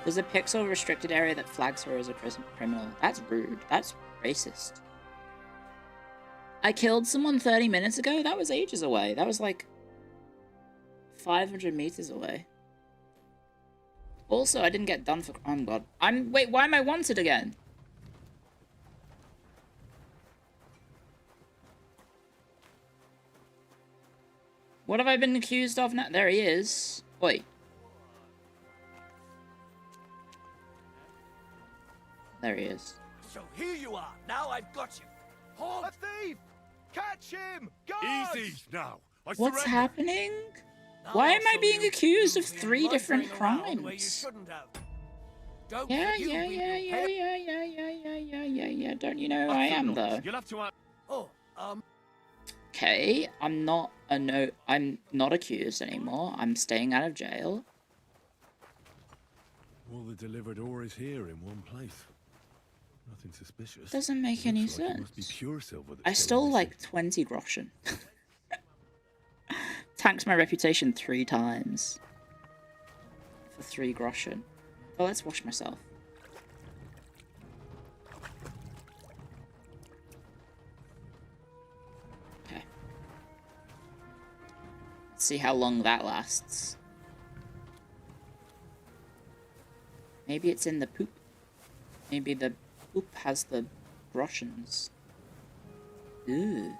Speaker 1: There's a pixel restricted area that flags her as a criminal. That's rude. That's racist. I killed someone 30 minutes ago? That was ages away. That was like 500 meters away. Also, I didn't get done for... Oh, God. Wait, why am I wanted again? What have I been accused of now? There he is. Wait. There he is.
Speaker 20: So here you are. Now I've got you. Halt!
Speaker 21: A thief! Catch him! Guards!
Speaker 5: Easy now.
Speaker 1: What's happening? Why am I being accused of 3 different crimes? Yeah. Don't you know who I am, though?
Speaker 5: You'll have to...
Speaker 1: Okay, I'm not accused anymore. I'm staying out of jail.
Speaker 5: All the delivered ore is here in one place. Nothing suspicious.
Speaker 1: Doesn't make any
Speaker 5: Looks like it
Speaker 1: sense.
Speaker 5: must be pure silver that's
Speaker 1: I
Speaker 5: going
Speaker 1: stole
Speaker 5: missing.
Speaker 1: like 20 groschen. Tanked my reputation 3 times. For 3 groschen. Oh, let's wash myself. Okay. Let's see how long that lasts. Maybe it's in the poop. Maybe the poop has the groshens. Ooh.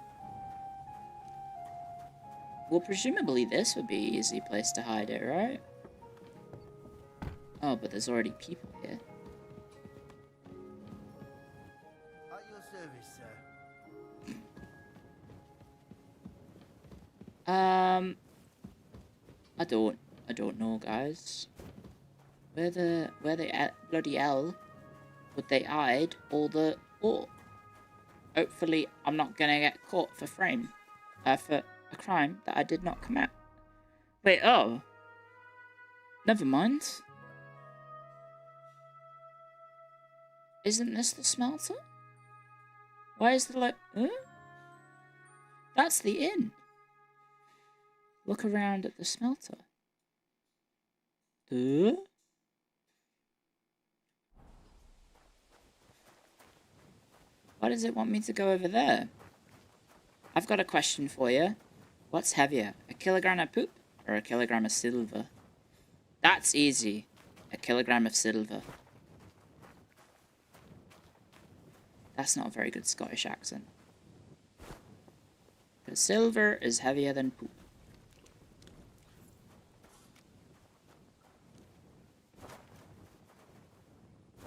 Speaker 1: Well, presumably this would be an easy place to hide it, right? Oh, but there's already people here.
Speaker 7: At your service, sir.
Speaker 1: I don't know, guys. Where the bloody hell would they hide all the ore? Hopefully, I'm not gonna get caught for for a crime that I did not commit. Wait, oh. Never mind. Isn't this the smelter? Why is the light... Huh? That's the inn. Look around at the smelter. Huh? Why does it want me to go over there? I've got a question for you. What's heavier, a kilogram of poop or a kilogram of silver? That's easy. A kilogram of silver. That's not a very good Scottish accent. Because silver is heavier than poop.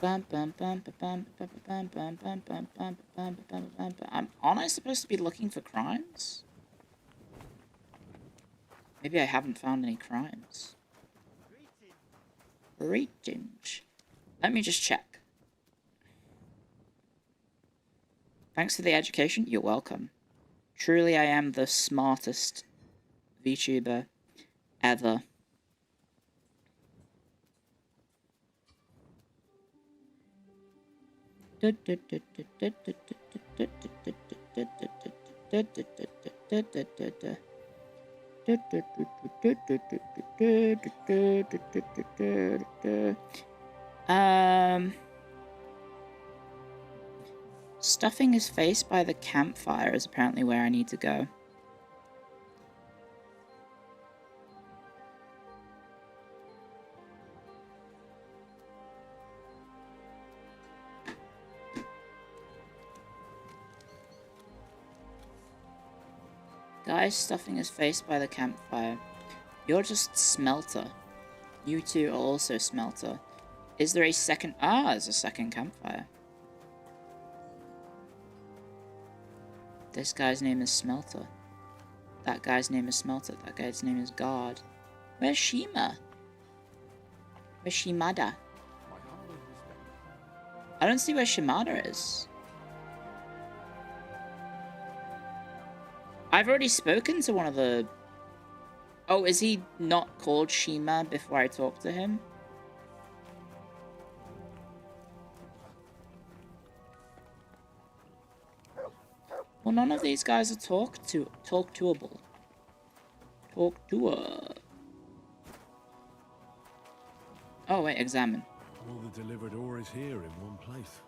Speaker 1: Aren't I supposed to be looking for crimes? Maybe I haven't found any crimes. Greetings. Let me just check. Thanks for the education. You're welcome. Truly, I am the smartest VTuber ever. Stuffing his face by the campfire is apparently where I need to go. Guy stuffing his face by the campfire. You're just Smelter. You two are also Smelter. Is there a second... Ah, there's a second campfire. This guy's name is Smelter. That guy's name is Smelter. That guy's name is Guard. Where's Shima? Where's Shimada? I don't see where Shimada is. I've already spoken to one of the... Oh, is he not called Shima before I talk to him? Well, none of these guys are talk-toable. Talk-to-a. Oh, wait, examine.
Speaker 5: All the delivered ore is here in one place.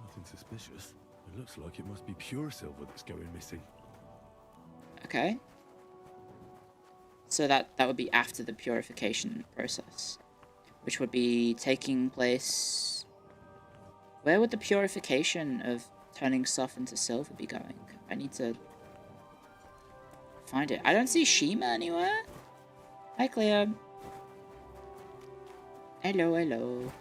Speaker 5: Nothing suspicious. It looks like it must be pure silver that's going missing.
Speaker 1: Okay. So that would be after the purification process, which would be taking place... Where would the purification of turning stuff into silver be going? I need to find it. I don't see Shima anywhere. Hi, Clio. Hello, hello.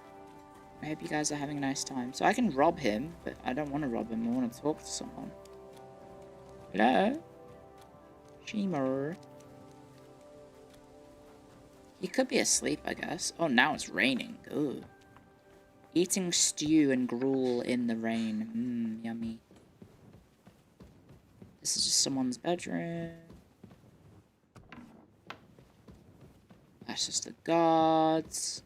Speaker 1: I hope you guys are having a nice time. So I can rob him, but I don't want to rob him. I want to talk to someone. Hello? Shima. He could be asleep, I guess. Oh, now it's raining. Ooh. Eating stew and gruel in the rain. Mmm, yummy. This is just someone's bedroom. That's just the guards.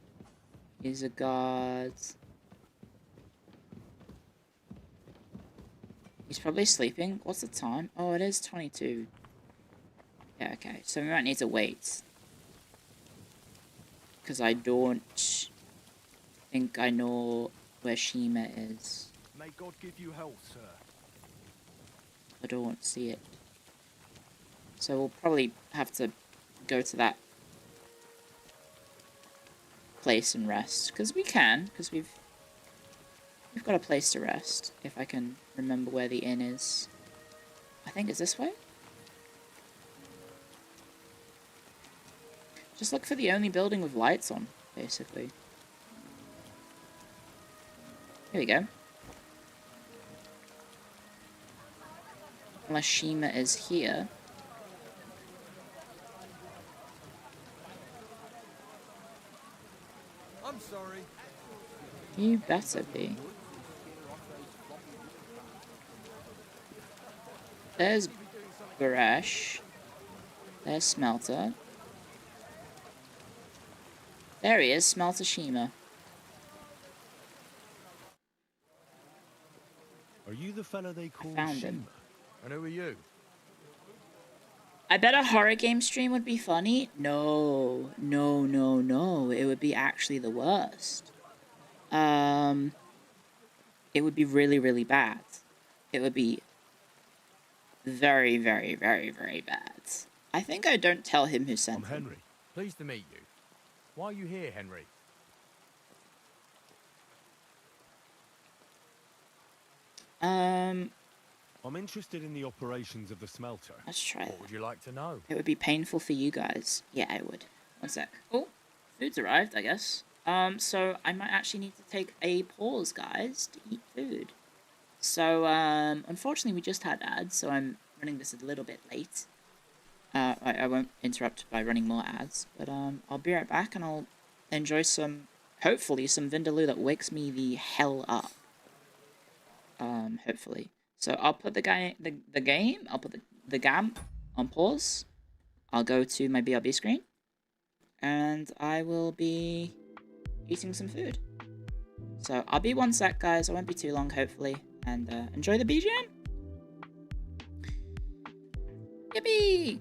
Speaker 1: He's a guard. He's probably sleeping. What's the time? Oh, it is 22. Yeah, okay. So we might need to wait. Because I don't think I know where Shima is.
Speaker 21: May God give you health, sir.
Speaker 1: I don't see it. So we'll probably have to go to that place and rest. Because we can. Because we've got a place to rest. If I can remember where the inn is. I think it's this way? Just look for the only building with lights on, basically. Here we go. Unless Shima is here.
Speaker 17: I'm sorry.
Speaker 1: You better be. There's Baresh. There's Smelter. There he is, Smelter Shima.
Speaker 5: Are you the fella they call
Speaker 1: Found
Speaker 5: Shima?
Speaker 1: him.
Speaker 5: And who are you?
Speaker 1: I bet a horror game stream would be funny. No. It would be actually the worst. It would be really, really bad. It would be very, very, very, very bad. I think I don't tell him who sent
Speaker 5: I'm
Speaker 1: him.
Speaker 5: Henry. Pleased to meet you. Why are you here, Henry? I'm interested in the operations of the smelter.
Speaker 1: Let's try
Speaker 5: What would you like to know?
Speaker 1: It would be painful for you guys. Yeah, I would. One sec. Oh, food's arrived, I guess. So I might actually need to take a pause, guys, to eat food. So, unfortunately, we just had ads, so I'm running this a little bit late. I won't interrupt by running more ads, but I'll be right back and I'll enjoy some, hopefully, some Vindaloo that wakes me the hell up. Hopefully. So I'll put the game, I'll put the GAM on pause. I'll go to my BRB screen, and I will be eating some food. So I'll be 1 sec, guys. I won't be too long, hopefully, and enjoy the BGM. Yippee!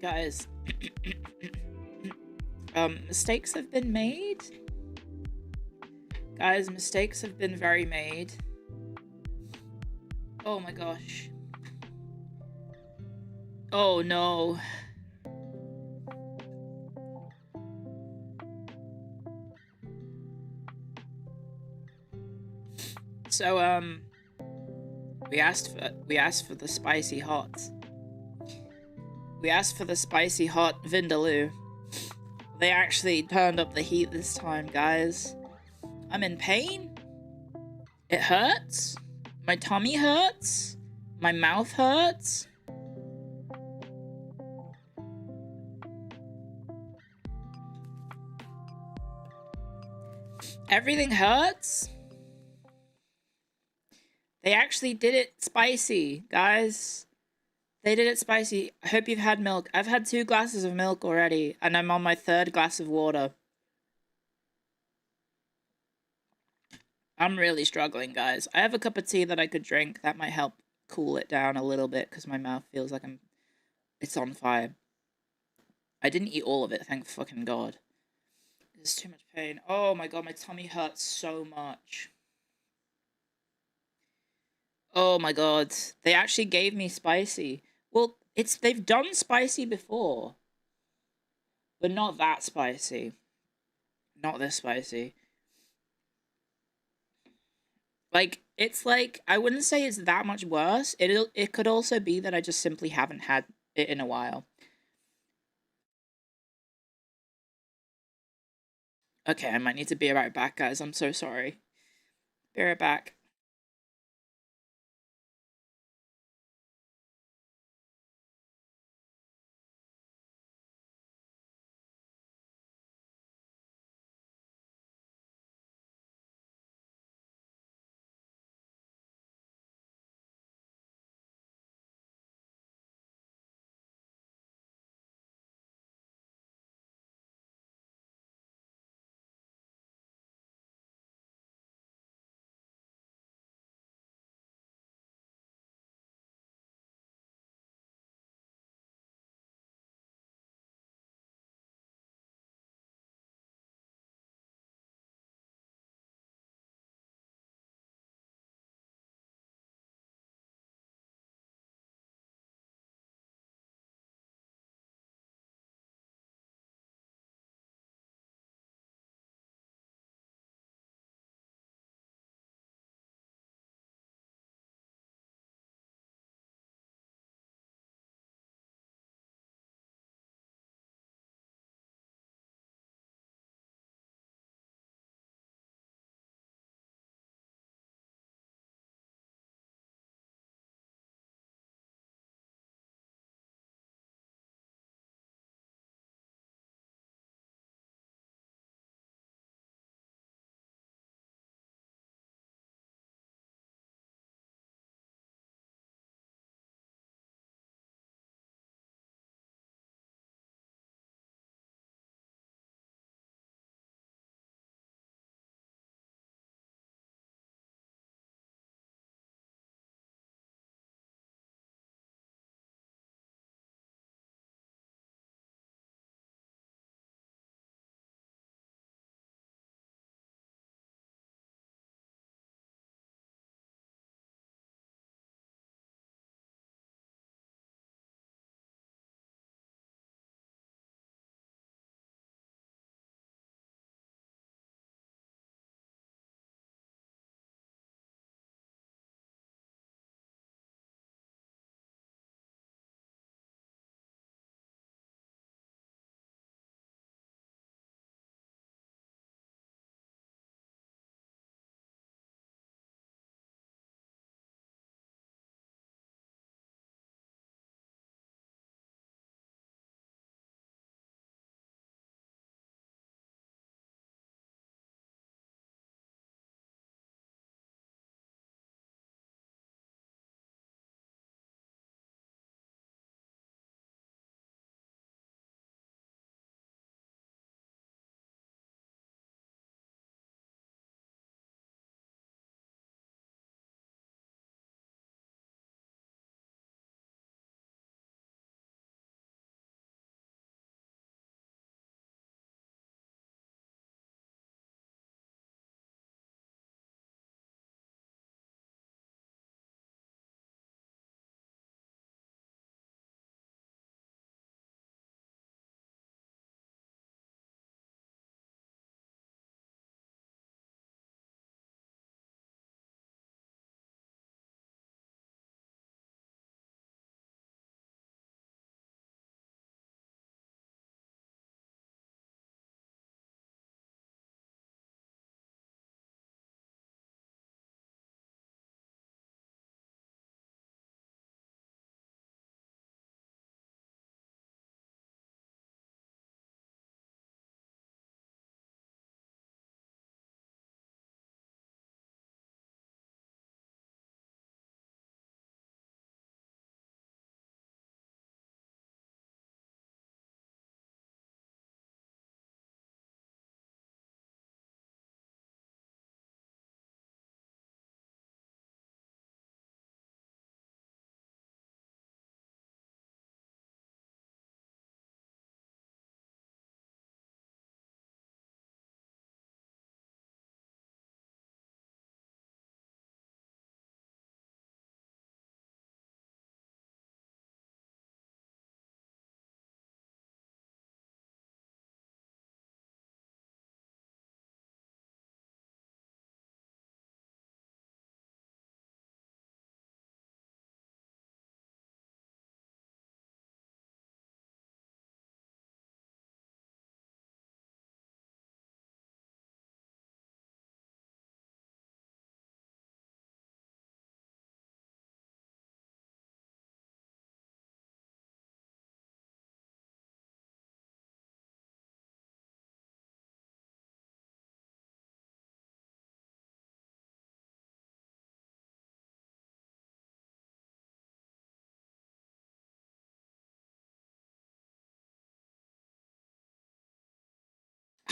Speaker 1: Guys, mistakes have been made. Guys, mistakes have been very made. Oh my gosh. Oh no. So, we asked for the spicy hot. We asked for the spicy hot vindaloo. They actually turned up the heat this time, guys. I'm in pain. It hurts. My tummy hurts. My mouth hurts. Everything hurts. They actually did it spicy, guys. They did it spicy. I hope you've had milk. I've had 2 glasses of milk already, and I'm on my 3rd glass of water. I'm really struggling, guys. I have a cup of tea that I could drink. That might help cool it down a little bit, because my mouth feels like it's on fire. I didn't eat all of it, thank fucking God. There's too much pain. Oh my God, my tummy hurts so much. Oh my God. They actually gave me spicy. Well, they've done spicy before. But not that spicy. Not this spicy. Like, it's like, I wouldn't say it's that much worse. It could also be that I just simply haven't had it in a while. Okay, I might need to be right back, guys. I'm so sorry. Be right back.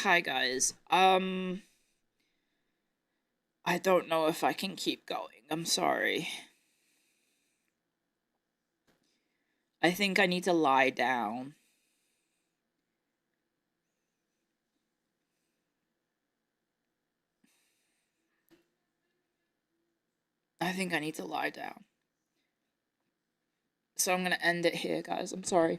Speaker 1: Hi guys. I don't know if I can keep going. I'm sorry. I think I need to lie down. I think I need to lie down. So I'm gonna end it here, guys. I'm sorry.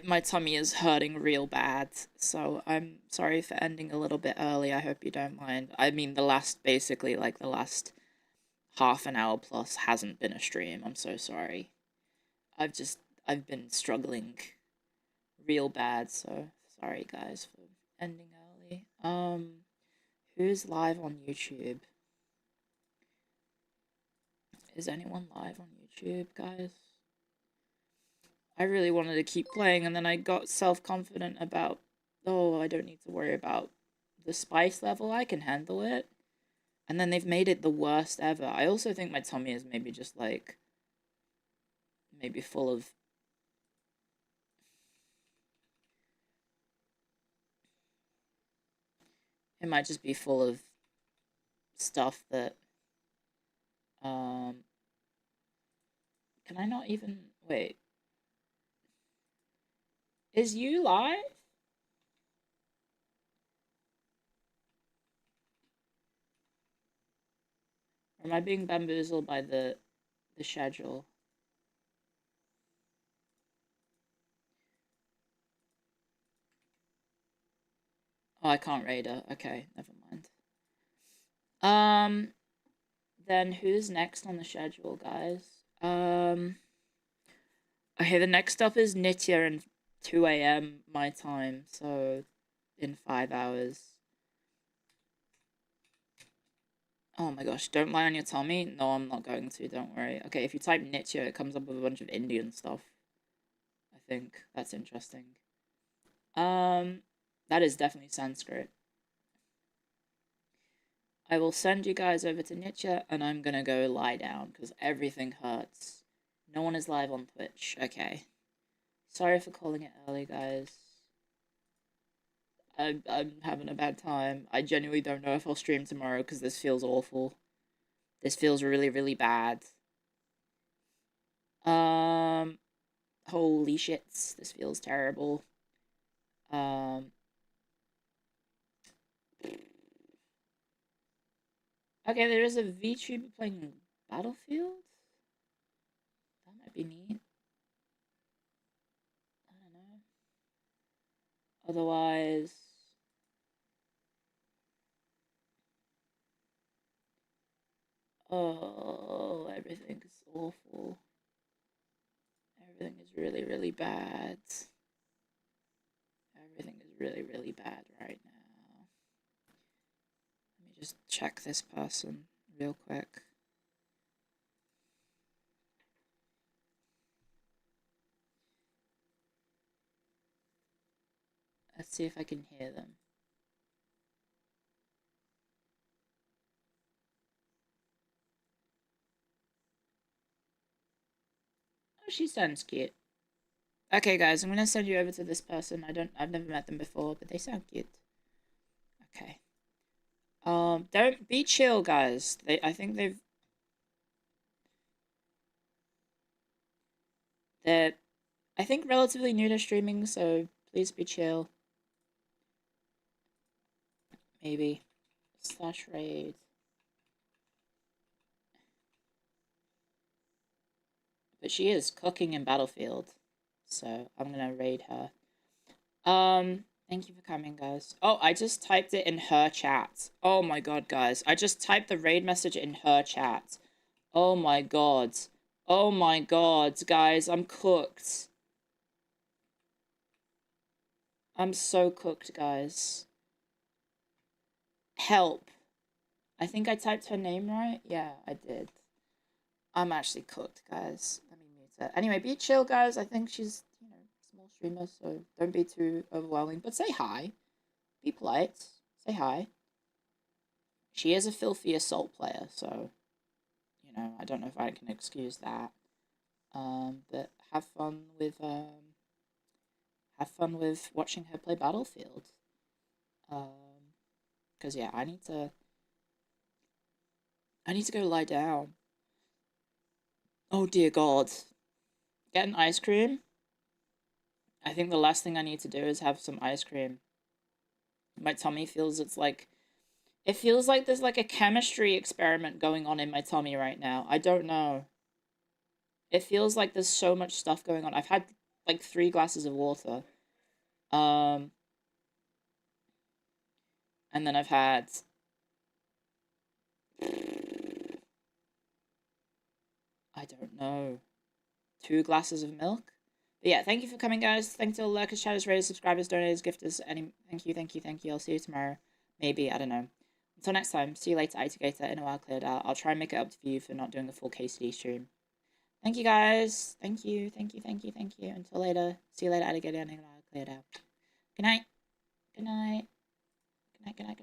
Speaker 1: My tummy is hurting real bad, so I'm sorry for ending a little bit early. I hope you don't mind. I mean, basically, like, the last half an hour plus hasn't been a stream. I'm so sorry. I've been struggling real bad, so sorry, guys, for ending early. Who's live on YouTube? Is anyone live on YouTube, guys? I really wanted to keep playing, and then I got self-confident about, oh, I don't need to worry about the spice level, I can handle it. And then they've made it the worst ever. I also think my tummy is maybe just, like, maybe full of... It might just be full of stuff that, can I not even... Wait. Is you live? Or am I being bamboozled by the schedule? Oh, I can't raid her. Okay, never mind. Then who's next on the schedule, guys? Okay, the next up is Nitya and 2 AM my time, so in 5 hours. Oh my gosh, don't lie on your tummy? No, I'm not going to, don't worry. Okay, if you type Nitya, it comes up with a bunch of Indian stuff. I think that's interesting. That is definitely Sanskrit. I will send you guys over to Nitya, and I'm gonna go lie down, because everything hurts. No one is live on Twitch. Okay. Sorry for calling it early, guys. I'm having a bad time. I genuinely don't know if I'll stream tomorrow, because this feels awful. This feels really, really bad. Holy shits. This feels terrible. Okay, there is a VTuber playing Battlefield? That might be neat. I don't know. Otherwise... Oh, everything is awful. Everything is really, really bad. Everything is really, really bad right now. Let me just check this person real quick. Let's see if I can hear them. Oh, she sounds cute. Okay, guys, I'm gonna send you over to this person. I've never met them before, but they sound cute. Okay. Don't be chill, guys. I think they're, I think, relatively new to streaming, so please be chill. Maybe. / raid. But she is cooking in Battlefield, so I'm gonna raid her. Thank you for coming, guys. Oh, I just typed it in her chat. Oh my god, guys. I just typed the raid message in her chat. Oh my god. Oh my god, guys. I'm cooked. I'm so cooked, guys. Help. I think I typed her name right? Yeah, I did. I'm actually cooked, guys. Let me mute her. Anyway, be chill, guys. I think she's, you know, a small streamer, so don't be too overwhelming. But say hi. Be polite. Say hi. She is a filthy assault player, so, you know, I don't know if I can excuse that. But have fun with watching her play Battlefield. Because yeah, I need to go lie down. Oh dear God. Get an ice cream? I think the last thing I need to do is have some ice cream. My tummy feels it feels like there's like a chemistry experiment going on in my tummy right now. I don't know. It feels like there's so much stuff going on. I've had like 3 glasses of water. And then I've had I don't know, 2 glasses of milk. But yeah, thank you for coming, guys. Thank you to all lurkers, chatters, raiders, subscribers, donators, gifters, thank you. I'll see you tomorrow. Maybe, I don't know. Until next time, see you later, Itigator. In a while, cleared out. I'll try and make it up to you for not doing a full KCD stream. Thank you, guys. Thank you. Until later. See you later, Alligator. In a while, cleared out. Good night. Good night. Good night.